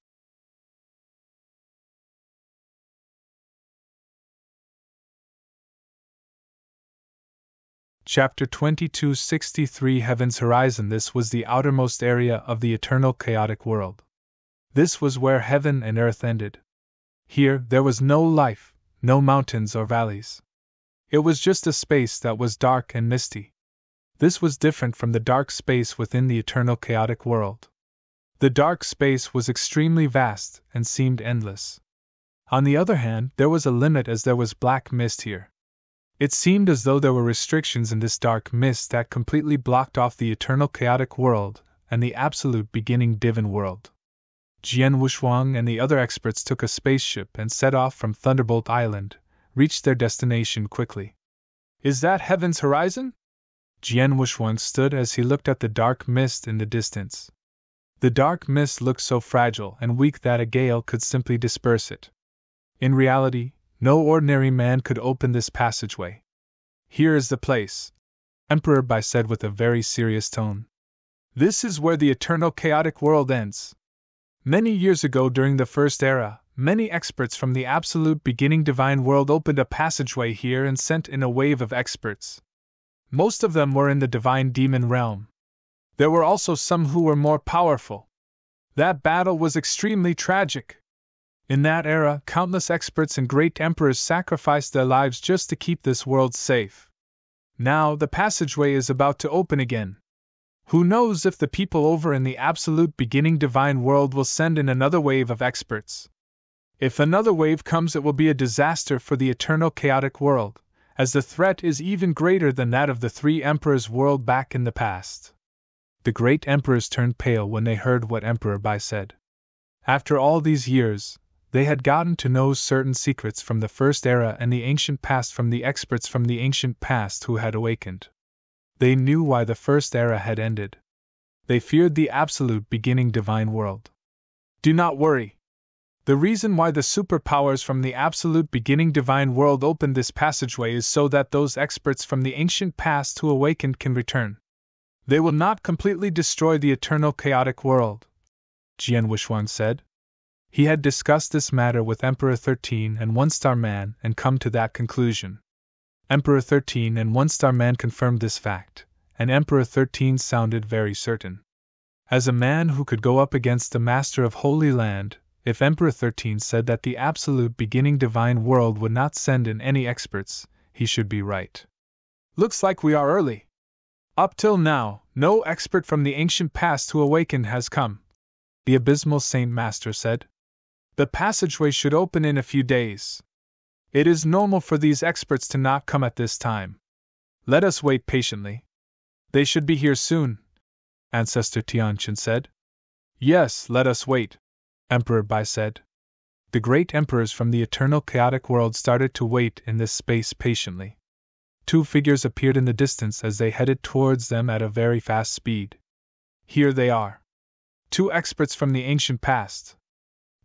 Chapter 2263 Heaven's Horizon. This was the outermost area of the Eternal Chaotic World. This was where heaven and earth ended. Here, there was no life, no mountains or valleys. It was just a space that was dark and misty. This was different from the dark space within the Eternal Chaotic World. The dark space was extremely vast and seemed endless. On the other hand, there was a limit as there was black mist here. It seemed as though there were restrictions in this dark mist that completely blocked off the Eternal Chaotic World and the absolute beginning divine world. Jian Wuxuang and the other experts took a spaceship and set off from Thunderbolt Island, reached their destination quickly. Is that Heaven's Horizon? Jian Wuxuang stood as he looked at the dark mist in the distance. The dark mist looked so fragile and weak that a gale could simply disperse it. In reality, no ordinary man could open this passageway. Here is the place, Emperor Bai said with a very serious tone. This is where the Eternal Chaotic World ends. Many years ago during the First Era, many experts from the absolute beginning divine world opened a passageway here and sent in a wave of experts. Most of them were in the divine demon realm. There were also some who were more powerful. That battle was extremely tragic. In that era, countless experts and great emperors sacrificed their lives just to keep this world safe. Now, the passageway is about to open again. Who knows if the people over in the absolute beginning divine world will send in another wave of experts. If another wave comes, it will be a disaster for the Eternal Chaotic World, as the threat is even greater than that of the three emperors' world back in the past. The great emperors turned pale when they heard what Emperor Bai said. After all these years, they had gotten to know certain secrets from the First Era and the ancient past from the experts from the ancient past who had awakened. They knew why the First Era had ended. They feared the absolute beginning divine world. Do not worry. The reason why the superpowers from the absolute beginning divine world opened this passageway is so that those experts from the ancient past who awakened can return. They will not completely destroy the Eternal Chaotic World, Jian Wuxuang said. He had discussed this matter with Emperor 13 and One-Star Man and come to that conclusion. Emperor 13 and One-Star Man confirmed this fact, and Emperor 13 sounded very certain. As a man who could go up against the Master of Holy Land, if Emperor 13 said that the absolute beginning divine world would not send in any experts, he should be right. Looks like we are early. Up till now, no expert from the ancient past to awaken has come, the abysmal Saint Master said. The passageway should open in a few days. It is normal for these experts to not come at this time. Let us wait patiently. They should be here soon, Ancestor Tianqian said. Yes, let us wait, Emperor Bai said. The great emperors from the eternal chaotic world started to wait in this space patiently. Two figures appeared in the distance as they headed towards them at a very fast speed. Here they are. Two experts from the ancient past.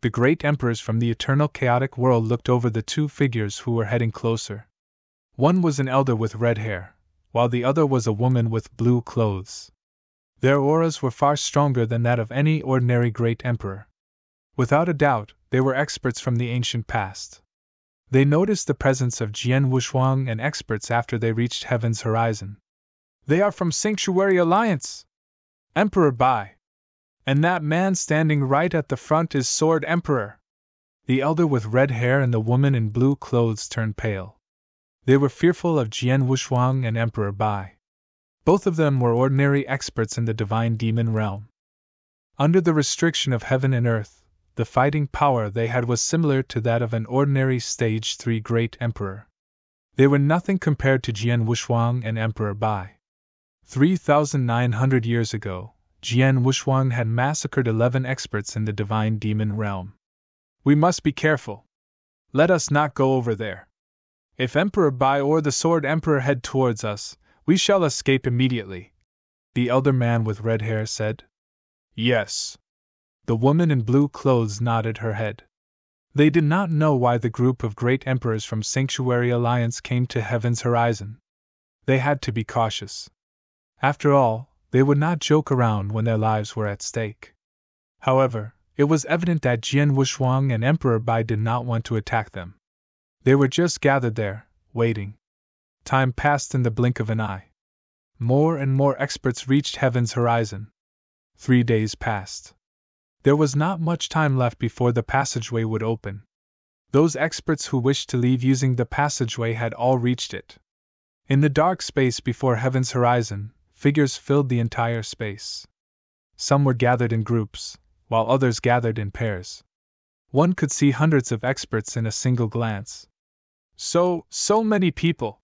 The great emperors from the eternal chaotic world looked over the two figures who were heading closer. One was an elder with red hair, while the other was a woman with blue clothes. Their auras were far stronger than that of any ordinary great emperor. Without a doubt, they were experts from the ancient past. They noticed the presence of Jian Wushuang and experts after they reached heaven's horizon. They are from Sanctuary Alliance! Emperor Bai! And that man standing right at the front is Sword Emperor! The elder with red hair and the woman in blue clothes turned pale. They were fearful of Jian Wushuang and Emperor Bai. Both of them were ordinary experts in the divine demon realm. Under the restriction of heaven and earth, the fighting power they had was similar to that of an ordinary Stage 3 great emperor. They were nothing compared to Jian Wushuang and Emperor Bai. 3,900 years ago, Jian Wushuang had massacred 11 experts in the divine demon realm. We must be careful. Let us not go over there. If Emperor Bai or the Sword Emperor head towards us, we shall escape immediately, the elder man with red hair said. Yes. The woman in blue clothes nodded her head. They did not know why the group of great emperors from Sanctuary Alliance came to heaven's horizon. They had to be cautious. After all, they would not joke around when their lives were at stake. However, it was evident that Jian Wushuang and Emperor Bai did not want to attack them. They were just gathered there, waiting. Time passed in the blink of an eye. More and more experts reached heaven's horizon. 3 days passed. There was not much time left before the passageway would open. Those experts who wished to leave using the passageway had all reached it. In the dark space before heaven's horizon, figures filled the entire space. Some were gathered in groups, while others gathered in pairs. One could see hundreds of experts in a single glance. So many people!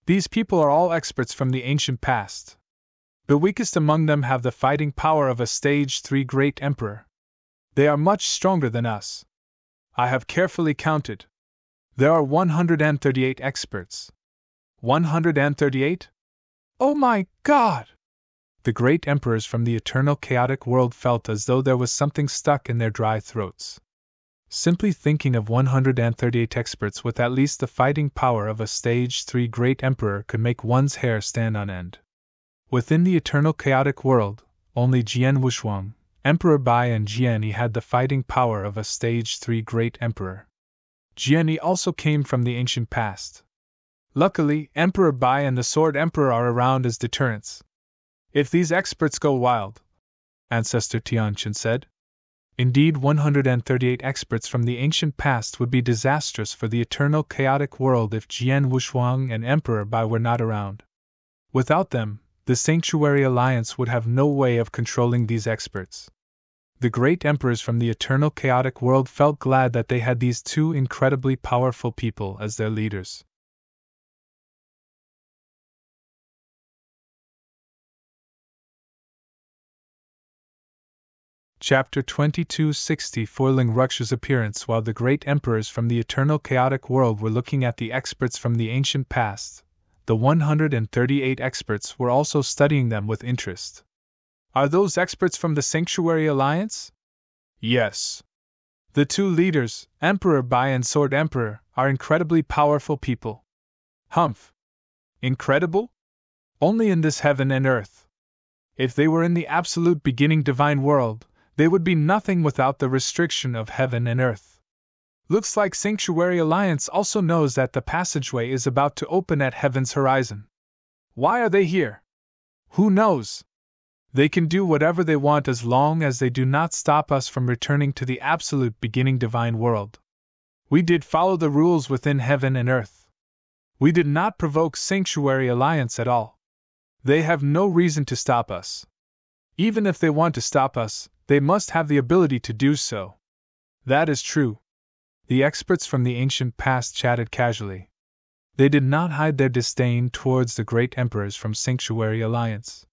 These people are all experts from the ancient past. The weakest among them have the fighting power of a Stage 3 great emperor. They are much stronger than us. I have carefully counted. There are 138 experts. 138? Oh my God! The great emperors from the eternal chaotic world felt as though there was something stuck in their dry throats. Simply thinking of 138 experts with at least the fighting power of a Stage 3 great emperor could make one's hair stand on end. Within the eternal chaotic world, only Jian Wushuang, Emperor Bai and Jianyi had the fighting power of a Stage 3 great emperor. Jianyi also came from the ancient past. Luckily, Emperor Bai and the Sword Emperor are around as deterrents. If these experts go wild, Ancestor Tianqian said, indeed 138 experts from the ancient past would be disastrous for the eternal chaotic world if Jian Wushuang and Emperor Bai were not around. Without them, the Sanctuary Alliance would have no way of controlling these experts. The great emperors from the eternal chaotic world felt glad that they had these two incredibly powerful people as their leaders. Chapter 2260 Foiling Ruksha's appearance. While the great emperors from the eternal chaotic world were looking at the experts from the ancient past, the 138 experts were also studying them with interest. Are those experts from the Sanctuary Alliance? Yes. The two leaders, Emperor Bai and Sword Emperor, are incredibly powerful people. Humph. Incredible? Only in this heaven and earth. If they were in the absolute beginning divine world, they would be nothing without the restriction of heaven and earth. Looks like Sanctuary Alliance also knows that the passageway is about to open at heaven's horizon. Why are they here? Who knows? They can do whatever they want as long as they do not stop us from returning to the absolute beginning divine world. We did follow the rules within heaven and earth. We did not provoke Sanctuary Alliance at all. They have no reason to stop us. Even if they want to stop us, they must have the ability to do so. That is true. The experts from the ancient past chatted casually. They did not hide their disdain towards the great emperors from Sanctuary Alliance.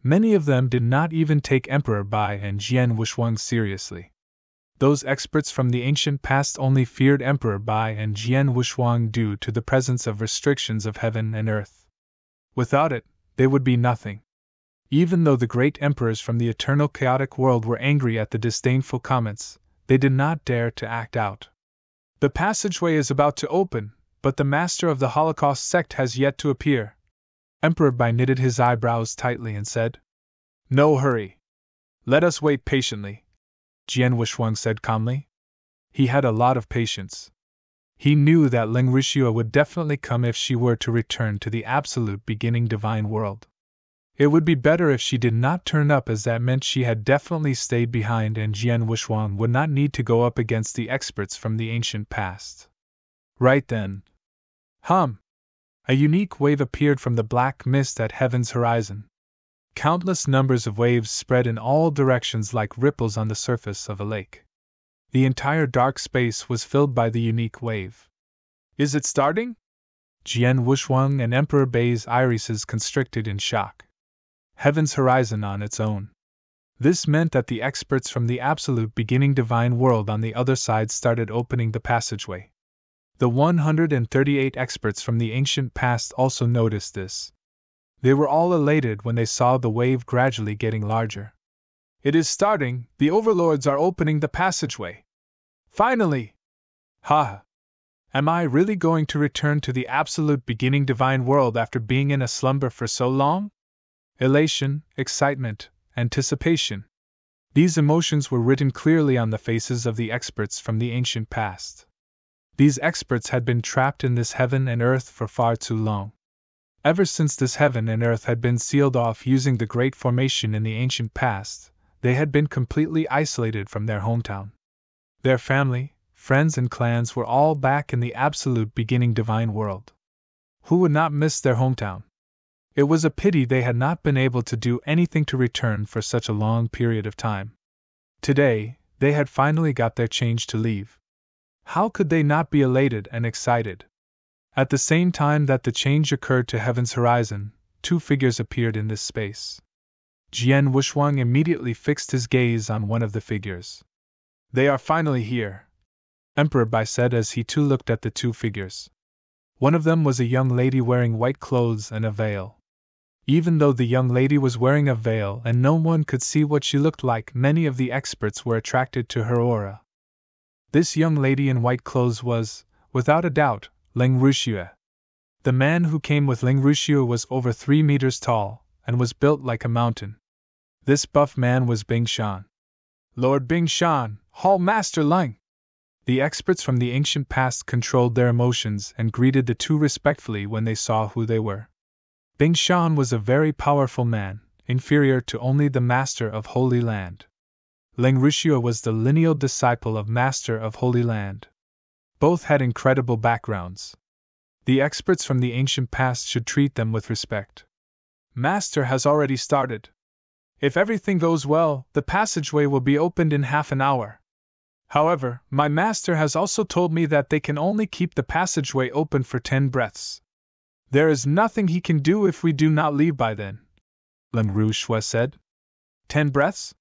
Many of them did not even take Emperor Bai and Jian Wuxuang seriously. Those experts from the ancient past only feared Emperor Bai and Jian Wuxuang due to the presence of restrictions of heaven and earth. Without it, they would be nothing. Even though the great emperors from the eternal chaotic world were angry at the disdainful comments, they did not dare to act out. The passageway is about to open, but the master of the Holocaust sect has yet to appear. Emperor Bai knitted his eyebrows tightly and said, "No hurry. Let us wait patiently," Jian Wuxuang said calmly. He had a lot of patience. He knew that Ling Ruxia would definitely come if she were to return to the absolute beginning divine world. It would be better if she did not turn up, as that meant she had definitely stayed behind and Jian Wuxuang would not need to go up against the experts from the ancient past. Right then. A unique wave appeared from the black mist at heaven's horizon. Countless numbers of waves spread in all directions like ripples on the surface of a lake. The entire dark space was filled by the unique wave. Is it starting? Jian Wuxuang and Emperor Bai's irises constricted in shock. Heaven's horizon on its own. This meant that the experts from the absolute beginning divine world on the other side started opening the passageway. The 138 experts from the ancient past also noticed this. They were all elated when they saw the wave gradually getting larger. It is starting, the overlords are opening the passageway. Finally! Ha! Am I really going to return to the absolute beginning divine world after being in a slumber for so long? Elation, excitement, anticipation. These emotions were written clearly on the faces of the experts from the ancient past. These experts had been trapped in this heaven and earth for far too long. Ever since this heaven and earth had been sealed off using the Great Formation in the ancient past, they had been completely isolated from their hometown. Their family, friends and clans were all back in the absolute beginning divine world. Who would not miss their hometown? It was a pity they had not been able to do anything to return for such a long period of time. Today, they had finally got their change to leave. How could they not be elated and excited? At the same time that the change occurred to heaven's horizon, two figures appeared in this space. Jian Wuxuang immediately fixed his gaze on one of the figures. They are finally here, Emperor Bai said as he too looked at the two figures. One of them was a young lady wearing white clothes and a veil. Even though the young lady was wearing a veil and no one could see what she looked like, many of the experts were attracted to her aura. This young lady in white clothes was, without a doubt, Ling Ruxia. The man who came with Ling Ruxia was over 3 meters tall, and was built like a mountain. This buff man was Bing Shan. Lord Bing Shan, Hall Master Ling! The experts from the ancient past controlled their emotions and greeted the two respectfully when they saw who they were. Bing Shan was a very powerful man, inferior to only the Master of Holy Land. Ling Ruxia was the lineal disciple of Master of Holy Land. Both had incredible backgrounds. The experts from the ancient past should treat them with respect. Master has already started. If everything goes well, the passageway will be opened in half an hour. However, my master has also told me that they can only keep the passageway open for 10 breaths. There is nothing he can do if we do not leave by then, Ling Ruxia said. 10 breaths?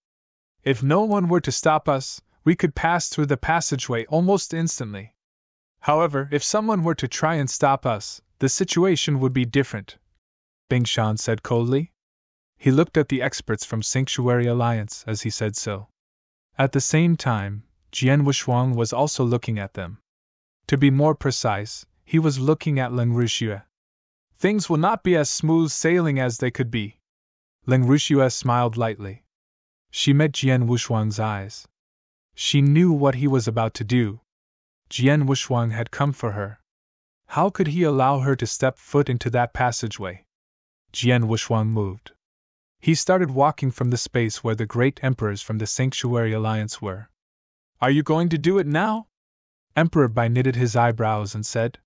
If no one were to stop us, we could pass through the passageway almost instantly. However, if someone were to try and stop us, the situation would be different, Bing Shan said coldly. He looked at the experts from Sanctuary Alliance as he said so. At the same time, Jian Wuxuang was also looking at them. To be more precise, he was looking at Ling Ruxia. Things will not be as smooth sailing as they could be. Ling Ruxia smiled lightly. She met Jian Wuxuang's eyes. She knew what he was about to do. Jian Wuxuang had come for her. How could he allow her to step foot into that passageway? Jian Wuxuang moved. He started walking from the space where the great emperors from the Sanctuary Alliance were. Are you going to do it now? Emperor Bai knitted his eyebrows and said.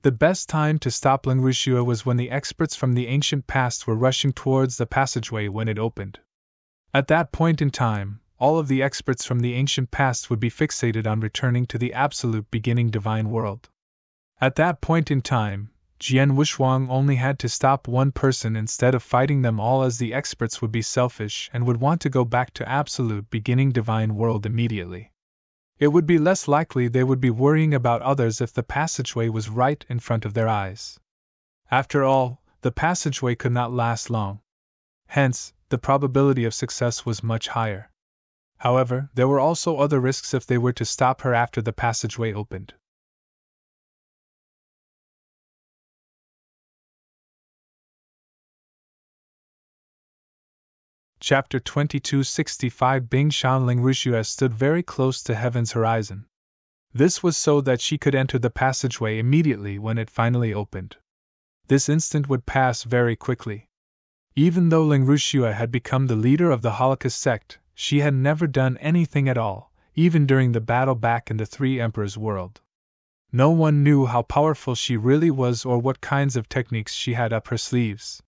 The best time to stop Ling Wuxue was when the experts from the ancient past were rushing towards the passageway when it opened. At that point in time, all of the experts from the ancient past would be fixated on returning to the absolute beginning divine world. At that point in time, Jian Wushuang only had to stop one person instead of fighting them all, as the experts would be selfish and would want to go back to absolute beginning divine world immediately. It would be less likely they would be worrying about others if the passageway was right in front of their eyes. After all, the passageway could not last long. Hence, the probability of success was much higher. However, there were also other risks if they were to stop her after the passageway opened. Chapter 2265 Bing Shan Ling Wuxue stood very close to heaven's horizon. This was so that she could enter the passageway immediately when it finally opened. This instant would pass very quickly. Even though Ling Wuxue had become the leader of the Holocaust sect, she had never done anything at all, even during the battle back in the Three Emperors world. No one knew how powerful she really was or what kinds of techniques she had up her sleeves.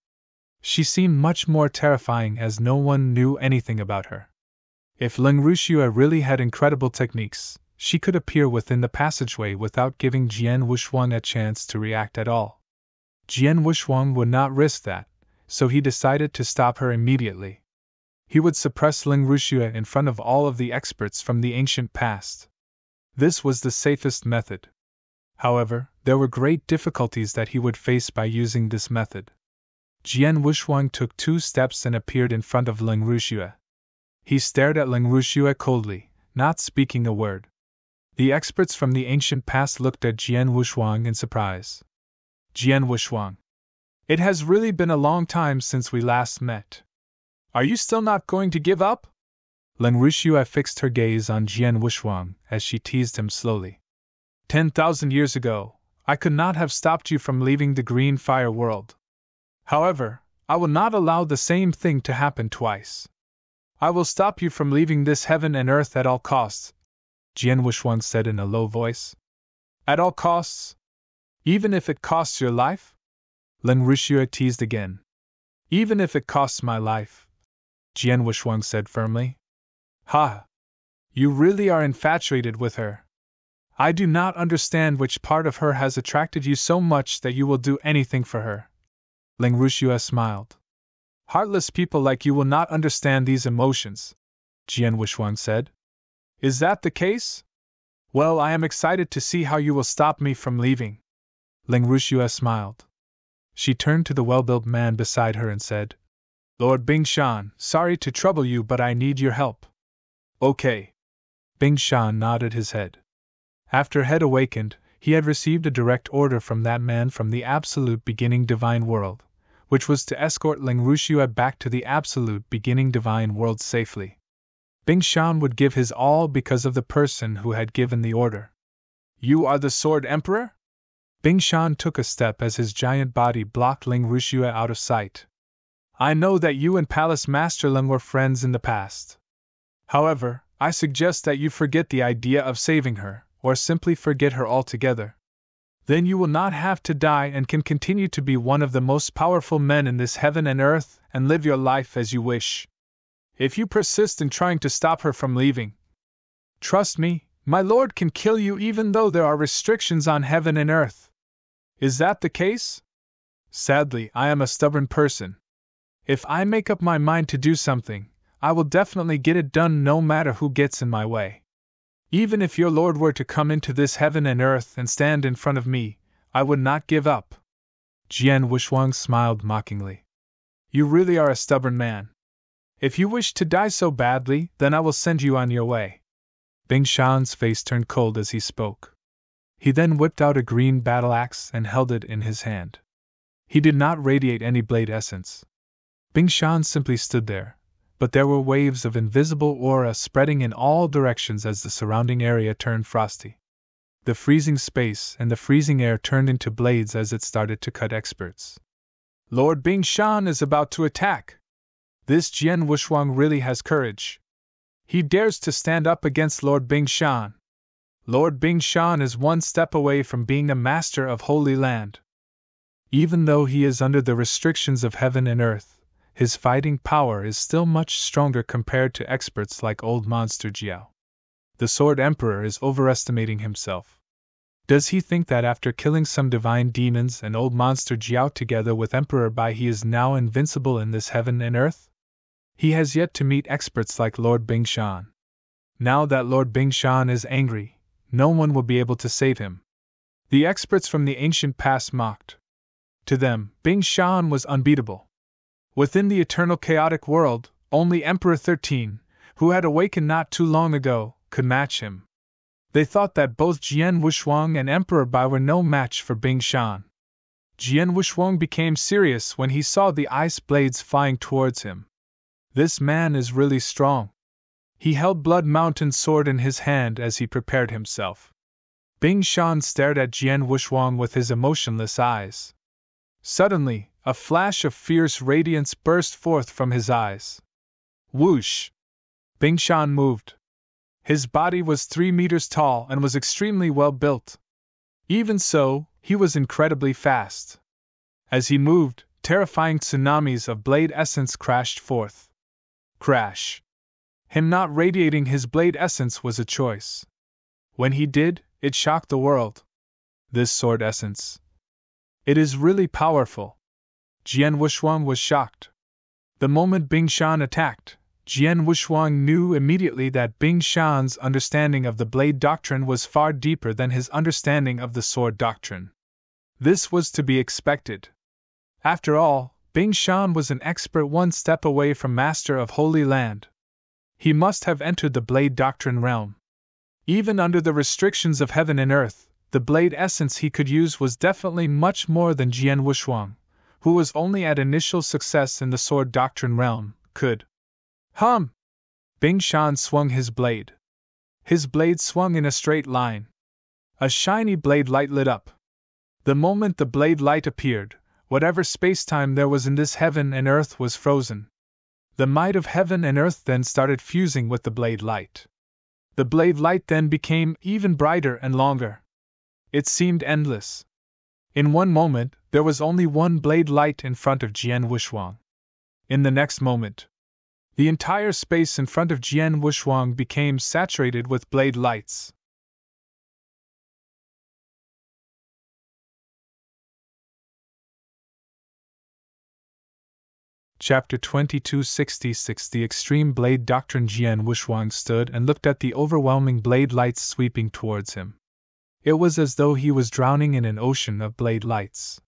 She seemed much more terrifying as no one knew anything about her. If Ling Wuxue really had incredible techniques, she could appear within the passageway without giving Jian Wushuang a chance to react at all. Jian Wushuang would not risk that, so he decided to stop her immediately. He would suppress Ling Wuxue in front of all of the experts from the ancient past. This was the safest method. However, there were great difficulties that he would face by using this method. Jian Wushuang took 2 steps and appeared in front of Ling Wuxue. He stared at Ling Wuxue coldly, not speaking a word. The experts from the ancient past looked at Jian Wushuang in surprise. Jian Wushuang. It has really been a long time since we last met. Are you still not going to give up? Ling Wuxue fixed her gaze on Jian Wushuang as she teased him slowly. 10,000 years ago, I could not have stopped you from leaving the Green Fire world. However, I will not allow the same thing to happen twice. I will stop you from leaving this heaven and earth at all costs, Jian Wushuang said in a low voice. At all costs? Even if it costs your life? Ling Wuxue teased again. Even if it costs my life, Jian Wushuang said firmly. Ha! You really are infatuated with her. I do not understand which part of her has attracted you so much that you will do anything for her. Ling Wuxue smiled. Heartless people like you will not understand these emotions, Jian Wushuang said. Is that the case? Well, I am excited to see how you will stop me from leaving. Ling Wuxue smiled. She turned to the well-built man beside her and said, Lord Bing Shan, sorry to trouble you, but I need your help. Okay. Bing Shan nodded his head. After Head awakened, he had received a direct order from that man from the absolute beginning divine world, which was to escort Ling Wuxue back to the absolute beginning divine world safely. Bing Shan would give his all because of the person who had given the order. You are the Sword Emperor? Bing Shan took a step as his giant body blocked Ling Wuxue out of sight. I know that you and Palace Master Ling were friends in the past. However, I suggest that you forget the idea of saving her, or simply forget her altogether. Then you will not have to die and can continue to be one of the most powerful men in this heaven and earth and live your life as you wish. If you persist in trying to stop her from leaving, trust me, my lord can kill you even though there are restrictions on heaven and earth. Is that the case? Sadly, I am a stubborn person. If I make up my mind to do something, I will definitely get it done no matter who gets in my way. Even if your lord were to come into this heaven and earth and stand in front of me, I would not give up. Jian Wushuang smiled mockingly. You really are a stubborn man. If you wish to die so badly, then I will send you on your way. Bing Shan's face turned cold as he spoke. He then whipped out a green battle axe and held it in his hand. He did not radiate any blade essence. Bing Shan simply stood there, but there were waves of invisible aura spreading in all directions as the surrounding area turned frosty. The freezing space and the freezing air turned into blades as it started to cut experts. Lord Bing Shan is about to attack. This Jian Wushuang really has courage. He dares to stand up against Lord Bingshan. Lord Bingshan is one step away from being a master of Holy Land. Even though he is under the restrictions of heaven and earth, his fighting power is still much stronger compared to experts like Old Monster Jiao. The Sword Emperor is overestimating himself. Does he think that after killing some divine demons and Old Monster Jiao together with Emperor Bai he is now invincible in this heaven and earth? He has yet to meet experts like Lord Bingshan. Now that Lord Bingshan is angry, no one will be able to save him. The experts from the ancient past mocked. To them, Bingshan was unbeatable. Within the eternal chaotic world, only Emperor 13, who had awakened not too long ago, could match him. They thought that both Jian Wushuang and Emperor Bai were no match for Bingshan. Jian Wushuang became serious when he saw the ice blades flying towards him. This man is really strong. He held Blood Mountain sword in his hand as he prepared himself. Bingshan stared at Jian Wushuang with his emotionless eyes. Suddenly, a flash of fierce radiance burst forth from his eyes. Whoosh! Bingshan moved. His body was 3 meters tall and was extremely well built. Even so, he was incredibly fast. As he moved, terrifying tsunamis of blade essence crashed forth. Crash! Him not radiating his blade essence was a choice. When he did, it shocked the world. This sword essence. It is really powerful. Jian Wushuang was shocked. The moment Bingshan attacked, Jian Wushuang knew immediately that Bingshan's understanding of the blade doctrine was far deeper than his understanding of the sword doctrine. This was to be expected. After all, Bingshan was an expert one step away from master of Holy Land. He must have entered the blade doctrine realm. Even under the restrictions of heaven and earth, the blade essence he could use was definitely much more than Jian Wushuang, who was only at initial success in the sword doctrine realm, could. Bingshan swung his blade. His blade swung in a straight line. A shiny blade light lit up. The moment the blade light appeared, whatever space-time there was in this heaven and earth was frozen. The might of heaven and earth then started fusing with the blade light. The blade light then became even brighter and longer. It seemed endless. In one moment, there was only one blade light in front of Jian Wushuang. In the next moment, the entire space in front of Jian Wushuang became saturated with blade lights. Chapter 2266 The Extreme Blade Doctrine. Jian Wushuang stood and looked at the overwhelming blade lights sweeping towards him. It was as though he was drowning in an ocean of blade lights.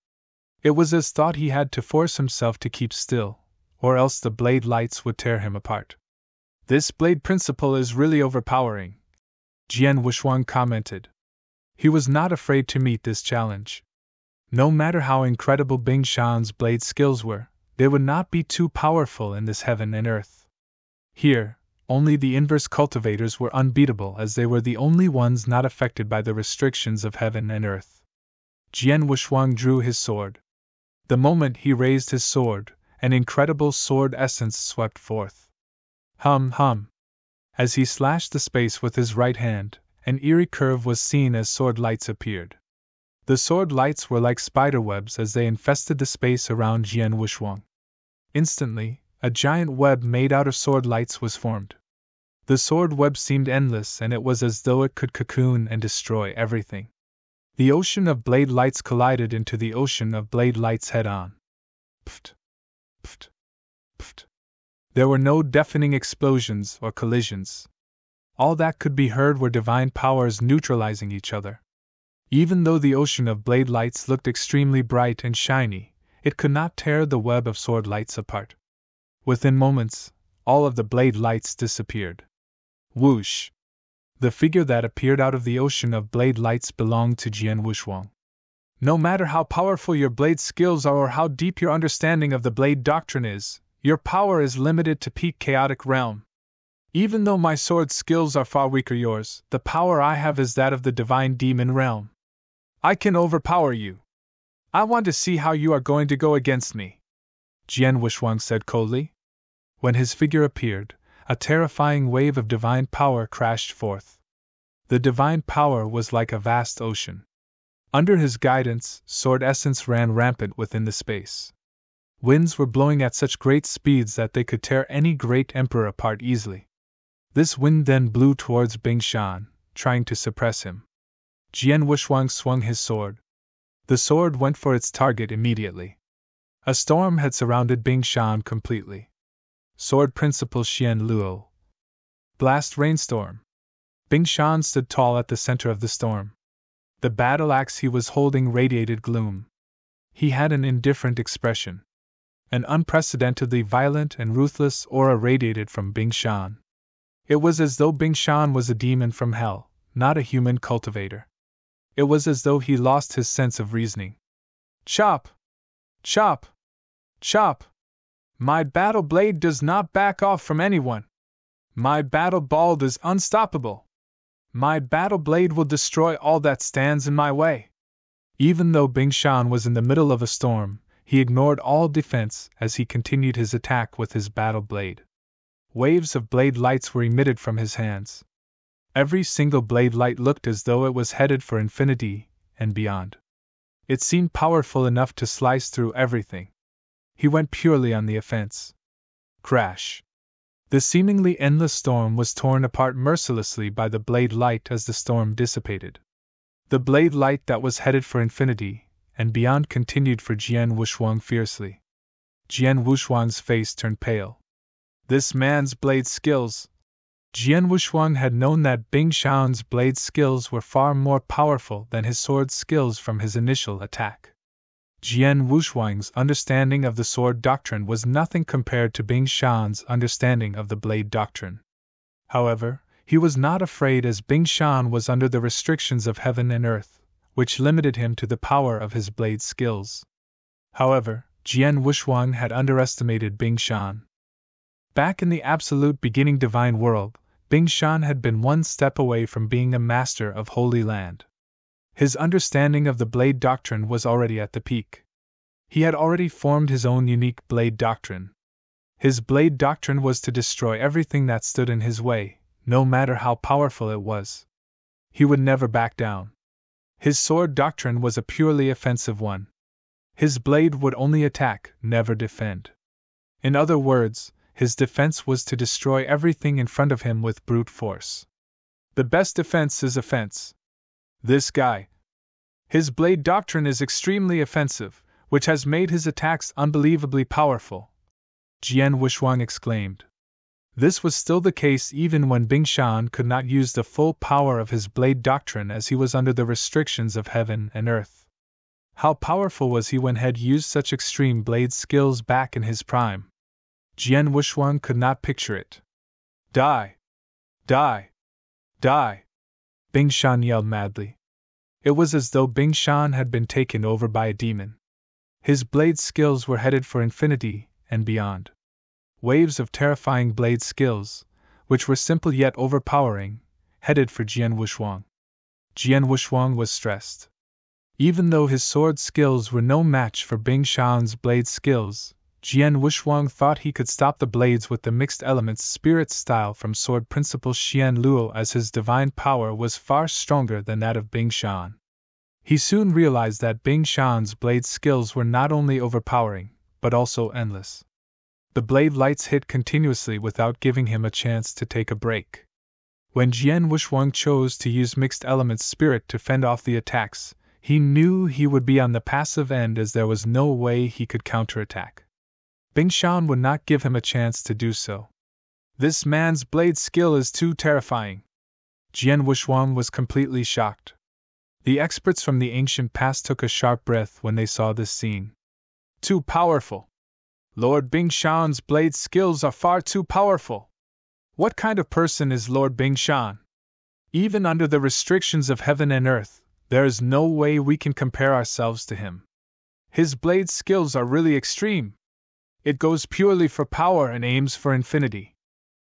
It was as though he had to force himself to keep still, or else the blade lights would tear him apart. This blade principle is really overpowering, Jian Wushuang commented. He was not afraid to meet this challenge. No matter how incredible Bingshan's blade skills were, they would not be too powerful in this heaven and earth. Here, only the inverse cultivators were unbeatable as they were the only ones not affected by the restrictions of heaven and earth. Jian Wushuang drew his sword. The moment he raised his sword, an incredible sword essence swept forth. As he slashed the space with his right hand, an eerie curve was seen as sword lights appeared. The sword lights were like spider webs as they infested the space around Jian Wushuang. Instantly, a giant web made out of sword lights was formed. The sword web seemed endless and it was as though it could cocoon and destroy everything. The ocean of blade lights collided into the ocean of blade lights head-on. Pft! Pft! Pft! There were no deafening explosions or collisions. All that could be heard were divine powers neutralizing each other. Even though the ocean of blade lights looked extremely bright and shiny, it could not tear the web of sword lights apart. Within moments, all of the blade lights disappeared. Whoosh! The figure that appeared out of the ocean of blade lights belonged to Jian Wushuang. No matter how powerful your blade skills are or how deep your understanding of the blade doctrine is, your power is limited to peak chaotic realm. Even though my sword skills are far weaker yours, the power I have is that of the divine demon realm. I can overpower you. I want to see how you are going to go against me, Jian Wushuang said coldly. When his figure appeared, a terrifying wave of divine power crashed forth. The divine power was like a vast ocean. Under his guidance, sword essence ran rampant within the space. Winds were blowing at such great speeds that they could tear any great emperor apart easily. This wind then blew towards Bing Shan, trying to suppress him. Jian Wuxuang swung his sword. The sword went for its target immediately. A storm had surrounded Bing Shan completely. Sword Principal Xian Luo. Blast Rainstorm. Bing Shan stood tall at the center of the storm. The battle axe he was holding radiated gloom. He had an indifferent expression. An unprecedentedly violent and ruthless aura radiated from Bing Shan. It was as though Bing Shan was a demon from hell, not a human cultivator. It was as though he lost his sense of reasoning. Chop! Chop! Chop! My battle blade does not back off from anyone. My battle ball is unstoppable. My battle blade will destroy all that stands in my way. Even though Bing Shan was in the middle of a storm, he ignored all defense as he continued his attack with his battle blade. Waves of blade lights were emitted from his hands. Every single blade light looked as though it was headed for infinity and beyond. It seemed powerful enough to slice through everything. He went purely on the offense. Crash! The seemingly endless storm was torn apart mercilessly by the blade light as the storm dissipated. The blade light that was headed for infinity and beyond continued for Jian Wuxuang fiercely. Jian Wuxuang's face turned pale. This man's blade skills. Jian Wuxuang had known that Bing Shan's blade skills were far more powerful than his sword skills from his initial attack. Jian Wuxuang's understanding of the sword doctrine was nothing compared to Bing Shan's understanding of the blade doctrine. However, he was not afraid as Bing Shan was under the restrictions of heaven and earth, which limited him to the power of his blade skills. However, Jian Wuxuang had underestimated Bing Shan. Back in the absolute beginning divine world, Bing Shan had been one step away from being a master of Holy Land. His understanding of the blade doctrine was already at the peak. He had already formed his own unique blade doctrine. His blade doctrine was to destroy everything that stood in his way, no matter how powerful it was. He would never back down. His sword doctrine was a purely offensive one. His blade would only attack, never defend. In other words, his defense was to destroy everything in front of him with brute force. The best defense is offense. This guy. His blade doctrine is extremely offensive, which has made his attacks unbelievably powerful, Jian Wuxuang exclaimed. This was still the case even when Bing Shan could not use the full power of his blade doctrine as he was under the restrictions of heaven and earth. How powerful was he when he had used such extreme blade skills back in his prime? Jian Wuxuang could not picture it. Die! Die! Die! Bing Shan yelled madly. It was as though Bing Shan had been taken over by a demon. His blade skills were headed for infinity and beyond. Waves of terrifying blade skills, which were simple yet overpowering, headed for Jian Wuxuang. Jian Wuxuang was stressed. Even though his sword skills were no match for Bing Shan's blade skills, Jian Wuxuang thought he could stop the blades with the mixed elements spirit style from sword principal Xian Luo as his divine power was far stronger than that of Bing Shan. He soon realized that Bing Shan's blade skills were not only overpowering, but also endless. The blade lights hit continuously without giving him a chance to take a break. When Jian Wuxuang chose to use mixed elements spirit to fend off the attacks, he knew he would be on the passive end as there was no way he could counterattack. Bing Shan would not give him a chance to do so. This man's blade skill is too terrifying. Jian Wuxuang was completely shocked. The experts from the ancient past took a sharp breath when they saw this scene. Too powerful. Lord Bing Shan's blade skills are far too powerful. What kind of person is Lord Bing Shan? Even under the restrictions of heaven and earth, there is no way we can compare ourselves to him. His blade skills are really extreme. It goes purely for power and aims for infinity.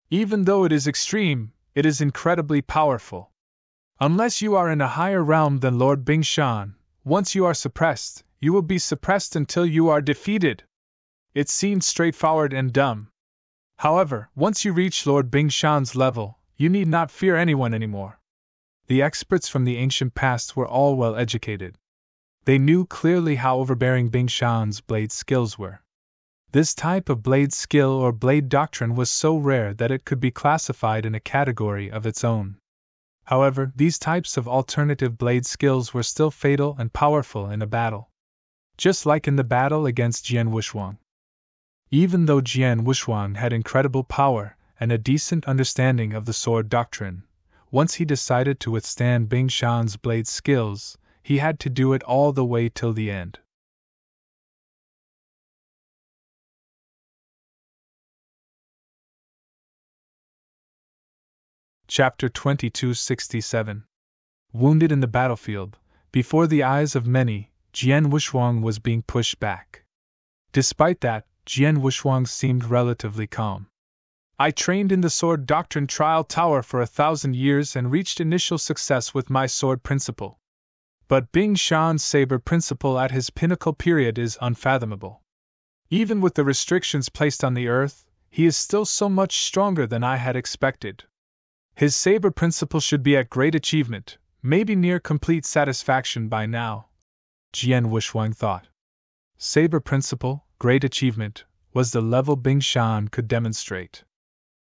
Even though it is extreme, it is incredibly powerful. Unless you are in a higher realm than Lord Bing Shan, once you are suppressed, you will be suppressed until you are defeated. It seemed straightforward and dumb. However, once you reach Lord Bing Shan's level, you need not fear anyone anymore. The experts from the ancient past were all well educated. They knew clearly how overbearing Bing Shan's blade skills were. This type of blade skill or blade doctrine was so rare that it could be classified in a category of its own. However, these types of alternative blade skills were still fatal and powerful in a battle. Just like in the battle against Jian Wushuang. Even though Jian Wushuang had incredible power and a decent understanding of the sword doctrine, once he decided to withstand Bing Shan's blade skills, he had to do it all the way till the end. Chapter 2267. Wounded in the battlefield, before the eyes of many, Jian Wushuang was being pushed back. Despite that, Jian Wushuang seemed relatively calm. I trained in the sword doctrine trial tower for 1,000 years and reached initial success with my sword principle. But Bing Shan's saber principle at his pinnacle period is unfathomable. Even with the restrictions placed on the earth, he is still so much stronger than I had expected. His saber principle should be at great achievement, maybe near complete satisfaction by now, Jian Wushuang thought. Saber principle, great achievement, was the level Bing Shan could demonstrate.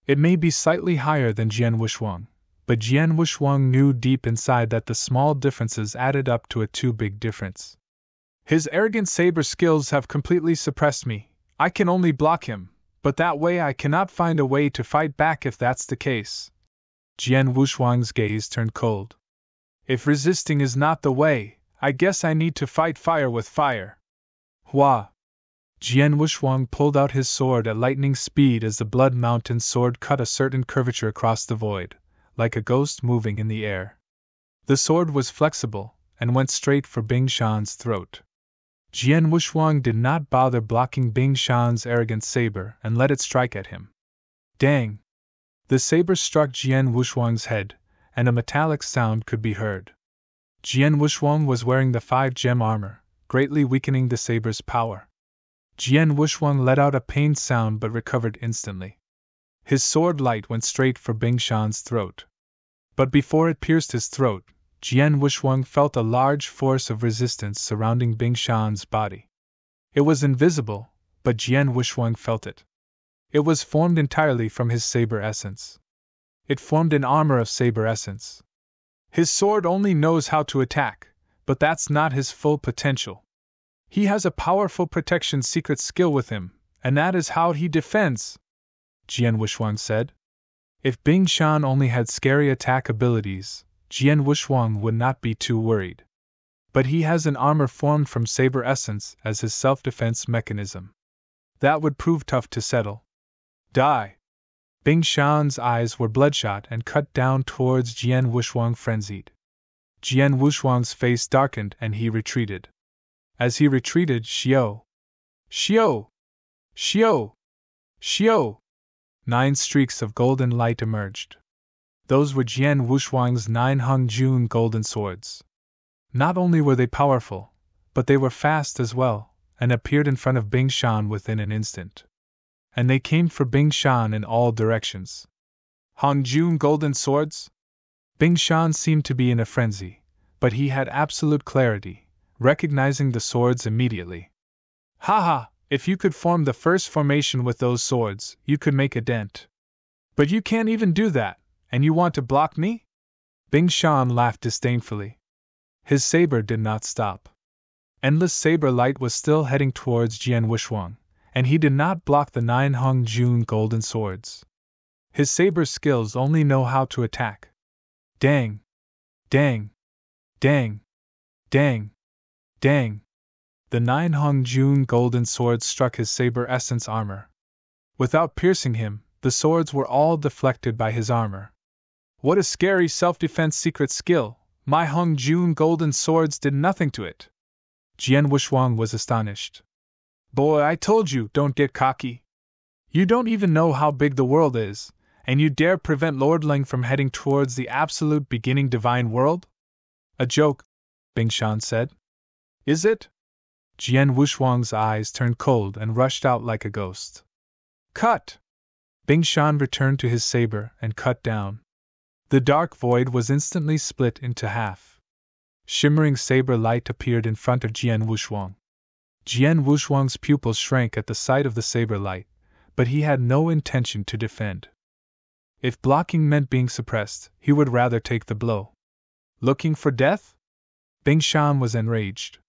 It may be slightly higher than Jian Wushuang, but Jian Wushuang knew deep inside that the small differences added up to a too big difference. His arrogant saber skills have completely suppressed me. I can only block him, but that way I cannot find a way to fight back if that's the case. Jian Wushuang's gaze turned cold. If resisting is not the way, I guess I need to fight fire with fire. Hua! Jian Wushuang pulled out his sword at lightning speed as the Blood Mountain sword cut a certain curvature across the void, like a ghost moving in the air. The sword was flexible, and went straight for Bing Shan's throat. Jian Wushuang did not bother blocking Bing Shan's arrogant saber and let it strike at him. Dang! The saber struck Jian Wushuang's head, and a metallic sound could be heard. Jian Wushuang was wearing the 5-gem armor, greatly weakening the saber's power. Jian Wushuang let out a pained sound but recovered instantly. His sword light went straight for Bing Shan's throat. But before it pierced his throat, Jian Wushuang felt a large force of resistance surrounding Bing Shan's body. It was invisible, but Jian Wushuang felt it. It was formed entirely from his saber essence. It formed an armor of saber essence. His sword only knows how to attack, but that's not his full potential. He has a powerful protection secret skill with him, and that is how he defends, Jian Wushuang said. If Bing Shan only had scary attack abilities, Jian Wushuang would not be too worried. But he has an armor formed from saber essence as his self-defense mechanism. That would prove tough to settle. Die! Bing Shan's eyes were bloodshot and cut down towards Jian Wushuang frenzied. Jian Wushuang's face darkened and he retreated. As he retreated, Xiao! Xiao! Xiao! Xiao! 9 streaks of golden light emerged. Those were Jian Wushuang's 9 Hung Jun golden swords. Not only were they powerful, but they were fast as well, and appeared in front of Bing Shan within an instant. And they came for Bing Shan in all directions. Hung Jun golden swords? Bing Shan seemed to be in a frenzy, but he had absolute clarity, recognizing the swords immediately. Haha! If you could form the first formation with those swords, you could make a dent. But you can't even do that, and you want to block me? Bing Shan laughed disdainfully. His saber did not stop. Endless saber light was still heading towards Jian Wushuang, and he did not block the 9 Hung Jun golden swords. His saber skills only know how to attack. Dang! Dang! Dang! Dang! Dang! The 9 Hung Jun golden swords struck his saber essence armor. Without piercing him, the swords were all deflected by his armor. What a scary self-defense secret skill! My Hung Jun golden swords did nothing to it. Jian Wushuang was astonished. Boy, I told you, don't get cocky. You don't even know how big the world is, and you dare prevent Lord Ling from heading towards the absolute beginning divine world? A joke, Bing Shan said. Is it? Jian Wushuang's eyes turned cold and rushed out like a ghost. Cut! Bing Shan returned to his saber and cut down. The dark void was instantly split into half. Shimmering saber light appeared in front of Jian Wushuang. Jian Wushuang's pupils shrank at the sight of the saber light, but he had no intention to defend. If blocking meant being suppressed, he would rather take the blow. Looking for death? Bing Shan was enraged.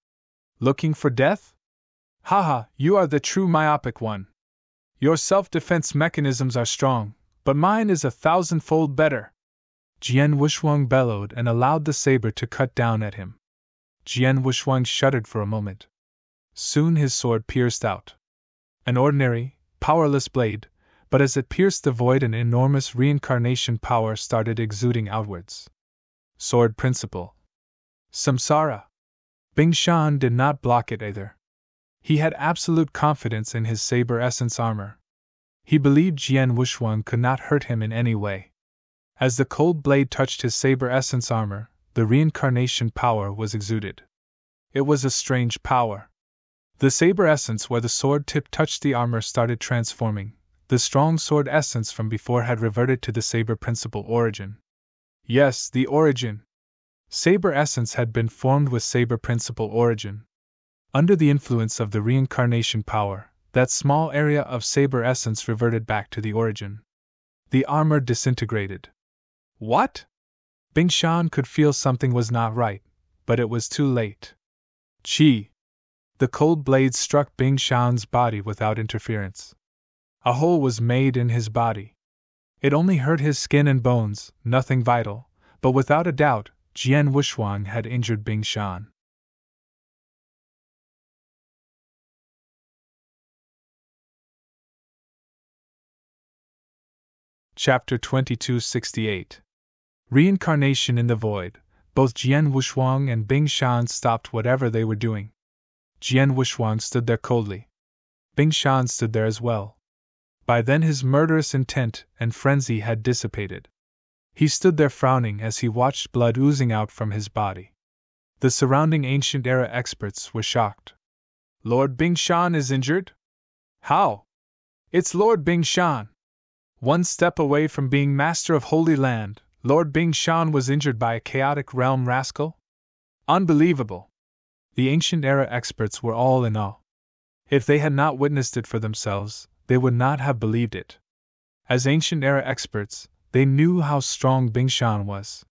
Looking for death? Haha, you are the true myopic one. Your self-defense mechanisms are strong, but mine is 1,000-fold better. Jian Wushuang bellowed and allowed the saber to cut down at him. Jian Wushuang shuddered for a moment. Soon his sword pierced out. An ordinary, powerless blade, but as it pierced the void an enormous reincarnation power started exuding outwards. Sword principle. Samsara. Bing Shan did not block it either. He had absolute confidence in his saber essence armor. He believed Jian Wushuang could not hurt him in any way. As the cold blade touched his saber essence armor, the reincarnation power was exuded. It was a strange power. The saber essence where the sword tip touched the armor started transforming. The strong sword essence from before had reverted to the saber principle origin. Yes, the origin. Saber essence had been formed with saber principle origin. Under the influence of the reincarnation power, that small area of saber essence reverted back to the origin. The armor disintegrated. What? Bing Shan could feel something was not right, but it was too late. Chi! The cold blade struck Bing Shan's body without interference. A hole was made in his body. It only hurt his skin and bones, nothing vital, but without a doubt, Jian Wushuang had injured Bing Shan. Chapter 2268. Reincarnation in the Void. Both Jian Wushuang and Bing Shan stopped whatever they were doing. Jian Wushuang stood there coldly. Bing Shan stood there as well. By then his murderous intent and frenzy had dissipated. He stood there frowning as he watched blood oozing out from his body. The surrounding ancient era experts were shocked. Lord Bing Shan is injured? How? It's Lord Bing Shan. One step away from being master of Holy Land, Lord Bing Shan was injured by a chaotic realm rascal? Unbelievable. The ancient era experts were all in awe. If they had not witnessed it for themselves, they would not have believed it. As ancient era experts, they knew how strong Bing Shan was.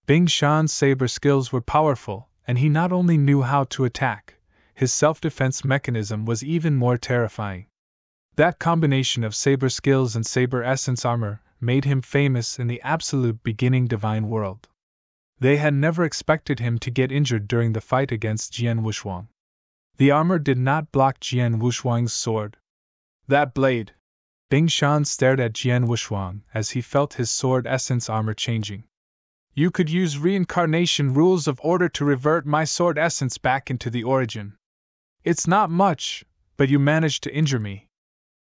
Bing Shan's saber skills were powerful, and he not only knew how to attack, his self-defense mechanism was even more terrifying. That combination of saber skills and saber essence armor made him famous in the absolute beginning divine world. They had never expected him to get injured during the fight against Jian Wushuang. The armor did not block Jian Wushuang's sword. That blade! Bing Shan stared at Jian Wushuang as he felt his sword essence armor changing. You could use reincarnation rules of order to revert my sword essence back into the origin. It's not much, but you managed to injure me.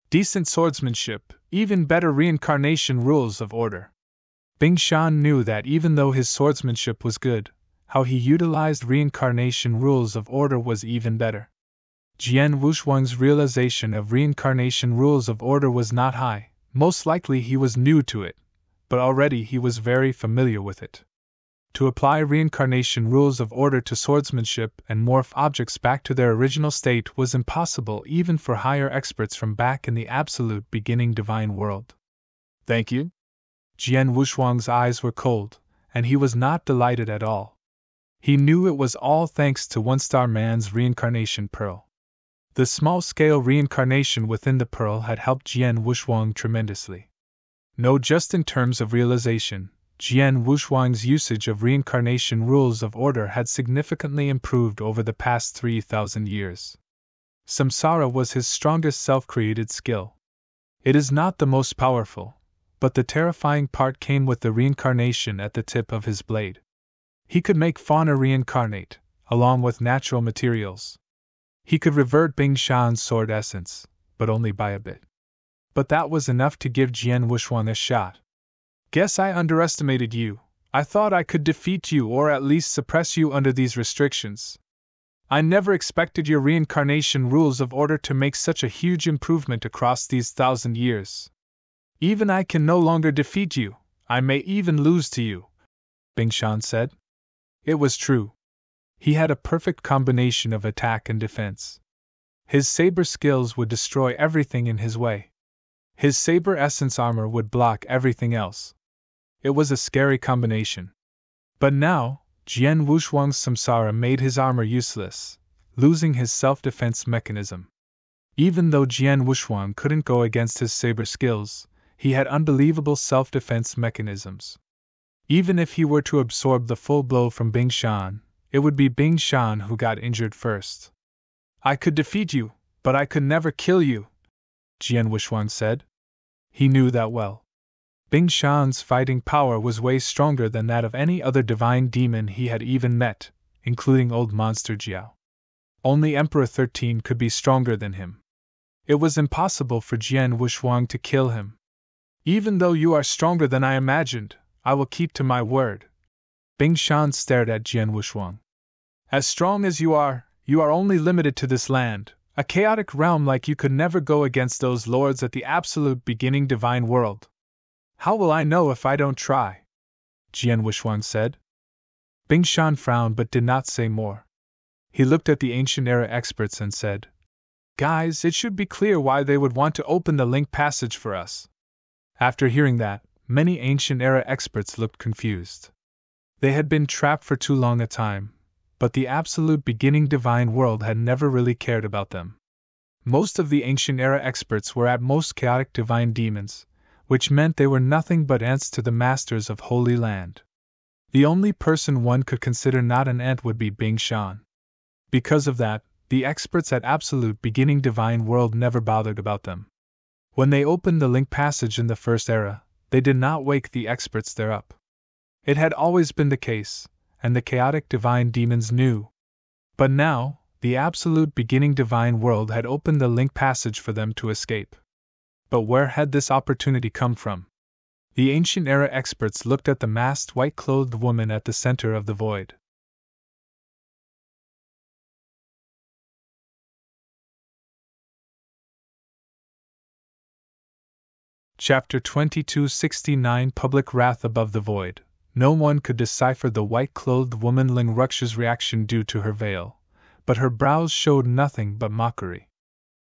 Decent swordsmanship, even better reincarnation rules of order. Bing Shan knew that even though his swordsmanship was good, how he utilized reincarnation rules of order was even better. Jian Wushuang's realization of reincarnation rules of order was not high, most likely he was new to it, but already he was very familiar with it. To apply reincarnation rules of order to swordsmanship and morph objects back to their original state was impossible even for higher experts from back in the absolute beginning divine world. Thank you? Jian Wushuang's eyes were cold, and he was not delighted at all. He knew it was all thanks to One-Star Man's reincarnation pearl. The small-scale reincarnation within the pearl had helped Jian Wushuang tremendously. No, just in terms of realization, Jian Wushuang's usage of reincarnation rules of order had significantly improved over the past 3,000 years. Samsara was his strongest self-created skill. It is not the most powerful, but the terrifying part came with the reincarnation at the tip of his blade. He could make fauna reincarnate, along with natural materials. He could revert Bing Shan's sword essence, but only by a bit. But that was enough to give Jian Wushuang a shot. Guess I underestimated you. I thought I could defeat you or at least suppress you under these restrictions. I never expected your reincarnation rules of order to make such a huge improvement across these 1,000 years. Even I can no longer defeat you, I may even lose to you, Bing Shan said. It was true. He had a perfect combination of attack and defense. His saber skills would destroy everything in his way. His saber essence armor would block everything else. It was a scary combination. But now, Jian Wushuang's samsara made his armor useless, losing his self-defense mechanism. Even though Jian Wushuang couldn't go against his saber skills, he had unbelievable self-defense mechanisms. Even if he were to absorb the full blow from Bing Shan, it would be Bing Shan who got injured first. I could defeat you, but I could never kill you, Jian Wushuang said. He knew that well. Bing Shan's fighting power was way stronger than that of any other divine demon he had even met, including Old Monster Jiao. Only Emperor 13 could be stronger than him. It was impossible for Jian Wushuang to kill him. Even though you are stronger than I imagined, I will keep to my word. Bing Shan stared at Jian Wushuang. As strong as you are only limited to this land, a chaotic realm like you could never go against those lords at the absolute beginning divine world. How will I know if I don't try? Jian Wushuang said. Bing Shan frowned but did not say more. He looked at the ancient era experts and said, Guys, it should be clear why they would want to open the link passage for us. After hearing that, many ancient era experts looked confused. They had been trapped for too long a time, but the absolute beginning divine world had never really cared about them. Most of the ancient era experts were at most chaotic divine demons, which meant they were nothing but ants to the masters of Holy Land. The only person one could consider not an ant would be Bing Shan. Because of that, the experts at absolute beginning divine world never bothered about them. When they opened the link passage in the first era, they did not wake the experts thereup. It had always been the case, and the chaotic divine demons knew. But now, the absolute beginning divine world had opened the link passage for them to escape. But where had this opportunity come from? The ancient era experts looked at the masked white-clothed woman at the center of the void. Chapter 2269 Public Wrath Above the Void. No one could decipher the white-clothed woman Ling Rux's reaction due to her veil, but her brows showed nothing but mockery.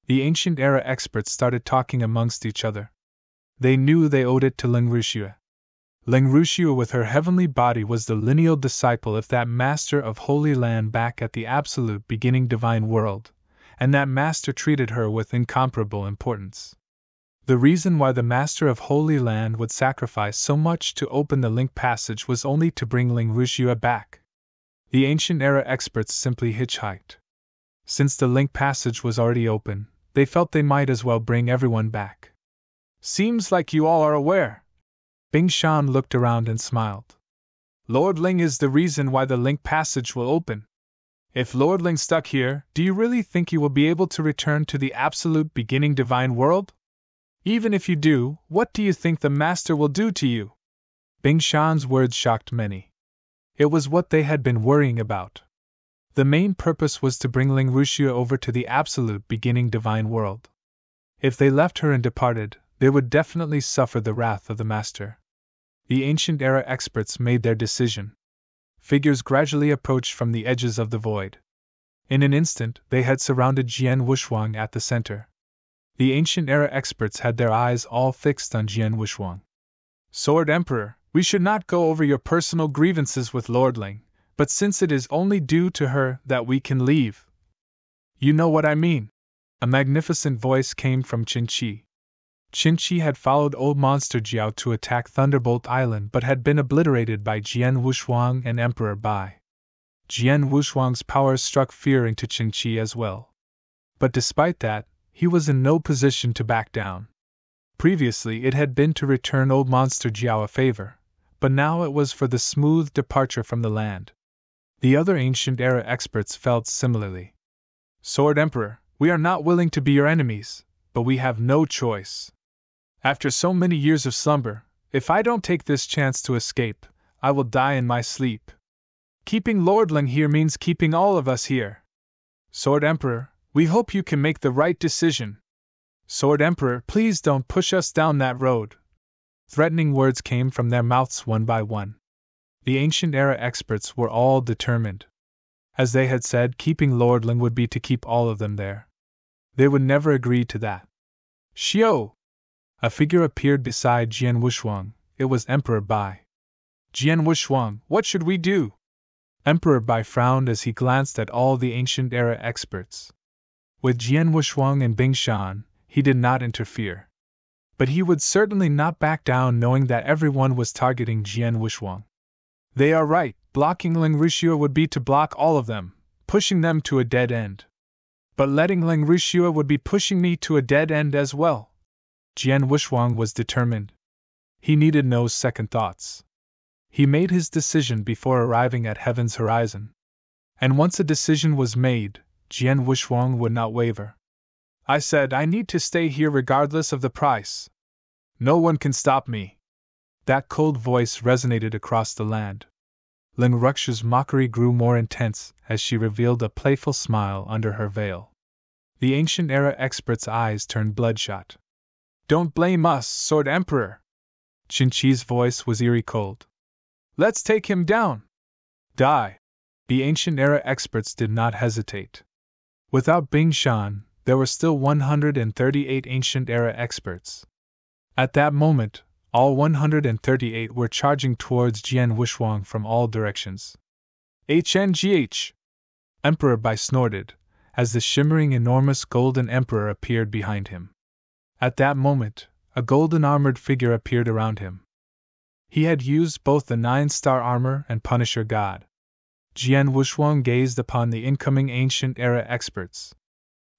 The ancient era experts started talking amongst each other. They knew they owed it to Ling Ruxue. Ling Ruxue with her heavenly body was the lineal disciple of that master of Holy Land back at the absolute beginning divine world, and that master treated her with incomparable importance. The reason why the master of Holy Land would sacrifice so much to open the link passage was only to bring Ling Ruxue back. The ancient era experts simply hitchhiked. Since the link passage was already open, they felt they might as well bring everyone back. Seems like you all are aware. Bing Shan looked around and smiled. Lord Ling is the reason why the link passage will open. If Lord Ling stuck here, do you really think you will be able to return to the absolute beginning divine world? Even if you do, what do you think the Master will do to you? Bing Shan's words shocked many. It was what they had been worrying about. The main purpose was to bring Ling Ruxue over to the absolute beginning divine world. If they left her and departed, they would definitely suffer the wrath of the Master. The ancient era experts made their decision. Figures gradually approached from the edges of the void. In an instant, they had surrounded Jian Wushuang at the center. The ancient era experts had their eyes all fixed on Jian Wushuang. Sword Emperor, we should not go over your personal grievances with Lord Ling, but since it is only due to her that we can leave. You know what I mean. A magnificent voice came from Qin Chi. Qin Chi had followed Old Monster Jiao to attack Thunderbolt Island but had been obliterated by Jian Wushuang and Emperor Bai. Jian Wushuang's powers struck fear into Qin Chi as well. But despite that, he was in no position to back down. Previously it had been to return Old Monster Jiao a favor, but now it was for the smooth departure from the land. The other ancient era experts felt similarly. Sword Emperor, we are not willing to be your enemies, but we have no choice. After so many years of slumber, if I don't take this chance to escape, I will die in my sleep. Keeping Lord Ling here means keeping all of us here. Sword Emperor, we hope you can make the right decision. Sword Emperor, please don't push us down that road. Threatening words came from their mouths one by one. The Ancient Era experts were all determined. As they had said, keeping Lord Ling would be to keep all of them there. They would never agree to that. Xiao! A figure appeared beside Jian Wushuang. It was Emperor Bai. Jian Wushuang, what should we do? Emperor Bai frowned as he glanced at all the Ancient Era experts. With Jian Wushuang and Bing Shan, he did not interfere. But he would certainly not back down knowing that everyone was targeting Jian Wushuang. They are right, blocking Ling Ruxue would be to block all of them, pushing them to a dead end. But letting Ling Ruxue would be pushing me to a dead end as well. Jian Wushuang was determined. He needed no second thoughts. He made his decision before arriving at Heaven's horizon. And once a decision was made, Jian Wushuang would not waver. I said I need to stay here regardless of the price. No one can stop me. That cold voice resonated across the land. Ling Ruxue's mockery grew more intense as she revealed a playful smile under her veil. The Ancient Era expert's eyes turned bloodshot. Don't blame us, Sword Emperor. Qin Chi's voice was eerie cold. Let's take him down. Die. The Ancient Era experts did not hesitate. Without Bing Shan, there were still 138 Ancient Era experts. At that moment, all 138 were charging towards Jian Wushuang from all directions. HNGH! Emperor Bai snorted, as the shimmering enormous golden emperor appeared behind him. At that moment, a golden armored figure appeared around him. He had used both the 9-star armor and Punisher God. Jian Wushuang gazed upon the incoming Ancient Era experts.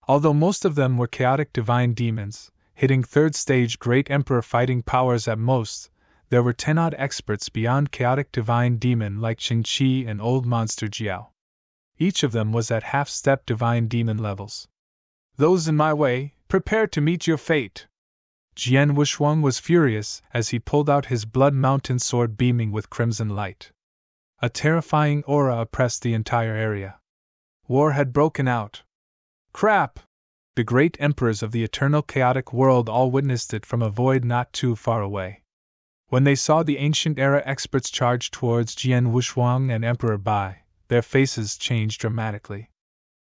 Although most of them were chaotic divine demons, hitting 3rd stage Great Emperor fighting powers at most, there were 10-odd experts beyond chaotic divine demon like Qin Chi and Old Monster Jiao. Each of them was at half-step divine demon levels. Those in my way, prepare to meet your fate. Jian Wushuang was furious as he pulled out his blood mountain sword beaming with crimson light. A terrifying aura oppressed the entire area. War had broken out. Crap! The great emperors of the eternal chaotic world all witnessed it from a void not too far away. When they saw the Ancient Era experts charge towards Jian Wushuang and Emperor Bai, their faces changed dramatically.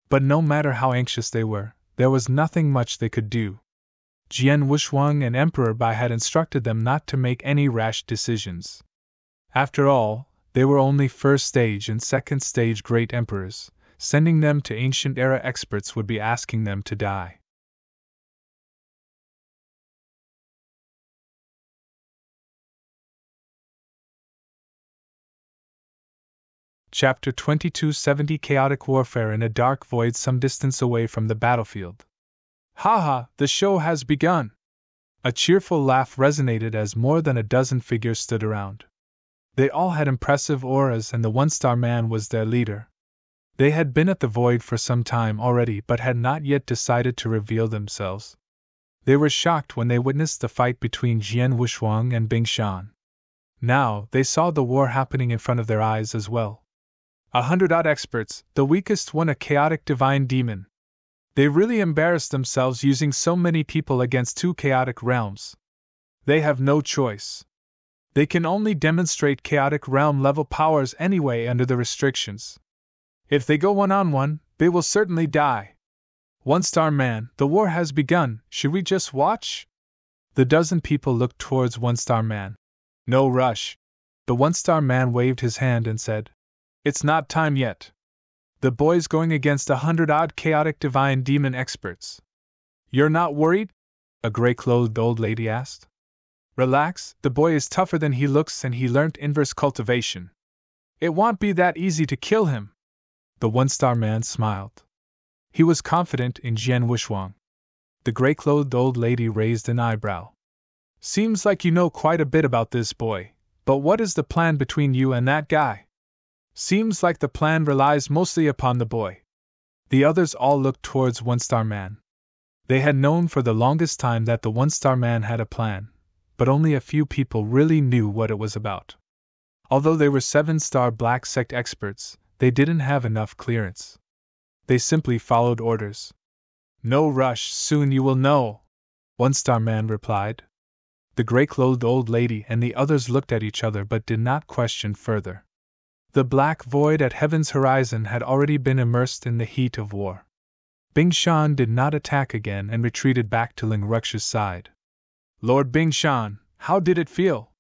But no matter how anxious they were, there was nothing much they could do. Jian Wushuang and Emperor Bai had instructed them not to make any rash decisions. After all, they were only 1st stage and 2nd stage Great Emperors. Sending them to Ancient Era experts would be asking them to die. Chapter 2270 Chaotic Warfare in a dark void some distance away from the battlefield. Haha, the show has begun! A cheerful laugh resonated as more than a dozen figures stood around. They all had impressive auras and the 1-star man was their leader. They had been at the void for some time already but had not yet decided to reveal themselves. They were shocked when they witnessed the fight between Jian Wushuang and Bing Shan. Now, they saw the war happening in front of their eyes as well. 100-odd experts, the weakest one a chaotic divine demon. They really embarrassed themselves using so many people against 2 chaotic realms. They have no choice. They can only demonstrate chaotic realm level powers anyway under the restrictions. If they go one-on-one, they will certainly die. 1-star man, the war has begun, should we just watch? The dozen people looked towards 1-star man. No rush. The 1-star man waved his hand and said, It's not time yet. The boy's going against 100-odd chaotic divine demon experts. You're not worried? A gray-clothed old lady asked. Relax, the boy is tougher than he looks and he learnt inverse cultivation. It won't be that easy to kill him. The 1-star man smiled. He was confident in Jian Wushuang. The gray-clothed old lady raised an eyebrow. Seems like you know quite a bit about this boy, but what is the plan between you and that guy? Seems like the plan relies mostly upon the boy. The others all looked towards 1-star man. They had known for the longest time that the 1-star man had a plan, but only a few people really knew what it was about. Although they were 7-star Black Sect experts, they didn't have enough clearance. They simply followed orders. No rush, soon you will know. One-star man replied. The gray-clothed old lady and the others looked at each other but did not question further. The black void at heaven's horizon had already been immersed in the heat of war. Bing Shan did not attack again and retreated back to Ling Ruxia's side. Lord Bing Shan, how did it feel?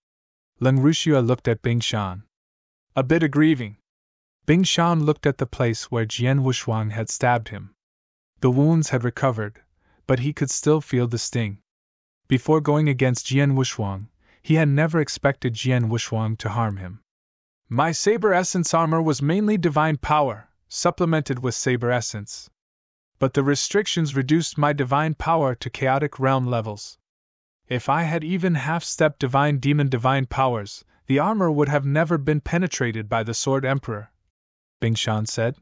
Ling Ruxia looked at Bing Shan. A bit aggrieving. Bing Shan looked at the place where Jian Wushuang had stabbed him. The wounds had recovered, but he could still feel the sting. Before going against Jian Wushuang, he had never expected Jian Wushuang to harm him. My Saber Essence armor was mainly divine power, supplemented with Saber Essence. But the restrictions reduced my divine power to chaotic realm levels. If I had even half-stepped divine demon divine powers, the armor would have never been penetrated by the Sword Emperor, Bing Shan said.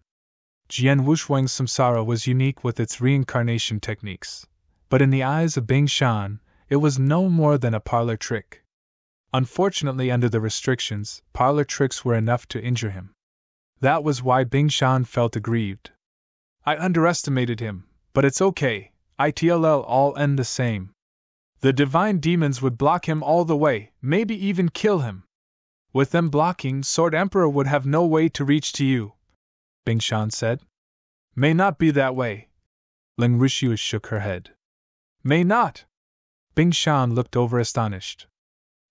Jian Wushuang's samsara was unique with its reincarnation techniques, but in the eyes of Bing Shan, it was no more than a parlor trick. Unfortunately, under the restrictions, parlor tricks were enough to injure him. That was why Bing Shan felt aggrieved. I underestimated him, but it's okay, it'll all end the same. The divine demons would block him all the way, maybe even kill him. With them blocking, Sword Emperor would have no way to reach to you, Bing Shan said. May not be that way. Ling Ruxia shook her head. May not? Bing Shan looked over astonished.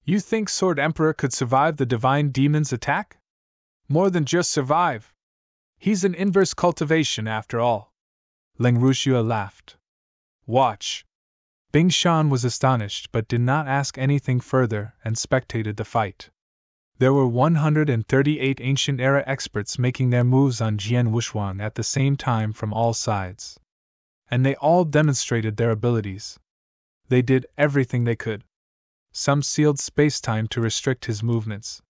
You think Sword Emperor could survive the divine demon's attack? More than just survive. He's an inverse cultivation after all. Ling Ruxia laughed. Watch. Bing Shan was astonished but did not ask anything further and spectated the fight. There were 138 ancient era experts making their moves on Jian Wushuang at the same time from all sides. And they all demonstrated their abilities. They did everything they could. Some sealed space-time to restrict his movements.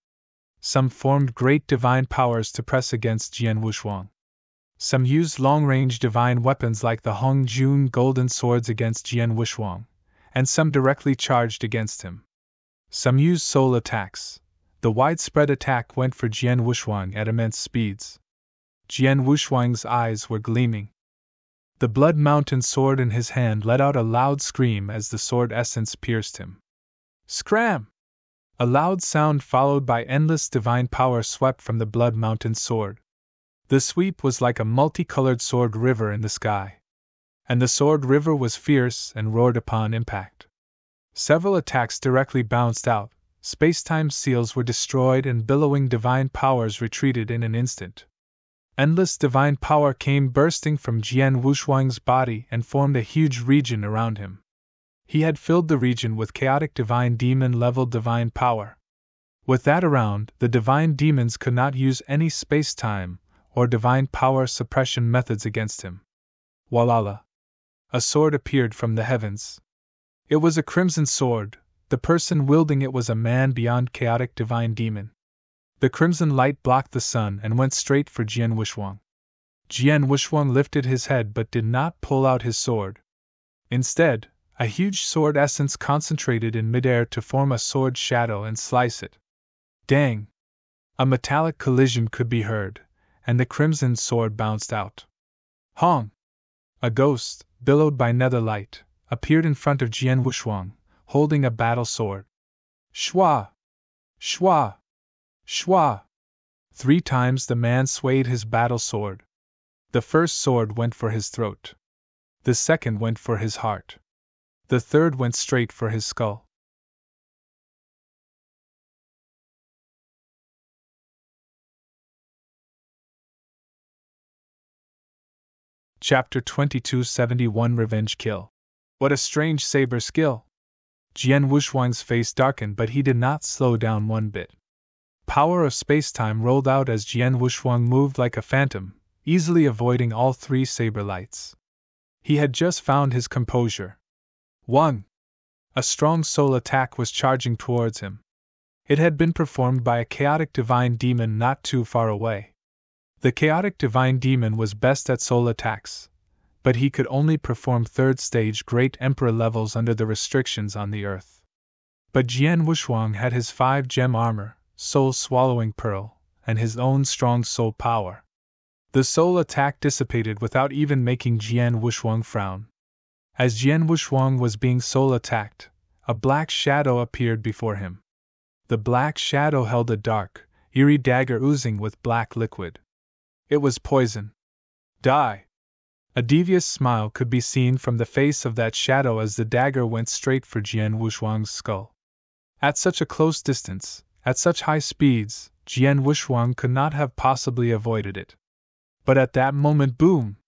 Some formed great divine powers to press against Jian Wushuang. Some used long-range divine weapons like the Hong Jun golden swords against Jian Wushuang, and some directly charged against him. Some used soul attacks. The widespread attack went for Jian Wushuang at immense speeds. Jian Wushuang's eyes were gleaming. The Blood Mountain sword in his hand let out a loud scream as the sword essence pierced him. Scram! A loud sound followed by endless divine power swept from the Blood Mountain sword. The sweep was like a multicolored sword river in the sky. And the sword river was fierce and roared upon impact. Several attacks directly bounced out, space-time seals were destroyed and billowing divine powers retreated in an instant. Endless divine power came bursting from Jian Wushuang's body and formed a huge region around him. He had filled the region with chaotic divine demon-level divine power. With that around, the divine demons could not use any space-time or divine power suppression methods against him. Walala! A sword appeared from the heavens. It was a crimson sword. The person wielding it was a man beyond chaotic divine demon. The crimson light blocked the sun and went straight for Jian Wushuang. Jian Wushuang lifted his head but did not pull out his sword. Instead, a huge sword essence concentrated in midair to form a sword shadow and slice it. Dang! A metallic collision could be heard, and the crimson sword bounced out. Hong! A ghost, billowed by nether light, appeared in front of Jian Wushuang, holding a battle sword. Shwa! Shwa! Shwa! 3 times the man swayed his battle sword. The first sword went for his throat. The second went for his heart. The third went straight for his skull. Chapter 2271 Revenge Kill. What a strange saber skill! Jian Wushuang's face darkened, but he did not slow down one bit. Power of space-time rolled out as Jian Wushuang moved like a phantom, easily avoiding all 3 saber lights. He had just found his composure. 1. A strong soul attack was charging towards him. It had been performed by a chaotic divine demon not too far away. The chaotic divine demon was best at soul attacks, but he could only perform 3rd stage Great Emperor levels under the restrictions on the Earth. But Jian Wushuang had his 5-gem armor, Soul Swallowing Pearl, and his own strong soul power. The soul attack dissipated without even making Jian Wushuang frown. As Jian Wushuang was being soul attacked, a black shadow appeared before him. The black shadow held a dark, eerie dagger oozing with black liquid. It was poison. Die! A devious smile could be seen from the face of that shadow as the dagger went straight for Jian Wushuang's skull. At such a close distance, at such high speeds, Jian Wushuang could not have possibly avoided it. But at that moment, boom!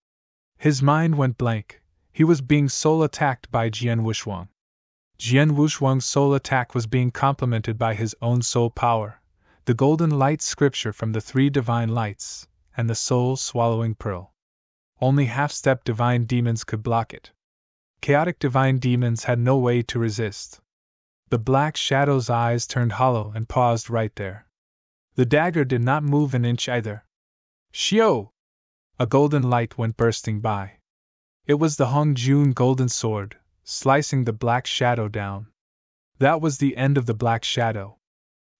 His mind went blank. He was being soul attacked by Jian Wushuang. Jian Wushuang's soul attack was being complemented by his own soul power, the golden light scripture from the three divine lights, and the soul-swallowing pearl. Only half-step divine demons could block it. Chaotic divine demons had no way to resist. The black shadow's eyes turned hollow and paused right there. The dagger did not move an inch either. Xiao! A golden light went bursting by. It was the Hongjun golden sword, slicing the black shadow down. That was the end of the black shadow.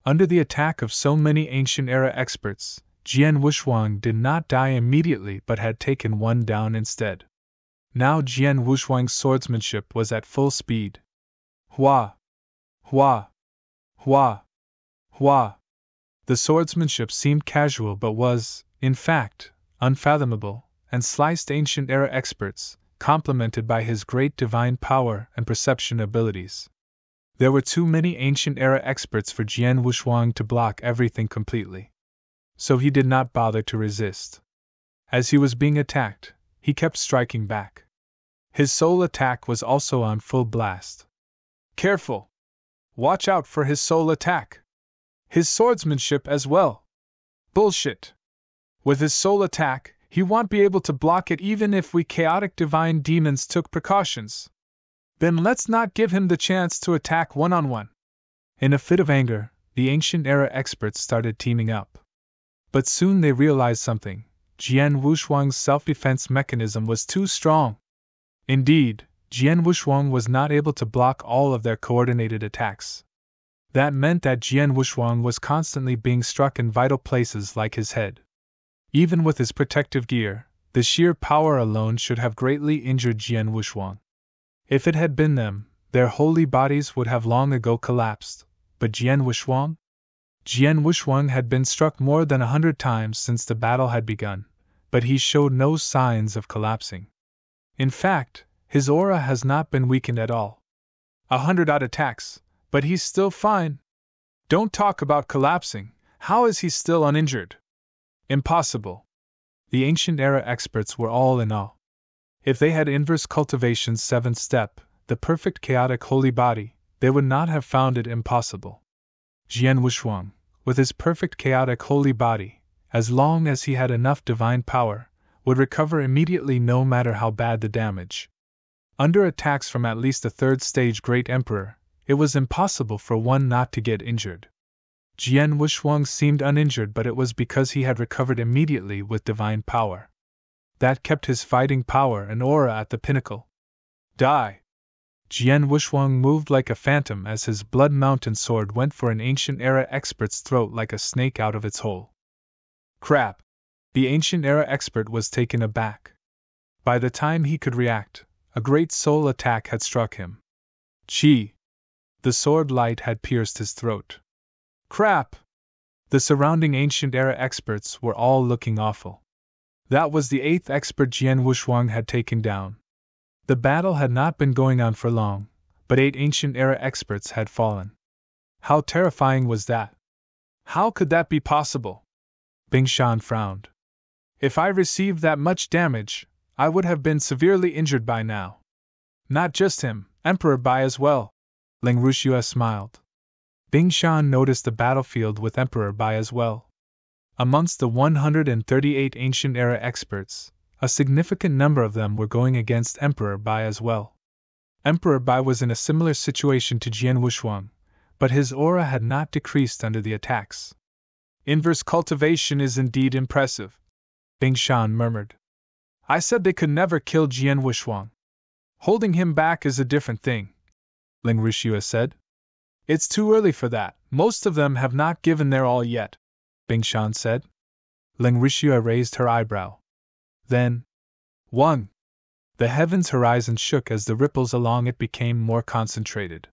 Under the attack of so many ancient era experts, Jian Wushuang did not die immediately but had taken one down instead. Now Jian Wushuang's swordsmanship was at full speed. Hua! Hua! Hua! Hua! The swordsmanship seemed casual but was, in fact, unfathomable, and sliced ancient era experts, complemented by his great divine power and perception abilities. There were too many ancient era experts for Jian Wushuang to block everything completely. So he did not bother to resist. As he was being attacked, he kept striking back. His soul attack was also on full blast. Careful! Watch out for his soul attack! His swordsmanship as well! Bullshit! With his soul attack, he won't be able to block it even if we chaotic divine demons took precautions. Then let's not give him the chance to attack one-on-one. In a fit of anger, the ancient era experts started teaming up. But soon they realized something. Jian Wushuang's self-defense mechanism was too strong. Indeed, Jian Wushuang was not able to block all of their coordinated attacks. That meant that Jian Wushuang was constantly being struck in vital places like his head. Even with his protective gear, the sheer power alone should have greatly injured Jian Wushuang. If it had been them, their holy bodies would have long ago collapsed. But Jian Wushuang? Jian Wushuang had been struck more than 100 times since the battle had begun, but he showed no signs of collapsing. In fact, his aura has not been weakened at all. 100 odd attacks, but he's still fine. Don't talk about collapsing. How is he still uninjured? Impossible. The ancient era experts were all in awe. If they had inverse cultivation's 7th step, the perfect chaotic holy body, they would not have found it impossible. Jian Wushuang, with his perfect chaotic holy body, as long as he had enough divine power, would recover immediately no matter how bad the damage. Under attacks from at least a 3rd stage Great Emperor, it was impossible for one not to get injured. Jian Wushuang seemed uninjured, but it was because he had recovered immediately with divine power. That kept his fighting power and aura at the pinnacle. Die! Jian Wushuang moved like a phantom as his blood mountain sword went for an ancient era expert's throat like a snake out of its hole. Crap! The ancient era expert was taken aback. By the time he could react, a great soul attack had struck him. Chi! The sword light had pierced his throat. Crap! The surrounding ancient era experts were all looking awful. That was the 8th expert Jian Wushuang had taken down. The battle had not been going on for long, but 8 ancient era experts had fallen. How terrifying was that? How could that be possible? Bing Shan frowned. If I received that much damage, I would have been severely injured by now. Not just him, Emperor Bai as well. Ling Rushua smiled. Bing Shan noticed the battlefield with Emperor Bai as well. Amongst the 138 ancient era experts, a significant number of them were going against Emperor Bai as well. Emperor Bai was in a similar situation to Jian Wushuang, but his aura had not decreased under the attacks. Inverse cultivation is indeed impressive, Bing Shan murmured. I said they could never kill Jian Wushuang. Holding him back is a different thing, Ling Rushua said. It's too early for that. Most of them have not given their all yet, Bing Shan said. Ling Rushua raised her eyebrow. Then, 1. The heavens horizon shook as the ripples along it became more concentrated.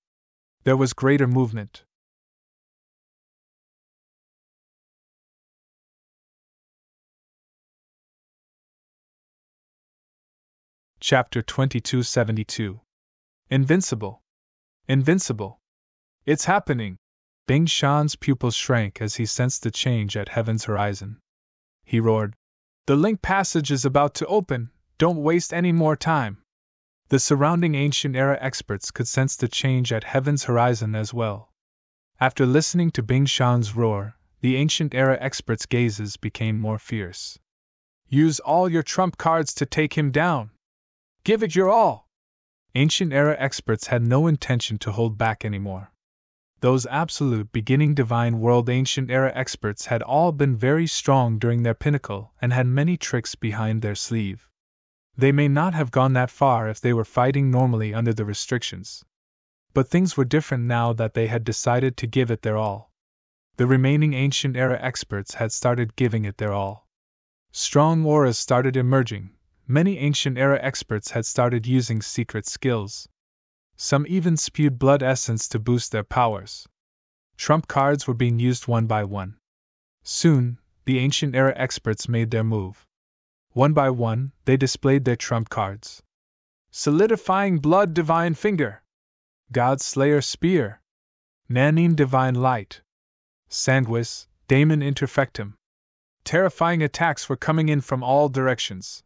There was greater movement. Chapter 2272. Invincible. Invincible. It's happening! Bing Shan's pupils shrank as he sensed the change at heaven's horizon. He roared, "The link passage is about to open, don't waste any more time." The surrounding Ancient Era experts could sense the change at heaven's horizon as well. After listening to Bing Shan's roar, the Ancient Era experts' gazes became more fierce. "Use all your trump cards to take him down! Give it your all!" Ancient Era experts had no intention to hold back anymore. Those absolute beginning divine world Ancient Era experts had all been very strong during their pinnacle and had many tricks behind their sleeve. They may not have gone that far if they were fighting normally under the restrictions. But things were different now that they had decided to give it their all. The remaining Ancient Era experts had started giving it their all. Strong auras started emerging. Many Ancient Era experts had started using secret skills. Some even spewed blood essence to boost their powers. Trump cards were being used one by one. Soon, the Ancient Era experts made their move. One by one, they displayed their trump cards. Solidifying Blood Divine Finger, God Slayer Spear, Nanim Divine Light, Sanguis, Daemon Interfectum. Terrifying attacks were coming in from all directions.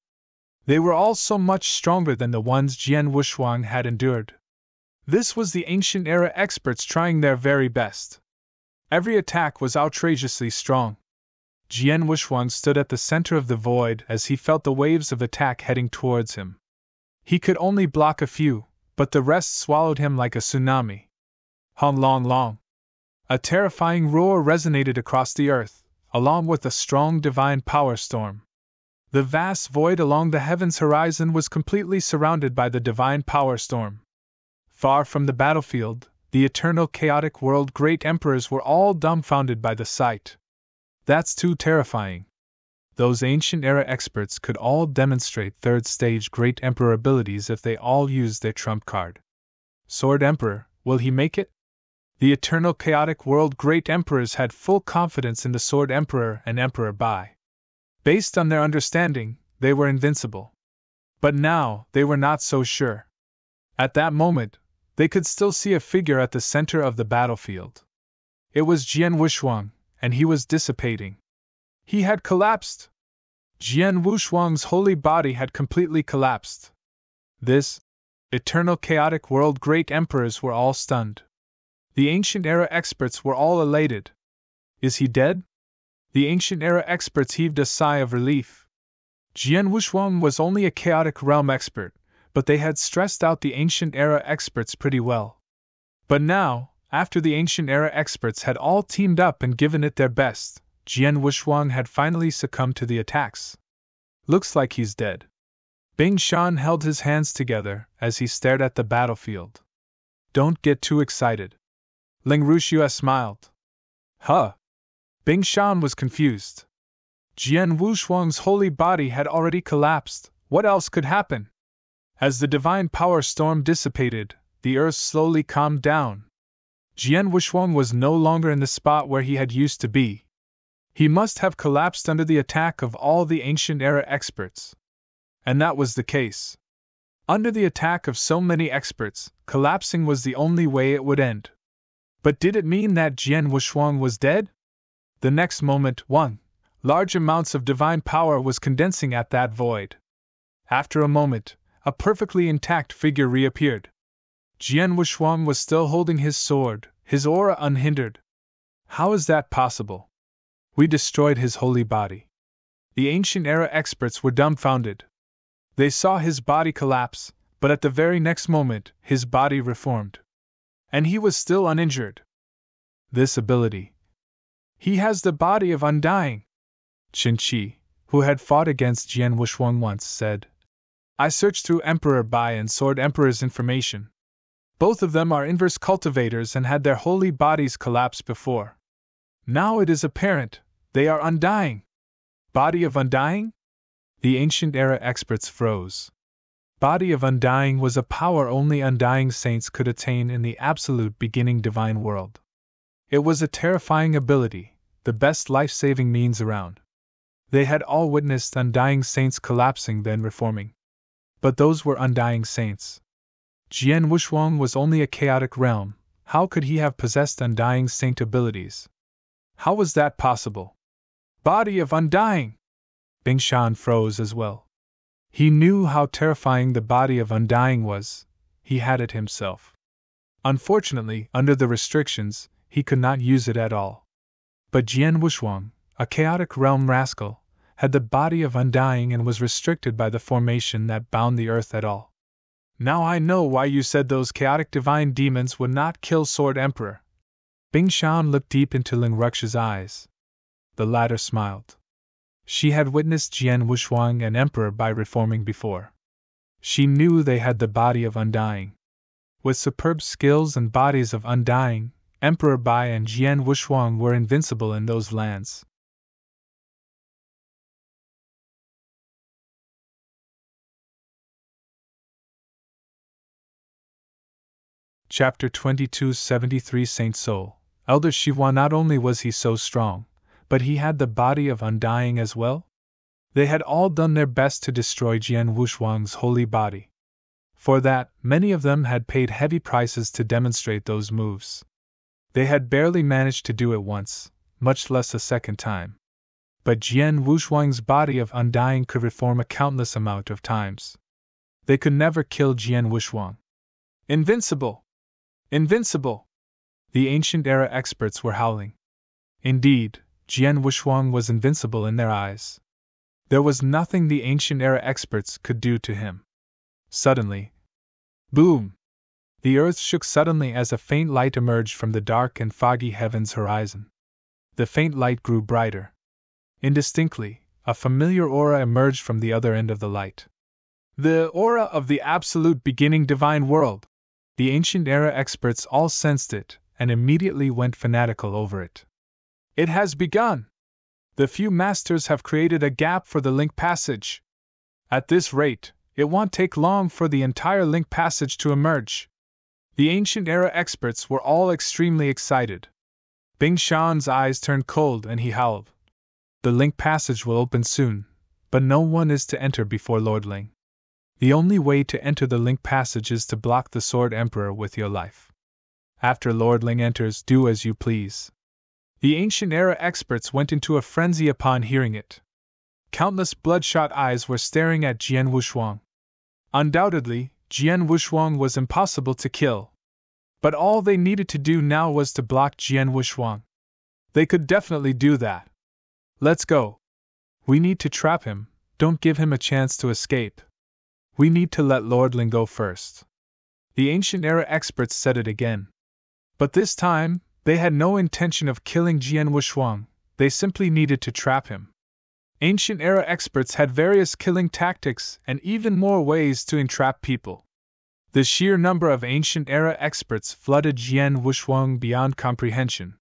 They were all so much stronger than the ones Jian Wushuang had endured. This was the Ancient Era experts trying their very best. Every attack was outrageously strong. Jian Wushuang stood at the center of the void as he felt the waves of attack heading towards him. He could only block a few, but the rest swallowed him like a tsunami. Hong long long. A terrifying roar resonated across the earth, along with a strong divine power storm. The vast void along the heavens horizon was completely surrounded by the divine power storm. Far from the battlefield, the eternal chaotic world great emperors were all dumbfounded by the sight. That's too terrifying. Those Ancient Era experts could all demonstrate third-stage Great Emperor abilities if they all used their trump card. Sword Emperor, will he make it? The eternal chaotic world Great Emperors had full confidence in the Sword Emperor and Emperor Bai. Based on their understanding, they were invincible. But now, they were not so sure. At that moment, they could still see a figure at the center of the battlefield. It was Jian Wushuang, and he was dissipating. He had collapsed. Jian Wushuang's holy body had completely collapsed. This eternal chaotic world great emperors were all stunned. The Ancient Era experts were all elated. Is he dead? The Ancient Era experts heaved a sigh of relief. Jian Wushuang was only a chaotic realm expert, but they had stressed out the Ancient Era experts pretty well. But now, after the Ancient Era experts had all teamed up and given it their best, Jian Wushuang had finally succumbed to the attacks. Looks like he's dead. Bing Shan held his hands together as he stared at the battlefield. Don't get too excited. Ling Ruxue smiled. Huh? Bing Shan was confused. Jian Wushuang's holy body had already collapsed. What else could happen? As the divine power storm dissipated, the earth slowly calmed down. Jian Wushuang was no longer in the spot where he had used to be. He must have collapsed under the attack of all the Ancient Era experts. And that was the case. Under the attack of so many experts, collapsing was the only way it would end. But did it mean that Jian Wushuang was dead? The next moment, large amounts of divine power was condensing at that void. After a moment, a perfectly intact figure reappeared. Jian Wushuang was still holding his sword, his aura unhindered. How is that possible? We destroyed his holy body. The Ancient Era experts were dumbfounded. They saw his body collapse, but at the very next moment, his body reformed. And he was still uninjured. This ability. He has the body of undying. Qin Qi, who had fought against Jian Wushuang once, said. I searched through Emperor Bai and Sword Emperor's information. Both of them are inverse cultivators and had their holy bodies collapse before. Now it is apparent, they are undying. Body of undying? The Ancient Era experts froze. Body of Undying was a power only undying saints could attain in the absolute beginning divine world. It was a terrifying ability, the best life-saving means around. They had all witnessed undying saints collapsing then reforming. But those were undying saints. Jian Wushuang was only a chaotic realm. How could he have possessed undying saint abilities? How was that possible? Body of Undying! Bing Shan froze as well. He knew how terrifying the body of Undying was. He had it himself. Unfortunately, under the restrictions, he could not use it at all. But Jian Wushuang, a chaotic realm rascal, had the body of Undying and was restricted by the formation that bound the earth at all. Now I know why you said those chaotic divine demons would not kill Sword Emperor. Bing Shan looked deep into Ling Rux's eyes. The latter smiled. She had witnessed Jian Wushuang and Emperor Bai reforming before. She knew they had the body of Undying. With superb skills and bodies of Undying, Emperor Bai and Jian Wushuang were invincible in those lands. Chapter 2273 Saint Soul. Elder Shihua, not only was he so strong, but he had the body of Undying as well? They had all done their best to destroy Jian Wushuang's holy body. For that, many of them had paid heavy prices to demonstrate those moves. They had barely managed to do it once, much less a second time. But Jian Wushuang's body of Undying could reform a countless amount of times. They could never kill Jian Wushuang. Invincible! Invincible! The ancient era experts were howling. Indeed, Jian Wushuang was invincible in their eyes. There was nothing the ancient era experts could do to him. Suddenly, boom! The earth shook suddenly as a faint light emerged from the dark and foggy heavens horizon. The faint light grew brighter. Indistinctly, a familiar aura emerged from the other end of the light. The aura of the absolute beginning divine world! The ancient era experts all sensed it, and immediately went fanatical over it. It has begun! The few masters have created a gap for the link passage. At this rate, it won't take long for the entire link passage to emerge. The ancient era experts were all extremely excited. Bing Shan's eyes turned cold and he howled. The link passage will open soon, but no one is to enter before Lord Ling. The only way to enter the link passage is to block the Sword Emperor with your life. After Lord Ling enters, do as you please. The ancient era experts went into a frenzy upon hearing it. Countless bloodshot eyes were staring at Jian Wushuang. Undoubtedly, Jian Wushuang was impossible to kill. But all they needed to do now was to block Jian Wushuang. They could definitely do that. Let's go. We need to trap him, don't give him a chance to escape. We need to let Lord Ling go first. The ancient era experts said it again. But this time, they had no intention of killing Jian Wushuang, they simply needed to trap him. Ancient era experts had various killing tactics and even more ways to entrap people. The sheer number of ancient era experts flooded Jian Wushuang beyond comprehension.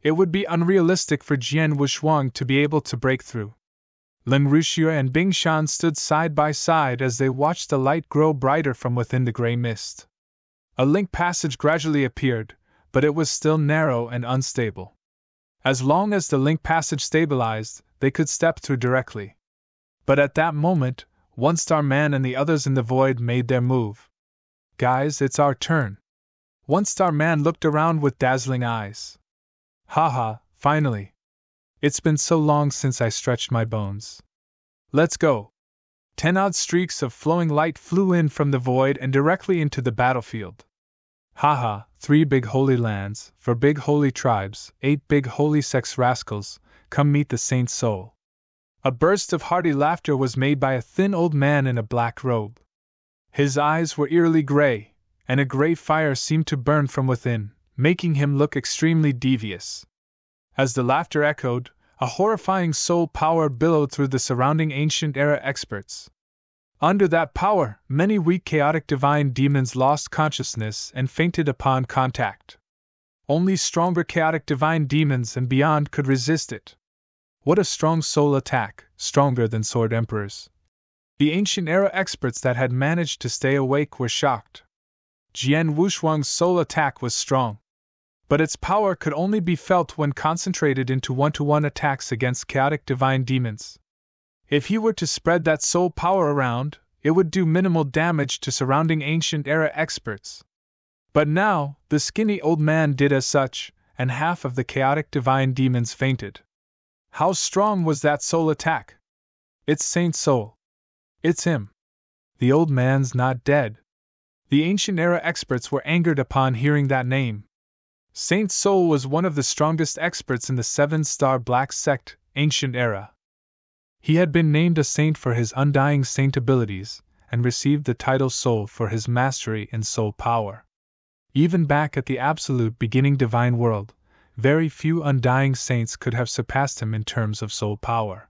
It would be unrealistic for Jian Wushuang to be able to break through. Ling Ruxue and Bing Shan stood side by side as they watched the light grow brighter from within the gray mist. A link passage gradually appeared, but it was still narrow and unstable. As long as the link passage stabilized, they could step through directly. But at that moment, One Star Man and the others in the void made their move. Guys, it's our turn. One Star Man looked around with dazzling eyes. Haha, finally. It's been so long since I stretched my bones. Let's go. 10 odd streaks of flowing light flew in from the void and directly into the battlefield. Haha, 3 big holy lands, 4 big holy tribes, 8 big holy sex rascals, come meet the Saint Soul. A burst of hearty laughter was made by a thin old man in a black robe. His eyes were eerily gray, and a gray fire seemed to burn from within, making him look extremely devious. As the laughter echoed, a horrifying soul power billowed through the surrounding ancient era experts. Under that power, many weak chaotic divine demons lost consciousness and fainted upon contact. Only stronger chaotic divine demons and beyond could resist it. What a strong soul attack, stronger than Sword Emperor's. The ancient era experts that had managed to stay awake were shocked. Jian Wushuang's soul attack was strong, but its power could only be felt when concentrated into one-to-one attacks against chaotic divine demons. If he were to spread that soul power around, it would do minimal damage to surrounding ancient era experts. But now, the skinny old man did as such, and half of the chaotic divine demons fainted. How strong was that soul attack? It's Saint Soul. It's him. The old man's not dead. The ancient era experts were angered upon hearing that name. Saint Soul was one of the strongest experts in the 7-star Black Sect, Ancient Era. He had been named a saint for his undying saint abilities, and received the title Soul for his mastery in soul power. Even back at the absolute beginning divine world, very few undying saints could have surpassed him in terms of soul power.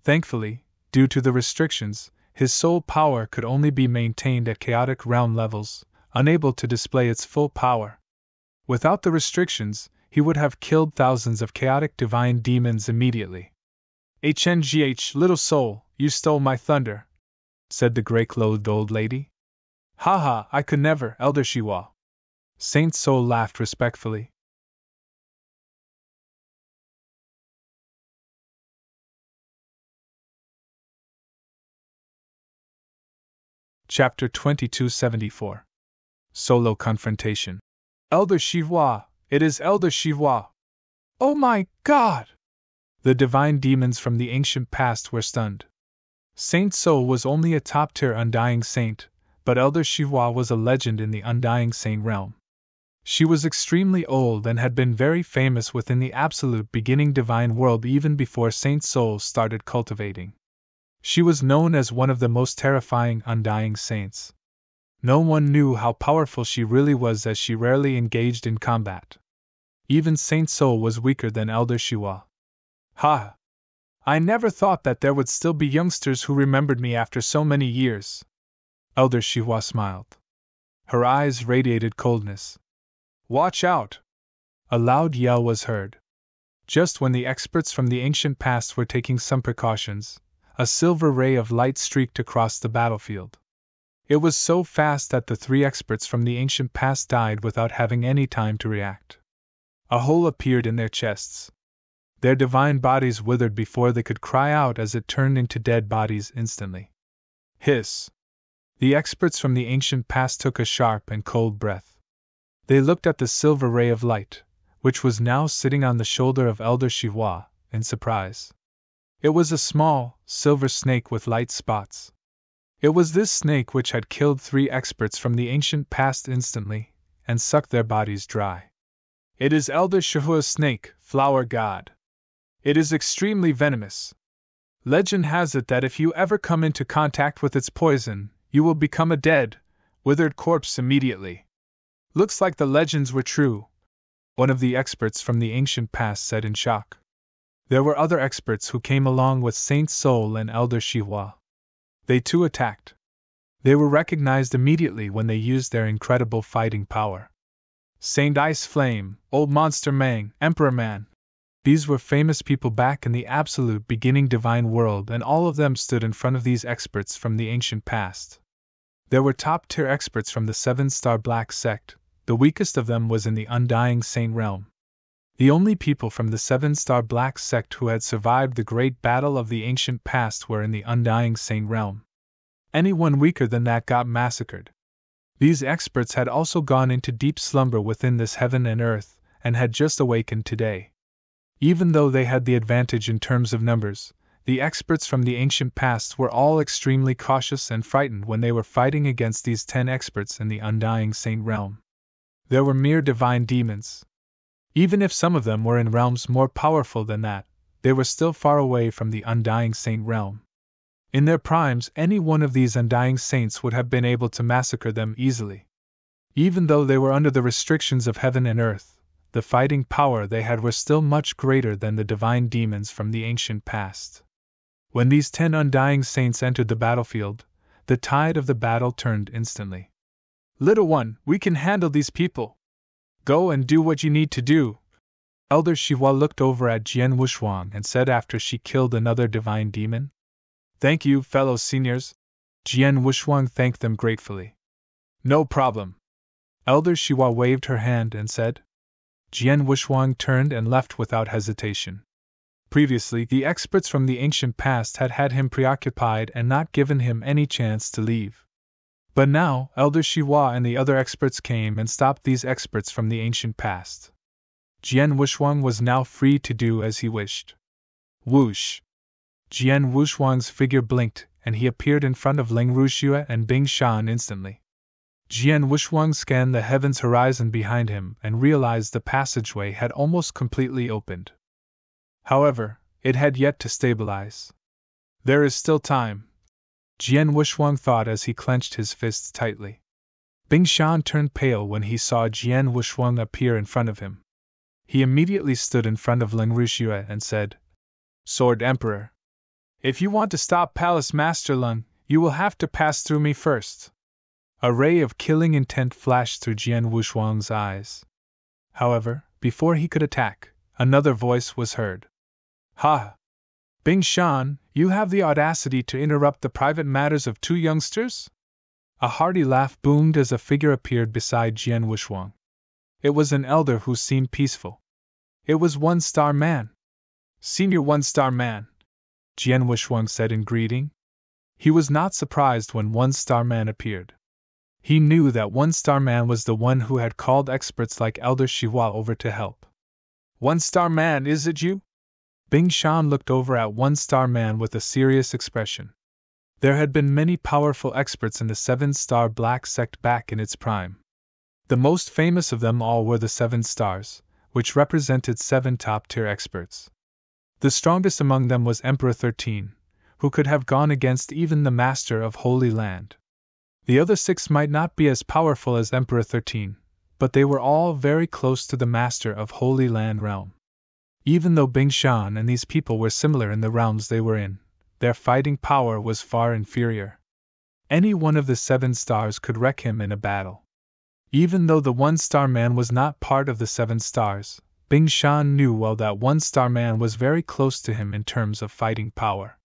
Thankfully, due to the restrictions, his soul power could only be maintained at chaotic realm levels, unable to display its full power. Without the restrictions, he would have killed thousands of chaotic divine demons immediately. HNGH, little soul, you stole my thunder, said the gray-clothed old lady. Ha ha, I could never, Elder Shiwa. Saint Soul laughed respectfully. Chapter 2274. Solo Confrontation. Elder Shiwa, it is Elder Shiwa. Oh my God! The divine demons from the ancient past were stunned. Saint Soul was only a top-tier undying saint, but Elder Shiwa was a legend in the undying saint realm. She was extremely old and had been very famous within the absolute beginning divine world even before Saint Soul started cultivating. She was known as one of the most terrifying undying saints. No one knew how powerful she really was as she rarely engaged in combat. Even Saint Soul was weaker than Elder Shiwa. Ha! I never thought that there would still be youngsters who remembered me after so many years. Elder Shiwa smiled. Her eyes radiated coldness. Watch out! A loud yell was heard. Just when the experts from the ancient past were taking some precautions, a silver ray of light streaked across the battlefield. It was so fast that the 3 experts from the ancient past died without having any time to react. A hole appeared in their chests. Their divine bodies withered before they could cry out as it turned into dead bodies instantly. Hiss! The experts from the ancient past took a sharp and cold breath. They looked at the silver ray of light, which was now sitting on the shoulder of Elder Shiwa, in surprise. It was a small, silver snake with light spots. It was this snake which had killed 3 experts from the ancient past instantly, and sucked their bodies dry. It is Elder Shihua's snake, Flower God. It is extremely venomous. Legend has it that if you ever come into contact with its poison, you will become a dead, withered corpse immediately. Looks like the legends were true, one of the experts from the ancient past said in shock. There were other experts who came along with Saint Soul and Elder Shiwa. They too attacked. They were recognized immediately when they used their incredible fighting power. Saint Ice Flame, Old Monster Mang, Emperor Man. These were famous people back in the absolute beginning divine world, and all of them stood in front of these experts from the ancient past. There were top-tier experts from the 7-star Black Sect. The weakest of them was in the undying saint realm. The only people from the 7-star Black Sect who had survived the great battle of the ancient past were in the undying saint realm. Anyone weaker than that got massacred. These experts had also gone into deep slumber within this heaven and earth, and had just awakened today. Even though they had the advantage in terms of numbers, the experts from the ancient past were all extremely cautious and frightened when they were fighting against these 10 experts in the undying saint realm. There were mere divine demons. Even if some of them were in realms more powerful than that, they were still far away from the undying saint realm. In their primes, any one of these undying saints would have been able to massacre them easily. Even though they were under the restrictions of heaven and earth, the fighting power they had was still much greater than the divine demons from the ancient past. When these 10 undying saints entered the battlefield, the tide of the battle turned instantly. Little one, we can handle these people. Go and do what you need to do. Elder Shiwa looked over at Jian Wushuang and said after she killed another divine demon. Thank you, fellow seniors. Jian Wushuang thanked them gratefully. No problem. Elder Shiwa waved her hand and said. Jian Wushuang turned and left without hesitation. Previously, the experts from the ancient past had had him preoccupied and not given him any chance to leave. But now, Elder Shiwa and the other experts came and stopped these experts from the ancient past. Jian Wushuang was now free to do as he wished. Whoosh! Jian Wushuang's figure blinked, and he appeared in front of Ling Ruxue and Bing Shan instantly. Jian Wushuang scanned the heavens horizon behind him and realized the passageway had almost completely opened. However, it had yet to stabilize. There is still time, Jian Wushuang thought as he clenched his fists tightly. Bing Shan turned pale when he saw Jian Wushuang appear in front of him. He immediately stood in front of Ling Ruxue and said, Sword Emperor, if you want to stop Palace Master Lung, you will have to pass through me first. A ray of killing intent flashed through Jian Wushuang's eyes. However, before he could attack, another voice was heard. Ha! Bing Shan, you have the audacity to interrupt the private matters of two youngsters? A hearty laugh boomed as a figure appeared beside Jian Wushuang. It was an elder who seemed peaceful. It was One-Star Man. Senior One-Star Man, Jian Wushuang said in greeting. He was not surprised when One-Star Man appeared. He knew that One-Star Man was the one who had called experts like Elder Shiwa over to help. One-Star Man, is it you? Bing Shan looked over at One-Star Man with a serious expression. There had been many powerful experts in the 7-star Black Sect back in its prime. The most famous of them all were the 7 stars, which represented 7 top-tier experts. The strongest among them was Emperor 13, who could have gone against even the Master of Holy Land. The other 6 might not be as powerful as Emperor 13, but they were all very close to the Master of Holy Land realm. Even though Bing Shan and these people were similar in the realms they were in, their fighting power was far inferior. Any one of the 7 stars could wreck him in a battle. Even though the One-Star Man was not part of the 7 stars, Bing Shan knew well that One-Star Man was very close to him in terms of fighting power.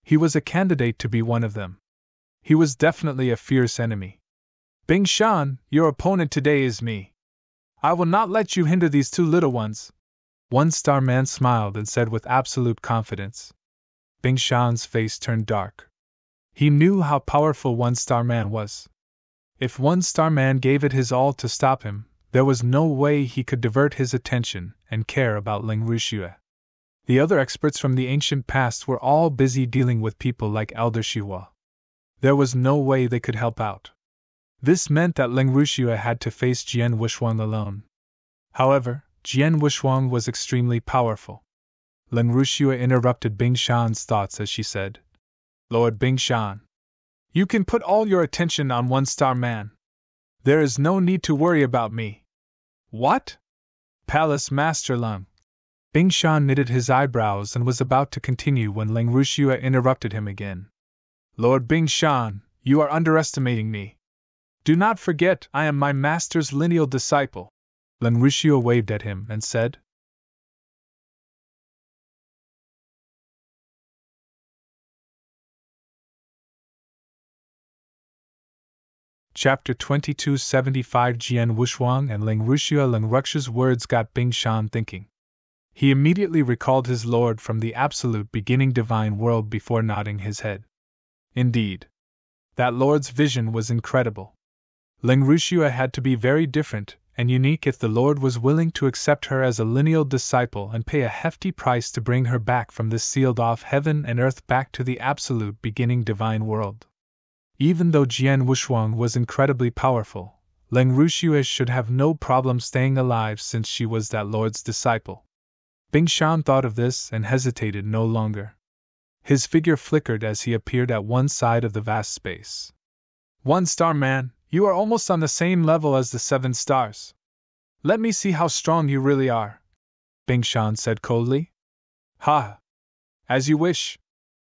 He was a candidate to be one of them. He was definitely a fierce enemy. Bing Shan, your opponent today is me. I will not let you hinder these 2 little ones. One-Star Man smiled and said with absolute confidence. Bing Shan's face turned dark. He knew how powerful One-Star Man was. If One-Star Man gave it his all to stop him, there was no way he could divert his attention and care about Ling Ruxue. The other experts from the ancient past were all busy dealing with people like Elder Shiwa. There was no way they could help out. This meant that Ling Ruxue had to face Jian Wushuang alone. However, Jian Wushuang was extremely powerful. Ling Ruxue interrupted Bing Shan's thoughts as she said, Lord Bing Shan, you can put all your attention on One-Star Man. There is no need to worry about me. What? Palace Master Lung. Bing Shan knitted his eyebrows and was about to continue when Ling Ruxue interrupted him again. Lord Bing Shan, you are underestimating me. Do not forget I am my master's lineal disciple. Ling Ruxue waved at him and said, Chapter 2275 Jian Wushuang and Ling Ruxue. Ling Ruxue's words got Bing Shan thinking. He immediately recalled his lord from the absolute beginning divine world before nodding his head. Indeed, that lord's vision was incredible. Ling Ruxue had to be very different and unique if the Lord was willing to accept her as a lineal disciple and pay a hefty price to bring her back from this sealed-off heaven and earth back to the absolute beginning divine world. Even though Jian Wushuang was incredibly powerful, Ling Ruxue should have no problem staying alive since she was that Lord's disciple. Bing Shan thought of this and hesitated no longer. His figure flickered as he appeared at one side of the vast space. One-Star Man, you are almost on the same level as the 7 stars. Let me see how strong you really are, Bing Shan said coldly. Ha! As you wish.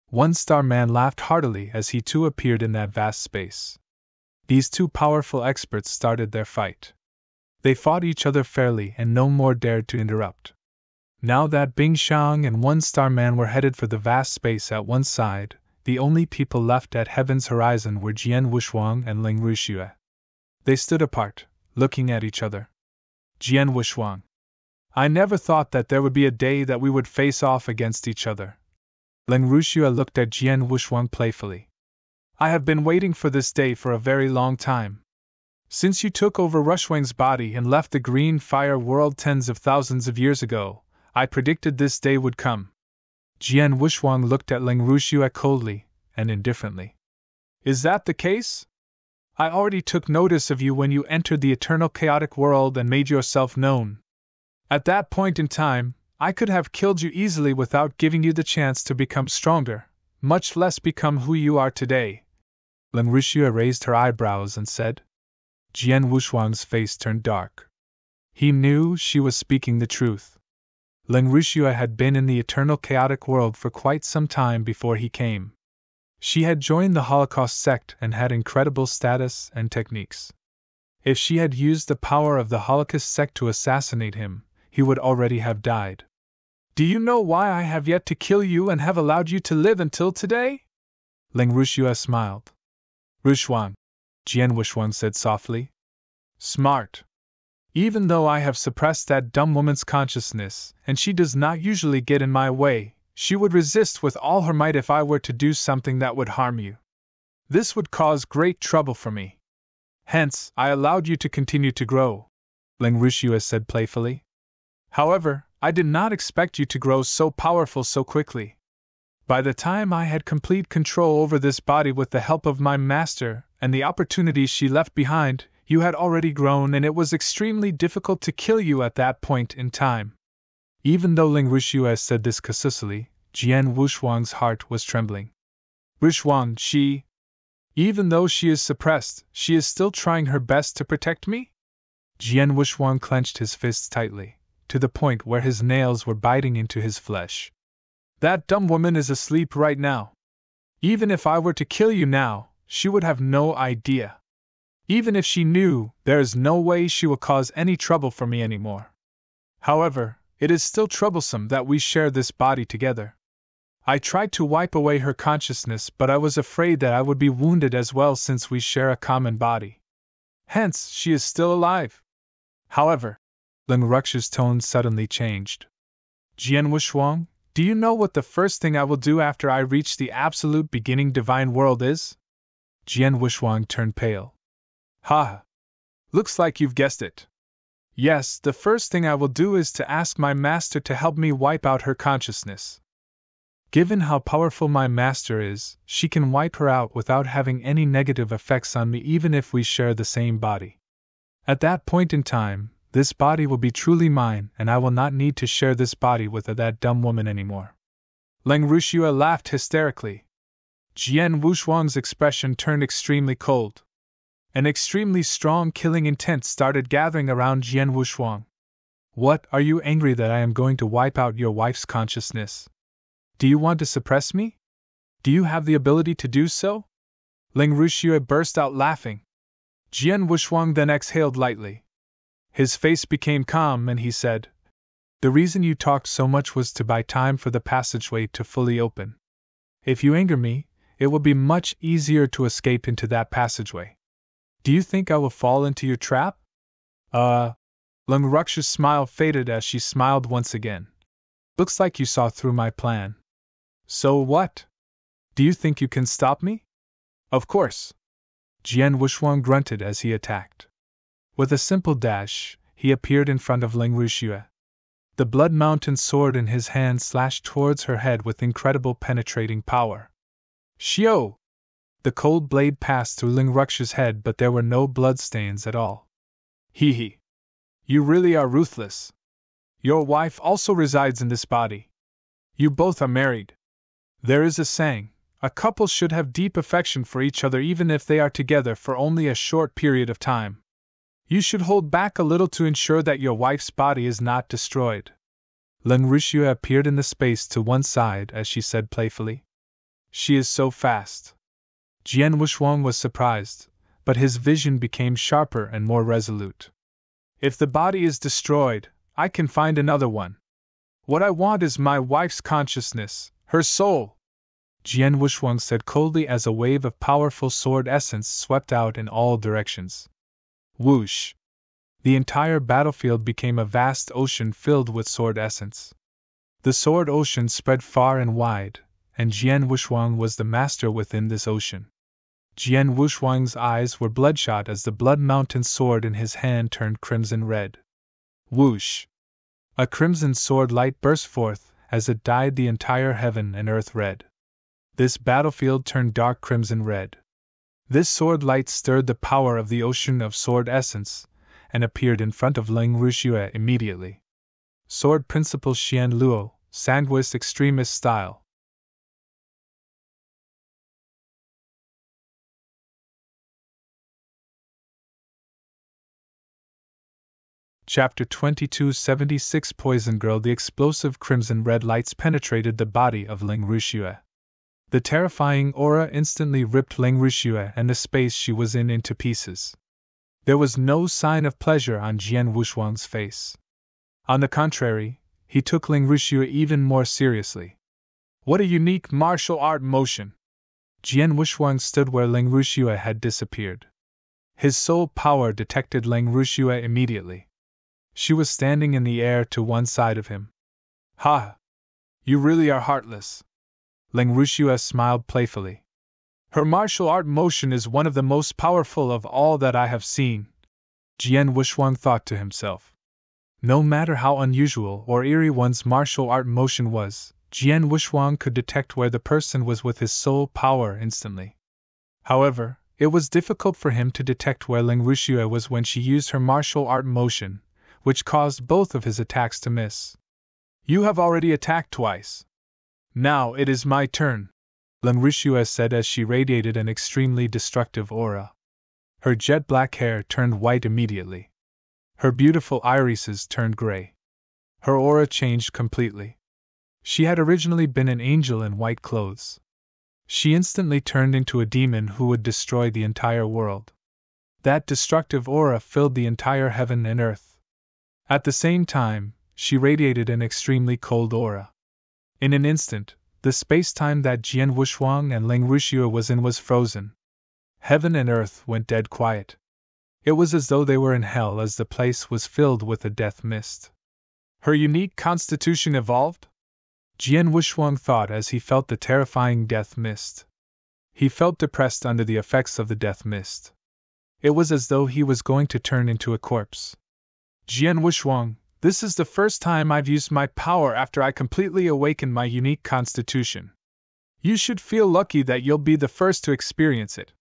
One-Star Man laughed heartily as he too appeared in that vast space. These 2 powerful experts started their fight. They fought each other fairly and no more dared to interrupt. Now that Bing Shan and One-Star Man were headed for the vast space at one side, The only people left at heaven's horizon were Jian Wushuang and Ling Ruxue. They stood apart, looking at each other. Jian Wushuang. I never thought that there would be a day that we would face off against each other. Ling Ruxue looked at Jian Wushuang playfully. I have been waiting for this day for a very long time. Since you took over Rushwang's body and left the Green Fire world tens of thousands of years ago, I predicted this day would come. Jian Wushuang looked at Ling Ruxue coldly and indifferently. Is that the case? I already took notice of you when you entered the eternal chaotic world and made yourself known. At that point in time, I could have killed you easily without giving you the chance to become stronger, much less become who you are today. Ling Ruxue raised her eyebrows and said. Jian Wushuang's face turned dark. He knew she was speaking the truth. Ling Ruxue had been in the eternal chaotic world for quite some time before he came. She had joined the Holocaust sect and had incredible status and techniques. If she had used the power of the Holocaust sect to assassinate him, he would already have died. Do you know why I have yet to kill you and have allowed you to live until today? Ling Ruxue smiled. Wushuang, Jian Wushuang said softly. Smart. Even though I have suppressed that dumb woman's consciousness, and she does not usually get in my way, she would resist with all her might if I were to do something that would harm you. This would cause great trouble for me. Hence, I allowed you to continue to grow, Ling Ruxue said playfully. However, I did not expect you to grow so powerful so quickly. By the time I had complete control over this body with the help of my master and the opportunities she left behind, you had already grown and it was extremely difficult to kill you at that point in time. Even though Ling Ruxue said this cautiously, Jian Wushuang's heart was trembling. Wushuang, even though she is suppressed, she is still trying her best to protect me? Jian Wushuang clenched his fists tightly, to the point where his nails were biting into his flesh. That dumb woman is asleep right now. Even if I were to kill you now, she would have no idea. Even if she knew, there is no way she will cause any trouble for me anymore. However, it is still troublesome that we share this body together. I tried to wipe away her consciousness, but I was afraid that I would be wounded as well since we share a common body. Hence, she is still alive. However, Ling Ruxue's tone suddenly changed. Jian Wushuang, do you know what the first thing I will do after I reach the absolute beginning divine world is? Jian Wushuang turned pale. Ha! Looks like you've guessed it. Yes, the first thing I will do is to ask my master to help me wipe out her consciousness. Given how powerful my master is, she can wipe her out without having any negative effects on me even if we share the same body. At that point in time, this body will be truly mine and I will not need to share this body with that dumb woman anymore. Ling Ruxue laughed hysterically. Jian Wushuang's expression turned extremely cold. An extremely strong killing intent started gathering around Jian Wushuang. What, are you angry that I am going to wipe out your wife's consciousness? Do you want to suppress me? Do you have the ability to do so? Ling Ruxue burst out laughing. Jian Wushuang then exhaled lightly. His face became calm and he said, The reason you talked so much was to buy time for the passageway to fully open. If you anger me, it will be much easier to escape into that passageway. Do you think I will fall into your trap? Ling Ruxue's smile faded as she smiled once again. Looks like you saw through my plan. So what? Do you think you can stop me? Of course. Jian Wushuang grunted as he attacked. With a simple dash, he appeared in front of Ling Ruxue. The Blood Mountain sword in his hand slashed towards her head with incredible penetrating power. Xiao! The cold blade passed through Ling Ruxue's head, but there were no bloodstains at all. Hee hee. You really are ruthless. Your wife also resides in this body. You both are married. There is a saying, a couple should have deep affection for each other even if they are together for only a short period of time. You should hold back a little to ensure that your wife's body is not destroyed. Ling Ruxue appeared in the space to one side as she said playfully. She is so fast. Jian Wushuang was surprised, but his vision became sharper and more resolute. If the body is destroyed, I can find another one. What I want is my wife's consciousness, her soul. Jian Wushuang said coldly as a wave of powerful sword essence swept out in all directions. Whoosh! The entire battlefield became a vast ocean filled with sword essence. The sword ocean spread far and wide, and Jian Wushuang was the master within this ocean. Jian Wushuang's eyes were bloodshot as the blood mountain sword in his hand turned crimson red. Whoosh! A crimson sword light burst forth, as it dyed the entire heaven and earth red. This battlefield turned dark crimson red. This sword light stirred the power of the ocean of sword essence, and appeared in front of Ling Ruxue immediately. Sword Principal Xian Luo, Sanguis Extremis Style. Chapter 2276 Poison Girl. The explosive crimson red lights penetrated the body of Ling Ruxue. The terrifying aura instantly ripped Ling Ruxue and the space she was in into pieces. There was no sign of pleasure on Jian Wushuang's face. On the contrary, he took Ling Ruxue even more seriously. What a unique martial art motion! Jian Wushuang stood where Ling Ruxue had disappeared. His soul power detected Ling Ruxue immediately. She was standing in the air to one side of him. Ha! You really are heartless. Ling Ruxue smiled playfully. Her martial art motion is one of the most powerful of all that I have seen, Jian Wushuang thought to himself. No matter how unusual or eerie one's martial art motion was, Jian Wushuang could detect where the person was with his soul power instantly. However, it was difficult for him to detect where Ling Ruxue was when she used her martial art motion, which caused both of his attacks to miss. You have already attacked twice. Now it is my turn, Ling Ruxue said as she radiated an extremely destructive aura. Her jet black hair turned white immediately. Her beautiful irises turned gray. Her aura changed completely. She had originally been an angel in white clothes. She instantly turned into a demon who would destroy the entire world. That destructive aura filled the entire heaven and earth. At the same time, she radiated an extremely cold aura. In an instant, the space-time that Jian Wushuang and Ling Ruxue was in was frozen. Heaven and earth went dead quiet. It was as though they were in hell as the place was filled with a death mist. Her unique constitution evolved? Jian Wushuang thought as he felt the terrifying death mist. He felt depressed under the effects of the death mist. It was as though he was going to turn into a corpse. Jian Wushuang, this is the first time I've used my power after I completely awakened my unique constitution. You should feel lucky that you'll be the first to experience it.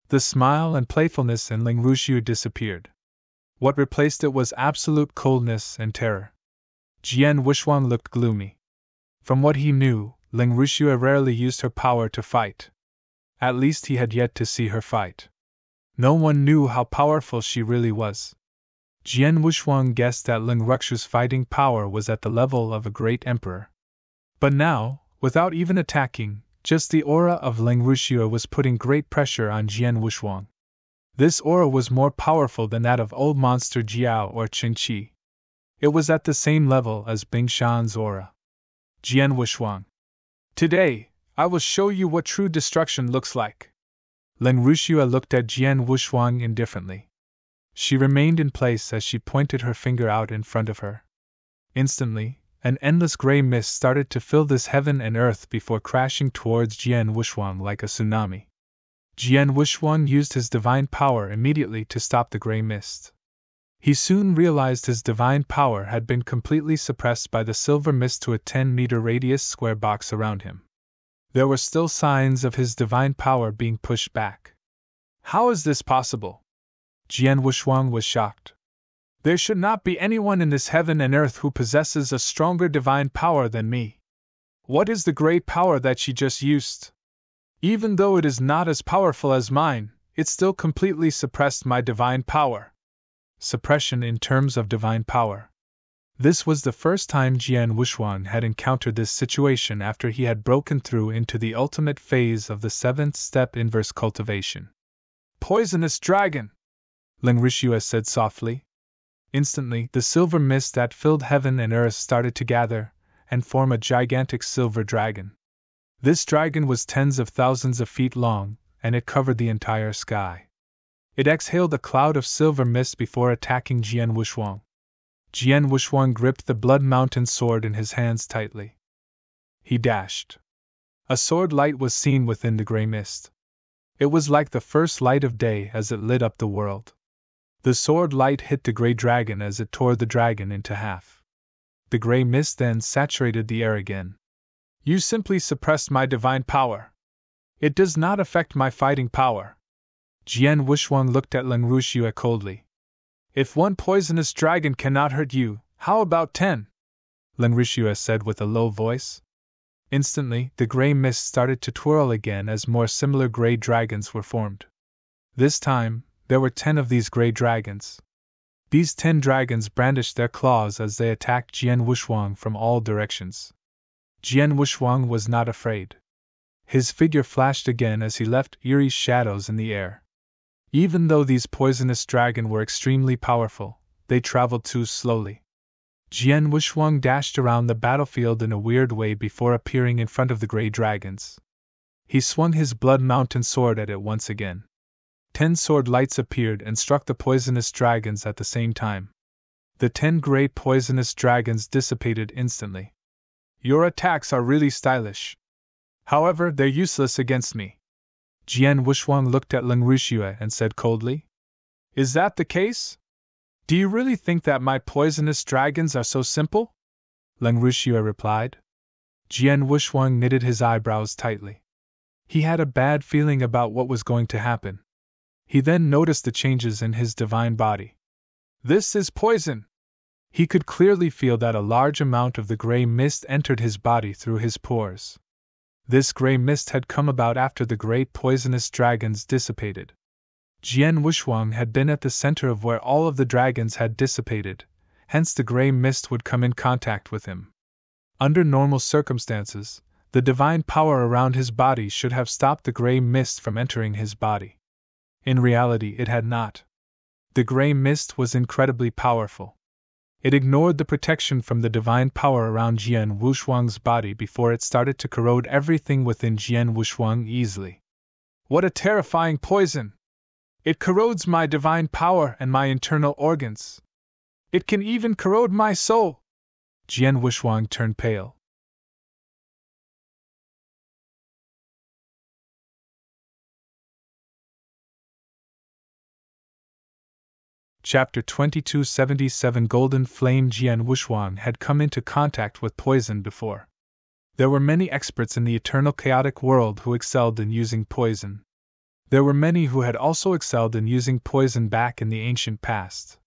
The smile and playfulness in Ling Ruxue disappeared. What replaced it was absolute coldness and terror. Jian Wushuang looked gloomy. From what he knew, Ling Ruxue rarely used her power to fight. At least he had yet to see her fight. No one knew how powerful she really was. Jian Wushuang guessed that Ling Ruxue's fighting power was at the level of a great emperor. But now, without even attacking, just the aura of Ling Ruxue was putting great pressure on Jian Wushuang. This aura was more powerful than that of old monster Jiao or Qingqi. It was at the same level as Bing Shan's aura. Jian Wushuang. Today, I will show you what true destruction looks like. Ling Ruxue looked at Jian Wushuang indifferently. She remained in place as she pointed her finger out in front of her. Instantly, an endless gray mist started to fill this heaven and earth before crashing towards Jian Wushuang like a tsunami. Jian Wushuang used his divine power immediately to stop the gray mist. He soon realized his divine power had been completely suppressed by the silver mist to a 10-meter radius square box around him. There were still signs of his divine power being pushed back. How is this possible? Jian Wushuang was shocked. There should not be anyone in this heaven and earth who possesses a stronger divine power than me. What is the great power that she just used? Even though it is not as powerful as mine, it still completely suppressed my divine power. Suppression in terms of divine power. This was the first time Jian Wushuang had encountered this situation after he had broken through into the ultimate phase of the 7th step inverse cultivation. Poisonous dragon! Ling Ruxue said softly. Instantly, the silver mist that filled heaven and earth started to gather and form a gigantic silver dragon. This dragon was tens of thousands of feet long, and it covered the entire sky. It exhaled a cloud of silver mist before attacking Jian Wushuang. Jian Wushuang gripped the Blood Mountain sword in his hands tightly. He dashed. A sword light was seen within the gray mist. It was like the first light of day as it lit up the world. The sword light hit the gray dragon as it tore the dragon into half. The gray mist then saturated the air again. You simply suppressed my divine power. It does not affect my fighting power. Jian Wushuang looked at Leng Ruxue coldly. If one poisonous dragon cannot hurt you, how about 10? Leng Ruxue said with a low voice. Instantly, the gray mist started to twirl again as more similar gray dragons were formed. This time, there were 10 of these gray dragons. These 10 dragons brandished their claws as they attacked Jian Wushuang from all directions. Jian Wushuang was not afraid. His figure flashed again as he left eerie shadows in the air. Even though these poisonous dragons were extremely powerful, they traveled too slowly. Jian Wushuang dashed around the battlefield in a weird way before appearing in front of the gray dragons. He swung his Blood Mountain sword at it once again. 10 sword lights appeared and struck the poisonous dragons at the same time. The 10 gray poisonous dragons dissipated instantly. Your attacks are really stylish. However, they're useless against me. Jian Wushuang looked at Leng Ruxue and said coldly. Is that the case? Do you really think that my poisonous dragons are so simple? Leng Ruxue replied. Jian Wushuang knitted his eyebrows tightly. He had a bad feeling about what was going to happen. He then noticed the changes in his divine body. This is poison! He could clearly feel that a large amount of the gray mist entered his body through his pores. This gray mist had come about after the great poisonous dragons dissipated. Jian Wushuang had been at the center of where all of the dragons had dissipated, hence the gray mist would come in contact with him. Under normal circumstances, the divine power around his body should have stopped the gray mist from entering his body. In reality, it had not. The gray mist was incredibly powerful. It ignored the protection from the divine power around Jian Wushuang's body before it started to corrode everything within Jian Wushuang easily. What a terrifying poison! It corrodes my divine power and my internal organs. It can even corrode my soul! Jian Wushuang turned pale. Chapter 2277 Golden Flame. Jian Wushuang had come into contact with poison before. There were many experts in the eternal chaotic world who excelled in using poison. There were many who had also excelled in using poison back in the ancient past.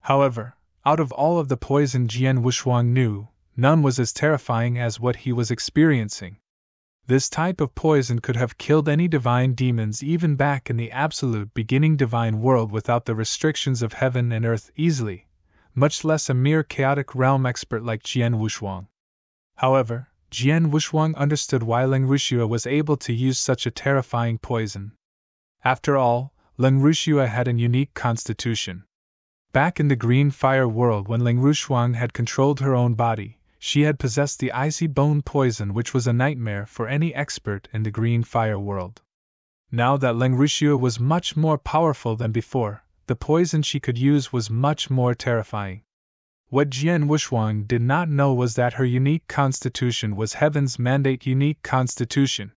However, out of all of the poison Jian Wushuang knew, none was as terrifying as what he was experiencing. This type of poison could have killed any divine demons even back in the absolute beginning divine world without the restrictions of heaven and earth easily, much less a mere chaotic realm expert like Jian Wushuang. However, Jian Wushuang understood why Leng Ruxue was able to use such a terrifying poison. After all, Leng Ruxue had a unique constitution. Back in the green fire world when Leng Ruxuang had controlled her own body, she had possessed the icy bone poison which was a nightmare for any expert in the green fire world. Now that Leng Ruxue was much more powerful than before, the poison she could use was much more terrifying. What Jian Wushuang did not know was that her unique constitution was Heaven's Mandate Unique Constitution.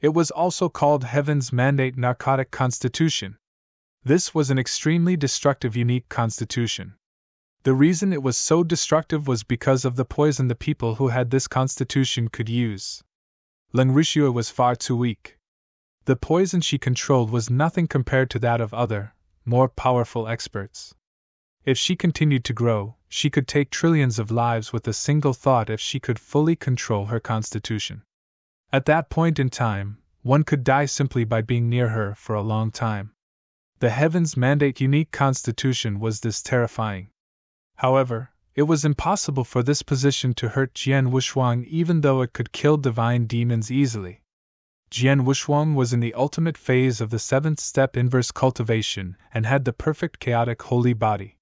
It was also called Heaven's Mandate Narcotic Constitution. This was an extremely destructive unique constitution. The reason it was so destructive was because of the poison the people who had this constitution could use. Leng Ruxue was far too weak. The poison she controlled was nothing compared to that of other, more powerful experts. If she continued to grow, she could take trillions of lives with a single thought if she could fully control her constitution. At that point in time, one could die simply by being near her for a long time. The Heaven's Mandate Unique Constitution was this terrifying. However, it was impossible for this position to hurt Jian Wushuang even though it could kill divine demons easily. Jian Wushuang was in the ultimate phase of the 7th step inverse cultivation and had the perfect chaotic holy body.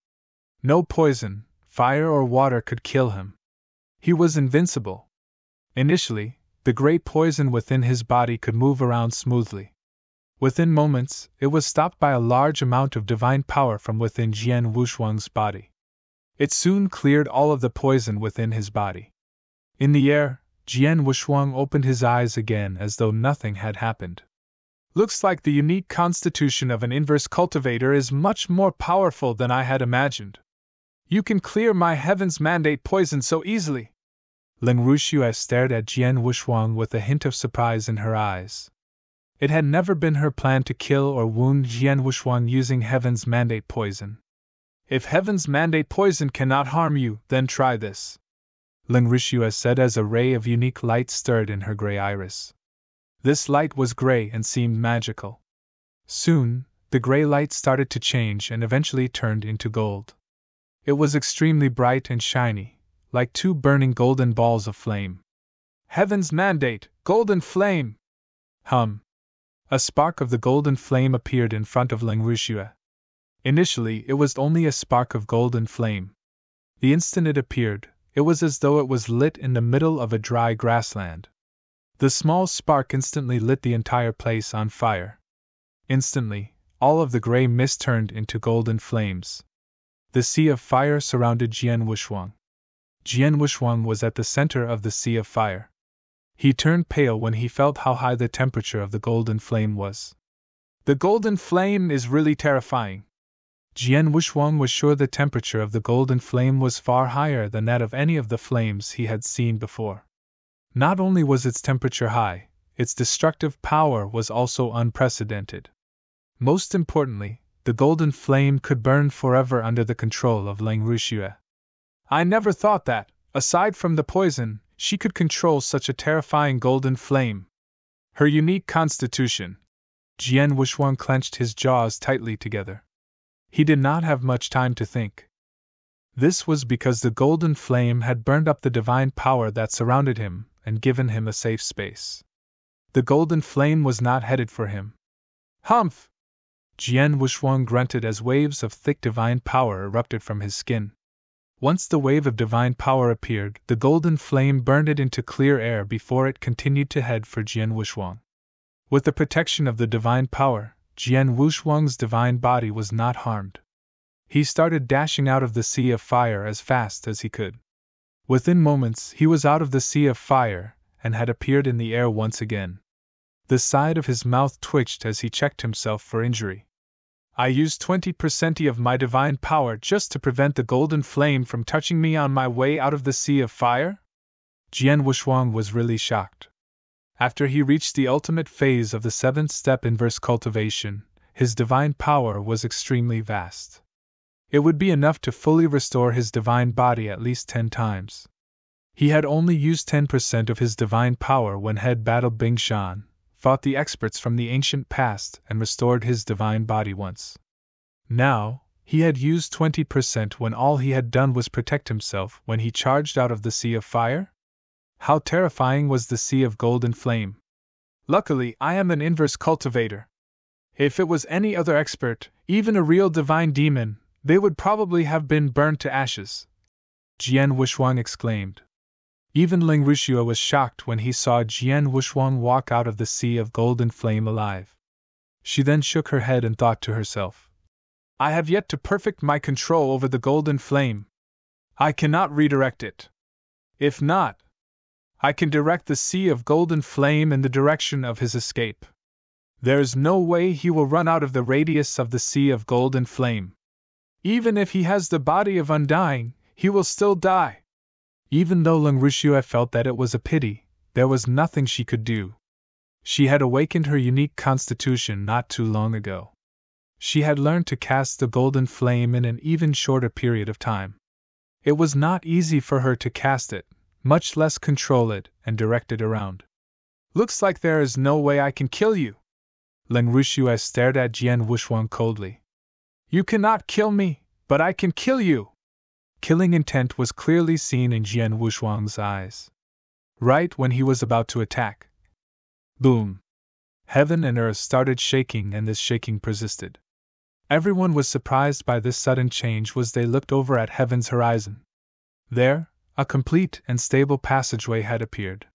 No poison, fire or water could kill him. He was invincible. Initially, the gray poison within his body could move around smoothly. Within moments, it was stopped by a large amount of divine power from within Jian Wushuang's body. It soon cleared all of the poison within his body. In the air, Jian Wushuang opened his eyes again as though nothing had happened. Looks like the unique constitution of an inverse cultivator is much more powerful than I had imagined. You can clear my heaven's mandate poison so easily. Ling Ruxue stared at Jian Wushuang with a hint of surprise in her eyes. It had never been her plan to kill or wound Jian Wushuang using heaven's mandate poison. If heaven's mandate poison cannot harm you, then try this, Ling Ruxue said as a ray of unique light stirred in her gray iris. This light was gray and seemed magical. Soon, the gray light started to change and eventually turned into gold. It was extremely bright and shiny, like two burning golden balls of flame. Heaven's mandate, golden flame! Hum! A spark of the golden flame appeared in front of Ling Ruxue. Initially, it was only a spark of golden flame. The instant it appeared, it was as though it was lit in the middle of a dry grassland. The small spark instantly lit the entire place on fire. Instantly, all of the gray mist turned into golden flames. The sea of fire surrounded Jian Wushuang. Jian Wushuang was at the center of the sea of fire. He turned pale when he felt how high the temperature of the golden flame was. The golden flame is really terrifying. Jian Wushuang was sure the temperature of the golden flame was far higher than that of any of the flames he had seen before. Not only was its temperature high, its destructive power was also unprecedented. Most importantly, the golden flame could burn forever under the control of Ling Ruxue. I never thought that, aside from the poison, she could control such a terrifying golden flame. Her unique constitution. Jian Wushuang clenched his jaws tightly together. He did not have much time to think. This was because the golden flame had burned up the divine power that surrounded him and given him a safe space. The golden flame was not headed for him. Humph! Jian Wushuang grunted as waves of thick divine power erupted from his skin. Once the wave of divine power appeared, the golden flame burned it into clear air before it continued to head for Jian Wushuang. With the protection of the divine power, Jian Wushuang's divine body was not harmed. He started dashing out of the sea of fire as fast as he could. Within moments, he was out of the sea of fire and had appeared in the air once again. The side of his mouth twitched as he checked himself for injury. I used 20% of my divine power just to prevent the golden flame from touching me on my way out of the sea of fire? Jian Wushuang was really shocked. After he reached the ultimate phase of the seventh step inverse cultivation, his divine power was extremely vast. It would be enough to fully restore his divine body at least 10 times. He had only used 10% of his divine power when head battled Bing Shan, fought the experts from the ancient past, and restored his divine body once. Now, he had used 20% when all he had done was protect himself when he charged out of the sea of fire? How terrifying was the sea of golden flame! Luckily, I am an inverse cultivator. If it was any other expert, even a real divine demon, they would probably have been burned to ashes, Jian Wushuang exclaimed. Even Ling Ruxue was shocked when he saw Jian Wushuang walk out of the sea of golden flame alive. She then shook her head and thought to herself, I have yet to perfect my control over the golden flame. I cannot redirect it. If not, I can direct the sea of golden flame in the direction of his escape. There is no way he will run out of the radius of the sea of golden flame. Even if he has the body of undying, he will still die. Even though Ling Ruxue felt that it was a pity, there was nothing she could do. She had awakened her unique constitution not too long ago. She had learned to cast the golden flame in an even shorter period of time. It was not easy for her to cast it, much less control it and direct it around. Looks like there is no way I can kill you. Ling Ruxue stared at Jian Wushuang coldly. You cannot kill me, but I can kill you. Killing intent was clearly seen in Jian Wushuang's eyes. Right when he was about to attack. Boom! Heaven and earth started shaking, and this shaking persisted. Everyone was surprised by this sudden change as they looked over at heaven's horizon. There, a complete and stable passageway had appeared.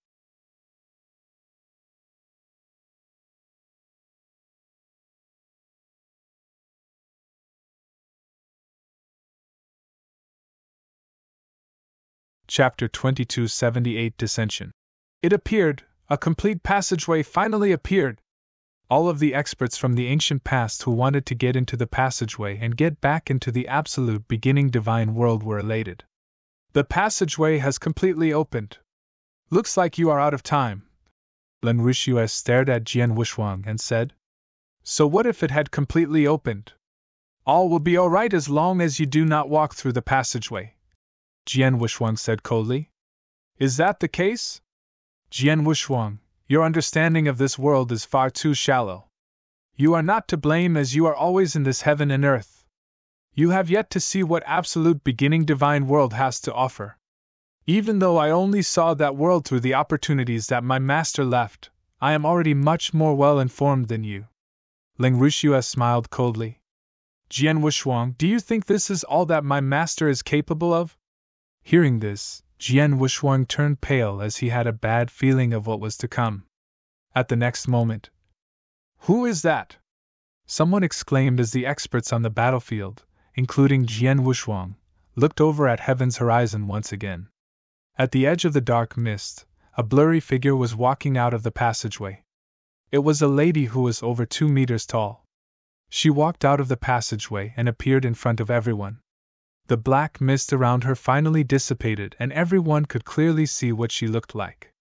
Chapter 2278 Dissension. It appeared, a complete passageway finally appeared. All of the experts from the ancient past who wanted to get into the passageway and get back into the absolute beginning divine world were elated. The passageway has completely opened. Looks like you are out of time. Lin Ruixue stared at Jian Wuxuang and said, So what if it had completely opened? All will be alright as long as you do not walk through the passageway. Jian Wuxuang said coldly. Is that the case? Jian Wuxuang, your understanding of this world is far too shallow. You are not to blame as you are always in this heaven and earth. You have yet to see what absolute beginning divine world has to offer. Even though I only saw that world through the opportunities that my master left, I am already much more well informed than you. Ling Ruixue smiled coldly. Jian Wuxuang, do you think this is all that my master is capable of? Hearing this, Jian Wuxuang turned pale as he had a bad feeling of what was to come. At the next moment, Who is that? Someone exclaimed as the experts on the battlefield, including Jian Wuxuang, looked over at heaven's horizon once again. At the edge of the dark mist, a blurry figure was walking out of the passageway. It was a lady who was over 2 meters tall. She walked out of the passageway and appeared in front of everyone. The black mist around her finally dissipated and everyone could clearly see what she looked like.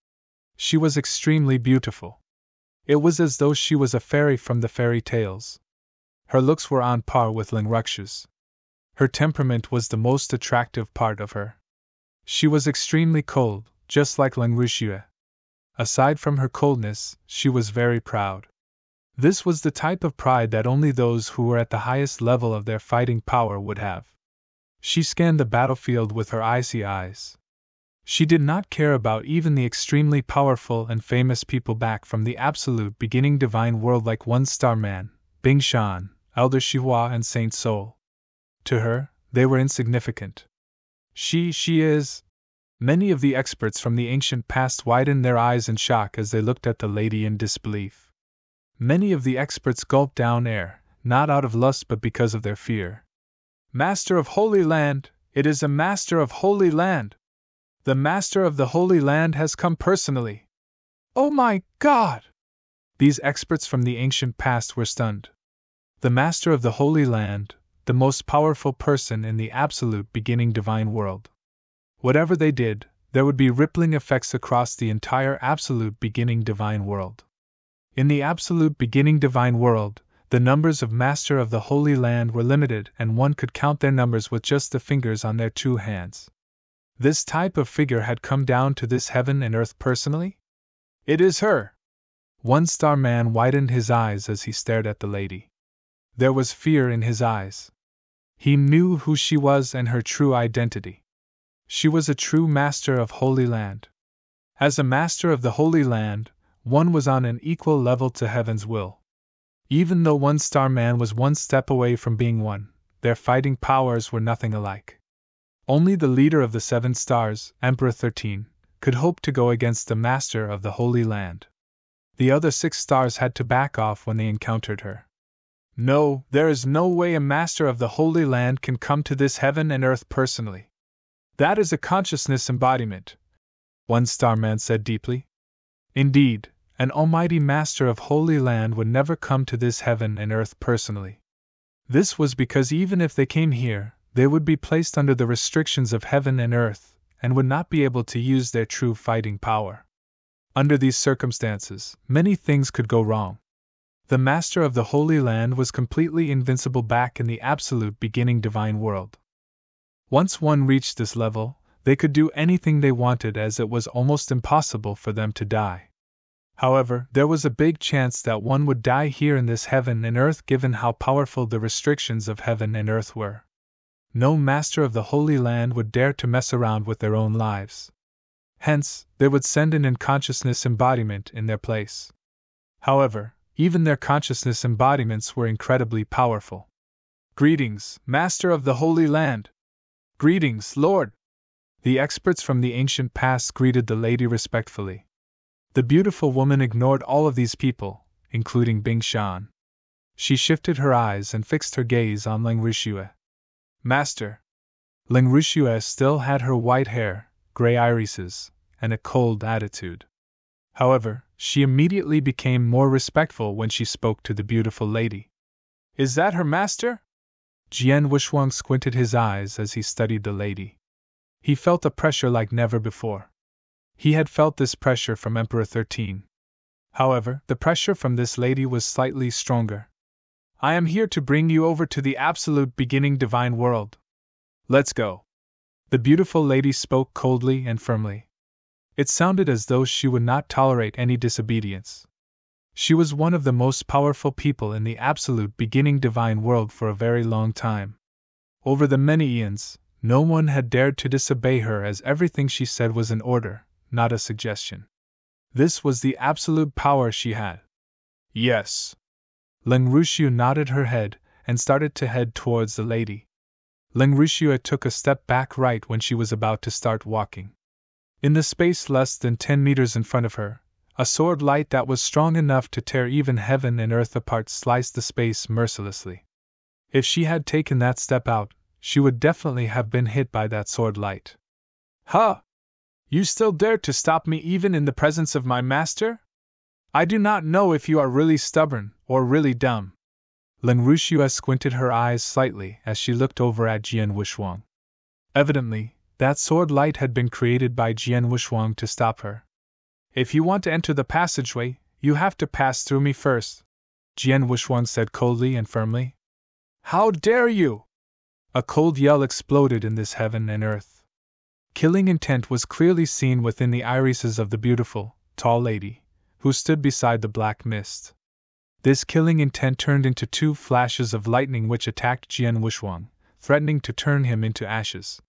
She was extremely beautiful. It was as though she was a fairy from the fairy tales. Her looks were on par with Ling Ruixue's. Her temperament was the most attractive part of her. She was extremely cold, just like Ling Ruixue. Aside from her coldness, she was very proud. This was the type of pride that only those who were at the highest level of their fighting power would have. She scanned the battlefield with her icy eyes. She did not care about even the extremely powerful and famous people back from the absolute beginning divine world like One-Star Man, Bing Shan, Elder Shihua and Saint Soul. To her, they were insignificant. She is... Many of the experts from the ancient past widened their eyes in shock as they looked at the lady in disbelief. Many of the experts gulped down air, not out of lust but because of their fear. Master of Holy Land, it is a Master of Holy Land! The Master of the Holy Land has come personally! Oh my God! These experts from the ancient past were stunned. The Master of the Holy Land, the most powerful person in the absolute beginning divine world. Whatever they did, there would be rippling effects across the entire absolute beginning divine world. In the absolute beginning divine world, the numbers of Master of the Holy Land were limited and one could count their numbers with just the fingers on their 2 hands. This type of figure had come down to this heaven and earth personally? It is her! One-Star Man widened his eyes as he stared at the lady. There was fear in his eyes. He knew who she was and her true identity. She was a true Master of Holy Land. As a Master of the Holy Land, one was on an equal level to heaven's will. Even though One-Star Man was one step away from being one, their fighting powers were nothing alike. Only the leader of the 7 stars, Emperor 13, could hope to go against the Master of the Holy Land. The other 6 stars had to back off when they encountered her. No, there is no way a Master of the Holy Land can come to this heaven and earth personally. That is a consciousness embodiment, One-Star Man said deeply. Indeed, an almighty Master of Holy Land would never come to this heaven and earth personally. This was because even if they came here, they would be placed under the restrictions of heaven and earth, and would not be able to use their true fighting power. Under these circumstances, many things could go wrong. The Master of the Holy Land was completely invincible back in the absolute beginning divine world. Once one reached this level, they could do anything they wanted as it was almost impossible for them to die. However, there was a big chance that one would die here in this heaven and earth given how powerful the restrictions of heaven and earth were. No Master of the Holy Land would dare to mess around with their own lives. Hence, they would send an unconsciousness embodiment in their place. However, even their consciousness embodiments were incredibly powerful. Greetings, Master of the Holy Land! Greetings, Lord! The experts from the ancient past greeted the lady respectfully. The beautiful woman ignored all of these people, including Bing Shan. She shifted her eyes and fixed her gaze on Ling Ruixue. Master! Ling Ruixue still had her white hair, gray irises, and a cold attitude. However, she immediately became more respectful when she spoke to the beautiful lady. Is that her master? Jian Wuxuang squinted his eyes as he studied the lady. He felt a pressure like never before. He had felt this pressure from Emperor 13. However, the pressure from this lady was slightly stronger. I am here to bring you over to the absolute beginning divine world. Let's go. The beautiful lady spoke coldly and firmly. It sounded as though she would not tolerate any disobedience. She was one of the most powerful people in the absolute beginning divine world for a very long time. Over the many eons, no one had dared to disobey her, as everything she said was an order, not a suggestion. This was the absolute power she had. Yes. Leng Ruxiu nodded her head and started to head towards the lady. Leng Ruxiu took a step back right when she was about to start walking. In the space less than 10 meters in front of her, a sword light that was strong enough to tear even heaven and earth apart sliced the space mercilessly. If she had taken that step out, she would definitely have been hit by that sword light. Huh! You still dare to stop me even in the presence of my master? I do not know if you are really stubborn or really dumb. Leng Ruxiu squinted her eyes slightly as she looked over at Jian Wuxuang. Evidently, that sword light had been created by Jian Wuxuang to stop her. If you want to enter the passageway, you have to pass through me first, Jian Wuxuang said coldly and firmly. How dare you! A cold yell exploded in this heaven and earth. Killing intent was clearly seen within the irises of the beautiful, tall lady, who stood beside the black mist. This killing intent turned into 2 flashes of lightning which attacked Jian Wuxuang, threatening to turn him into ashes.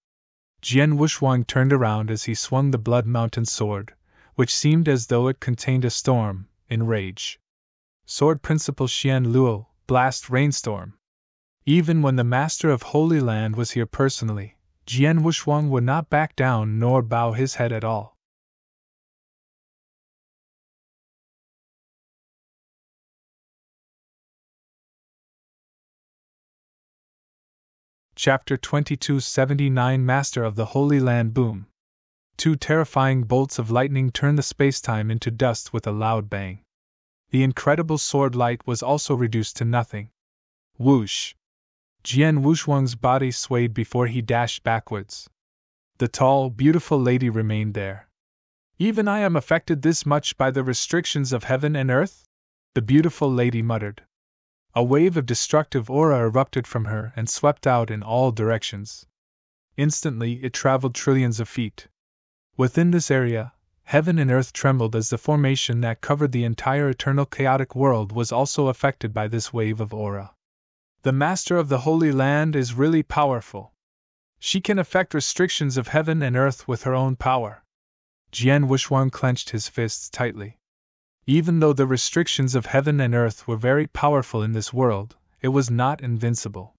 Jian Wuxuang turned around as he swung the Blood Mountain sword, which seemed as though it contained a storm, in rage. Sword Principal Xian Luo, Blast Rainstorm. Even when the Master of Holy Land was here personally, Jian Wuxuang would not back down nor bow his head at all. Chapter 2279 Master of the Holy Land Boom. 2 terrifying bolts of lightning turned the spacetime into dust with a loud bang. The incredible sword light was also reduced to nothing. Whoosh! Jian Wuxuang's body swayed before he dashed backwards. The tall, beautiful lady remained there. Even I am affected this much by the restrictions of heaven and earth? The beautiful lady muttered. A wave of destructive aura erupted from her and swept out in all directions. Instantly, it traveled trillions of feet. Within this area, heaven and earth trembled as the formation that covered the entire eternal chaotic world was also affected by this wave of aura. The Master of the Holy Land is really powerful. She can affect restrictions of heaven and earth with her own power. Jian Wuxuang clenched his fists tightly. Even though the restrictions of heaven and earth were very powerful in this world, it was not invincible.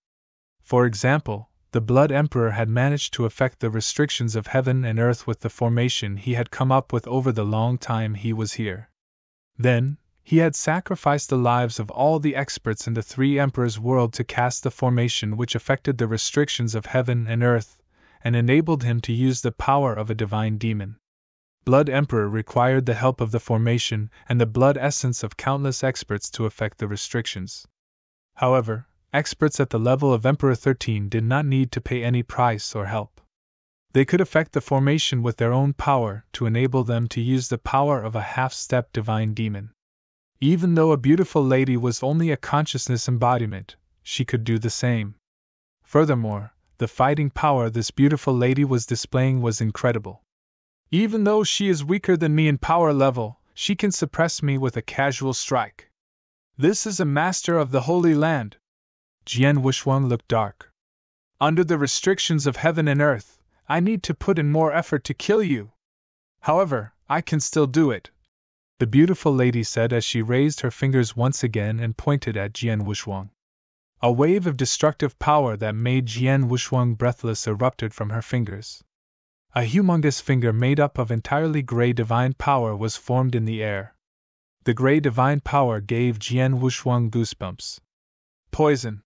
For example, the Blood Emperor had managed to affect the restrictions of heaven and earth with the formation he had come up with over the long time he was here. Then, he had sacrificed the lives of all the experts in the 3 Emperors' world to cast the formation which affected the restrictions of heaven and earth, and enabled him to use the power of a divine demon. Blood Emperor required the help of the formation and the blood essence of countless experts to affect the restrictions. However, experts at the level of Emperor 13 did not need to pay any price or help. They could affect the formation with their own power to enable them to use the power of a half-step divine demon. Even though a beautiful lady was only a consciousness embodiment, she could do the same. Furthermore, the fighting power this beautiful lady was displaying was incredible. Even though she is weaker than me in power level, she can suppress me with a casual strike. This is a Master of the Holy Land. Jian Wuxuang looked dark. Under the restrictions of heaven and earth, I need to put in more effort to kill you. However, I can still do it, the beautiful lady said as she raised her fingers once again and pointed at Jian Wuxuang. A wave of destructive power that made Jian Wuxuang breathless erupted from her fingers. A humongous finger made up of entirely gray divine power was formed in the air. The gray divine power gave Jian Wuxuang goosebumps. Poison.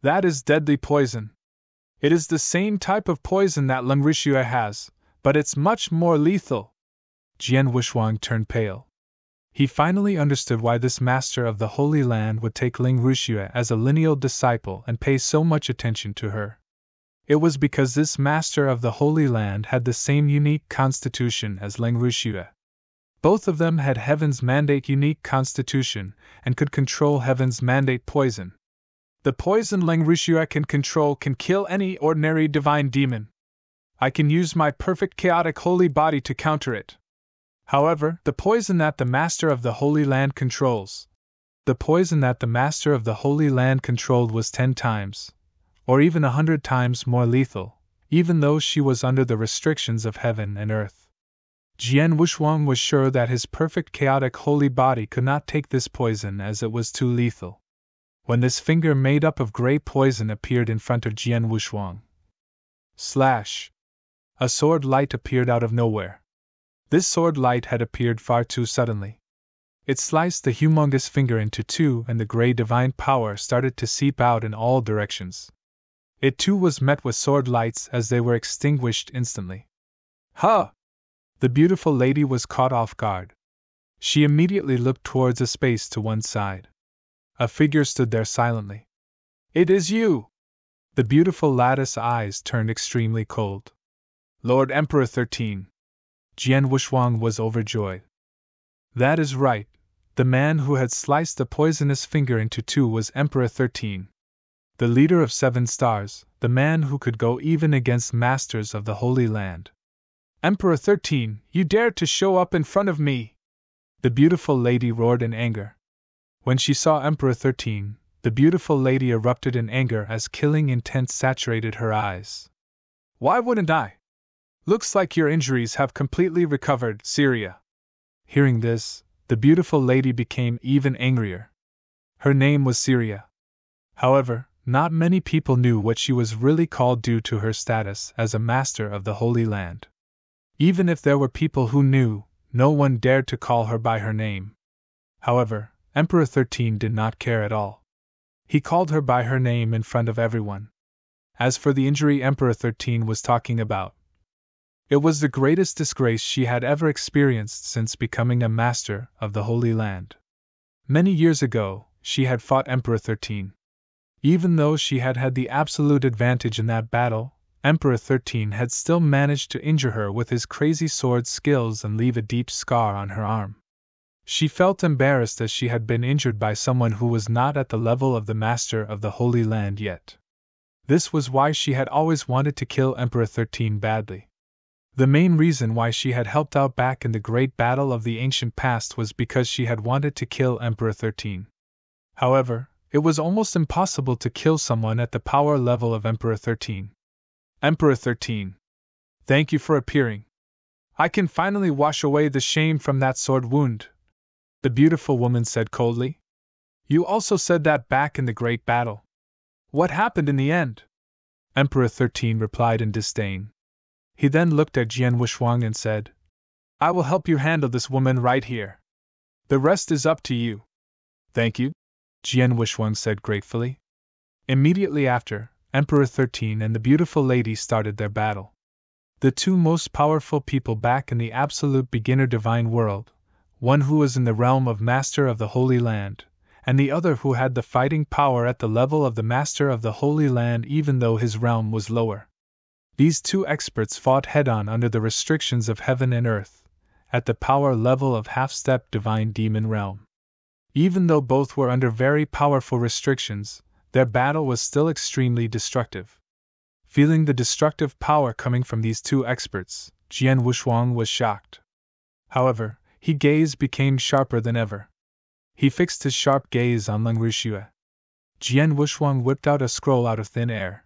That is deadly poison. It is the same type of poison that Leng Ruxiu has, But it's much more lethal. Jian Wuxuang turned pale. He finally understood why this master of the Holy Land would take Ling Ruxue as a lineal disciple and pay so much attention to her. It was because this master of the Holy Land had the same unique constitution as Ling Ruxue. Both of them had Heaven's Mandate unique constitution and could control Heaven's Mandate poison. The poison Ling Ruxue can control can kill any ordinary divine demon. I can use my perfect chaotic holy body to counter it. However, the poison that the Master of the Holy Land controls. The poison that the Master of the Holy Land controlled was 10 times, or even 100 times more lethal, even though she was under the restrictions of heaven and earth. Jian Wuxuang was sure that his perfect chaotic holy body could not take this poison as it was too lethal. When this finger made up of gray poison appeared in front of Jian Wuxuang, slash! A sword light appeared out of nowhere. This sword light had appeared far too suddenly. It sliced the humongous finger into two and the gray divine power started to seep out in all directions. It too was met with sword lights as they were extinguished instantly. Huh! The beautiful lady was caught off guard. She immediately looked towards a space to one side. A figure stood there silently. It is you! The beautiful lattice eyes turned extremely cold. Lord Emperor 13. Jian Wuxuang was overjoyed. That is right, the man who had sliced the poisonous finger into two was Emperor 13. The leader of 7 stars, the man who could go even against masters of the Holy Land. Emperor 13, you dared to show up in front of me! The beautiful lady roared in anger. When she saw Emperor 13, the beautiful lady erupted in anger as killing intent saturated her eyes. Why wouldn't I? Looks like your injuries have completely recovered, Syria. Hearing this, the beautiful lady became even angrier. Her name was Syria. However, not many people knew what she was really called due to her status as a master of the Holy Land. Even if there were people who knew, no one dared to call her by her name. However, Emperor 13 did not care at all. He called her by her name in front of everyone. As for the injury Emperor 13 was talking about, it was the greatest disgrace she had ever experienced since becoming a master of the Holy Land. Many years ago, she had fought Emperor 13. Even though she had had the absolute advantage in that battle, Emperor 13 had still managed to injure her with his crazy sword skills and leave a deep scar on her arm. She felt embarrassed as she had been injured by someone who was not at the level of the Master of the Holy Land yet. This was why she had always wanted to kill Emperor 13 badly. The main reason why she had helped out back in the great battle of the ancient past was because she had wanted to kill Emperor 13. However, it was almost impossible to kill someone at the power level of Emperor 13. Emperor 13. Thank you for appearing. I can finally wash away the shame from that sword wound, the beautiful woman said coldly. You also said that back in the great battle. What happened in the end? Emperor 13 replied in disdain. He then looked at Jian Wuxuang and said, I will help you handle this woman right here. The rest is up to you. Thank you, Jian Wuxuang said gratefully. Immediately after, Emperor 13 and the beautiful lady started their battle. The two most powerful people back in the absolute beginner divine world, one who was in the realm of Master of the Holy Land, and the other who had the fighting power at the level of the Master of the Holy Land even though his realm was lower. These two experts fought head-on under the restrictions of heaven and earth, at the power level of half-step divine demon realm. Even though both were under very powerful restrictions, their battle was still extremely destructive. Feeling the destructive power coming from these two experts, Jian Wuxuang was shocked. However, his gaze became sharper than ever. He fixed his sharp gaze on Ling Ruxue. Jian Wuxuang whipped out a scroll out of thin air.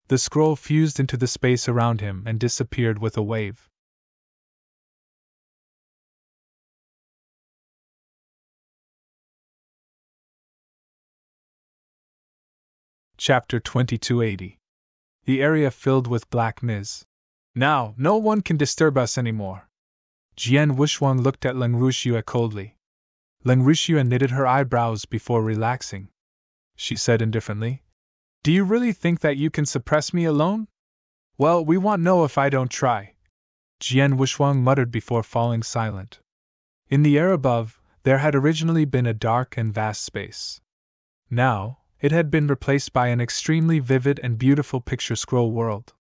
The scroll fused into the space around him and disappeared with a wave. Chapter 2280. The area filled with black mist. Now, no one can disturb us anymore. Jian Wuxuang looked at Ling Ruxue coldly. Ling Ruxue knitted her eyebrows before relaxing. She said indifferently, Do you really think that you can suppress me alone? Well, we won't know if I don't try. Jian Wushuang muttered before falling silent. In the air above, there had originally been a dark and vast space. Now, it had been replaced by an extremely vivid and beautiful picture scroll world.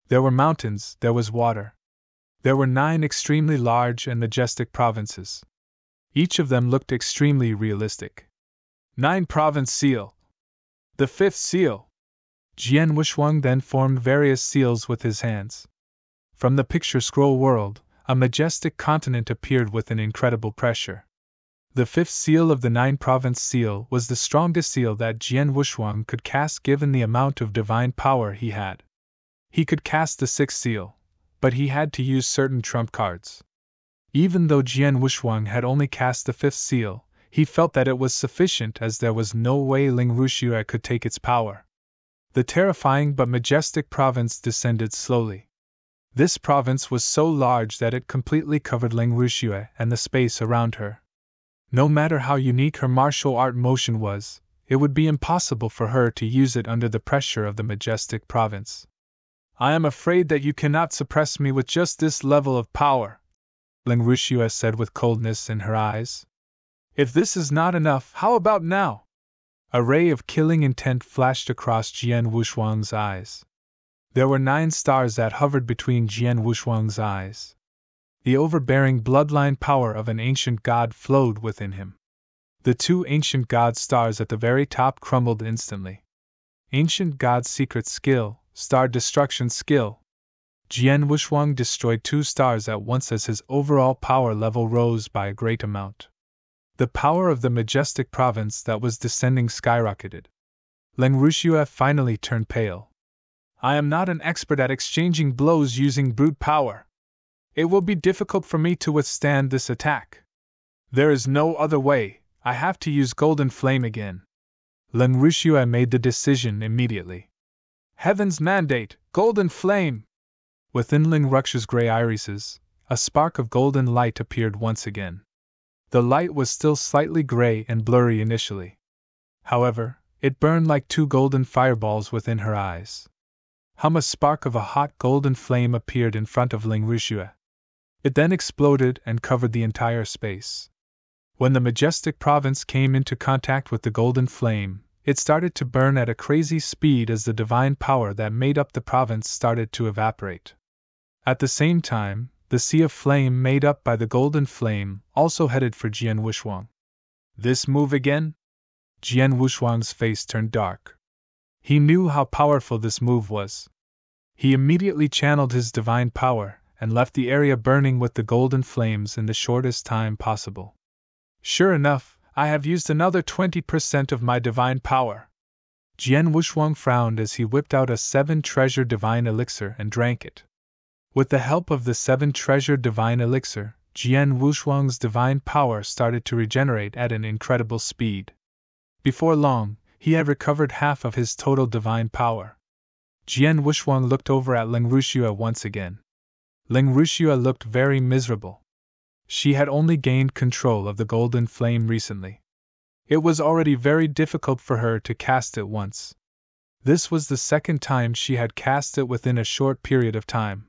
There were mountains, there was water. There were 9 extremely large and majestic provinces. Each of them looked extremely realistic. 9 province seal. The 5th seal. Jian Wushuang then formed various seals with his hands. From the picture scroll world, a majestic continent appeared with an incredible pressure. The 5th seal of the 9 province seal was the strongest seal that Jian Wushuang could cast given the amount of divine power he had. He could cast the 6th seal, but he had to use certain trump cards. Even though Jian Wushuang had only cast the 5th seal, he felt that it was sufficient as there was no way Ling Ruxue could take its power. The terrifying but majestic province descended slowly. This province was so large that it completely covered Ling Ruxue and the space around her. No matter how unique her martial art motion was, it would be impossible for her to use it under the pressure of the majestic province. I am afraid that you cannot suppress me with just this level of power, Ling Ruxue said with coldness in her eyes. If this is not enough, how about now? A ray of killing intent flashed across Jian Wushuang's eyes. There were 9 stars that hovered between Jian Wushuang's eyes. The overbearing bloodline power of an ancient god flowed within him. The 2 ancient god stars at the very top crumbled instantly. Ancient god secret skill, star destruction skill. Jian Wushuang destroyed 2 stars at once as his overall power level rose by a great amount. The power of the majestic province that was descending skyrocketed. Ling Ruxue finally turned pale. I am not an expert at exchanging blows using brute power. It will be difficult for me to withstand this attack. There is no other way, I have to use Golden Flame again. Ling Ruxue made the decision immediately. Heaven's mandate, Golden Flame! Within Ling Ruxue's gray irises, a spark of golden light appeared once again. The light was still slightly gray and blurry initially. However, it burned like 2 golden fireballs within her eyes. A spark of a hot golden flame appeared in front of Ling Ruxue. It then exploded and covered the entire space. When the majestic province came into contact with the golden flame, it started to burn at a crazy speed as the divine power that made up the province started to evaporate. At the same time, the sea of flame made up by the golden flame also headed for Jian Wushuang. This move again? Jian Wushuang's face turned dark. He knew how powerful this move was. He immediately channeled his divine power and left the area burning with the golden flames in the shortest time possible. Sure enough, I have used another 20% of my divine power. Jian Wushuang frowned as he whipped out a 7-treasure divine elixir and drank it. With the help of the 7-treasure divine elixir, Jian Wushuang's divine power started to regenerate at an incredible speed. Before long, he had recovered half of his total divine power. Jian Wushuang looked over at Ling Ruxue once again. Ling Ruxue looked very miserable. She had only gained control of the golden flame recently. It was already very difficult for her to cast it once. This was the 2nd time she had cast it within a short period of time.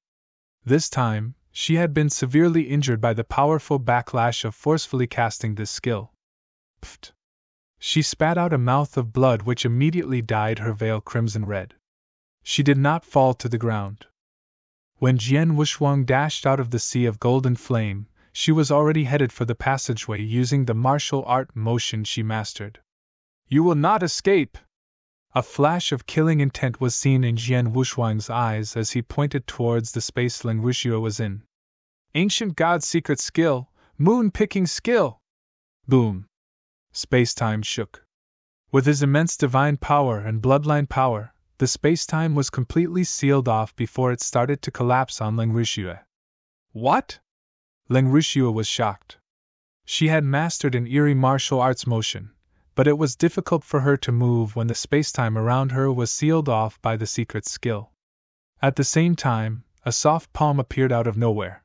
This time, she had been severely injured by the powerful backlash of forcefully casting this skill. Pfft! She spat out a mouth of blood which immediately dyed her veil crimson red. She did not fall to the ground. When Jian Wushuang dashed out of the sea of golden flame, she was already headed for the passageway using the martial art motion she mastered. You will not escape! A flash of killing intent was seen in Jian Wushuang's eyes as he pointed towards the space Ling Ruxue was in. Ancient God secret skill, moon-picking skill! Boom! Space-time shook. With his immense divine power and bloodline power, the space-time was completely sealed off before it started to collapse on Ling Ruxue. What? Ling Ruxue was shocked. She had mastered an eerie martial arts motion, but it was difficult for her to move when the spacetime around her was sealed off by the secret skill. At the same time, a soft palm appeared out of nowhere.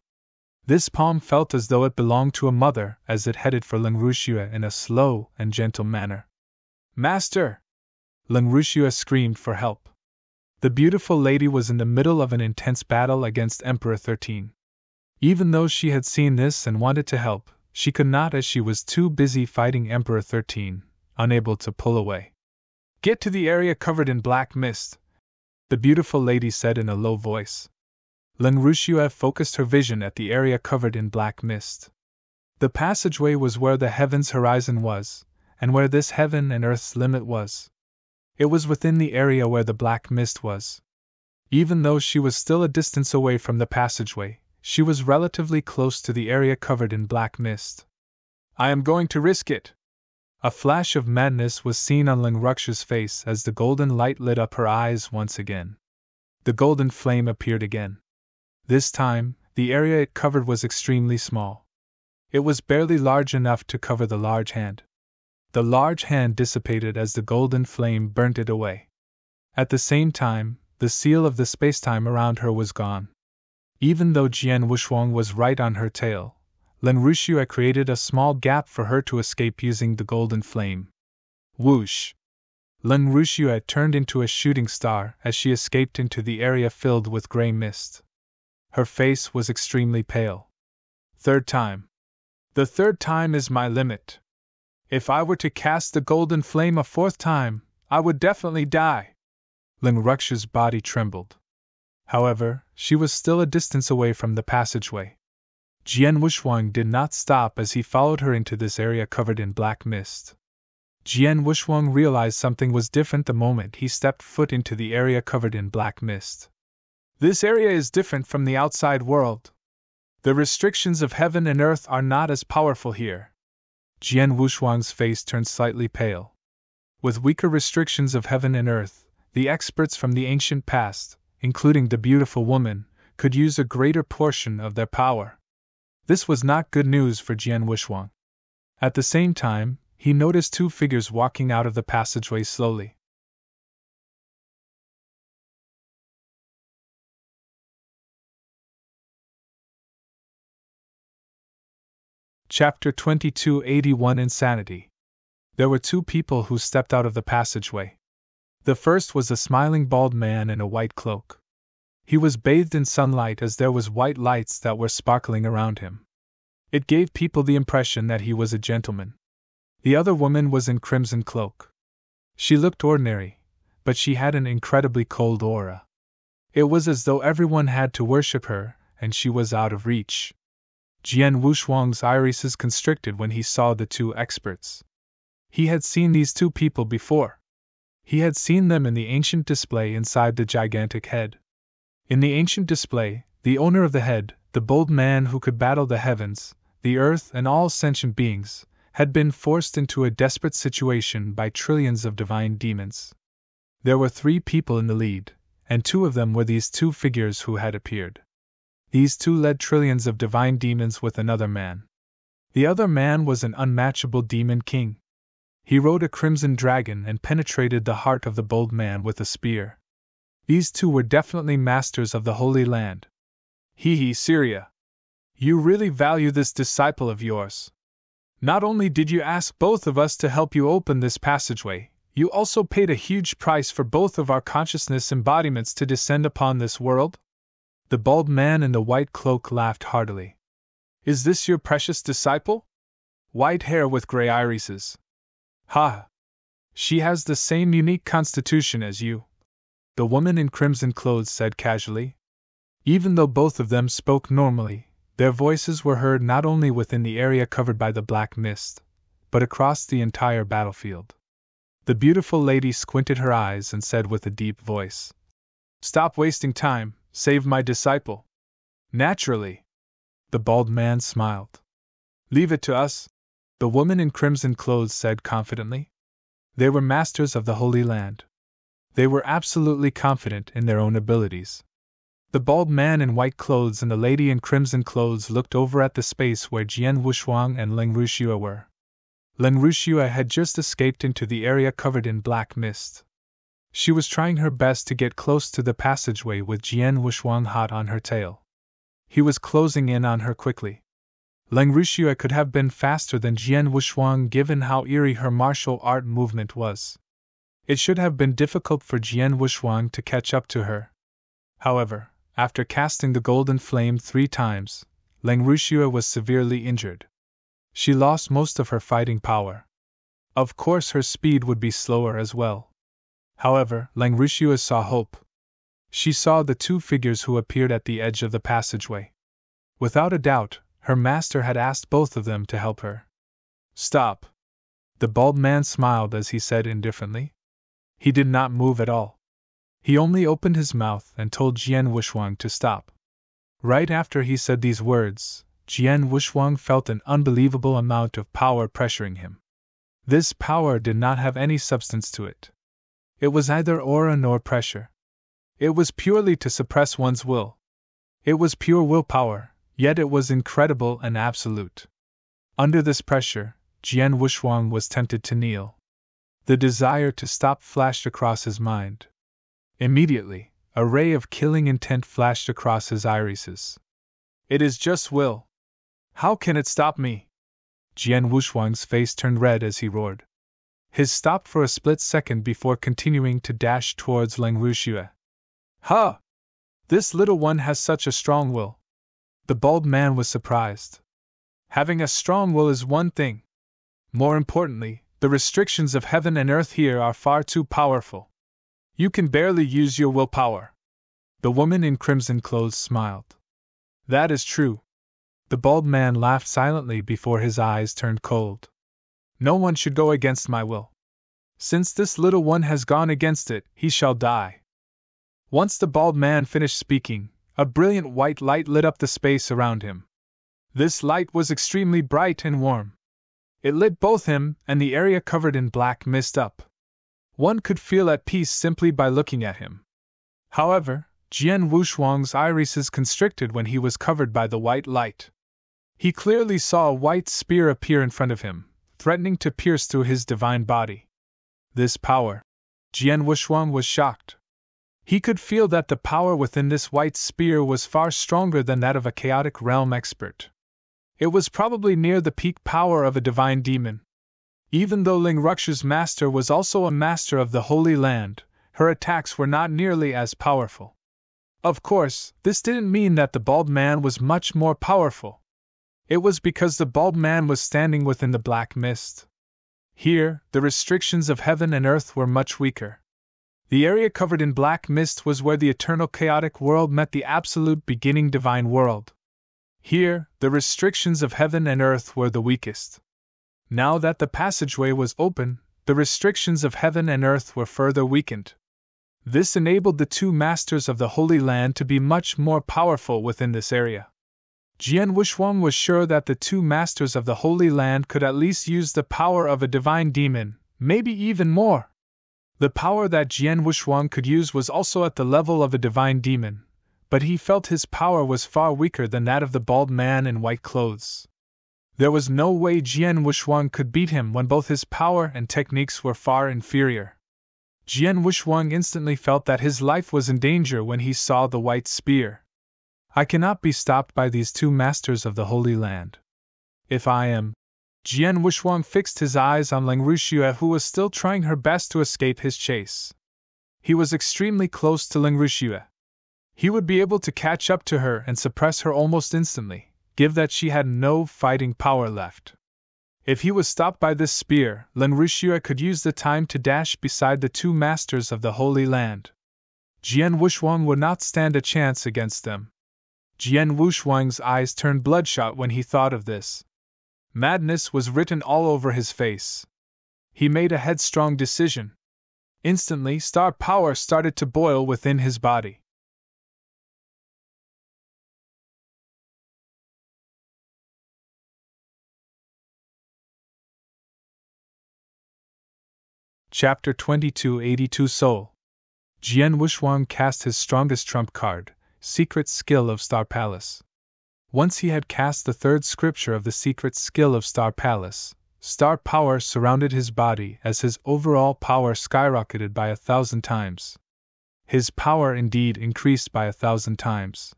This palm felt as though it belonged to a mother as it headed for Ling Ruxue in a slow and gentle manner. Master! Ling Ruxue screamed for help. The beautiful lady was in the middle of an intense battle against Emperor 13. Even though she had seen this and wanted to help, she could not as she was too busy fighting Emperor 13, unable to pull away. "Get to the area covered in black mist," the beautiful lady said in a low voice. Langrushua focused her vision at the area covered in black mist. The passageway was where the heaven's horizon was, and where this heaven and earth's limit was. It was within the area where the black mist was. Even though she was still a distance away from the passageway, she was relatively close to the area covered in black mist. "I am going to risk it." A flash of madness was seen on Langruksha's face as the golden light lit up her eyes once again. The golden flame appeared again. This time, the area it covered was extremely small. It was barely large enough to cover the large hand. The large hand dissipated as the golden flame burnt it away. At the same time, the seal of the spacetime around her was gone. Even though Jian Wushuang was right on her tail, Langrushua created a small gap for her to escape using the golden flame. Whoosh! Langrushua turned into a shooting star as she escaped into the area filled with gray mist. Her face was extremely pale. "Third time. The third time is my limit. If I were to cast the golden flame a fourth time, I would definitely die." Langruksha's body trembled. However, she was still a distance away from the passageway. Jian Wushuang did not stop as he followed her into this area covered in black mist. Jian Wushuang realized something was different the moment he stepped foot into the area covered in black mist. "This area is different from the outside world. The restrictions of heaven and earth are not as powerful here." Jian Wushuang's face turned slightly pale. With weaker restrictions of heaven and earth, the experts from the ancient past, including the beautiful woman, could use a greater portion of their power. This was not good news for Jian Wushuang. At the same time, he noticed two figures walking out of the passageway slowly. Chapter 2281 Insanity. There were two people who stepped out of the passageway. The first was a smiling bald man in a white cloak. He was bathed in sunlight as there was white lights that were sparkling around him. It gave people the impression that he was a gentleman. The other woman was in crimson cloak. She looked ordinary, but she had an incredibly cold aura. It was as though everyone had to worship her, and she was out of reach. Jian Wushuang's irises constricted when he saw the two experts. He had seen these two people before. He had seen them in the ancient display inside the gigantic head. In the ancient display, the owner of the head, the bold man who could battle the heavens, the earth, and all sentient beings, had been forced into a desperate situation by trillions of divine demons. There were three people in the lead, and two of them were these two figures who had appeared. These two led trillions of divine demons with another man. The other man was an unmatchable demon king. He rode a crimson dragon and penetrated the heart of the bold man with a spear. These two were definitely masters of the Holy Land. "Hee, Syria. You really value this disciple of yours. Not only did you ask both of us to help you open this passageway, you also paid a huge price for both of our consciousness embodiments to descend upon this world?" The bald man in the white cloak laughed heartily. "Is this your precious disciple? White hair with gray irises. Ha! She has the same unique constitution as you," the woman in crimson clothes said casually. Even though both of them spoke normally, their voices were heard not only within the area covered by the black mist, but across the entire battlefield. The beautiful lady squinted her eyes and said with a deep voice, "Stop wasting time, save my disciple." "Naturally." The bald man smiled. "Leave it to us," the woman in crimson clothes said confidently. They were masters of the Holy Land. They were absolutely confident in their own abilities. The bald man in white clothes and the lady in crimson clothes looked over at the space where Jian Wushuang and Langrushua were. Langrushua had just escaped into the area covered in black mist. She was trying her best to get close to the passageway with Jian Wushuang hot on her tail. He was closing in on her quickly. Langrushua could have been faster than Jian Wushuang given how eerie her martial art movement was. It should have been difficult for Jian Wushuang to catch up to her. However, after casting the golden flame 3 times, Lang Rushua was severely injured. She lost most of her fighting power. Of course, her speed would be slower as well. However, Lang Rushua saw hope. She saw the two figures who appeared at the edge of the passageway. Without a doubt, her master had asked both of them to help her. Stop! The bald man smiled as he said indifferently. He did not move at all. He only opened his mouth and told Jian Wushuang to stop. Right after he said these words, Jian Wushuang felt an unbelievable amount of power pressuring him. This power did not have any substance to it. It was neither aura nor pressure. It was purely to suppress one's will. It was pure willpower, yet it was incredible and absolute. Under this pressure, Jian Wushuang was tempted to kneel. The desire to stop flashed across his mind. Immediately, a ray of killing intent flashed across his irises. It is just will. How can it stop me? Jian Wushuang's face turned red as he roared. His stopped for a split second before continuing to dash towards Lang Rushua. Ha! This little one has such a strong will. The bald man was surprised. Having a strong will is one thing. More importantly, the restrictions of heaven and earth here are far too powerful. You can barely use your willpower. The woman in crimson clothes smiled. That is true. The bald man laughed silently before his eyes turned cold. No one should go against my will. Since this little one has gone against it, he shall die. Once the bald man finished speaking, a brilliant white light lit up the space around him. This light was extremely bright and warm. It lit both him and the area covered in black mist up. One could feel at peace simply by looking at him. However, Jian Wushuang's irises constricted when he was covered by the white light. He clearly saw a white spear appear in front of him, threatening to pierce through his divine body. This power. Jian Wushuang was shocked. He could feel that the power within this white spear was far stronger than that of a chaotic realm expert. It was probably near the peak power of a divine demon. Even though Ling Ruxu's master was also a master of the Holy Land, her attacks were not nearly as powerful. Of course, this didn't mean that the bald man was much more powerful. It was because the bald man was standing within the black mist. Here, the restrictions of heaven and earth were much weaker. The area covered in black mist was where the eternal chaotic world met the absolute beginning divine world. Here, the restrictions of heaven and earth were the weakest. Now that the passageway was open, the restrictions of heaven and earth were further weakened. This enabled the two masters of the Holy Land to be much more powerful within this area. Jian Wushuang was sure that the two masters of the Holy Land could at least use the power of a divine demon, maybe even more. The power that Jian Wushuang could use was also at the level of a divine demon, but he felt his power was far weaker than that of the bald man in white clothes. There was no way Jian Wushuang could beat him when both his power and techniques were far inferior. Jian Wushuang instantly felt that his life was in danger when he saw the white spear. I cannot be stopped by these two masters of the Holy Land. If I am... Jian Wushuang fixed his eyes on Lang Rushua, who was still trying her best to escape his chase. He was extremely close to Lang Rushua. He would be able to catch up to her and suppress her almost instantly, given that she had no fighting power left. If he was stopped by this spear, Lang Rushua could use the time to dash beside the two masters of the Holy Land. Jian Wushuang would not stand a chance against them. Jian Wushuang's eyes turned bloodshot when he thought of this. Madness was written all over his face. He made a headstrong decision. Instantly, star power started to boil within his body. Chapter 2282 Soul. Jian Wushuang cast his strongest trump card, Secret Skill of Star Palace. Once he had cast the third scripture of the secret skill of Star Palace, star power surrounded his body as his overall power skyrocketed by 1,000 times. His power indeed increased by 1,000 times.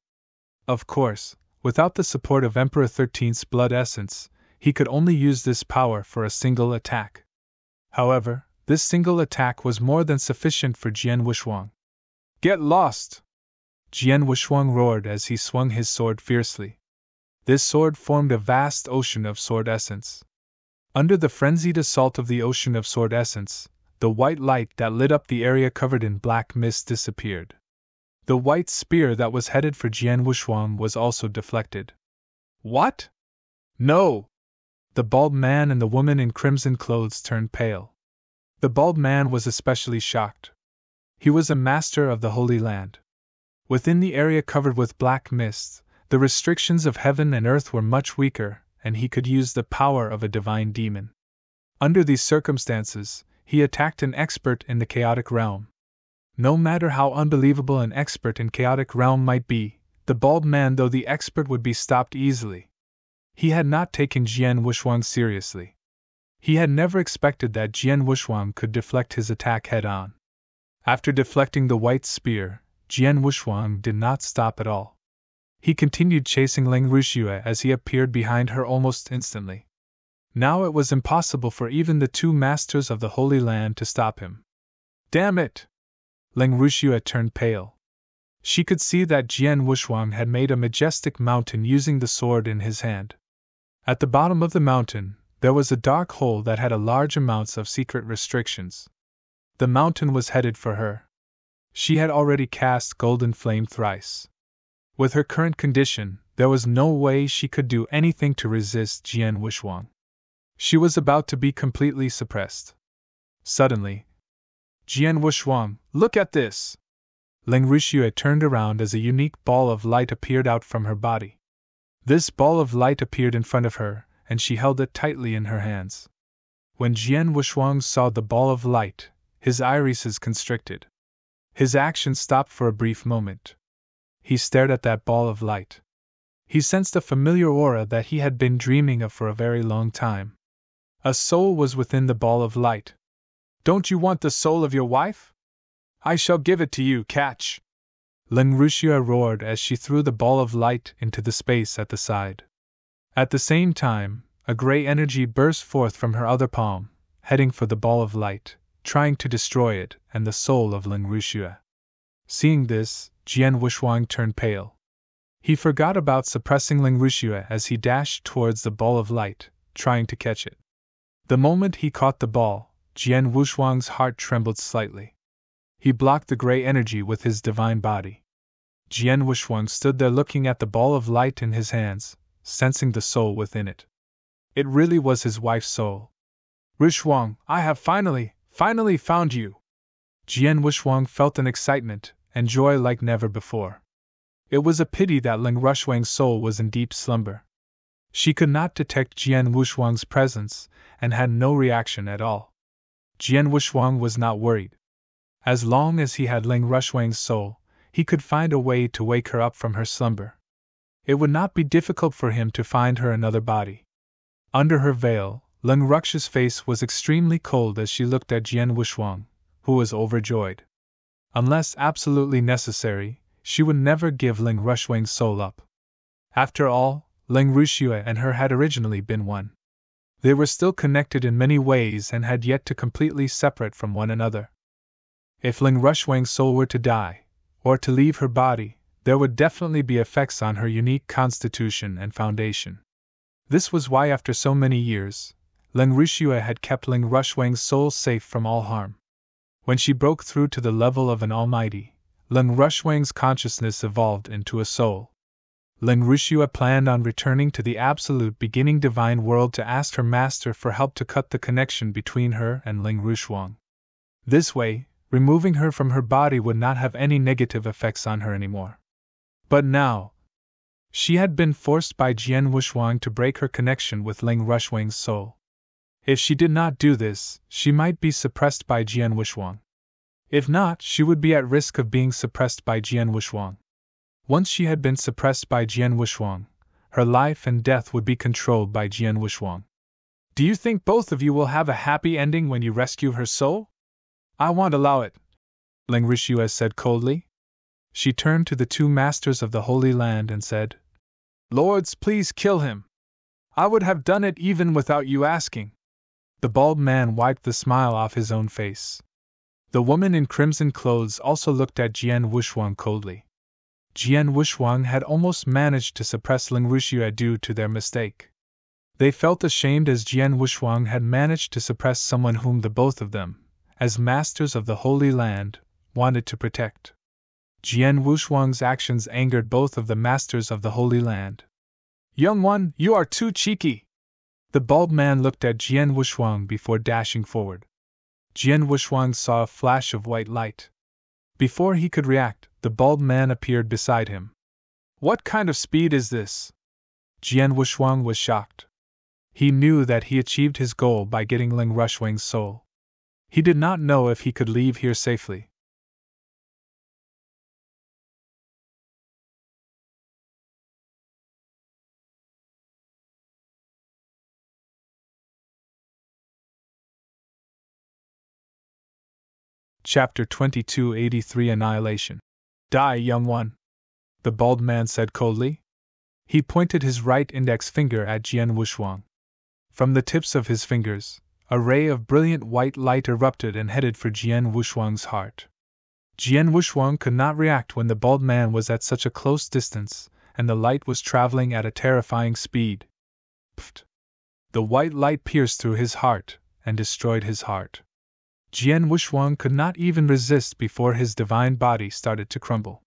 Of course, without the support of Emperor 13's blood essence, he could only use this power for a single attack. However, this single attack was more than sufficient for Jian Wushuang. Get lost! Jian Wushuang roared as he swung his sword fiercely. This sword formed a vast ocean of sword essence. Under the frenzied assault of the ocean of sword essence, the white light that lit up the area covered in black mist disappeared. The white spear that was headed for Jian Wushuang was also deflected. What? No! The bald man and the woman in crimson clothes turned pale. The bald man was especially shocked. He was a master of the Holy Land. Within the area covered with black mist, the restrictions of heaven and earth were much weaker, and he could use the power of a divine demon. Under these circumstances, he attacked an expert in the chaotic realm. No matter how unbelievable an expert in chaotic realm might be, the bald man, though the expert, would be stopped easily. He had not taken Jian Wushuang seriously. He had never expected that Jian Wushuang could deflect his attack head-on. After deflecting the white spear, Jian Wushuang did not stop at all. He continued chasing Ling Ruxue as he appeared behind her almost instantly. Now it was impossible for even the two masters of the Holy Land to stop him. Damn it! Ling Ruxue turned pale. She could see that Jian Wushuang had made a majestic mountain using the sword in his hand. At the bottom of the mountain, there was a dark hole that had a large amounts of secret restrictions. The mountain was headed for her. She had already cast Golden Flame thrice. With her current condition, there was no way she could do anything to resist Jian Wushuang. She was about to be completely suppressed. Suddenly, Jian Wushuang, look at this! Ling Ruxue turned around as a unique ball of light appeared out from her body. This ball of light appeared in front of her, and she held it tightly in her hands. When Jian Wushuang saw the ball of light, his irises constricted. His action stopped for a brief moment. He stared at that ball of light. He sensed a familiar aura that he had been dreaming of for a very long time. A soul was within the ball of light. Don't you want the soul of your wife? I shall give it to you, catch! Ling Ruxue roared as she threw the ball of light into the space at the side. At the same time, a gray energy burst forth from her other palm, heading for the ball of light, trying to destroy it and the soul of Ling Ruxue. Seeing this, Jian Wushuang turned pale. He forgot about suppressing Ling Ruxue as he dashed towards the ball of light, trying to catch it. The moment he caught the ball, Jian Wushuang's heart trembled slightly. He blocked the gray energy with his divine body. Jian Wushuang stood there looking at the ball of light in his hands, sensing the soul within it. It really was his wife's soul. Wushuang, I have finally found you! Jian Wushuang felt an excitement and joy like never before. It was a pity that Ling Ruxuang's soul was in deep slumber. She could not detect Jian Wushuang's presence and had no reaction at all. Jian Wushuang was not worried. As long as he had Ling Ruxuang's soul, he could find a way to wake her up from her slumber. It would not be difficult for him to find her another body. Under her veil, Ling Ruxue's face was extremely cold as she looked at Jian Wushuang, who was overjoyed. Unless absolutely necessary, she would never give Ling Ruxuang's soul up. After all, Ling Ruxue and her had originally been one. They were still connected in many ways and had yet to completely separate from one another. If Ling Ruxuang's soul were to die, or to leave her body, there would definitely be effects on her unique constitution and foundation. This was why after so many years, Ling Ruxue had kept Ling Ruxuang's soul safe from all harm. When she broke through to the level of an almighty, Ling Ruxuang's consciousness evolved into a soul. Ling Ruxue planned on returning to the absolute beginning divine world to ask her master for help to cut the connection between her and Ling Ruxuang. This way, removing her from her body would not have any negative effects on her anymore. But now, she had been forced by Jian Wushuang to break her connection with Ling Ruxuang's soul. If she did not do this, she might be suppressed by Jian Wushuang. If not, she would be at risk of being suppressed by Jian Wushuang. Once she had been suppressed by Jian Wushuang, her life and death would be controlled by Jian Wushuang. Do you think both of you will have a happy ending when you rescue her soul? I won't allow it, Ling Ruxue said coldly. She turned to the two masters of the Holy Land and said, Lords, please kill him. I would have done it even without you asking. The bald man wiped the smile off his own face. The woman in crimson clothes also looked at Jian Wushuang coldly. Jian Wushuang had almost managed to suppress Ling Ruxue due to their mistake. They felt ashamed as Jian Wushuang had managed to suppress someone whom the both of them, as masters of the Holy Land, wanted to protect. Jian Wushuang's actions angered both of the masters of the Holy Land. "Young one, you are too cheeky!" The bald man looked at Jian Wushuang before dashing forward. Jian Wushuang saw a flash of white light. Before he could react, the bald man appeared beside him. "What kind of speed is this?" Jian Wushuang was shocked. He knew that he achieved his goal by getting Ling Ruxuang's soul. He did not know if he could leave here safely. Chapter 2283 Annihilation. "Die, young one," the bald man said coldly. He pointed his right index finger at Jian Wushuang. From the tips of his fingers, a ray of brilliant white light erupted and headed for Jian Wushuang's heart. Jian Wushuang could not react when the bald man was at such a close distance, and the light was traveling at a terrifying speed. Pfft! The white light pierced through his heart and destroyed his heart. Jian Wushuang could not even resist before his divine body started to crumble.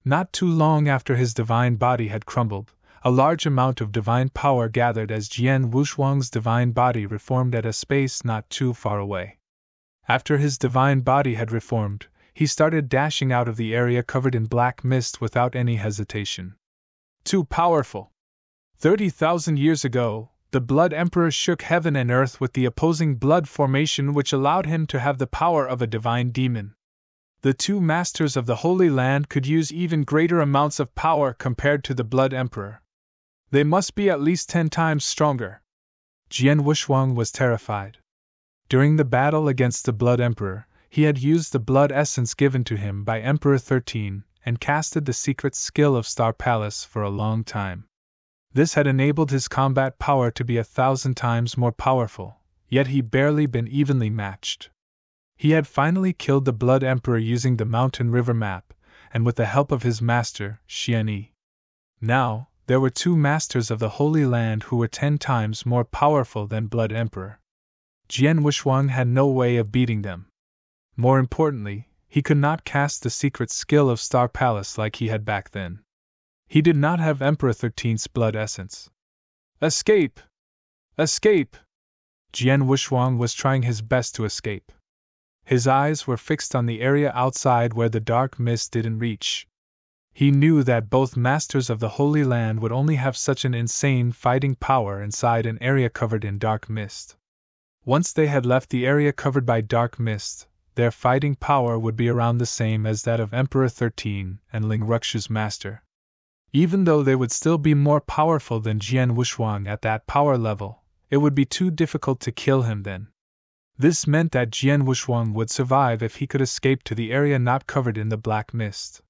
Not too long after his divine body had crumbled, a large amount of divine power gathered as Jian Wushuang's divine body reformed at a space not too far away. After his divine body had reformed, he started dashing out of the area covered in black mist without any hesitation. Too powerful! 30,000 years ago, the Blood Emperor shook heaven and earth with the opposing blood formation which allowed him to have the power of a divine demon. The two masters of the Holy Land could use even greater amounts of power compared to the Blood Emperor. They must be at least 10 times stronger. Jian Wushuang was terrified. During the battle against the Blood Emperor, he had used the blood essence given to him by Emperor 13 and casted the secret skill of Star Palace for a long time. This had enabled his combat power to be 1,000 times more powerful, yet he barely been evenly matched. He had finally killed the Blood Emperor using the Mountain River map, and with the help of his master, Xianyi. Now, there were two masters of the Holy Land who were 10 times more powerful than Blood Emperor. Jian Wushuang had no way of beating them. More importantly, he could not cast the secret skill of Star Palace like he had back then. He did not have Emperor 13's blood essence. Escape! Escape! Jian Wushuang was trying his best to escape. His eyes were fixed on the area outside where the dark mist didn't reach. He knew that both masters of the Holy Land would only have such an insane fighting power inside an area covered in dark mist. Once they had left the area covered by dark mist, their fighting power would be around the same as that of Emperor 13 and Ling Ruxu's master. Even though they would still be more powerful than Jian Wushuang at that power level, it would be too difficult to kill him then. This meant that Jian Wushuang would survive if he could escape to the area not covered in the black mist.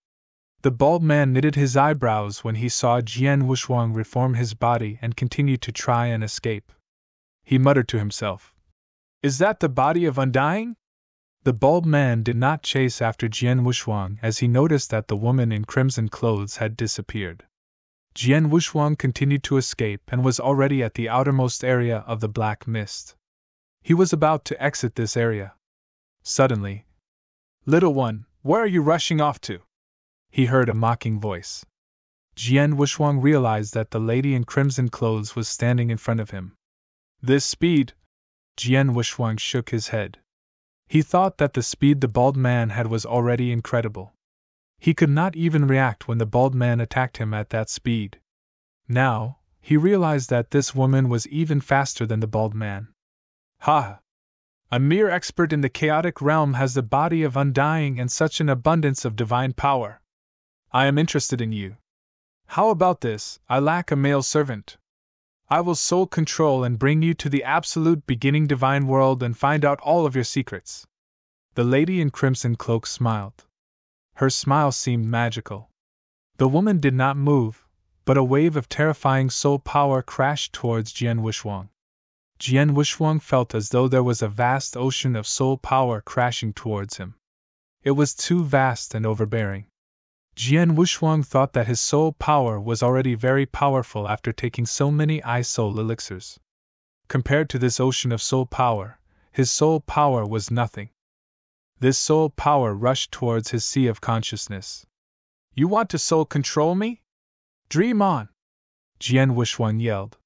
The bald man knitted his eyebrows when he saw Jian Wushuang reform his body and continue to try and escape. He muttered to himself, "Is that the body of Undying?" The bald man did not chase after Jian Wushuang as he noticed that the woman in crimson clothes had disappeared. Jian Wushuang continued to escape and was already at the outermost area of the black mist. He was about to exit this area. Suddenly, "Little one, where are you rushing off to?" he heard a mocking voice. Jian Wushuang realized that the lady in crimson clothes was standing in front of him. "This speed?" Jian Wushuang shook his head. He thought that the speed the bald man had was already incredible. He could not even react when the bald man attacked him at that speed. Now, he realized that this woman was even faster than the bald man. "Ha! A mere expert in the chaotic realm has the body of Undying and such an abundance of divine power. I am interested in you. How about this? I lack a male servant. I will soul control and bring you to the absolute beginning divine world and find out all of your secrets." The lady in crimson cloak smiled. Her smile seemed magical. The woman did not move, but a wave of terrifying soul power crashed towards Jian Wushuang. Jian Wushuang felt as though there was a vast ocean of soul power crashing towards him. It was too vast and overbearing. Jian Wushuang thought that his soul power was already very powerful after taking so many soul elixirs. Compared to this ocean of soul power, his soul power was nothing. This soul power rushed towards his sea of consciousness. You want to soul control me? Dream on! Jian Wushuang yelled.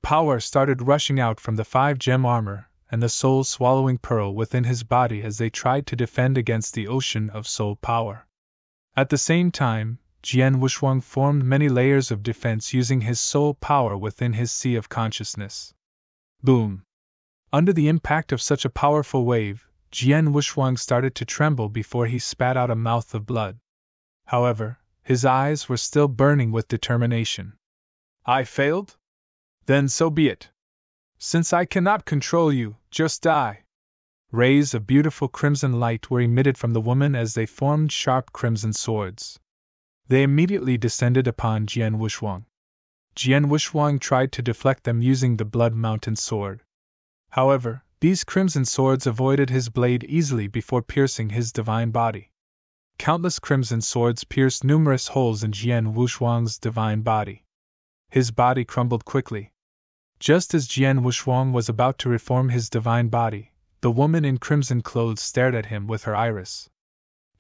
Power started rushing out from the 5-gem armor and the soul-swallowing pearl within his body as they tried to defend against the ocean of soul power. At the same time, Jian Wushuang formed many layers of defense using his soul power within his sea of consciousness. Boom! Under the impact of such a powerful wave, Jian Wushuang started to tremble before he spat out a mouth of blood. However, his eyes were still burning with determination. I failed? Then so be it. Since I cannot control you, just die. Rays of beautiful crimson light were emitted from the woman as they formed sharp crimson swords. They immediately descended upon Jian Wushuang. Jian Wushuang tried to deflect them using the Blood Mountain sword. However, these crimson swords avoided his blade easily before piercing his divine body. Countless crimson swords pierced numerous holes in Jian Wushuang's divine body. His body crumbled quickly. Just as Jian Wushuang was about to reform his divine body, the woman in crimson clothes stared at him with her iris.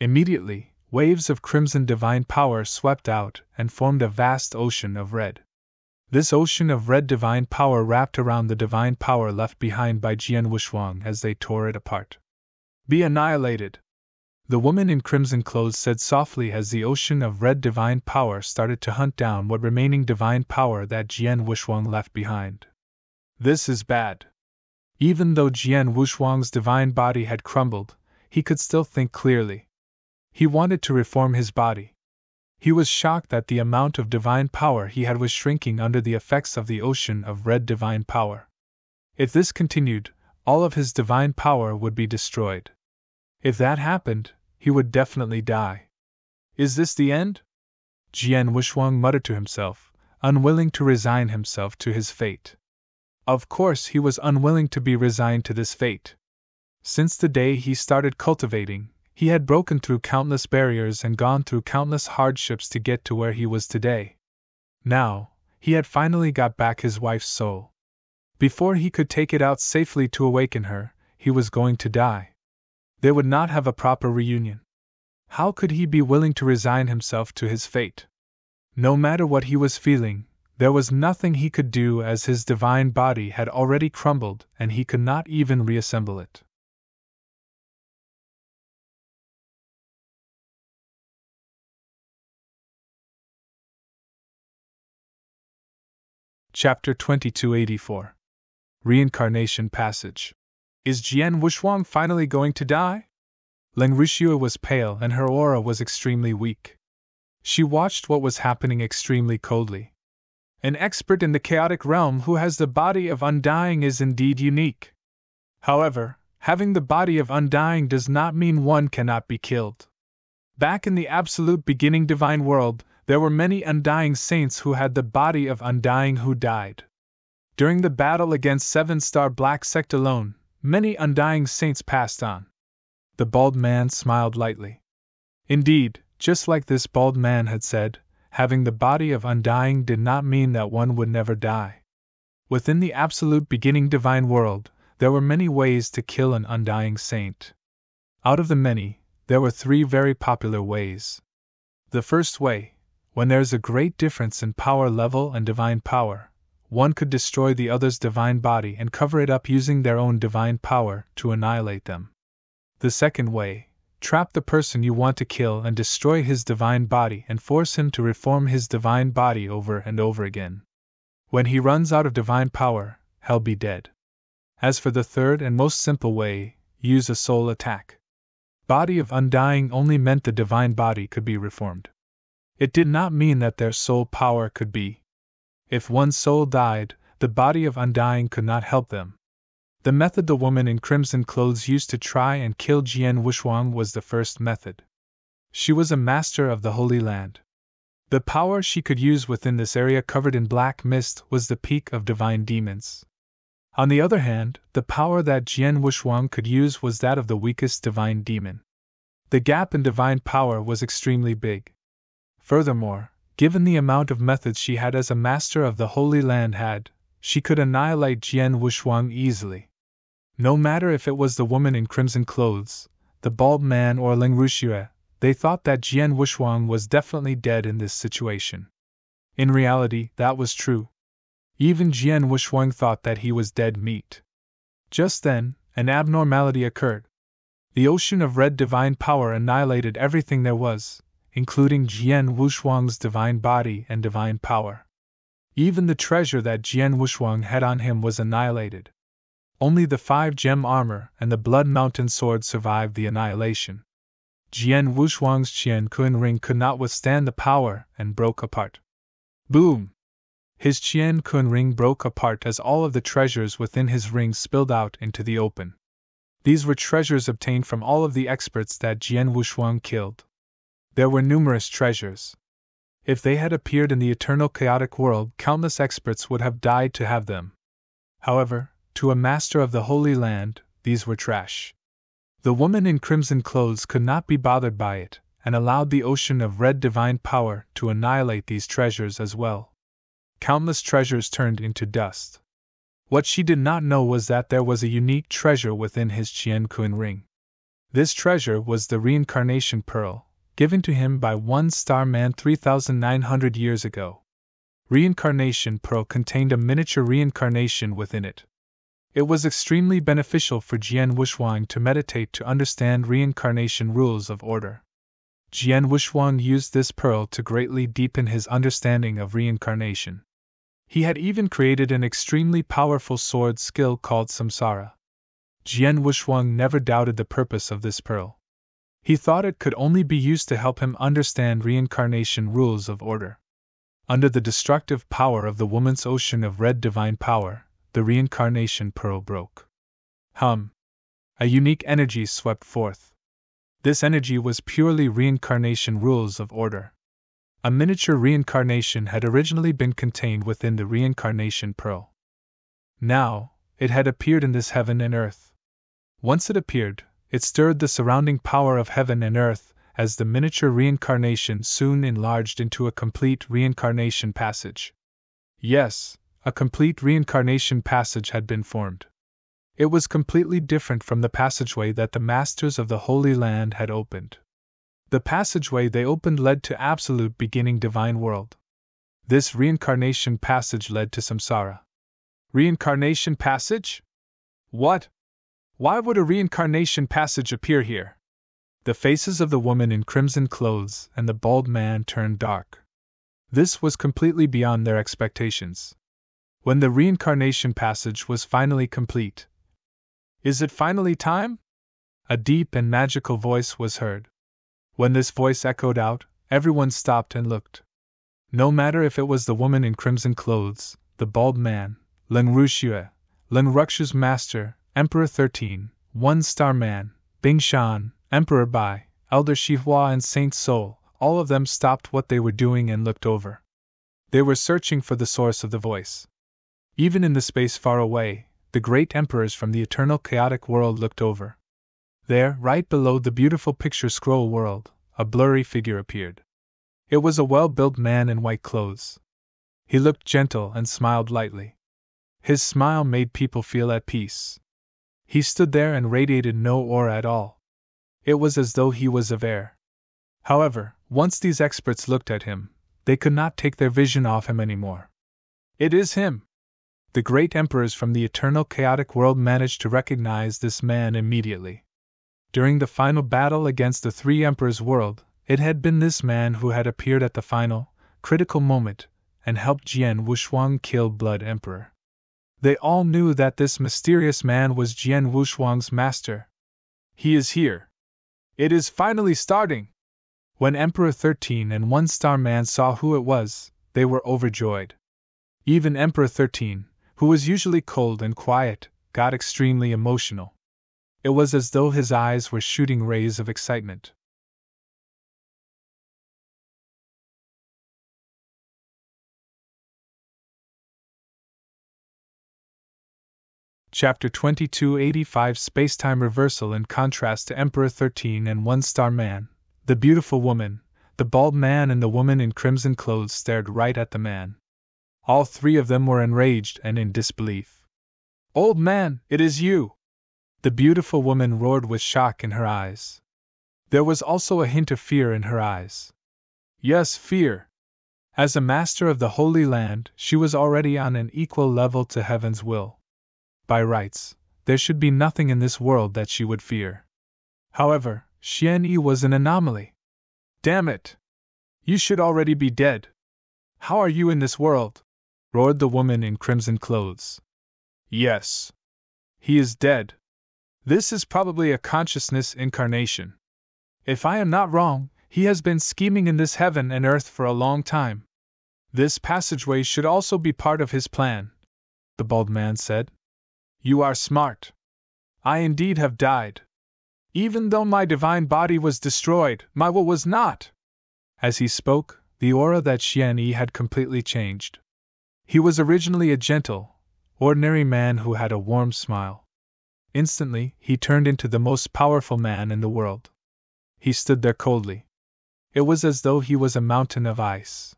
Immediately, waves of crimson divine power swept out and formed a vast ocean of red. This ocean of red divine power wrapped around the divine power left behind by Jian Wushuang as they tore it apart. Be annihilated! The woman in crimson clothes said softly as the ocean of red divine power started to hunt down what remaining divine power that Jian Wushuang left behind. This is bad. Even though Jian Wushuang's divine body had crumbled, he could still think clearly. He wanted to reform his body. He was shocked that the amount of divine power he had was shrinking under the effects of the ocean of red divine power. If this continued, all of his divine power would be destroyed. If that happened, he would definitely die. Is this the end? Jian Wushuang muttered to himself, unwilling to resign himself to his fate. Of course he was unwilling to be resigned to this fate. Since the day he started cultivating, he had broken through countless barriers and gone through countless hardships to get to where he was today. Now, he had finally got back his wife's soul. Before he could take it out safely to awaken her, he was going to die. They would not have a proper reunion. How could he be willing to resign himself to his fate? No matter what he was feeling, there was nothing he could do as his divine body had already crumbled and he could not even reassemble it. Chapter 2284 Reincarnation Passage. Is Jian Wushuang finally going to die? Leng Rixue was pale and her aura was extremely weak. She watched what was happening extremely coldly. An expert in the chaotic realm who has the body of undying is indeed unique. However, having the body of undying does not mean one cannot be killed. Back in the absolute beginning divine world, there were many undying saints who had the body of undying who died. During the battle against 7-star Black Sect alone, many undying saints passed on. The bald man smiled lightly. Indeed, just like this bald man had said, having the body of undying did not mean that one would never die. Within the absolute beginning divine world, there were many ways to kill an undying saint. Out of the many, there were 3 very popular ways. The first way, when there is a great difference in power level and divine power, one could destroy the other's divine body and cover it up using their own divine power to annihilate them. The second way, trap the person you want to kill and destroy his divine body and force him to reform his divine body over and over again. When he runs out of divine power, he'll be dead. As for the third and most simple way, use a soul attack. Body of undying only meant the divine body could be reformed. It did not mean that their soul power could be. If one soul died, the body of undying could not help them. The method the woman in crimson clothes used to try and kill Jian Wushuang was the first method. She was a master of the Holy Land. The power she could use within this area covered in black mist was the peak of divine demons. On the other hand, the power that Jian Wushuang could use was that of the weakest divine demon. The gap in divine power was extremely big. Furthermore, given the amount of methods she had as a master of the Holy Land she could annihilate Jian Wushuang easily. No matter if it was the woman in crimson clothes, the bald man or Ling Ruxue, they thought that Jian Wushuang was definitely dead in this situation. In reality, that was true. Even Jian Wushuang thought that he was dead meat. Just then, an abnormality occurred. The ocean of red divine power annihilated everything there was, including Jian Wushuang's divine body and divine power. Even the treasure that Jian Wushuang had on him was annihilated. Only the 5-gem armor and the Blood Mountain sword survived the annihilation. Jian Wushuang's Qian Kun ring could not withstand the power and broke apart. Boom! His Qian Kun ring broke apart as all of the treasures within his ring spilled out into the open. These were treasures obtained from all of the experts that Jian Wushuang killed. There were numerous treasures. If they had appeared in the eternal chaotic world, countless experts would have died to have them. However, to a master of the Holy Land, these were trash. The woman in crimson clothes could not be bothered by it, and allowed the ocean of red divine power to annihilate these treasures as well. Countless treasures turned into dust. What she did not know was that there was a unique treasure within his Qian Kun ring. This treasure was the reincarnation pearl, given to him by one star man 3,900 years ago. Reincarnation pearl contained a miniature reincarnation within it. It was extremely beneficial for Jian Wushuang to meditate to understand reincarnation rules of order. Jian Wushuang used this pearl to greatly deepen his understanding of reincarnation. He had even created an extremely powerful sword skill called Samsara. Jian Wushuang never doubted the purpose of this pearl. He thought it could only be used to help him understand reincarnation rules of order. Under the destructive power of the woman's ocean of red divine power, the reincarnation pearl broke. A unique energy swept forth. This energy was purely reincarnation rules of order. A miniature reincarnation had originally been contained within the reincarnation pearl. Now, it had appeared in this heaven and earth. Once it appeared, it stirred the surrounding power of heaven and earth, as the miniature reincarnation soon enlarged into a complete reincarnation passage. Yes, a complete reincarnation passage had been formed. It was completely different from the passageway that the masters of the Holy Land had opened. The passageway they opened led to absolute beginning divine world. This reincarnation passage led to samsara. Reincarnation passage? What? Why would a reincarnation passage appear here? The faces of the woman in crimson clothes and the bald man turned dark. This was completely beyond their expectations. When the reincarnation passage was finally complete. Is it finally time? A deep and magical voice was heard. When this voice echoed out, everyone stopped and looked. No matter if it was the woman in crimson clothes, the bald man, Ling Ruxue, Ling Ruxue's master, Emperor 13, One-Star Man, Bing Shan, Emperor Bai, Elder Xihua and Saint Soul, all of them stopped what they were doing and looked over. They were searching for the source of the voice. Even in the space far away, the great emperors from the eternal chaotic world looked over. There, right below the beautiful picture scroll world, a blurry figure appeared. It was a well-built man in white clothes. He looked gentle and smiled lightly. His smile made people feel at peace. He stood there and radiated no aura at all. It was as though he was of air. However, once these experts looked at him, they could not take their vision off him anymore. It is him! The great emperors from the eternal chaotic world managed to recognize this man immediately. During the final battle against the three emperors' world, it had been this man who had appeared at the final, critical moment, and helped Jian Wushuang kill Blood Emperor. They all knew that this mysterious man was Jian Wushuang's master. He is here. It is finally starting! When Emperor 13 and One-Star Man saw who it was, they were overjoyed. Even Emperor 13, who was usually cold and quiet, got extremely emotional. It was as though his eyes were shooting rays of excitement. Chapter 2285 Spacetime Reversal. In contrast to Emperor 13 and One-Star Man, the beautiful woman, The bald man and the woman in crimson clothes stared right at the man. All three of them were enraged and in disbelief. "Old man, it is you!" the beautiful woman roared with shock in her eyes. There was also a hint of fear in her eyes. Yes, fear. As a master of the Holy Land, she was already on an equal level to heaven's will. By rights, there should be nothing in this world that she would fear. However, Xian-Yi was an anomaly. "Damn it! You should already be dead. How are you in this world?" roared the woman in crimson clothes. "Yes. He is dead. This is probably a consciousness incarnation. If I am not wrong, he has been scheming in this heaven and earth for a long time. This passageway should also be part of his plan," the bald man said. "You are smart. I indeed have died. Even though my divine body was destroyed, my will was not." As he spoke, the aura that Xian-Yi had completely changed. He was originally a gentle, ordinary man who had a warm smile. Instantly, he turned into the most powerful man in the world. He stood there coldly. It was as though he was a mountain of ice.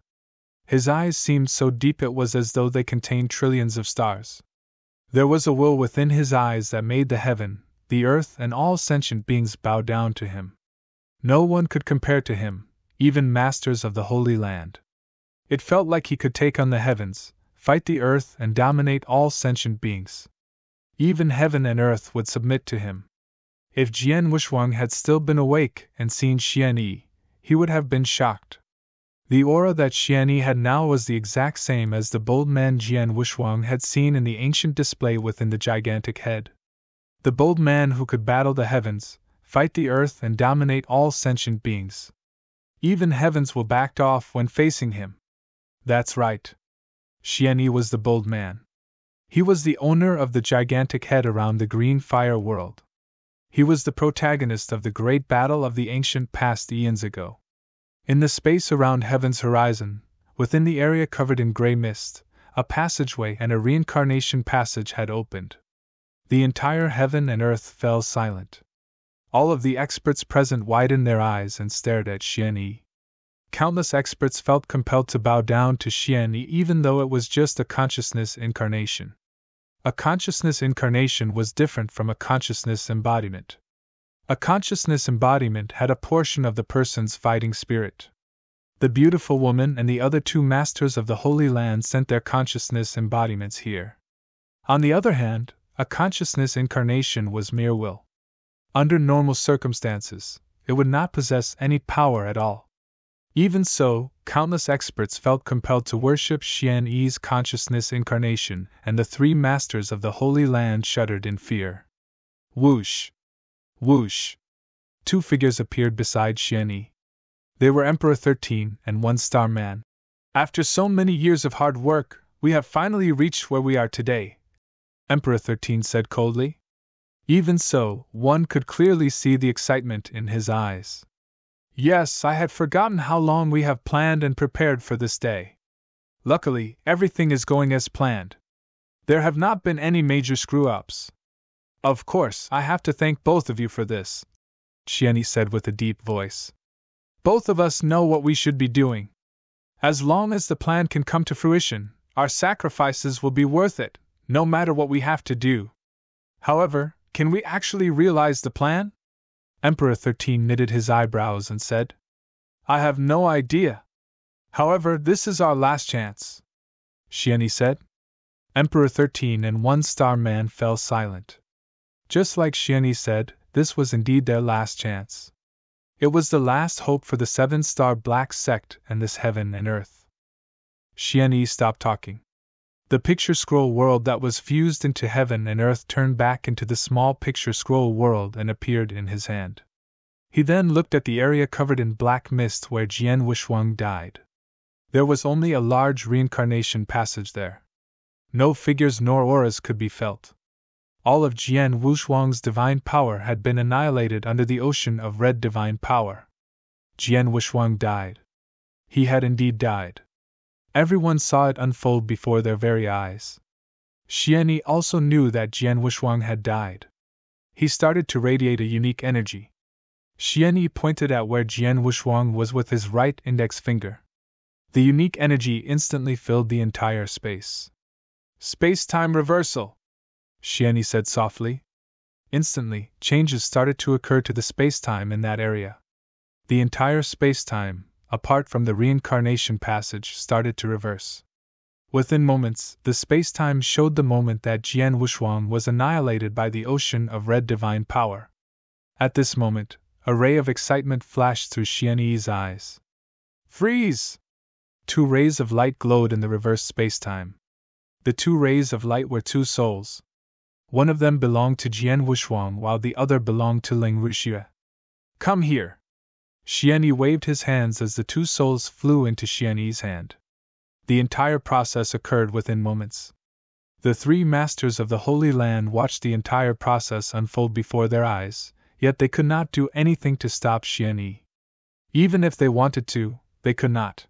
His eyes seemed so deep it was as though they contained trillions of stars. There was a will within his eyes that made the heaven, the earth, and all sentient beings bow down to him. No one could compare to him, even masters of the Holy Land. It felt like he could take on the heavens, fight the earth, and dominate all sentient beings. Even heaven and earth would submit to him. If Jian Wuxuang had still been awake and seen Xian-Yi, he would have been shocked. The aura that Xian-Yi had now was the exact same as the bold man Jian Wuxuang had seen in the ancient display within the gigantic head. The bold man who could battle the heavens, fight the earth, and dominate all sentient beings. Even heavens will backed off when facing him. That's right. Xian-Yi was the bold man. He was the owner of the gigantic head around the green fire world. He was the protagonist of the great battle of the ancient past eons ago. In the space around heaven's horizon, within the area covered in gray mist, a passageway and a reincarnation passage had opened. The entire heaven and earth fell silent. All of the experts present widened their eyes and stared at Xian-Yi. Countless experts felt compelled to bow down to Xian-Yi even though it was just a consciousness incarnation. A consciousness incarnation was different from a consciousness embodiment. A consciousness embodiment had a portion of the person's fighting spirit. The beautiful woman and the other two masters of the Holy Land sent their consciousness embodiments here. On the other hand, a consciousness incarnation was mere will. Under normal circumstances, it would not possess any power at all. Even so, countless experts felt compelled to worship Xian-Yi's consciousness incarnation, and the three masters of the Holy Land shuddered in fear. Whoosh! Whoosh! Two figures appeared beside Xian-Yi. They were Emperor 13 and One-Star Man. "After so many years of hard work, we have finally reached where we are today," Emperor 13 said coldly. Even so, one could clearly see the excitement in his eyes. "Yes, I had forgotten how long we have planned and prepared for this day. Luckily, everything is going as planned. There have not been any major screw-ups. Of course, I have to thank both of you for this," Xian-Yi said with a deep voice. "Both of us know what we should be doing. As long as the plan can come to fruition, our sacrifices will be worth it, no matter what we have to do. However, can we actually realize the plan?" Emperor 13 knitted his eyebrows and said. "I have no idea. However, this is our last chance," Xian-Yi said. Emperor 13 and One-Star Man fell silent. Just like Xian-Yi said, this was indeed their last chance. It was the last hope for the 7-star Black Sect and this heaven and earth. Xian-Yi stopped talking. The picture scroll world that was fused into heaven and earth turned back into the small picture scroll world and appeared in his hand. He then looked at the area covered in black mist where Jian Wuxuang died. There was only a large reincarnation passage there. No figures nor auras could be felt. All of Jian Wuxuang's divine power had been annihilated under the ocean of red divine power. Jian Wuxuang died. He had indeed died. Everyone saw it unfold before their very eyes. Xian-Yi also knew that Jian Wuxuang had died. He started to radiate a unique energy. Xianyi pointed at where Jian Wushuang was with his right index finger. The unique energy instantly filled the entire space. Space-time reversal, Xianyi said softly. Instantly, changes started to occur to the space-time in that area. The entire space-time, apart from the reincarnation passage, started to reverse. Within moments, the space-time showed the moment that Jian Wushuang was annihilated by the ocean of red divine power. At this moment, a ray of excitement flashed through Xianyi's eyes. Freeze! 2 rays of light glowed in the reverse space-time. The 2 rays of light were 2 souls. One of them belonged to Jian Wushuang while the other belonged to Ling Wuxue. Come here! Xianyi waved his hands as the 2 souls flew into Xianyi's hand. The entire process occurred within moments. The 3 masters of the Holy Land watched the entire process unfold before their eyes, yet they could not do anything to stop Xianyi. Even if they wanted to, they could not.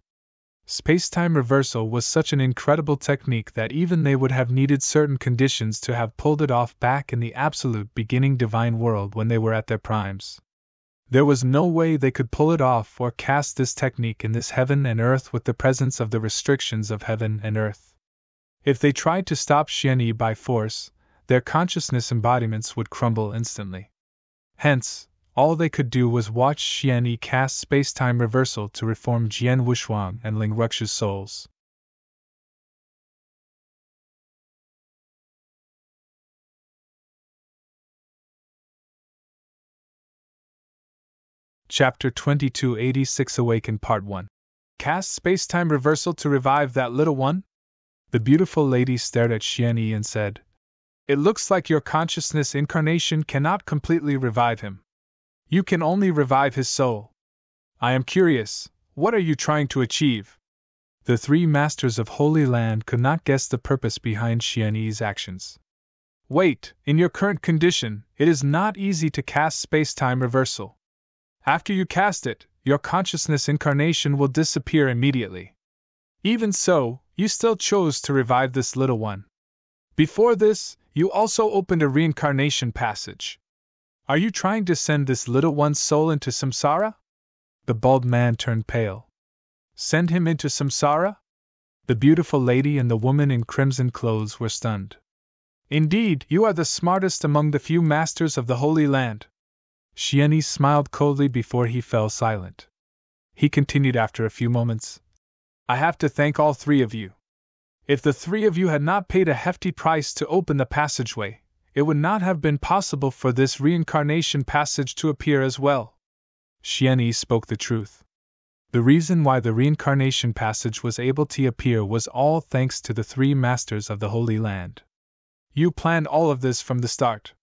Space-time reversal was such an incredible technique that even they would have needed certain conditions to have pulled it off back in the absolute beginning divine world when they were at their primes. There was no way they could pull it off or cast this technique in this heaven and earth with the presence of the restrictions of heaven and earth. If they tried to stop Xianyi by force, their consciousness embodiments would crumble instantly. Hence, all they could do was watch Xianyi cast space-time reversal to reform Jian Wushuang and Ling Wuxue's souls. Chapter 2286 Awaken Part 1. Cast space-time reversal to revive that little one? The beautiful lady stared at Xianyi and said, It looks like your consciousness incarnation cannot completely revive him. You can only revive his soul. I am curious, what are you trying to achieve? The 3 masters of Holy Land could not guess the purpose behind Xianyi's actions. Wait, in your current condition, it is not easy to cast space-time reversal. After you cast it, your consciousness incarnation will disappear immediately. Even so, you still chose to revive this little one. Before this, you also opened a reincarnation passage. Are you trying to send this little one's soul into samsara? The bald man turned pale. Send him into samsara? The beautiful lady and the woman in crimson clothes were stunned. Indeed, you are the smartest among the few masters of the Holy Land. Xianyi smiled coldly before he fell silent. He continued after a few moments. I have to thank all 3 of you. If the 3 of you had not paid a hefty price to open the passageway, it would not have been possible for this reincarnation passage to appear as well. Xianyi spoke the truth. The reason why the reincarnation passage was able to appear was all thanks to the 3 masters of the Holy Land. You planned all of this from the start.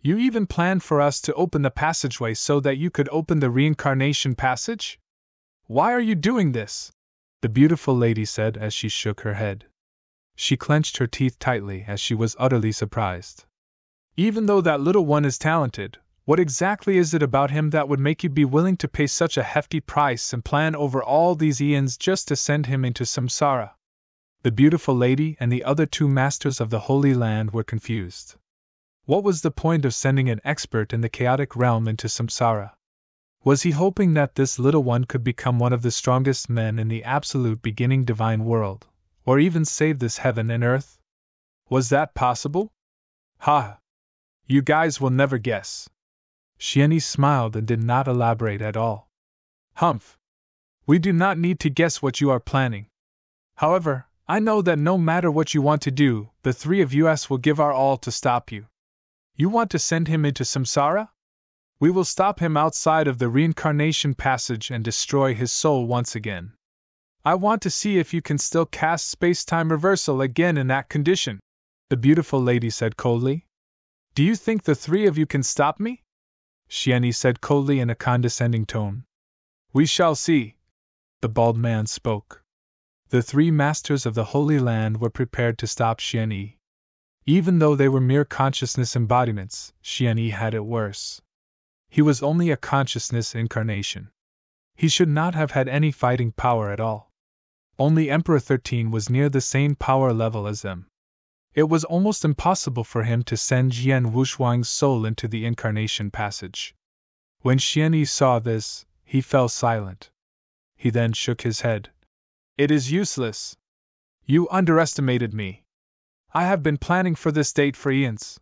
You even planned for us to open the passageway so that you could open the reincarnation passage? Why are you doing this? The beautiful lady said as she shook her head. She clenched her teeth tightly as she was utterly surprised. Even though that little one is talented, what exactly is it about him that would make you be willing to pay such a hefty price and plan over all these eons just to send him into samsara? The beautiful lady and the other 2 masters of the Holy Land were confused. What was the point of sending an expert in the chaotic realm into samsara? Was he hoping that this little one could become one of the strongest men in the absolute beginning divine world, or even save this heaven and earth? Was that possible? Ha! You guys will never guess. Xianyi smiled and did not elaborate at all. Humph! We do not need to guess what you are planning. However, I know that no matter what you want to do, the 3 of us will give our all to stop you. You want to send him into samsara? We will stop him outside of the reincarnation passage and destroy his soul once again. I want to see if you can still cast space-time reversal again in that condition, the beautiful lady said coldly. Do you think the 3 of you can stop me? Xianyi said coldly in a condescending tone. We shall see. The bald man spoke. The 3 masters of the Holy Land were prepared to stop Xianyi. Even though they were mere consciousness embodiments, Xianyi had it worse. He was only a consciousness incarnation. He should not have had any fighting power at all. Only Emperor 13 was near the same power level as them. It was almost impossible for him to send Jian Wushuang's soul into the incarnation passage. When Xianyi saw this, he fell silent. He then shook his head. It is useless. You underestimated me. I have been planning for this date for eons.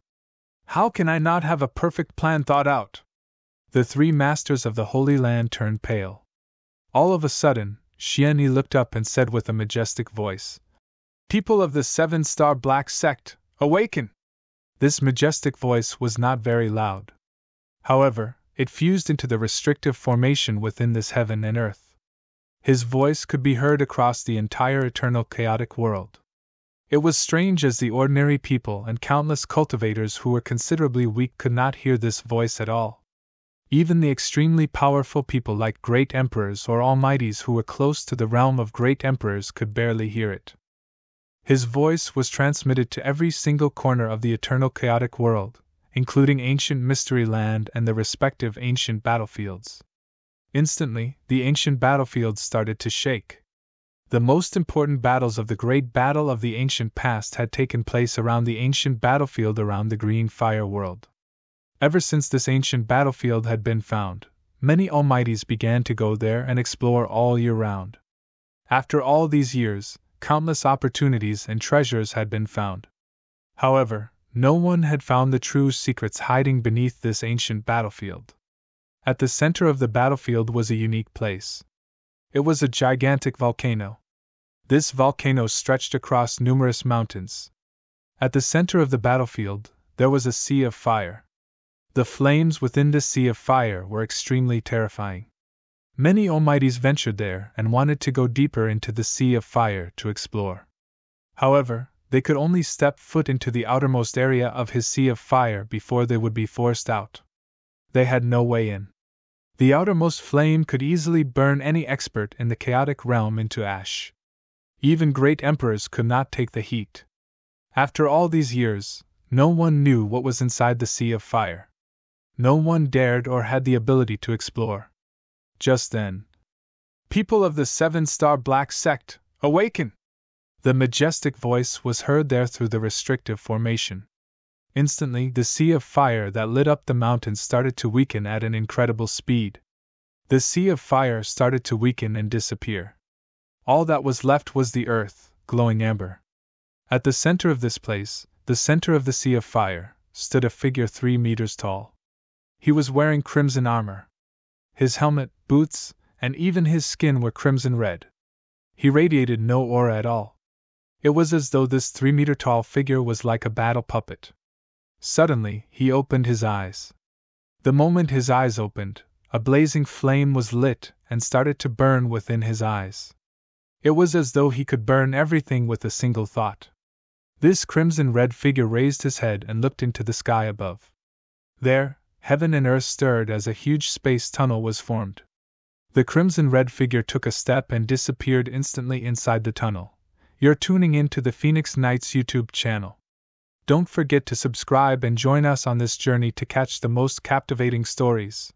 How can I not have a perfect plan thought out? The three masters of the Holy Land turned pale. All of a sudden, Xianyi looked up and said with a majestic voice, People of the 7-star Black Sect, awaken! This majestic voice was not very loud. However, it fused into the restrictive formation within this heaven and earth. His voice could be heard across the entire eternal chaotic world. It was strange as the ordinary people and countless cultivators who were considerably weak could not hear this voice at all. Even the extremely powerful people like great emperors or almighties who were close to the realm of great emperors could barely hear it. His voice was transmitted to every single corner of the eternal chaotic world, including ancient mystery land and the respective ancient battlefields. Instantly, the ancient battlefields started to shake. The most important battles of the great battle of the ancient past had taken place around the ancient battlefield around the green fire world. Ever since this ancient battlefield had been found, many almighties began to go there and explore all year round. After all these years, countless opportunities and treasures had been found. However, no one had found the true secrets hiding beneath this ancient battlefield. At the center of the battlefield was a unique place. It was a gigantic volcano. This volcano stretched across numerous mountains. At the center of the battlefield, there was a sea of fire. The flames within this sea of fire were extremely terrifying. Many almighties ventured there and wanted to go deeper into the sea of fire to explore. However, they could only step foot into the outermost area of his sea of fire before they would be forced out. They had no way in. The outermost flame could easily burn any expert in the chaotic realm into ash. Even great emperors could not take the heat. After all these years, no one knew what was inside the sea of fire. No one dared or had the ability to explore. Just then, People of the 7-star Black Sect, awaken! The majestic voice was heard there through the restrictive formation. Instantly, the sea of fire that lit up the mountains started to weaken at an incredible speed. The sea of fire started to weaken and disappear. All that was left was the earth, glowing amber. At the center of this place, the center of the sea of fire, stood a figure 3 meters tall. He was wearing crimson armor. His helmet, boots, and even his skin were crimson red. He radiated no aura at all. It was as though this 3-meter-tall figure was like a battle puppet. Suddenly, he opened his eyes. The moment his eyes opened, a blazing flame was lit and started to burn within his eyes. It was as though he could burn everything with a single thought. This crimson-red figure raised his head and looked into the sky above. There, heaven and earth stirred as a huge space tunnel was formed. The crimson-red figure took a step and disappeared instantly inside the tunnel. You're tuning in to the Phoenix Knights YouTube channel. Don't forget to subscribe and join us on this journey to catch the most captivating stories.